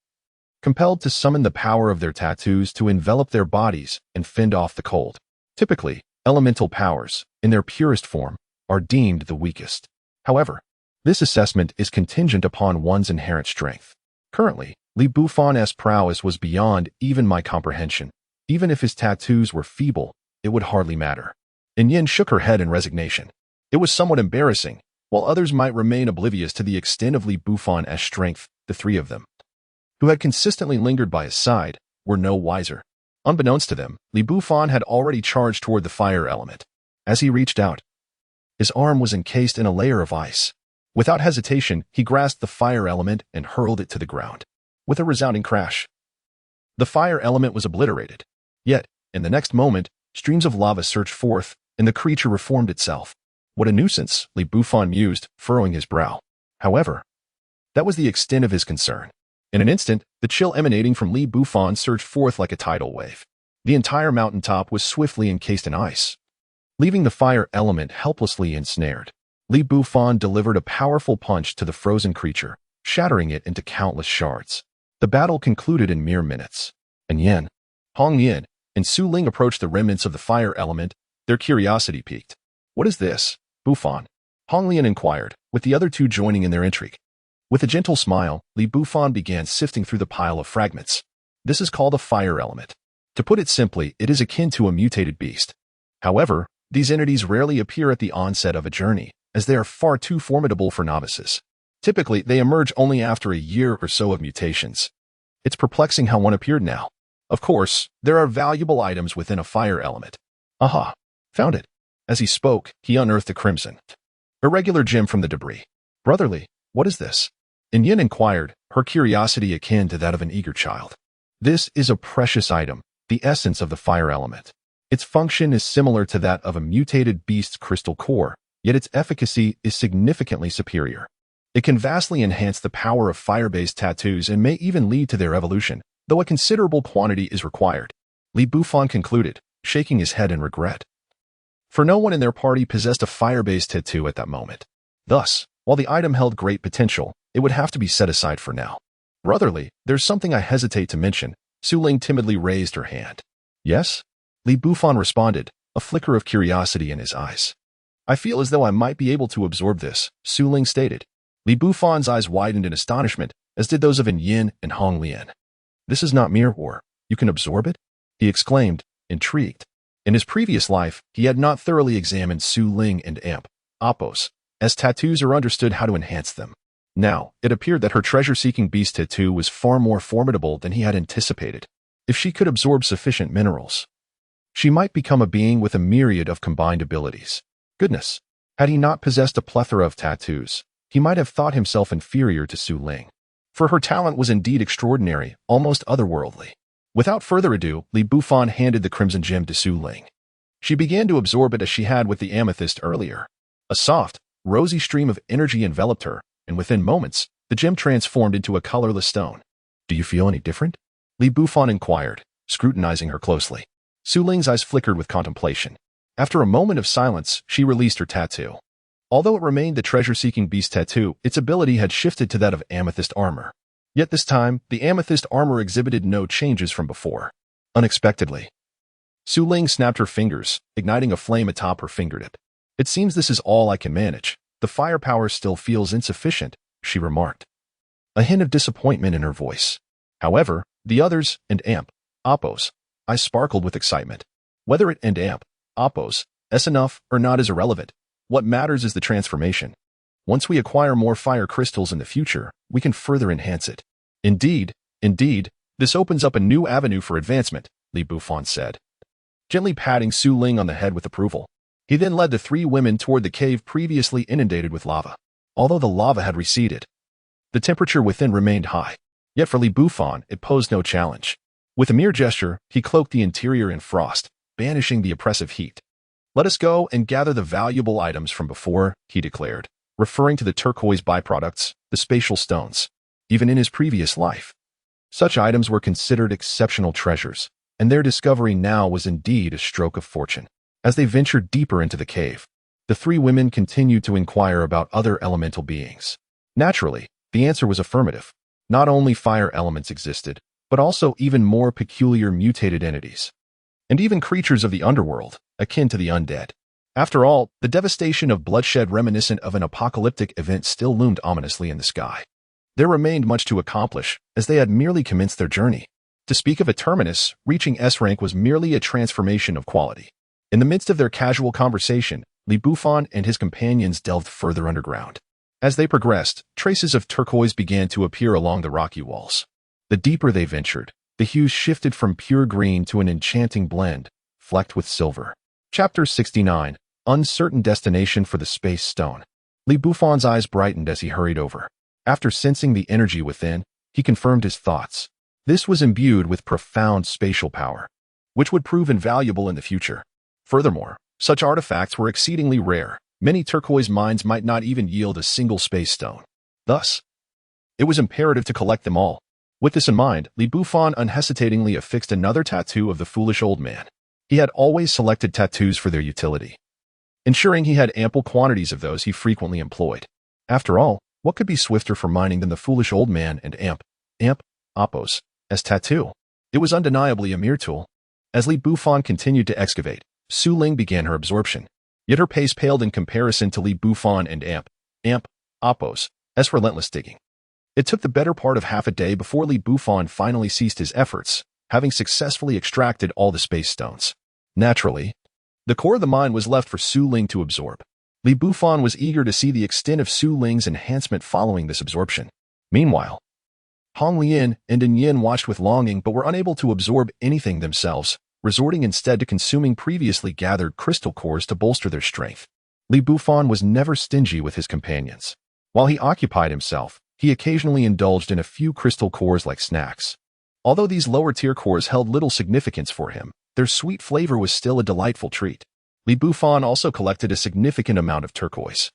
compelled to summon the power of their tattoos to envelop their bodies and fend off the cold. Typically, elemental powers, in their purest form, are deemed the weakest. However, this assessment is contingent upon one's inherent strength. Currently, Bufan's prowess was beyond even my comprehension. Even if his tattoos were feeble, it would hardly matter. Yin shook her head in resignation. It was somewhat embarrassing. While others might remain oblivious to the extent of Bufan's strength, the three of them, who had consistently lingered by his side, were no wiser. Unbeknownst to them, Bufan had already charged toward the fire element. As he reached out, his arm was encased in a layer of ice. Without hesitation, he grasped the fire element and hurled it to the ground. With a resounding crash, the fire element was obliterated. Yet, in the next moment, streams of lava surged forth, and the creature reformed itself. What a nuisance, Bufan mused, furrowing his brow. However, that was the extent of his concern. In an instant, the chill emanating from Bufan surged forth like a tidal wave. The entire mountaintop was swiftly encased in ice, leaving the fire element helplessly ensnared. Bufan delivered a powerful punch to the frozen creature, shattering it into countless shards. The battle concluded in mere minutes. And Yin, Hong Lian, and Su Ling approached the remnants of the fire element, their curiosity piqued. What is this, Bufan? Hong Lian inquired, with the other two joining in their intrigue. With a gentle smile, Bufan began sifting through the pile of fragments. This is called a fire element. To put it simply, it is akin to a mutated beast. However, these entities rarely appear at the onset of a journey, as they are far too formidable for novices. Typically, they emerge only after a year or so of mutations. It's perplexing how one appeared now. Of course, there are valuable items within a fire element. Aha! Found it. As he spoke, he unearthed a crimson, irregular gem from the debris. Brotherly, what is this? Yin inquired, her curiosity akin to that of an eager child. This is a precious item, the essence of the fire element. Its function is similar to that of a mutated beast's crystal core, yet its efficacy is significantly superior. It can vastly enhance the power of fire-based tattoos and may even lead to their evolution, though a considerable quantity is required. Bufan concluded, shaking his head in regret. For no one in their party possessed a fire-based tattoo at that moment. Thus, while the item held great potential, it would have to be set aside for now. Brotherly, there's something I hesitate to mention. Su Ling timidly raised her hand. Yes? Bufan responded, a flicker of curiosity in his eyes. I feel as though I might be able to absorb this, Su Ling stated. Bufan's eyes widened in astonishment, as did those of Yin and Hong Lian. This is not mere war. You can absorb it? He exclaimed, intrigued. In his previous life, he had not thoroughly examined Su Ling and Appos, as tattoos or understood how to enhance them. Now, it appeared that her treasure-seeking beast tattoo was far more formidable than he had anticipated. If she could absorb sufficient minerals, she might become a being with a myriad of combined abilities. Goodness, had he not possessed a plethora of tattoos, he might have thought himself inferior to Su Ling. For her talent was indeed extraordinary, almost otherworldly. Without further ado, Bufan handed the crimson gem to Su Ling. She began to absorb it as she had with the amethyst earlier. A soft, rosy stream of energy enveloped her, and within moments, the gem transformed into a colorless stone. Do you feel any different? Bufan inquired, scrutinizing her closely. Su Ling's eyes flickered with contemplation. After a moment of silence, she released her tattoo. Although it remained the treasure-seeking beast tattoo, its ability had shifted to that of amethyst armor. Yet this time, the amethyst armor exhibited no changes from before. Unexpectedly, Su Ling snapped her fingers, igniting a flame atop her fingertip. It seems this is all I can manage. The firepower still feels insufficient, she remarked. A hint of disappointment in her voice. However, the others and Appos, eyes sparkled with excitement. Whether it and Appos, enough or not is irrelevant. What matters is the transformation. Once we acquire more fire crystals in the future, we can further enhance it. Indeed, this opens up a new avenue for advancement, Bufan said, gently patting Su Ling on the head with approval. He then led the three women toward the cave previously inundated with lava. Although the lava had receded, the temperature within remained high. Yet for Bufan, it posed no challenge. With a mere gesture, he cloaked the interior in frost, banishing the oppressive heat. Let us go and gather the valuable items from before, he declared, referring to the turquoise byproducts, the spatial stones. Even in his previous life, such items were considered exceptional treasures, and their discovery now was indeed a stroke of fortune. As they ventured deeper into the cave, the three women continued to inquire about other elemental beings. Naturally, the answer was affirmative. Not only fire elements existed, but also even more peculiar mutated entities. And even creatures of the underworld, akin to the undead. After all, the devastation of bloodshed reminiscent of an apocalyptic event still loomed ominously in the sky. There remained much to accomplish, as they had merely commenced their journey. To speak of a terminus, reaching S rank was merely a transformation of quality. In the midst of their casual conversation, Bufan and his companions delved further underground. As they progressed, traces of turquoise began to appear along the rocky walls. The deeper they ventured, the hues shifted from pure green to an enchanting blend, flecked with silver. Chapter 69, Uncertain Destination for the Space Stone. Bufan's eyes brightened as he hurried over. After sensing the energy within, he confirmed his thoughts. This was imbued with profound spatial power, which would prove invaluable in the future. Furthermore, such artifacts were exceedingly rare. Many turquoise mines might not even yield a single space stone. Thus, it was imperative to collect them all. With this in mind, Bufan unhesitatingly affixed another tattoo of the foolish old man. He had always selected tattoos for their utility, ensuring he had ample quantities of those he frequently employed. After all, what could be swifter for mining than the foolish old man and Appos, as tattoo? It was undeniably a mere tool. As Bufan continued to excavate, Su Ling began her absorption. Yet her pace paled in comparison to Bufan and Appos' relentless digging. It took the better part of half a day before Bufan finally ceased his efforts, having successfully extracted all the space stones. Naturally, the core of the mine was left for Su Ling to absorb. Bufan was eager to see the extent of Su Ling's enhancement following this absorption. Meanwhile, Hong Lian and Yin watched with longing but were unable to absorb anything themselves, resorting instead to consuming previously gathered crystal cores to bolster their strength. Bufan was never stingy with his companions. While he occupied himself, he occasionally indulged in a few crystal cores like snacks. Although these lower-tier cores held little significance for him, their sweet flavor was still a delightful treat. Bufan also collected a significant amount of turquoise.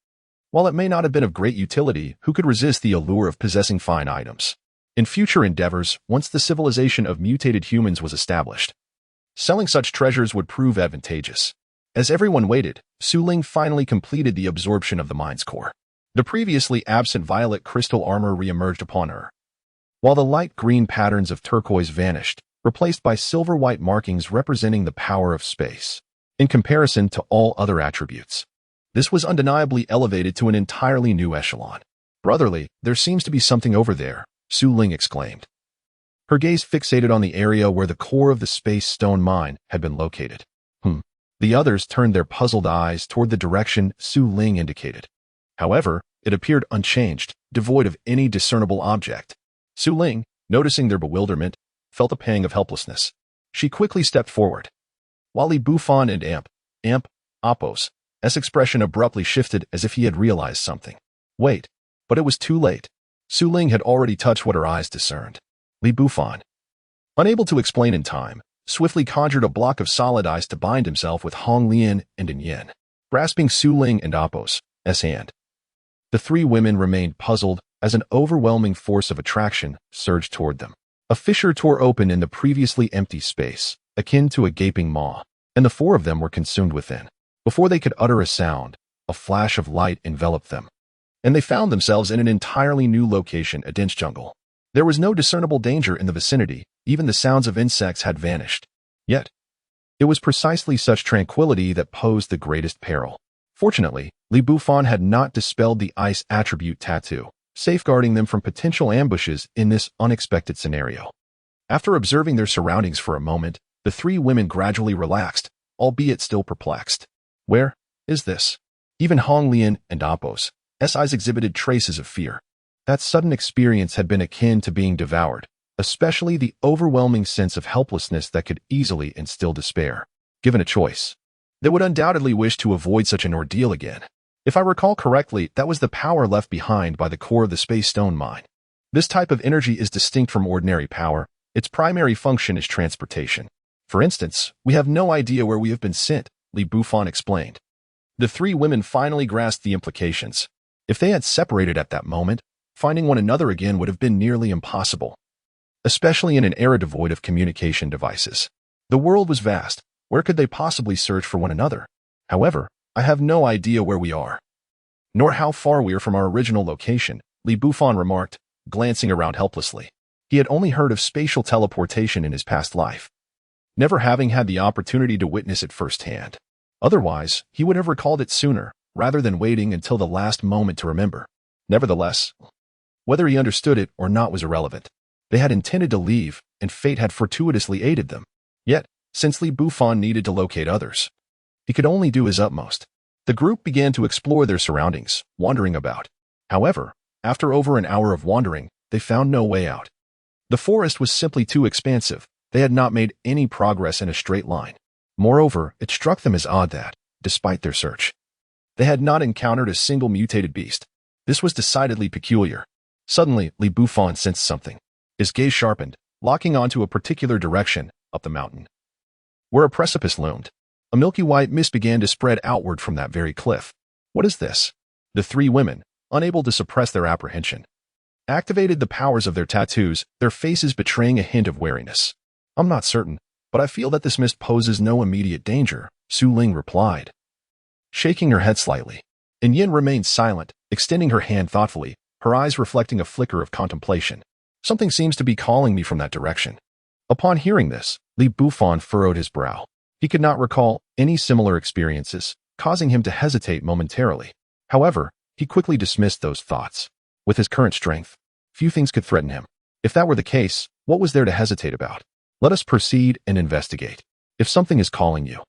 While it may not have been of great utility, who could resist the allure of possessing fine items? In future endeavors, once the civilization of mutated humans was established, selling such treasures would prove advantageous. As everyone waited, Su Ling finally completed the absorption of the mind's core. The previously absent violet crystal armor re-emerged upon her, while the light green patterns of turquoise vanished, replaced by silver-white markings representing the power of space. In comparison to all other attributes, this was undeniably elevated to an entirely new echelon. Brotherly, there seems to be something over there, Su Ling exclaimed. Her gaze fixated on the area where the core of the space stone mine had been located. The others turned their puzzled eyes toward the direction Su Ling indicated. However, it appeared unchanged, devoid of any discernible object. Su Ling, noticing their bewilderment, felt a pang of helplessness. She quickly stepped forward. While Bufan and Apos' expression abruptly shifted as if he had realized something. Wait, but it was too late. Su Ling had already touched what her eyes discerned. Bufan, unable to explain in time, swiftly conjured a block of solid ice to bind himself with Hong Lian and Yin, grasping Su Ling and Apos' hand. The three women remained puzzled as an overwhelming force of attraction surged toward them. A fissure tore open in the previously empty space, akin to a gaping maw, and the four of them were consumed within. Before they could utter a sound, a flash of light enveloped them, and they found themselves in an entirely new location, a dense jungle. There was no discernible danger in the vicinity, even the sounds of insects had vanished. Yet, it was precisely such tranquility that posed the greatest peril. Fortunately, Bufan had not dispelled the ice attribute tattoo, safeguarding them from potential ambushes in this unexpected scenario. After observing their surroundings for a moment, the three women gradually relaxed, albeit still perplexed. Where is this? Even Hong Lian and Apos' eyes exhibited traces of fear. That sudden experience had been akin to being devoured, especially the overwhelming sense of helplessness that could easily instill despair. Given a choice, they would undoubtedly wish to avoid such an ordeal again. If I recall correctly, that was the power left behind by the core of the space stone mine. This type of energy is distinct from ordinary power. Its primary function is transportation. For instance, we have no idea where we have been sent, Bufan explained. The three women finally grasped the implications. If they had separated at that moment, finding one another again would have been nearly impossible, especially in an era devoid of communication devices. The world was vast. Where could they possibly search for one another? However, I have no idea where we are, nor how far we are from our original location, Bufan remarked, glancing around helplessly. He had only heard of spatial teleportation in his past life, never having had the opportunity to witness it firsthand. Otherwise, he would have recalled it sooner, rather than waiting until the last moment to remember. Nevertheless, whether he understood it or not was irrelevant. They had intended to leave, and fate had fortuitously aided them. Yet, since Bufan needed to locate others, he could only do his utmost. The group began to explore their surroundings, wandering about. However, after over an hour of wandering, they found no way out. The forest was simply too expansive. They had not made any progress in a straight line. Moreover, it struck them as odd that, despite their search, they had not encountered a single mutated beast. This was decidedly peculiar. Suddenly, Bufan sensed something. His gaze sharpened, locking onto a particular direction, up the mountain, where a precipice loomed. A milky white mist began to spread outward from that very cliff. What is this? The three women, unable to suppress their apprehension, activated the powers of their tattoos, their faces betraying a hint of wariness. I'm not certain, but I feel that this mist poses no immediate danger, Su Ling replied, shaking her head slightly. And Yin remained silent, extending her hand thoughtfully, her eyes reflecting a flicker of contemplation. Something seems to be calling me from that direction. Upon hearing this, Bufan furrowed his brow. He could not recall any similar experiences, causing him to hesitate momentarily. However, he quickly dismissed those thoughts. With his current strength, few things could threaten him. If that were the case, what was there to hesitate about? Let us proceed and investigate. If something is calling you,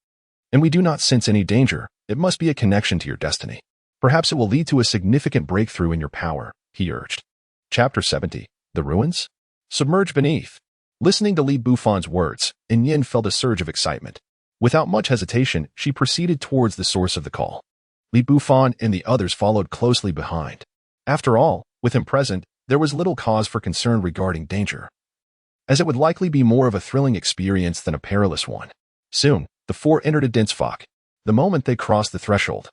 and we do not sense any danger, it must be a connection to your destiny. Perhaps it will lead to a significant breakthrough in your power, he urged. Chapter 70. The Ruins? Submerged beneath. Listening to Li Bufan's words, Yin felt a surge of excitement. Without much hesitation, she proceeded towards the source of the call. Li Bufan and the others followed closely behind. After all, with him present, there was little cause for concern regarding danger, as it would likely be more of a thrilling experience than a perilous one. Soon, the four entered a dense fog. The moment they crossed the threshold,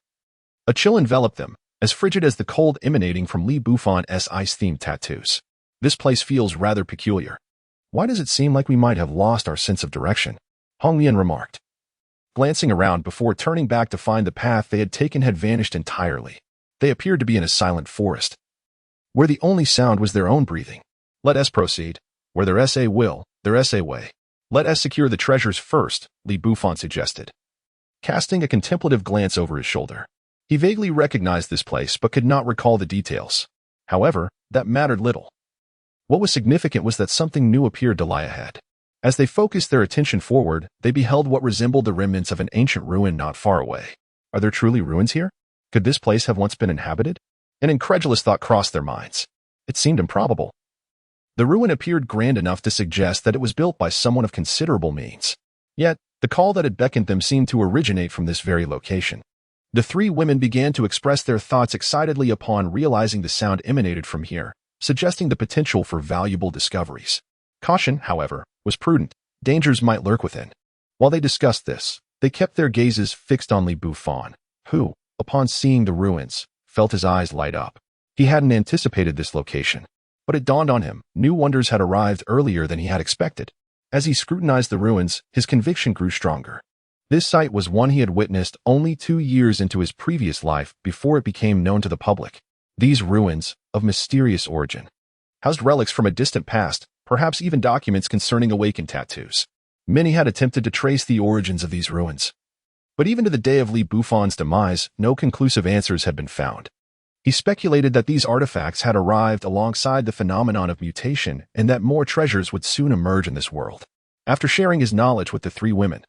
a chill enveloped them, as frigid as the cold emanating from Li Bufan's ice-themed tattoos. This place feels rather peculiar. Why does it seem like we might have lost our sense of direction? Hong Lian remarked, glancing around before turning back to find the path they had taken had vanished entirely. They appeared to be in a silent forest, where the only sound was their own breathing. Let us proceed. Where there is a will, there is a way. Let us secure the treasures first, Li Bufan suggested, casting a contemplative glance over his shoulder. He vaguely recognized this place but could not recall the details. However, that mattered little. What was significant was that something new appeared to lie ahead. As they focused their attention forward, they beheld what resembled the remnants of an ancient ruin not far away. Are there truly ruins here? Could this place have once been inhabited? An incredulous thought crossed their minds. It seemed improbable. The ruin appeared grand enough to suggest that it was built by someone of considerable means. Yet, the call that had beckoned them seemed to originate from this very location. The three women began to express their thoughts excitedly upon realizing the sound emanated from here, suggesting the potential for valuable discoveries. Caution, however, was prudent. Dangers might lurk within. While they discussed this, they kept their gazes fixed on Li Bufan, who, upon seeing the ruins, felt his eyes light up. He hadn't anticipated this location, but it dawned on him, new wonders had arrived earlier than he had expected. As he scrutinized the ruins, his conviction grew stronger. This site was one he had witnessed only 2 years into his previous life before it became known to the public. These ruins, of mysterious origin, housed relics from a distant past, perhaps even documents concerning awaken tattoos. Many had attempted to trace the origins of these ruins, but even to the day of Li Bufan's demise, no conclusive answers had been found. He speculated that these artifacts had arrived alongside the phenomenon of mutation and that more treasures would soon emerge in this world. After sharing his knowledge with the three women,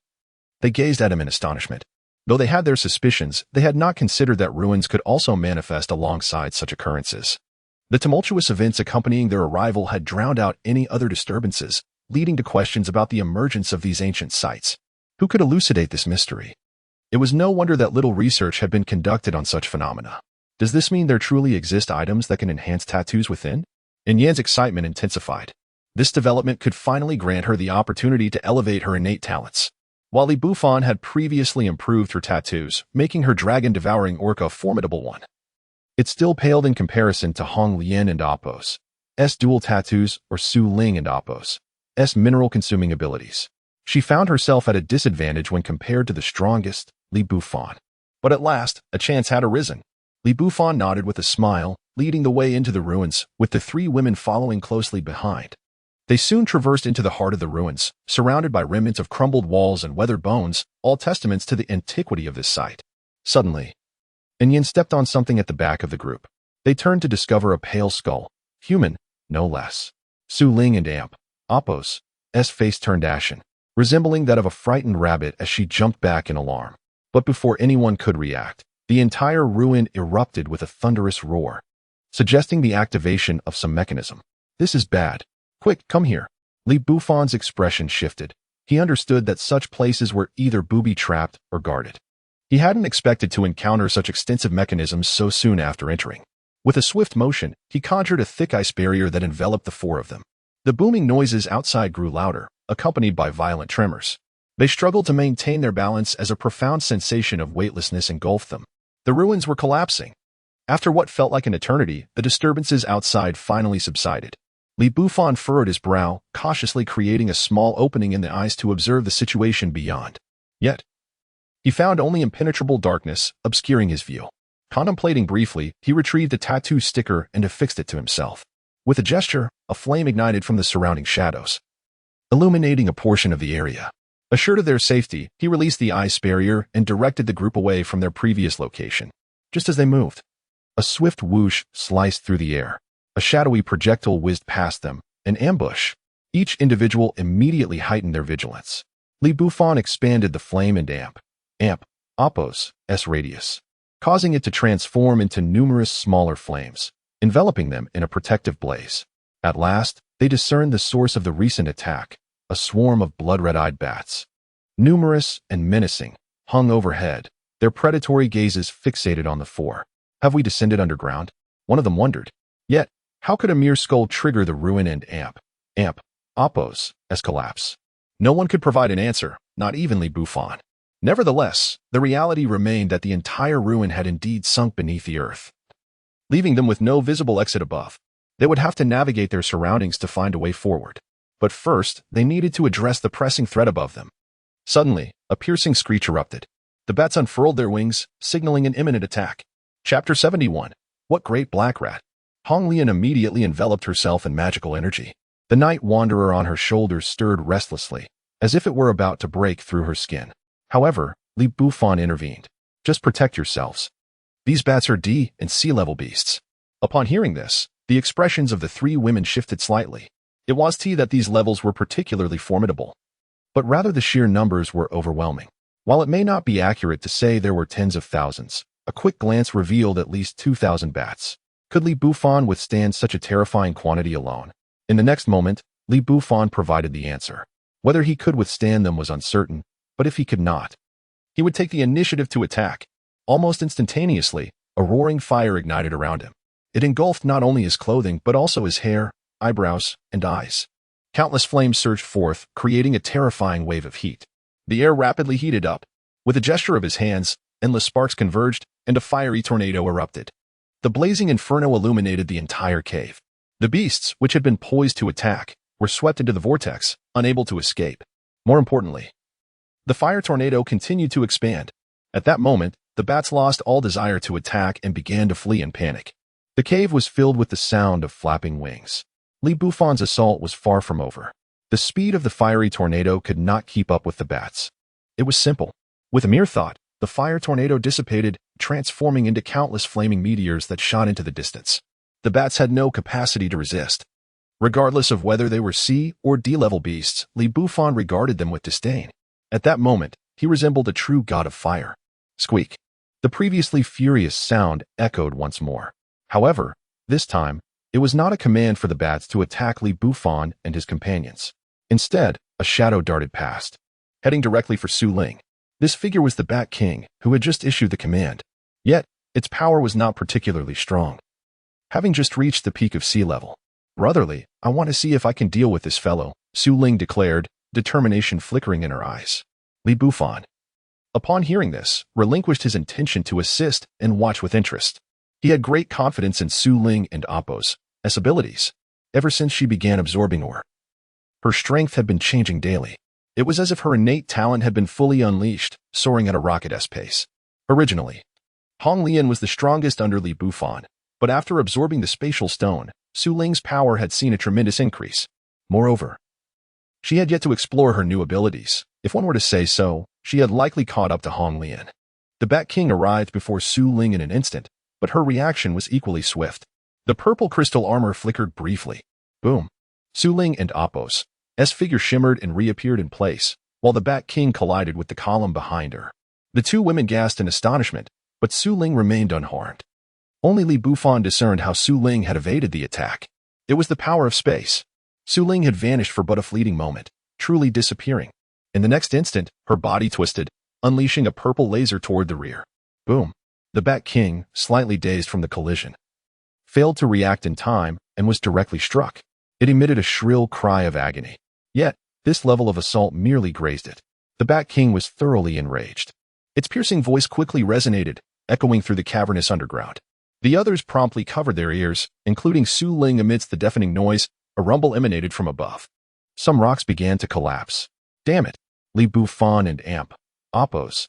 they gazed at him in astonishment. Though they had their suspicions, they had not considered that ruins could also manifest alongside such occurrences. The tumultuous events accompanying their arrival had drowned out any other disturbances, leading to questions about the emergence of these ancient sites. Who could elucidate this mystery? It was no wonder that little research had been conducted on such phenomena. Does this mean there truly exist items that can enhance tattoos within? Yan's excitement intensified. This development could finally grant her the opportunity to elevate her innate talents. While Li Bufan had previously improved her tattoos, making her dragon-devouring orca a formidable one, it still paled in comparison to Hong Lian and Appo's dual tattoos or Su Ling and Appo's mineral-consuming abilities. She found herself at a disadvantage when compared to the strongest, Li Bufan. But at last, a chance had arisen. Li Bufan nodded with a smile, leading the way into the ruins, with the three women following closely behind. They soon traversed into the heart of the ruins, surrounded by remnants of crumbled walls and weathered bones, all testaments to the antiquity of this site. Suddenly, Yin stepped on something at the back of the group. They turned to discover a pale skull, human, no less. Su Ling and Appo's face turned ashen, resembling that of a frightened rabbit as she jumped back in alarm. But before anyone could react, the entire ruin erupted with a thunderous roar, suggesting the activation of some mechanism. This is bad. Quick, come here. Li Bufan's expression shifted. He understood that such places were either booby-trapped or guarded. He hadn't expected to encounter such extensive mechanisms so soon after entering. With a swift motion, he conjured a thick ice barrier that enveloped the four of them. The booming noises outside grew louder, accompanied by violent tremors. They struggled to maintain their balance as a profound sensation of weightlessness engulfed them. The ruins were collapsing. After what felt like an eternity, the disturbances outside finally subsided. Li Bufan furrowed his brow, cautiously creating a small opening in the ice to observe the situation beyond. Yet, he found only impenetrable darkness, obscuring his view. Contemplating briefly, he retrieved a tattoo sticker and affixed it to himself. With a gesture, a flame ignited from the surrounding shadows, illuminating a portion of the area. Assured of their safety, he released the ice barrier and directed the group away from their previous location. Just as they moved, a swift whoosh sliced through the air. A shadowy projectile whizzed past them, an ambush. Each individual immediately heightened their vigilance. Li Bufan expanded the flame and Appo's radius, causing it to transform into numerous smaller flames, enveloping them in a protective blaze. At last, they discerned the source of the recent attack, a swarm of blood-red-eyed bats. Numerous and menacing, hung overhead, their predatory gazes fixated on the four. Have we descended underground? One of them wondered. Yet, how could a mere skull trigger the ruin and awakens collapse? No one could provide an answer, not even Bufan. Nevertheless, the reality remained that the entire ruin had indeed sunk beneath the earth, leaving them with no visible exit above. They would have to navigate their surroundings to find a way forward. But first, they needed to address the pressing threat above them. Suddenly, a piercing screech erupted. The bats unfurled their wings, signaling an imminent attack. Chapter 71. What great black rat! Hong Lian immediately enveloped herself in magical energy. The night wanderer on her shoulders stirred restlessly, as if it were about to break through her skin. However, Bufan intervened. Just protect yourselves. These bats are D and C-level beasts. Upon hearing this, the expressions of the three women shifted slightly. It was that these levels were particularly formidable. But rather the sheer numbers were overwhelming. While it may not be accurate to say there were tens of thousands, a quick glance revealed at least 2,000 bats. Could Bufan withstand such a terrifying quantity alone? In the next moment, Bufan provided the answer. Whether he could withstand them was uncertain, but if he could not, he would take the initiative to attack. Almost instantaneously, a roaring fire ignited around him. It engulfed not only his clothing but also his hair, eyebrows, and eyes. Countless flames surged forth, creating a terrifying wave of heat. The air rapidly heated up. With a gesture of his hands, endless sparks converged, and a fiery tornado erupted. The blazing inferno illuminated the entire cave. The beasts, which had been poised to attack, were swept into the vortex, unable to escape. More importantly, the fire tornado continued to expand. At that moment, the bats lost all desire to attack and began to flee in panic. The cave was filled with the sound of flapping wings. Bufan's assault was far from over. The speed of the fiery tornado could not keep up with the bats. It was simple. With a mere thought, the fire tornado dissipated, transforming into countless flaming meteors that shot into the distance. The bats had no capacity to resist. Regardless of whether they were C or D-level beasts, Bufan regarded them with disdain. At that moment, he resembled a true god of fire. Squeak. The previously furious sound echoed once more. However, this time, it was not a command for the bats to attack Bufan and his companions. Instead, a shadow darted past, heading directly for Su Ling. This figure was the Bat King, who had just issued the command. Yet, its power was not particularly strong. Having just reached the peak of sea level, "Brotherly, I want to see if I can deal with this fellow," Su Ling declared, determination flickering in her eyes. Bufan, upon hearing this, relinquished his intention to assist and watch with interest. He had great confidence in Su Ling and awakens abilities. Ever since she began absorbing her strength had been changing daily. It was as if her innate talent had been fully unleashed, soaring at a rocket's pace. Originally, Hong Lian was the strongest under Bufan, but after absorbing the spatial stone, Su Ling's power had seen a tremendous increase. Moreover, she had yet to explore her new abilities. If one were to say so, she had likely caught up to Hong Lian. The Bat King arrived before Su Ling in an instant, but her reaction was equally swift. The purple crystal armor flickered briefly. Boom. Su Ling and awakens' figure shimmered and reappeared in place, while the Bat King collided with the column behind her. The two women gasped in astonishment, but Su Ling remained unharmed. Only Bufan discerned how Su Ling had evaded the attack. It was the power of space. Su Ling had vanished for but a fleeting moment, truly disappearing. In the next instant, her body twisted, unleashing a purple laser toward the rear. Boom. The Bat King, slightly dazed from the collision, failed to react in time and was directly struck. It emitted a shrill cry of agony. Yet, this level of assault merely grazed it. The Bat King was thoroughly enraged. Its piercing voice quickly resonated, echoing through the cavernous underground. The others promptly covered their ears, including Su Ling. Amidst the deafening noise, a rumble emanated from above. Some rocks began to collapse. Damn it! Bufan and awakens'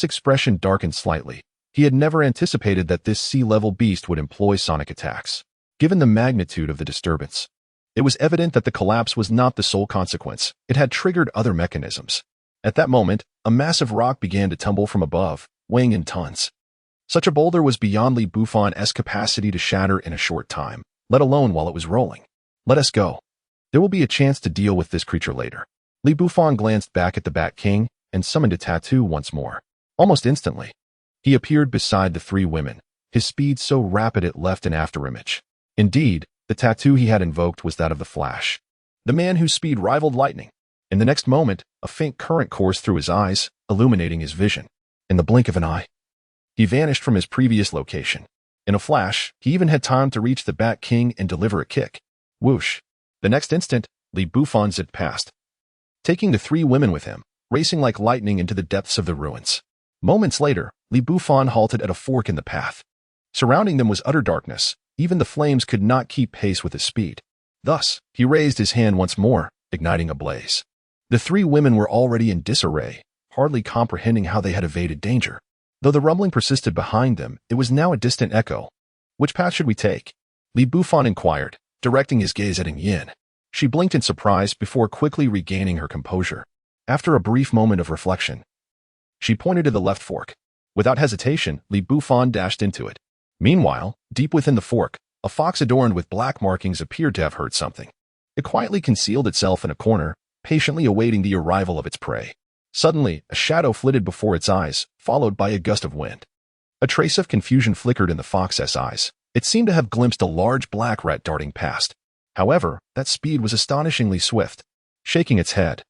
expression darkened slightly. He had never anticipated that this sea-level beast would employ sonic attacks. Given the magnitude of the disturbance, it was evident that the collapse was not the sole consequence. It had triggered other mechanisms. At that moment, a massive rock began to tumble from above, weighing in tons. Such a boulder was beyond Bufan's capacity to shatter in a short time, let alone while it was rolling. Let us go. There will be a chance to deal with this creature later. Bufan glanced back at the Bat King and summoned a tattoo once more. Almost instantly, he appeared beside the three women, his speed so rapid it left an afterimage. Indeed, The tattoo he had invoked was that of the Flash, the man whose speed rivaled lightning. In the next moment, a faint current coursed through his eyes, illuminating his vision. In the blink of an eye, he vanished from his previous location. In a flash, he even had time to reach the Bat King and deliver a kick. Whoosh! The next instant, Bufan zipped past, taking the three women with him, racing like lightning into the depths of the ruins. Moments later, Bufan halted at a fork in the path. Surrounding them was utter darkness. Even the flames could not keep pace with his speed. Thus, he raised his hand once more, igniting a blaze. The three women were already in disarray, hardly comprehending how they had evaded danger. Though the rumbling persisted behind them, it was now a distant echo. Which path should we take? Bufan inquired, directing his gaze at Yin. She blinked in surprise before quickly regaining her composure. After a brief moment of reflection, she pointed to the left fork. Without hesitation, Bufan dashed into it. Meanwhile, deep within the fork, a fox adorned with black markings appeared to have heard something. It quietly concealed itself in a corner, patiently awaiting the arrival of its prey. Suddenly, a shadow flitted before its eyes, followed by a gust of wind. A trace of confusion flickered in the fox's eyes. It seemed to have glimpsed a large black rat darting past. However, that speed was astonishingly swift. Shaking its head,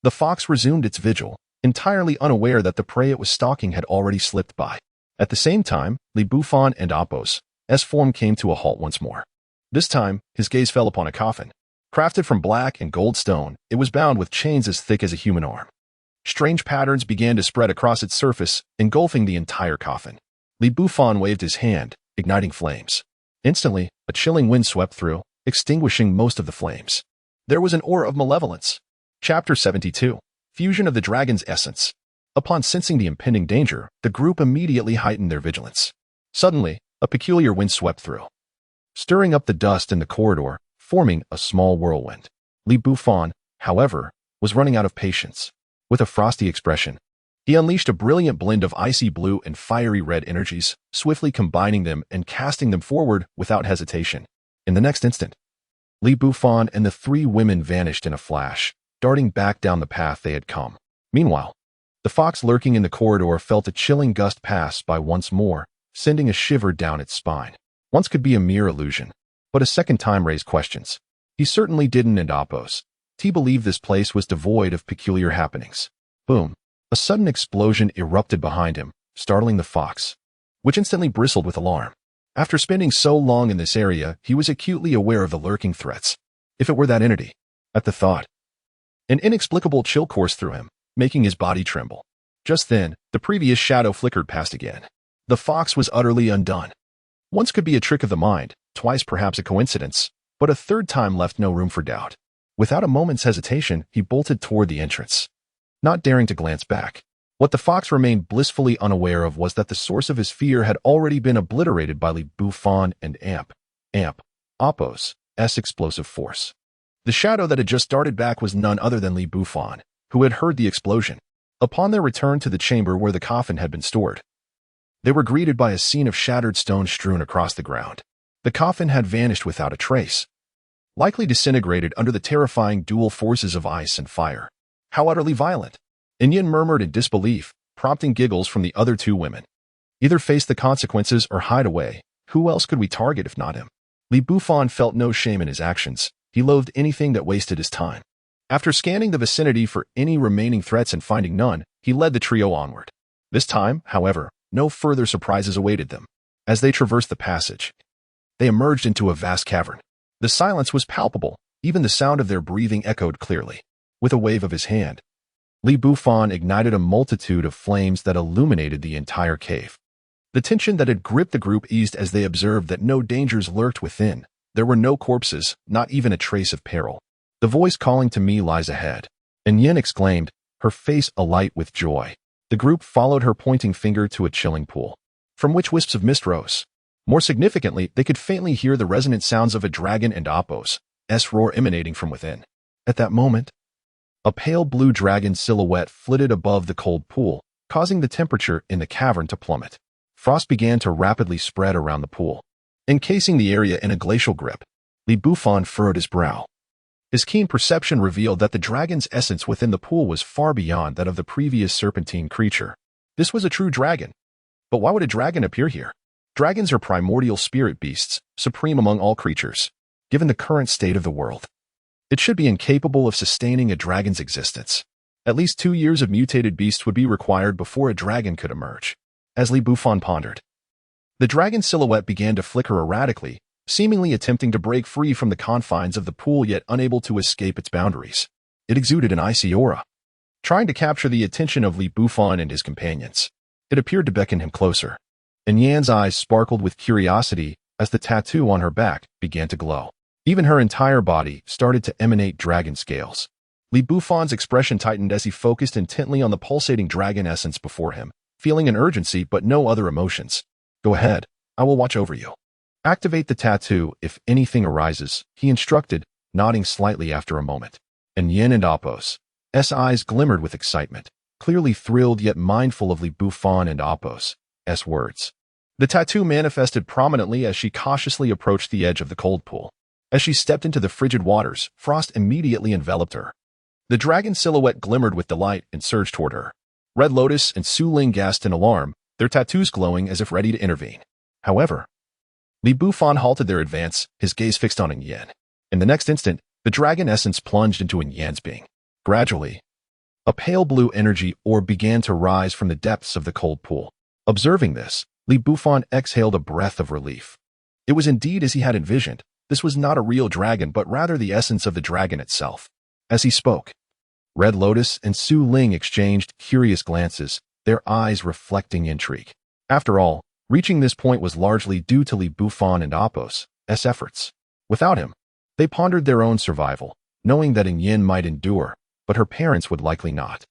the fox resumed its vigil, entirely unaware that the prey it was stalking had already slipped by. At the same time, Bufan and Apos' form came to a halt once more. This time, his gaze fell upon a coffin. Crafted from black and gold stone, it was bound with chains as thick as a human arm. Strange patterns began to spread across its surface, engulfing the entire coffin. Bufan waved his hand, igniting flames. Instantly, a chilling wind swept through, extinguishing most of the flames. There was an aura of malevolence. Chapter 72. Fusion of the Dragon's Essence. Upon sensing the impending danger, the group immediately heightened their vigilance. Suddenly, a peculiar wind swept through, stirring up the dust in the corridor, forming a small whirlwind. Bufan, however, was running out of patience. With a frosty expression, he unleashed a brilliant blend of icy blue and fiery red energies, swiftly combining them and casting them forward without hesitation. In the next instant, Bufan and the three women vanished in a flash, darting back down the path they had come. Meanwhile, the fox lurking in the corridor felt a chilling gust pass by once more, sending a shiver down its spine. Once could be a mere illusion, but a second time raised questions. He certainly didn't, and Apos. He believed this place was devoid of peculiar happenings. Boom! A sudden explosion erupted behind him, startling the fox, which instantly bristled with alarm. After spending so long in this area, he was acutely aware of the lurking threats. If it were that entity. At the thought, an inexplicable chill coursed through him, making his body tremble. Just then, the previous shadow flickered past again. The fox was utterly undone. Once could be a trick of the mind, twice perhaps a coincidence, but a third time left no room for doubt. Without a moment's hesitation, he bolted toward the entrance, not daring to glance back. What the fox remained blissfully unaware of was that the source of his fear had already been obliterated by Bufan and Apos' explosive force. The shadow that had just darted back was none other than Bufan, who had heard the explosion. Upon their return to the chamber where the coffin had been stored, they were greeted by a scene of shattered stone strewn across the ground. The coffin had vanished without a trace, likely disintegrated under the terrifying dual forces of ice and fire. How utterly violent! Yin murmured in disbelief, prompting giggles from the other two women. Either face the consequences or hide away. Who else could we target if not him? Bufan felt no shame in his actions. He loathed anything that wasted his time. After scanning the vicinity for any remaining threats and finding none, he led the trio onward. This time, however, no further surprises awaited them. As they traversed the passage, they emerged into a vast cavern. The silence was palpable, even the sound of their breathing echoed clearly. With a wave of his hand, Bufan ignited a multitude of flames that illuminated the entire cave. The tension that had gripped the group eased as they observed that no dangers lurked within. There were no corpses, not even a trace of peril. The voice calling to me lies ahead. Yin exclaimed, her face alight with joy. The group followed her pointing finger to a chilling pool, from which wisps of mist rose. More significantly, they could faintly hear the resonant sounds of a dragon and Apos' roar emanating from within. At that moment, a pale blue dragon silhouette flitted above the cold pool, causing the temperature in the cavern to plummet. Frost began to rapidly spread around the pool, encasing the area in a glacial grip. Bufan furrowed his brow. His keen perception revealed that the dragon's essence within the pool was far beyond that of the previous serpentine creature. This was a true dragon. But why would a dragon appear here? Dragons are primordial spirit beasts, supreme among all creatures. given the current state of the world. It should be incapable of sustaining a dragon's existence. At least 2 years of mutated beasts would be required before a dragon could emerge. As Li Bufan pondered, the dragon's silhouette began to flicker erratically, seemingly attempting to break free from the confines of the pool yet unable to escape its boundaries. It exuded an icy aura, trying to capture the attention of Li Bufan and his companions. It appeared to beckon him closer, and Yan's eyes sparkled with curiosity as the tattoo on her back began to glow. Even her entire body started to emanate dragon scales. Li Bufan's expression tightened as he focused intently on the pulsating dragon essence before him, feeling an urgency but no other emotions. Go ahead, I will watch over you. Activate the tattoo if anything arises, he instructed, nodding slightly after a moment. And Yin and Apos' eyes glimmered with excitement, clearly thrilled yet mindful of Li Bufan and Apos' words. The tattoo manifested prominently as she cautiously approached the edge of the cold pool. As she stepped into the frigid waters, frost immediately enveloped her. The dragon silhouette glimmered with delight and surged toward her. Red Lotus and Su Ling gasped in alarm, their tattoos glowing as if ready to intervene. However, Li Bufan halted their advance, his gaze fixed on Yin. In the next instant, the dragon essence plunged into Yan's being. Gradually, a pale blue energy orb began to rise from the depths of the cold pool. Observing this, Li Bufan exhaled a breath of relief. It was indeed as he had envisioned. This was not a real dragon, but rather the essence of the dragon itself. As he spoke, Red Lotus and Su Ling exchanged curious glances, their eyes reflecting intrigue. After all, reaching this point was largely due to Li Bufan and Apos' efforts. Without him, they pondered their own survival, knowing that Yin might endure, but her parents would likely not.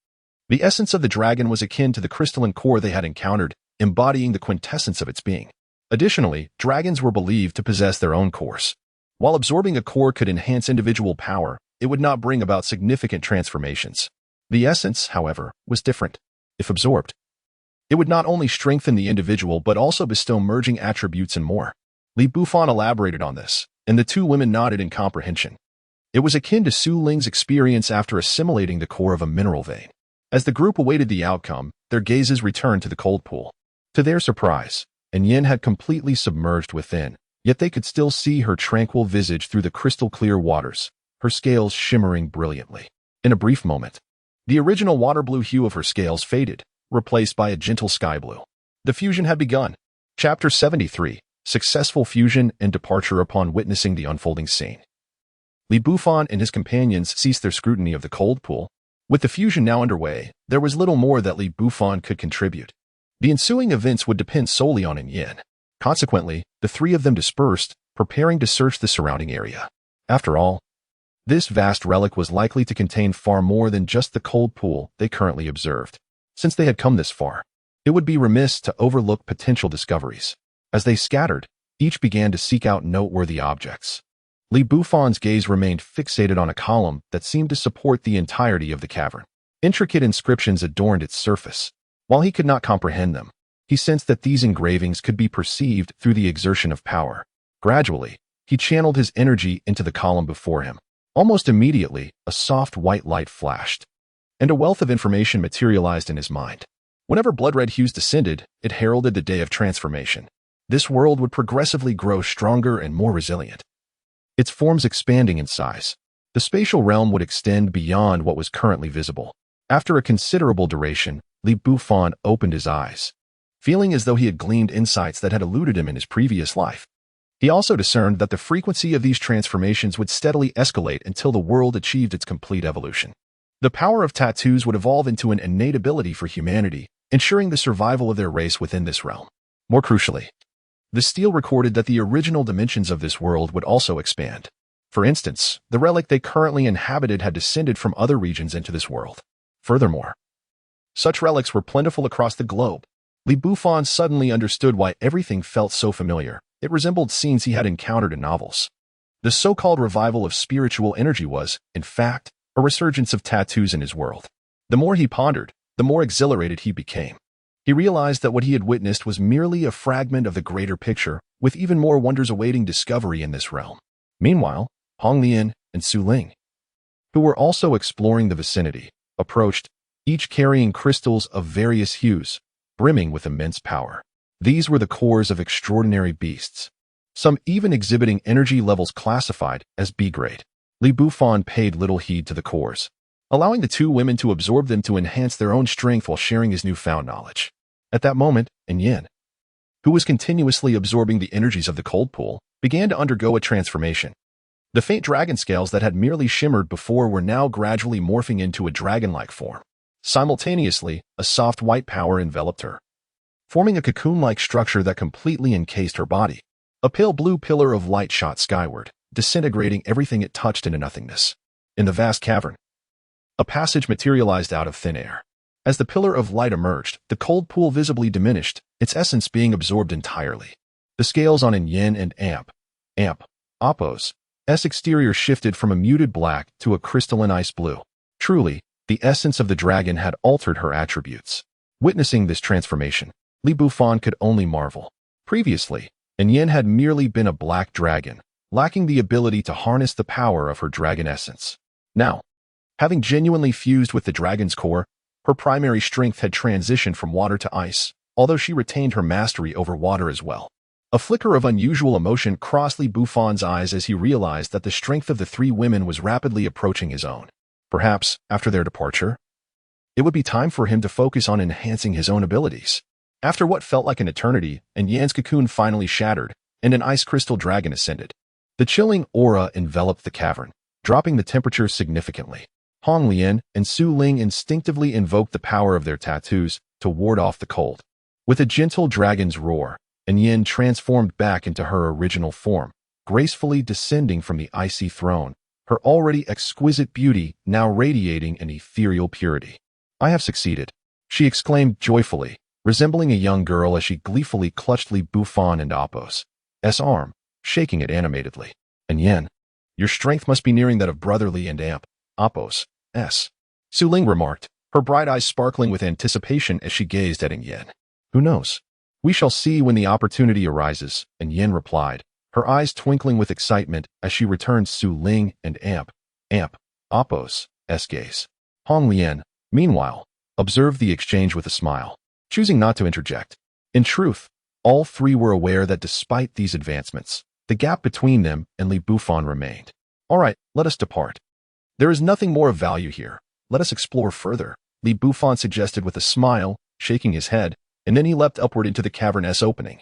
The essence of the dragon was akin to the crystalline core they had encountered, embodying the quintessence of its being. Additionally, dragons were believed to possess their own cores. While absorbing a core could enhance individual power, it would not bring about significant transformations. The essence, however, was different. If absorbed, it would not only strengthen the individual but also bestow merging attributes and more. Li Bufan elaborated on this, and the two women nodded in comprehension. It was akin to Su Ling's experience after assimilating the core of a mineral vein. As the group awaited the outcome, their gazes returned to the cold pool. To their surprise, Yin had completely submerged within, yet they could still see her tranquil visage through the crystal-clear waters, her scales shimmering brilliantly. In a brief moment, the original water-blue hue of her scales faded, replaced by a gentle sky blue. The fusion had begun. Chapter 73, Successful Fusion and Departure upon witnessing the unfolding scene. Li Bufan and his companions ceased their scrutiny of the cold pool. With the fusion now underway, there was little more that Li Bufan could contribute. The ensuing events would depend solely on Yin. Consequently, the three of them dispersed, preparing to search the surrounding area. After all, this vast relic was likely to contain far more than just the cold pool they currently observed. Since they had come this far, it would be remiss to overlook potential discoveries. As they scattered, each began to seek out noteworthy objects. Li Bufan's gaze remained fixated on a column that seemed to support the entirety of the cavern. Intricate inscriptions adorned its surface. While he could not comprehend them, he sensed that these engravings could be perceived through the exertion of power. Gradually, he channeled his energy into the column before him. Almost immediately, a soft white light flashed, and a wealth of information materialized in his mind. Whenever blood-red hues descended, it heralded the day of transformation. This world would progressively grow stronger and more resilient, its forms expanding in size. The spatial realm would extend beyond what was currently visible. After a considerable duration, Li Bufan opened his eyes, feeling as though he had gleaned insights that had eluded him in his previous life. He also discerned that the frequency of these transformations would steadily escalate until the world achieved its complete evolution. The power of tattoos would evolve into an innate ability for humanity, ensuring the survival of their race within this realm. More crucially, the stele recorded that the original dimensions of this world would also expand. For instance, the relic they currently inhabited had descended from other regions into this world. Furthermore, such relics were plentiful across the globe. Li Bufan suddenly understood why everything felt so familiar. It resembled scenes he had encountered in novels. The so-called revival of spiritual energy was, in fact, a resurgence of tattoos in his world. The more he pondered, the more exhilarated he became. He realized that what he had witnessed was merely a fragment of the greater picture, with even more wonders awaiting discovery in this realm. Meanwhile, Hong Lian and Su Ling, who were also exploring the vicinity, approached, each carrying crystals of various hues, brimming with immense power. These were the cores of extraordinary beasts. some even exhibiting energy levels classified as B-grade. Li Bufan paid little heed to the cores, allowing the two women to absorb them to enhance their own strength while sharing his newfound knowledge. At that moment, Yin, who was continuously absorbing the energies of the cold pool, began to undergo a transformation. The faint dragon scales that had merely shimmered before were now gradually morphing into a dragon-like form. Simultaneously, a soft white power enveloped her, forming a cocoon-like structure that completely encased her body. A pale blue pillar of light shot skyward, disintegrating everything it touched into nothingness. In the vast cavern, a passage materialized out of thin air. As the pillar of light emerged, the cold pool visibly diminished, its essence being absorbed entirely. The scales on Yin and Apos' exterior shifted from a muted black to a crystalline ice blue. Truly, the essence of the dragon had altered her attributes. Witnessing this transformation, Li Bufan could only marvel. Previously, Yin had merely been a black dragon, lacking the ability to harness the power of her dragon essence. Now, having genuinely fused with the dragon's core, her primary strength had transitioned from water to ice, although she retained her mastery over water as well. A flicker of unusual emotion crossed Li Bufan's eyes as he realized that the strength of the three women was rapidly approaching his own. Perhaps, after their departure, it would be time for him to focus on enhancing his own abilities. After what felt like an eternity, Yan's cocoon finally shattered, and an ice crystal dragon ascended. The chilling aura enveloped the cavern, dropping the temperature significantly. Hong Lian and Su Ling instinctively invoked the power of their tattoos to ward off the cold. With a gentle dragon's roar, Yin transformed back into her original form, gracefully descending from the icy throne, her already exquisite beauty now radiating an ethereal purity. "I have succeeded," she exclaimed joyfully, resembling a young girl as she gleefully clutched Li Bufan and Apos' arm, shaking it animatedly. "Yin, your strength must be nearing that of brotherly and Apos' Su Ling remarked, her bright eyes sparkling with anticipation as she gazed at Yin. "Who knows? We shall see when the opportunity arises," Yin replied, her eyes twinkling with excitement as she returned Su Ling and Apos' gaze. Hong Lian, meanwhile, observed the exchange with a smile, choosing not to interject. In truth, all three were aware that despite these advancements, the gap between them and Li Bufan remained. "All right, let us depart. There is nothing more of value here. Let us explore further," Li Bufan suggested with a smile, shaking his head, and then he leapt upward into the cavern's opening.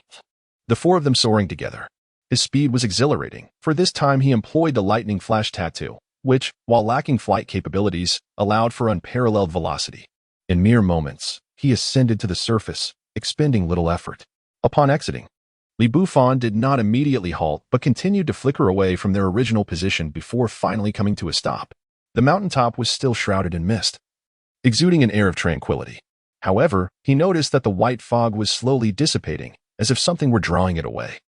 The four of them soaring together. His speed was exhilarating, for this time he employed the lightning flash tattoo, which, while lacking flight capabilities, allowed for unparalleled velocity. In mere moments, he ascended to the surface, expending little effort. Upon exiting, Li Bufan did not immediately halt but continued to flicker away from their original position before finally coming to a stop. The mountaintop was still shrouded in mist, exuding an air of tranquility. However, he noticed that the white fog was slowly dissipating, as if something were drawing it away.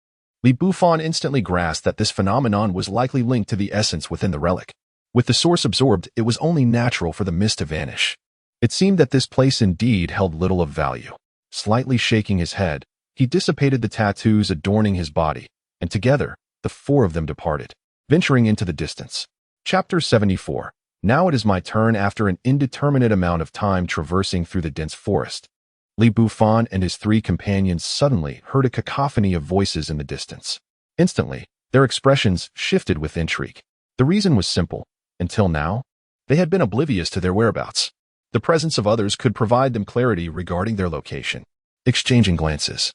Li Bufan instantly grasped that this phenomenon was likely linked to the essence within the relic. With the source absorbed, it was only natural for the mist to vanish. It seemed that this place indeed held little of value. Slightly shaking his head, he dissipated the tattoos adorning his body, and together, the four of them departed, venturing into the distance. Chapter 74. Now it is my turn. After an indeterminate amount of time traversing through the dense forest, Li Bufan and his three companions suddenly heard a cacophony of voices in the distance. Instantly, their expressions shifted with intrigue. The reason was simple. Until now, they had been oblivious to their whereabouts. The presence of others could provide them clarity regarding their location. Exchanging glances,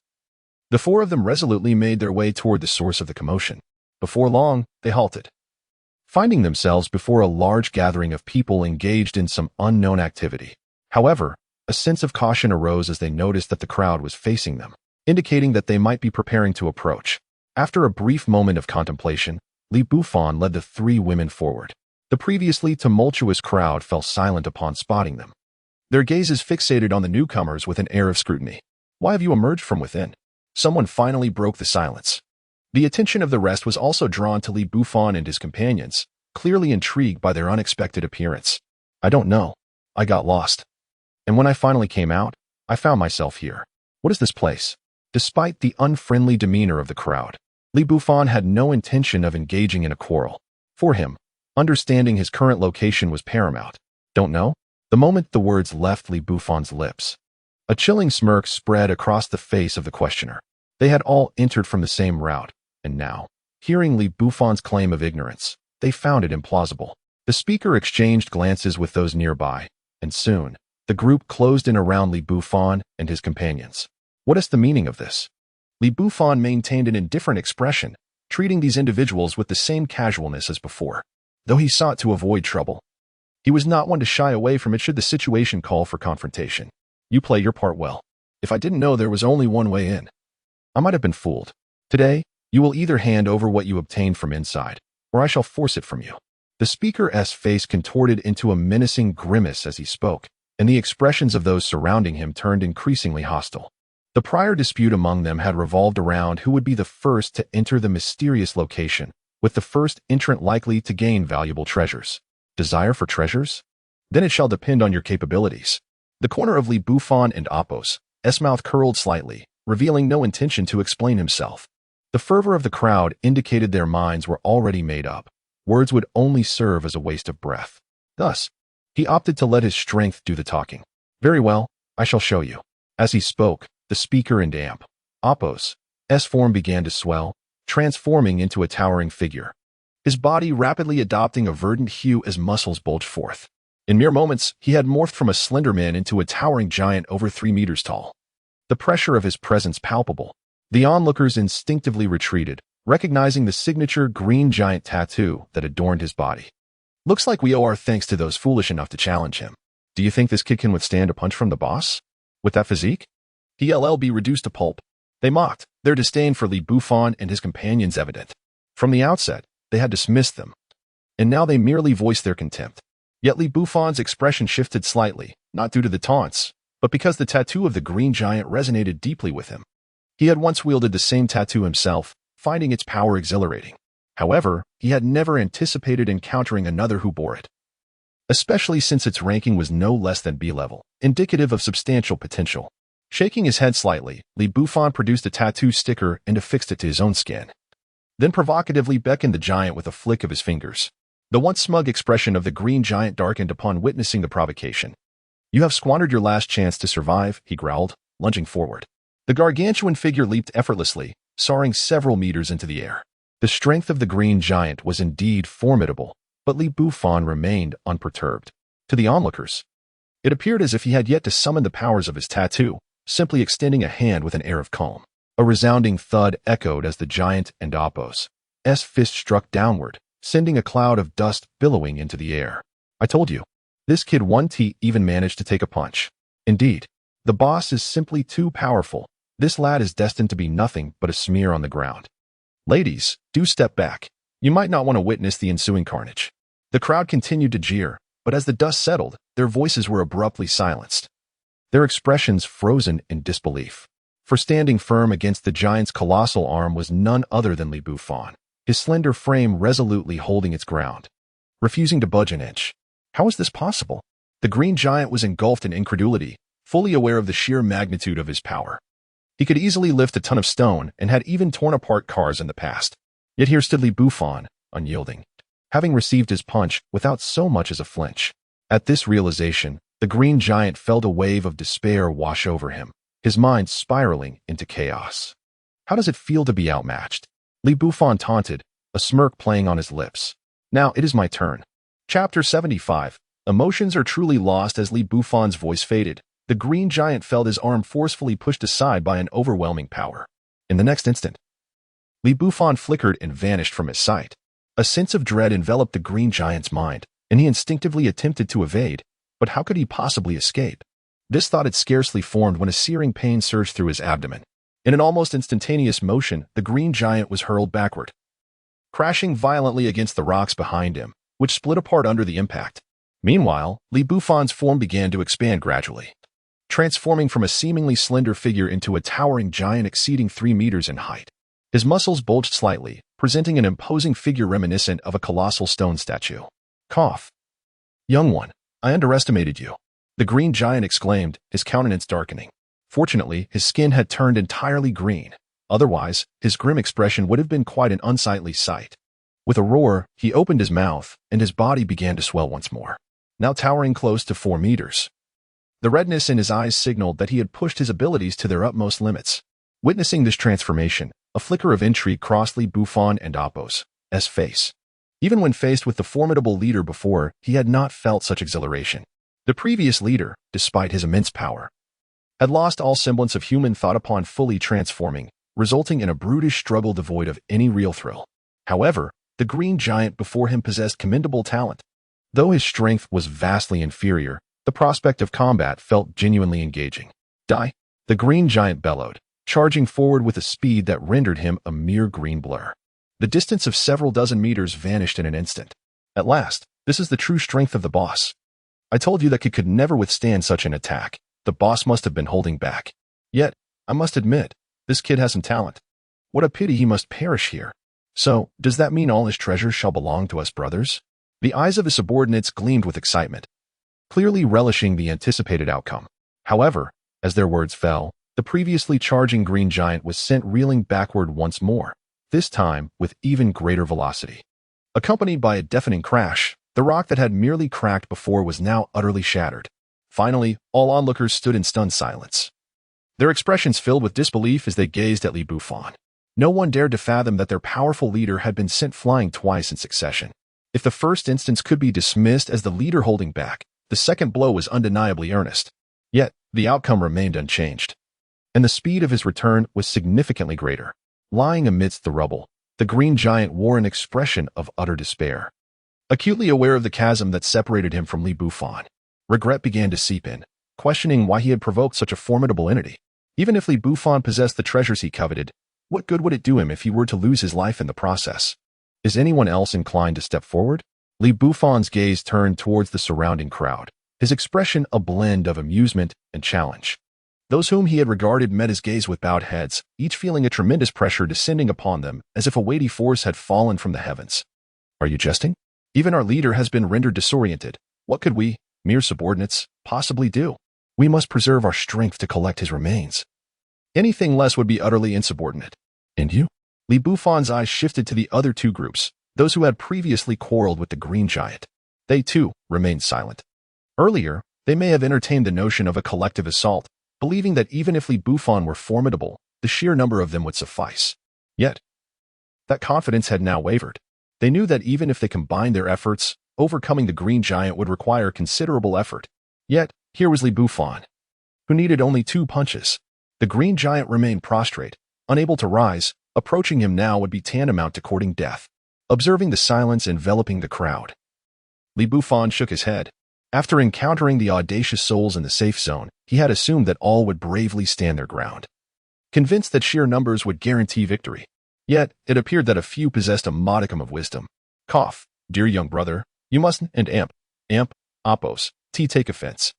the four of them resolutely made their way toward the source of the commotion. Before long, they halted, finding themselves before a large gathering of people engaged in some unknown activity. However, a sense of caution arose as they noticed that the crowd was facing them, indicating that they might be preparing to approach. After a brief moment of contemplation, Li Bufan led the three women forward. The previously tumultuous crowd fell silent upon spotting them, their gazes fixated on the newcomers with an air of scrutiny. "Why have you emerged from within?" Someone finally broke the silence. The attention of the rest was also drawn to Li Bufan and his companions, clearly intrigued by their unexpected appearance. "I don't know. I got lost. And when I finally came out, I found myself here. What is this place?" Despite the unfriendly demeanor of the crowd, Li Bufan had no intention of engaging in a quarrel. For him, understanding his current location was paramount. "Don't know?" The moment the words left Li Bufan's lips, a chilling smirk spread across the face of the questioner. They had all entered from the same route, And now, hearing Li Bufan's claim of ignorance, they found it implausible. The speaker exchanged glances with those nearby, and soon, the group closed in around Li Bufan and his companions. What is the meaning of this? Li Bufan maintained an indifferent expression, treating these individuals with the same casualness as before. Though he sought to avoid trouble, he was not one to shy away from it should the situation call for confrontation. You play your part well. If I didn't know there was only one way in, I might have been fooled. Today, you will either hand over what you obtained from inside, or I shall force it from you. The speaker's face contorted into a menacing grimace as he spoke, and the expressions of those surrounding him turned increasingly hostile. The prior dispute among them had revolved around who would be the first to enter the mysterious location, with the first entrant likely to gain valuable treasures. Desire for treasures? Then it shall depend on your capabilities. The corner of Li Bufan and Apos' mouth curled slightly, revealing no intention to explain himself. The fervor of the crowd indicated their minds were already made up. Words would only serve as a waste of breath. Thus, he opted to let his strength do the talking. Very well, I shall show you. As he spoke, the speaker in damp Apos' form began to swell, transforming into a towering figure, his body rapidly adopting a verdant hue as muscles bulged forth. In mere moments, he had morphed from a slender man into a towering giant over 3 meters tall. The pressure of his presence palpable. The onlookers instinctively retreated, recognizing the signature green giant tattoo that adorned his body. Looks like we owe our thanks to those foolish enough to challenge him. Do you think this kid can withstand a punch from the boss? With that physique? He'll be reduced to pulp. They mocked, their disdain for Li Bufan and his companions evident. From the outset, they had dismissed them, and now they merely voiced their contempt. Yet Li Bufan's expression shifted slightly, not due to the taunts, but because the tattoo of the green giant resonated deeply with him. He had once wielded the same tattoo himself, finding its power exhilarating. However, he had never anticipated encountering another who bore it, especially since its ranking was no less than B-level, indicative of substantial potential. Shaking his head slightly, Li Bufan produced a tattoo sticker and affixed it to his own skin, then provocatively beckoned the giant with a flick of his fingers. The once smug expression of the green giant darkened upon witnessing the provocation. You have squandered your last chance to survive, he growled, lunging forward. The gargantuan figure leaped effortlessly, soaring several meters into the air. The strength of the green giant was indeed formidable, but Li Bufan remained unperturbed. To the onlookers, it appeared as if he had yet to summon the powers of his tattoo, simply extending a hand with an air of calm. A resounding thud echoed as the giant and Apos' fist struck downward, sending a cloud of dust billowing into the air. I told you, this kid won't even manage to take a punch. Indeed, the boss is simply too powerful. This lad is destined to be nothing but a smear on the ground. Ladies, do step back. You might not want to witness the ensuing carnage. The crowd continued to jeer, but as the dust settled, their voices were abruptly silenced, their expressions frozen in disbelief. For standing firm against the giant's colossal arm was none other than Li Bufan, his slender frame resolutely holding its ground, refusing to budge an inch. How was this possible? The green giant was engulfed in incredulity, fully aware of the sheer magnitude of his power. He could easily lift a ton of stone and had even torn apart cars in the past. Yet here stood Li Bufan, unyielding, having received his punch without so much as a flinch. At this realization, the green giant felt a wave of despair wash over him, his mind spiraling into chaos. How does it feel to be outmatched? Li Bufan taunted, a smirk playing on his lips. Now it is my turn. Chapter 75. Emotions are truly lost. As Li Bufan's voice faded, the green giant felt his arm forcefully pushed aside by an overwhelming power. In the next instant, Li Bufan flickered and vanished from his sight. A sense of dread enveloped the green giant's mind, and he instinctively attempted to evade, but how could he possibly escape? This thought had scarcely formed when a searing pain surged through his abdomen. In an almost instantaneous motion, the green giant was hurled backward, crashing violently against the rocks behind him, which split apart under the impact. Meanwhile, Li Bufan's form began to expand gradually, transforming from a seemingly slender figure into a towering giant exceeding 3 meters in height. His muscles bulged slightly, presenting an imposing figure reminiscent of a colossal stone statue. Cough. Young one, I underestimated you, the green giant exclaimed, his countenance darkening. Fortunately, his skin had turned entirely green. Otherwise, his grim expression would have been quite an unsightly sight. With a roar, he opened his mouth, and his body began to swell once more, now towering close to 4 meters. The redness in his eyes signaled that he had pushed his abilities to their utmost limits. Witnessing this transformation, A flicker of intrigue crossed Li Bufan and Apos' face. Even when faced with the formidable leader before, he had not felt such exhilaration. The previous leader, despite his immense power, had lost all semblance of human thought upon fully transforming, resulting in a brutish struggle devoid of any real thrill. However, the green giant before him possessed commendable talent. Though his strength was vastly inferior, the prospect of combat felt genuinely engaging. Die! The green giant bellowed, charging forward with a speed that rendered him a mere green blur. The distance of several dozen meters vanished in an instant. At last, this is the true strength of the boss. I told you that kid could never withstand such an attack. The boss must have been holding back. Yet, I must admit, this kid has some talent. What a pity he must perish here. So, does that mean all his treasures shall belong to us brothers? The eyes of his subordinates gleamed with excitement, clearly relishing the anticipated outcome. However, as their words fell, the previously charging green giant was sent reeling backward once more, this time with even greater velocity. Accompanied by a deafening crash, the rock that had merely cracked before was now utterly shattered. Finally, all onlookers stood in stunned silence, their expressions filled with disbelief as they gazed at Li Bufan. No one dared to fathom that their powerful leader had been sent flying twice in succession. If the first instance could be dismissed as the leader holding back, the second blow was undeniably earnest. Yet, the outcome remained unchanged, and the speed of his return was significantly greater. Lying amidst the rubble, the green giant wore an expression of utter despair. Acutely aware of the chasm that separated him from Li Bufan, regret began to seep in, questioning why he had provoked such a formidable entity. Even if Li Bufan possessed the treasures he coveted, what good would it do him if he were to lose his life in the process? Is anyone else inclined to step forward? Li Bufan's gaze turned towards the surrounding crowd, his expression a blend of amusement and challenge. Those whom he had regarded met his gaze with bowed heads, each feeling a tremendous pressure descending upon them as if a weighty force had fallen from the heavens. Are you jesting? Even our leader has been rendered disoriented. What could we, mere subordinates, possibly do? We must preserve our strength to collect his remains. Anything less would be utterly insubordinate. And you? Li Bufan's eyes shifted to the other two groups, those who had previously quarreled with the green giant. They, too, remained silent. Earlier, they may have entertained the notion of a collective assault, believing that even if Li Bufan were formidable, the sheer number of them would suffice. Yet, that confidence had now wavered. They knew that even if they combined their efforts, overcoming the green giant would require considerable effort. Yet, here was Li Bufan, who needed only 2 punches. The green giant remained prostrate, unable to rise. Approaching him now would be tantamount to courting death. Observing the silence enveloping the crowd, Li Bufan shook his head. After encountering the audacious souls in the safe zone, he had assumed that all would bravely stand their ground, convinced that sheer numbers would guarantee victory. Yet, it appeared that a few possessed a modicum of wisdom. Cough, dear young brother, you mustn't and Apos, take offense.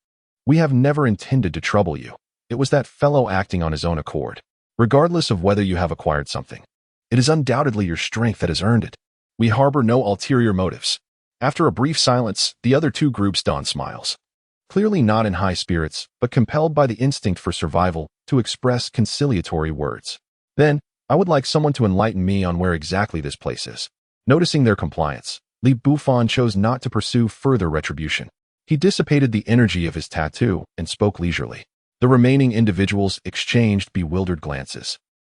We have never intended to trouble you. It was that fellow acting on his own accord. Regardless of whether you have acquired something, it is undoubtedly your strength that has earned it. We harbor no ulterior motives. After a brief silence, the other two groups donned smiles, clearly not in high spirits, but compelled by the instinct for survival to express conciliatory words. Then, I would like someone to enlighten me on where exactly this place is. Noticing their compliance, Li Bufan chose not to pursue further retribution. He dissipated the energy of his tattoo and spoke leisurely. The remaining individuals exchanged bewildered glances,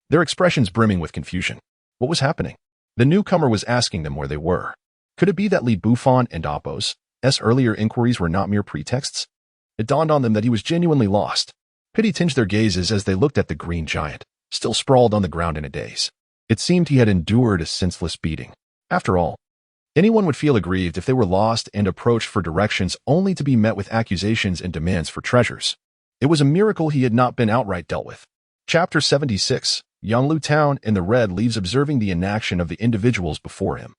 their expressions brimming with confusion. What was happening? The newcomer was asking them where they were. Could it be that Li Bufan and Apos' earlier inquiries were not mere pretexts? It dawned on them that he was genuinely lost. Pity tinged their gazes as they looked at the green giant, still sprawled on the ground in a daze. It seemed he had endured a senseless beating. After all, anyone would feel aggrieved if they were lost and approached for directions only to be met with accusations and demands for treasures. It was a miracle he had not been outright dealt with. Chapter 76, Yanglu Town in the red leaves observing the inaction of the individuals before him.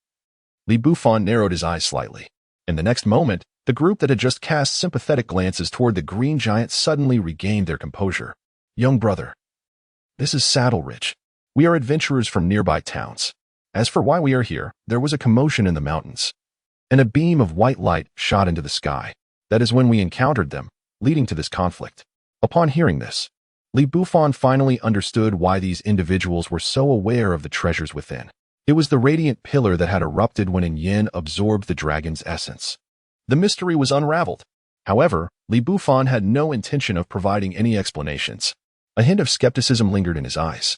Li Bufan narrowed his eyes slightly. In the next moment, the group that had just cast sympathetic glances toward the green giant suddenly regained their composure. Young brother, this is Saddle Ridge. We are adventurers from nearby towns. As for why we are here, there was a commotion in the mountains, and a beam of white light shot into the sky. That is when we encountered them, leading to this conflict. Upon hearing this, Li Bufan finally understood why these individuals were so aware of the treasures within. It was the radiant pillar that had erupted when Yin absorbed the dragon's essence. The mystery was unraveled. However, Li Bufan had no intention of providing any explanations. A hint of skepticism lingered in his eyes.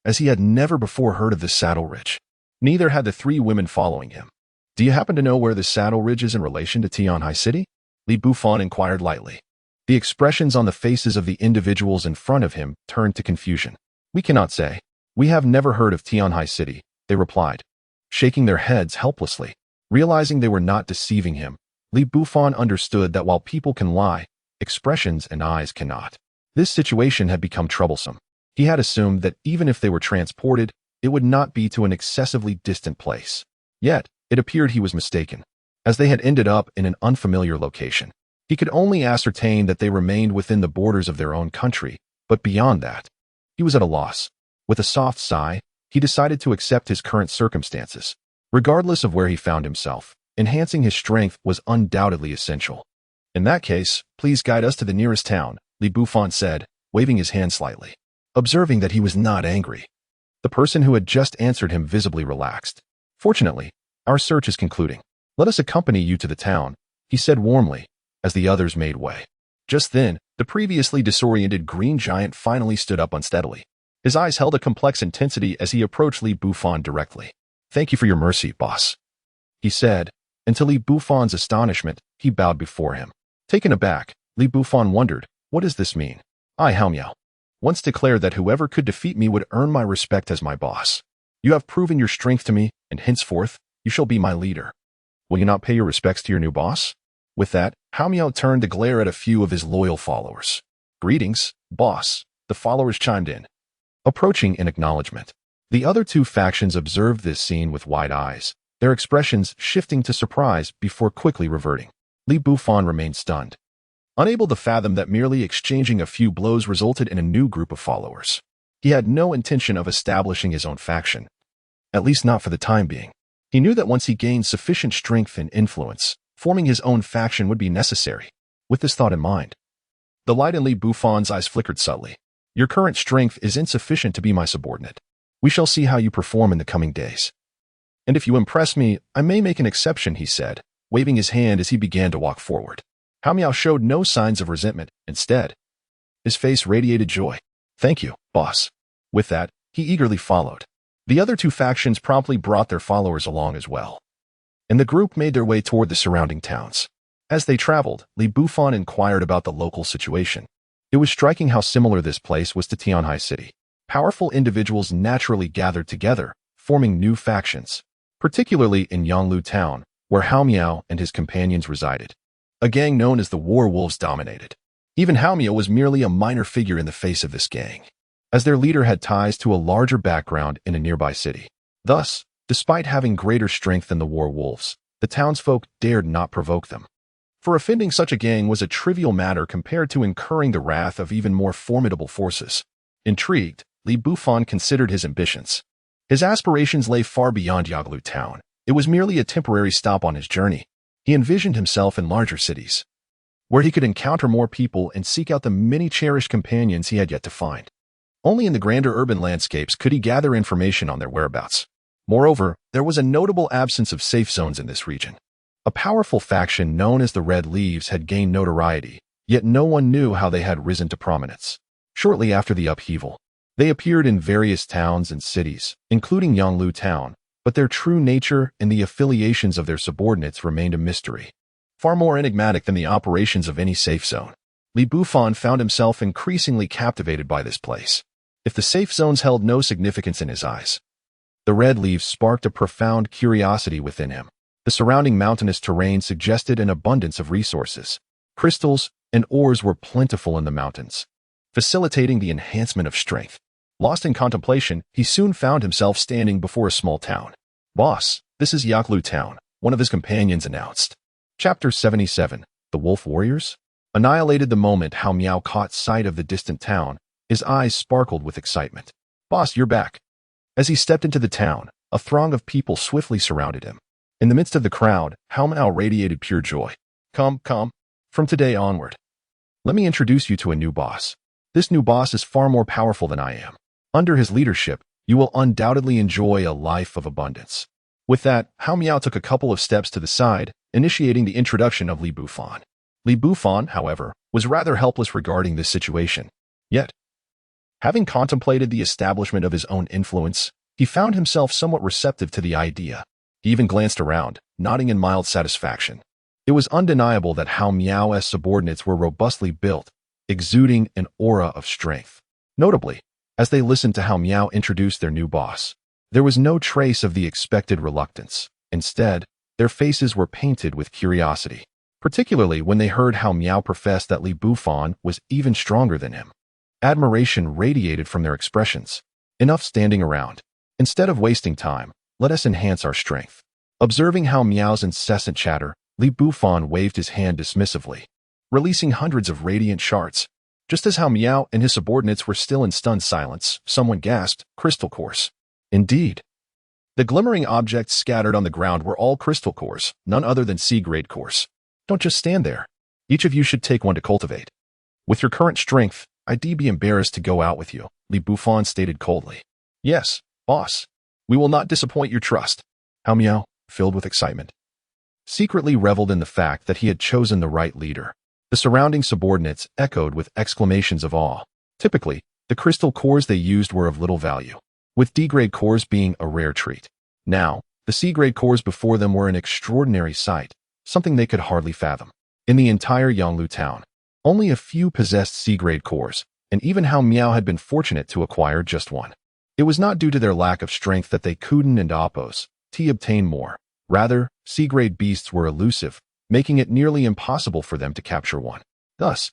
as he had never before heard of the Saddle Ridge. Neither had the three women following him. Do you happen to know where the Saddle Ridge is in relation to Tianhai City? Li Bufan inquired lightly. The expressions on the faces of the individuals in front of him turned to confusion. We cannot say. We have never heard of Tianhai City, they replied, shaking their heads helplessly. Realizing they were not deceiving him, Li Bufan understood that while people can lie, expressions and eyes cannot. This situation had become troublesome. He had assumed that even if they were transported, it would not be to an excessively distant place. Yet, it appeared he was mistaken, as they had ended up in an unfamiliar location. He could only ascertain that they remained within the borders of their own country, but beyond that, he was at a loss. With a soft sigh, he decided to accept his current circumstances. Regardless of where he found himself, enhancing his strength was undoubtedly essential. In that case, please guide us to the nearest town, Li Bufan said, waving his hand slightly. Observing that he was not angry, the person who had just answered him visibly relaxed. Fortunately, our search is concluding. Let us accompany you to the town, he said warmly, as the others made way. Just then, the previously disoriented green giant finally stood up unsteadily. His eyes held a complex intensity as he approached Li Bufan directly. Thank you for your mercy, boss, he said, and to Li Bufan's astonishment, he bowed before him. Taken aback, Li Bufan wondered, what does this mean? I, Hao Miao, once declared that whoever could defeat me would earn my respect as my boss. You have proven your strength to me, and henceforth, you shall be my leader. Will you not pay your respects to your new boss? With that, Hao Miao turned to glare at a few of his loyal followers. Greetings, boss, the followers chimed in, approaching in acknowledgement. The other two factions observed this scene with wide eyes, their expressions shifting to surprise before quickly reverting. Li Bufan remained stunned, unable to fathom that merely exchanging a few blows resulted in a new group of followers. He had no intention of establishing his own faction, at least not for the time being. He knew that once he gained sufficient strength and influence, forming his own faction would be necessary. With this thought in mind, the light in Li Bufan's eyes flickered subtly. Your current strength is insufficient to be my subordinate. We shall see how you perform in the coming days. And if you impress me, I may make an exception, he said, waving his hand as he began to walk forward. Hao Miao showed no signs of resentment. Instead, his face radiated joy. Thank you, boss. With that, he eagerly followed. The other two factions promptly brought their followers along as well, and the group made their way toward the surrounding towns. As they traveled, Li Bufan inquired about the local situation. It was striking how similar this place was to Tianhai City. Powerful individuals naturally gathered together, forming new factions, particularly in Yanglu Town, where Hao Miao and his companions resided. A gang known as the War Wolves dominated. Even Hao Miao was merely a minor figure in the face of this gang, as their leader had ties to a larger background in a nearby city. Thus, despite having greater strength than the War Wolves, the townsfolk dared not provoke them. For offending such a gang was a trivial matter compared to incurring the wrath of even more formidable forces. Intrigued, Li Bufan considered his ambitions. His aspirations lay far beyond Yanglu Town. It was merely a temporary stop on his journey. He envisioned himself in larger cities, where he could encounter more people and seek out the many cherished companions he had yet to find. Only in the grander urban landscapes could he gather information on their whereabouts. Moreover, there was a notable absence of safe zones in this region. A powerful faction known as the Red Leaves had gained notoriety, yet no one knew how they had risen to prominence. Shortly after the upheaval, they appeared in various towns and cities, including Yanglu Town, but their true nature and the affiliations of their subordinates remained a mystery, far more enigmatic than the operations of any safe zone. Li Bufan found himself increasingly captivated by this place. If the safe zones held no significance in his eyes, the Red Leaves sparked a profound curiosity within him. The surrounding mountainous terrain suggested an abundance of resources. Crystals and ores were plentiful in the mountains, facilitating the enhancement of strength. Lost in contemplation, he soon found himself standing before a small town. Boss, this is Yanglu Town, one of his companions announced. Chapter 77, The Wolf Warriors? Annihilated the moment Hao Miao caught sight of the distant town, his eyes sparkled with excitement. Boss, you're back. As he stepped into the town, a throng of people swiftly surrounded him. In the midst of the crowd, Hao Miao radiated pure joy. Come. From today onward, let me introduce you to a new boss. This new boss is far more powerful than I am. Under his leadership, you will undoubtedly enjoy a life of abundance. With that, Hao Miao took a couple of steps to the side, initiating the introduction of Li Bufan. Li Bufan, however, was rather helpless regarding this situation. Yet, Having contemplated the establishment of his own influence, he found himself somewhat receptive to the idea. He even glanced around, nodding in mild satisfaction. It was undeniable that Hao Miao's subordinates were robustly built, exuding an aura of strength. Notably, as they listened to Hao Miao introduce their new boss, there was no trace of the expected reluctance. Instead, their faces were painted with curiosity, particularly when they heard Hao Miao profess that Li Bufan was even stronger than him. Admiration radiated from their expressions. Enough standing around. Instead of wasting time, let us enhance our strength. Observing Hao Miao's incessant chatter, Li Bufan waved his hand dismissively, releasing hundreds of radiant shards. Just as Hao Miao and his subordinates were still in stunned silence, someone gasped, "Crystal cores." Indeed. The glimmering objects scattered on the ground were all crystal cores, none other than C-grade cores. Don't just stand there. Each of you should take one to cultivate. With your current strength, I'd be embarrassed to go out with you, Li Bufan stated coldly. Yes, boss. We will not disappoint your trust. Hao Miao, filled with excitement, secretly reveled in the fact that he had chosen the right leader. The surrounding subordinates echoed with exclamations of awe. Typically, the crystal cores they used were of little value, with D-grade cores being a rare treat. Now, the C-grade cores before them were an extraordinary sight, something they could hardly fathom. In the entire Yanglu town, only a few possessed C-grade cores, and even Hao Miao had been fortunate to acquire just one. It was not due to their lack of strength that they couldn't and oppose to obtain more. Rather, C-grade beasts were elusive, making it nearly impossible for them to capture one. Thus,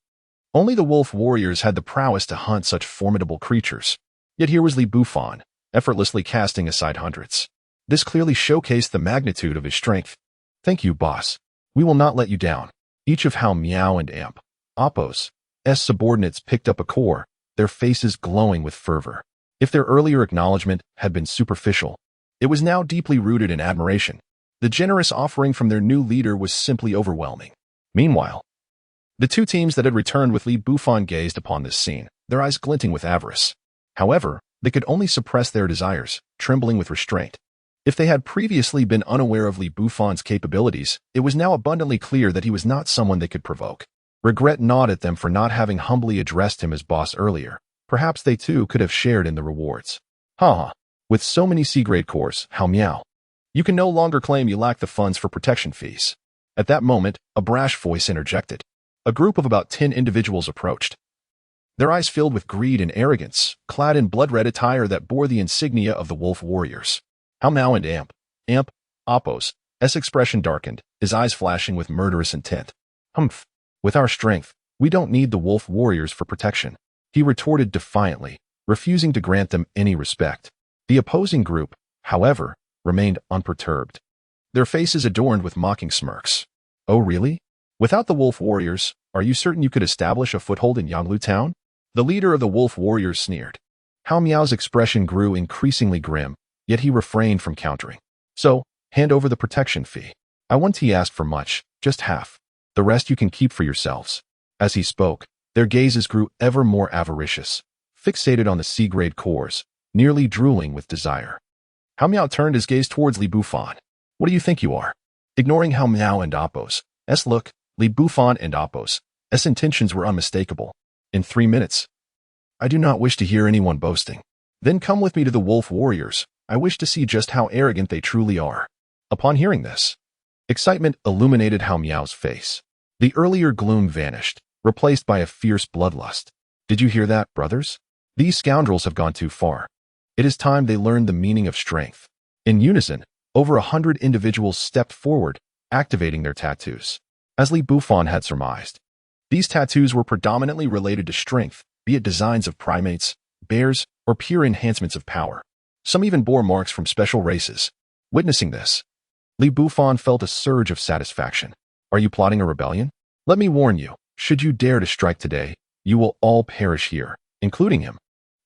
only the wolf warriors had the prowess to hunt such formidable creatures. Yet here was Li Bufan, effortlessly casting aside hundreds. This clearly showcased the magnitude of his strength. Thank you, boss. We will not let you down. Each of Hao Miao and Amp, Oppo's subordinates picked up a core, their faces glowing with fervor. If their earlier acknowledgement had been superficial, it was now deeply rooted in admiration. The generous offering from their new leader was simply overwhelming. Meanwhile, the two teams that had returned with Li Bufan gazed upon this scene, their eyes glinting with avarice. However, they could only suppress their desires, trembling with restraint. If they had previously been unaware of Li Bufan's capabilities, it was now abundantly clear that he was not someone they could provoke. Regret gnawed at them for not having humbly addressed him as boss earlier. Perhaps they too could have shared in the rewards. Haha. With so many C-grade cores, Hao Miao, you can no longer claim you lack the funds for protection fees. At that moment, a brash voice interjected. A group of about 10 individuals approached, their eyes filled with greed and arrogance, clad in blood-red attire that bore the insignia of the wolf warriors. Hao Miao and Amp, Oppo's expression darkened, his eyes flashing with murderous intent. Humph. With our strength, we don't need the wolf warriors for protection, he retorted defiantly, refusing to grant them any respect. The opposing group, however, remained unperturbed, their faces adorned with mocking smirks. Oh really? Without the wolf warriors, are you certain you could establish a foothold in Yanglu town? The leader of the wolf warriors sneered. Hao Miao's expression grew increasingly grim, yet he refrained from countering. So, hand over the protection fee. I won't ask for much, just half. The rest you can keep for yourselves. As he spoke, their gazes grew ever more avaricious, fixated on the C-grade cores, nearly drooling with desire. Hao Miao turned his gaze towards Li Bufan. What do you think you are? Ignoring Hao Miao and Oppo's look, Li Bufan and Oppo's intentions were unmistakable. In 3 minutes. I do not wish to hear anyone boasting. Then come with me to the wolf warriors. I wish to see just how arrogant they truly are. Upon hearing this, excitement illuminated Hao Miao's face. The earlier gloom vanished, replaced by a fierce bloodlust. Did you hear that, brothers? These scoundrels have gone too far. It is time they learned the meaning of strength. In unison, over 100 individuals stepped forward, activating their tattoos. As Li Bufan had surmised, these tattoos were predominantly related to strength, be it designs of primates, bears, or pure enhancements of power. Some even bore marks from special races. Witnessing this, Li Bufan felt a surge of satisfaction. Are you plotting a rebellion? Let me warn you, should you dare to strike today, you will all perish here, including him.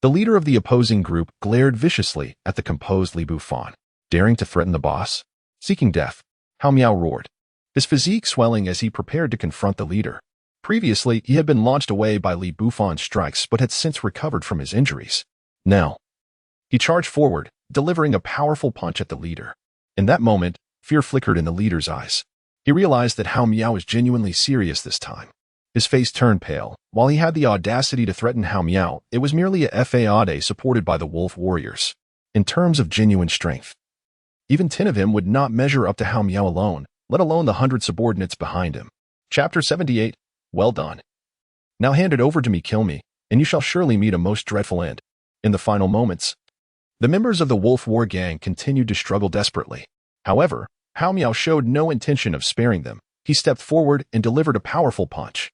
The leader of the opposing group glared viciously at the composed Li Bufan. Daring to threaten the boss? Seeking death, Hao Miao roared, his physique swelling as he prepared to confront the leader. Previously, he had been launched away by Li Bufan's strikes but had since recovered from his injuries. Now, he charged forward, delivering a powerful punch at the leader. In that moment, fear flickered in the leader's eyes. He realized that Hao Miao was genuinely serious this time. His face turned pale. While he had the audacity to threaten Hao Miao, it was merely a faude supported by the wolf warriors. In terms of genuine strength, even 10 of him would not measure up to Hao Miao alone, let alone the 100 subordinates behind him. Chapter 78. Well done. Now hand it over to me, kill me, and you shall surely meet a most dreadful end. In the final moments, the members of the Wolf War Gang continued to struggle desperately. However, Hao Miao showed no intention of sparing them. He stepped forward and delivered a powerful punch.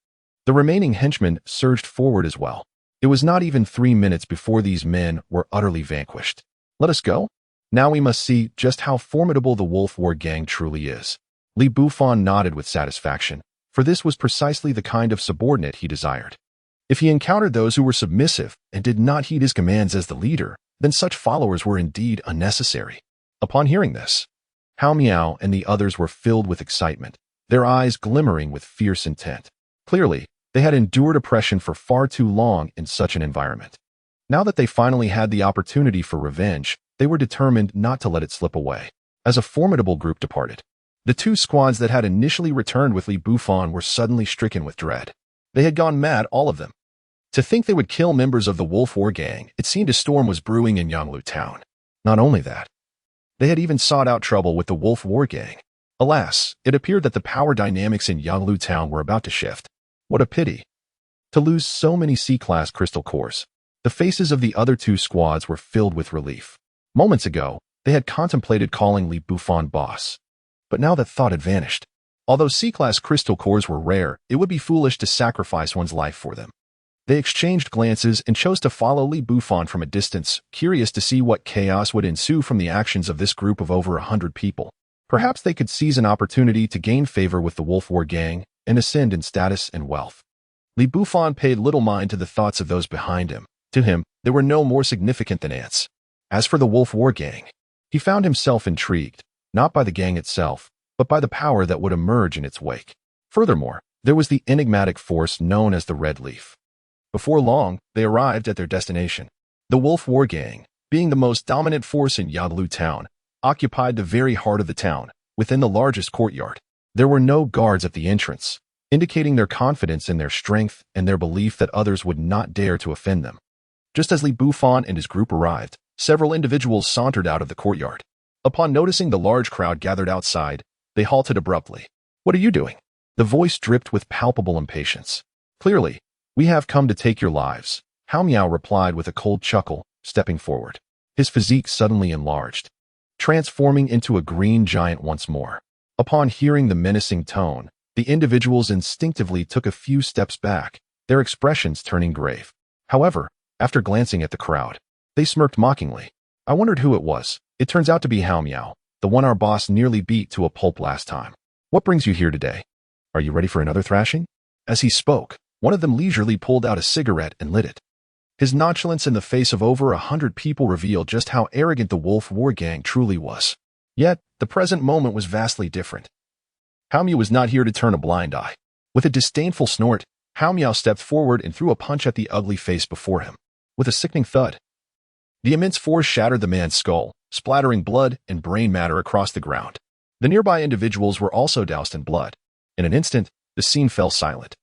The remaining henchmen surged forward as well. It was not even 3 minutes before these men were utterly vanquished. Let us go? Now we must see just how formidable the Wolf War Gang truly is. Li Bufan nodded with satisfaction, for this was precisely the kind of subordinate he desired. If he encountered those who were submissive and did not heed his commands as the leader, then such followers were indeed unnecessary. Upon hearing this, Hao Miao and the others were filled with excitement, their eyes glimmering with fierce intent. Clearly, they had endured oppression for far too long in such an environment. Now that they finally had the opportunity for revenge, they were determined not to let it slip away. As a formidable group departed, the 2 squads that had initially returned with Li Bufan were suddenly stricken with dread. They had gone mad, all of them. To think they would kill members of the Wolf War Gang, it seemed a storm was brewing in Yanglu Town. Not only that, they had even sought out trouble with the Wolf War Gang. Alas, it appeared that the power dynamics in Yanglu Town were about to shift. What a pity. To lose so many C-class crystal cores. The faces of the other 2 squads were filled with relief. Moments ago, they had contemplated calling Li Bufan boss. But now that thought had vanished. Although C-class crystal cores were rare, it would be foolish to sacrifice one's life for them. They exchanged glances and chose to follow Li Bufan from a distance, curious to see what chaos would ensue from the actions of this group of over 100 people. Perhaps they could seize an opportunity to gain favor with the Wolf War Gang and ascend in status and wealth. Li Bufan paid little mind to the thoughts of those behind him. To him, they were no more significant than ants. As for the Wolf War Gang, he found himself intrigued, not by the gang itself, but by the power that would emerge in its wake. Furthermore, there was the enigmatic force known as the Red Leaf. Before long, they arrived at their destination. The Wolf War Gang, being the most dominant force in Yanglu Town, occupied the very heart of the town, within the largest courtyard. There were no guards at the entrance, indicating their confidence in their strength and their belief that others would not dare to offend them. Just as Li Bufan and his group arrived, several individuals sauntered out of the courtyard. Upon noticing the large crowd gathered outside, they halted abruptly. "What are you doing?" The voice dripped with palpable impatience. "Clearly, we have come to take your lives," Hao Miao replied with a cold chuckle, stepping forward. His physique suddenly enlarged, transforming into a green giant once more. Upon hearing the menacing tone, the individuals instinctively took a few steps back, their expressions turning grave. However, after glancing at the crowd, they smirked mockingly. "I wondered who it was. It turns out to be Hao Miao, the one our boss nearly beat to a pulp last time. What brings you here today? Are you ready for another thrashing?" As he spoke, one of them leisurely pulled out a cigarette and lit it. His nonchalance in the face of over 100 people revealed just how arrogant the Wolf War Gang truly was. Yet, the present moment was vastly different. Hao Miao was not here to turn a blind eye. With a disdainful snort, Hao Miao stepped forward and threw a punch at the ugly face before him. With a sickening thud, the immense force shattered the man's skull, splattering blood and brain matter across the ground. The nearby individuals were also doused in blood. In an instant, the scene fell silent,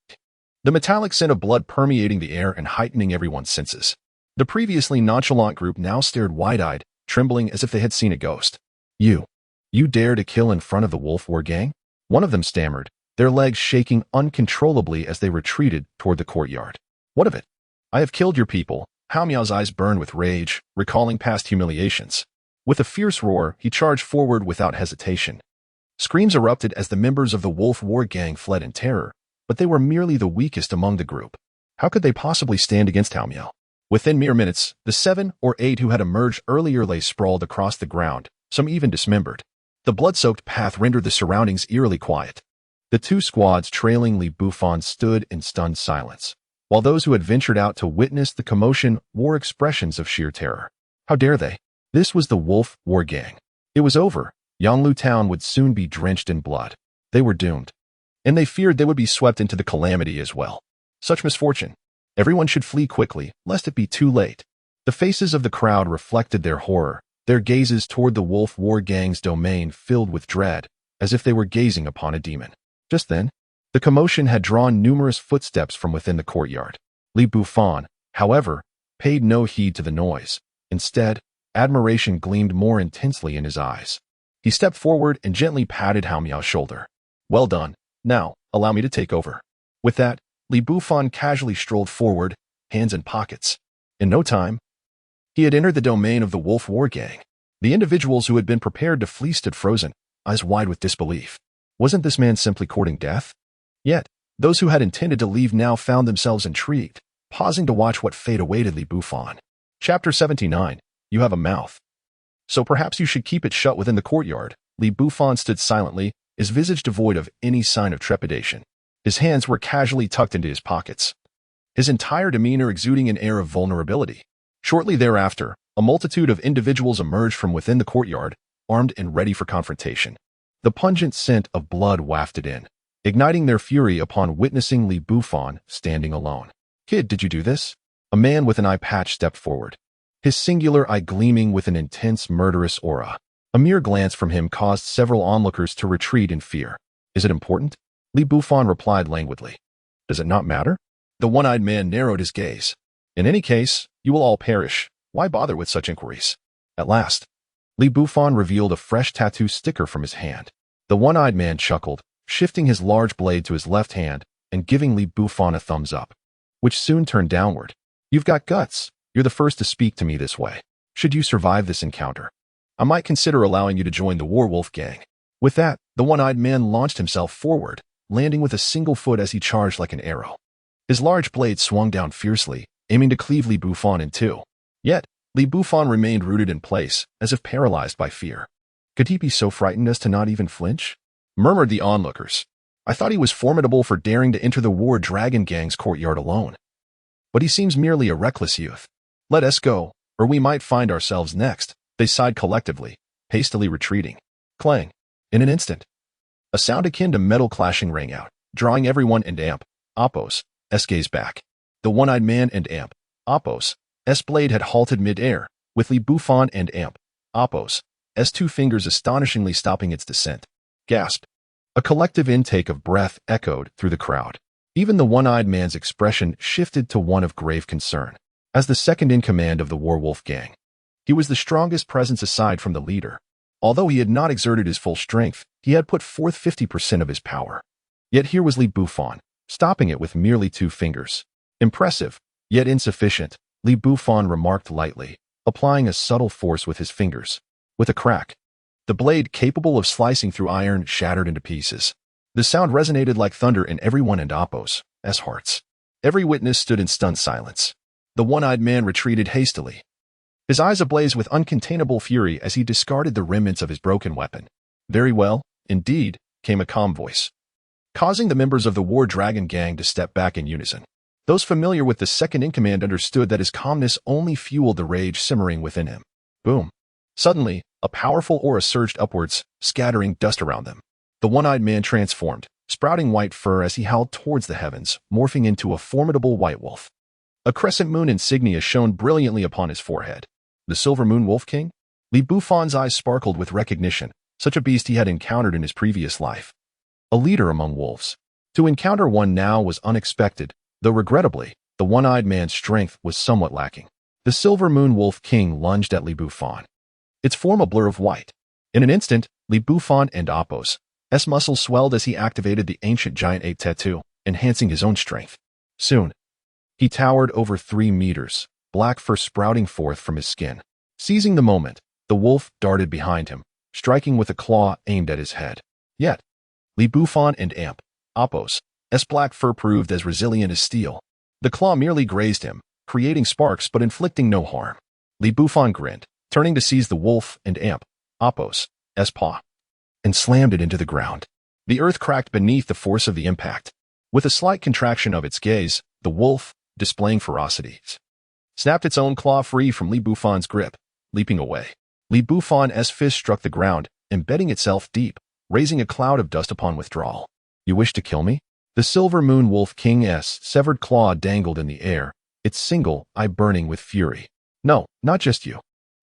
the metallic scent of blood permeating the air and heightening everyone's senses. The previously nonchalant group now stared wide-eyed, trembling as if they had seen a ghost. You dare to kill in front of the Wolf War Gang?" One of them stammered, their legs shaking uncontrollably as they retreated toward the courtyard. "What of it? I have killed your people." Hao Miao's eyes burned with rage, recalling past humiliations. With a fierce roar, he charged forward without hesitation. Screams erupted as the members of the Wolf War Gang fled in terror, but they were merely the weakest among the group. How could they possibly stand against Hao Miao? Within mere minutes, the 7 or 8 who had emerged earlier lay sprawled across the ground, some even dismembered. The blood-soaked path rendered the surroundings eerily quiet. The 2 squads trailing Li Bufan stood in stunned silence, while those who had ventured out to witness the commotion wore expressions of sheer terror. How dare they? This was the Wolf War Gang. It was over. Yanglu Town would soon be drenched in blood. They were doomed. And they feared they would be swept into the calamity as well. Such misfortune. Everyone should flee quickly, lest it be too late. The faces of the crowd reflected their horror, their gazes toward the Wolf War Gang's domain filled with dread, as if they were gazing upon a demon. Just then, The commotion had drawn numerous footsteps from within the courtyard. Li Bufan, however, paid no heed to the noise. Instead, admiration gleamed more intensely in his eyes. He stepped forward and gently patted Hao Miao's shoulder. "Well done. Now, allow me to take over." With that, Li Bufan casually strolled forward, hands in pockets. In no time, he had entered the domain of the Wolf War Gang. The individuals who had been prepared to flee stood frozen, eyes wide with disbelief. Wasn't this man simply courting death? Yet, those who had intended to leave now found themselves intrigued, pausing to watch what fate awaited Li Bufan. Chapter 79. You have a mouth. So perhaps you should keep it shut within the courtyard. Li Bufan stood silently, his visage devoid of any sign of trepidation. His hands were casually tucked into his pockets, his entire demeanor exuding an air of vulnerability. Shortly thereafter, a multitude of individuals emerged from within the courtyard, armed and ready for confrontation. The pungent scent of blood wafted in, igniting their fury upon witnessing Li Bufan standing alone. "Kid, did you do this?" A man with an eye patch stepped forward, his singular eye gleaming with an intense murderous aura. A mere glance from him caused several onlookers to retreat in fear. "Is it important?" Li Bufan replied languidly. "Does it not matter?" The one-eyed man narrowed his gaze. "In any case, you will all perish. Why bother with such inquiries?" At last, Li Bufan revealed a fresh tattoo sticker from his hand. The one-eyed man chuckled, shifting his large blade to his left hand and giving Li Bufan a thumbs up, which soon turned downward. "You've got guts. You're the first to speak to me this way. Should you survive this encounter, I might consider allowing you to join the Werewolf Gang." With that, the one-eyed man launched himself forward, landing with a single foot as he charged like an arrow. His large blade swung down fiercely, aiming to cleave Li Bufan in two. Yet, Li Bufan remained rooted in place, as if paralyzed by fear. Could he be so frightened as to not even flinch? Murmured the onlookers. "I thought he was formidable for daring to enter the War Dragon Gang's courtyard alone. But he seems merely a reckless youth. Let us go, or we might find ourselves next." They sighed collectively, hastily retreating. Clang! In an instant, a sound akin to metal clashing rang out, drawing everyone and Amp, Appos, S gaze back. The one-eyed man and Amp, Appos, S blade had halted mid-air, with Li Bufan and Amp, Appos, S two fingers astonishingly stopping its descent. Gasped. A collective intake of breath echoed through the crowd. Even the one-eyed man's expression shifted to one of grave concern. As the second in command of the Werewolf Gang, he was the strongest presence aside from the leader. Although he had not exerted his full strength, he had put forth 50% of his power. Yet here was Li Bufan, stopping it with merely 2 fingers. Impressive, yet insufficient, Li Bufan remarked lightly, applying a subtle force with his fingers. With a crack, the blade capable of slicing through iron shattered into pieces. The sound resonated like thunder in everyone and Appos' hearts. Every witness stood in stunned silence. The one-eyed man retreated hastily, his eyes ablaze with uncontainable fury as he discarded the remnants of his broken weapon. "Very well, indeed," came a calm voice, causing the members of the War Dragon Gang to step back in unison. Those familiar with the second-in-command understood that his calmness only fueled the rage simmering within him. Boom. Suddenly, a powerful aura surged upwards, scattering dust around them. The one-eyed man transformed, sprouting white fur as he howled towards the heavens, morphing into a formidable white wolf. A crescent moon insignia shone brilliantly upon his forehead. The Silver Moon Wolf King? Li Bufan's eyes sparkled with recognition, such a beast he had encountered in his previous life. A leader among wolves. To encounter one now was unexpected, though regrettably, the one-eyed man's strength was somewhat lacking. The Silver Moon Wolf King lunged at Li Bufan, its form a blur of white. In an instant, Li Bufan and Appos' muscles swelled as he activated the ancient giant ape tattoo, enhancing his own strength. Soon, he towered over 3 meters, black fur sprouting forth from his skin. Seizing the moment, the wolf darted behind him, striking with a claw aimed at his head. Yet, Li Bufan and Amp, Appos' black fur proved as resilient as steel. The claw merely grazed him, creating sparks but inflicting no harm. Li Bufan grinned, turning to seize the wolf and Amp, Appos' paw, and slammed it into the ground. The earth cracked beneath the force of the impact. With a slight contraction of its gaze, the wolf, displaying ferocity, snapped its own claw free from Li Bufan's grip, leaping away. Li Bufan's fist struck the ground, embedding itself deep, raising a cloud of dust upon withdrawal. "You wish to kill me?" The Silver Moon Wolf King's severed claw dangled in the air, its single eye burning with fury. "No, not just you,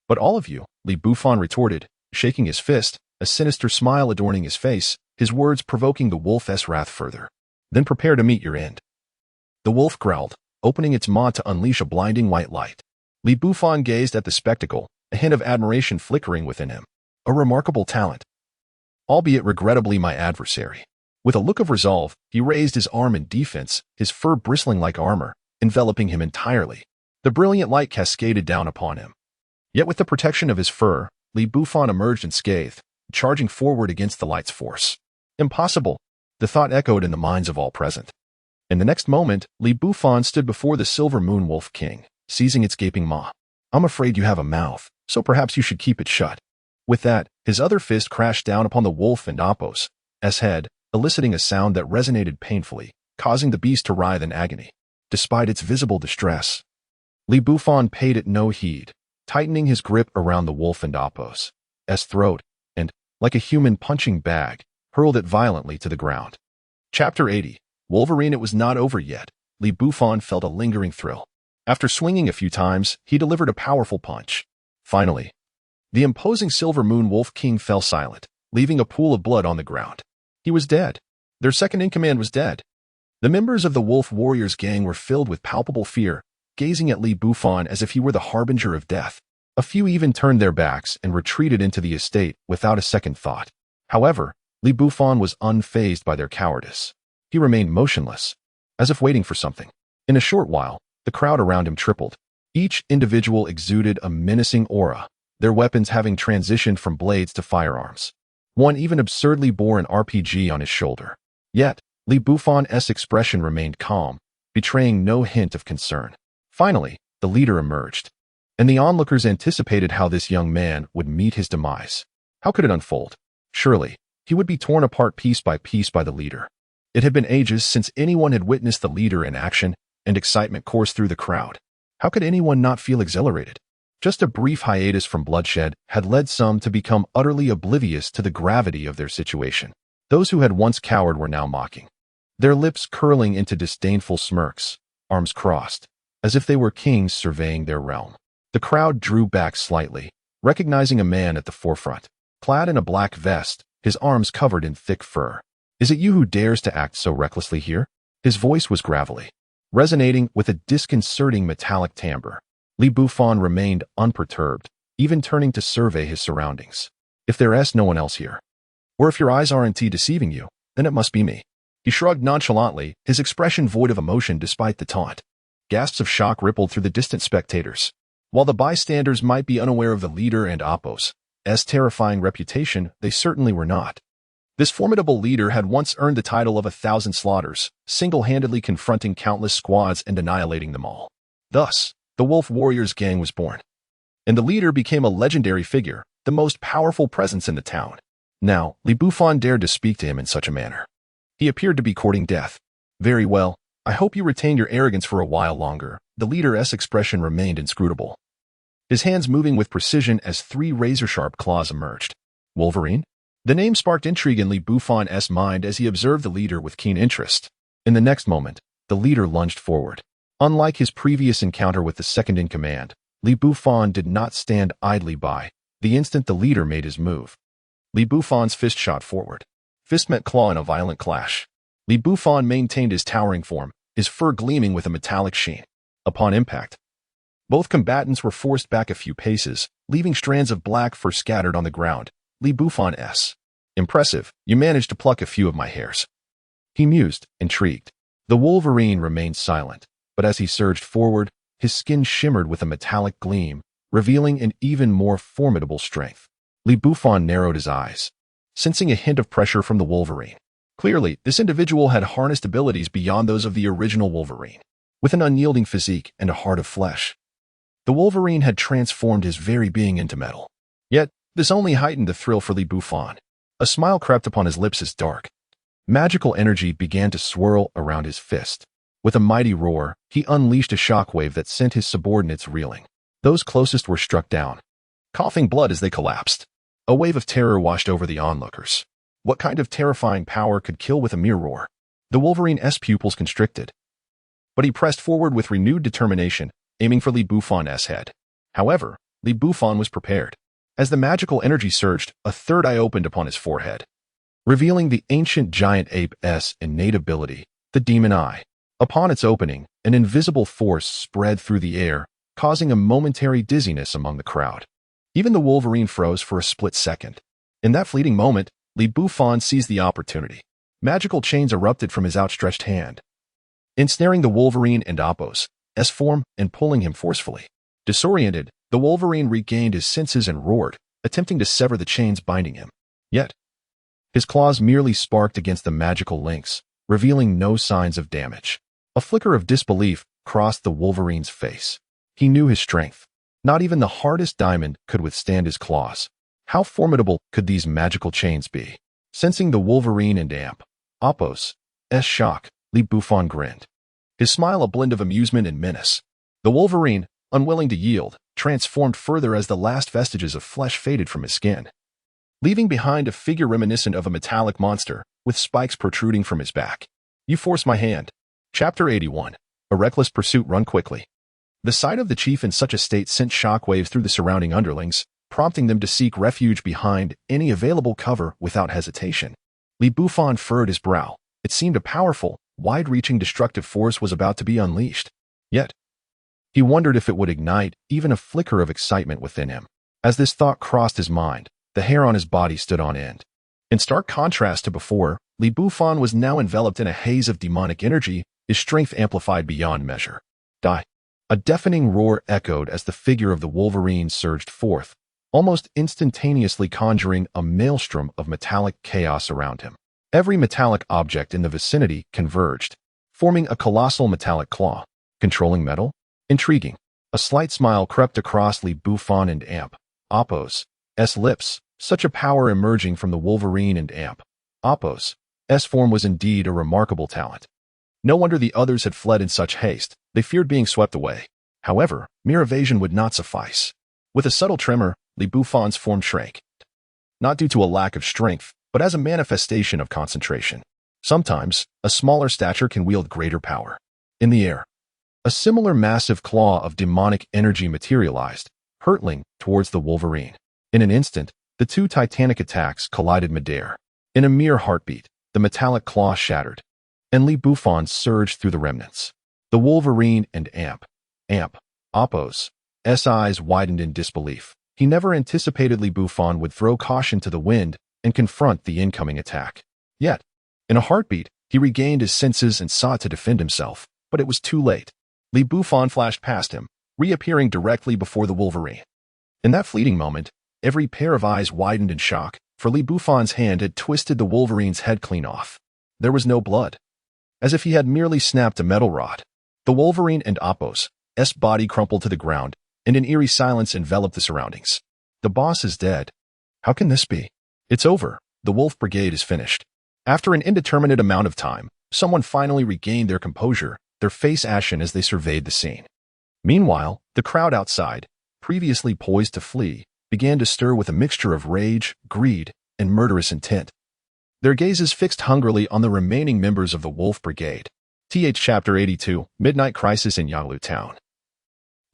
but all of you," Li Bufan retorted, shaking his fist, a sinister smile adorning his face, his words provoking the wolf's wrath further. then prepare to meet your end. The wolf growled, opening its maw to unleash a blinding white light. Li Bufan gazed at the spectacle, a hint of admiration flickering within him. A remarkable talent. Albeit regrettably my adversary. With a look of resolve, he raised his arm in defense, his fur bristling like armor, enveloping him entirely. The brilliant light cascaded down upon him. Yet with the protection of his fur, Li Bufan emerged unscathed, charging forward against the light's force. Impossible, the thought echoed in the minds of all present. In the next moment, Li Bufan stood before the Silver Moon Wolf King, seizing its gaping maw. I'm afraid you have a mouth, so perhaps you should keep it shut. With that, his other fist crashed down upon the wolf and Apos' head, eliciting a sound that resonated painfully, causing the beast to writhe in agony. Despite its visible distress, Li Bufan paid it no heed, tightening his grip around the wolf and Apos' throat, and, like a human punching bag, hurled it violently to the ground. Chapter 80. Wolverine. It was not over yet. Li Bufan felt a lingering thrill. After swinging a few times, he delivered a powerful punch. Finally, the imposing Silver Moon Wolf King fell silent, leaving a pool of blood on the ground. He was dead. Their second-in-command was dead. The members of the Wolf Warriors gang were filled with palpable fear, gazing at Li Bufan as if he were the harbinger of death. A few even turned their backs and retreated into the estate without a second thought. However, Li Bufan was unfazed by their cowardice. He remained motionless, as if waiting for something. In a short while, the crowd around him tripled. Each individual exuded a menacing aura, their weapons having transitioned from blades to firearms. One even absurdly bore an RPG on his shoulder. Yet, Li Bufan's expression remained calm, betraying no hint of concern. Finally, the leader emerged, and the onlookers anticipated how this young man would meet his demise. How could it unfold? Surely, he would be torn apart piece by the leader. It had been ages since anyone had witnessed the leader in action, and excitement coursed through the crowd. How could anyone not feel exhilarated? Just a brief hiatus from bloodshed had led some to become utterly oblivious to the gravity of their situation. Those who had once cowered were now mocking, their lips curling into disdainful smirks, arms crossed, as if they were kings surveying their realm. The crowd drew back slightly, recognizing a man at the forefront, clad in a black vest, his arms covered in thick fur. Is it you who dares to act so recklessly here? His voice was gravelly, resonating with a disconcerting metallic timbre. Li Bufan remained unperturbed, even turning to survey his surroundings. If there's no one else here, or if your eyes aren't deceiving you, then it must be me. He shrugged nonchalantly, his expression void of emotion despite the taunt. Gasps of shock rippled through the distant spectators. While the bystanders might be unaware of the leader and Apos' terrifying reputation, they certainly were not. This formidable leader had once earned the title of 1,000 slaughters, single-handedly confronting countless squads and annihilating them all. Thus, the Wolf Warriors gang was born. And the leader became a legendary figure, the most powerful presence in the town. Now, Li Bufan dared to speak to him in such a manner. He appeared to be courting death. Very well, I hope you retain your arrogance for a while longer. The leader's expression remained inscrutable, his hands moving with precision as 3 razor-sharp claws emerged. Wolverine? The name sparked intrigue in Li Bufan's mind as he observed the leader with keen interest. In the next moment, the leader lunged forward. Unlike his previous encounter with the second-in-command, Li Bufan did not stand idly by. The instant the leader made his move, Li Bufan's fist shot forward. Fist met claw in a violent clash. Li Bufan maintained his towering form, his fur gleaming with a metallic sheen. Upon impact, both combatants were forced back a few paces, leaving strands of black fur scattered on the ground. Li Bufan's. Impressive, you managed to pluck a few of my hairs. He mused, intrigued. The Wolverine remained silent, but as he surged forward, his skin shimmered with a metallic gleam, revealing an even more formidable strength. Li Bufan narrowed his eyes, sensing a hint of pressure from the Wolverine. Clearly, this individual had harnessed abilities beyond those of the original Wolverine. With an unyielding physique and a heart of flesh, the Wolverine had transformed his very being into metal. Yet, this only heightened the thrill for Li Bufan. A smile crept upon his lips as dark, magical energy began to swirl around his fist. With a mighty roar, he unleashed a shockwave that sent his subordinates reeling. Those closest were struck down, coughing blood as they collapsed. A wave of terror washed over the onlookers. What kind of terrifying power could kill with a mere roar? The Wolverine's pupils constricted, but he pressed forward with renewed determination, aiming for Li Bufan's head. However, Li Bufan was prepared. As the magical energy surged, a third eye opened upon his forehead, revealing the ancient giant ape's innate ability, The demon eye. Upon its opening, an invisible force spread through the air, causing a momentary dizziness among the crowd. Even the Wolverine froze for a split second. In that fleeting moment, Bufan seized the opportunity. Magical chains erupted from his outstretched hand, ensnaring the Wolverine and Apos' form and pulling him forcefully. Disoriented, the Wolverine regained his senses and roared, attempting to sever the chains binding him. Yet, his claws merely sparked against the magical links, revealing no signs of damage. A flicker of disbelief crossed the Wolverine's face. He knew his strength. Not even the hardest diamond could withstand his claws. How formidable could these magical chains be? Sensing the Wolverine and Apos' shock, Bufan grinned. His smile a blend of amusement and menace. The Wolverine, unwilling to yield, transformed further as the last vestiges of flesh faded from his skin, leaving behind a figure reminiscent of a metallic monster, with spikes protruding from his back. You force my hand. Chapter 81. A reckless pursuit. Run quickly. The sight of the chief in such a state sent shockwaves through the surrounding underlings, prompting them to seek refuge behind any available cover without hesitation. Bufan furrowed his brow. It seemed a powerful, wide-reaching destructive force was about to be unleashed. Yet, he wondered if it would ignite even a flicker of excitement within him. As this thought crossed his mind, the hair on his body stood on end. In stark contrast to before, Bufan was now enveloped in a haze of demonic energy, his strength amplified beyond measure. Die. A deafening roar echoed as the figure of the Wolverine surged forth, almost instantaneously conjuring a maelstrom of metallic chaos around him. Every metallic object in the vicinity converged, forming a colossal metallic claw. Controlling metal? Intriguing. A slight smile crept across Bufan and Apos' lips. Such a power emerging from the Wolverine and Apos' form was indeed a remarkable talent. No wonder the others had fled in such haste. They feared being swept away. However, mere evasion would not suffice. With a subtle tremor, Bufan's form shrank. Not due to a lack of strength, but as a manifestation of concentration. Sometimes, a smaller stature can wield greater power. In the air, a similar massive claw of demonic energy materialized, hurtling towards the Wolverine. In an instant, the two titanic attacks collided midair. In a mere heartbeat, the metallic claw shattered, and Bufan surged through the remnants. The Wolverine and Apos' eyes widened in disbelief. He never anticipated Bufan would throw caution to the wind and confront the incoming attack. Yet, in a heartbeat, he regained his senses and sought to defend himself, but it was too late. Bufan flashed past him, reappearing directly before the Wolverine. In that fleeting moment, every pair of eyes widened in shock, for Bufan's hand had twisted the Wolverine's head clean off. There was no blood, as if he had merely snapped a metal rod. The Wolverine and Apos' body crumpled to the ground, and an eerie silence enveloped the surroundings. The boss is dead. How can this be? It's over. The Wolf Brigade is finished. After an indeterminate amount of time, someone finally regained their composure, their face ashen as they surveyed the scene. Meanwhile, the crowd outside, previously poised to flee, began to stir with a mixture of rage, greed, and murderous intent. Their gazes fixed hungrily on the remaining members of the Wolf Brigade. Chapter 82, Midnight Crisis in Yalu Town.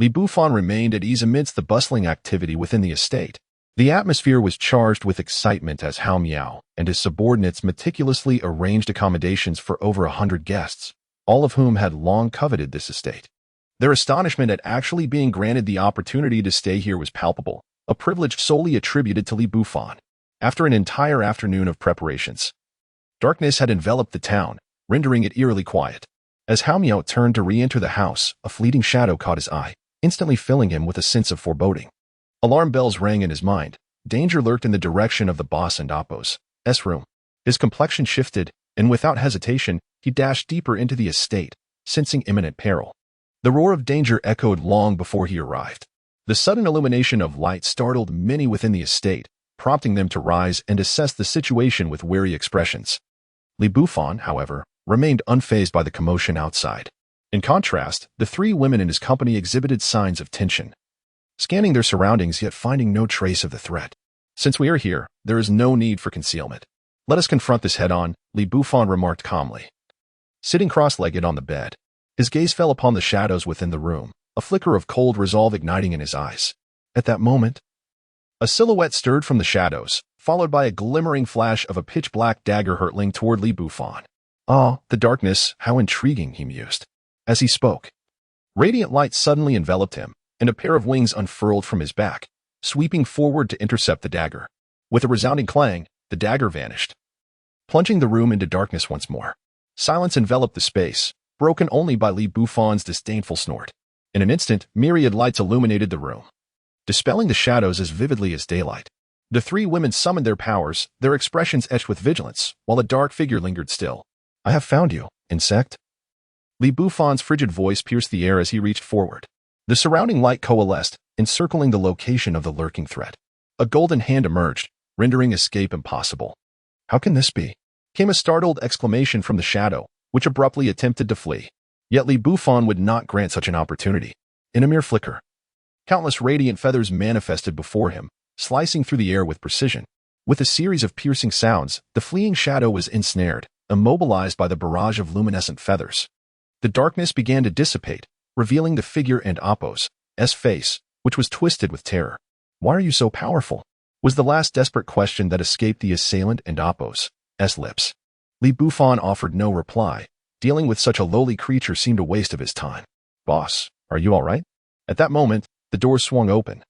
Bufan remained at ease amidst the bustling activity within the estate. The atmosphere was charged with excitement as Hao Miao and his subordinates meticulously arranged accommodations for over 100 guests, all of whom had long coveted this estate. Their astonishment at actually being granted the opportunity to stay here was palpable, a privilege solely attributed to Bufan. After an entire afternoon of preparations, darkness had enveloped the town, rendering it eerily quiet. As Hao Miao turned to re-enter the house, a fleeting shadow caught his eye, instantly filling him with a sense of foreboding. Alarm bells rang in his mind. Danger lurked in the direction of the boss and Apos' room. His complexion shifted, and without hesitation, he dashed deeper into the estate, sensing imminent peril. The roar of danger echoed long before he arrived. The sudden illumination of light startled many within the estate, prompting them to rise and assess the situation with wary expressions. Bufan, however, remained unfazed by the commotion outside. In contrast, the three women in his company exhibited signs of tension, scanning their surroundings yet finding no trace of the threat. Since we are here, there is no need for concealment. Let us confront this head-on, Bufan remarked calmly. Sitting cross-legged on the bed, his gaze fell upon the shadows within the room, a flicker of cold resolve igniting in his eyes. At that moment, a silhouette stirred from the shadows, followed by a glimmering flash of a pitch-black dagger hurtling toward Bufan. Ah, the darkness, how intriguing, he mused. As he spoke, radiant light suddenly enveloped him, and a pair of wings unfurled from his back, sweeping forward to intercept the dagger. With a resounding clang, the dagger vanished, plunging the room into darkness once more. Silence enveloped the space, broken only by Li Bufan's disdainful snort. In an instant, myriad lights illuminated the room, dispelling the shadows as vividly as daylight. The three women summoned their powers, their expressions etched with vigilance, while a dark figure lingered still. I have found you, insect. Li Bufan's frigid voice pierced the air as he reached forward. The surrounding light coalesced, encircling the location of the lurking threat. A golden hand emerged, rendering escape impossible. How can this be? Came a startled exclamation from the shadow, which abruptly attempted to flee. Yet Li Bufan would not grant such an opportunity. In a mere flicker, countless radiant feathers manifested before him, slicing through the air with precision. With a series of piercing sounds, the fleeing shadow was ensnared, immobilized by the barrage of luminescent feathers. The darkness began to dissipate, revealing the figure and Apos' face, which was twisted with terror. Why are you so powerful? Was the last desperate question that escaped the assailant and Apos' lips. Li Bufan offered no reply. Dealing with such a lowly creature seemed a waste of his time. Boss, are you all right? At that moment, the door swung open,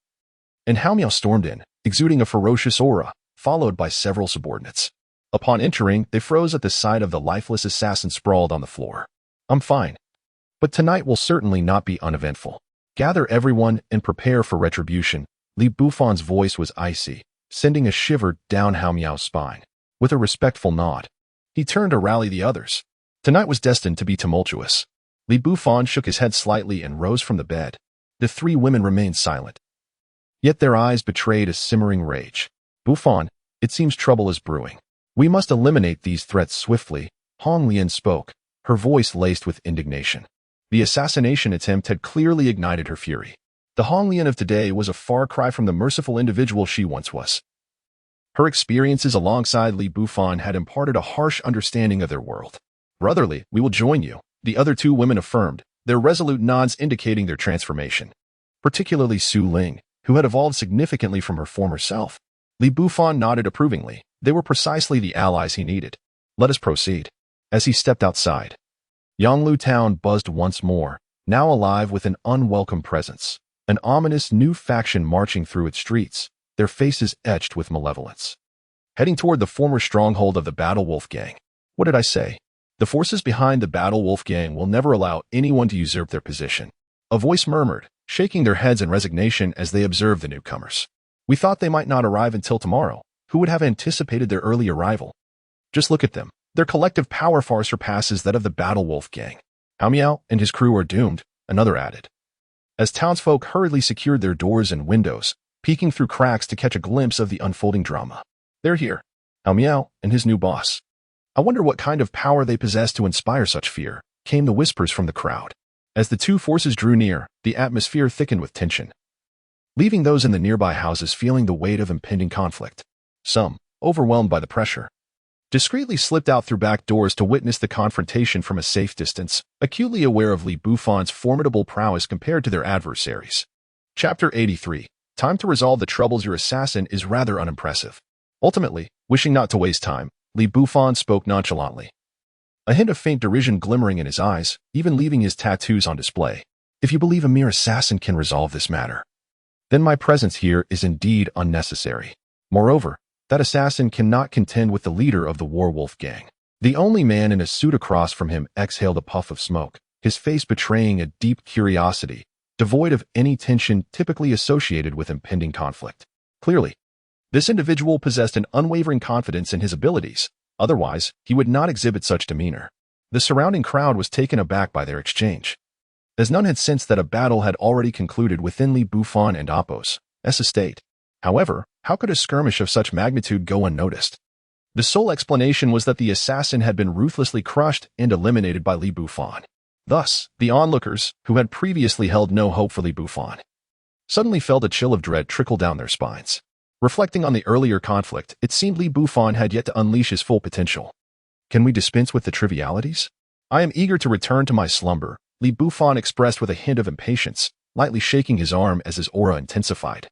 and Hao Miao stormed in, exuding a ferocious aura, followed by several subordinates. Upon entering, they froze at the sight of the lifeless assassin sprawled on the floor. I'm fine, but tonight will certainly not be uneventful. Gather everyone and prepare for retribution. Li Bufan's voice was icy, sending a shiver down Hao Miao's spine. With a respectful nod, he turned to rally the others. Tonight was destined to be tumultuous. Li Bufan shook his head slightly and rose from the bed. The three women remained silent, yet their eyes betrayed a simmering rage. Bufan, it seems trouble is brewing. We must eliminate these threats swiftly. Hong Lian spoke, her voice laced with indignation. The assassination attempt had clearly ignited her fury. The Hong Lian of today was a far cry from the merciful individual she once was. Her experiences alongside Li Bufan had imparted a harsh understanding of their world. Brotherly, we will join you, the other two women affirmed, their resolute nods indicating their transformation. Particularly Su Ling, who had evolved significantly from her former self. Li Bufan nodded approvingly. They were precisely the allies he needed. Let us proceed. As he stepped outside, Yanglu town buzzed once more, now alive with an unwelcome presence. An ominous new faction marching through its streets, their faces etched with malevolence. Heading toward the former stronghold of the Battle Wolf Gang. What did I say? The forces behind the Battle Wolf Gang will never allow anyone to usurp their position. A voice murmured, shaking their heads in resignation as they observed the newcomers. We thought they might not arrive until tomorrow. Who would have anticipated their early arrival? Just look at them. Their collective power far surpasses that of the Battle Wolf Gang. Hao Miao and his crew are doomed, another added. As townsfolk hurriedly secured their doors and windows, peeking through cracks to catch a glimpse of the unfolding drama. They're here. Hao Miao and his new boss. I wonder what kind of power they possess to inspire such fear, came the whispers from the crowd. As the two forces drew near, the atmosphere thickened with tension, leaving those in the nearby houses feeling the weight of impending conflict. Some, overwhelmed by the pressure, discreetly slipped out through back doors to witness the confrontation from a safe distance, acutely aware of Li Bufan's formidable prowess compared to their adversaries. Chapter 83. Time to resolve the troubles your assassin is rather unimpressive. Ultimately, wishing not to waste time, Li Bufan spoke nonchalantly, a hint of faint derision glimmering in his eyes, even leaving his tattoos on display. If you believe a mere assassin can resolve this matter, then my presence here is indeed unnecessary. Moreover, that assassin cannot contend with the leader of the Werewolf Gang. The only man in a suit across from him exhaled a puff of smoke, his face betraying a deep curiosity, devoid of any tension typically associated with impending conflict. Clearly, this individual possessed an unwavering confidence in his abilities, otherwise he would not exhibit such demeanor. The surrounding crowd was taken aback by their exchange, as none had sensed that a battle had already concluded within Li Bufan and Apos' estate. However, how could a skirmish of such magnitude go unnoticed? The sole explanation was that the assassin had been ruthlessly crushed and eliminated by Li Bufan. Thus, the onlookers, who had previously held no hope for Li Bufan, suddenly felt a chill of dread trickle down their spines. Reflecting on the earlier conflict, it seemed Li Bufan had yet to unleash his full potential. Can we dispense with the trivialities? I am eager to return to my slumber, Li Bufan expressed with a hint of impatience, lightly shaking his arm as his aura intensified.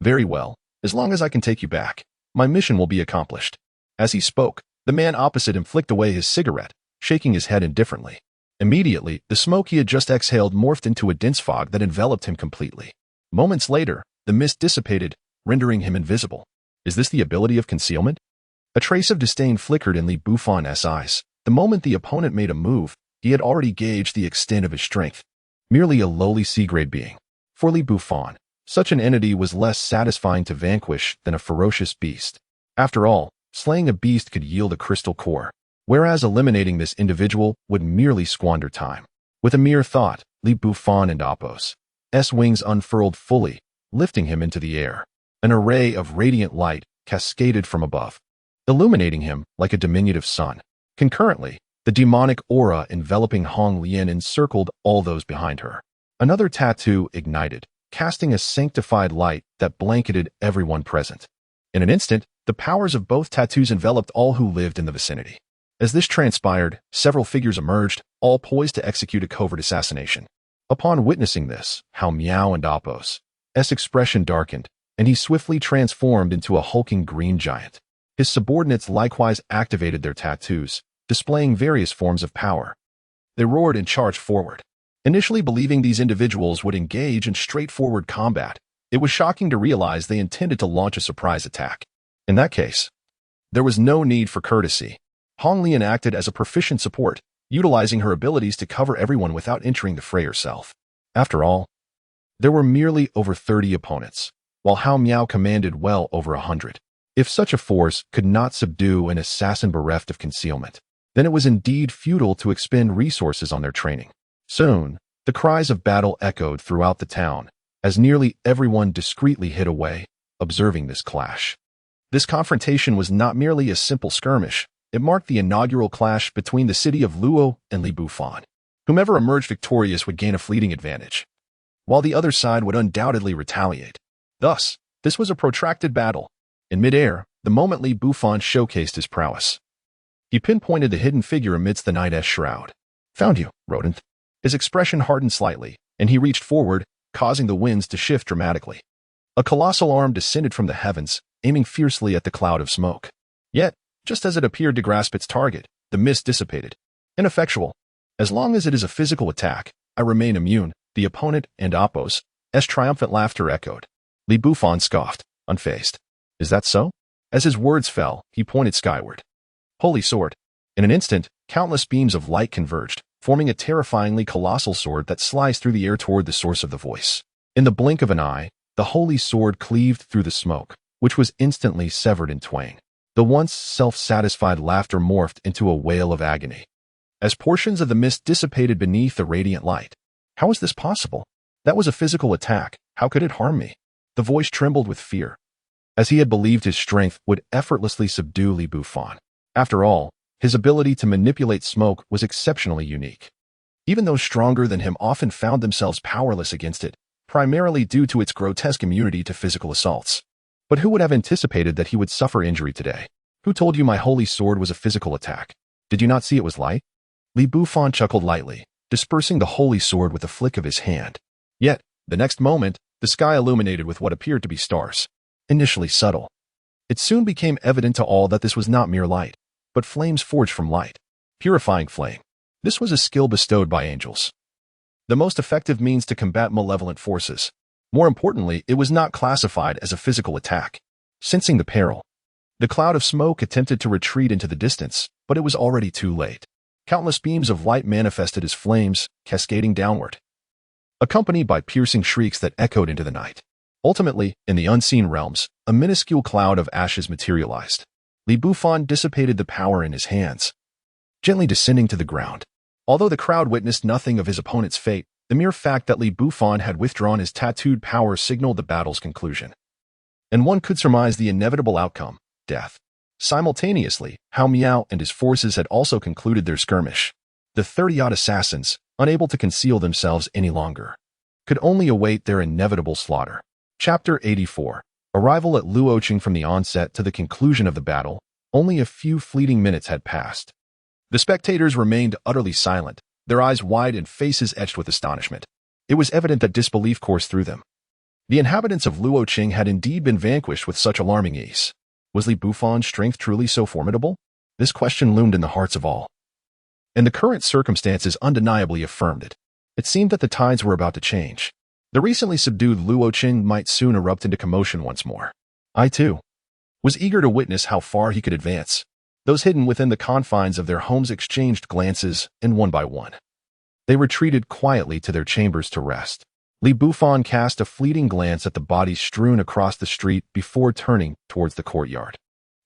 Very well, as long as I can take you back, my mission will be accomplished. As he spoke, the man opposite him flicked away his cigarette, shaking his head indifferently. Immediately, the smoke he had just exhaled morphed into a dense fog that enveloped him completely. Moments later, the mist dissipated, rendering him invisible. Is this the ability of concealment? A trace of disdain flickered in Li Bufan's eyes. The moment the opponent made a move, he had already gauged the extent of his strength. Merely a lowly C-grade being. For Li Bufan, such an entity was less satisfying to vanquish than a ferocious beast. After all, slaying a beast could yield a crystal core, whereas eliminating this individual would merely squander time. With a mere thought, Li Bufan and Apos' wings unfurled fully, lifting him into the air. An array of radiant light cascaded from above, illuminating him like a diminutive sun. Concurrently, the demonic aura enveloping Hong Lian encircled all those behind her. Another tattoo ignited, casting a sanctified light that blanketed everyone present. In an instant, the powers of both tattoos enveloped all who lived in the vicinity. As this transpired, several figures emerged, all poised to execute a covert assassination. Upon witnessing this, Hao Miao and Apos' expression darkened, and he swiftly transformed into a hulking green giant. His subordinates likewise activated their tattoos, displaying various forms of power. They roared and charged forward. Initially believing these individuals would engage in straightforward combat, it was shocking to realize they intended to launch a surprise attack. In that case, there was no need for courtesy. Hong Lian acted as a proficient support, utilizing her abilities to cover everyone without entering the fray herself. After all, there were merely over 30 opponents, while Hao Miao commanded well over 100. If such a force could not subdue an assassin bereft of concealment, then it was indeed futile to expend resources on their training. Soon, the cries of battle echoed throughout the town, as nearly everyone discreetly hid away, observing this clash. This confrontation was not merely a simple skirmish, it marked the inaugural clash between the city of Luo and Li Bufan. Whomever emerged victorious would gain a fleeting advantage, while the other side would undoubtedly retaliate. Thus, this was a protracted battle. In midair, the moment Li Bufan showcased his prowess, he pinpointed the hidden figure amidst the night's shroud. "Found you, rodent." His expression hardened slightly, and he reached forward, causing the winds to shift dramatically. A colossal arm descended from the heavens, aiming fiercely at the cloud of smoke. Yet, just as it appeared to grasp its target, the mist dissipated. Ineffectual. As long as it is a physical attack, I remain immune, the opponent and Apos' triumphant laughter echoed. Li Bufan scoffed, unfazed. Is that so? As his words fell, he pointed skyward. Holy sword. In an instant, countless beams of light converged, forming a terrifyingly colossal sword that sliced through the air toward the source of the voice. In the blink of an eye, the holy sword cleaved through the smoke, which was instantly severed in twain. The once self-satisfied laughter morphed into a wail of agony, as portions of the mist dissipated beneath the radiant light. How is this possible? That was a physical attack. How could it harm me? The voice trembled with fear, as he had believed his strength would effortlessly subdue Li Bufan. After all, his ability to manipulate smoke was exceptionally unique. Even those stronger than him often found themselves powerless against it, primarily due to its grotesque immunity to physical assaults. But who would have anticipated that he would suffer injury today? Who told you my holy sword was a physical attack? Did you not see it was light? Li Bufan chuckled lightly, dispersing the holy sword with a flick of his hand. Yet, the next moment, the sky illuminated with what appeared to be stars. Initially subtle, it soon became evident to all that this was not mere light, but flames forged from light. Purifying flame. This was a skill bestowed by angels, the most effective means to combat malevolent forces. More importantly, it was not classified as a physical attack. Sensing the peril, the cloud of smoke attempted to retreat into the distance, but it was already too late. Countless beams of light manifested as flames, cascading downward, accompanied by piercing shrieks that echoed into the night. Ultimately, in the unseen realms, a minuscule cloud of ashes materialized. Li Bufan dissipated the power in his hands, gently descending to the ground. Although the crowd witnessed nothing of his opponent's fate, the mere fact that Li Bufan had withdrawn his tattooed power signaled the battle's conclusion. And one could surmise the inevitable outcome, death. Simultaneously, Hao Miao and his forces had also concluded their skirmish. The 30-odd assassins, unable to conceal themselves any longer, could only await their inevitable slaughter. Chapter 84. Arrival at Luoqing. From the onset to the conclusion of the battle, only a few fleeting minutes had passed. The spectators remained utterly silent, their eyes wide and faces etched with astonishment. It was evident that disbelief coursed through them. The inhabitants of Luoqing had indeed been vanquished with such alarming ease. Was Li Bufan's strength truly so formidable? This question loomed in the hearts of all. and the current circumstances undeniably affirmed it. It seemed that the tides were about to change. The recently subdued Luoqing might soon erupt into commotion once more. I, too, was eager to witness how far he could advance. Those hidden within the confines of their homes exchanged glances, and one by one, they retreated quietly to their chambers to rest. Li Bufan cast a fleeting glance at the bodies strewn across the street before turning towards the courtyard.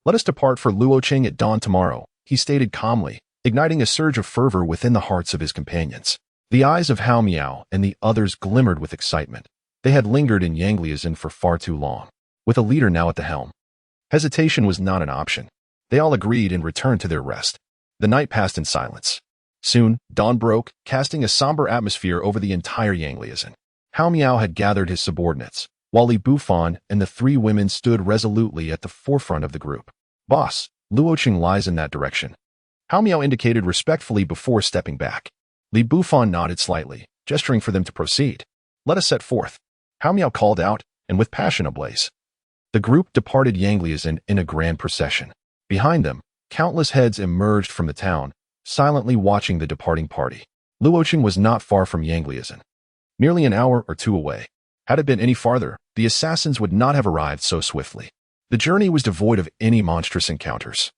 "Let us depart for Luoqing at dawn tomorrow," he stated calmly, igniting a surge of fervor within the hearts of his companions. The eyes of Hao Miao and the others glimmered with excitement. They had lingered in Yangliazhen for far too long. With a leader now at the helm, hesitation was not an option. They all agreed and returned to their rest. The night passed in silence. Soon, dawn broke, casting a somber atmosphere over the entire Yangliazhen. Hao Miao had gathered his subordinates, while Li Bufan and the three women stood resolutely at the forefront of the group. "Boss, Luoqing lies in that direction," Hao Miao indicated respectfully before stepping back. Li Bufan nodded slightly, gesturing for them to proceed. "Let us set forth," Hao Miao called out, and with passion ablaze, the group departed Yangliazhen in a grand procession. Behind them, countless heads emerged from the town, silently watching the departing party. Luoqing was not far from Yangliazhen, merely an hour or two away. Had it been any farther, the assassins would not have arrived so swiftly. The journey was devoid of any monstrous encounters,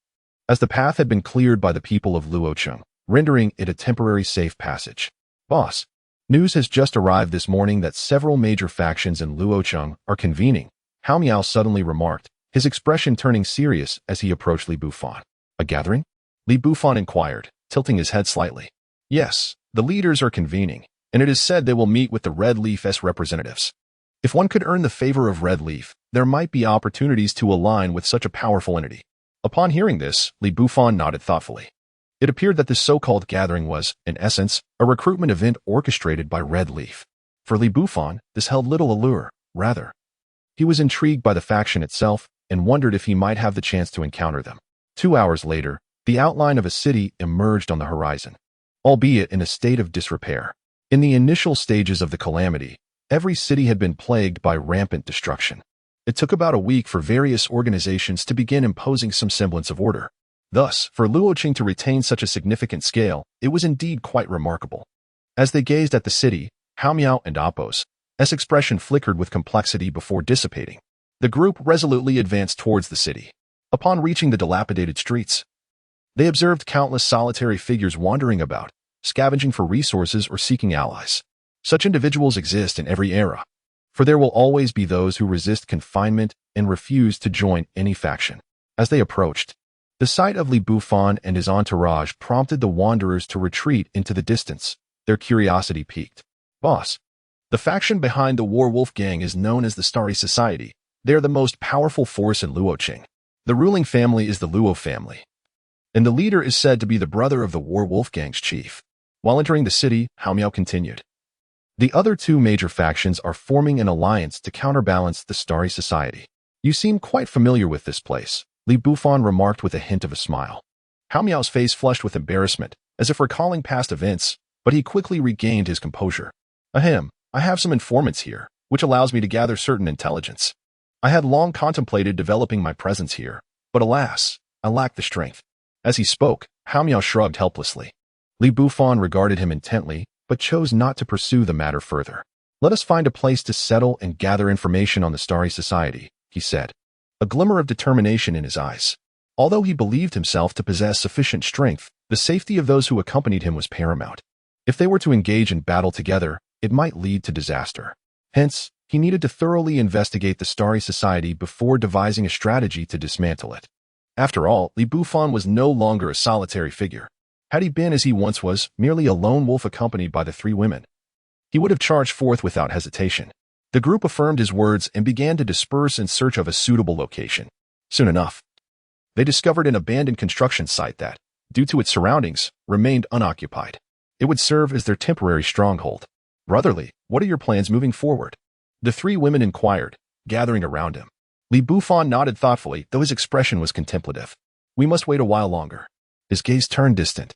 as the path had been cleared by the people of Luoqing, rendering it a temporary safe passage. "Boss, news has just arrived this morning that several major factions in Luoqing are convening," Hao Miao suddenly remarked, his expression turning serious as he approached Li Bufan. "A gathering?" Li Bufan inquired, tilting his head slightly. "Yes, the leaders are convening, and it is said they will meet with the Red Leaf's representatives. If one could earn the favor of Red Leaf, there might be opportunities to align with such a powerful entity." Upon hearing this, Li Bufan nodded thoughtfully. It appeared that this so-called gathering was, in essence, a recruitment event orchestrated by Red Leaf. For Li Bufan, this held little allure. Rather, he was intrigued by the faction itself and wondered if he might have the chance to encounter them. 2 hours later, the outline of a city emerged on the horizon, albeit in a state of disrepair. In the initial stages of the calamity, every city had been plagued by rampant destruction. It took about a week for various organizations to begin imposing some semblance of order. Thus, for Luoqing to retain such a significant scale, it was indeed quite remarkable. As they gazed at the city, Hao Miao and Apos' expression flickered with complexity before dissipating. The group resolutely advanced towards the city. Upon reaching the dilapidated streets, they observed countless solitary figures wandering about, scavenging for resources or seeking allies. Such individuals exist in every era, for there will always be those who resist confinement and refuse to join any faction. As they approached, the sight of Li Bufan and his entourage prompted the wanderers to retreat into the distance, their curiosity piqued. "Boss, the faction behind the Werewolf Gang is known as the Starry Society. They are the most powerful force in Luoqing. The ruling family is the Luo family, and the leader is said to be the brother of the Werewolf Gang's chief." While entering the city, Hao Miao continued, "The other two major factions are forming an alliance to counterbalance the Starry Society. You seem quite familiar with this place," Li Bufan remarked with a hint of a smile. Hao Miao's face flushed with embarrassment, as if recalling past events, but he quickly regained his composure. "Ahem, I have some informants here, which allows me to gather certain intelligence. I had long contemplated developing my presence here, but alas, I lack the strength." As he spoke, Hao Miao shrugged helplessly. Li Bufan regarded him intently, but chose not to pursue the matter further. "Let us find a place to settle and gather information on the Starry Society," he said, a glimmer of determination in his eyes. Although he believed himself to possess sufficient strength, the safety of those who accompanied him was paramount. If they were to engage in battle together, it might lead to disaster. Hence, he needed to thoroughly investigate the Starry Society before devising a strategy to dismantle it. After all, Li Bufan was no longer a solitary figure. Had he been as he once was, merely a lone wolf accompanied by the three women, he would have charged forth without hesitation. The group affirmed his words and began to disperse in search of a suitable location. Soon enough, they discovered an abandoned construction site that, due to its surroundings, remained unoccupied. It would serve as their temporary stronghold. "Brotherly, what are your plans moving forward?" the three women inquired, gathering around him. Li Bufan nodded thoughtfully, though his expression was contemplative. "We must wait a while longer." His gaze turned distant,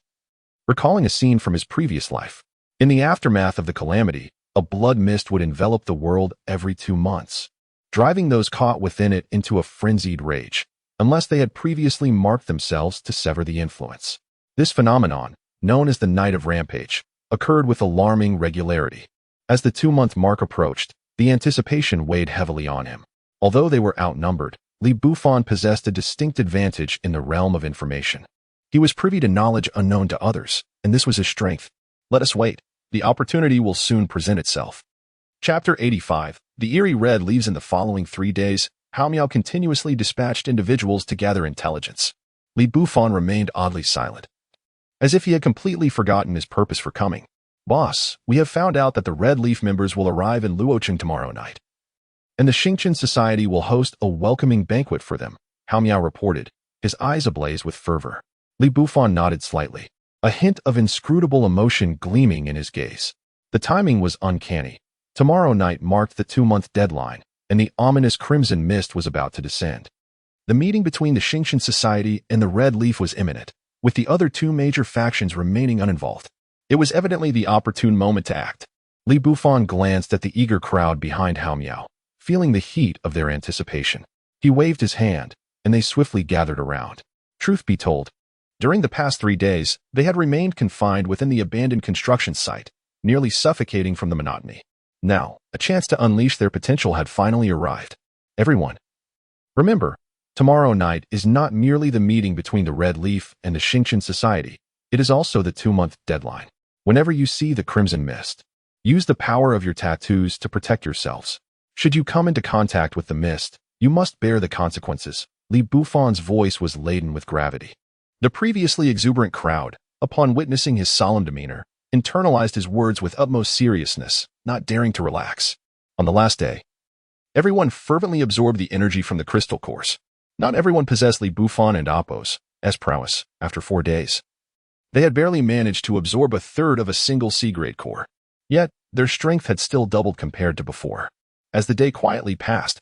recalling a scene from his previous life. In the aftermath of the calamity, a blood mist would envelop the world every 2 months, driving those caught within it into a frenzied rage, unless they had previously marked themselves to sever the influence. This phenomenon, known as the Night of Rampage, occurred with alarming regularity. As the 2-month mark approached, the anticipation weighed heavily on him. Although they were outnumbered, Bufan possessed a distinct advantage in the realm of information. He was privy to knowledge unknown to others, and this was his strength. Let us wait. The opportunity will soon present itself. Chapter 85. The Eerie Red leaves. In the following 3 days, Hao Miao continuously dispatched individuals to gather intelligence. Bufan remained oddly silent, as if he had completely forgotten his purpose for coming. Boss, we have found out that the Red Leaf members will arrive in Luocheng tomorrow night, and the Xingqian Society will host a welcoming banquet for them, Hao Miao reported, his eyes ablaze with fervor. Bufan nodded slightly, a hint of inscrutable emotion gleaming in his gaze. The timing was uncanny. Tomorrow night marked the 2-month deadline, and the ominous crimson mist was about to descend. The meeting between the Xingqian Society and the Red Leaf was imminent, with the other 2 major factions remaining uninvolved. It was evidently the opportune moment to act. Bufan glanced at the eager crowd behind Hao Miao, feeling the heat of their anticipation. He waved his hand, and they swiftly gathered around. Truth be told, during the past 3 days, they had remained confined within the abandoned construction site, nearly suffocating from the monotony. Now, a chance to unleash their potential had finally arrived. Everyone, remember, tomorrow night is not merely the meeting between the Red Leaf and the Xingqian Society, it is also the 2-month deadline. Whenever you see the crimson mist, use the power of your tattoos to protect yourselves. Should you come into contact with the mist, you must bear the consequences. Bufan's voice was laden with gravity. The previously exuberant crowd, upon witnessing his solemn demeanor, internalized his words with utmost seriousness, not daring to relax. On the last day, everyone fervently absorbed the energy from the crystal course. Not everyone possessed Bufan and Appo's prowess after 4 days. They had barely managed to absorb a third of a single C-grade core. Yet, their strength had still doubled compared to before. As the day quietly passed,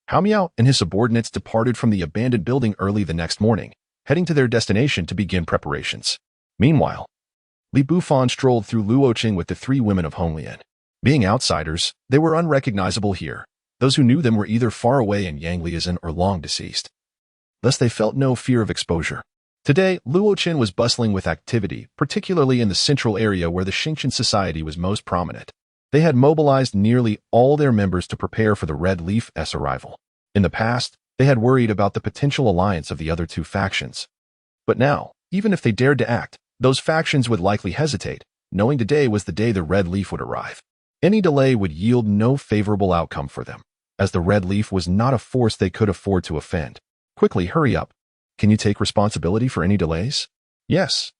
Hao Miao and his subordinates departed from the abandoned building early the next morning, heading to their destination to begin preparations. Meanwhile, Bufan strolled through Luocheng with the 3 women of Honglian. Being outsiders, they were unrecognizable here. Those who knew them were either far away in Yangliazen or long deceased. Thus they felt no fear of exposure. Today, Luocheng was bustling with activity, particularly in the central area where the Xingqian Society was most prominent. They had mobilized nearly all their members to prepare for the Red Leaf's arrival. In the past, they had worried about the potential alliance of the other 2 factions. But now, even if they dared to act, those factions would likely hesitate, knowing today was the day the Red Leaf would arrive. Any delay would yield no favorable outcome for them, as the Red Leaf was not a force they could afford to offend. Quickly, hurry up. Can you take responsibility for any delays? Yes,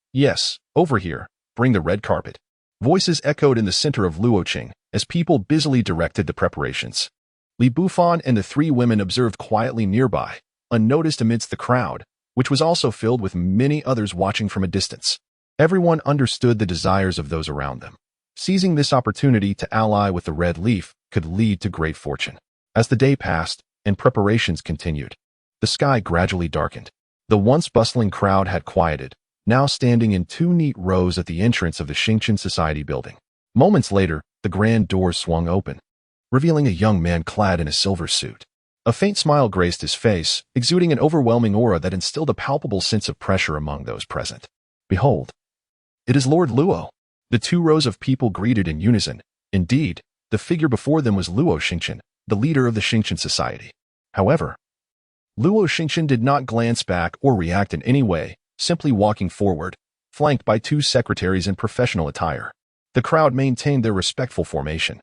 over here. Bring the red carpet. Voices echoed in the center of Luocheng as people busily directed the preparations. Bufan and the 3 women observed quietly nearby, unnoticed amidst the crowd, which was also filled with many others watching from a distance. Everyone understood the desires of those around them. Seizing this opportunity to ally with the Red Leaf could lead to great fortune. As the day passed and preparations continued, the sky gradually darkened. The once bustling crowd had quieted, now standing in 2 neat rows at the entrance of the Xingqian Society building. Moments later, the grand doors swung open, revealing a young man clad in a silver suit. A faint smile graced his face, exuding an overwhelming aura that instilled a palpable sense of pressure among those present. Behold, it is Lord Luo. The 2 rows of people greeted in unison. Indeed, the figure before them was Luo Xingqian, the leader of the Xingqian Society. However, Luo Xingqian did not glance back or react in any way, simply walking forward, flanked by 2 secretaries in professional attire. The crowd maintained their respectful formation,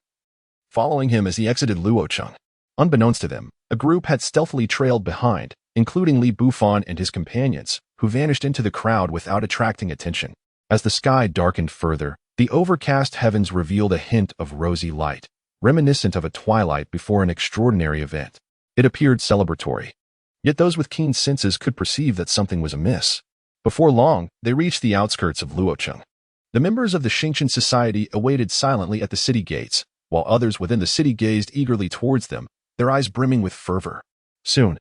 following him as he exited Luocheng. Unbeknownst to them, a group had stealthily trailed behind, including Bufan and his companions, who vanished into the crowd without attracting attention. As the sky darkened further, the overcast heavens revealed a hint of rosy light, reminiscent of a twilight before an extraordinary event. It appeared celebratory. Yet those with keen senses could perceive that something was amiss. Before long, they reached the outskirts of Luocheng. The members of the Xingqian Society awaited silently at the city gates, while others within the city gazed eagerly towards them, their eyes brimming with fervor. Soon,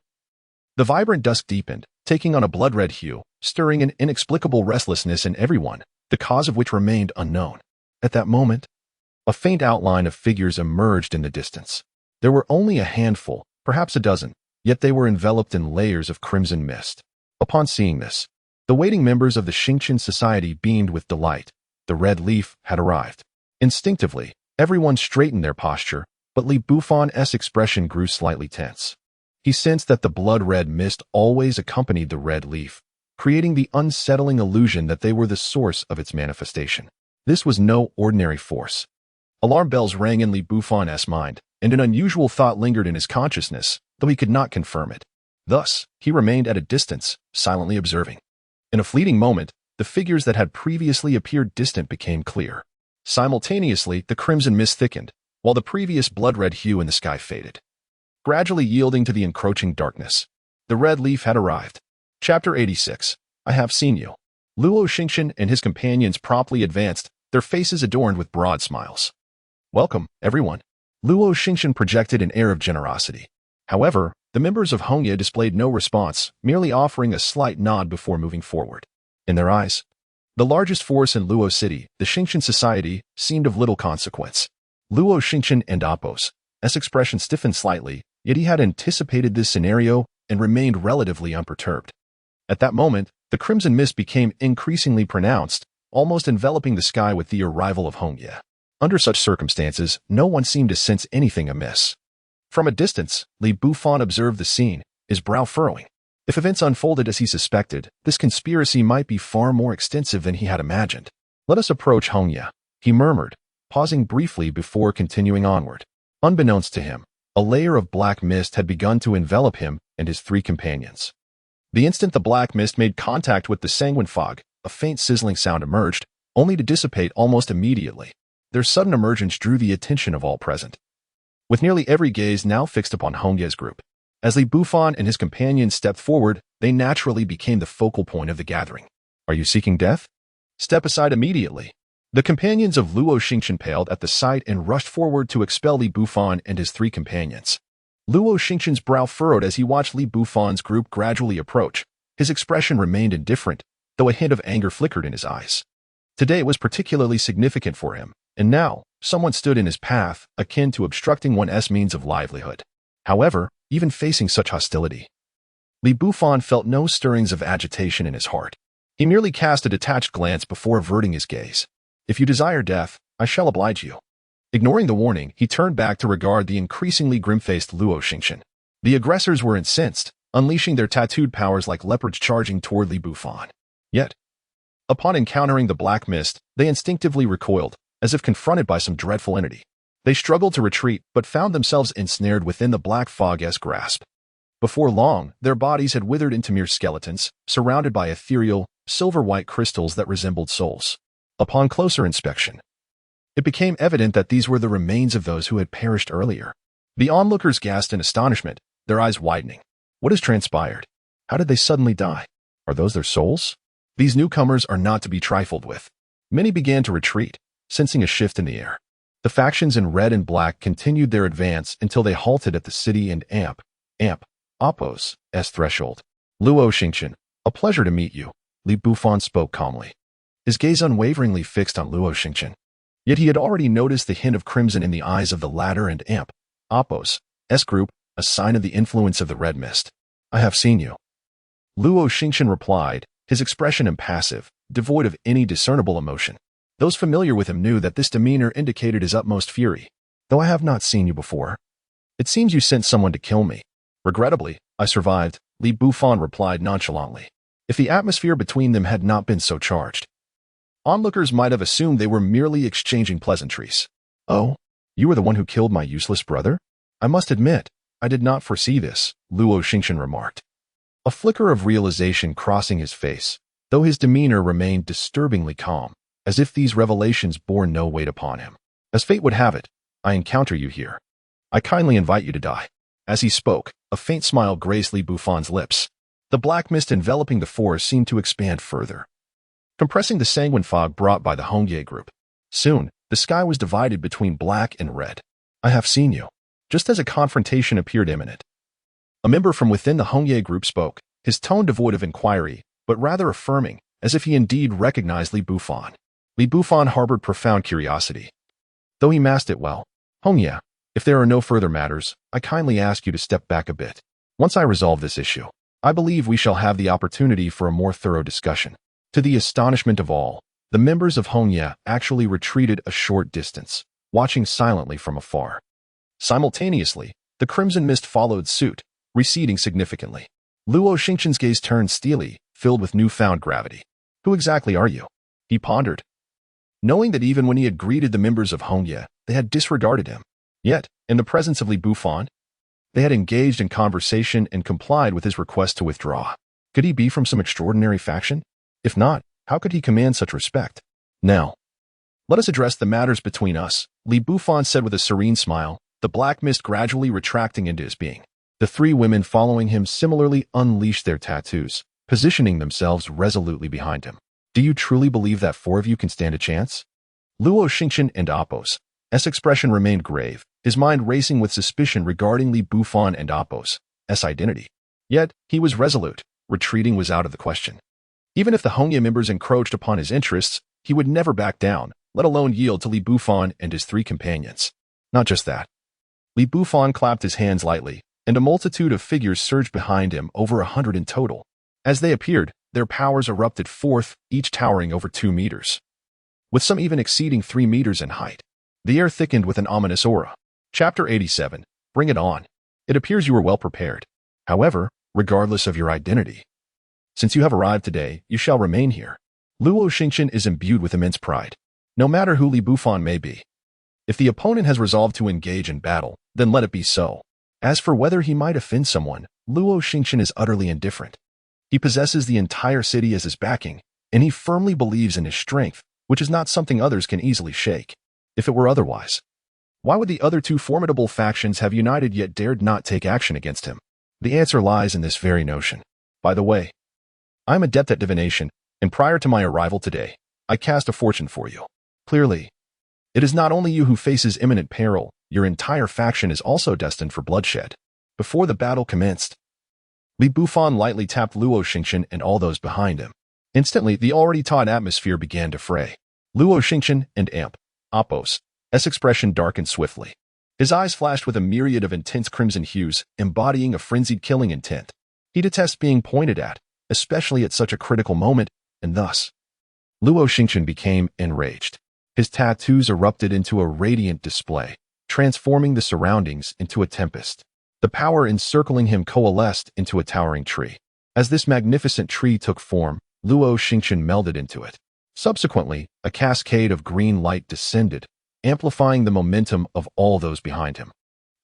the vibrant dusk deepened, taking on a blood-red hue, stirring an inexplicable restlessness in everyone, the cause of which remained unknown. At that moment, a faint outline of figures emerged in the distance. There were only a handful, perhaps a dozen, yet they were enveloped in layers of crimson mist. Upon seeing this, The waiting members of the Xingqian society beamed with delight. The red leaf had arrived. Instinctively, everyone straightened their posture, but Li Bufan's expression grew slightly tense. He sensed that the blood-red mist always accompanied the red leaf, creating the unsettling illusion that they were the source of its manifestation. This was no ordinary force. Alarm bells rang in Li Bufan's mind, and an unusual thought lingered in his consciousness, though he could not confirm it. Thus, he remained at a distance, silently observing. In a fleeting moment, the figures that had previously appeared distant became clear. Simultaneously, the crimson mist thickened, while the previous blood-red hue in the sky faded. Gradually yielding to the encroaching darkness, the red leaf had arrived. Chapter 86. I have seen you. Luo Xingqian and his companions promptly advanced, their faces adorned with broad smiles. Welcome, everyone. Luo Xingqian projected an air of generosity. However, the members of Hongye displayed no response, merely offering a slight nod before moving forward. In their eyes, the largest force in Luo City, the Xingqian society, seemed of little consequence. Luo Xingqian and Apos' expression stiffened slightly, yet he had anticipated this scenario and remained relatively unperturbed. At that moment, the crimson mist became increasingly pronounced, almost enveloping the sky with the arrival of Hongye. Under such circumstances, no one seemed to sense anything amiss. From a distance, Li Bufan observed the scene, his brow furrowing. If events unfolded as he suspected, this conspiracy might be far more extensive than he had imagined. Let us approach Hongye, he murmured, pausing briefly before continuing onward. Unbeknownst to him, a layer of black mist had begun to envelop him and his three companions. The instant the black mist made contact with the sanguine fog, a faint sizzling sound emerged, only to dissipate almost immediately. Their sudden emergence drew the attention of all present, with nearly every gaze now fixed upon Hongye's group. As Li Bufan and his companions stepped forward, they naturally became the focal point of the gathering. Are you seeking death? Step aside immediately. The companions of Luo Xingqian paled at the sight and rushed forward to expel Li Bufan and his three companions. Luo Xingqian's brow furrowed as he watched Li Bufan's group gradually approach. His expression remained indifferent, though a hint of anger flickered in his eyes. Today was particularly significant for him, and now, someone stood in his path, akin to obstructing one's means of livelihood. However, even facing such hostility, Li Bufan felt no stirrings of agitation in his heart. He merely cast a detached glance before averting his gaze. If you desire death, I shall oblige you. Ignoring the warning, he turned back to regard the increasingly grim-faced Luo Xingqian. The aggressors were incensed, unleashing their tattooed powers like leopards charging toward Li Bufan. Yet, upon encountering the black mist, they instinctively recoiled, as if confronted by some dreadful entity. They struggled to retreat, but found themselves ensnared within the black fog's grasp. Before long, their bodies had withered into mere skeletons, surrounded by ethereal, silver-white crystals that resembled souls. Upon closer inspection, it became evident that these were the remains of those who had perished earlier. The onlookers gasped in astonishment, their eyes widening. What has transpired? How did they suddenly die? Are those their souls? These newcomers are not to be trifled with. Many began to retreat, sensing a shift in the air. The factions in red and black continued their advance until they halted at the city and Apos' threshold. Luo Xingqian, a pleasure to meet you, Li Bufan spoke calmly, his gaze unwaveringly fixed on Luo Xingqian. Yet he had already noticed the hint of crimson in the eyes of the latter and Apos' group, a sign of the influence of the red mist. I have seen you. Luo Xingqian replied, his expression impassive, devoid of any discernible emotion. Those familiar with him knew that this demeanor indicated his utmost fury. Though I have not seen you before. It seems you sent someone to kill me. Regrettably, I survived, Li Bufan replied nonchalantly. If the atmosphere between them had not been so charged, onlookers might have assumed they were merely exchanging pleasantries. Oh, you were the one who killed my useless brother? I must admit, I did not foresee this, Luo Xingqian remarked. A flicker of realization crossing his face, though his demeanor remained disturbingly calm, as if these revelations bore no weight upon him. As fate would have it, I encounter you here. I kindly invite you to die. As he spoke, a faint smile graced Li Bufan's lips. The black mist enveloping the forest seemed to expand further, compressing the sanguine fog brought by the Hongye group. Soon, the sky was divided between black and red. I have seen you. Just as a confrontation appeared imminent, a member from within the Hongye group spoke, his tone devoid of inquiry, but rather affirming, as if he indeed recognized Li Bufan. Li Bufan harbored profound curiosity, though he masked it well. Hongye, if there are no further matters, I kindly ask you to step back a bit. Once I resolve this issue, I believe we shall have the opportunity for a more thorough discussion. To the astonishment of all, the members of Hongye actually retreated a short distance, watching silently from afar. Simultaneously, the crimson mist followed suit, receding significantly. Luo Xingqian's gaze turned steely, filled with newfound gravity. Who exactly are you? He pondered, knowing that even when he had greeted the members of Hongye, they had disregarded him. Yet, in the presence of Li Bufan, they had engaged in conversation and complied with his request to withdraw. Could he be from some extraordinary faction? If not, how could he command such respect? Now, let us address the matters between us, Li Bufan said with a serene smile, the black mist gradually retracting into his being. The three women following him similarly unleashed their tattoos, positioning themselves resolutely behind him. Do you truly believe that four of you can stand a chance? Luo Xingqian and Apos' expression remained grave, his mind racing with suspicion regarding Li Bufan and Apos' identity. Yet, he was resolute. Retreating was out of the question. Even if the Hongye members encroached upon his interests, he would never back down, let alone yield to Li Bufan and his three companions. Not just that. Li Bufan clapped his hands lightly, and a multitude of figures surged behind him, over 100 in total. As they appeared, their powers erupted forth, each towering over 2 meters, with some even exceeding 3 meters in height. The air thickened with an ominous aura. Chapter 87. Bring it on. It appears you were well prepared. However, regardless of your identity, since you have arrived today, you shall remain here. Luo Xingqian is imbued with immense pride. No matter who Li Bufan may be, if the opponent has resolved to engage in battle, then let it be so. As for whether he might offend someone, Luo Xingqian is utterly indifferent. He possesses the entire city as his backing, and he firmly believes in his strength, which is not something others can easily shake. If it were otherwise, why would the other two formidable factions have united yet dared not take action against him? The answer lies in this very notion. By the way, I am adept at divination, and prior to my arrival today, I cast a fortune for you. Clearly, it is not only you who faces imminent peril, your entire faction is also destined for bloodshed. Before the battle commenced, Li Bufan lightly tapped Luo Xingqian and all those behind him. Instantly, the already taut atmosphere began to fray. Luo Xingqian and Apos' expression darkened swiftly. His eyes flashed with a myriad of intense crimson hues, embodying a frenzied killing intent. He detests being pointed at, especially at such a critical moment, and thus, Luo Xingqian became enraged. His tattoos erupted into a radiant display, transforming the surroundings into a tempest. The power encircling him coalesced into a towering tree. As this magnificent tree took form, Luo Xingqian melded into it. Subsequently, a cascade of green light descended, amplifying the momentum of all those behind him.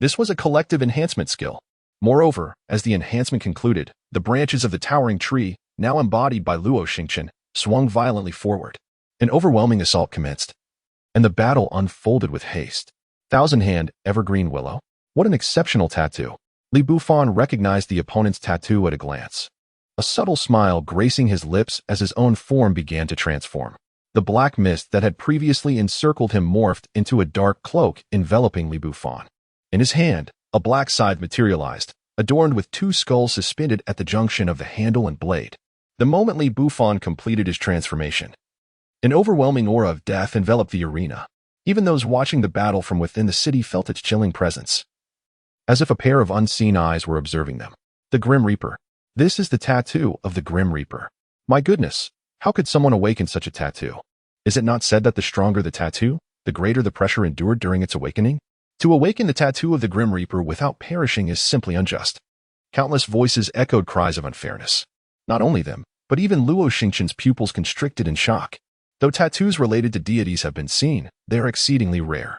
This was a collective enhancement skill. Moreover, as the enhancement concluded, the branches of the towering tree, now embodied by Luo Xingqian, swung violently forward. An overwhelming assault commenced, and the battle unfolded with haste. Thousand-hand, evergreen willow. What an exceptional tattoo. Li Bufan recognized the opponent's tattoo at a glance. A subtle smile gracing his lips as his own form began to transform. The black mist that had previously encircled him morphed into a dark cloak enveloping Li Bufan. In his hand, a black scythe materialized, adorned with 2 skulls suspended at the junction of the handle and blade. The moment Li Bufan completed his transformation, an overwhelming aura of death enveloped the arena. Even those watching the battle from within the city felt its chilling presence, as if a pair of unseen eyes were observing them. The Grim Reaper. This is the tattoo of the Grim Reaper. My goodness, how could someone awaken such a tattoo? Is it not said that the stronger the tattoo, the greater the pressure endured during its awakening? To awaken the tattoo of the Grim Reaper without perishing is simply unjust. Countless voices echoed cries of unfairness. Not only them, but even Luo Xingqian's pupils constricted in shock. Though tattoos related to deities have been seen, they are exceedingly rare.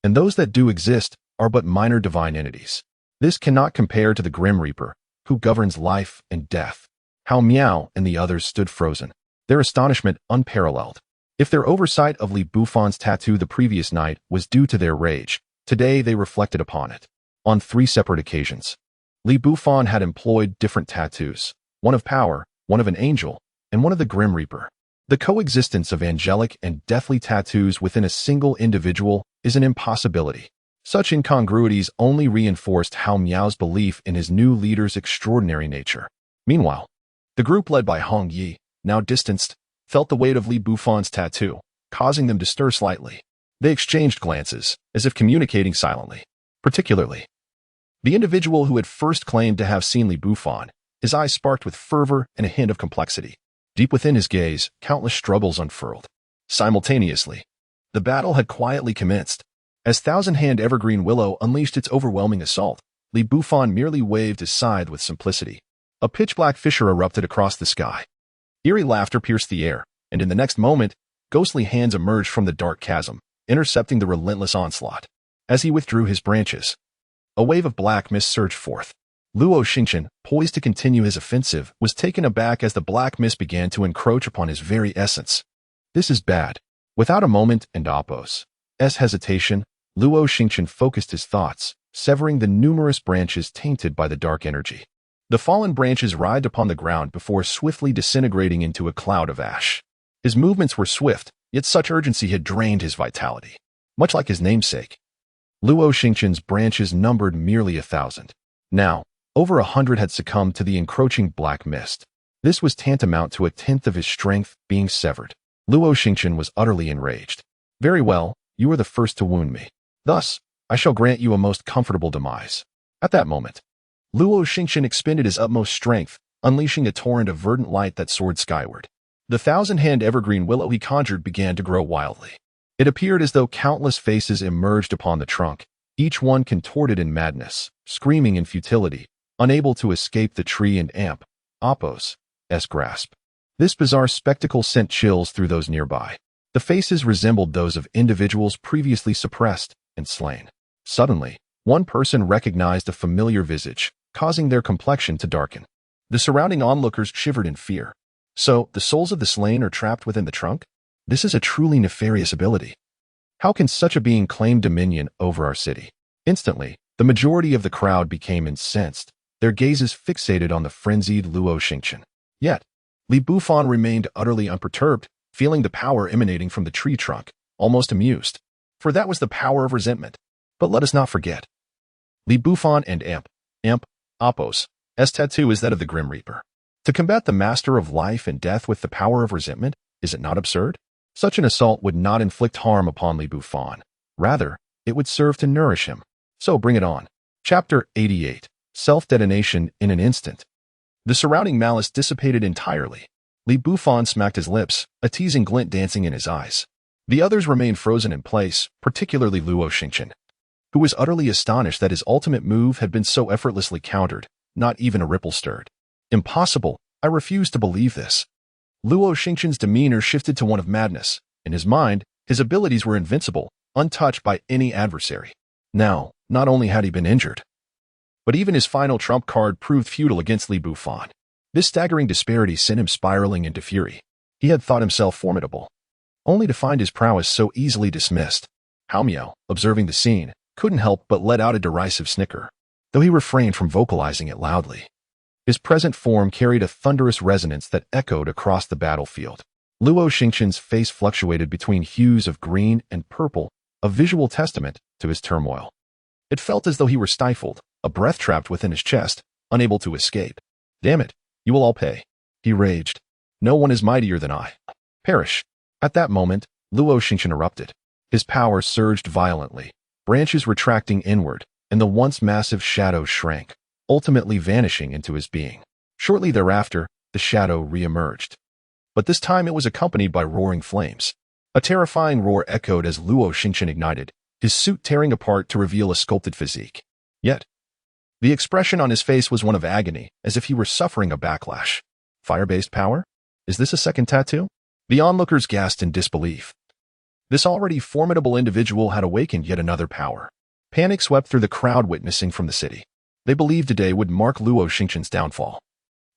And those that do exist are but minor divine entities. This cannot compare to the Grim Reaper, who governs life and death. How Miao and the others stood frozen, their astonishment unparalleled. If their oversight of Li Bufan's tattoo the previous night was due to their rage, today they reflected upon it. On 3 separate occasions, Li Bufan had employed different tattoos, one of power, one of an angel, and one of the Grim Reaper. The coexistence of angelic and deathly tattoos within a single individual is an impossibility. Such incongruities only reinforced Hao Miao's belief in his new leader's extraordinary nature. Meanwhile, the group led by Hong Yi, now distanced, felt the weight of Li Bufan's tattoo, causing them to stir slightly. They exchanged glances, as if communicating silently. Particularly, the individual who had first claimed to have seen Li Bufan, His eyes sparked with fervor and a hint of complexity. Deep within his gaze, countless struggles unfurled. Simultaneously, the battle had quietly commenced. As Thousand-Hand Evergreen Willow unleashed its overwhelming assault, Bufan merely waved his scythe with simplicity. A pitch-black fissure erupted across the sky. Eerie laughter pierced the air, and in the next moment, ghostly hands emerged from the dark chasm, intercepting the relentless onslaught. As he withdrew his branches, a wave of black mist surged forth. Luo Xingqian, poised to continue his offensive, was taken aback as the black mist began to encroach upon his very essence. This is bad. Without a moment and Apos' hesitation, Luo Xingqian focused his thoughts, severing the numerous branches tainted by the dark energy. The fallen branches writhed upon the ground before swiftly disintegrating into a cloud of ash. His movements were swift, yet such urgency had drained his vitality. Much like his namesake, Luo Xingqian's branches numbered merely 1,000. Now, over 100 had succumbed to the encroaching black mist. This was tantamount to 1/10 of his strength being severed. Luo Xingqian was utterly enraged. Very well, you are the first to wound me. Thus, I shall grant you a most comfortable demise. At that moment, Luo Xingqian expended his utmost strength, unleashing a torrent of verdant light that soared skyward. The Thousand-Hand Evergreen Willow he conjured began to grow wildly. It appeared as though countless faces emerged upon the trunk, each one contorted in madness, screaming in futility, unable to escape the tree and Apos' grasp. This bizarre spectacle sent chills through those nearby. The faces resembled those of individuals previously suppressed and slain. Suddenly, one person recognized a familiar visage, causing their complexion to darken. The surrounding onlookers shivered in fear. So, the souls of the slain are trapped within the trunk? This is a truly nefarious ability. How can such a being claim dominion over our city? Instantly, the majority of the crowd became incensed, their gazes fixated on the frenzied Luo Xingqian. Yet, Bufan remained utterly unperturbed, feeling the power emanating from the tree trunk, almost amused. For that was the power of resentment. But let us not forget. Bufan and Apos' tattoo is that of the Grim Reaper. To combat the master of life and death with the power of resentment, is it not absurd? Such an assault would not inflict harm upon Bufan. Rather, it would serve to nourish him. So bring it on. Chapter 88. Self-detonation in an instant. The surrounding malice dissipated entirely. Bufan smacked his lips, a teasing glint dancing in his eyes. The others remained frozen in place, particularly Luo Xingqian, who was utterly astonished that his ultimate move had been so effortlessly countered, not even a ripple stirred. Impossible, I refuse to believe this. Luo Xingqian's demeanor shifted to one of madness. In his mind, his abilities were invincible, untouched by any adversary. Now, not only had he been injured, but even his final trump card proved futile against Bufan. This staggering disparity sent him spiraling into fury. He had thought himself formidable, only to find his prowess so easily dismissed. Haomiao, observing the scene, couldn't help but let out a derisive snicker, though he refrained from vocalizing it loudly. His present form carried a thunderous resonance that echoed across the battlefield. Luo Xingqian's face fluctuated between hues of green and purple, a visual testament to his turmoil. It felt as though he were stifled, a breath trapped within his chest, unable to escape. Damn it, you will all pay, he raged. No one is mightier than I. Perish. At that moment, Luo Xingqian erupted. His power surged violently, branches retracting inward, and the once massive shadow shrank, ultimately vanishing into his being. Shortly thereafter, the shadow re-emerged. But this time it was accompanied by roaring flames. A terrifying roar echoed as Luo Xingqian ignited, his suit tearing apart to reveal a sculpted physique. Yet, the expression on his face was one of agony, as if he were suffering a backlash. Fire-based power? Is this a second tattoo? The onlookers gasped in disbelief. This already formidable individual had awakened yet another power. Panic swept through the crowd witnessing from the city. They believed today would mark Luo Xingqian's downfall.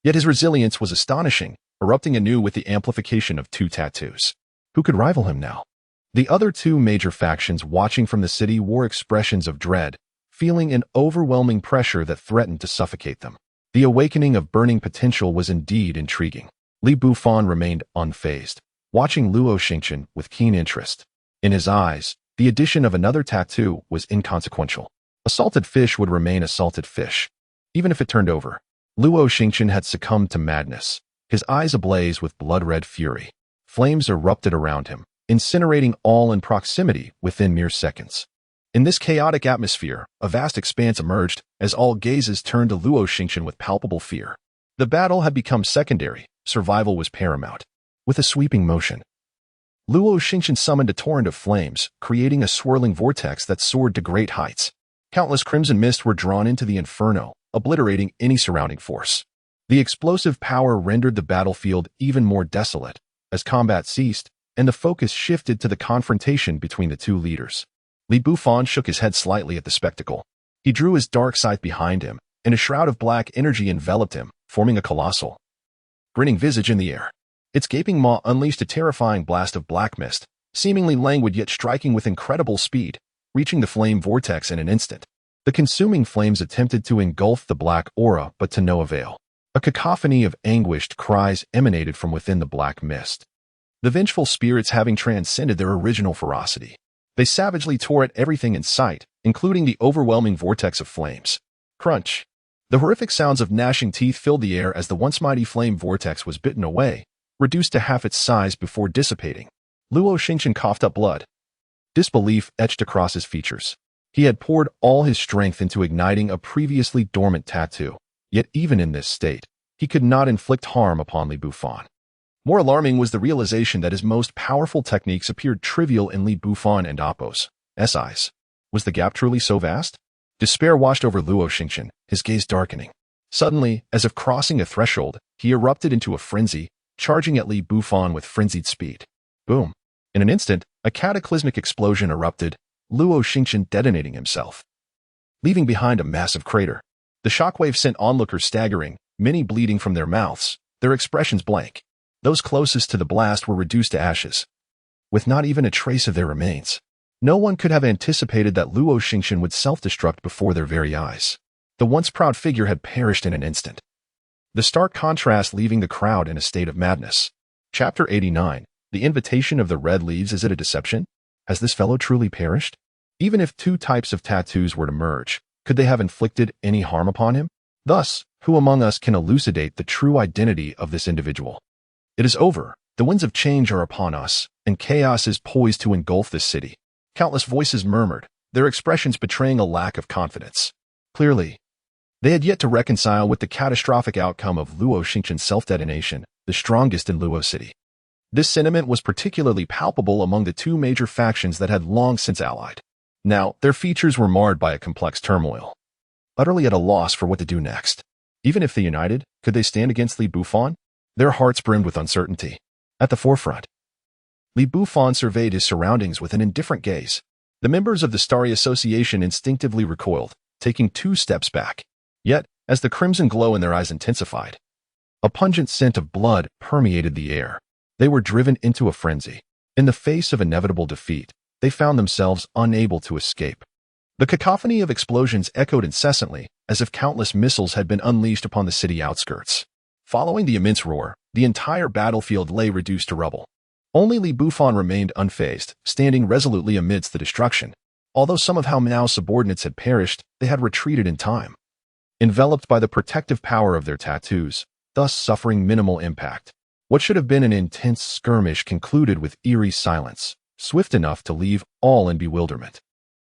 Yet his resilience was astonishing, erupting anew with the amplification of 2 tattoos. Who could rival him now? The other 2 major factions watching from the city wore expressions of dread, feeling an overwhelming pressure that threatened to suffocate them. The awakening of burning potential was indeed intriguing. Bufan remained unfazed, watching Luo Xingqian with keen interest. In his eyes, the addition of another tattoo was inconsequential. A salted fish would remain a salted fish, even if it turned over. Luo Xingqian had succumbed to madness, his eyes ablaze with blood-red fury. Flames erupted around him, incinerating all in proximity within mere seconds. In this chaotic atmosphere, a vast expanse emerged as all gazes turned to Luo Xingqian with palpable fear. The battle had become secondary, survival was paramount. With a sweeping motion, Luo Xingqian summoned a torrent of flames, creating a swirling vortex that soared to great heights. Countless crimson mists were drawn into the inferno, obliterating any surrounding force. The explosive power rendered the battlefield even more desolate. As combat ceased, and the focus shifted to the confrontation between the two leaders. Li Bufan shook his head slightly at the spectacle. He drew his dark scythe behind him, and a shroud of black energy enveloped him, forming a colossal, grinning visage in the air. Its gaping maw unleashed a terrifying blast of black mist, seemingly languid yet striking with incredible speed, reaching the flame vortex in an instant. The consuming flames attempted to engulf the black aura, but to no avail. A cacophony of anguished cries emanated from within the black mist. The vengeful spirits having transcended their original ferocity. They savagely tore at everything in sight, including the overwhelming vortex of flames. Crunch. The horrific sounds of gnashing teeth filled the air as the once mighty flame vortex was bitten away, reduced to half its size before dissipating. Luo Xingqian coughed up blood. Disbelief etched across his features. He had poured all his strength into igniting a previously dormant tattoo, yet even in this state, he could not inflict harm upon Li Bufan. More alarming was the realization that his most powerful techniques appeared trivial in Li Bufan and Appo's eyes. Was the gap truly so vast? Despair washed over Luo Xingqian, his gaze darkening. Suddenly, as if crossing a threshold, he erupted into a frenzy, charging at Li Bufan with frenzied speed. Boom. In an instant, a cataclysmic explosion erupted, Luo Xingqian detonating himself, leaving behind a massive crater. The shockwave sent onlookers staggering, many bleeding from their mouths, their expressions blank. Those closest to the blast were reduced to ashes, with not even a trace of their remains. No one could have anticipated that Luo Xingqian would self-destruct before their very eyes. The once proud figure had perished in an instant. The stark contrast leaving the crowd in a state of madness. Chapter 89. The Invitation of the Red Leaves. Is it a deception? Has this fellow truly perished? Even if two types of tattoos were to merge, could they have inflicted any harm upon him? Thus, who among us can elucidate the true identity of this individual? It is over. The winds of change are upon us, and chaos is poised to engulf this city. Countless voices murmured, their expressions betraying a lack of confidence. Clearly, they had yet to reconcile with the catastrophic outcome of Luo Xingqian's self-detonation, the strongest in Luo City. This sentiment was particularly palpable among the two major factions that had long since allied. Now, their features were marred by a complex turmoil, utterly at a loss for what to do next. Even if they united, could they stand against Li Bufan? Their hearts brimmed with uncertainty. At the forefront, Li Bufan surveyed his surroundings with an indifferent gaze. The members of the Starry Association instinctively recoiled, taking 2 steps back. Yet, as the crimson glow in their eyes intensified, a pungent scent of blood permeated the air. They were driven into a frenzy. In the face of inevitable defeat, they found themselves unable to escape. The cacophony of explosions echoed incessantly, as if countless missiles had been unleashed upon the city outskirts. Following the immense roar, the entire battlefield lay reduced to rubble. Only Li Bufan remained unfazed, standing resolutely amidst the destruction. Although some of Hao Mao's subordinates had perished, they had retreated in time, enveloped by the protective power of their tattoos, thus suffering minimal impact. What should have been an intense skirmish concluded with eerie silence, swift enough to leave all in bewilderment.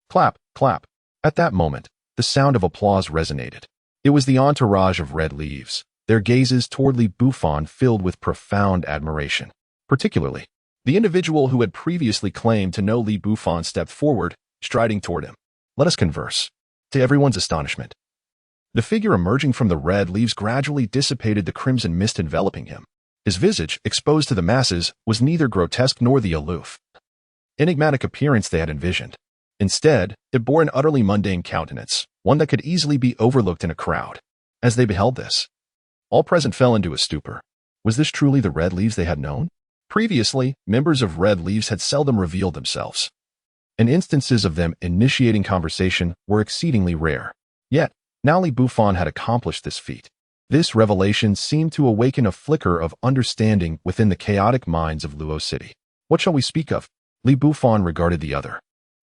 Clap, clap. At that moment, the sound of applause resonated. It was the entourage of Red Leaves, their gazes toward Li Bufan filled with profound admiration. Particularly, the individual who had previously claimed to know Li Bufan stepped forward, striding toward him. Let us converse. To everyone's astonishment, the figure emerging from the Red Leaves gradually dissipated the crimson mist enveloping him. His visage, exposed to the masses, was neither grotesque nor the aloof, enigmatic appearance they had envisioned. Instead, it bore an utterly mundane countenance, one that could easily be overlooked in a crowd. As they beheld this, all present fell into a stupor. Was this truly the Red Leaves they had known? Previously, members of Red Leaves had seldom revealed themselves, and instances of them initiating conversation were exceedingly rare. Yet, now Li Bufan had accomplished this feat. This revelation seemed to awaken a flicker of understanding within the chaotic minds of Luo City. What shall we speak of? Li Bufan regarded the other,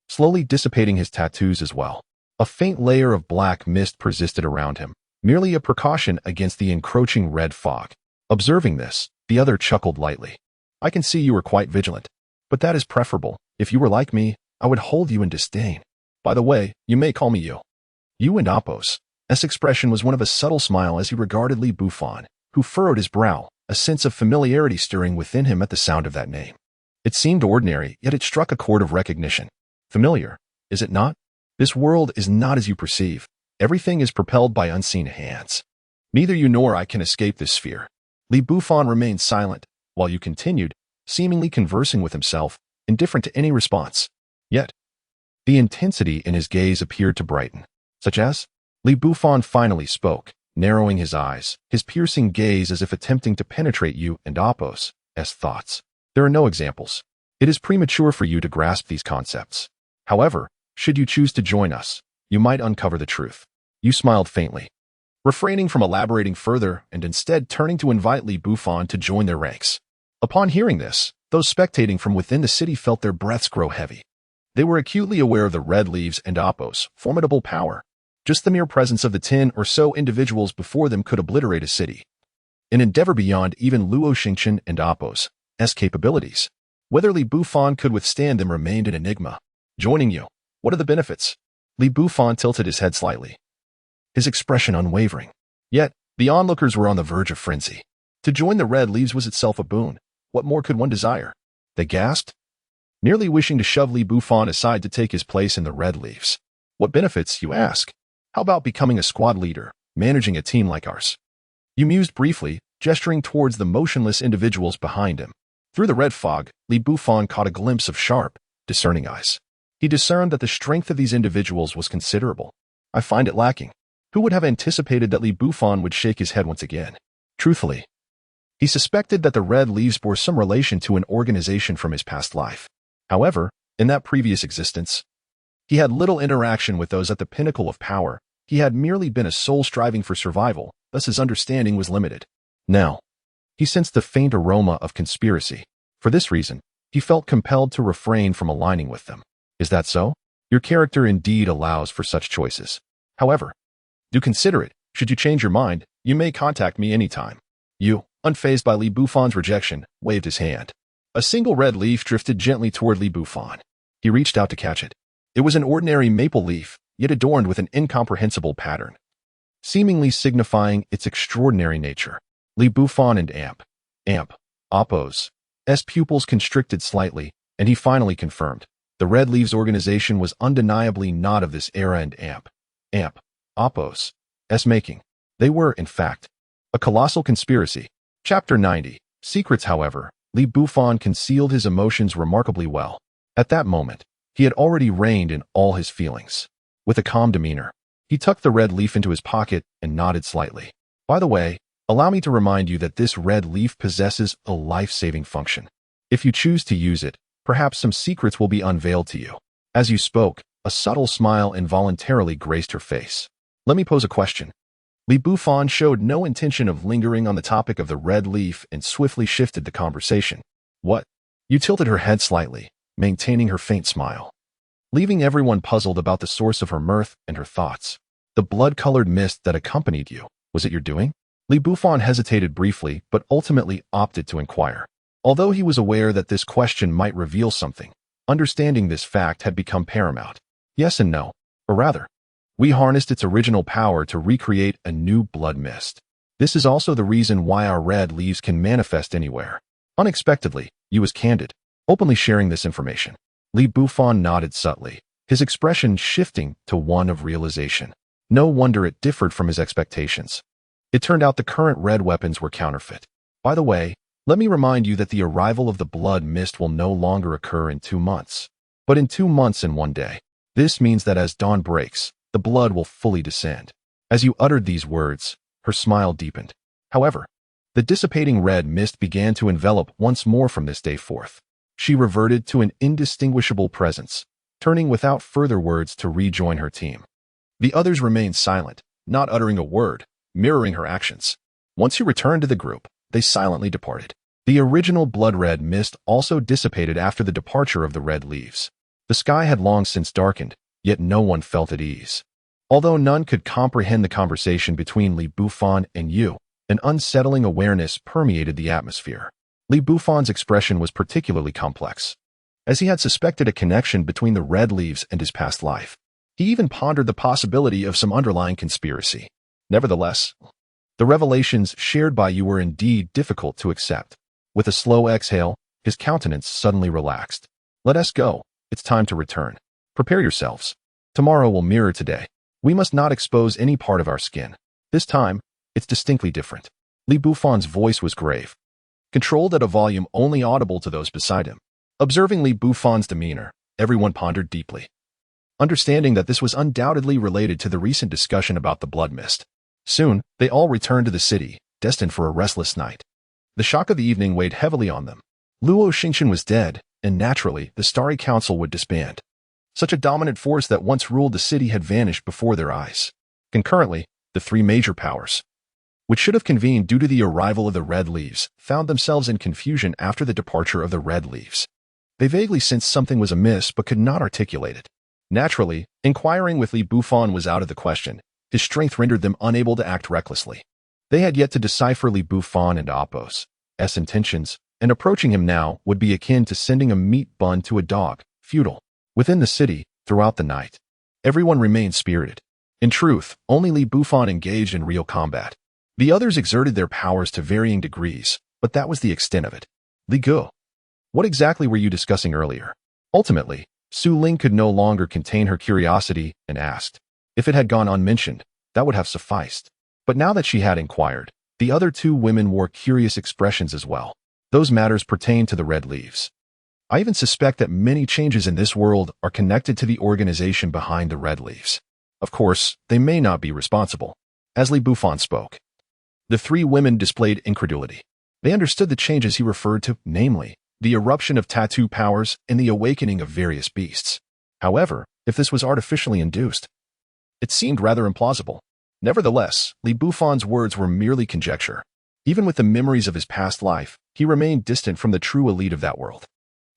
slowly dissipating his tattoos as well. A faint layer of black mist persisted around him, merely a precaution against the encroaching red fog. Observing this, the other chuckled lightly. I can see you are quite vigilant, but that is preferable. If you were like me, I would hold you in disdain. By the way, you may call me you. You and Appo's expression was one of a subtle smile as he regarded Li Bufan, who furrowed his brow, a sense of familiarity stirring within him at the sound of that name. It seemed ordinary, yet it struck a chord of recognition. Familiar, is it not? This world is not as you perceive. Everything is propelled by unseen hands. Neither you nor I can escape this sphere. Li Bufan remained silent, while you continued, seemingly conversing with himself, indifferent to any response. Yet, the intensity in his gaze appeared to brighten. Such as? Li Bufan finally spoke, narrowing his eyes, his piercing gaze as if attempting to penetrate you and Apos' thoughts. There are no examples. It is premature for you to grasp these concepts. However, should you choose to join us, you might uncover the truth. You smiled faintly, refraining from elaborating further and instead turning to invite Li Bufan to join their ranks. Upon hearing this, those spectating from within the city felt their breaths grow heavy. They were acutely aware of the Red Leaves and Apos' formidable power. Just the mere presence of the 10 or so individuals before them could obliterate a city. An endeavor beyond even Luo Xingqian and Apos' capabilities. Whether Li Bufan could withstand them remained an enigma. Joining you, what are the benefits? Li Bufan tilted his head slightly, his expression unwavering. Yet, the onlookers were on the verge of frenzy. To join the Red Leaves was itself a boon. What more could one desire? They gasped, nearly wishing to shove Li Bufan aside to take his place in the Red Leaves. What benefits, you ask? How about becoming a squad leader, managing a team like ours? You mused briefly, gesturing towards the motionless individuals behind him. Through the red fog, Li Bufan caught a glimpse of sharp, discerning eyes. He discerned that the strength of these individuals was considerable. I find it lacking. Who would have anticipated that Li Bufan would shake his head once again? Truthfully, he suspected that the Red Leaves bore some relation to an organization from his past life. However, in that previous existence, he had little interaction with those at the pinnacle of power. He had merely been a soul striving for survival, thus his understanding was limited. Now, he sensed the faint aroma of conspiracy. For this reason, he felt compelled to refrain from aligning with them. Is that so? Your character indeed allows for such choices. However, do consider it. Should you change your mind, you may contact me anytime. You, unfazed by Li Bufan's rejection, waved his hand. A single red leaf drifted gently toward Li Bufan. He reached out to catch it. It was an ordinary maple leaf, yet adorned with an incomprehensible pattern, seemingly signifying its extraordinary nature. Li Bufan and Apos' pupils constricted slightly, and he finally confirmed. The Red Leaves organization was undeniably not of this era and Apos' making. They were, in fact, a colossal conspiracy. Chapter 90. Secrets, however, Li Bufan concealed his emotions remarkably well. At that moment, he had already reined in all his feelings. With a calm demeanor, he tucked the red leaf into his pocket and nodded slightly. By the way, allow me to remind you that this red leaf possesses a life-saving function. If you choose to use it, perhaps some secrets will be unveiled to you. As you spoke, a subtle smile involuntarily graced her face. Let me pose a question. Li Bufan showed no intention of lingering on the topic of the red leaf and swiftly shifted the conversation. What? You tilted her head slightly, maintaining her faint smile, leaving everyone puzzled about the source of her mirth and her thoughts. The blood-colored mist that accompanied you, was it your doing? Li Bufan hesitated briefly, but ultimately opted to inquire. Although he was aware that this question might reveal something, understanding this fact had become paramount. Yes and no, or rather, we harnessed its original power to recreate a new blood mist. This is also the reason why our red leaves can manifest anywhere. Unexpectedly, you was candid, openly sharing this information. Li Bufan nodded subtly, his expression shifting to one of realization. No wonder it differed from his expectations. It turned out the current red weapons were counterfeit. By the way, let me remind you that the arrival of the blood mist will no longer occur in 2 months, but in 2 months and 1 day. This means that as dawn breaks, the blood will fully descend. As you uttered these words, her smile deepened. However, the dissipating red mist began to envelop once more from this day forth. She reverted to an indistinguishable presence, turning without further words to rejoin her team. The others remained silent, not uttering a word, mirroring her actions. Once she returned to the group, they silently departed. The original blood-red mist also dissipated after the departure of the red leaves. The sky had long since darkened, yet no one felt at ease. Although none could comprehend the conversation between Li Bufan and you, an unsettling awareness permeated the atmosphere. Li Bufan's expression was particularly complex, as he had suspected a connection between the red leaves and his past life. He even pondered the possibility of some underlying conspiracy. Nevertheless, The revelations shared by you were indeed difficult to accept. With a slow exhale, his countenance suddenly relaxed. Let us go. It's time to return. Prepare yourselves. Tomorrow will mirror today. We must not expose any part of our skin. This time, it's distinctly different. Li Bufan's voice was grave, controlled at a volume only audible to those beside him. Observing Li Bufan's demeanor, everyone pondered deeply, understanding that this was undoubtedly related to the recent discussion about the blood mist. Soon, they all returned to the city, destined for a restless night. The shock of the evening weighed heavily on them. Luo Xingqian was dead, and naturally, the Starry Council would disband. Such a dominant force that once ruled the city had vanished before their eyes. Concurrently, the three major powers, which should have convened due to the arrival of the Red Leaves, found themselves in confusion after the departure of the Red Leaves. They vaguely sensed something was amiss but could not articulate it. Naturally, inquiring with Li Bufan was out of the question. His strength rendered them unable to act recklessly. They had yet to decipher Li Bufan and Apos' intentions, and approaching him now would be akin to sending a meat bun to a dog, futile. Within the city, throughout the night, everyone remained spirited. In truth, only Li Bufan engaged in real combat. The others exerted their powers to varying degrees, but that was the extent of it. Li Gu, what exactly were you discussing earlier? Ultimately, Su Ling could no longer contain her curiosity and asked. If it had gone unmentioned, that would have sufficed. But now that she had inquired, the other two women wore curious expressions as well. Those matters pertain to the Red Leaves. I even suspect that many changes in this world are connected to the organization behind the Red Leaves. Of course, they may not be responsible. As Li Bufan spoke, the three women displayed incredulity. They understood the changes he referred to, namely, the eruption of tattoo powers and the awakening of various beasts. However, if this was artificially induced, it seemed rather implausible. Nevertheless, Li Bufan's words were merely conjecture. Even with the memories of his past life, he remained distant from the true elite of that world.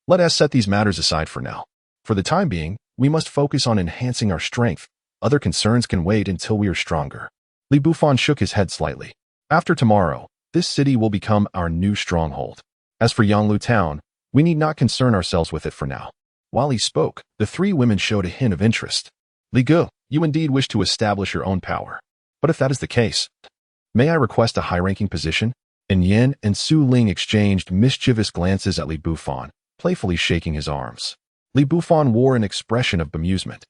Let us set these matters aside for now. For the time being, we must focus on enhancing our strength. Other concerns can wait until we are stronger. Li Bufan shook his head slightly. After tomorrow, this city will become our new stronghold. As for Yanglu Town, we need not concern ourselves with it for now. While he spoke, the three women showed a hint of interest. Li Gu, you indeed wish to establish your own power. But if that is the case, may I request a high-ranking position? And Yen and Su Ling exchanged mischievous glances at Li Bufan, playfully shaking his arms. Li Bufan wore an expression of bemusement.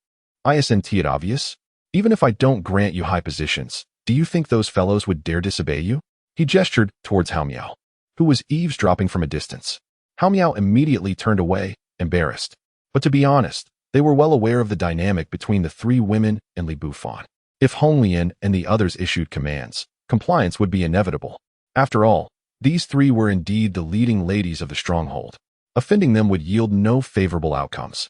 Isn't it obvious? Even if I don't grant you high positions, do you think those fellows would dare disobey you? He gestured towards Hao Miao, who was eavesdropping from a distance. Hao Miao immediately turned away, embarrassed. But to be honest, they were well aware of the dynamic between the three women and Li Bufan. If Hong Lian and the others issued commands, compliance would be inevitable. After all, these three were indeed the leading ladies of the stronghold. Offending them would yield no favorable outcomes.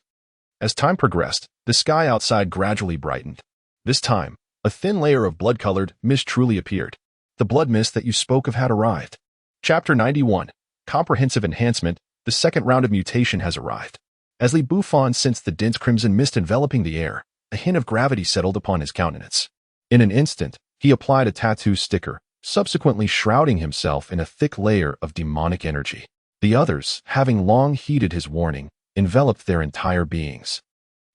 As time progressed, the sky outside gradually brightened. This time, a thin layer of blood-colored mist truly appeared. The blood mist that you spoke of had arrived. Chapter 91. Comprehensive Enhancement. The second round of mutation has arrived. As Li Bufan sensed the dense crimson mist enveloping the air, a hint of gravity settled upon his countenance. In an instant, he applied a tattoo sticker, subsequently shrouding himself in a thick layer of demonic energy. The others, having long heeded his warning, enveloped their entire beings,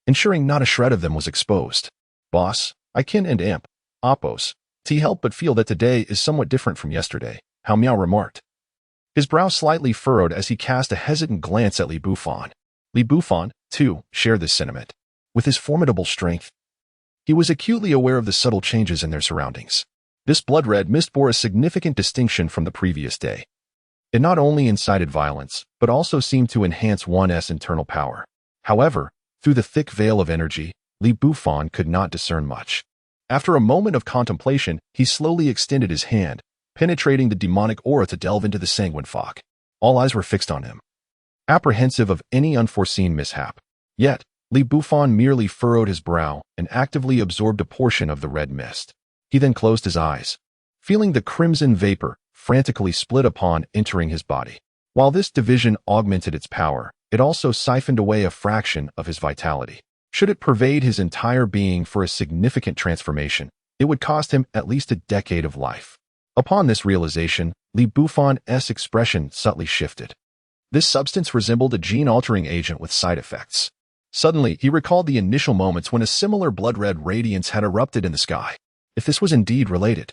ensuring not a shred of them was exposed. Boss, I can and amp, Apos, T help but feel that today is somewhat different from yesterday, Hao Miao remarked. His brow slightly furrowed as he cast a hesitant glance at Li Bufan. Li Bufan, too, shared this sentiment. With his formidable strength, he was acutely aware of the subtle changes in their surroundings. This blood-red mist bore a significant distinction from the previous day. It not only incited violence, but also seemed to enhance one's internal power. However, through the thick veil of energy, Li Bufan could not discern much. After a moment of contemplation, he slowly extended his hand, penetrating the demonic aura to delve into the sanguine fog. All eyes were fixed on him, apprehensive of any unforeseen mishap. Yet, Li Bufan merely furrowed his brow and actively absorbed a portion of the red mist. He then closed his eyes, feeling the crimson vapor frantically split upon entering his body. While this division augmented its power, it also siphoned away a fraction of his vitality. Should it pervade his entire being for a significant transformation, it would cost him at least a decade of life. Upon this realization, Li Bufan's expression subtly shifted. This substance resembled a gene-altering agent with side effects. Suddenly, he recalled the initial moments when a similar blood-red radiance had erupted in the sky. If this was indeed related,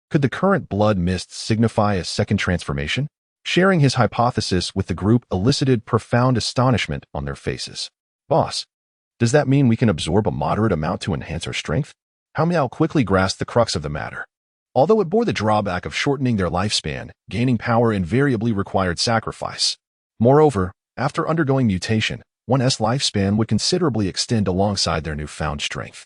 Could the current blood mist signify a second transformation? Sharing his hypothesis with the group elicited profound astonishment on their faces. Boss, does that mean we can absorb a moderate amount to enhance our strength? Hao Miao quickly grasped the crux of the matter. Although it bore the drawback of shortening their lifespan, gaining power invariably required sacrifice. Moreover, after undergoing mutation, one's lifespan would considerably extend alongside their newfound strength.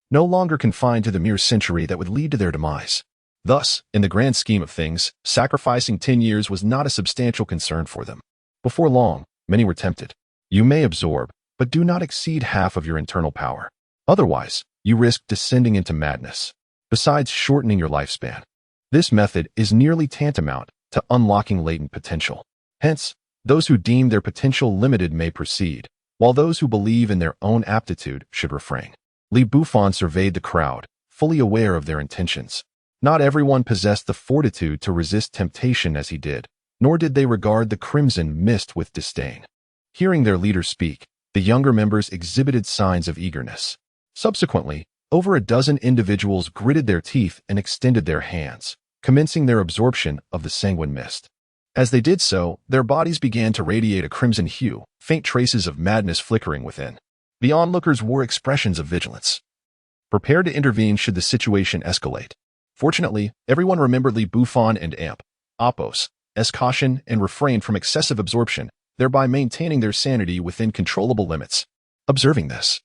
No longer confined to the mere century that would lead to their demise. Thus, in the grand scheme of things, sacrificing 10 years was not a substantial concern for them. Before long, many were tempted. You may absorb, but do not exceed half of your internal power. Otherwise, you risk descending into madness. Besides shortening your lifespan, this method is nearly tantamount to unlocking latent potential. Hence, those who deem their potential limited may proceed, while those who believe in their own aptitude should refrain. Bufan surveyed the crowd, fully aware of their intentions. Not everyone possessed the fortitude to resist temptation as he did, nor did they regard the crimson mist with disdain. Hearing their leader speak, the younger members exhibited signs of eagerness. Subsequently, over a dozen individuals gritted their teeth and extended their hands, commencing their absorption of the sanguine mist. As they did so, their bodies began to radiate a crimson hue, faint traces of madness flickering within. The onlookers wore expressions of vigilance, prepared to intervene should the situation escalate. Fortunately, everyone remembered Bufan and Appos' caution and refrained from excessive absorption, thereby maintaining their sanity within controllable limits. Observing this,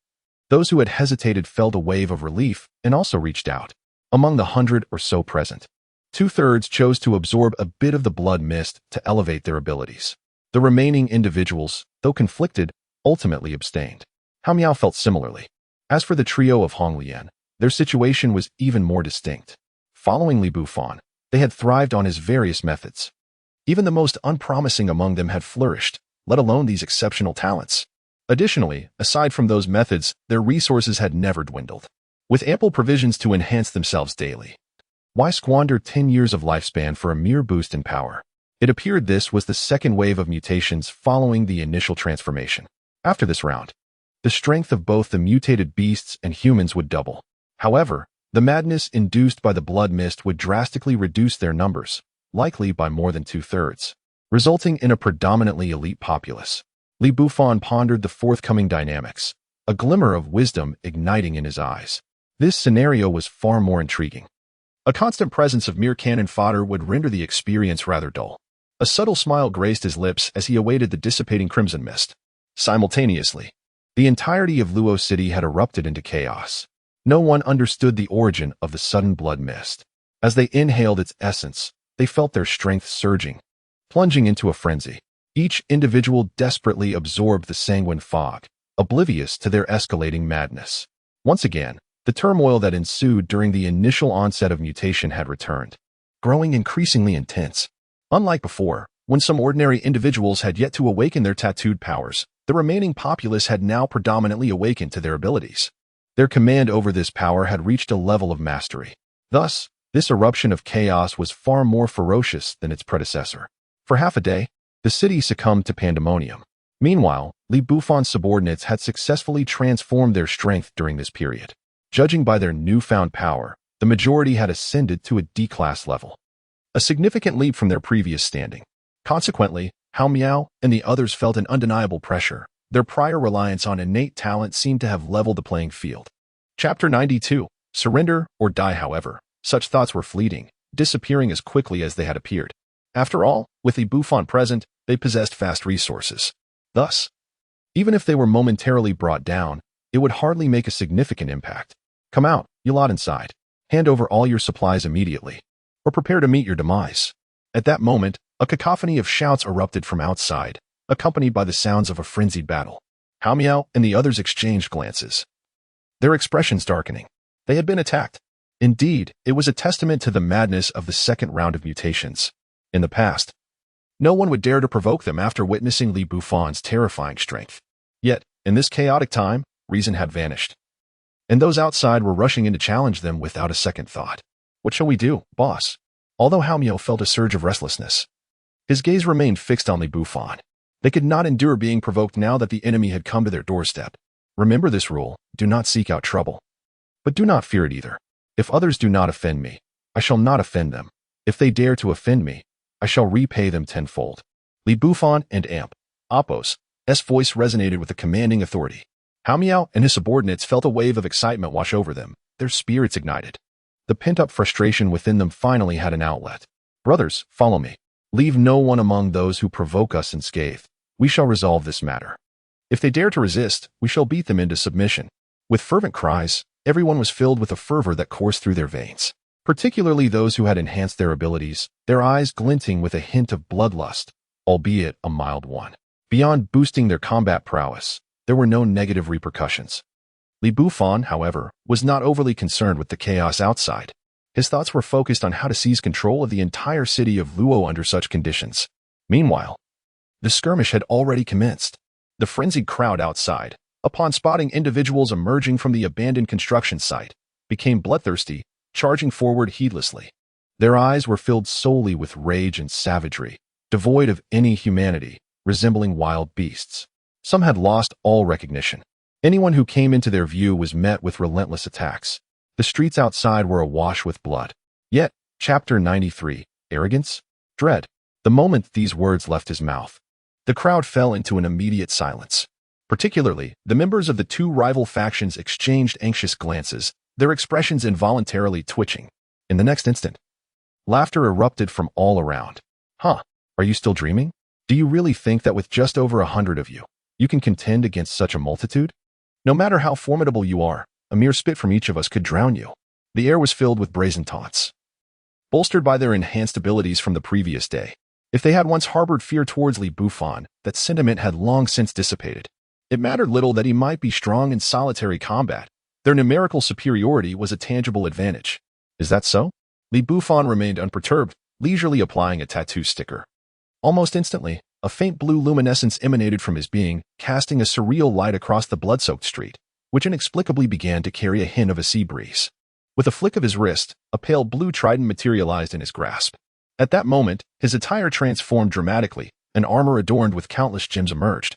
those who had hesitated felt a wave of relief and also reached out. Among the 100 or so present, 2/3 chose to absorb a bit of the blood mist to elevate their abilities. The remaining individuals, though conflicted, ultimately abstained. Hao Miao felt similarly. As for the trio of Hong Lian, their situation was even more distinct. Following Bufan, they had thrived on his various methods. Even the most unpromising among them had flourished, let alone these exceptional talents. Additionally, aside from those methods, their resources had never dwindled. With ample provisions to enhance themselves daily. Why squander 10 years of lifespan for a mere boost in power? It appeared this was the second wave of mutations following the initial transformation. After this round, the strength of both the mutated beasts and humans would double. However, the madness induced by the blood mist would drastically reduce their numbers, likely by more than 2/3, resulting in a predominantly elite populace. Bufan pondered the forthcoming dynamics, a glimmer of wisdom igniting in his eyes. This scenario was far more intriguing. A constant presence of mere cannon fodder would render the experience rather dull. A subtle smile graced his lips as he awaited the dissipating crimson mist. Simultaneously, the entirety of Luo City had erupted into chaos. No one understood the origin of the sudden blood mist. As they inhaled its essence, they felt their strength surging, plunging into a frenzy. Each individual desperately absorbed the sanguine fog, oblivious to their escalating madness. Once again, the turmoil that ensued during the initial onset of mutation had returned, growing increasingly intense. Unlike before, when some ordinary individuals had yet to awaken their tattooed powers, the remaining populace had now predominantly awakened to their abilities. Their command over this power had reached a level of mastery. Thus, this eruption of chaos was far more ferocious than its predecessor. For half a day, the city succumbed to pandemonium. Meanwhile, Bufan's subordinates had successfully transformed their strength during this period. Judging by their newfound power, the majority had ascended to a D-class level, a significant leap from their previous standing. Consequently, Hao Miao and the others felt an undeniable pressure. Their prior reliance on innate talent seemed to have leveled the playing field. Chapter 92. Surrender or die. However, such thoughts were fleeting, disappearing as quickly as they had appeared. After all, with Bufan present, they possessed vast resources. Thus, even if they were momentarily brought down, it would hardly make a significant impact. Come out, you lot inside. Hand over all your supplies immediately, or prepare to meet your demise. At that moment, a cacophony of shouts erupted from outside, accompanied by the sounds of a frenzied battle. Hao Miao and the others exchanged glances, their expressions darkening. They had been attacked. Indeed, it was a testament to the madness of the second round of mutations. In the past, no one would dare to provoke them after witnessing Bufan's terrifying strength. Yet, in this chaotic time, reason had vanished. And those outside were rushing in to challenge them without a second thought. What shall we do, boss? Although Hao Miao felt a surge of restlessness, his gaze remained fixed on Bufan. They could not endure being provoked now that the enemy had come to their doorstep. Remember this rule, do not seek out trouble. But do not fear it either. If others do not offend me, I shall not offend them. If they dare to offend me, I shall repay them tenfold. Li Bufan and Apos' voice resonated with a commanding authority. Hao Miao and his subordinates felt a wave of excitement wash over them, their spirits ignited. The pent-up frustration within them finally had an outlet. Brothers, follow me. Leave no one among those who provoke us unscathed. We shall resolve this matter. If they dare to resist, we shall beat them into submission. With fervent cries, everyone was filled with a fervor that coursed through their veins, particularly those who had enhanced their abilities, their eyes glinting with a hint of bloodlust, albeit a mild one. Beyond boosting their combat prowess, there were no negative repercussions. Li Bufan, however, was not overly concerned with the chaos outside. His thoughts were focused on how to seize control of the entire city of Luo under such conditions. Meanwhile, the skirmish had already commenced. The frenzied crowd outside, upon spotting individuals emerging from the abandoned construction site, became bloodthirsty, charging forward heedlessly. Their eyes were filled solely with rage and savagery, devoid of any humanity, resembling wild beasts. Some had lost all recognition. Anyone who came into their view was met with relentless attacks. The streets outside were awash with blood. Yet, Chapter 93, Arrogance? Dread. The moment these words left his mouth, the crowd fell into an immediate silence. Particularly, the members of the two rival factions exchanged anxious glances, their expressions involuntarily twitching. In the next instant, laughter erupted from all around. Huh, are you still dreaming? Do you really think that with just over 100 of you, you can contend against such a multitude? No matter how formidable you are, a mere spit from each of us could drown you. The air was filled with brazen taunts. Bolstered by their enhanced abilities from the previous day, if they had once harbored fear towards Li Bufan, that sentiment had long since dissipated. It mattered little that he might be strong in solitary combat. Their numerical superiority was a tangible advantage. Is that so? Li Bufan remained unperturbed, leisurely applying a tattoo sticker. Almost instantly, a faint blue luminescence emanated from his being, casting a surreal light across the blood-soaked street, which inexplicably began to carry a hint of a sea breeze. With a flick of his wrist, a pale blue trident materialized in his grasp. At that moment, his attire transformed dramatically, an armor adorned with countless gems emerged,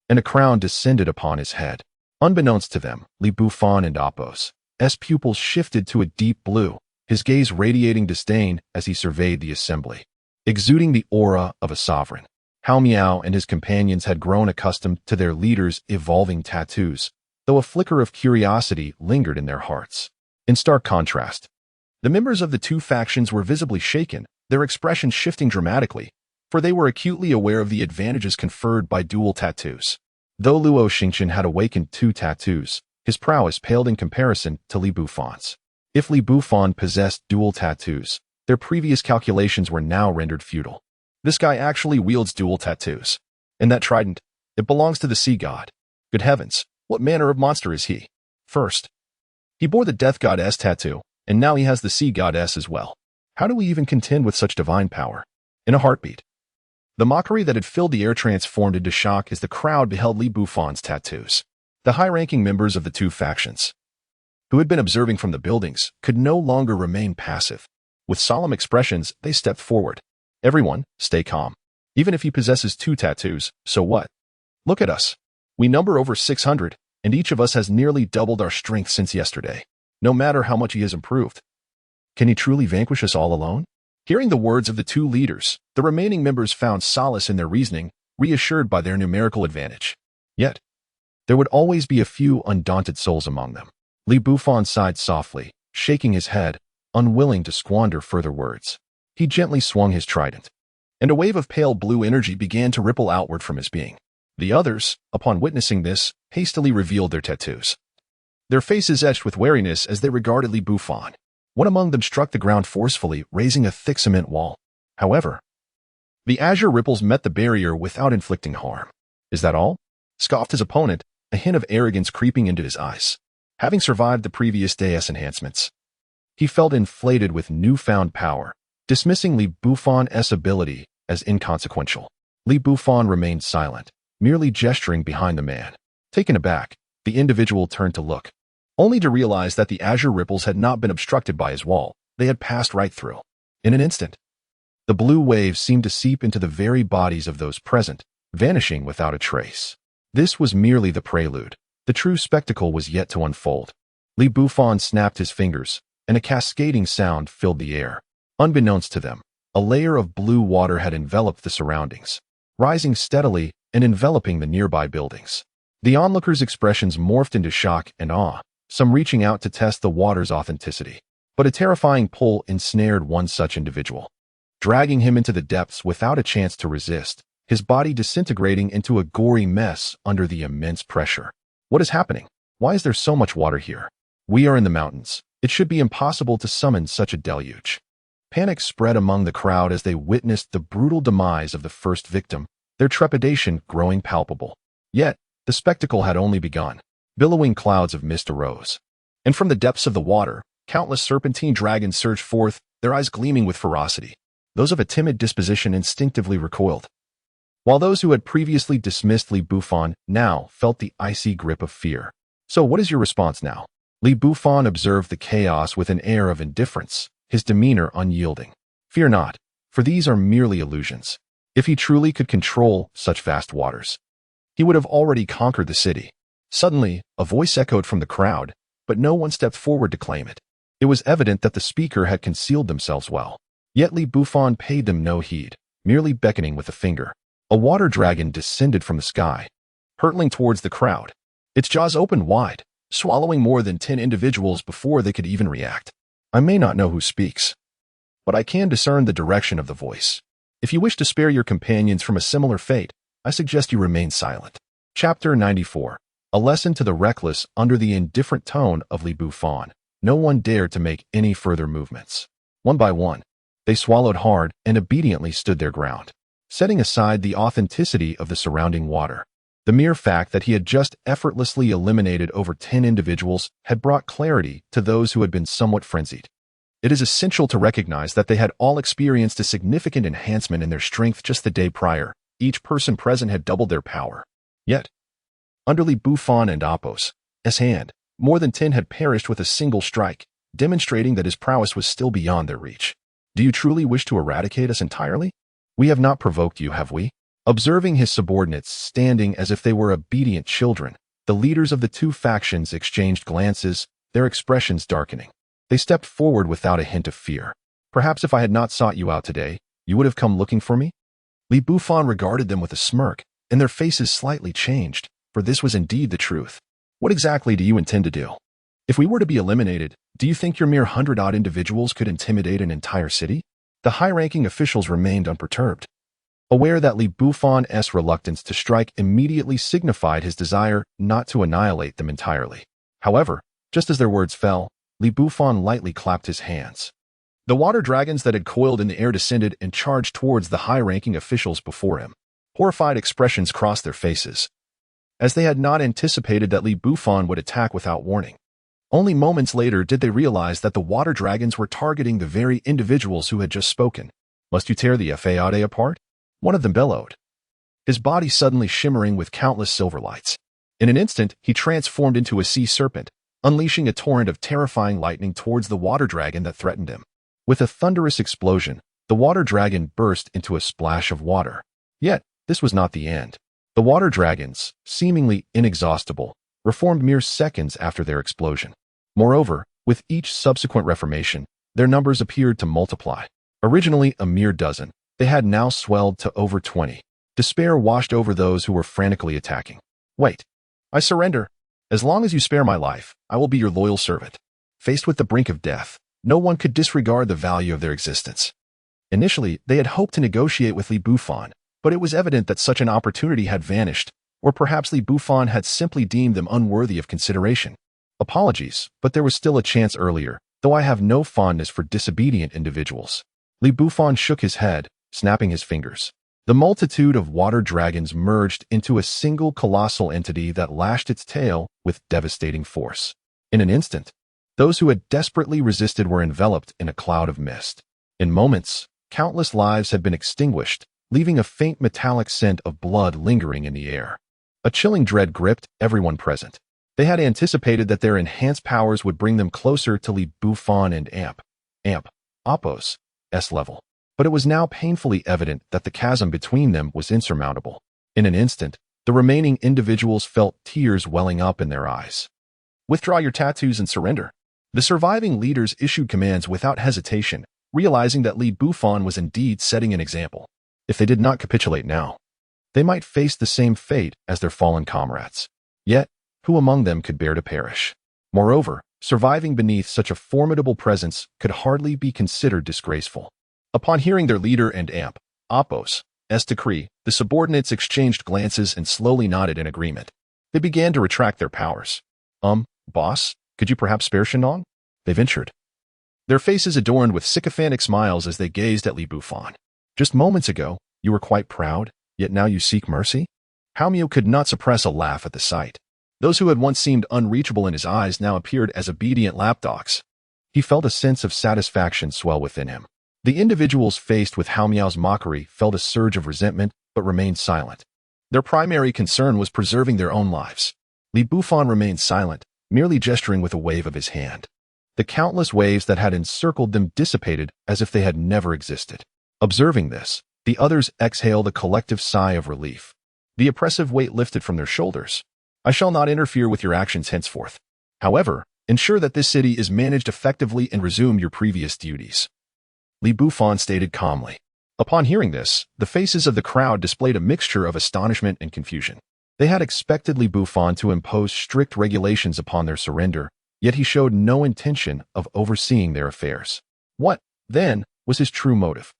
and a crown descended upon his head. Unbeknownst to them, Li Bufan and Apos' pupils shifted to a deep blue, his gaze radiating disdain as he surveyed the assembly. Exuding the aura of a sovereign, Hao Miao and his companions had grown accustomed to their leader's evolving tattoos, though a flicker of curiosity lingered in their hearts. In stark contrast, the members of the two factions were visibly shaken, their expressions shifting dramatically, for they were acutely aware of the advantages conferred by dual tattoos. Though Luo Xingqian had awakened 2 tattoos, his prowess paled in comparison to Li Bufan's. If Li Bufan possessed dual tattoos, their previous calculations were now rendered futile. This guy actually wields dual tattoos. And that trident, it belongs to the sea god. Good heavens, what manner of monster is he? First, he bore the death goddess tattoo, and now he has the sea goddess as well. How do we even contend with such divine power? In a heartbeat, the mockery that had filled the air transformed into shock as the crowd beheld Li Bufan's tattoos. The high-ranking members of the two factions, who had been observing from the buildings, could no longer remain passive. With solemn expressions, they stepped forward. Everyone, stay calm. Even if he possesses 2 tattoos, so what? Look at us. We number over 600, and each of us has nearly doubled our strength since yesterday, no matter how much he has improved. Can he truly vanquish us all alone? Hearing the words of the two leaders, the remaining members found solace in their reasoning, reassured by their numerical advantage. Yet, there would always be a few undaunted souls among them. Li Bufan sighed softly, shaking his head, unwilling to squander further words. He gently swung his trident, and a wave of pale blue energy began to ripple outward from his being. The others, upon witnessing this, hastily revealed their tattoos. Their faces etched with wariness as they regarded Li Bufan. One among them struck the ground forcefully, raising a thick cement wall. However, the azure ripples met the barrier without inflicting harm. Is that all? Scoffed his opponent, a hint of arrogance creeping into his eyes. Having survived the previous day's enhancements, he felt inflated with newfound power, dismissing Li Bufan's ability as inconsequential. Li Bufan remained silent, merely gesturing behind the man. Taken aback, the individual turned to look, only to realize that the azure ripples had not been obstructed by his wall. They had passed right through. In an instant, the blue waves seemed to seep into the very bodies of those present, vanishing without a trace. This was merely the prelude. The true spectacle was yet to unfold. Li Bufan snapped his fingers, and a cascading sound filled the air. Unbeknownst to them, a layer of blue water had enveloped the surroundings, rising steadily and enveloping the nearby buildings. The onlookers' expressions morphed into shock and awe, some reaching out to test the water's authenticity. But a terrifying pull ensnared one such individual, dragging him into the depths without a chance to resist, his body disintegrating into a gory mess under the immense pressure. What is happening? Why is there so much water here? We are in the mountains. It should be impossible to summon such a deluge. Panic spread among the crowd as they witnessed the brutal demise of the first victim, their trepidation growing palpable. Yet, the spectacle had only begun. Billowing clouds of mist arose, and from the depths of the water, countless serpentine dragons surged forth, their eyes gleaming with ferocity. Those of a timid disposition instinctively recoiled, while those who had previously dismissed Li Bufan now felt the icy grip of fear. So what is your response now? Li Bufan observed the chaos with an air of indifference, his demeanor unyielding. Fear not, for these are merely illusions. If he truly could control such vast waters, he would have already conquered the city. Suddenly, a voice echoed from the crowd, but no one stepped forward to claim it. It was evident that the speaker had concealed themselves well. Yet Li Bufan paid them no heed, merely beckoning with a finger. A water dragon descended from the sky, hurtling towards the crowd. Its jaws opened wide, swallowing more than 10 individuals before they could even react. I may not know who speaks, but I can discern the direction of the voice. If you wish to spare your companions from a similar fate, I suggest you remain silent. Chapter 94. A lesson to the reckless. Under the indifferent tone of Li Bufan, no one dared to make any further movements. One by one, they swallowed hard and obediently stood their ground, setting aside the authenticity of the surrounding water. The mere fact that he had just effortlessly eliminated over 10 individuals had brought clarity to those who had been somewhat frenzied. It is essential to recognize that they had all experienced a significant enhancement in their strength just the day prior. Each person present had doubled their power. Yet, under Li Bufan and Appos' hand, more than 10 had perished with a single strike, demonstrating that his prowess was still beyond their reach. Do you truly wish to eradicate us entirely? We have not provoked you, have we? Observing his subordinates standing as if they were obedient children, the leaders of the two factions exchanged glances, their expressions darkening. They stepped forward without a hint of fear. Perhaps if I had not sought you out today, you would have come looking for me? Li Bufan regarded them with a smirk, and their faces slightly changed, for this was indeed the truth. What exactly do you intend to do? If we were to be eliminated, do you think your mere 100-odd individuals could intimidate an entire city? The high-ranking officials remained unperturbed, aware that Li Bufan's reluctance to strike immediately signified his desire not to annihilate them entirely. However, just as their words fell, Li Bufan lightly clapped his hands. The water dragons that had coiled in the air descended and charged towards the high-ranking officials before him. Horrified expressions crossed their faces, as they had not anticipated that Li Bufan would attack without warning. Only moments later did they realize that the water dragons were targeting the very individuals who had just spoken. Must you tear the Fade apart? One of them bellowed, his body suddenly shimmering with countless silver lights. In an instant, he transformed into a sea serpent, unleashing a torrent of terrifying lightning towards the water dragon that threatened him. With a thunderous explosion, the water dragon burst into a splash of water. Yet, this was not the end. The water dragons, seemingly inexhaustible, reformed mere seconds after their explosion. Moreover, with each subsequent reformation, their numbers appeared to multiply. Originally a mere dozen, they had now swelled to over 20. Despair washed over those who were frantically attacking. Wait. I surrender. As long as you spare my life, I will be your loyal servant. Faced with the brink of death, no one could disregard the value of their existence. Initially, they had hoped to negotiate with Li Bufan, but it was evident that such an opportunity had vanished, or perhaps Li Bufan had simply deemed them unworthy of consideration. Apologies, but there was still a chance earlier, though I have no fondness for disobedient individuals. Li Bufan shook his head, snapping his fingers. The multitude of water dragons merged into a single colossal entity that lashed its tail with devastating force. In an instant, those who had desperately resisted were enveloped in a cloud of mist. In moments, countless lives had been extinguished, leaving a faint metallic scent of blood lingering in the air. A chilling dread gripped everyone present. They had anticipated that their enhanced powers would bring them closer to Li Bufan and Appos' level. But it was now painfully evident that the chasm between them was insurmountable. In an instant, the remaining individuals felt tears welling up in their eyes. Withdraw your tattoos and surrender. The surviving leaders issued commands without hesitation, realizing that Li Bufan was indeed setting an example. If they did not capitulate now, they might face the same fate as their fallen comrades. Yet, who among them could bear to perish? Moreover, surviving beneath such a formidable presence could hardly be considered disgraceful. Upon hearing their leader and awakens' decree, the subordinates exchanged glances and slowly nodded in agreement. They began to retract their powers. Boss, could you perhaps spare Shandong? They ventured. Their faces adorned with sycophantic smiles as they gazed at Li Bufan. Just moments ago, you were quite proud, yet now you seek mercy? Hao Miao could not suppress a laugh at the sight. Those who had once seemed unreachable in his eyes now appeared as obedient lapdogs. He felt a sense of satisfaction swell within him. The individuals faced with Hao Miao's mockery felt a surge of resentment, but remained silent. Their primary concern was preserving their own lives. Li Bufan remained silent, merely gesturing with a wave of his hand. The countless waves that had encircled them dissipated as if they had never existed. Observing this, the others exhaled a collective sigh of relief. The oppressive weight lifted from their shoulders. I shall not interfere with your actions henceforth. However, ensure that this city is managed effectively and resume your previous duties. Li Bufan stated calmly. Upon hearing this, the faces of the crowd displayed a mixture of astonishment and confusion. They had expected Li Bufan to impose strict regulations upon their surrender, yet he showed no intention of overseeing their affairs. What, then, was his true motive?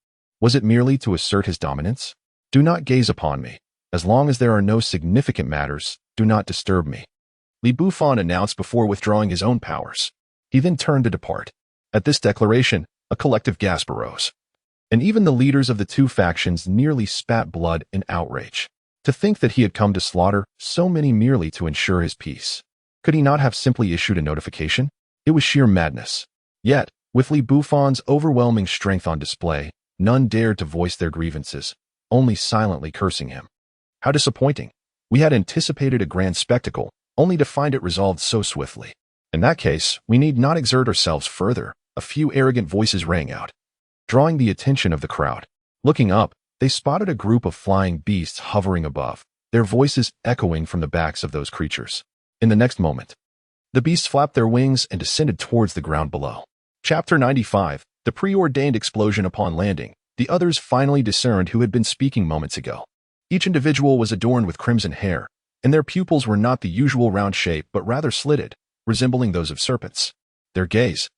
Was it merely to assert his dominance? Do not gaze upon me. As long as there are no significant matters, do not disturb me. Li Bufan announced before withdrawing his own powers. He then turned to depart. At this declaration, a collective gasp arose. And even the leaders of the two factions nearly spat blood in outrage. To think that he had come to slaughter so many merely to ensure his peace. Could he not have simply issued a notification? It was sheer madness. Yet, with Li Bufan's overwhelming strength on display, none dared to voice their grievances, only silently cursing him. How disappointing. We had anticipated a grand spectacle, only to find it resolved so swiftly. In that case, we need not exert ourselves further, a few arrogant voices rang out, drawing the attention of the crowd. Looking up, they spotted a group of flying beasts hovering above, their voices echoing from the backs of those creatures. In the next moment, the beasts flapped their wings and descended towards the ground below. Chapter 95, The Preordained Explosion Upon Landing. The others finally discerned who had been speaking moments ago. Each individual was adorned with crimson hair, and their pupils were not the usual round shape but rather slitted, resembling those of serpents. Their gaze,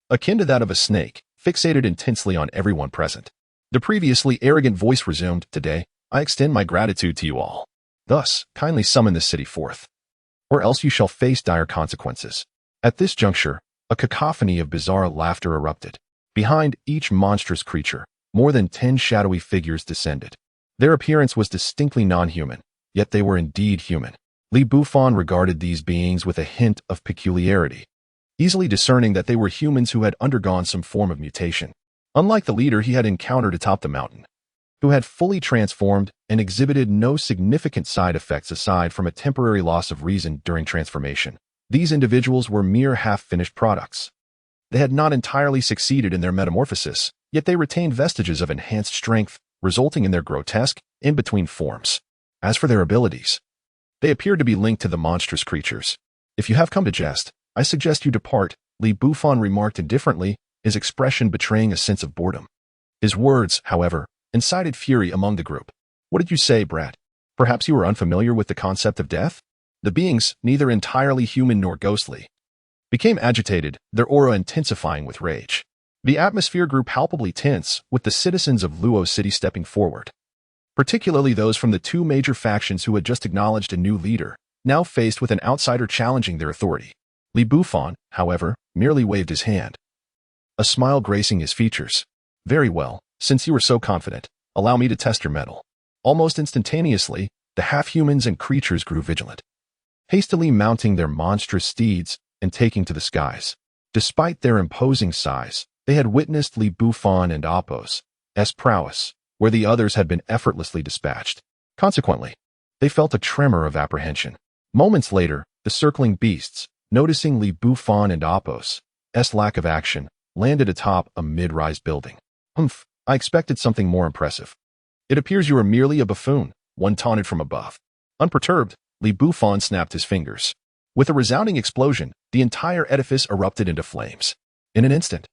akin to that of a snake, fixated intensely on everyone present. The previously arrogant voice resumed, "Today, I extend my gratitude to you all. Thus, kindly summon this city forth, or else you shall face dire consequences." At this juncture, a cacophony of bizarre laughter erupted. Behind each monstrous creature, more than 10 shadowy figures descended. Their appearance was distinctly non-human, yet they were indeed human. Li Bufan regarded these beings with a hint of peculiarity, easily discerning that they were humans who had undergone some form of mutation. Unlike the leader he had encountered atop the mountain, who had fully transformed and exhibited no significant side effects aside from a temporary loss of reason during transformation. These individuals were mere half-finished products. They had not entirely succeeded in their metamorphosis, yet they retained vestiges of enhanced strength, resulting in their grotesque, in-between forms. As for their abilities, they appeared to be linked to the monstrous creatures. "If you have come to jest, I suggest you depart," Li Bufan remarked indifferently, his expression betraying a sense of boredom. His words, however, incited fury among the group. "What did you say, brat? Perhaps you are unfamiliar with the concept of death?" The beings, neither entirely human nor ghostly, became agitated, their aura intensifying with rage. The atmosphere grew palpably tense, with the citizens of Luo City stepping forward, particularly those from the two major factions who had just acknowledged a new leader, now faced with an outsider challenging their authority. Li Bufan, however, merely waved his hand, a smile gracing his features. "Very well, since you are so confident, allow me to test your mettle." Almost instantaneously, the half-humans and creatures grew vigilant, hastily mounting their monstrous steeds and taking to the skies. Despite their imposing size, they had witnessed Li Bufan and awakens' prowess, where the others had been effortlessly dispatched. Consequently, they felt a tremor of apprehension. Moments later, the circling beasts, noticing Li Bufan and awakens' lack of action, landed atop a mid-rise building. "Humph, I expected something more impressive. It appears you are merely a buffoon," one taunted from above. Unperturbed, Li Bufan snapped his fingers. With a resounding explosion, the entire edifice erupted into flames. In an instant,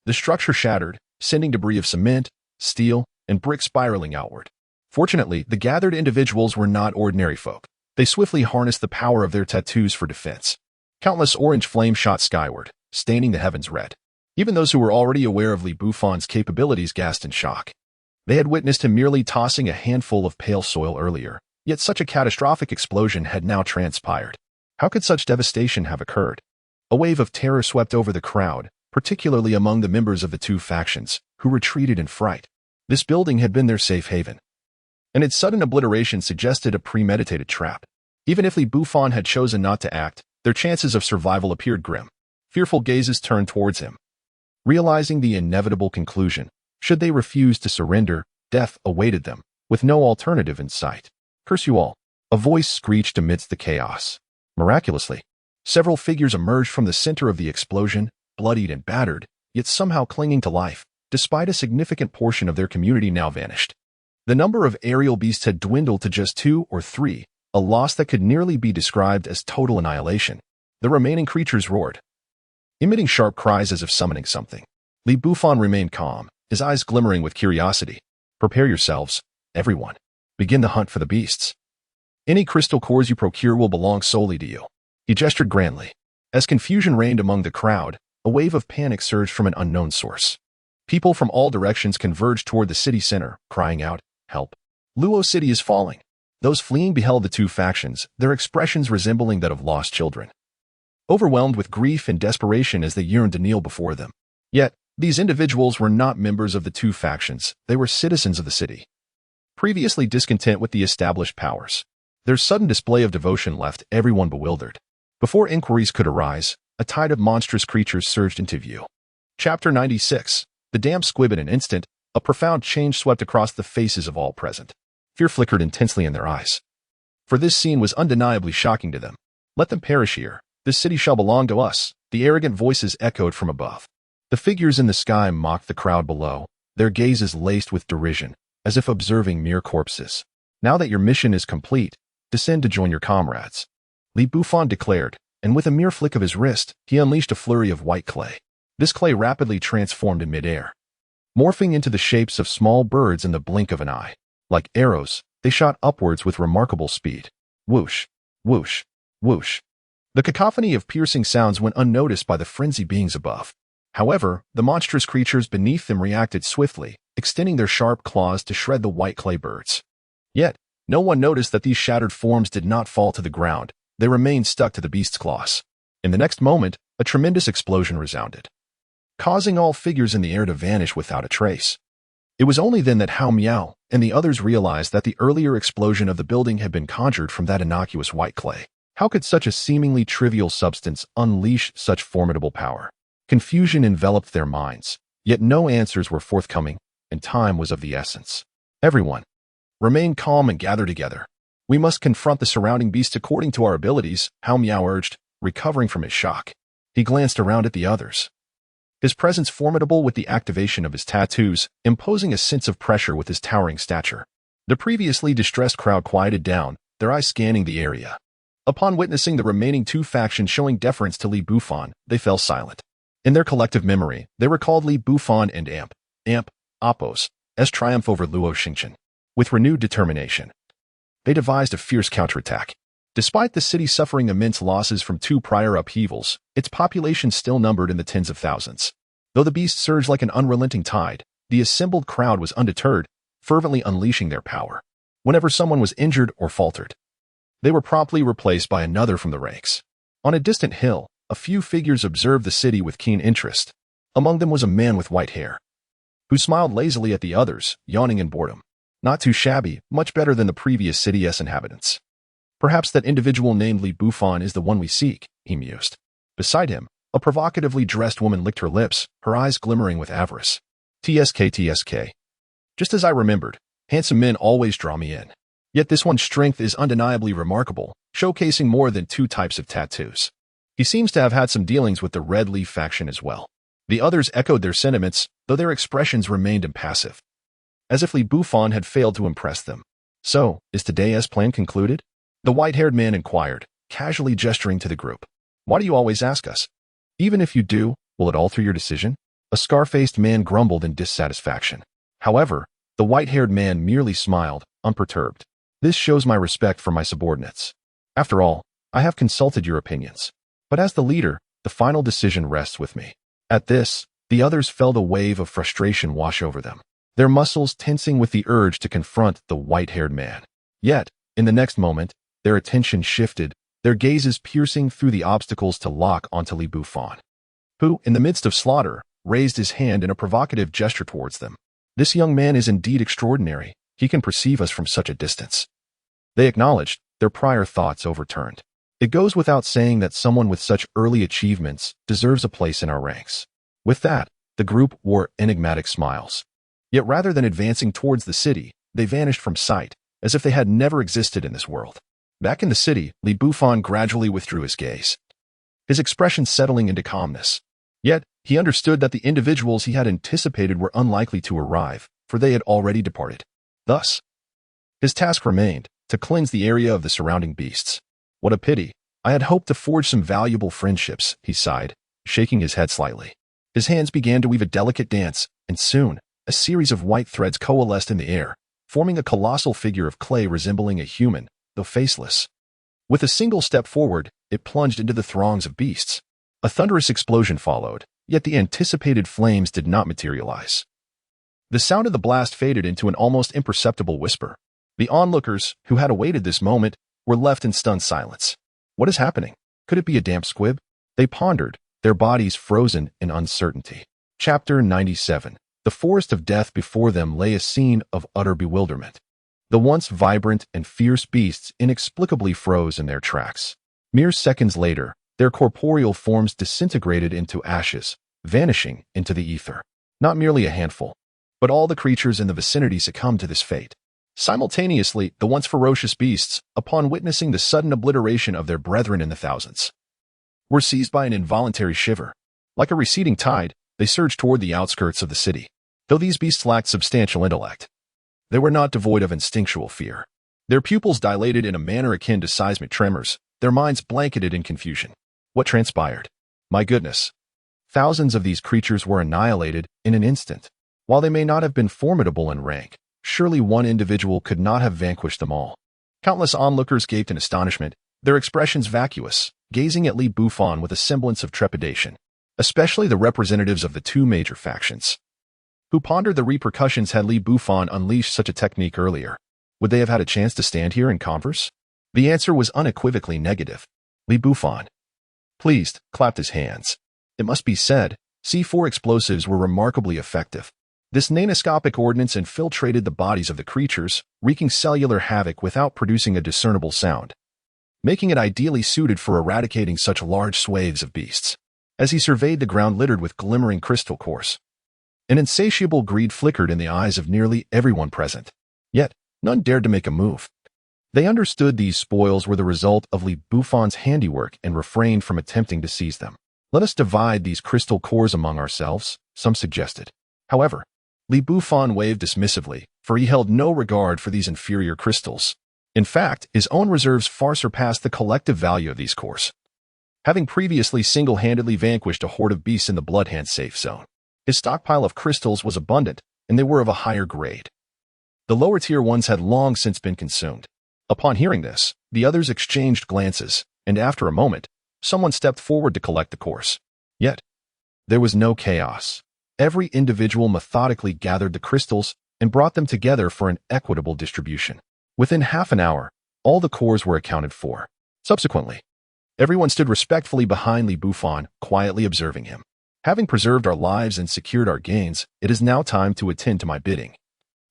the structure shattered, sending debris of cement, steel, and brick spiraling outward. Fortunately, the gathered individuals were not ordinary folk. They swiftly harnessed the power of their tattoos for defense. Countless orange flames shot skyward, staining the heavens red. Even those who were already aware of Li Bufan's capabilities gasped in shock. They had witnessed him merely tossing a handful of pale soil earlier, yet such a catastrophic explosion had now transpired. How could such devastation have occurred? A wave of terror swept over the crowd, particularly among the members of the two factions, who retreated in fright. This building had been their safe haven, and its sudden obliteration suggested a premeditated trap. Even if Li Bufan had chosen not to act, their chances of survival appeared grim. Fearful gazes turned towards him. Realizing the inevitable conclusion, should they refuse to surrender, death awaited them, with no alternative in sight. "Curse you all!" a voice screeched amidst the chaos. Miraculously, several figures emerged from the center of the explosion, bloodied and battered, yet somehow clinging to life, despite a significant portion of their community now vanished. The number of aerial beasts had dwindled to just 2 or 3, a loss that could nearly be described as total annihilation. The remaining creatures roared, emitting sharp cries as if summoning something. Li Bufan remained calm, his eyes glimmering with curiosity. "Prepare yourselves, everyone. Begin the hunt for the beasts. Any crystal cores you procure will belong solely to you." He gestured grandly. As confusion reigned among the crowd, a wave of panic surged from an unknown source. People from all directions converged toward the city center, crying out, "Help! Luo City is falling." Those fleeing beheld the two factions, their expressions resembling that of lost children, overwhelmed with grief and desperation as they yearned to kneel before them. Yet, these individuals were not members of the two factions, they were citizens of the city, previously discontent with the established powers. Their sudden display of devotion left everyone bewildered. Before inquiries could arise, a tide of monstrous creatures surged into view. Chapter 96. The damn squib. In an instant, a profound change swept across the faces of all present. Fear flickered intensely in their eyes, for this scene was undeniably shocking to them. "Let them perish here. This city shall belong to us," the arrogant voices echoed from above. The figures in the sky mocked the crowd below, their gazes laced with derision, as if observing mere corpses. "Now that your mission is complete, descend to join your comrades," Li Bufan declared, and with a mere flick of his wrist, he unleashed a flurry of white clay. This clay rapidly transformed in midair, morphing into the shapes of small birds in the blink of an eye. Like arrows, they shot upwards with remarkable speed. Whoosh, whoosh, whoosh. The cacophony of piercing sounds went unnoticed by the frenzied beings above. However, the monstrous creatures beneath them reacted swiftly, extending their sharp claws to shred the white clay birds. Yet, no one noticed that these shattered forms did not fall to the ground. They remained stuck to the beast's claws. In the next moment, a tremendous explosion resounded, causing all figures in the air to vanish without a trace. It was only then that Hao Miao and the others realized that the earlier explosion of the building had been conjured from that innocuous white clay. How could such a seemingly trivial substance unleash such formidable power? Confusion enveloped their minds, yet no answers were forthcoming, and time was of the essence. "Everyone, remain calm and gather together. We must confront the surrounding beasts according to our abilities," Hao Miao urged, recovering from his shock. He glanced around at the others, his presence formidable with the activation of his tattoos, imposing a sense of pressure with his towering stature. The previously distressed crowd quieted down, their eyes scanning the area. Upon witnessing the remaining two factions showing deference to Li Bufan, they fell silent. In their collective memory, they recalled Li Bufan and Appos, as triumph over Luo Xingchen. With renewed determination, they devised a fierce counterattack. Despite the city suffering immense losses from 2 prior upheavals, its population still numbered in the tens of thousands. Though the beasts surged like an unrelenting tide, the assembled crowd was undeterred, fervently unleashing their power. Whenever someone was injured or faltered, they were promptly replaced by another from the ranks. On a distant hill, a few figures observed the city with keen interest. Among them was a man with white hair, who smiled lazily at the others, yawning in boredom. Not too shabby, much better than the previous city's inhabitants. "Perhaps that individual named Li Bufan is the one we seek," he mused. Beside him, a provocatively dressed woman licked her lips, her eyes glimmering with avarice. TSK. Just as I remembered, handsome men always draw me in. Yet this one's strength is undeniably remarkable, showcasing more than 2 types of tattoos. He seems to have had some dealings with the Red Leaf faction as well. The others echoed their sentiments, though their expressions remained impassive, as if Li Bufan had failed to impress them. "So, is today's plan concluded?" the white-haired man inquired, casually gesturing to the group. Why do you always ask us? Even if you do, will it alter your decision? A scar-faced man grumbled in dissatisfaction. However, the white-haired man merely smiled, unperturbed. This shows my respect for my subordinates. After all, I have consulted your opinions. But as the leader, the final decision rests with me. At this, the others felt a wave of frustration wash over them, their muscles tensing with the urge to confront the white-haired man. Yet, in the next moment, their attention shifted, their gazes piercing through the obstacles to lock onto Li Bufan, who, in the midst of slaughter, raised his hand in a provocative gesture towards them. This young man is indeed extraordinary. He can perceive us from such a distance. They acknowledged, their prior thoughts overturned. It goes without saying that someone with such early achievements deserves a place in our ranks. With that, the group wore enigmatic smiles. Yet rather than advancing towards the city, they vanished from sight, as if they had never existed in this world. Back in the city, Li Bufan gradually withdrew his gaze, his expression settling into calmness. Yet, he understood that the individuals he had anticipated were unlikely to arrive, for they had already departed. Thus, his task remained, to cleanse the area of the surrounding beasts. What a pity. I had hoped to forge some valuable friendships, he sighed, shaking his head slightly. His hands began to weave a delicate dance, and soon, a series of white threads coalesced in the air, forming a colossal figure of clay resembling a human, though faceless. With a single step forward, it plunged into the throngs of beasts. A thunderous explosion followed, yet the anticipated flames did not materialize. The sound of the blast faded into an almost imperceptible whisper. The onlookers, who had awaited this moment, were left in stunned silence. What is happening? Could it be a damp squib? They pondered, their bodies frozen in uncertainty. Chapter 97. The forest of death before them lay a scene of utter bewilderment. The once vibrant and fierce beasts inexplicably froze in their tracks. Mere seconds later, their corporeal forms disintegrated into ashes, vanishing into the ether. Not merely a handful, but all the creatures in the vicinity succumbed to this fate. Simultaneously, the once ferocious beasts, upon witnessing the sudden obliteration of their brethren in the thousands, were seized by an involuntary shiver. Like a receding tide, they surged toward the outskirts of the city. Though these beasts lacked substantial intellect, they were not devoid of instinctual fear. Their pupils dilated in a manner akin to seismic tremors, their minds blanketed in confusion. What transpired? My goodness. Thousands of these creatures were annihilated in an instant. While they may not have been formidable in rank, surely one individual could not have vanquished them all. Countless onlookers gaped in astonishment, their expressions vacuous, gazing at Li Bufan with a semblance of trepidation, especially the representatives of the two major factions, who pondered the repercussions had Li Bufan unleashed such a technique earlier. Would they have had a chance to stand here and converse? The answer was unequivocally negative. Li Bufan, pleased, clapped his hands. It must be said, C4 explosives were remarkably effective. This nanoscopic ordnance infiltrated the bodies of the creatures, wreaking cellular havoc without producing a discernible sound, making it ideally suited for eradicating such large swathes of beasts. As he surveyed the ground littered with glimmering crystal cores, an insatiable greed flickered in the eyes of nearly everyone present. Yet, none dared to make a move. They understood these spoils were the result of Li Bufan's handiwork and refrained from attempting to seize them. Let us divide these crystal cores among ourselves, some suggested. However, Li Bufan waved dismissively, for he held no regard for these inferior crystals. In fact, his own reserves far surpassed the collective value of these cores, having previously single-handedly vanquished a horde of beasts in the Bloodhand safe zone. His stockpile of crystals was abundant, and they were of a higher grade. The lower-tier ones had long since been consumed. Upon hearing this, the others exchanged glances, and after a moment, someone stepped forward to collect the cores. Yet, there was no chaos. Every individual methodically gathered the crystals and brought them together for an equitable distribution. Within half an hour, all the cores were accounted for. Subsequently, everyone stood respectfully behind Li Bufan, quietly observing him. Having preserved our lives and secured our gains, it is now time to attend to my bidding.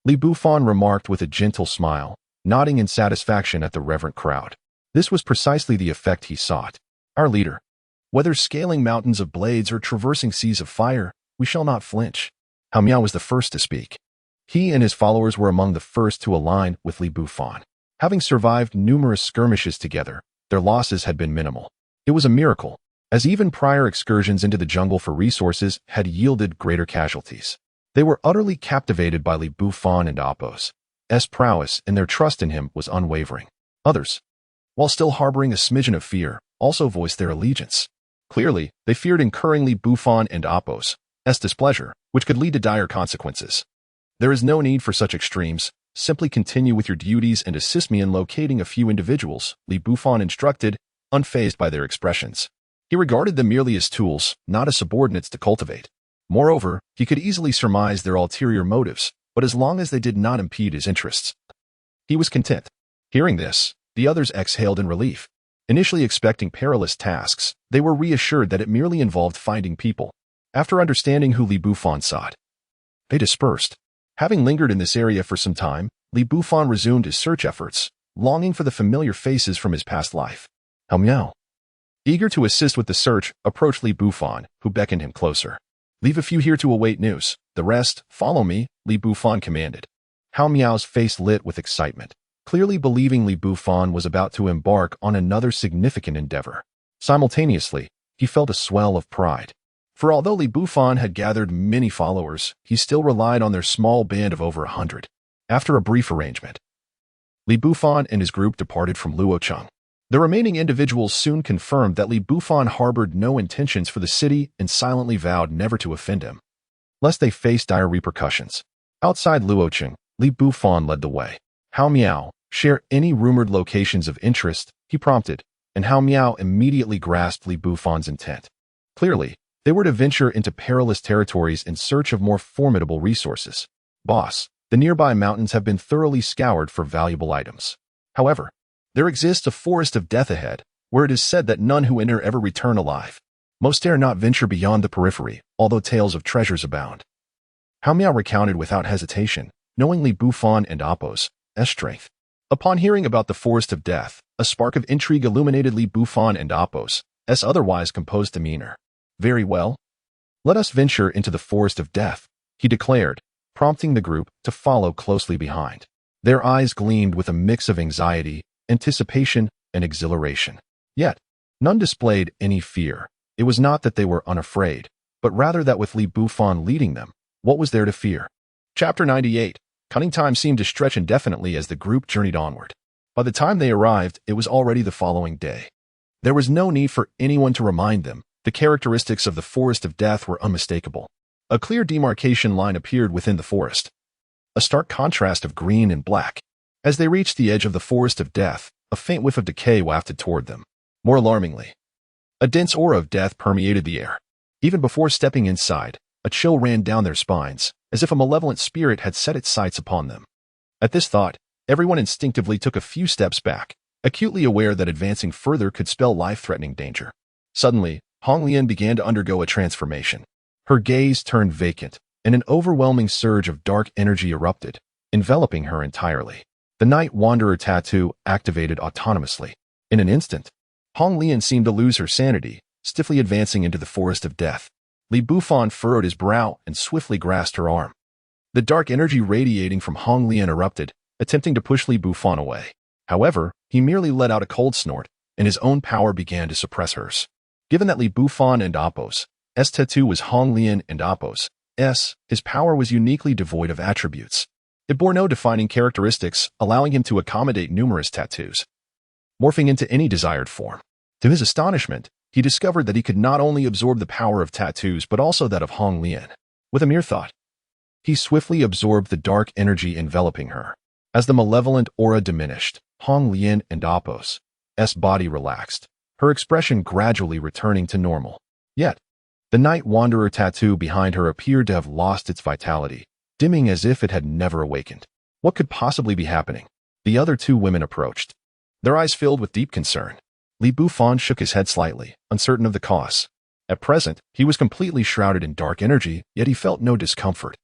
Li Bufan remarked with a gentle smile, nodding in satisfaction at the reverent crowd. This was precisely the effect he sought. Our leader, whether scaling mountains of blades or traversing seas of fire, we shall not flinch. Hao Miao was the first to speak. He and his followers were among the first to align with Li Bufan. Having survived numerous skirmishes together, their losses had been minimal. It was a miracle, as even prior excursions into the jungle for resources had yielded greater casualties. They were utterly captivated by Li Bufan and Appo's prowess, and their trust in him was unwavering. Others, while still harboring a smidgen of fear, also voiced their allegiance. Clearly, they feared incurring Li Bufan and Apos' displeasure, which could lead to dire consequences. There is no need for such extremes. Simply continue with your duties and assist me in locating a few individuals, Li Bufan instructed, unfazed by their expressions. He regarded them merely as tools, not as subordinates to cultivate. Moreover, he could easily surmise their ulterior motives, but as long as they did not impede his interests, he was content. Hearing this, the others exhaled in relief. Initially expecting perilous tasks, they were reassured that it merely involved finding people. After understanding who Li Bufan sought, they dispersed. Having lingered in this area for some time, Li Bufan resumed his search efforts, longing for the familiar faces from his past life. Hao Miao, eager to assist with the search, approached Li Bufan, who beckoned him closer. Leave a few here to await news. The rest, follow me, Li Bufan commanded. Hao Miao's face lit with excitement, clearly believing Li Bufan was about to embark on another significant endeavor. Simultaneously, he felt a swell of pride. For although Li Bufan had gathered many followers, he still relied on their small band of over 100. After a brief arrangement, Li Bufan and his group departed from Luocheng. The remaining individuals soon confirmed that Li Bufan harbored no intentions for the city and silently vowed never to offend him, lest they face dire repercussions. Outside Luocheng, Li Bufan led the way. Hao Miao, share any rumored locations of interest, he prompted, and Hao Miao immediately grasped Li Bufan's intent. Clearly, they were to venture into perilous territories in search of more formidable resources. Boss, the nearby mountains have been thoroughly scoured for valuable items. However, there exists a forest of death ahead, where it is said that none who enter ever return alive. Most dare not venture beyond the periphery, although tales of treasures abound. Hao Miao recounted without hesitation, knowing Li Bufan and Apos' strength. Upon hearing about the forest of death, a spark of intrigue illuminated Li Bufan and Apos' otherwise composed demeanor. Very well. Let us venture into the forest of death, he declared, prompting the group to follow closely behind. Their eyes gleamed with a mix of anxiety, anticipation, and exhilaration. Yet, none displayed any fear. It was not that they were unafraid, but rather that with Li Bufan leading them, what was there to fear? Chapter 98. Cunning time seemed to stretch indefinitely as the group journeyed onward. By the time they arrived, it was already the following day. There was no need for anyone to remind them. The characteristics of the forest of death were unmistakable. A clear demarcation line appeared within the forest, a stark contrast of green and black. As they reached the edge of the forest of death, a faint whiff of decay wafted toward them. More alarmingly, a dense aura of death permeated the air. Even before stepping inside, a chill ran down their spines, as if a malevolent spirit had set its sights upon them. At this thought, everyone instinctively took a few steps back, acutely aware that advancing further could spell life-threatening danger. Suddenly, Hong Lian began to undergo a transformation. Her gaze turned vacant, and an overwhelming surge of dark energy erupted, enveloping her entirely. The Night Wanderer tattoo activated autonomously. In an instant, Hong Lian seemed to lose her sanity, stiffly advancing into the forest of death. Li Bufan furrowed his brow and swiftly grasped her arm. The dark energy radiating from Hong Lian erupted, attempting to push Li Bufan away. However, he merely let out a cold snort, and his own power began to suppress hers. Given that Li Bufan and Apos' tattoo was Hong Lian and Apos' his power was uniquely devoid of attributes. It bore no defining characteristics, allowing him to accommodate numerous tattoos, morphing into any desired form. To his astonishment, he discovered that he could not only absorb the power of tattoos but also that of Hong Lian. With a mere thought, he swiftly absorbed the dark energy enveloping her. As the malevolent aura diminished, Hong Lian and Apos' body relaxed, her expression gradually returning to normal. Yet, the Night Wanderer tattoo behind her appeared to have lost its vitality, dimming as if it had never awakened. What could possibly be happening? The other two women approached, their eyes filled with deep concern. Li Bufan shook his head slightly, uncertain of the cause. At present, he was completely shrouded in dark energy, yet he felt no discomfort.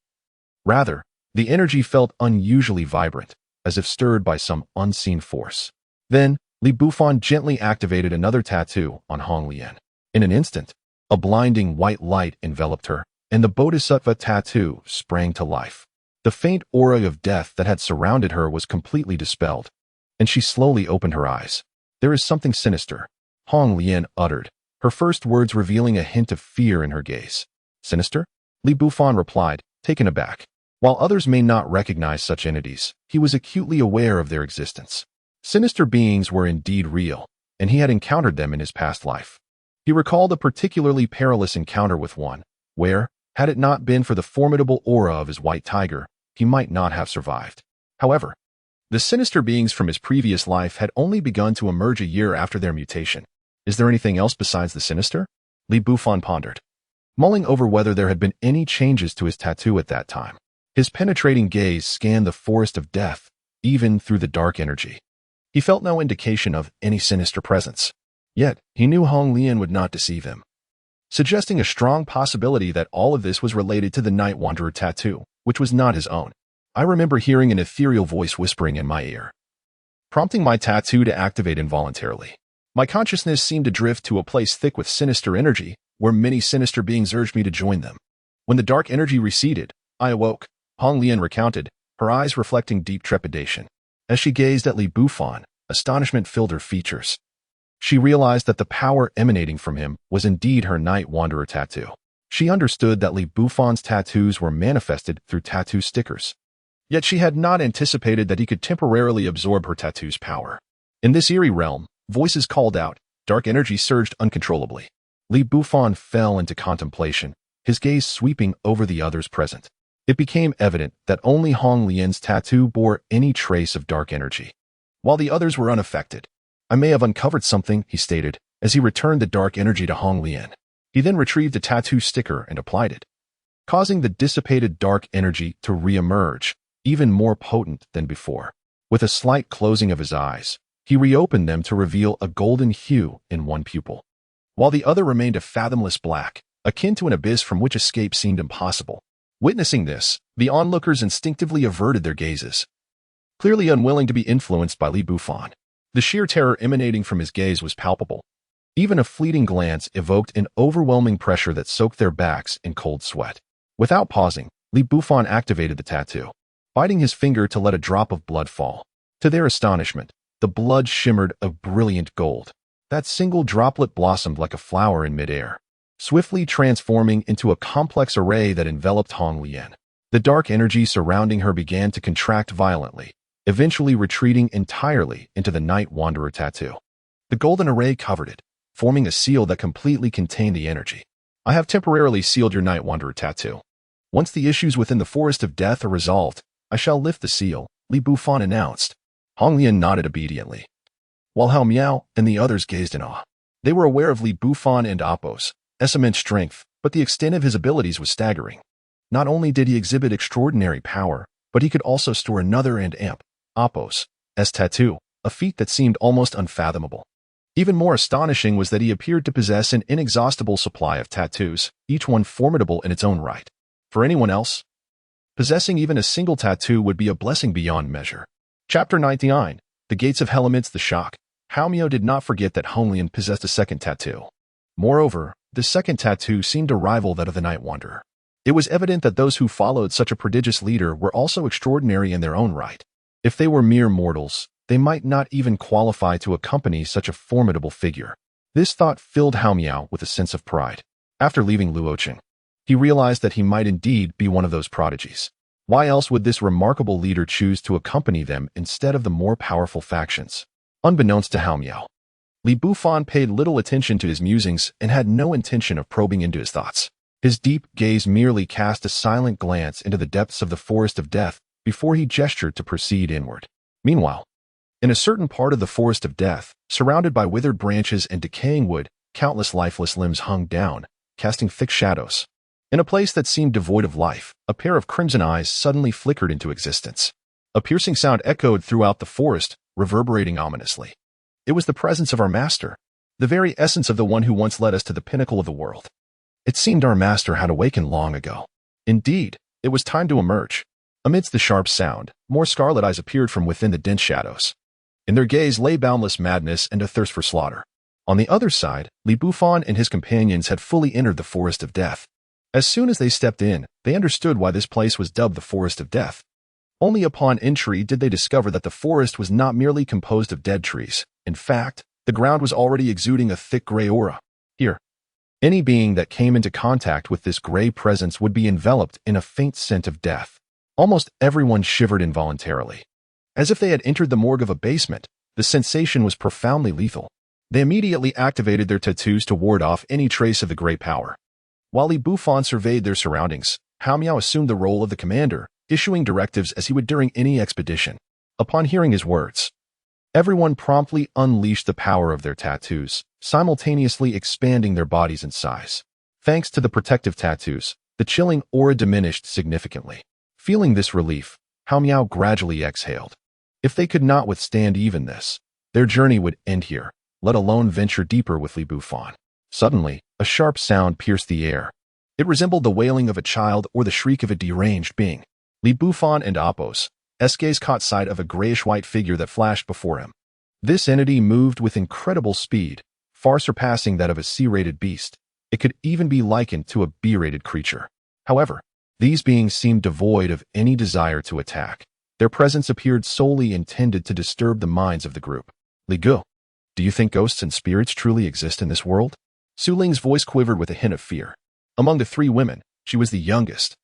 Rather, the energy felt unusually vibrant, as if stirred by some unseen force. Then, Li Bufan gently activated another tattoo on Hong Lian. In an instant, a blinding white light enveloped her, and the Bodhisattva tattoo sprang to life. The faint aura of death that had surrounded her was completely dispelled, and she slowly opened her eyes. There is something sinister, Hong Lian uttered, her first words revealing a hint of fear in her gaze. Sinister? Li Bufan replied, taken aback. While others may not recognize such entities, he was acutely aware of their existence. Sinister beings were indeed real, and he had encountered them in his past life. He recalled a particularly perilous encounter with one, where, had it not been for the formidable aura of his white tiger, he might not have survived. However, the sinister beings from his previous life had only begun to emerge a year after their mutation. Is there anything else besides the sinister? Bufan pondered, mulling over whether there had been any changes to his tattoo at that time. His penetrating gaze scanned the forest of death, even through the dark energy. He felt no indication of any sinister presence. Yet, he knew Hong Lian would not deceive him, suggesting a strong possibility that all of this was related to the Night Wanderer tattoo, which was not his own. I remember hearing an ethereal voice whispering in my ear, prompting my tattoo to activate involuntarily. My consciousness seemed to drift to a place thick with sinister energy, where many sinister beings urged me to join them. When the dark energy receded, I awoke, Hong Lian recounted, her eyes reflecting deep trepidation. As she gazed at Bufan, astonishment filled her features. She realized that the power emanating from him was indeed her Night Wanderer tattoo. She understood that Bufan's tattoos were manifested through tattoo stickers. Yet she had not anticipated that he could temporarily absorb her tattoo's power. In this eerie realm, voices called out, dark energy surged uncontrollably. Bufan fell into contemplation, his gaze sweeping over the others present. It became evident that only Hong Lian's tattoo bore any trace of dark energy, while the others were unaffected. I may have uncovered something, he stated, as he returned the dark energy to Hong Lian. He then retrieved a tattoo sticker and applied it, causing the dissipated dark energy to re-emerge, even more potent than before. With a slight closing of his eyes, he reopened them to reveal a golden hue in one pupil, while the other remained a fathomless black, akin to an abyss from which escape seemed impossible. Witnessing this, the onlookers instinctively averted their gazes, clearly unwilling to be influenced by Bufan. The sheer terror emanating from his gaze was palpable. Even a fleeting glance evoked an overwhelming pressure that soaked their backs in cold sweat. Without pausing, Bufan activated the tattoo, biting his finger to let a drop of blood fall. To their astonishment, the blood shimmered a brilliant gold. That single droplet blossomed like a flower in midair, swiftly transforming into a complex array that enveloped Hong Lian. The dark energy surrounding her began to contract violently, eventually retreating entirely into the Night Wanderer tattoo. The golden array covered it, forming a seal that completely contained the energy. I have temporarily sealed your Night Wanderer tattoo. Once the issues within the Forest of Death are resolved, I shall lift the seal, Bufan announced. Hong Lian nodded obediently, while Hao Miao and the others gazed in awe. They were aware of Bufan and Appo's immense strength, but the extent of his abilities was staggering. Not only did he exhibit extraordinary power, but he could also store another and amp Appo's tattoo, a feat that seemed almost unfathomable. Even more astonishing was that he appeared to possess an inexhaustible supply of tattoos, each one formidable in its own right. For anyone else, possessing even a single tattoo would be a blessing beyond measure. Chapter 99, The Gates of Hell amidst the shock. Hao Miao did not forget that Hong Lian possessed a second tattoo. Moreover, the second tattoo seemed to rival that of the Night Wanderer. It was evident that those who followed such a prodigious leader were also extraordinary in their own right. If they were mere mortals, they might not even qualify to accompany such a formidable figure. This thought filled Hao Miao with a sense of pride. After leaving Luocheng, he realized that he might indeed be one of those prodigies. Why else would this remarkable leader choose to accompany them instead of the more powerful factions? Unbeknownst to Hao Miao, Bufan paid little attention to his musings and had no intention of probing into his thoughts. His deep gaze merely cast a silent glance into the depths of the Forest of Death before he gestured to proceed inward. Meanwhile, in a certain part of the Forest of Death, surrounded by withered branches and decaying wood, countless lifeless limbs hung down, casting thick shadows. In a place that seemed devoid of life, a pair of crimson eyes suddenly flickered into existence. A piercing sound echoed throughout the forest, reverberating ominously. It was the presence of our master, the very essence of the one who once led us to the pinnacle of the world. It seemed our master had awakened long ago. Indeed, it was time to emerge. Amidst the sharp sound, more scarlet eyes appeared from within the dense shadows. In their gaze lay boundless madness and a thirst for slaughter. On the other side, Bufan and his companions had fully entered the Forest of Death. As soon as they stepped in, they understood why this place was dubbed the Forest of Death. Only upon entry did they discover that the forest was not merely composed of dead trees. In fact, the ground was already exuding a thick gray aura. Here, any being that came into contact with this gray presence would be enveloped in a faint scent of death. Almost everyone shivered involuntarily. As if they had entered the morgue of a basement, the sensation was profoundly lethal. They immediately activated their tattoos to ward off any trace of the great power. While Li Bufan surveyed their surroundings, Hao Miao assumed the role of the commander, issuing directives as he would during any expedition. Upon hearing his words, everyone promptly unleashed the power of their tattoos, simultaneously expanding their bodies in size. Thanks to the protective tattoos, the chilling aura diminished significantly. Feeling this relief, Hao Miao gradually exhaled. If they could not withstand even this, their journey would end here, let alone venture deeper with Li Bufan. Suddenly, a sharp sound pierced the air. It resembled the wailing of a child or the shriek of a deranged being. Li Bufan and Apos, gaze caught sight of a grayish-white figure that flashed before him. This entity moved with incredible speed, far surpassing that of a C-rated beast. It could even be likened to a B-rated creature. However, these beings seemed devoid of any desire to attack. Their presence appeared solely intended to disturb the minds of the group. Li Gu, do you think ghosts and spirits truly exist in this world? Su Ling's voice quivered with a hint of fear. Among the three women, she was the youngest,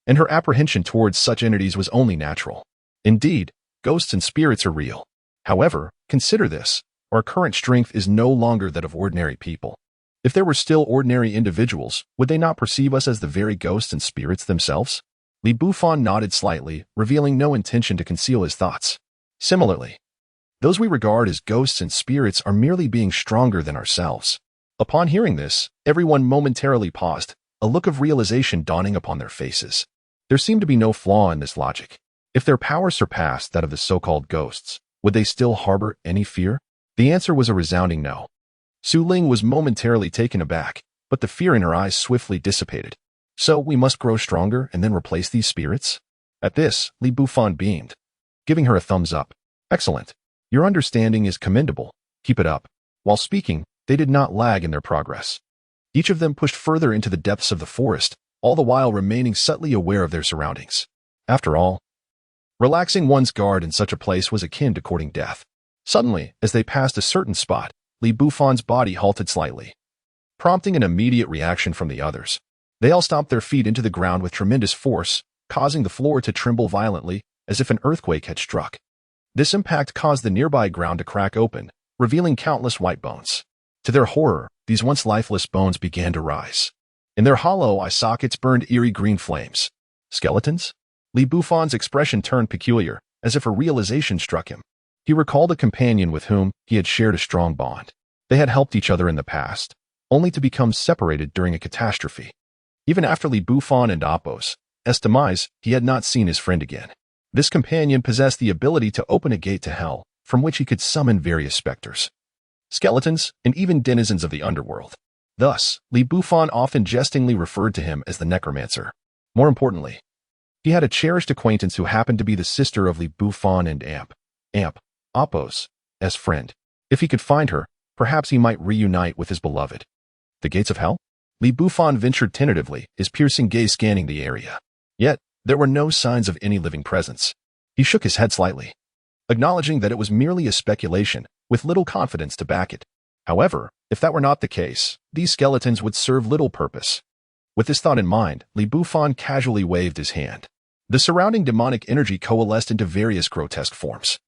and her apprehension towards such entities was only natural. Indeed, ghosts and spirits are real. However, consider this, our current strength is no longer that of ordinary people. If there were still ordinary individuals, would they not perceive us as the very ghosts and spirits themselves? Li Bufan nodded slightly, revealing no intention to conceal his thoughts. Similarly, those we regard as ghosts and spirits are merely being stronger than ourselves. Upon hearing this, everyone momentarily paused, a look of realization dawning upon their faces. There seemed to be no flaw in this logic. If their power surpassed that of the so-called ghosts, would they still harbor any fear? The answer was a resounding no. Su Ling was momentarily taken aback, but the fear in her eyes swiftly dissipated. So we must grow stronger and then replace these spirits? At this, Li Bufan beamed, giving her a thumbs up. Excellent. Your understanding is commendable. Keep it up. While speaking, they did not lag in their progress. Each of them pushed further into the depths of the forest, all the while remaining subtly aware of their surroundings. After all, relaxing one's guard in such a place was akin to courting death. Suddenly, as they passed a certain spot, Li Bufan's body halted slightly, prompting an immediate reaction from the others. They all stomped their feet into the ground with tremendous force, causing the floor to tremble violently, as if an earthquake had struck. This impact caused the nearby ground to crack open, revealing countless white bones. To their horror, these once lifeless bones began to rise. In their hollow eye sockets burned eerie green flames. Skeletons? Li Bufan's expression turned peculiar, as if a realization struck him. He recalled a companion with whom he had shared a strong bond. They had helped each other in the past, only to become separated during a catastrophe. Even after Li Bufan and Apos' demise, he had not seen his friend again. This companion possessed the ability to open a gate to hell, from which he could summon various specters, skeletons, and even denizens of the underworld. Thus, Li Bufan often jestingly referred to him as the necromancer. More importantly, he had a cherished acquaintance who happened to be the sister of Li Bufan and Apos' friend. If he could find her, perhaps he might reunite with his beloved. The gates of hell? Li Bufan ventured tentatively, his piercing gaze scanning the area. Yet, there were no signs of any living presence. He shook his head slightly, acknowledging that it was merely a speculation, with little confidence to back it. However, if that were not the case, these skeletons would serve little purpose. With this thought in mind, Li Bufan casually waved his hand. The surrounding demonic energy coalesced into various grotesque forms.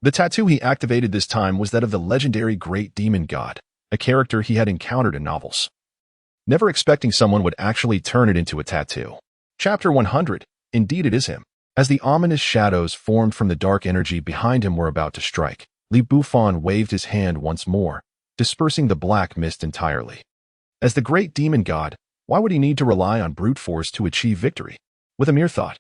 The tattoo he activated this time was that of the legendary Great Demon God, a character he had encountered in novels. Never expecting someone would actually turn it into a tattoo. Chapter 100. Indeed it is him. As the ominous shadows formed from the dark energy behind him were about to strike, Li Bufan waved his hand once more, dispersing the black mist entirely. As the Great Demon God, why would he need to rely on brute force to achieve victory? With a mere thought,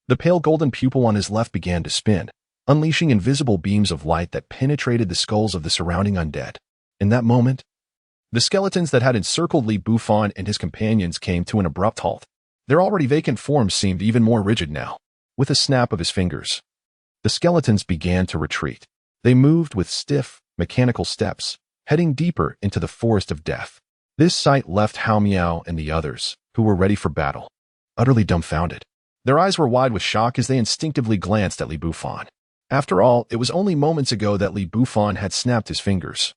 the pale golden pupil on his left began to spin, unleashing invisible beams of light that penetrated the skulls of the surrounding undead. In that moment, the skeletons that had encircled Li Bufan and his companions came to an abrupt halt. Their already vacant forms seemed even more rigid now. With a snap of his fingers, the skeletons began to retreat. They moved with stiff, mechanical steps, heading deeper into the forest of death. This sight left Hao Miao and the others, who were ready for battle, utterly dumbfounded. Their eyes were wide with shock as they instinctively glanced at Li Bufan. After all, it was only moments ago that Li Bufan had snapped his fingers,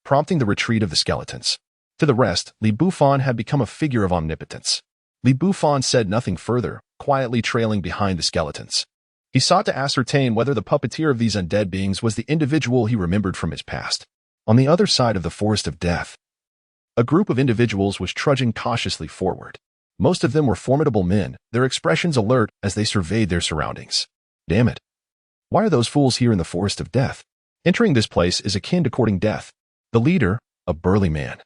prompting the retreat of the skeletons. To the rest, Li Bufan had become a figure of omnipotence. Li Bufan said nothing further, quietly trailing behind the skeletons. He sought to ascertain whether the puppeteer of these undead beings was the individual he remembered from his past. On the other side of the forest of death, a group of individuals was trudging cautiously forward. Most of them were formidable men, their expressions alert as they surveyed their surroundings. Damn it. Why are those fools here in the forest of death? Entering this place is akin to courting death. The leader, a burly man,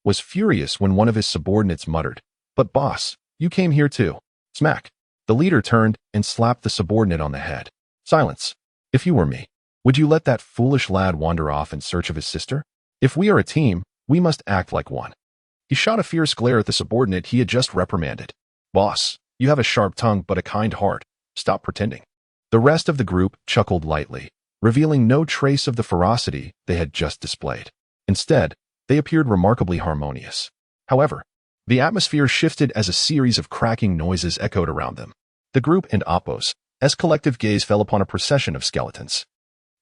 was furious when one of his subordinates muttered, "But boss, you came here too." Smack. The leader turned and slapped the subordinate on the head. Silence. If you were me, would you let that foolish lad wander off in search of his sister? If we are a team, we must act like one. He shot a fierce glare at the subordinate he had just reprimanded. Boss, you have a sharp tongue but a kind heart. Stop pretending. The rest of the group chuckled lightly, revealing no trace of the ferocity they had just displayed. Instead, they appeared remarkably harmonious. However, the atmosphere shifted as a series of cracking noises echoed around them. The group and Appos' collective gaze fell upon a procession of skeletons.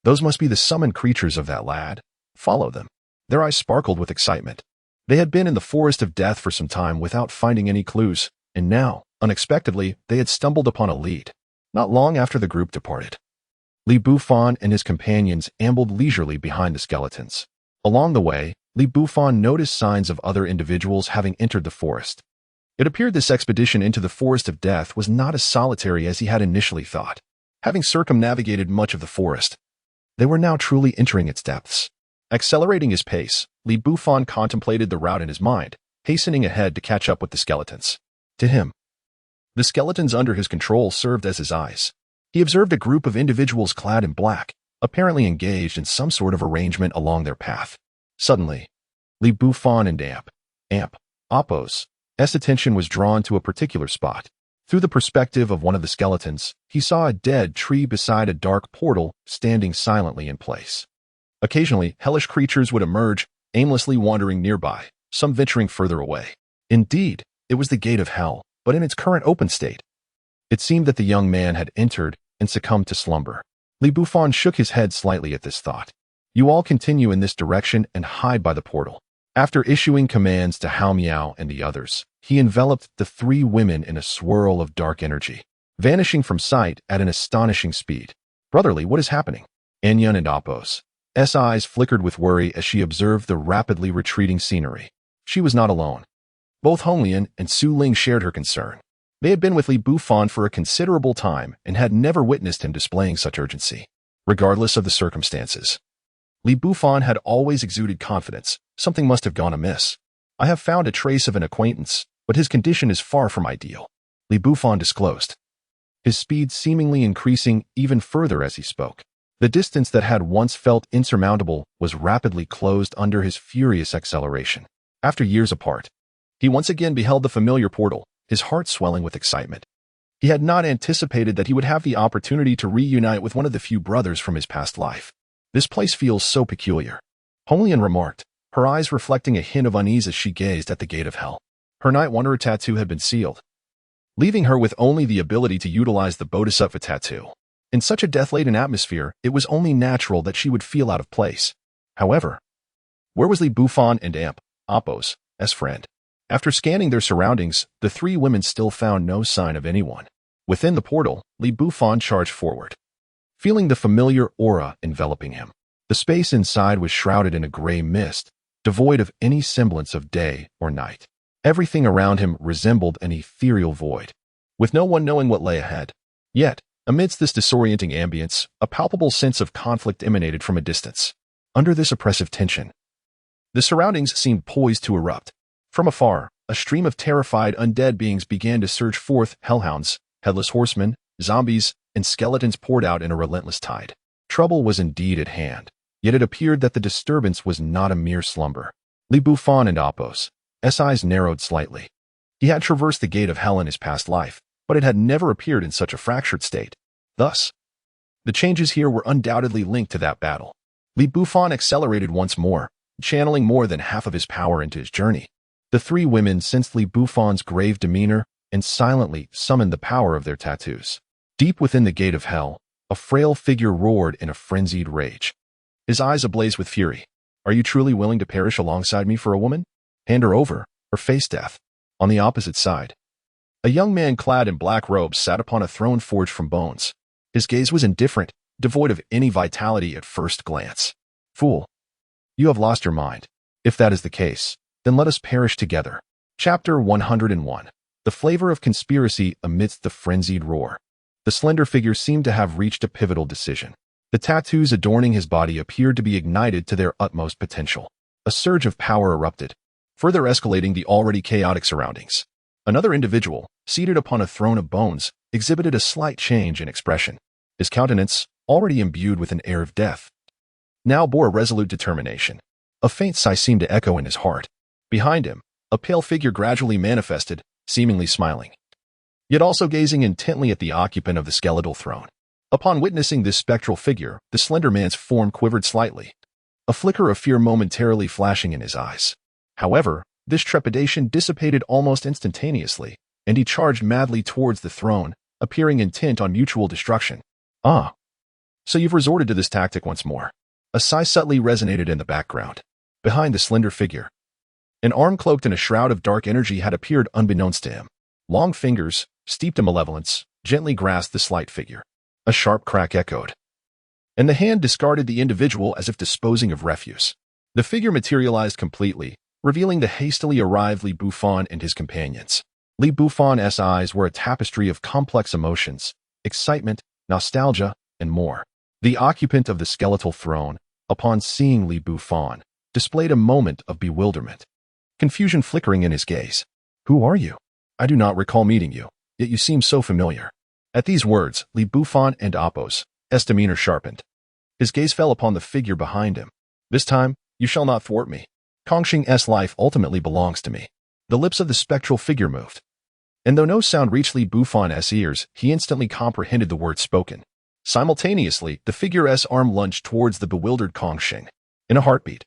Those must be the summoned creatures of that lad. Follow them. Their eyes sparkled with excitement. They had been in the forest of death for some time without finding any clues, and now, unexpectedly, they had stumbled upon a lead. Not long after the group departed, Bufan and his companions ambled leisurely behind the skeletons. Along the way, Bufan noticed signs of other individuals having entered the forest. It appeared this expedition into the forest of death was not as solitary as he had initially thought. Having circumnavigated much of the forest, they were now truly entering its depths. Accelerating his pace, Bufan contemplated the route in his mind, hastening ahead to catch up with the skeletons. To him, the skeletons under his control served as his eyes. He observed a group of individuals clad in black, apparently engaged in some sort of arrangement along their path. Suddenly, Bufan and Appos' attention was drawn to a particular spot. Through the perspective of one of the skeletons, he saw a dead tree beside a dark portal standing silently in place. Occasionally, hellish creatures would emerge, aimlessly wandering nearby, some venturing further away. Indeed, it was the gate of hell, but in its current open state. It seemed that the young man had entered and succumbed to slumber. Bufan shook his head slightly at this thought. You all continue in this direction and hide by the portal. After issuing commands to Hao Miao and the others, he enveloped the three women in a swirl of dark energy, vanishing from sight at an astonishing speed. Brotherly, what is happening? Anyun and Appos' eyes flickered with worry as she observed the rapidly retreating scenery. She was not alone. Both Honglian and Su Ling shared her concern. They had been with Bufan for a considerable time and had never witnessed him displaying such urgency. Regardless of the circumstances, Bufan had always exuded confidence. Something must have gone amiss. I have found a trace of an acquaintance, but his condition is far from ideal, Bufan disclosed, his speed seemingly increasing even further as he spoke. The distance that had once felt insurmountable was rapidly closed under his furious acceleration. After years apart, he once again beheld the familiar portal, his heart swelling with excitement. He had not anticipated that he would have the opportunity to reunite with one of the few brothers from his past life. This place feels so peculiar, Honglian remarked, her eyes reflecting a hint of unease as she gazed at the gate of hell. Her Night Wanderer tattoo had been sealed, leaving her with only the ability to utilize the Bodhisattva tattoo. In such a death-laden atmosphere, it was only natural that she would feel out of place. However, where was Bufan and Appos' friend? After scanning their surroundings, the three women still found no sign of anyone. Within the portal, Bufan charged forward, feeling the familiar aura enveloping him. The space inside was shrouded in a gray mist, devoid of any semblance of day or night. Everything around him resembled an ethereal void, with no one knowing what lay ahead. Yet, amidst this disorienting ambience, a palpable sense of conflict emanated from a distance. Under this oppressive tension, the surroundings seemed poised to erupt. From afar, a stream of terrified undead beings began to surge forth. Hellhounds, headless horsemen, zombies, and skeletons poured out in a relentless tide. Trouble was indeed at hand, yet it appeared that the disturbance was not a mere slumber. Bufan and Appos' eyes narrowed slightly. He had traversed the gate of hell in his past life, but it had never appeared in such a fractured state. Thus, the changes here were undoubtedly linked to that battle. Bufan accelerated once more, channeling more than half of his power into his journey. The three women sensed Bufan's grave demeanor and silently summoned the power of their tattoos. Deep within the gate of hell, a frail figure roared in a frenzied rage, his eyes ablaze with fury. Are you truly willing to perish alongside me for a woman? Hand her over, or face death. On the opposite side, a young man clad in black robes sat upon a throne forged from bones. His gaze was indifferent, devoid of any vitality at first glance. Fool, You have lost your mind. If that is the case, then let us perish together. Chapter 101. The flavor of conspiracy amidst the frenzied roar. The slender figure seemed to have reached a pivotal decision. The tattoos adorning his body appeared to be ignited to their utmost potential. A surge of power erupted, further escalating the already chaotic surroundings. Another individual, seated upon a throne of bones, exhibited a slight change in expression. His countenance, already imbued with an air of death, now bore a resolute determination. A faint sigh seemed to echo in his heart. Behind him, a pale figure gradually manifested, seemingly smiling, yet also gazing intently at the occupant of the skeletal throne. Upon witnessing this spectral figure, the slender man's form quivered slightly, a flicker of fear momentarily flashing in his eyes. However, this trepidation dissipated almost instantaneously, and he charged madly towards the throne, appearing intent on mutual destruction. Ah, so you've resorted to this tactic once more. A sigh subtly resonated in the background. Behind the slender figure, an arm cloaked in a shroud of dark energy had appeared unbeknownst to him. Long fingers, steeped in malevolence, gently grasped the slight figure. A sharp crack echoed, and the hand discarded the individual as if disposing of refuse. The figure materialized completely, revealing the hastily arrived Bufan and his companions. Bufan's eyes were a tapestry of complex emotions, excitement, nostalgia, and more. The occupant of the skeletal throne, upon seeing Bufan, displayed a moment of bewilderment, confusion flickering in his gaze. Who are you? I do not recall meeting you, yet you seem so familiar. At these words, Bufan and Apos' demeanor sharpened. His gaze fell upon the figure behind him. This time, you shall not thwart me. Kongsheng's life ultimately belongs to me. The lips of the spectral figure moved, and though no sound reached Bufan's ears, he instantly comprehended the words spoken. Simultaneously, the figure's arm lunged towards the bewildered Kongsheng. In a heartbeat,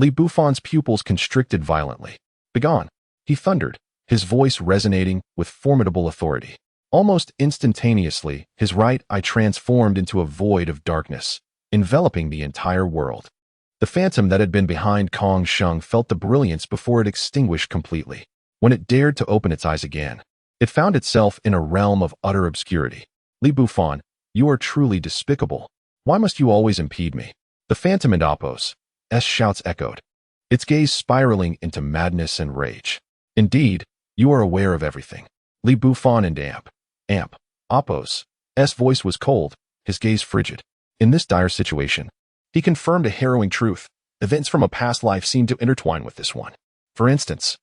Bufan's pupils constricted violently. Begone, he thundered, his voice resonating with formidable authority. Almost instantaneously, his right eye transformed into a void of darkness, enveloping the entire world. The phantom that had been behind Kongsheng felt the brilliance before it extinguished completely. When it dared to open its eyes again, it found itself in a realm of utter obscurity. Bufan, you are truly despicable. Why must you always impede me? The phantom and Apos' shouts echoed, its gaze spiraling into madness and rage. Indeed, you are aware of everything. Bufan and Apos' voice was cold, his gaze frigid. In this dire situation, he confirmed a harrowing truth. Events from a past life seemed to intertwine with this one. For instance,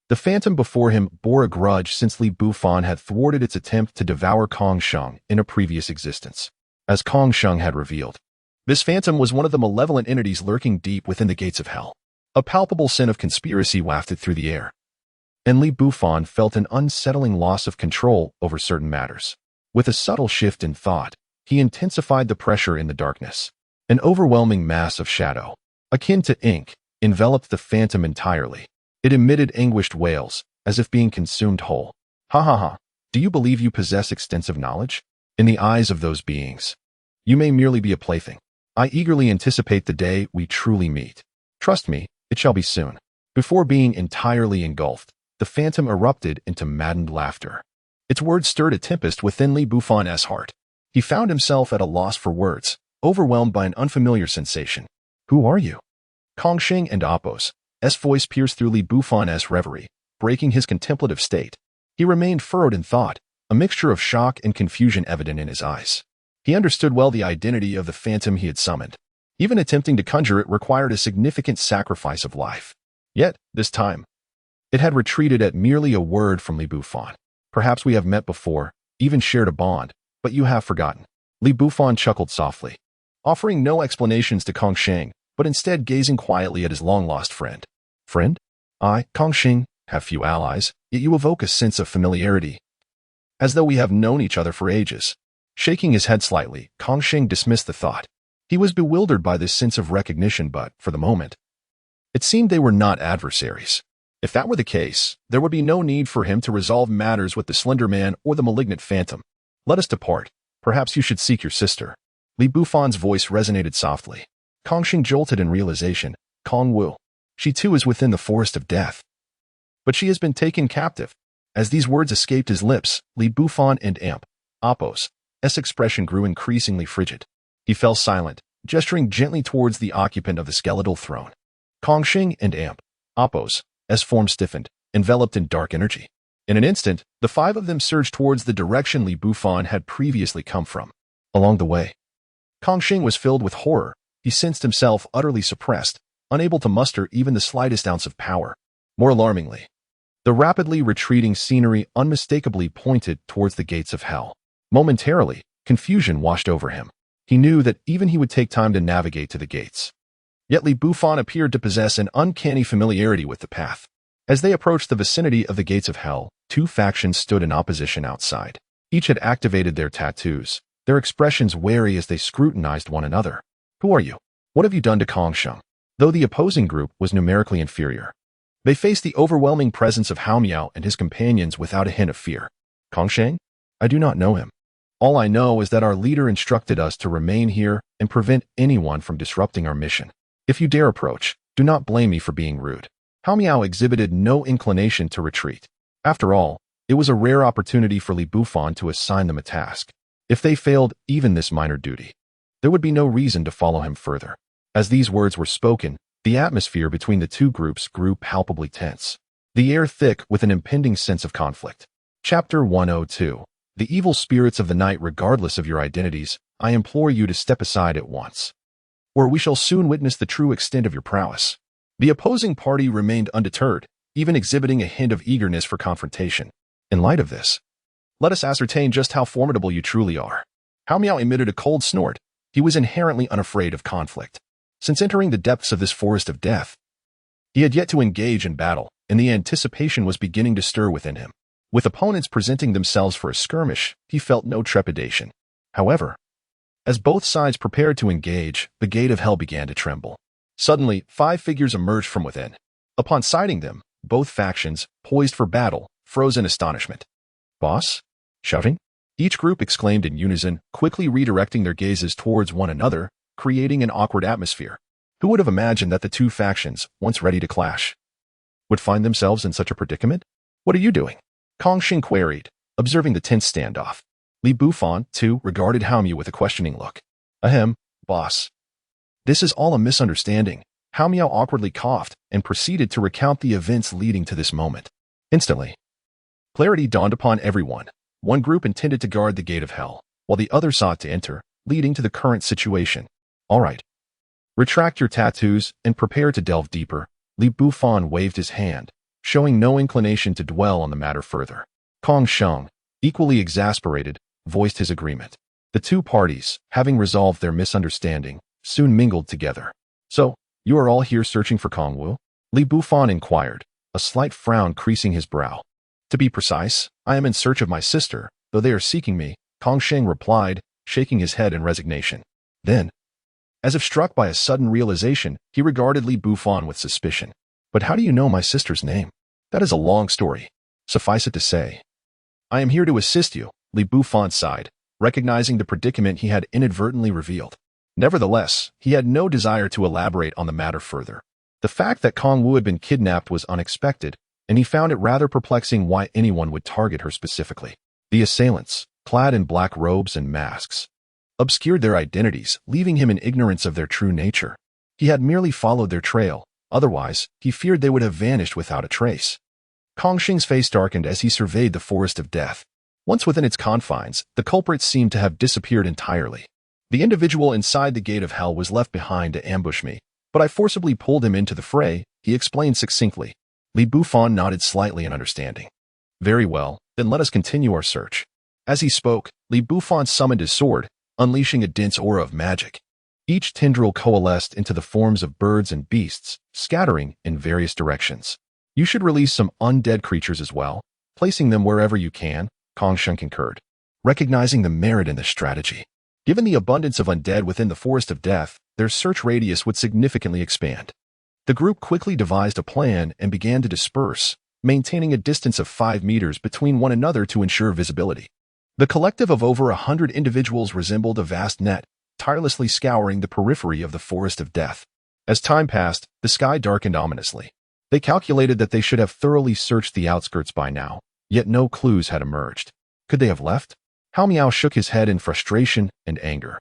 the phantom before him bore a grudge since Bufan had thwarted its attempt to devour Kongsheng in a previous existence. As Kongsheng had revealed, this phantom was one of the malevolent entities lurking deep within the gates of hell. A palpable scent of conspiracy wafted through the air, and Bufan felt an unsettling loss of control over certain matters. With a subtle shift in thought, he intensified the pressure in the darkness. An overwhelming mass of shadow, akin to ink, enveloped the phantom entirely. It emitted anguished wails, as if being consumed whole. Ha ha ha, do you believe you possess extensive knowledge? In the eyes of those beings, you may merely be a plaything. I eagerly anticipate the day we truly meet. Trust me, it shall be soon. Before being entirely engulfed, the phantom erupted into maddened laughter. Its words stirred a tempest within Bufan's heart. He found himself at a loss for words, overwhelmed by an unfamiliar sensation. Who are you? Kongsheng and Apos' voice pierced through Bufan's reverie, breaking his contemplative state. He remained furrowed in thought, a mixture of shock and confusion evident in his eyes. He understood well the identity of the phantom he had summoned. Even attempting to conjure it required a significant sacrifice of life. Yet, this time, it had retreated at merely a word from Bufan. Perhaps we have met before, even shared a bond, but you have forgotten. Bufan chuckled softly, offering no explanations to Kongsheng, but instead gazing quietly at his long-lost friend. Friend? I, Kongsheng, have few allies, yet you evoke a sense of familiarity, as though we have known each other for ages. Shaking his head slightly, Kongsheng dismissed the thought. He was bewildered by this sense of recognition, but, for the moment, it seemed they were not adversaries. If that were the case, there would be no need for him to resolve matters with the slender man or the malignant phantom. Let us depart. Perhaps you should seek your sister. Bufan's voice resonated softly. Kongsheng jolted in realization. Kong Wu. She too is within the forest of death. But she has been taken captive. As these words escaped his lips, Bufan and Apos' expression grew increasingly frigid. He fell silent, gesturing gently towards the occupant of the skeletal throne. Kongxing and Appos, as form stiffened, enveloped in dark energy. In an instant, the five of them surged towards the direction Li Bufan had previously come from. Along the way, Kongxing was filled with horror. He sensed himself utterly suppressed, unable to muster even the slightest ounce of power. More alarmingly, the rapidly retreating scenery unmistakably pointed towards the gates of hell. Momentarily, confusion washed over him. He knew that even he would take time to navigate to the gates. Yet Li Bufan appeared to possess an uncanny familiarity with the path. As they approached the vicinity of the gates of hell, two factions stood in opposition outside. Each had activated their tattoos, their expressions wary as they scrutinized one another. Who are you? What have you done to Kongsheng? Though the opposing group was numerically inferior, they faced the overwhelming presence of Hao Miao and his companions without a hint of fear. Kongsheng? I do not know him. All I know is that our leader instructed us to remain here and prevent anyone from disrupting our mission. If you dare approach, do not blame me for being rude. Hao Miao exhibited no inclination to retreat. After all, it was a rare opportunity for Li Bufan to assign them a task. If they failed even this minor duty, there would be no reason to follow him further. As these words were spoken, the atmosphere between the two groups grew palpably tense, the air thick with an impending sense of conflict. Chapter 102. The evil spirits of the night, regardless of your identities, I implore you to step aside at once, or we shall soon witness the true extent of your prowess. The opposing party remained undeterred, even exhibiting a hint of eagerness for confrontation. In light of this, let us ascertain just how formidable you truly are. Hao Miao emitted a cold snort. He was inherently unafraid of conflict. Since entering the depths of this forest of death, he had yet to engage in battle, and the anticipation was beginning to stir within him. With opponents presenting themselves for a skirmish, he felt no trepidation. However, as both sides prepared to engage, the gate of hell began to tremble. Suddenly, 5 figures emerged from within. Upon sighting them, both factions, poised for battle, froze in astonishment. Boss? Shouting? Each group exclaimed in unison, quickly redirecting their gazes towards one another, creating an awkward atmosphere. Who would have imagined that the two factions, once ready to clash, would find themselves in such a predicament? What are you doing? Kongxing queried, observing the tense standoff. Li Bufan, too, regarded Hao Miao with a questioning look. Ahem, boss. This is all a misunderstanding. Hao Miao awkwardly coughed and proceeded to recount the events leading to this moment. Instantly, clarity dawned upon everyone. One group intended to guard the gate of hell, while the other sought to enter, leading to the current situation. All right. Retract your tattoos and prepare to delve deeper. Li Bufan waved his hand, showing no inclination to dwell on the matter further. Kongsheng, equally exasperated, voiced his agreement. The two parties, having resolved their misunderstanding, soon mingled together. So, you are all here searching for Kongwu? Li Bufan inquired, a slight frown creasing his brow. To be precise, I am in search of my sister, though they are seeking me, Kongsheng replied, shaking his head in resignation. Then, as if struck by a sudden realization, he regarded Li Bufan with suspicion. But how do you know my sister's name? That is a long story. Suffice it to say, I am here to assist you, Li Bufan sighed, recognizing the predicament he had inadvertently revealed. Nevertheless, he had no desire to elaborate on the matter further. The fact that Kongwu had been kidnapped was unexpected, and he found it rather perplexing why anyone would target her specifically. The assailants, clad in black robes and masks, obscured their identities, leaving him in ignorance of their true nature. He had merely followed their trail. Otherwise, he feared they would have vanished without a trace. Kongxing's face darkened as he surveyed the forest of death. Once within its confines, the culprits seemed to have disappeared entirely. The individual inside the gate of hell was left behind to ambush me, but I forcibly pulled him into the fray, he explained succinctly. Li Bufan nodded slightly in understanding. Very well, then let us continue our search. As he spoke, Li Bufan summoned his sword, unleashing a dense aura of magic. Each tendril coalesced into the forms of birds and beasts, scattering in various directions. You should release some undead creatures as well, placing them wherever you can, Kongsheng concurred, recognizing the merit in this strategy. Given the abundance of undead within the forest of death, their search radius would significantly expand. The group quickly devised a plan and began to disperse, maintaining a distance of 5 meters between one another to ensure visibility. The collective of over 100 individuals resembled a vast net, tirelessly scouring the periphery of the forest of death. As time passed, the sky darkened ominously. They calculated that they should have thoroughly searched the outskirts by now, yet no clues had emerged. Could they have left? Hao Miao shook his head in frustration and anger.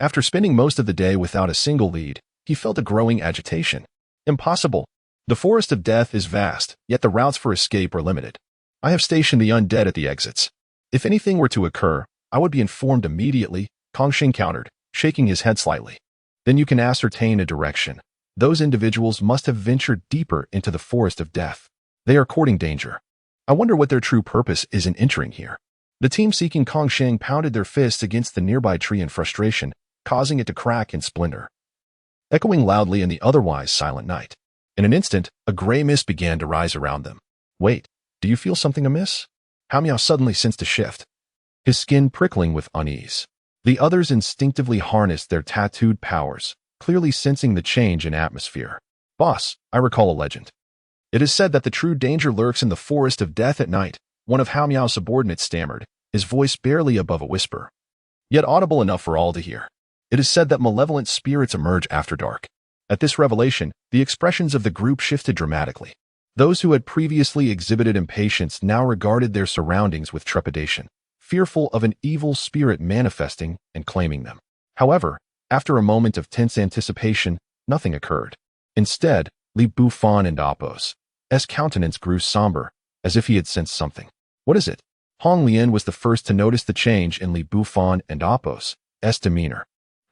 After spending most of the day without a single lead, he felt a growing agitation. Impossible. The forest of death is vast, yet the routes for escape are limited. I have stationed the undead at the exits. If anything were to occur, I would be informed immediately, Kongsheng countered, shaking his head slightly. Then you can ascertain a direction. Those individuals must have ventured deeper into the forest of death. They are courting danger. I wonder what their true purpose is in entering here. The team seeking Kongsheng pounded their fists against the nearby tree in frustration, causing it to crack and splinter, echoing loudly in the otherwise silent night. In an instant, a gray mist began to rise around them. Wait, do you feel something amiss? Hamiao suddenly sensed a shift, his skin prickling with unease. The others instinctively harnessed their tattooed powers, clearly sensing the change in atmosphere. Boss, I recall a legend. It is said that the true danger lurks in the forest of death at night, one of Hamiao's subordinates stammered, his voice barely above a whisper, yet audible enough for all to hear. It is said that malevolent spirits emerge after dark. At this revelation, the expressions of the group shifted dramatically. Those who had previously exhibited impatience now regarded their surroundings with trepidation, fearful of an evil spirit manifesting and claiming them. However, after a moment of tense anticipation, nothing occurred. Instead, Li Bufan and Apos' countenance grew somber, as if he had sensed something. What is it? Hong Lian was the first to notice the change in Li Bufan and Apos' demeanor,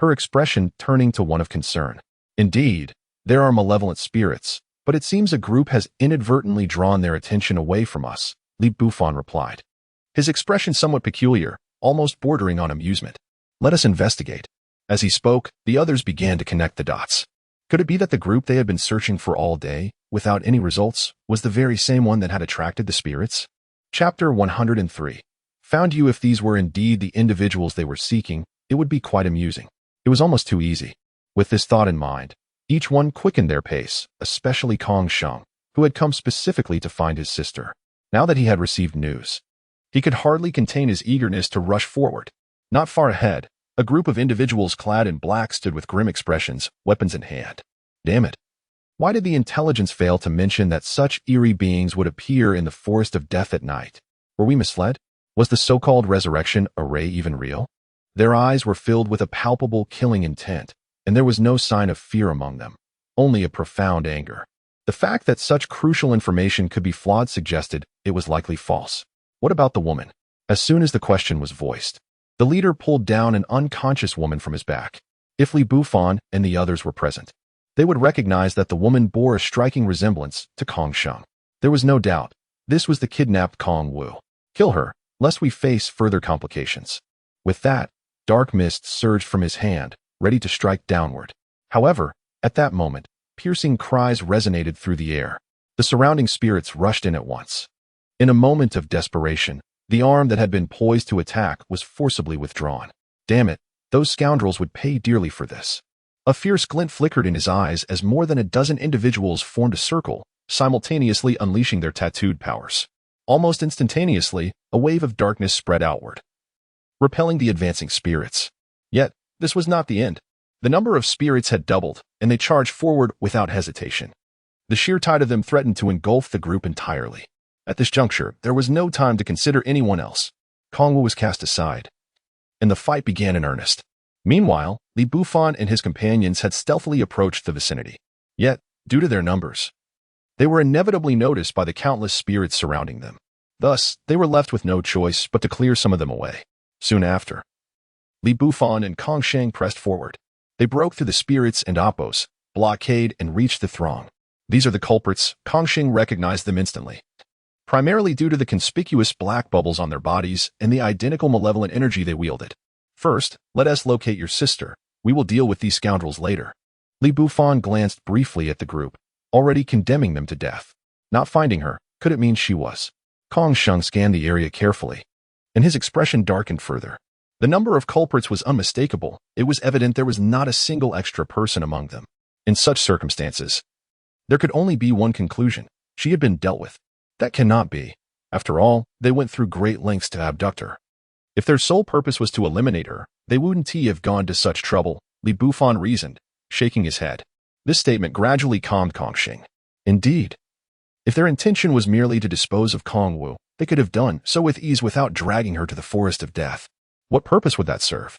her expression turning to one of concern. Indeed, there are malevolent spirits, but it seems a group has inadvertently drawn their attention away from us, Li Bufan replied, his expression somewhat peculiar, almost bordering on amusement. Let us investigate. As he spoke, the others began to connect the dots. Could it be that the group they had been searching for all day, without any results, was the very same one that had attracted the spirits? Chapter 103. Found you. If these were indeed the individuals they were seeking, it would be quite amusing. It was almost too easy. With this thought in mind, each one quickened their pace, especially Kongsheng, who had come specifically to find his sister. Now that he had received news, he could hardly contain his eagerness to rush forward. Not far ahead, a group of individuals clad in black stood with grim expressions, weapons in hand. Damn it. Why did the intelligence fail to mention that such eerie beings would appear in the forest of death at night? Were we misled? Was the so-called resurrection array even real? Their eyes were filled with a palpable killing intent, and there was no sign of fear among them, only a profound anger. The fact that such crucial information could be flawed suggested it was likely false. What about the woman? As soon as the question was voiced, the leader pulled down an unconscious woman from his back. If Li Bufan and the others were present, they would recognize that the woman bore a striking resemblance to Kongsheng. There was no doubt, this was the kidnapped Kong Wu. Kill her, lest we face further complications. With that, dark mist surged from his hand, ready to strike downward. However, at that moment, piercing cries resonated through the air. The surrounding spirits rushed in at once. In a moment of desperation, the arm that had been poised to attack was forcibly withdrawn. Damn it, those scoundrels would pay dearly for this. A fierce glint flickered in his eyes as more than a dozen individuals formed a circle, simultaneously unleashing their tattooed powers. Almost instantaneously, a wave of darkness spread outward, repelling the advancing spirits. Yet, this was not the end. The number of spirits had doubled, and they charged forward without hesitation. The sheer tide of them threatened to engulf the group entirely. At this juncture, there was no time to consider anyone else. Kong Wu was cast aside, and the fight began in earnest. Meanwhile, Li Bufan and his companions had stealthily approached the vicinity. Yet, due to their numbers, they were inevitably noticed by the countless spirits surrounding them. Thus, they were left with no choice but to clear some of them away. Soon after, Li Bufan and Kongsheng pressed forward. They broke through the spirits and Apos' blockade and reached the throng. These are the culprits. Kongsheng recognized them instantly, primarily due to the conspicuous black bubbles on their bodies and the identical malevolent energy they wielded. First, let us locate your sister. We will deal with these scoundrels later. Li Bufan glanced briefly at the group, already condemning them to death. Not finding her, could it mean she was? Kongsheng scanned the area carefully, and his expression darkened further. The number of culprits was unmistakable. It was evident there was not a single extra person among them. In such circumstances, there could only be one conclusion. She had been dealt with. That cannot be. After all, they went through great lengths to abduct her. If their sole purpose was to eliminate her, they wouldn't have gone to such trouble, Li Bufan reasoned, shaking his head. This statement gradually calmed Kongsheng. Indeed, if their intention was merely to dispose of Kong Wu, they could have done so with ease without dragging her to the forest of death. What purpose would that serve?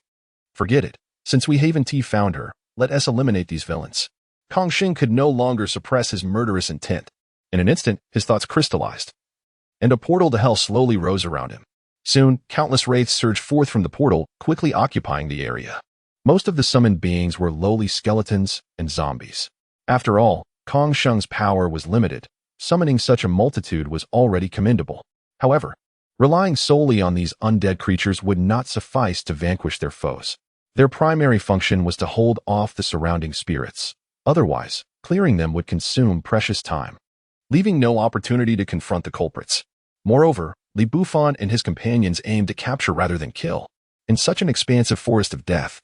Forget it. Since we haven't found her, let us eliminate these villains. Kong Xing could no longer suppress his murderous intent. In an instant, his thoughts crystallized, and a portal to hell slowly rose around him. Soon, countless wraiths surged forth from the portal, quickly occupying the area. Most of the summoned beings were lowly skeletons and zombies. After all, Kong Sheng's power was limited. Summoning such a multitude was already commendable. However, relying solely on these undead creatures would not suffice to vanquish their foes. Their primary function was to hold off the surrounding spirits. Otherwise, clearing them would consume precious time, leaving no opportunity to confront the culprits. Moreover, Bufan and his companions aimed to capture rather than kill. In such an expansive forest of death,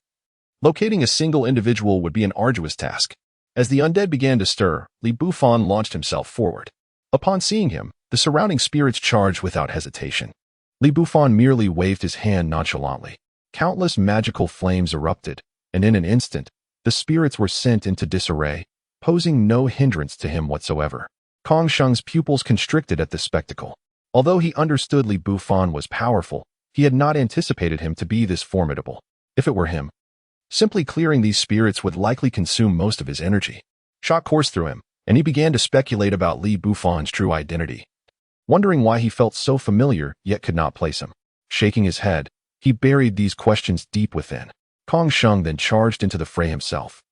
locating a single individual would be an arduous task. As the undead began to stir, Bufan launched himself forward. Upon seeing him, the surrounding spirits charged without hesitation. Bufan merely waved his hand nonchalantly. Countless magical flames erupted, and in an instant, the spirits were sent into disarray, posing no hindrance to him whatsoever. Kong Sheng's pupils constricted at this spectacle. Although he understood Bufan was powerful, he had not anticipated him to be this formidable. If it were him, simply clearing these spirits would likely consume most of his energy. Shock coursed through him, and he began to speculate about Bufan's true identity, wondering why he felt so familiar yet could not place him. Shaking his head, he buried these questions deep within. Kong Sheng then charged into the fray himself.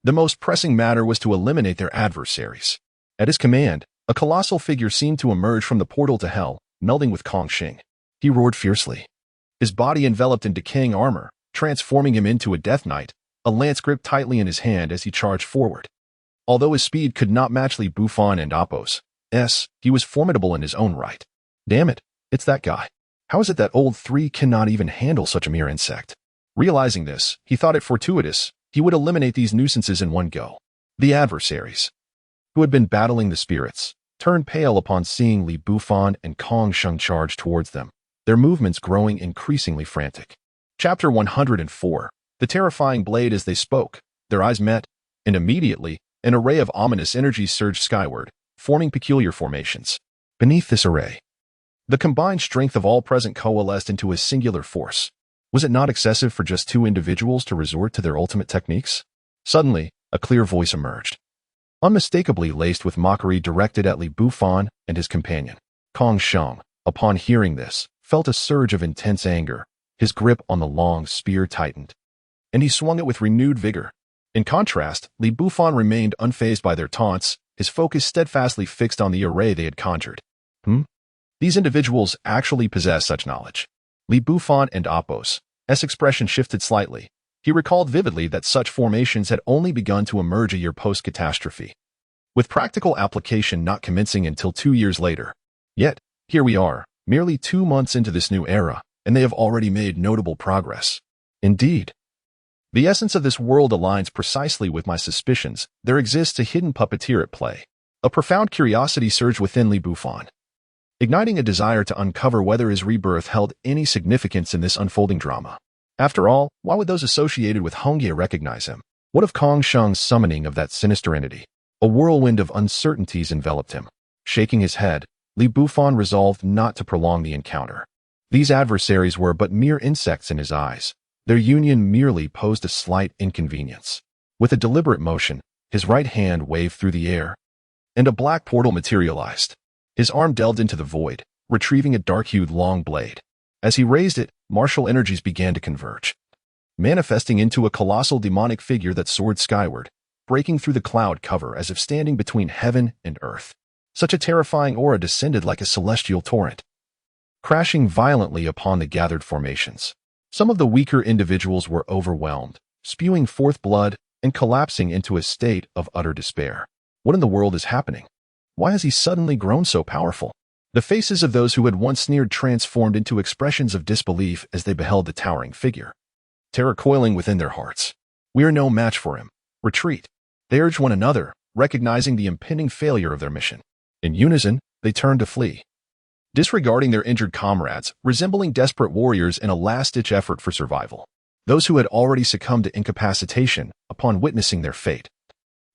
The most pressing matter was to eliminate their adversaries. At his command, a colossal figure seemed to emerge from the portal to hell, melding with Kong Xing. He roared fiercely, his body enveloped in decaying armor, transforming him into a death knight, a lance gripped tightly in his hand as he charged forward. Although his speed could not match Bufan and Apos, he was formidable in his own right. Damn it, it's that guy. How is it that old 3 cannot even handle such a mere insect? Realizing this, he thought it fortuitous he would eliminate these nuisances in one go. The adversaries, who had been battling the spirits, turned pale upon seeing Bufan and Kong Sheng charge towards them, their movements growing increasingly frantic. Chapter 104. The terrifying blade. As they spoke, their eyes met, and immediately, an array of ominous energies surged skyward, forming peculiar formations. Beneath this array, the combined strength of all present coalesced into a singular force. Was it not excessive for just 2 individuals to resort to their ultimate techniques? Suddenly, a clear voice emerged, unmistakably laced with mockery, directed at Bufan and his companion. Kong Sheng, upon hearing this, felt a surge of intense anger. His grip on the long spear tightened, and he swung it with renewed vigor. In contrast, Bufan remained unfazed by their taunts, his focus steadfastly fixed on the array they had conjured. These individuals actually possess such knowledge. Bufan and Apos' expression shifted slightly. He recalled vividly that such formations had only begun to emerge a year post-catastrophe, with practical application not commencing until 2 years later. Yet, here we are, merely 2 months into this new era, and they have already made notable progress. Indeed, the essence of this world aligns precisely with my suspicions. There exists a hidden puppeteer at play. A profound curiosity surged within Bufan, igniting a desire to uncover whether his rebirth held any significance in this unfolding drama. After all, why would those associated with Hongye recognize him? What of Kong Sheng's summoning of that sinister entity? A whirlwind of uncertainties enveloped him. Shaking his head, Bufan resolved not to prolong the encounter. These adversaries were but mere insects in his eyes. Their union merely posed a slight inconvenience. With a deliberate motion, his right hand waved through the air, and a black portal materialized. His arm delved into the void, retrieving a dark-hued long blade. As he raised it, martial energies began to converge, manifesting into a colossal demonic figure that soared skyward, breaking through the cloud cover as if standing between heaven and earth. Such a terrifying aura descended like a celestial torrent, crashing violently upon the gathered formations. Some of the weaker individuals were overwhelmed, spewing forth blood and collapsing into a state of utter despair. What in the world is happening? Why has he suddenly grown so powerful? The faces of those who had once sneered transformed into expressions of disbelief as they beheld the towering figure, terror coiling within their hearts. We are no match for him. Retreat. They urged one another, recognizing the impending failure of their mission. In unison, they turned to flee, disregarding their injured comrades, resembling desperate warriors in a last-ditch effort for survival. Those who had already succumbed to incapacitation upon witnessing their fate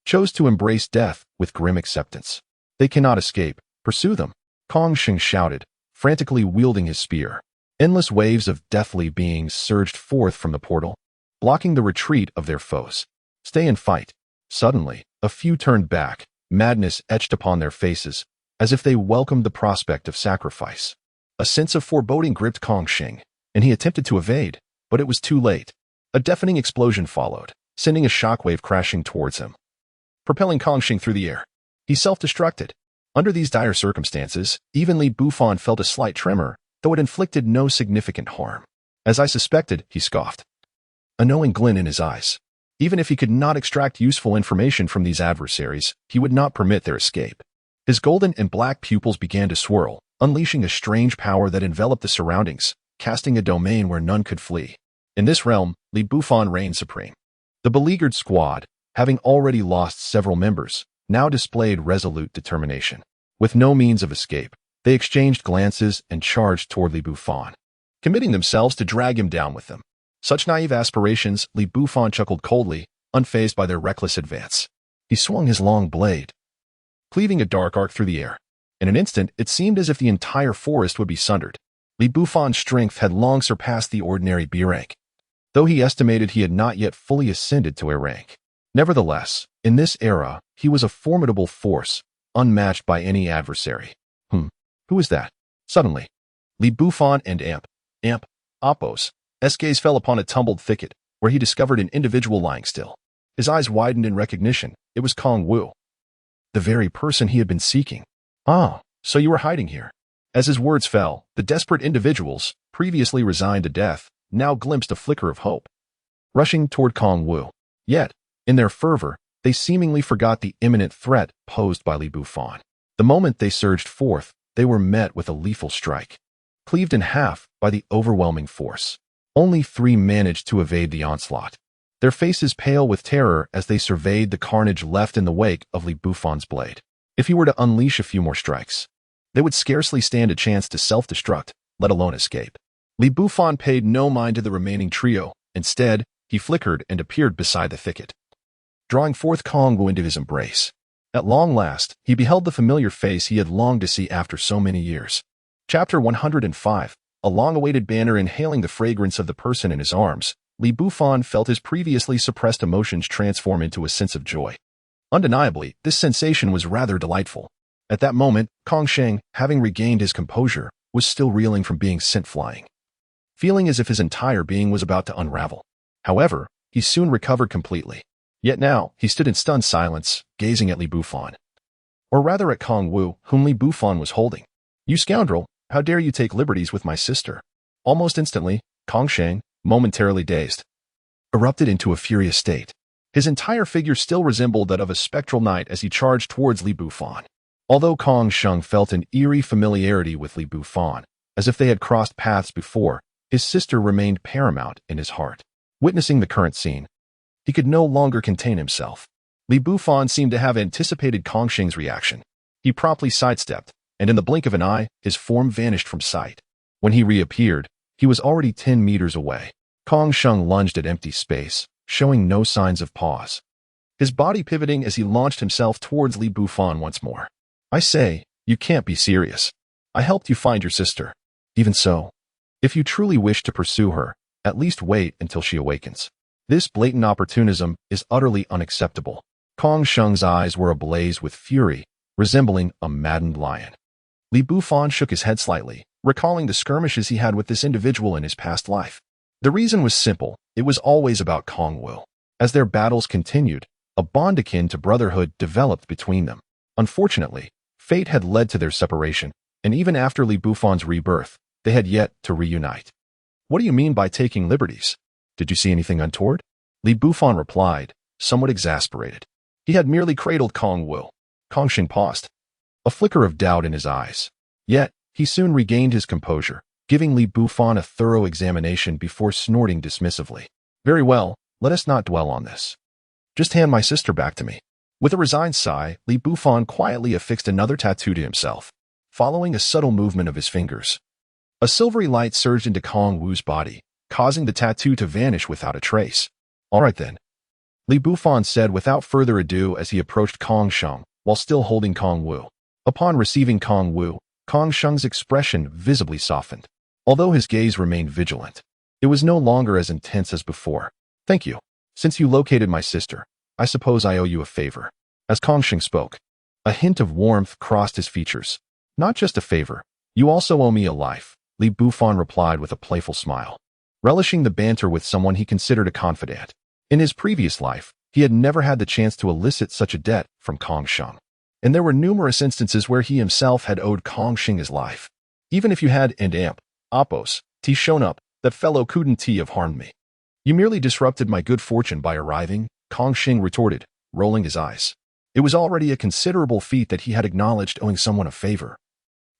chose to embrace death with grim acceptance. They cannot escape. Pursue them. Kong Xing shouted, frantically wielding his spear. Endless waves of deathly beings surged forth from the portal, blocking the retreat of their foes. Stay and fight. Suddenly, a few turned back, madness etched upon their faces, as if they welcomed the prospect of sacrifice. A sense of foreboding gripped Kong Shing, and he attempted to evade, but it was too late. A deafening explosion followed, sending a shockwave crashing towards him, propelling Kong Shing through the air. He self-destructed. Under these dire circumstances, even Li Bufan felt a slight tremor, though it inflicted no significant harm. As I suspected, he scoffed, a knowing glint in his eyes. Even if he could not extract useful information from these adversaries, he would not permit their escape. His golden and black pupils began to swirl, unleashing a strange power that enveloped the surroundings, casting a domain where none could flee. In this realm, Li Bufan reigned supreme. The beleaguered squad, having already lost several members, now displayed resolute determination. With no means of escape, they exchanged glances and charged toward Li Bufan, committing themselves to drag him down with them. Such naive aspirations, Li Bufan chuckled coldly, unfazed by their reckless advance. He swung his long blade, cleaving a dark arc through the air. In an instant, it seemed as if the entire forest would be sundered. Li Bufan's strength had long surpassed the ordinary B rank, though he estimated he had not yet fully ascended to A rank. Nevertheless, in this era, he was a formidable force, unmatched by any adversary. Who is that? Suddenly, Li Bufan and Appo's gaze fell upon a tumbled thicket, where he discovered an individual lying still. His eyes widened in recognition. It was Kong Wu, the very person he had been seeking. Ah, so you were hiding here. As his words fell, the desperate individuals, previously resigned to death, now glimpsed a flicker of hope, rushing toward Kong Wu. Yet, in their fervor, they seemingly forgot the imminent threat posed by Li Bufan. The moment they surged forth, they were met with a lethal strike, cleaved in half by the overwhelming force. Only 3 managed to evade the onslaught, their faces pale with terror as they surveyed the carnage left in the wake of Li Bufan's blade. If he were to unleash a few more strikes, they would scarcely stand a chance to self-destruct, let alone escape. Li Bufan paid no mind to the remaining trio. Instead, he flickered and appeared beside the thicket, drawing forth Kong Wu into his embrace. At long last, he beheld the familiar face he had longed to see after so many years. Chapter 105. A long-awaited banner inhaling the fragrance of the person in his arms, Li Bufan felt his previously suppressed emotions transform into a sense of joy. Undeniably, this sensation was rather delightful. At that moment, Kong Sheng, having regained his composure, was still reeling from being sent flying, feeling as if his entire being was about to unravel. However, he soon recovered completely. Yet now, he stood in stunned silence, gazing at Li Bufan, or rather at Kong Wu, whom Li Bufan was holding. You scoundrel! How dare you take liberties with my sister? Almost instantly, Kong Sheng, momentarily dazed, erupted into a furious state. His entire figure still resembled that of a spectral knight as he charged towards Li Bufan. Although Kong Sheng felt an eerie familiarity with Li Bufan, as if they had crossed paths before, his sister remained paramount in his heart. Witnessing the current scene, he could no longer contain himself. Li Bufan seemed to have anticipated Kong Sheng's reaction. He promptly sidestepped, and in the blink of an eye, his form vanished from sight. When he reappeared, he was already 10 meters away. Kong Sheng lunged at empty space, showing no signs of pause, his body pivoting as he launched himself towards Li Bufan once more. I say, you can't be serious. I helped you find your sister. Even so, if you truly wish to pursue her, at least wait until she awakens. This blatant opportunism is utterly unacceptable. Kong Sheng's eyes were ablaze with fury, resembling a maddened lion. Li Bufan shook his head slightly, recalling the skirmishes he had with this individual in his past life. The reason was simple. It was always about Kong Wu. As their battles continued, a bond akin to brotherhood developed between them. Unfortunately, fate had led to their separation, and even after Li Bufan's rebirth, they had yet to reunite. What do you mean by taking liberties? Did you see anything untoward? Li Bufan replied, somewhat exasperated. He had merely cradled Kong Wu. Kong Sheng paused, a flicker of doubt in his eyes. Yet, he soon regained his composure, giving Li Bufan a thorough examination before snorting dismissively. Very well, let us not dwell on this. Just hand my sister back to me. With a resigned sigh, Li Bufan quietly affixed another tattoo to himself, following a subtle movement of his fingers. A silvery light surged into Kong Wu's body, causing the tattoo to vanish without a trace. All right then, Li Bufan said without further ado as he approached Kong Sheng, while still holding Kong Wu. Upon receiving Kong Wu, Kong Sheng's expression visibly softened. Although his gaze remained vigilant, it was no longer as intense as before. Thank you. Since you located my sister, I suppose I owe you a favor. As Kongsheng spoke, a hint of warmth crossed his features. Not just a favor. You also owe me a life, Li Bufan replied with a playful smile, relishing the banter with someone he considered a confidant. In his previous life, he had never had the chance to elicit such a debt from Kongsheng, and there were numerous instances where he himself had owed Kongsheng his life. Even if you had and amp, Oppos, T shown up, that fellow couldn't have harmed me. You merely disrupted my good fortune by arriving, Kongsheng retorted, rolling his eyes. It was already a considerable feat that he had acknowledged owing someone a favor.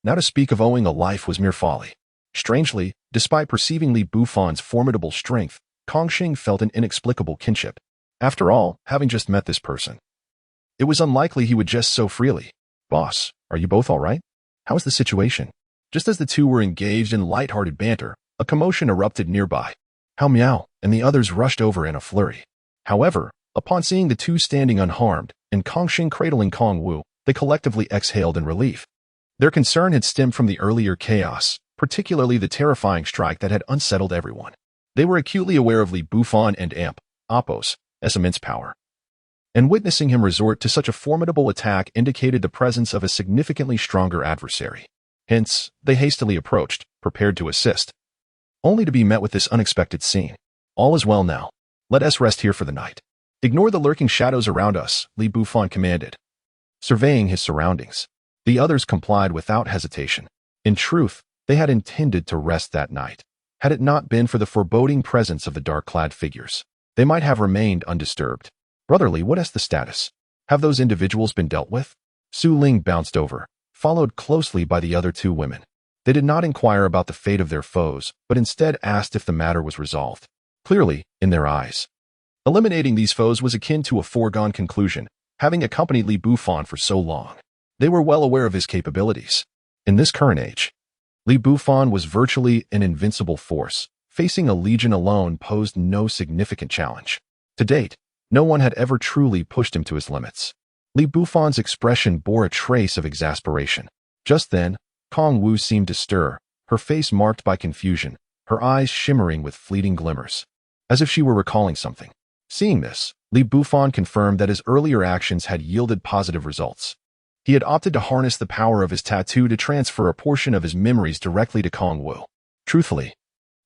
Now to speak of owing a life was mere folly. Strangely, despite perceiving Li Bufan's formidable strength, Kongsheng felt an inexplicable kinship. After all, having just met this person, it was unlikely he would jest so freely. Boss, are you both all right? How is the situation? Just as the two were engaged in light-hearted banter, a commotion erupted nearby. Hao Miao and the others rushed over in a flurry. However, upon seeing the two standing unharmed and Kongsheng cradling Kong Wu, they collectively exhaled in relief. Their concern had stemmed from the earlier chaos, particularly the terrifying strike that had unsettled everyone. They were acutely aware of Li Bufan and Amp, Oppos, as immense power. And witnessing him resort to such a formidable attack indicated the presence of a significantly stronger adversary. Hence, they hastily approached, prepared to assist, only to be met with this unexpected scene. All is well now. Let us rest here for the night. Ignore the lurking shadows around us, Li Bufan commanded, surveying his surroundings. The others complied without hesitation. In truth, they had intended to rest that night. Had it not been for the foreboding presence of the dark-clad figures, they might have remained undisturbed. Brotherly, what is the status? Have those individuals been dealt with? Su Ling bounced over, followed closely by the other two women. They did not inquire about the fate of their foes, but instead asked if the matter was resolved. Clearly, in their eyes, eliminating these foes was akin to a foregone conclusion, having accompanied Li Bufan for so long. They were well aware of his capabilities. In this current age, Li Bufan was virtually an invincible force. Facing a legion alone posed no significant challenge. To date, no one had ever truly pushed him to his limits. Li Bufan's expression bore a trace of exasperation. Just then, Kong Wu seemed to stir, her face marked by confusion, her eyes shimmering with fleeting glimmers, as if she were recalling something. Seeing this, Li Bufan confirmed that his earlier actions had yielded positive results. He had opted to harness the power of his tattoo to transfer a portion of his memories directly to Kong Wu. Truthfully,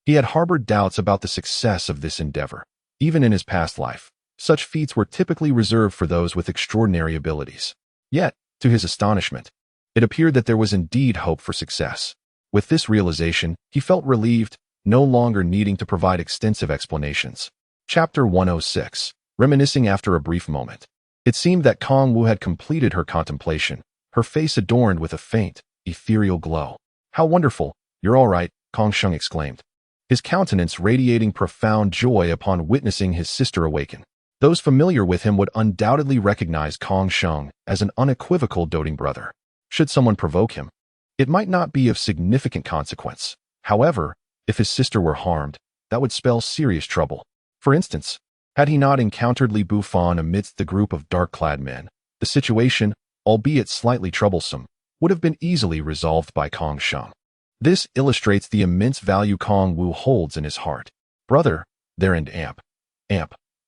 he had harbored doubts about the success of this endeavor. Even in his past life, such feats were typically reserved for those with extraordinary abilities. Yet, to his astonishment, it appeared that there was indeed hope for success. With this realization, he felt relieved, no longer needing to provide extensive explanations. Chapter 106. Reminiscing after a brief moment. It seemed that Kong Wu had completed her contemplation, her face adorned with a faint, ethereal glow. How wonderful! You're all right, Kongsheng exclaimed, his countenance radiating profound joy upon witnessing his sister awaken. Those familiar with him would undoubtedly recognize Kongsheng as an unequivocal doting brother. Should someone provoke him, it might not be of significant consequence. However, if his sister were harmed, that would spell serious trouble. For instance, had he not encountered Li Bufan amidst the group of dark-clad men, the situation, albeit slightly troublesome, would have been easily resolved by Kongsheng. This illustrates the immense value Kong Wu holds in his heart. Brother, there and Amp,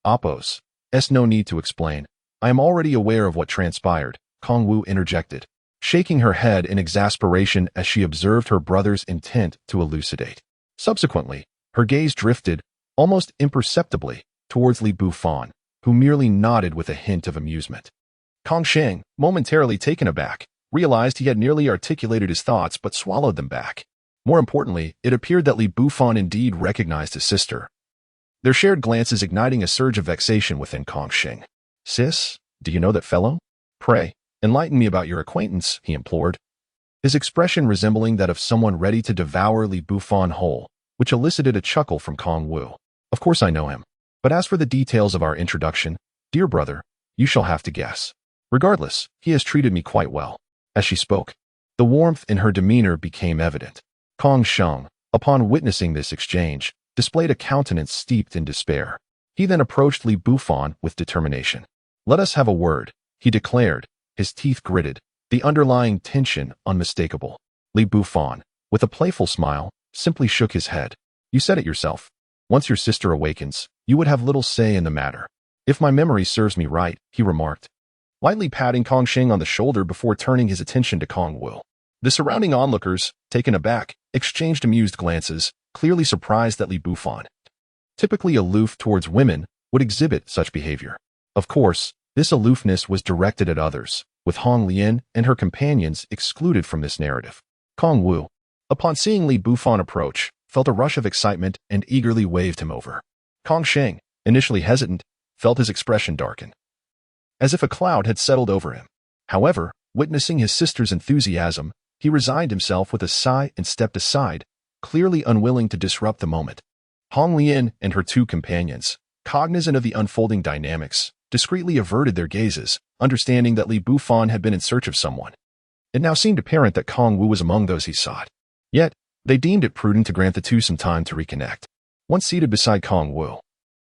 Oppos, no need to explain. I am already aware of what transpired, Kong Wu interjected, shaking her head in exasperation as she observed her brother's intent to elucidate. Subsequently, her gaze drifted, almost imperceptibly, towards Li Bufan, who merely nodded with a hint of amusement. Kongsheng, momentarily taken aback, realized he had nearly articulated his thoughts but swallowed them back. More importantly, it appeared that Li Bufan indeed recognized his sister, their shared glances igniting a surge of vexation within Kongsheng. Sis, do you know that fellow? Pray, enlighten me about your acquaintance, he implored, his expression resembling that of someone ready to devour Li Bufan whole, which elicited a chuckle from Kong Wu. Of course I know him. But as for the details of our introduction, dear brother, you shall have to guess. Regardless, he has treated me quite well. As she spoke, the warmth in her demeanor became evident. Kongsheng, upon witnessing this exchange, displayed a countenance steeped in despair. He then approached Li Bufan with determination. Let us have a word, he declared, his teeth gritted, the underlying tension unmistakable. Li Bufan, with a playful smile, simply shook his head. You said it yourself. Once your sister awakens, you would have little say in the matter. If my memory serves me right, he remarked, lightly patting Kong Sheng on the shoulder before turning his attention to Kong Wu. The surrounding onlookers, taken aback, exchanged amused glances, clearly surprised that Li Bufan, typically aloof towards women, would exhibit such behavior. Of course, this aloofness was directed at others, with Hong Lian and her companions excluded from this narrative. Kong Wu, upon seeing Li Bufan approach, felt a rush of excitement and eagerly waved him over. Kong Sheng, initially hesitant, felt his expression darken, as if a cloud had settled over him. However, witnessing his sister's enthusiasm, he resigned himself with a sigh and stepped aside, clearly unwilling to disrupt the moment. Hong Lian and her two companions, cognizant of the unfolding dynamics, discreetly averted their gazes, understanding that Li Bufan had been in search of someone. It now seemed apparent that Kong Wu was among those he sought. Yet, they deemed it prudent to grant the two some time to reconnect. Once seated beside Kong Wu,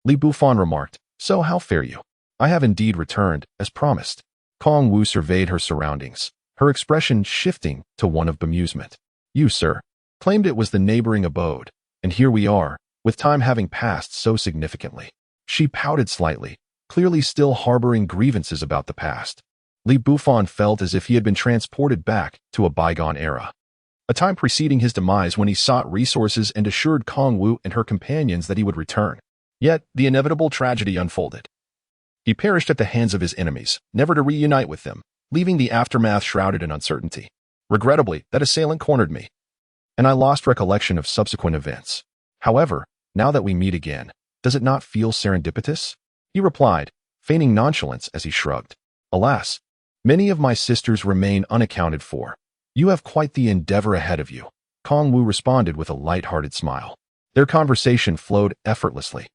Li Bufan remarked, "So how fare you? I have indeed returned, as promised." Kong Wu surveyed her surroundings, her expression shifting to one of bemusement. "You, sir, claimed it was the neighboring abode, and here we are, with time having passed so significantly." She pouted slightly, clearly still harboring grievances about the past. Li Bufan felt as if he had been transported back to a bygone era, a time preceding his demise when he sought resources and assured Kong Wu and her companions that he would return. Yet, the inevitable tragedy unfolded. He perished at the hands of his enemies, never to reunite with them, leaving the aftermath shrouded in uncertainty. Regrettably, that assailant cornered me, and I lost recollection of subsequent events. However, now that we meet again, does it not feel serendipitous? He replied, feigning nonchalance as he shrugged. Alas, many of my sisters remain unaccounted for. You have quite the endeavor ahead of you. Kong Wu responded with a light-hearted smile. Their conversation flowed effortlessly,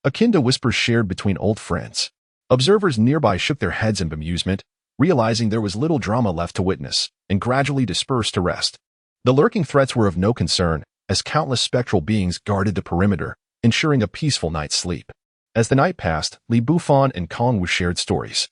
akin to whispers shared between old friends. Observers nearby shook their heads in bemusement, realizing there was little drama left to witness, and gradually dispersed to rest. The lurking threats were of no concern, as countless spectral beings guarded the perimeter, ensuring a peaceful night's sleep. As the night passed, Li Bufan and Kong Wu shared stories,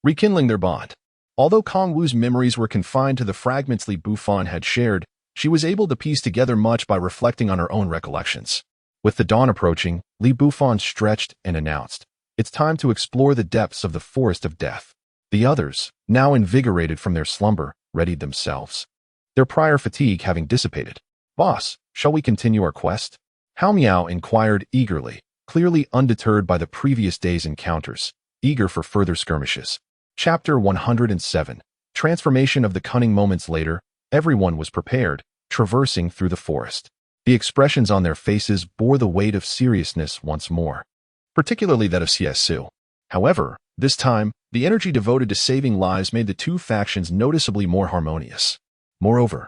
rekindling their bond. Although Kong Wu's memories were confined to the fragments Li Bufan had shared, she was able to piece together much by reflecting on her own recollections. With the dawn approaching, Li Bufan stretched and announced, "It's time to explore the depths of the forest of death." The others, now invigorated from their slumber, readied themselves, their prior fatigue having dissipated. "Boss, shall we continue our quest?" Hao Miao inquired eagerly, clearly undeterred by the previous day's encounters, eager for further skirmishes. Chapter 107. Transformation of the cunning. Moments later, everyone was prepared, traversing through the forest. The expressions on their faces bore the weight of seriousness once more, particularly that of Xie. However, this time, the energy devoted to saving lives made the two factions noticeably more harmonious. Moreover,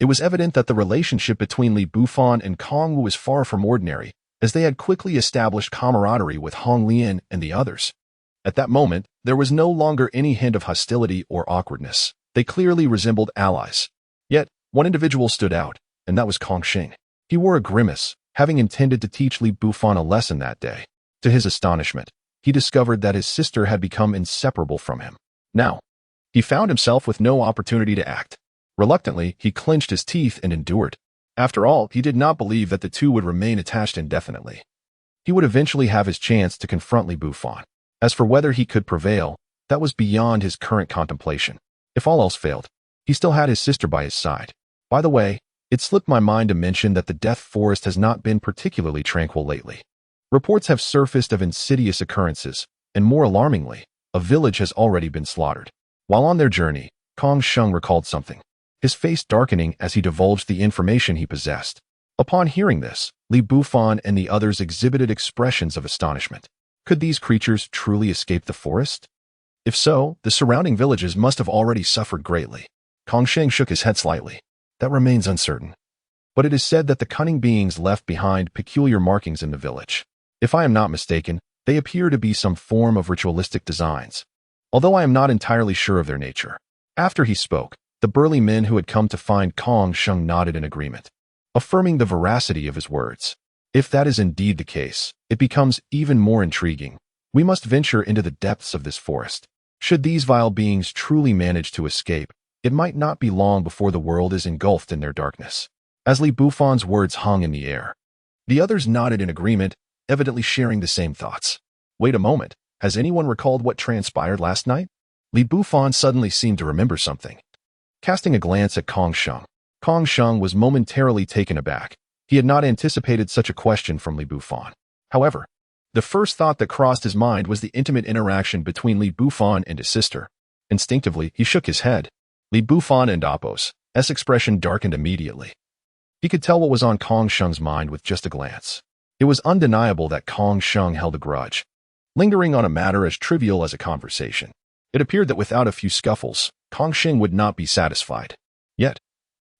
it was evident that the relationship between Li Bufan and Kong Wu was far from ordinary, as they had quickly established camaraderie with Hong Lian and the others. At that moment, there was no longer any hint of hostility or awkwardness. They clearly resembled allies. Yet, one individual stood out, and that was Kong Sheng. He wore a grimace, having intended to teach Li Bufan a lesson that day. To his astonishment, he discovered that his sister had become inseparable from him. Now, he found himself with no opportunity to act. Reluctantly, he clenched his teeth and endured. After all, he did not believe that the two would remain attached indefinitely. He would eventually have his chance to confront Li Bufan. As for whether he could prevail, that was beyond his current contemplation. If all else failed, he still had his sister by his side. By the way, it slipped my mind to mention that the Death Forest has not been particularly tranquil lately. Reports have surfaced of insidious occurrences, and more alarmingly, a village has already been slaughtered. While on their journey, Kong Sheng recalled something, his face darkening as he divulged the information he possessed. Upon hearing this, Li Bufan and the others exhibited expressions of astonishment. Could these creatures truly escape the forest? If so, the surrounding villages must have already suffered greatly. Kong Sheng shook his head slightly. That remains uncertain. But it is said that the cunning beings left behind peculiar markings in the village. If I am not mistaken, they appear to be some form of ritualistic designs, although I am not entirely sure of their nature. After he spoke, the burly men who had come to find Kong Sheng nodded in agreement, affirming the veracity of his words. If that is indeed the case, it becomes even more intriguing. We must venture into the depths of this forest. Should these vile beings truly manage to escape, it might not be long before the world is engulfed in their darkness. As Li Bufan's words hung in the air, The others nodded in agreement, evidently sharing the same thoughts. Wait a moment, has anyone recalled what transpired last night? Li Bufan suddenly seemed to remember something. Casting a glance at Kong Sheng was momentarily taken aback. He had not anticipated such a question from Li Bufan. However, the first thought that crossed his mind was the intimate interaction between Li Bufan and his sister. Instinctively, he shook his head. Li Bufan and Apos' expression darkened immediately. He could tell what was on Kong Sheng's mind with just a glance. It was undeniable that Kong Sheng held a grudge, lingering on a matter as trivial as a conversation. It appeared that without a few scuffles, Kong Sheng would not be satisfied. Yet,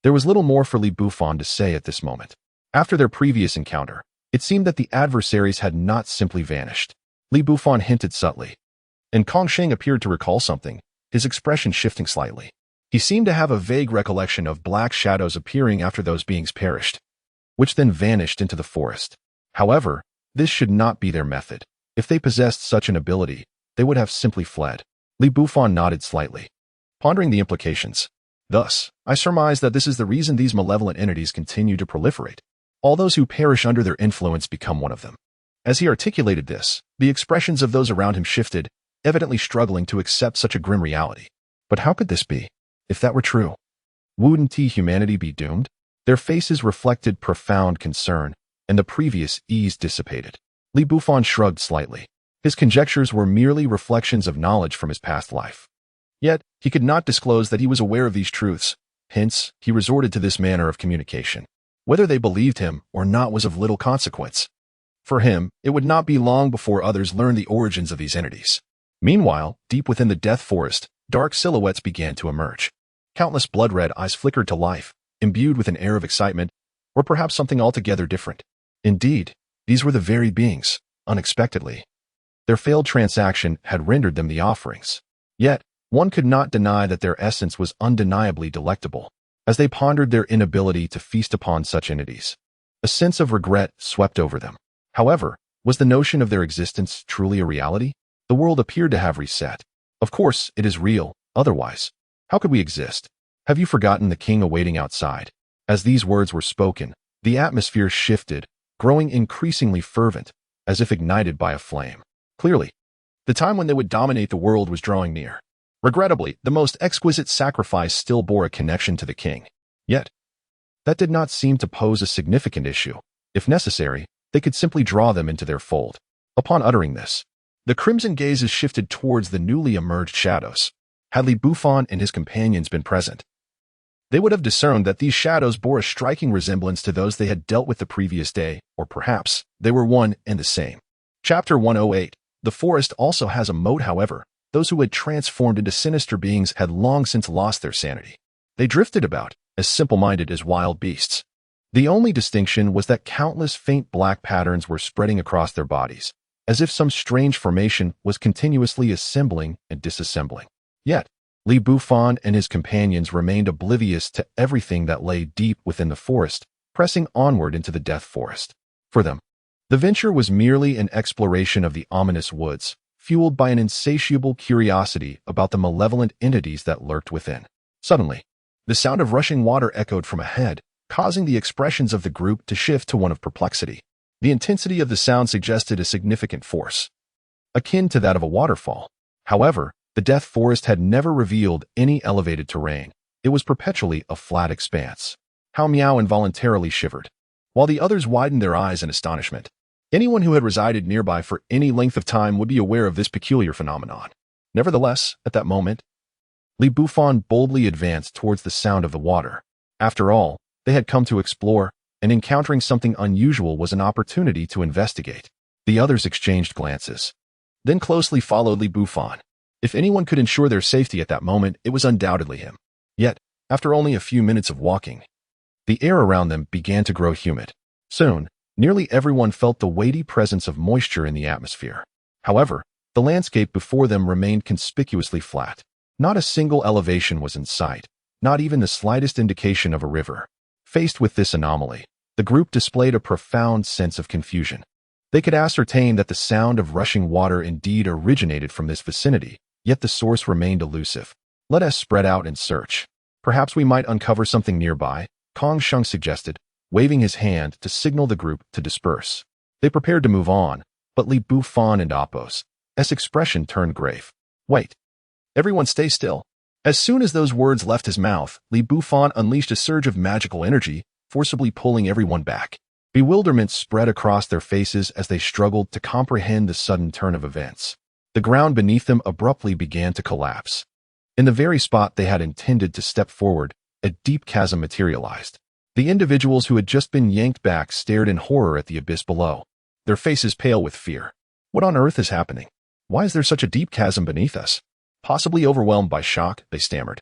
there was little more for Li Bufan to say at this moment. After their previous encounter, it seemed that the adversaries had not simply vanished. Li Bufan hinted subtly, and Kong Sheng appeared to recall something, his expression shifting slightly. He seemed to have a vague recollection of black shadows appearing after those beings perished, which then vanished into the forest. However, this should not be their method. If they possessed such an ability, they would have simply fled. Li Bufan nodded slightly, pondering the implications. Thus, I surmise that this is the reason these malevolent entities continue to proliferate. All those who perish under their influence become one of them. As he articulated this, the expressions of those around him shifted, evidently struggling to accept such a grim reality. But how could this be? If that were true, wouldn't humanity be doomed? Their faces reflected profound concern, and the previous ease dissipated. Li Bufan shrugged slightly. His conjectures were merely reflections of knowledge from his past life. Yet, he could not disclose that he was aware of these truths. Hence, he resorted to this manner of communication. Whether they believed him or not was of little consequence. For him, it would not be long before others learned the origins of these entities. Meanwhile, deep within the death forest, dark silhouettes began to emerge. Countless blood-red eyes flickered to life, imbued with an air of excitement, or perhaps something altogether different. Indeed, these were the very beings, unexpectedly. Their failed transaction had rendered them the offerings. Yet, one could not deny that their essence was undeniably delectable. As they pondered their inability to feast upon such entities, a sense of regret swept over them. However, was the notion of their existence truly a reality? The world appeared to have reset. Of course, it is real, otherwise, how could we exist? Have you forgotten the king awaiting outside? As these words were spoken, the atmosphere shifted, growing increasingly fervent, as if ignited by a flame. Clearly, the time when they would dominate the world was drawing near. Regrettably, the most exquisite sacrifice still bore a connection to the king. Yet, that did not seem to pose a significant issue. If necessary, they could simply draw them into their fold. Upon uttering this, the crimson gazes shifted towards the newly emerged shadows. Had Li Bufan and his companions been present, they would have discerned that these shadows bore a striking resemblance to those they had dealt with the previous day, or perhaps they were one and the same. Chapter 108. The forest also has a moat. However, those who had transformed into sinister beings had long since lost their sanity. They drifted about, as simple-minded as wild beasts. The only distinction was that countless faint black patterns were spreading across their bodies, as if some strange formation was continuously assembling and disassembling. Yet, Li Bufan and his companions remained oblivious to everything that lay deep within the forest, pressing onward into the death forest. For them, the venture was merely an exploration of the ominous woods, fueled by an insatiable curiosity about the malevolent entities that lurked within. Suddenly, the sound of rushing water echoed from ahead, causing the expressions of the group to shift to one of perplexity. The intensity of the sound suggested a significant force, akin to that of a waterfall. However, the death forest had never revealed any elevated terrain. It was perpetually a flat expanse. Hao Miao involuntarily shivered, while the others widened their eyes in astonishment. Anyone who had resided nearby for any length of time would be aware of this peculiar phenomenon. Nevertheless, at that moment, Li Bufan boldly advanced towards the sound of the water. After all, they had come to explore, and encountering something unusual was an opportunity to investigate. The others exchanged glances, then closely followed Li Bufan. If anyone could ensure their safety at that moment, it was undoubtedly him. Yet, after only a few minutes of walking, the air around them began to grow humid. Soon, nearly everyone felt the weighty presence of moisture in the atmosphere. However, the landscape before them remained conspicuously flat. Not a single elevation was in sight, not even the slightest indication of a river. Faced with this anomaly, the group displayed a profound sense of confusion. They could ascertain that the sound of rushing water indeed originated from this vicinity, yet the source remained elusive. Let us spread out and search. Perhaps we might uncover something nearby, Kong Sheng suggested. waving his hand to signal the group to disperse. They prepared to move on, but Li Bufan and Apos' expression turned grave. Wait. Everyone stay still. As soon as those words left his mouth, Li Bufan unleashed a surge of magical energy, forcibly pulling everyone back. Bewilderment spread across their faces as they struggled to comprehend the sudden turn of events. The ground beneath them abruptly began to collapse. In the very spot they had intended to step forward, a deep chasm materialized. The individuals who had just been yanked back stared in horror at the abyss below, their faces pale with fear. What on earth is happening? Why is there such a deep chasm beneath us? Possibly overwhelmed by shock, they stammered.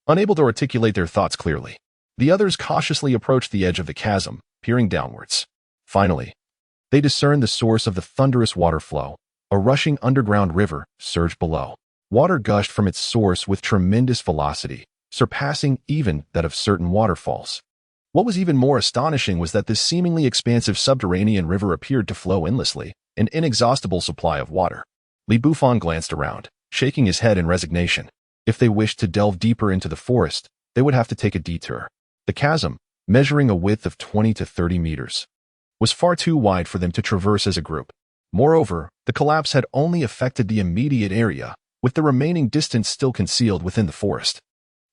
Unable to articulate their thoughts clearly, the others cautiously approached the edge of the chasm, peering downwards. Finally, they discerned the source of the thunderous water flow. A rushing underground river surged below. Water gushed from its source with tremendous velocity, surpassing even that of certain waterfalls. What was even more astonishing was that this seemingly expansive subterranean river appeared to flow endlessly, an inexhaustible supply of water. Li Bufan glanced around, shaking his head in resignation. If they wished to delve deeper into the forest, they would have to take a detour. The chasm, measuring a width of 20 to 30 meters, was far too wide for them to traverse as a group. Moreover, the collapse had only affected the immediate area, with the remaining distance still concealed within the forest.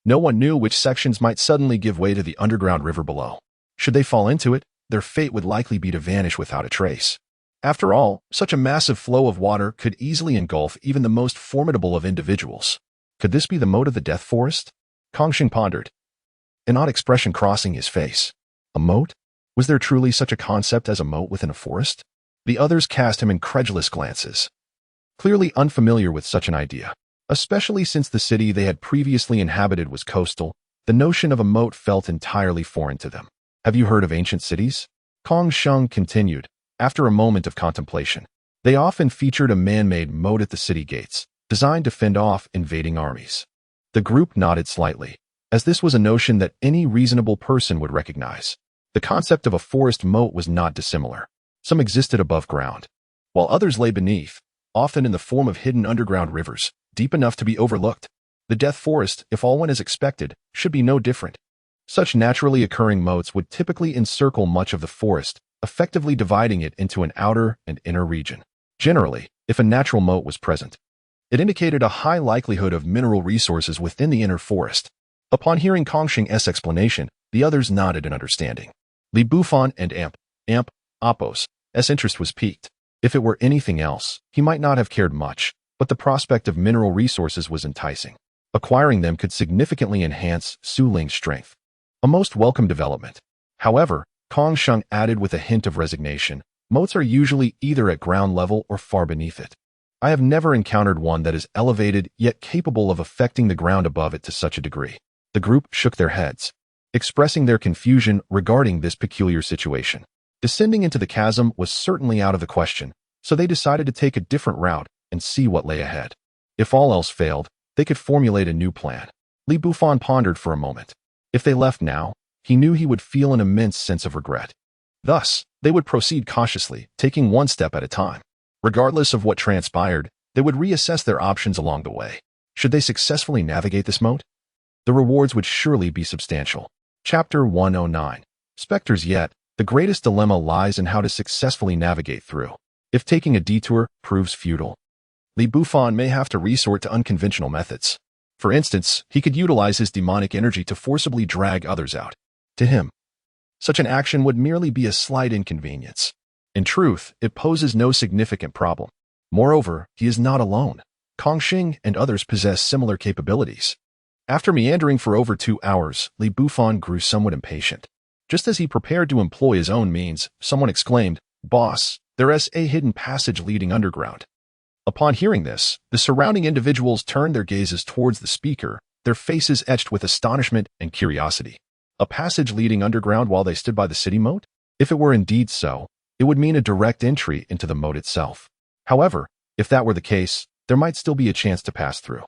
No one knew which sections might suddenly give way to the underground river below. Should they fall into it, their fate would likely be to vanish without a trace. After all, such a massive flow of water could easily engulf even the most formidable of individuals. Could this be the moat of the Death Forest? Kongsheng pondered, an odd expression crossing his face. A moat? Was there truly such a concept as a moat within a forest? The others cast him incredulous glances, clearly unfamiliar with such an idea. Especially since the city they had previously inhabited was coastal, the notion of a moat felt entirely foreign to them. Have you heard of ancient cities? Kongsheng continued, after a moment of contemplation. They often featured a man-made moat at the city gates, designed to fend off invading armies. The group nodded slightly, as this was a notion that any reasonable person would recognize. The concept of a forest moat was not dissimilar. Some existed above ground, while others lay beneath, often in the form of hidden underground rivers, deep enough to be overlooked. The Death Forest, if all went as expected, should be no different. Such naturally occurring moats would typically encircle much of the forest, effectively dividing it into an outer and inner region. Generally, if a natural moat was present, it indicated a high likelihood of mineral resources within the inner forest. Upon hearing Kongsheng's explanation, the others nodded in understanding. Li Bufan and Apos' interest was piqued. If it were anything else, he might not have cared much, but the prospect of mineral resources was enticing. Acquiring them could significantly enhance Su Ling's strength. A most welcome development. However, Kongsheng added with a hint of resignation, moats are usually either at ground level or far beneath it. I have never encountered one that is elevated yet capable of affecting the ground above it to such a degree. The group shook their heads, expressing their confusion regarding this peculiar situation. Descending into the chasm was certainly out of the question, so they decided to take a different route and see what lay ahead. If all else failed, they could formulate a new plan. Li Bufan pondered for a moment. If they left now, he knew he would feel an immense sense of regret. Thus, they would proceed cautiously, taking one step at a time. Regardless of what transpired, they would reassess their options along the way. Should they successfully navigate this moat, the rewards would surely be substantial. Chapter 109. Spectres. Yet, the greatest dilemma lies in how to successfully navigate through. If taking a detour proves futile, Li Bufan may have to resort to unconventional methods. For instance, he could utilize his demonic energy to forcibly drag others out. To him, such an action would merely be a slight inconvenience. In truth, it poses no significant problem. Moreover, he is not alone. Kongsheng and others possess similar capabilities. After meandering for over 2 hours, Li Bufan grew somewhat impatient. Just as he prepared to employ his own means, someone exclaimed, "Boss, there's a hidden passage leading underground." Upon hearing this, the surrounding individuals turned their gazes towards the speaker, their faces etched with astonishment and curiosity. A passage leading underground while they stood by the city moat? If it were indeed so, it would mean a direct entry into the moat itself. However, if that were the case, there might still be a chance to pass through.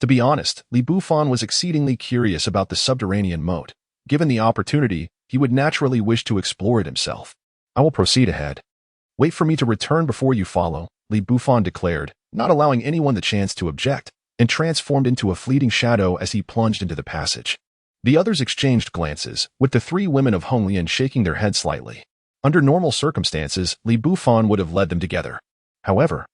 To be honest, Li Bufan was exceedingly curious about the subterranean moat. Given the opportunity, he would naturally wish to explore it himself. "I will proceed ahead. Wait for me to return before you follow," Li Bufan declared, not allowing anyone the chance to object, and transformed into a fleeting shadow as he plunged into the passage. The others exchanged glances, with the three women of Honglian shaking their heads slightly. Under normal circumstances, Li Bufan would have led them together. However,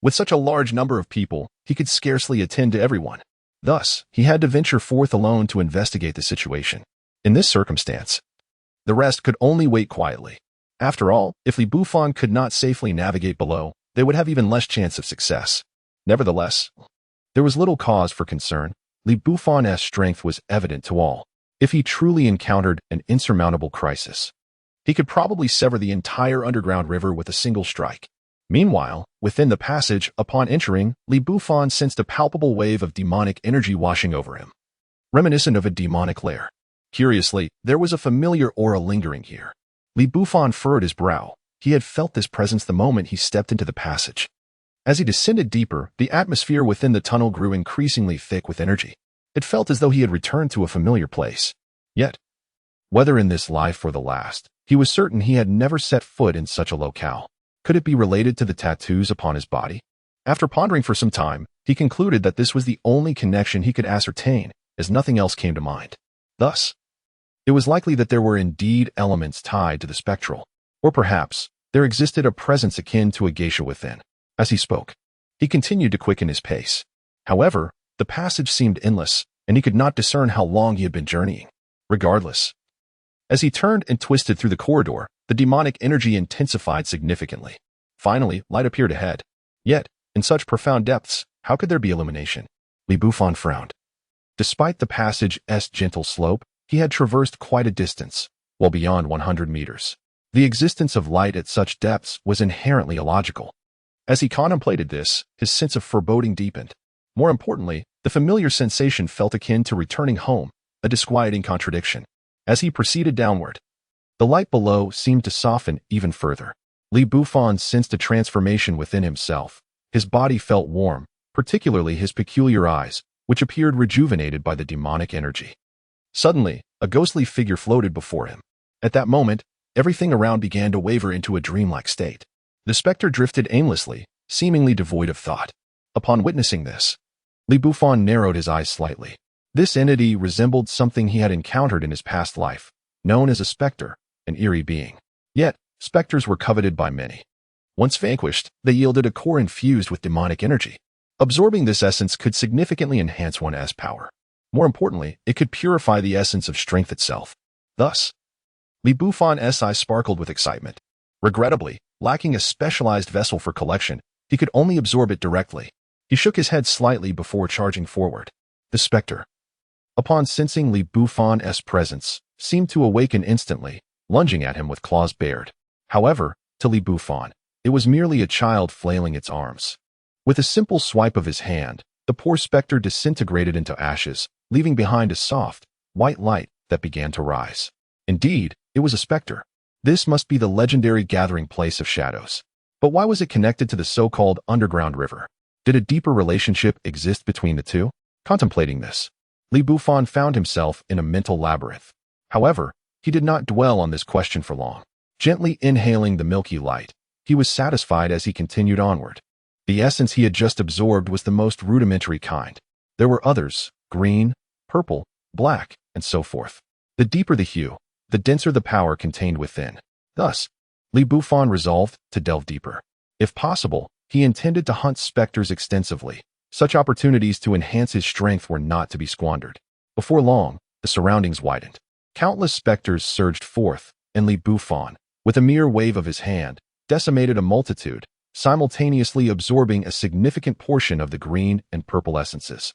with such a large number of people, he could scarcely attend to everyone. Thus, he had to venture forth alone to investigate the situation. In this circumstance, the rest could only wait quietly. After all, if Li Bufan could not safely navigate below, they would have even less chance of success. Nevertheless, there was little cause for concern. Li Bufan's strength was evident to all. If he truly encountered an insurmountable crisis, he could probably sever the entire underground river with a single strike. Meanwhile, within the passage, upon entering, Li Bufan sensed a palpable wave of demonic energy washing over him, reminiscent of a demonic lair. Curiously, there was a familiar aura lingering here. Li Bufan furrowed his brow. He had felt this presence the moment he stepped into the passage. As he descended deeper, the atmosphere within the tunnel grew increasingly thick with energy. It felt as though he had returned to a familiar place. Yet, whether in this life or the last, he was certain he had never set foot in such a locale. Could it be related to the tattoos upon his body? After pondering for some time, he concluded that this was the only connection he could ascertain, as nothing else came to mind. Thus, it was likely that there were indeed elements tied to the spectral, or perhaps there existed a presence akin to a geisha within. As he spoke, he continued to quicken his pace. However, the passage seemed endless, and he could not discern how long he had been journeying. Regardless, as he turned and twisted through the corridor, the demonic energy intensified significantly. Finally, light appeared ahead. Yet, in such profound depths, how could there be illumination? Li Bufan frowned. Despite the passage's gentle slope, he had traversed quite a distance, well beyond 100 meters. The existence of light at such depths was inherently illogical. As he contemplated this, his sense of foreboding deepened. More importantly, the familiar sensation felt akin to returning home, a disquieting contradiction. As he proceeded downward, the light below seemed to soften even further. Li Bufan sensed a transformation within himself. His body felt warm, particularly his peculiar eyes, which appeared rejuvenated by the demonic energy. Suddenly, a ghostly figure floated before him. At that moment, everything around began to waver into a dreamlike state. The specter drifted aimlessly, seemingly devoid of thought. Upon witnessing this, Li Bufan narrowed his eyes slightly. This entity resembled something he had encountered in his past life, known as a specter, an eerie being. Yet, specters were coveted by many. Once vanquished, they yielded a core infused with demonic energy. Absorbing this essence could significantly enhance one's power. More importantly, it could purify the essence of strength itself. Thus, Li Bufan's eyes sparkled with excitement. Regrettably, lacking a specialized vessel for collection, he could only absorb it directly. He shook his head slightly before charging forward. The specter, upon sensing Li Bufan's presence, seemed to awaken instantly, lunging at him with claws bared. However, to Li Bufan, it was merely a child flailing its arms. With a simple swipe of his hand, the poor specter disintegrated into ashes, leaving behind a soft, white light that began to rise. Indeed, it was a specter. This must be the legendary gathering place of shadows. But why was it connected to the so-called underground river? Did a deeper relationship exist between the two? Contemplating this, Li Bufan found himself in a mental labyrinth. However, he did not dwell on this question for long. Gently inhaling the milky light, he was satisfied as he continued onward. The essence he had just absorbed was the most rudimentary kind. There were others, green, purple, black, and so forth. The deeper the hue, the denser the power contained within. Thus, Li Bufan resolved to delve deeper. If possible, he intended to hunt specters extensively. Such opportunities to enhance his strength were not to be squandered. Before long, the surroundings widened. Countless specters surged forth, and Li Bufan, with a mere wave of his hand, decimated a multitude, simultaneously absorbing a significant portion of the green and purple essences.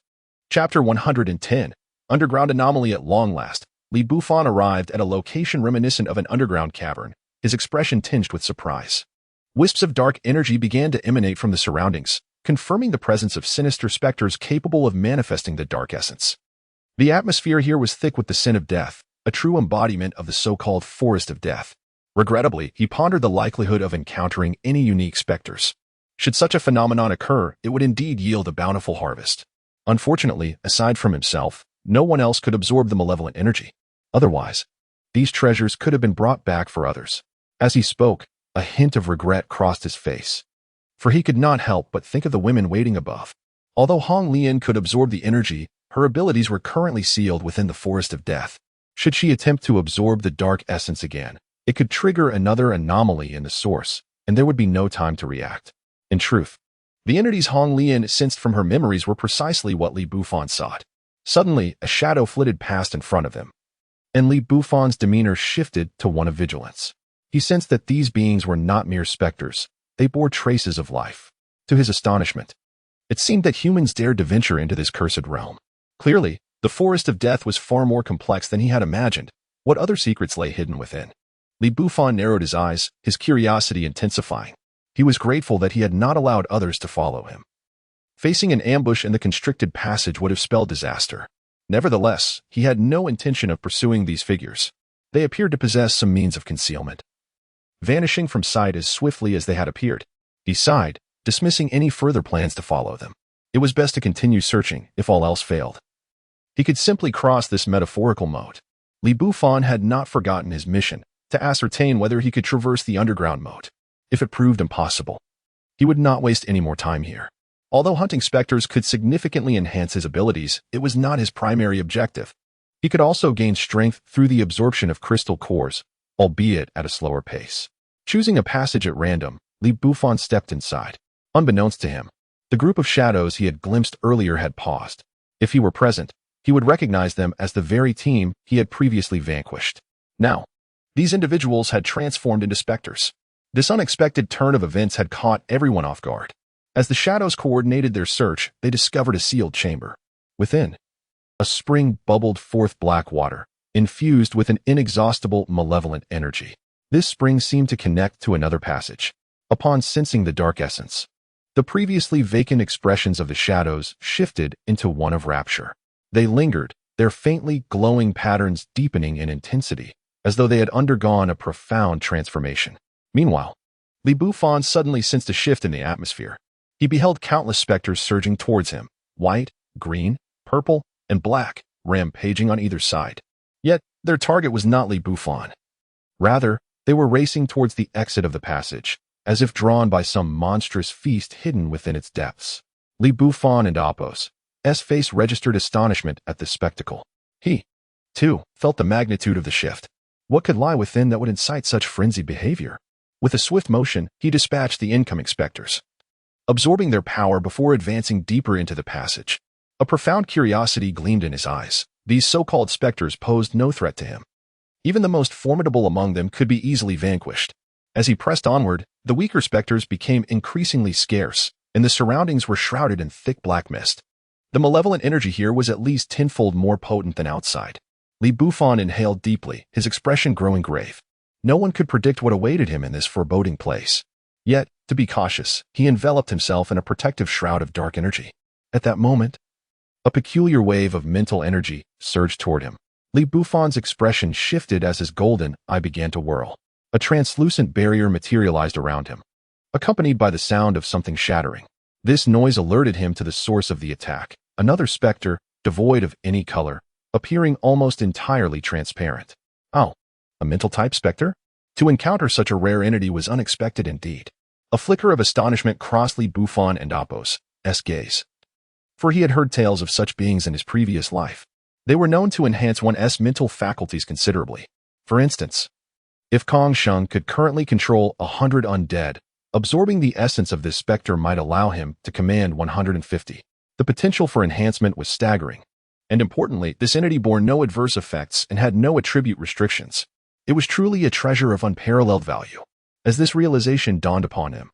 Chapter 110. Underground Anomaly. At long last, Li Bufan arrived at a location reminiscent of an underground cavern, his expression tinged with surprise. Wisps of dark energy began to emanate from the surroundings, confirming the presence of sinister specters capable of manifesting the dark essence. The atmosphere here was thick with the scent of death, a true embodiment of the so-called forest of death. Regrettably, he pondered the likelihood of encountering any unique specters. Should such a phenomenon occur, it would indeed yield a bountiful harvest. Unfortunately, aside from himself, no one else could absorb the malevolent energy. Otherwise, these treasures could have been brought back for others. As he spoke, a hint of regret crossed his face, for he could not help but think of the women waiting above. Although Hong Lian could absorb the energy, Her abilities were currently sealed within the Forest of Death. Should she attempt to absorb the dark essence again, it could trigger another anomaly in the source, and there would be no time to react. In truth, the entities Hong Lian sensed from her memories were precisely what Li Bufan sought. Suddenly, a shadow flitted past in front of him, and Li Bufan's demeanor shifted to one of vigilance. He sensed that these beings were not mere specters. They bore traces of life. To his astonishment, it seemed that humans dared to venture into this cursed realm. Clearly, the Forest of Death was far more complex than he had imagined. What other secrets lay hidden within? Li Bufan narrowed his eyes, his curiosity intensifying. He was grateful that he had not allowed others to follow him. Facing an ambush in the constricted passage would have spelled disaster. Nevertheless, he had no intention of pursuing these figures. They appeared to possess some means of concealment. Vanishing from sight as swiftly as they had appeared, he sighed, dismissing any further plans to follow them. It was best to continue searching, if all else failed. He could simply cross this metaphorical moat. Li Bufan had not forgotten his mission, to ascertain whether he could traverse the underground moat. If it proved impossible, he would not waste any more time here. Although hunting specters could significantly enhance his abilities, it was not his primary objective. He could also gain strength through the absorption of crystal cores, albeit at a slower pace. Choosing a passage at random, Li Bufan stepped inside. Unbeknownst to him, the group of shadows he had glimpsed earlier had paused. If he were present, he would recognize them as the very team he had previously vanquished. Now, these individuals had transformed into specters. This unexpected turn of events had caught everyone off guard. As the shadows coordinated their search, they discovered a sealed chamber. Within, a spring bubbled forth black water, infused with an inexhaustible, malevolent energy. This spring seemed to connect to another passage. Upon sensing the dark essence, the previously vacant expressions of the shadows shifted into one of rapture. They lingered, their faintly glowing patterns deepening in intensity, as though they had undergone a profound transformation. Meanwhile, Li Bufan suddenly sensed a shift in the atmosphere. He beheld countless specters surging towards him, white, green, purple, and black, rampaging on either side. Yet, their target was not Li Bufan. Rather, they were racing towards the exit of the passage, as if drawn by some monstrous feast hidden within its depths. Li Bufan and Apos' face registered astonishment at this spectacle. He, too, felt the magnitude of the shift. What could lie within that would incite such frenzied behavior? With a swift motion, he dispatched the incoming specters, absorbing their power before advancing deeper into the passage. A profound curiosity gleamed in his eyes. These so-called specters posed no threat to him. Even the most formidable among them could be easily vanquished. As he pressed onward, the weaker specters became increasingly scarce, and the surroundings were shrouded in thick black mist. The malevolent energy here was at least tenfold more potent than outside. Li Bufan inhaled deeply, his expression growing grave. No one could predict what awaited him in this foreboding place. Yet, to be cautious, he enveloped himself in a protective shroud of dark energy. At that moment, a peculiar wave of mental energy surged toward him. Li Bufan's expression shifted as his golden eye began to whirl. A translucent barrier materialized around him, accompanied by the sound of something shattering. This noise alerted him to the source of the attack, another specter, devoid of any color, appearing almost entirely transparent. Oh, a mental-type specter? To encounter such a rare entity was unexpected indeed. A flicker of astonishment crossed Li Bufan and Apos' gaze, for he had heard tales of such beings in his previous life. They were known to enhance one's mental faculties considerably. For instance, if Kong Sheng could currently control 100 undead, absorbing the essence of this specter might allow him to command 150. The potential for enhancement was staggering. And importantly, this entity bore no adverse effects and had no attribute restrictions. It was truly a treasure of unparalleled value. As this realization dawned upon him,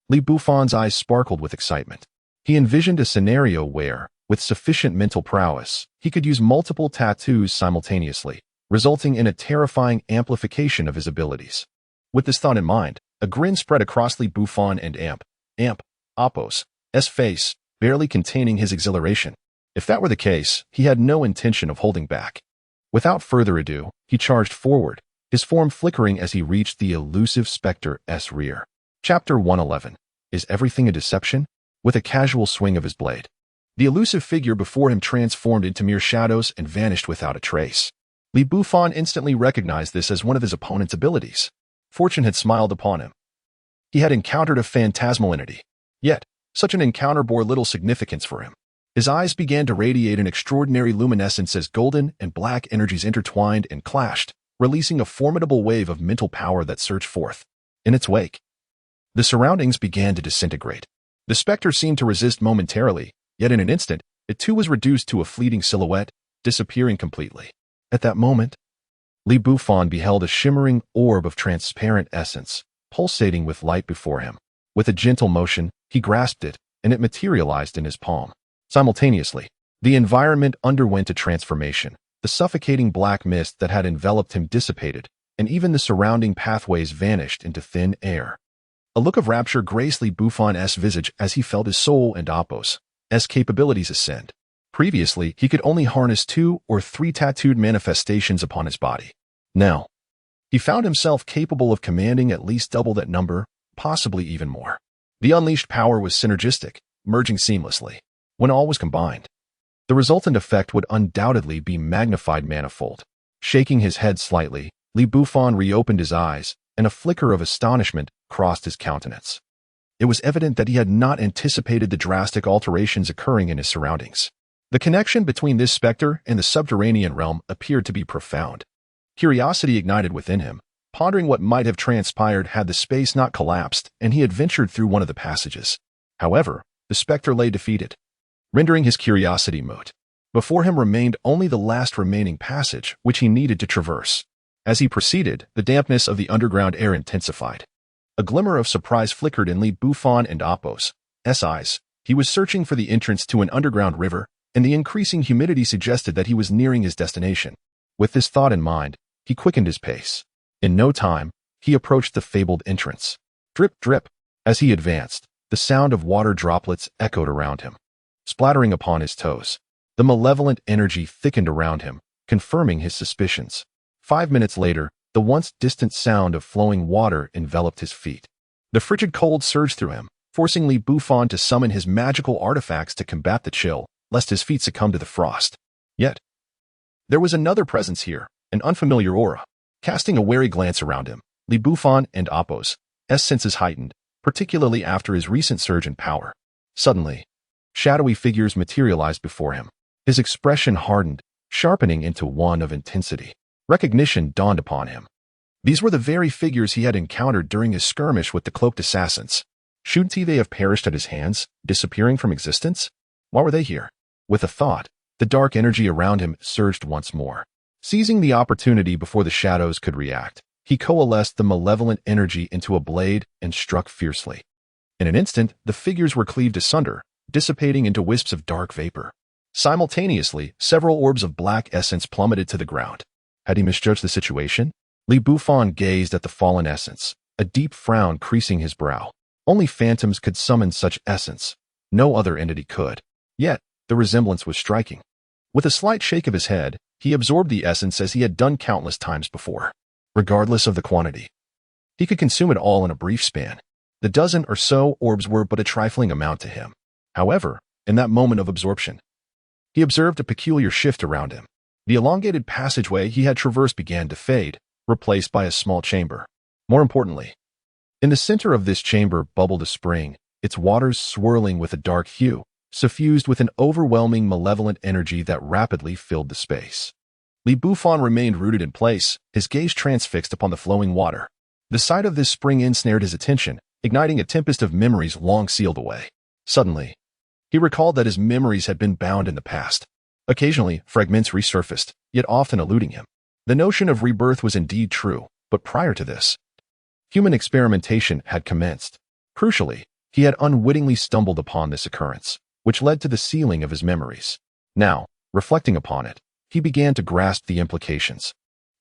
Li Bufan's eyes sparkled with excitement. He envisioned a scenario where, with sufficient mental prowess, he could use multiple tattoos simultaneously, resulting in a terrifying amplification of his abilities. With this thought in mind, a grin spread across Li Bufan and Apos' face, barely containing his exhilaration. If that were the case, he had no intention of holding back. Without further ado, he charged forward, his form flickering as he reached the elusive specter's rear. Chapter 111. Is everything a deception? With a casual swing of his blade, the elusive figure before him transformed into mere shadows and vanished without a trace. Li Bufan instantly recognized this as one of his opponent's abilities. Fortune had smiled upon him. He had encountered a phantasmal entity. Yet, such an encounter bore little significance for him. His eyes began to radiate an extraordinary luminescence as golden and black energies intertwined and clashed, releasing a formidable wave of mental power that surged forth. In its wake, the surroundings began to disintegrate. The specter seemed to resist momentarily, yet in an instant, it too was reduced to a fleeting silhouette, disappearing completely. At that moment, Bufan beheld a shimmering orb of transparent essence, pulsating with light before him. With a gentle motion, he grasped it, and it materialized in his palm. Simultaneously, the environment underwent a transformation. The suffocating black mist that had enveloped him dissipated, and even the surrounding pathways vanished into thin air. A look of rapture graced Bufan's visage as he felt his soul and Apos' capabilities ascend. Previously, he could only harness 2 or 3 tattooed manifestations upon his body. Now, he found himself capable of commanding at least double that number, possibly even more. The unleashed power was synergistic, merging seamlessly. When all was combined, the resultant effect would undoubtedly be magnified manifold. Shaking his head slightly, Bufan reopened his eyes, and a flicker of astonishment crossed his countenance. It was evident that he had not anticipated the drastic alterations occurring in his surroundings. The connection between this specter and the subterranean realm appeared to be profound. Curiosity ignited within him, pondering what might have transpired had the space not collapsed and he had ventured through one of the passages. However, the specter lay defeated, rendering his curiosity moot. Before him remained only the last remaining passage, which he needed to traverse. As he proceeded, the dampness of the underground air intensified. A glimmer of surprise flickered in Bufan and Apos' eyes. He was searching for the entrance to an underground river, and the increasing humidity suggested that he was nearing his destination. With this thought in mind, he quickened his pace. In no time, he approached the fabled entrance. Drip, drip. As he advanced, the sound of water droplets echoed around him, splattering upon his toes. The malevolent energy thickened around him, confirming his suspicions. 5 minutes later, the once distant sound of flowing water enveloped his feet. The frigid cold surged through him, forcing Bufan to summon his magical artifacts to combat the chill, lest his feet succumb to the frost. Yet, there was another presence here, an unfamiliar aura. Casting a wary glance around him, Bufan and Apos' senses heightened, particularly after his recent surge in power. Suddenly, shadowy figures materialized before him. His expression hardened, sharpening into one of intensity. Recognition dawned upon him. These were the very figures he had encountered during his skirmish with the cloaked assassins. Shouldn't they have perished at his hands, disappearing from existence? Why were they here? With a thought, the dark energy around him surged once more. Seizing the opportunity before the shadows could react, he coalesced the malevolent energy into a blade and struck fiercely. In an instant, the figures were cleaved asunder, dissipating into wisps of dark vapor. Simultaneously, several orbs of black essence plummeted to the ground. Had he misjudged the situation? Bufan gazed at the fallen essence, a deep frown creasing his brow. Only phantoms could summon such essence. No other entity could. Yet, the resemblance was striking. With a slight shake of his head, he absorbed the essence as he had done countless times before. Regardless of the quantity, he could consume it all in a brief span. The dozen or so orbs were but a trifling amount to him. However, in that moment of absorption, he observed a peculiar shift around him. The elongated passageway he had traversed began to fade, replaced by a small chamber. More importantly, in the center of this chamber bubbled a spring, its waters swirling with a dark hue, suffused with an overwhelming malevolent energy that rapidly filled the space. Bufan remained rooted in place, his gaze transfixed upon the flowing water. The sight of this spring ensnared his attention, igniting a tempest of memories long sealed away. Suddenly, he recalled that his memories had been bound in the past. Occasionally, fragments resurfaced, yet often eluding him. The notion of rebirth was indeed true, but prior to this, human experimentation had commenced. Crucially, he had unwittingly stumbled upon this occurrence, which led to the sealing of his memories. Now, reflecting upon it, he began to grasp the implications.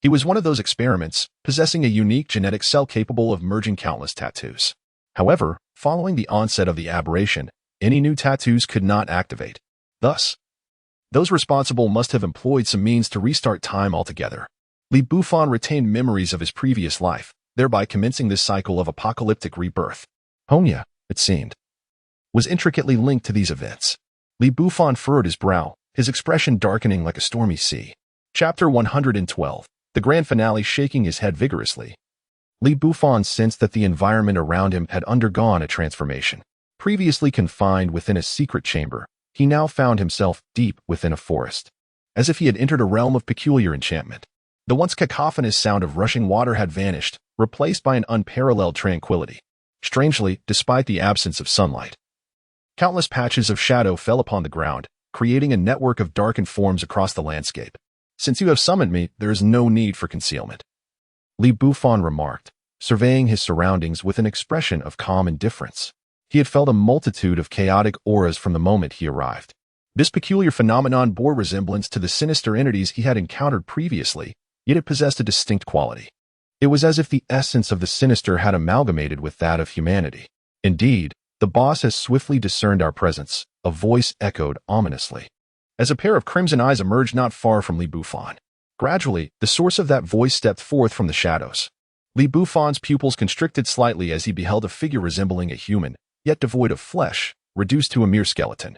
He was one of those experiments, possessing a unique genetic cell capable of merging countless tattoos. However, following the onset of the aberration, any new tattoos could not activate. Thus, those responsible must have employed some means to restart time altogether. Bufan retained memories of his previous life, thereby commencing this cycle of apocalyptic rebirth. Honya, it seemed, was intricately linked to these events. Bufan furrowed his brow, his expression darkening like a stormy sea. Chapter 112. The grand finale. Shaking his head vigorously, Bufan sensed that the environment around him had undergone a transformation. Previously confined within a secret chamber, He now found himself deep within a forest, as if he had entered a realm of peculiar enchantment. The once cacophonous sound of rushing water had vanished, replaced by an unparalleled tranquility. Strangely, despite the absence of sunlight, countless patches of shadow fell upon the ground, creating a network of darkened forms across the landscape. Since you have summoned me, there is no need for concealment, Bufan remarked, surveying his surroundings with an expression of calm indifference. He had felt a multitude of chaotic auras from the moment he arrived. This peculiar phenomenon bore resemblance to the sinister entities he had encountered previously, yet it possessed a distinct quality. It was as if the essence of the sinister had amalgamated with that of humanity. Indeed, the boss has swiftly discerned our presence, a voice echoed ominously, as a pair of crimson eyes emerged not far from Bufan. Gradually, the source of that voice stepped forth from the shadows. Bufan's pupils constricted slightly as he beheld a figure resembling a human, yet devoid of flesh, reduced to a mere skeleton,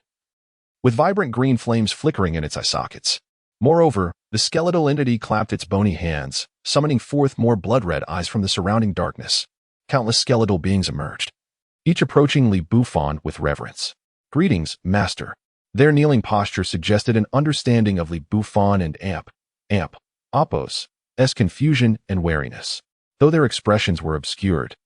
with vibrant green flames flickering in its eye sockets. Moreover, the skeletal entity clapped its bony hands, summoning forth more blood-red eyes from the surrounding darkness. Countless skeletal beings emerged, each approaching Bufan with reverence. "Greetings, master." Their kneeling posture suggested an understanding of Bufan and Appos' confusion and wariness. Though their expressions were obscured,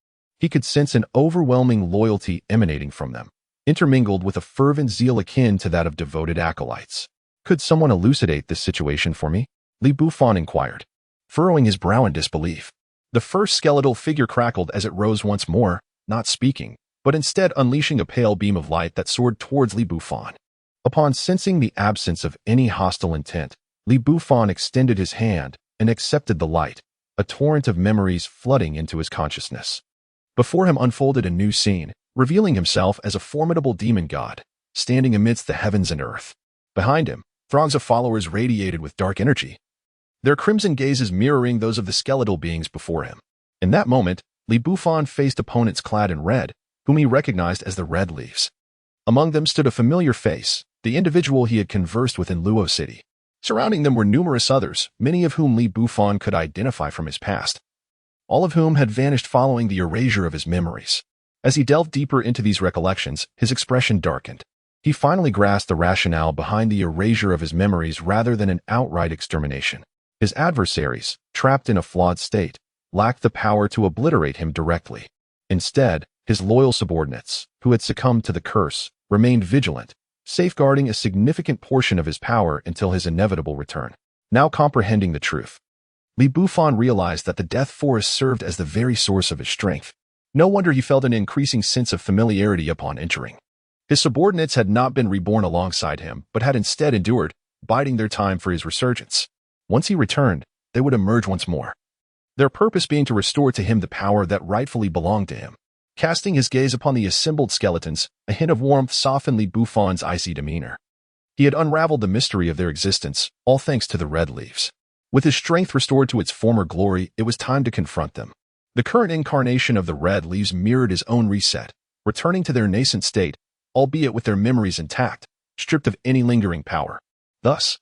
he could sense an overwhelming loyalty emanating from them, intermingled with a fervent zeal akin to that of devoted acolytes. "Could someone elucidate this situation for me?" Bufan inquired, furrowing his brow in disbelief. The first skeletal figure crackled as it rose once more, not speaking, but instead unleashing a pale beam of light that soared towards Bufan. Upon sensing the absence of any hostile intent, Bufan extended his hand and accepted the light, a torrent of memories flooding into his consciousness. Before him unfolded a new scene, revealing himself as a formidable demon god, standing amidst the heavens and earth. Behind him, throngs of followers radiated with dark energy, their crimson gazes mirroring those of the skeletal beings before him. In that moment, Bufan faced opponents clad in red, whom he recognized as the Red Leaves. Among them stood a familiar face, the individual he had conversed with in Luo City. Surrounding them were numerous others, many of whom Bufan could identify from his past, all of whom had vanished following the erasure of his memories. As he delved deeper into these recollections, his expression darkened. He finally grasped the rationale behind the erasure of his memories rather than an outright extermination. His adversaries, trapped in a flawed state, lacked the power to obliterate him directly. Instead, his loyal subordinates, who had succumbed to the curse, remained vigilant, safeguarding a significant portion of his power until his inevitable return. Now comprehending the truth, Bufan realized that the Death Forest served as the very source of his strength. No wonder he felt an increasing sense of familiarity upon entering. His subordinates had not been reborn alongside him, but had instead endured, biding their time for his resurgence. Once he returned, they would emerge once more, their purpose being to restore to him the power that rightfully belonged to him. Casting his gaze upon the assembled skeletons, a hint of warmth softened Bufan's icy demeanor. He had unraveled the mystery of their existence, all thanks to the Red Leaves. With his strength restored to its former glory, it was time to confront them. The current incarnation of the Red Leaves mirrored his own reset, returning to their nascent state, albeit with their memories intact, stripped of any lingering power. Thus,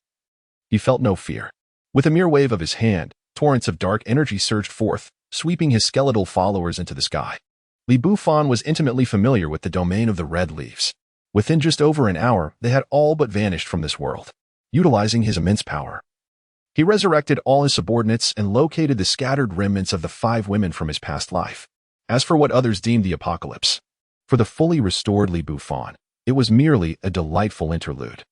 he felt no fear. With a mere wave of his hand, torrents of dark energy surged forth, sweeping his skeletal followers into the sky. Bufan was intimately familiar with the domain of the Red Leaves. Within just over an hour, they had all but vanished from this world. Utilizing his immense power, he resurrected all his subordinates and located the scattered remnants of the 5 women from his past life. As for what others deemed the apocalypse, for the fully restored Bufan, it was merely a delightful interlude.